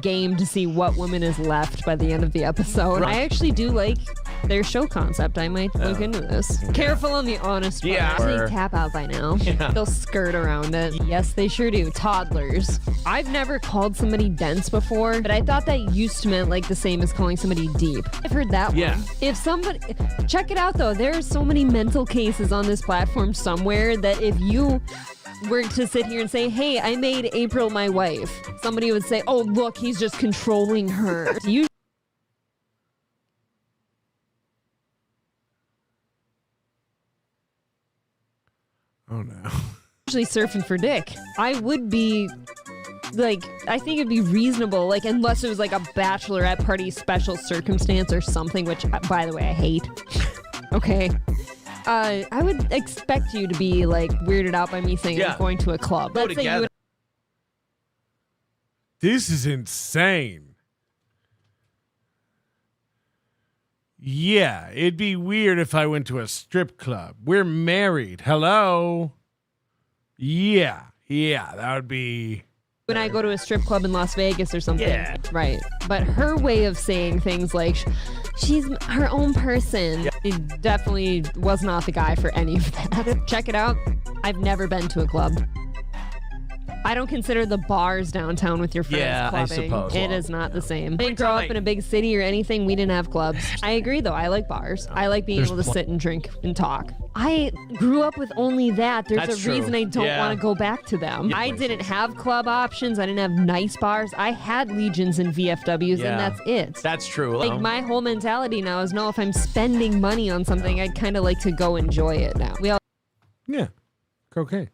game to see what woman is left by the end of the episode. I actually do like their show concept. I might look into this. Careful on the honest part. Yeah. They tap out by now. Yeah. They'll skirt around it. Yes, they sure do. Toddlers. I've never called somebody dense before, but I thought that used to mean like the same as calling somebody deep. I've heard that one. If somebody... Check it out, though. There are so many mental cases on this platform somewhere that if you were to sit here and say, hey, I made April my wife, somebody would say, oh, look, he's just controlling her. You don't know. Usually surfing for dick. I would be like, I think it'd be reasonable, like, unless it was like a bachelorette party special circumstance or something, which, by the way, I hate. Okay. I would expect you to be like weirded out by me saying I'm going to a club. Go Let's say you would. This is insane. Yeah, it'd be weird if I went to a strip club. We're married. Hello? Yeah, that would be... When I go to a strip club in Las Vegas or something. Yeah. Right. But her way of saying things like, she's her own person, it definitely was not the guy for any of that. Check it out. I've never been to a club. I don't consider the bars downtown with your friends I clubbing. suppose. It is not the same. I didn't grow up in a big city or anything. We didn't have clubs. I agree, though. I like bars. I like being able to sit and drink and talk. I grew up with only that. There's That's a reason true. I don't want to go back to them. I didn't have club options. I didn't have nice bars. I had Legions and VFWs, and that's it. That's true. Like, my whole mentality now is, no, if I'm spending money on something, I'd kind of like to go enjoy it now. We all Cocaine.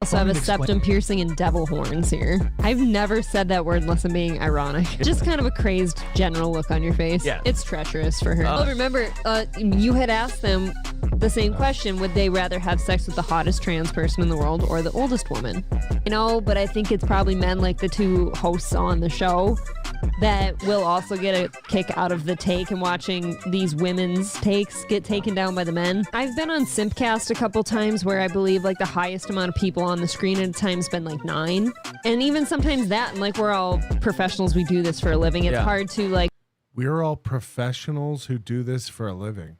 also have a septum piercing and devil horns here. I've never said that word unless I'm being ironic. Just kind of a crazed general look on your face. Yeah. It's treacherous for her. Well, remember, you had asked them the same question. Would they rather have sex with the hottest trans person in the world or the oldest woman? You know, but I think it's probably men like the two hosts on the show that will also get a kick out of the take and watching these women's takes get taken down by the men. I've been on Simpcast a couple times where I believe like the highest amount of people on the screen at a time's been like 9. And even sometimes that, and like we're all professionals, we do this for a living. It's hard to like... We're all professionals who do this for a living.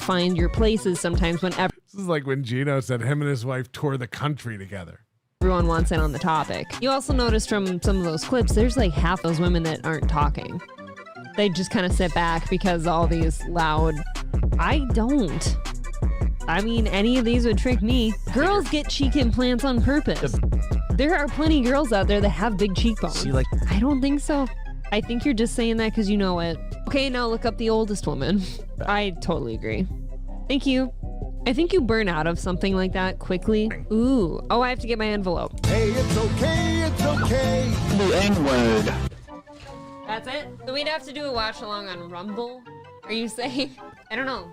find your places sometimes when This is like when Gino said him and his wife tore the country together. Everyone wants in on the topic. You also notice from some of those clips, there's like half those women that aren't talking. They just kind of sit back because all these loud... I don't. I mean, any of these would trick me. Girls get cheek implants on purpose. There are plenty of girls out there that have big cheekbones. See, like... I don't think so. I think you're just saying that because you know it. Okay, now look up the oldest woman. I totally agree. Thank you. I think you burn out of something like that quickly. Ooh. Oh, I have to get my envelope. Hey, it's okay, it's okay. The N-word. That's it? So we'd have to do a watch along on Rumble? Are you saying? I don't know.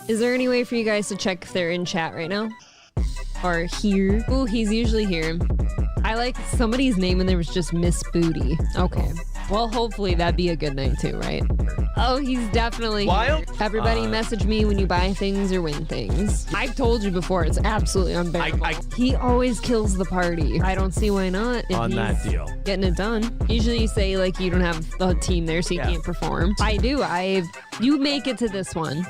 Is there any way for you guys to check if they're in chat right now? Or here? Ooh, he's usually here. I like somebody's name and there was just Miss Booty. Okay. Well, hopefully that'd be a good night too, right? Oh, he's definitely Wild. Here. Everybody message me when you buy things or win things. I've told you before, it's absolutely unbearable. He always kills the party. I don't see why not. If On that he's deal. Getting it done. Usually you say like you don't have the team there so you can't perform. I do. You make it to this one.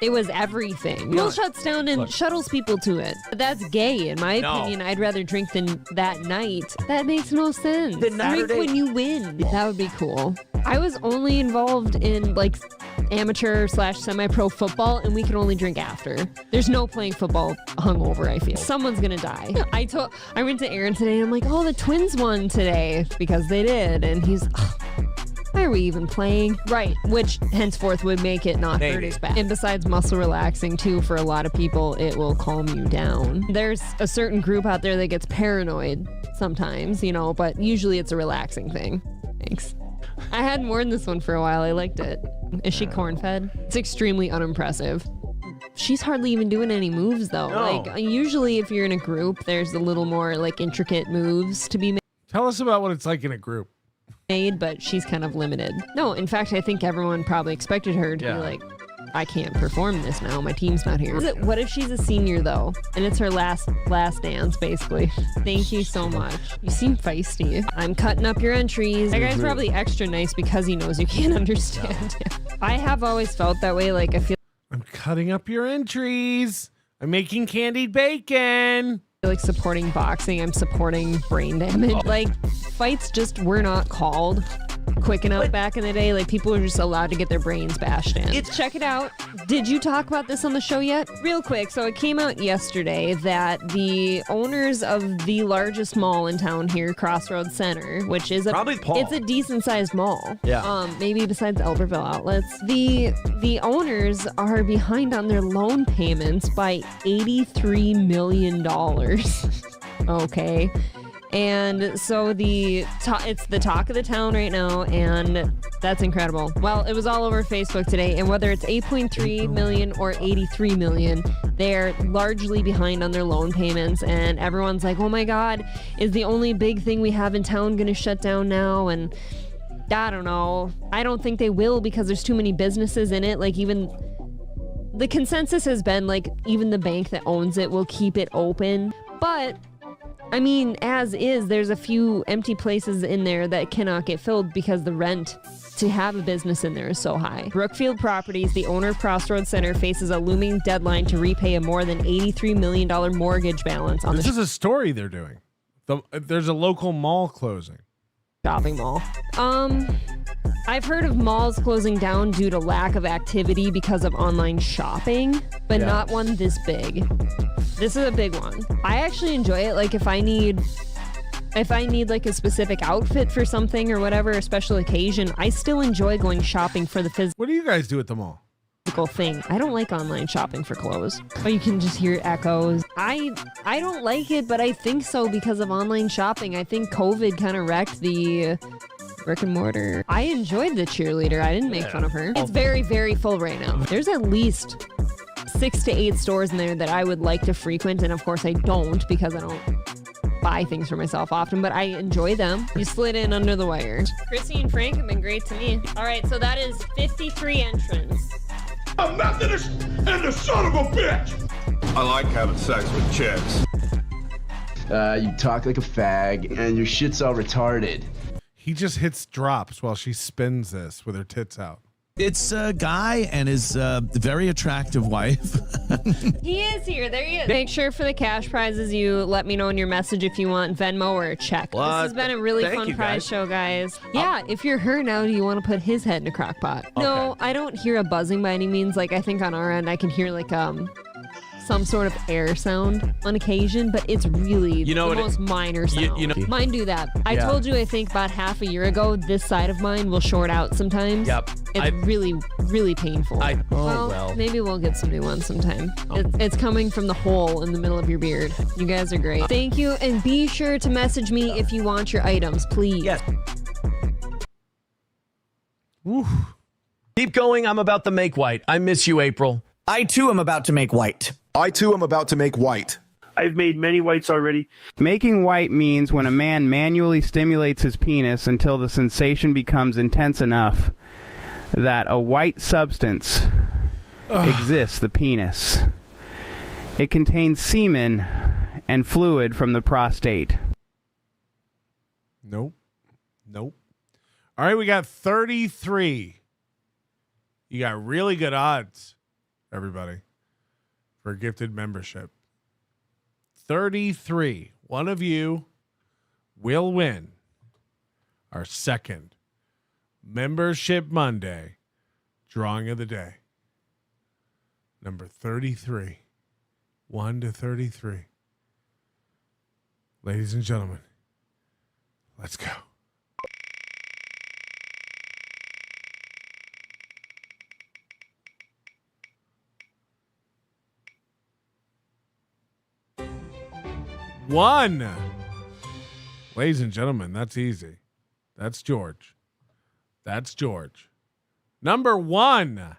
It was everything. Will shuts down and shuttles people to it. But that's gay in my opinion. I'd rather drink than that night. That makes no sense. Drink when you win. That would be cool. I was only involved in like amateur / semi-pro football and we could only drink after. There's no playing football hungover, I feel. Someone's gonna die. I went to Aaron today and I'm like, oh, the Twins won today because they did. And he's, why are we even playing? Right, which henceforth would make it not hurt as bad. And besides muscle relaxing too, for a lot of people, it will calm you down. There's a certain group out there that gets paranoid sometimes, you know, but usually it's a relaxing thing. Thanks. I had more than this one for a while. I liked it. Is she corn-fed? It's extremely unimpressive. She's hardly even doing any moves though. No. Like usually if you're in a group, there's a little more like intricate moves to be made. Tell us about what it's like in a group. But she's kind of limited. No, in fact, I think everyone probably expected her to be like, I can't perform this now. My team's not here. What if she's a senior though, and it's her last dance, basically? Thank you so much. You seem feisty. I'm cutting up your entries. That guy's probably extra nice because he knows you can't understand him. I have always felt that way. Like I feel. I'm cutting up your entries. I'm making candied bacon. Like supporting boxing, I'm supporting brain damage. Like fights just were not called. quick enough back in the day. Like, people were just allowed to get their brains bashed in. Check it out. Did you talk about this on the show yet? Real quick. So it came out yesterday that the owners of the largest mall in town here, Crossroads Center, which is it's a decent sized mall. Yeah. Maybe besides Elberville Outlets. The owners are behind on their loan payments by $83 million. Okay. And so it's the talk of the town right now, and that's incredible. Well, it was all over Facebook today, and whether it's 8.3 million or 83 million, they're largely behind on their loan payments, and everyone's like, oh my God, is the only big thing we have in town going to shut down now? And I don't know. I don't think they will, because there's too many businesses in it. Like, even the consensus has been like, even the bank that owns it will keep it open. But I mean, as is, there's a few empty places in there that cannot get filled because the rent to have a business in there is so high. Brookfield Properties, the owner of Crossroads Center, faces a looming deadline to repay a more than $83 million mortgage balance on This is a story they're doing. There's a local mall closing. Shopping mall. I've heard of malls closing down due to lack of activity because of online shopping, but not one this big. This is a big one. I actually enjoy it. Like, if I need like a specific outfit for something or whatever, a special occasion, I still enjoy going shopping for the physical. What do you guys do at the mall? Thing. I don't like online shopping for clothes. Oh, you can just hear echoes. I don't like it, but I think so because of online shopping. I think COVID kind of wrecked the brick and mortar. I enjoyed the cheerleader. I didn't make fun of her. It's very, very full right now. There's at least 6 to 8 stores in there that I would like to frequent, and of course I don't, because I don't buy things for myself often, but I enjoy them. You slid in under the wire. Chrissy and Frank have been great to me. All right, so that is 53 entrants. A Methodist and the son of a bitch! I like having sex with chicks. You talk like a fag, and your shit's all retarded. He just hits drops while she spins this with her tits out. It's a guy and his very attractive wife. He is here. There he is. Make sure for the cash prizes you let me know in your message if you want Venmo or a check. This has been a really fun prize show, guys. Yeah, if you're her now, do you want to put his head in a crock pot? Okay. No, I don't hear a buzzing by any means. Like, I think on our end, I can hear like some sort of air sound on occasion, but it's really the most minor sound. Mine do that. I told you, I think about half a year ago, this side of mine will short out sometimes. Yep. It's really, really painful. Well, maybe we'll get some new ones sometime. It's coming from the hole in the middle of your beard. You guys are great. Thank you, and be sure to message me if you want your items, please. Yes. Woo. Keep going. I'm about to make white. I miss you, April. I, too, am about to make white. I, too, am about to make white. I've made many whites already. Making white means when a man manually stimulates his penis until the sensation becomes intense enough that a white substance exists, the penis. It contains semen and fluid from the prostate. Nope. All right, we got 33. You got really good odds, everybody, for a gifted membership. 33. One of you will win our second Membership Monday drawing of the day. Number 33. 1 to 33. Ladies and gentlemen, let's go. One. Ladies and gentlemen, that's easy. That's George. Number 1.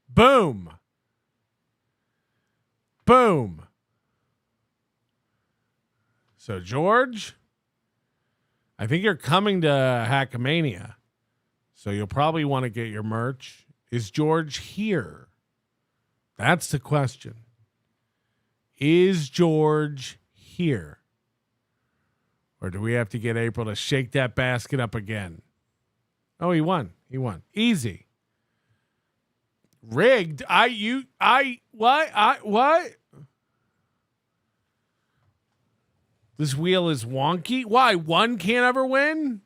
Boom. So, George, I think you're coming to Hackamania, so you'll probably want to get your merch. Is George here? That's the question. Is George here? Or do we have to get April to shake that basket up again? Oh, he won. Easy. Rigged. What? This wheel is wonky. Why? One can't ever win?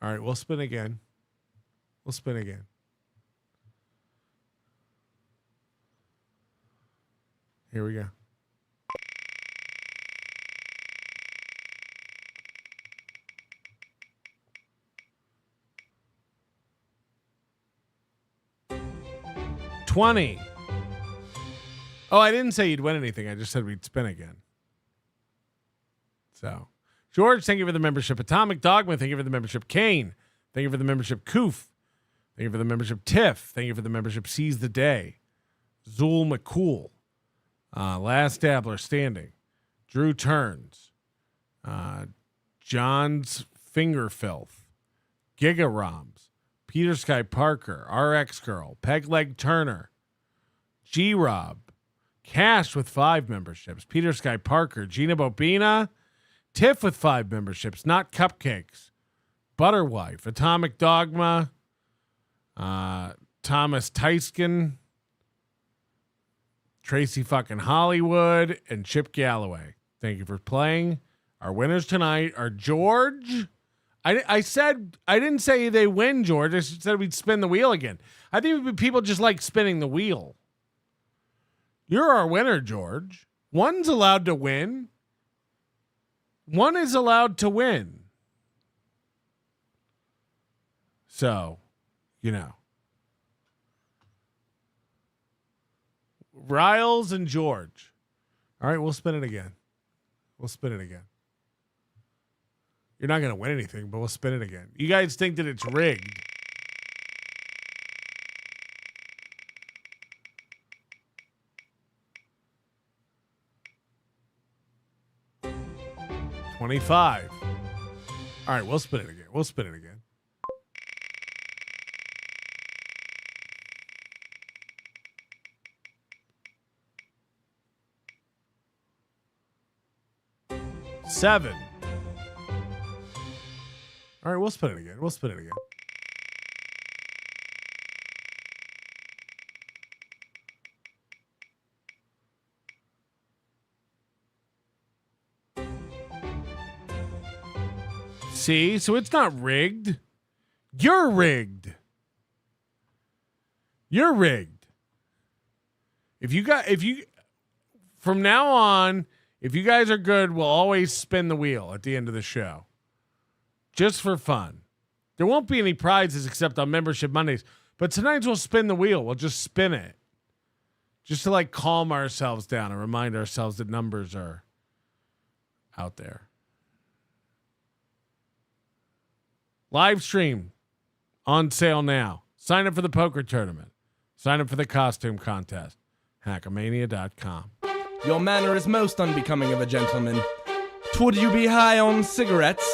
All right, we'll spin again. We'll spin again. Here we go. $20. Oh, I didn't say you'd win anything. I just said we'd spin again. So, George, thank you for the membership. Atomic Dogma, thank you for the membership. Kane, thank you for the membership. Koof, thank you for the membership. Tiff, thank you for the membership. Seize the Day. Zool McCool, Last Dabbler Standing. Drew Turns. John's Finger Filth. Giga Roms. Peter Sky Parker. RX Girl. Pegleg Turner. G Rob. Cash with 5 memberships. Peter Sky Parker. Gina Bobina. Tiff with 5 memberships. Not Cupcakes. Butterwife. Atomic Dogma. Thomas Tyskin. Tracy fucking Hollywood. And Chip Galloway. Thank you for playing. Our winners tonight are George. I said, I didn't say they win, George. I said we'd spin the wheel again. I think people just like spinning the wheel. You're our winner, George. One's allowed to win. One is allowed to win. So, you know. Riles and George. All right, we'll spin it again. We'll spin it again. You're not going to win anything, but we'll spin it again. You guys think that it's rigged. $25. All right, we'll spin it again. We'll spin it again. $7. All right, we'll spin it again. We'll spin it again. See, so it's not rigged. You're rigged. You're rigged. From now on, if you guys are good, we'll always spin the wheel at the end of the show. Just for fun. There won't be any prizes except on Membership Mondays. But tonight we'll spin the wheel. We'll just spin it. Just to like calm ourselves down and remind ourselves that numbers are out there. Live stream on sale now. Sign up for the poker tournament. Sign up for the costume contest. Hackamania.com. Your manner is most unbecoming of a gentleman. Would you be high on cigarettes?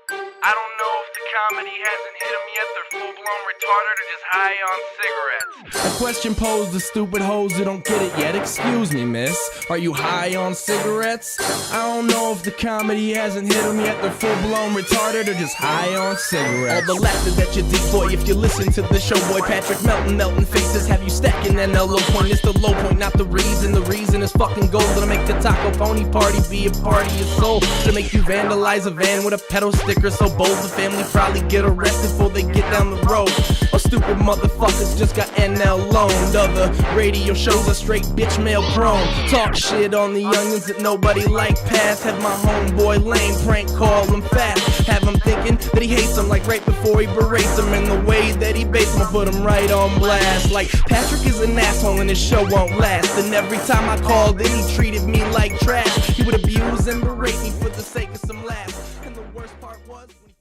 I don't know if the comedy hasn't hit them yet. They're full-blown retarded or just high on cigarettes. A question posed to stupid hoes who don't get it yet. Excuse me, miss. Are you high on cigarettes? I don't know if the comedy hasn't hit them yet. They're full-blown retarded or just high on cigarettes. All the laughter that you dig, boy, if you listen to the show, boy. Patrick Melton faces have you stacking an low point. It's the low point, not the reason. The reason is fucking gold. Gonna make the taco pony party be a party of soul. To make you vandalize a van with a pedal sticker so bold. The family probably get arrested before they get down the road. Oh, stupid motherfuckers just got NL loaned. Other radio shows are straight bitch mail prone. Talk shit on the onions that nobody like pass. Have my homeboy lame prank call him fast. Have him thinking that he hates him like right before he berates him. And the way that he baits him, put him right on blast. Like Patrick is an asshole and his show won't last. And every time I called in, he treated me like trash. He would abuse and berate me for the sake of some laughs. And the worst part was when he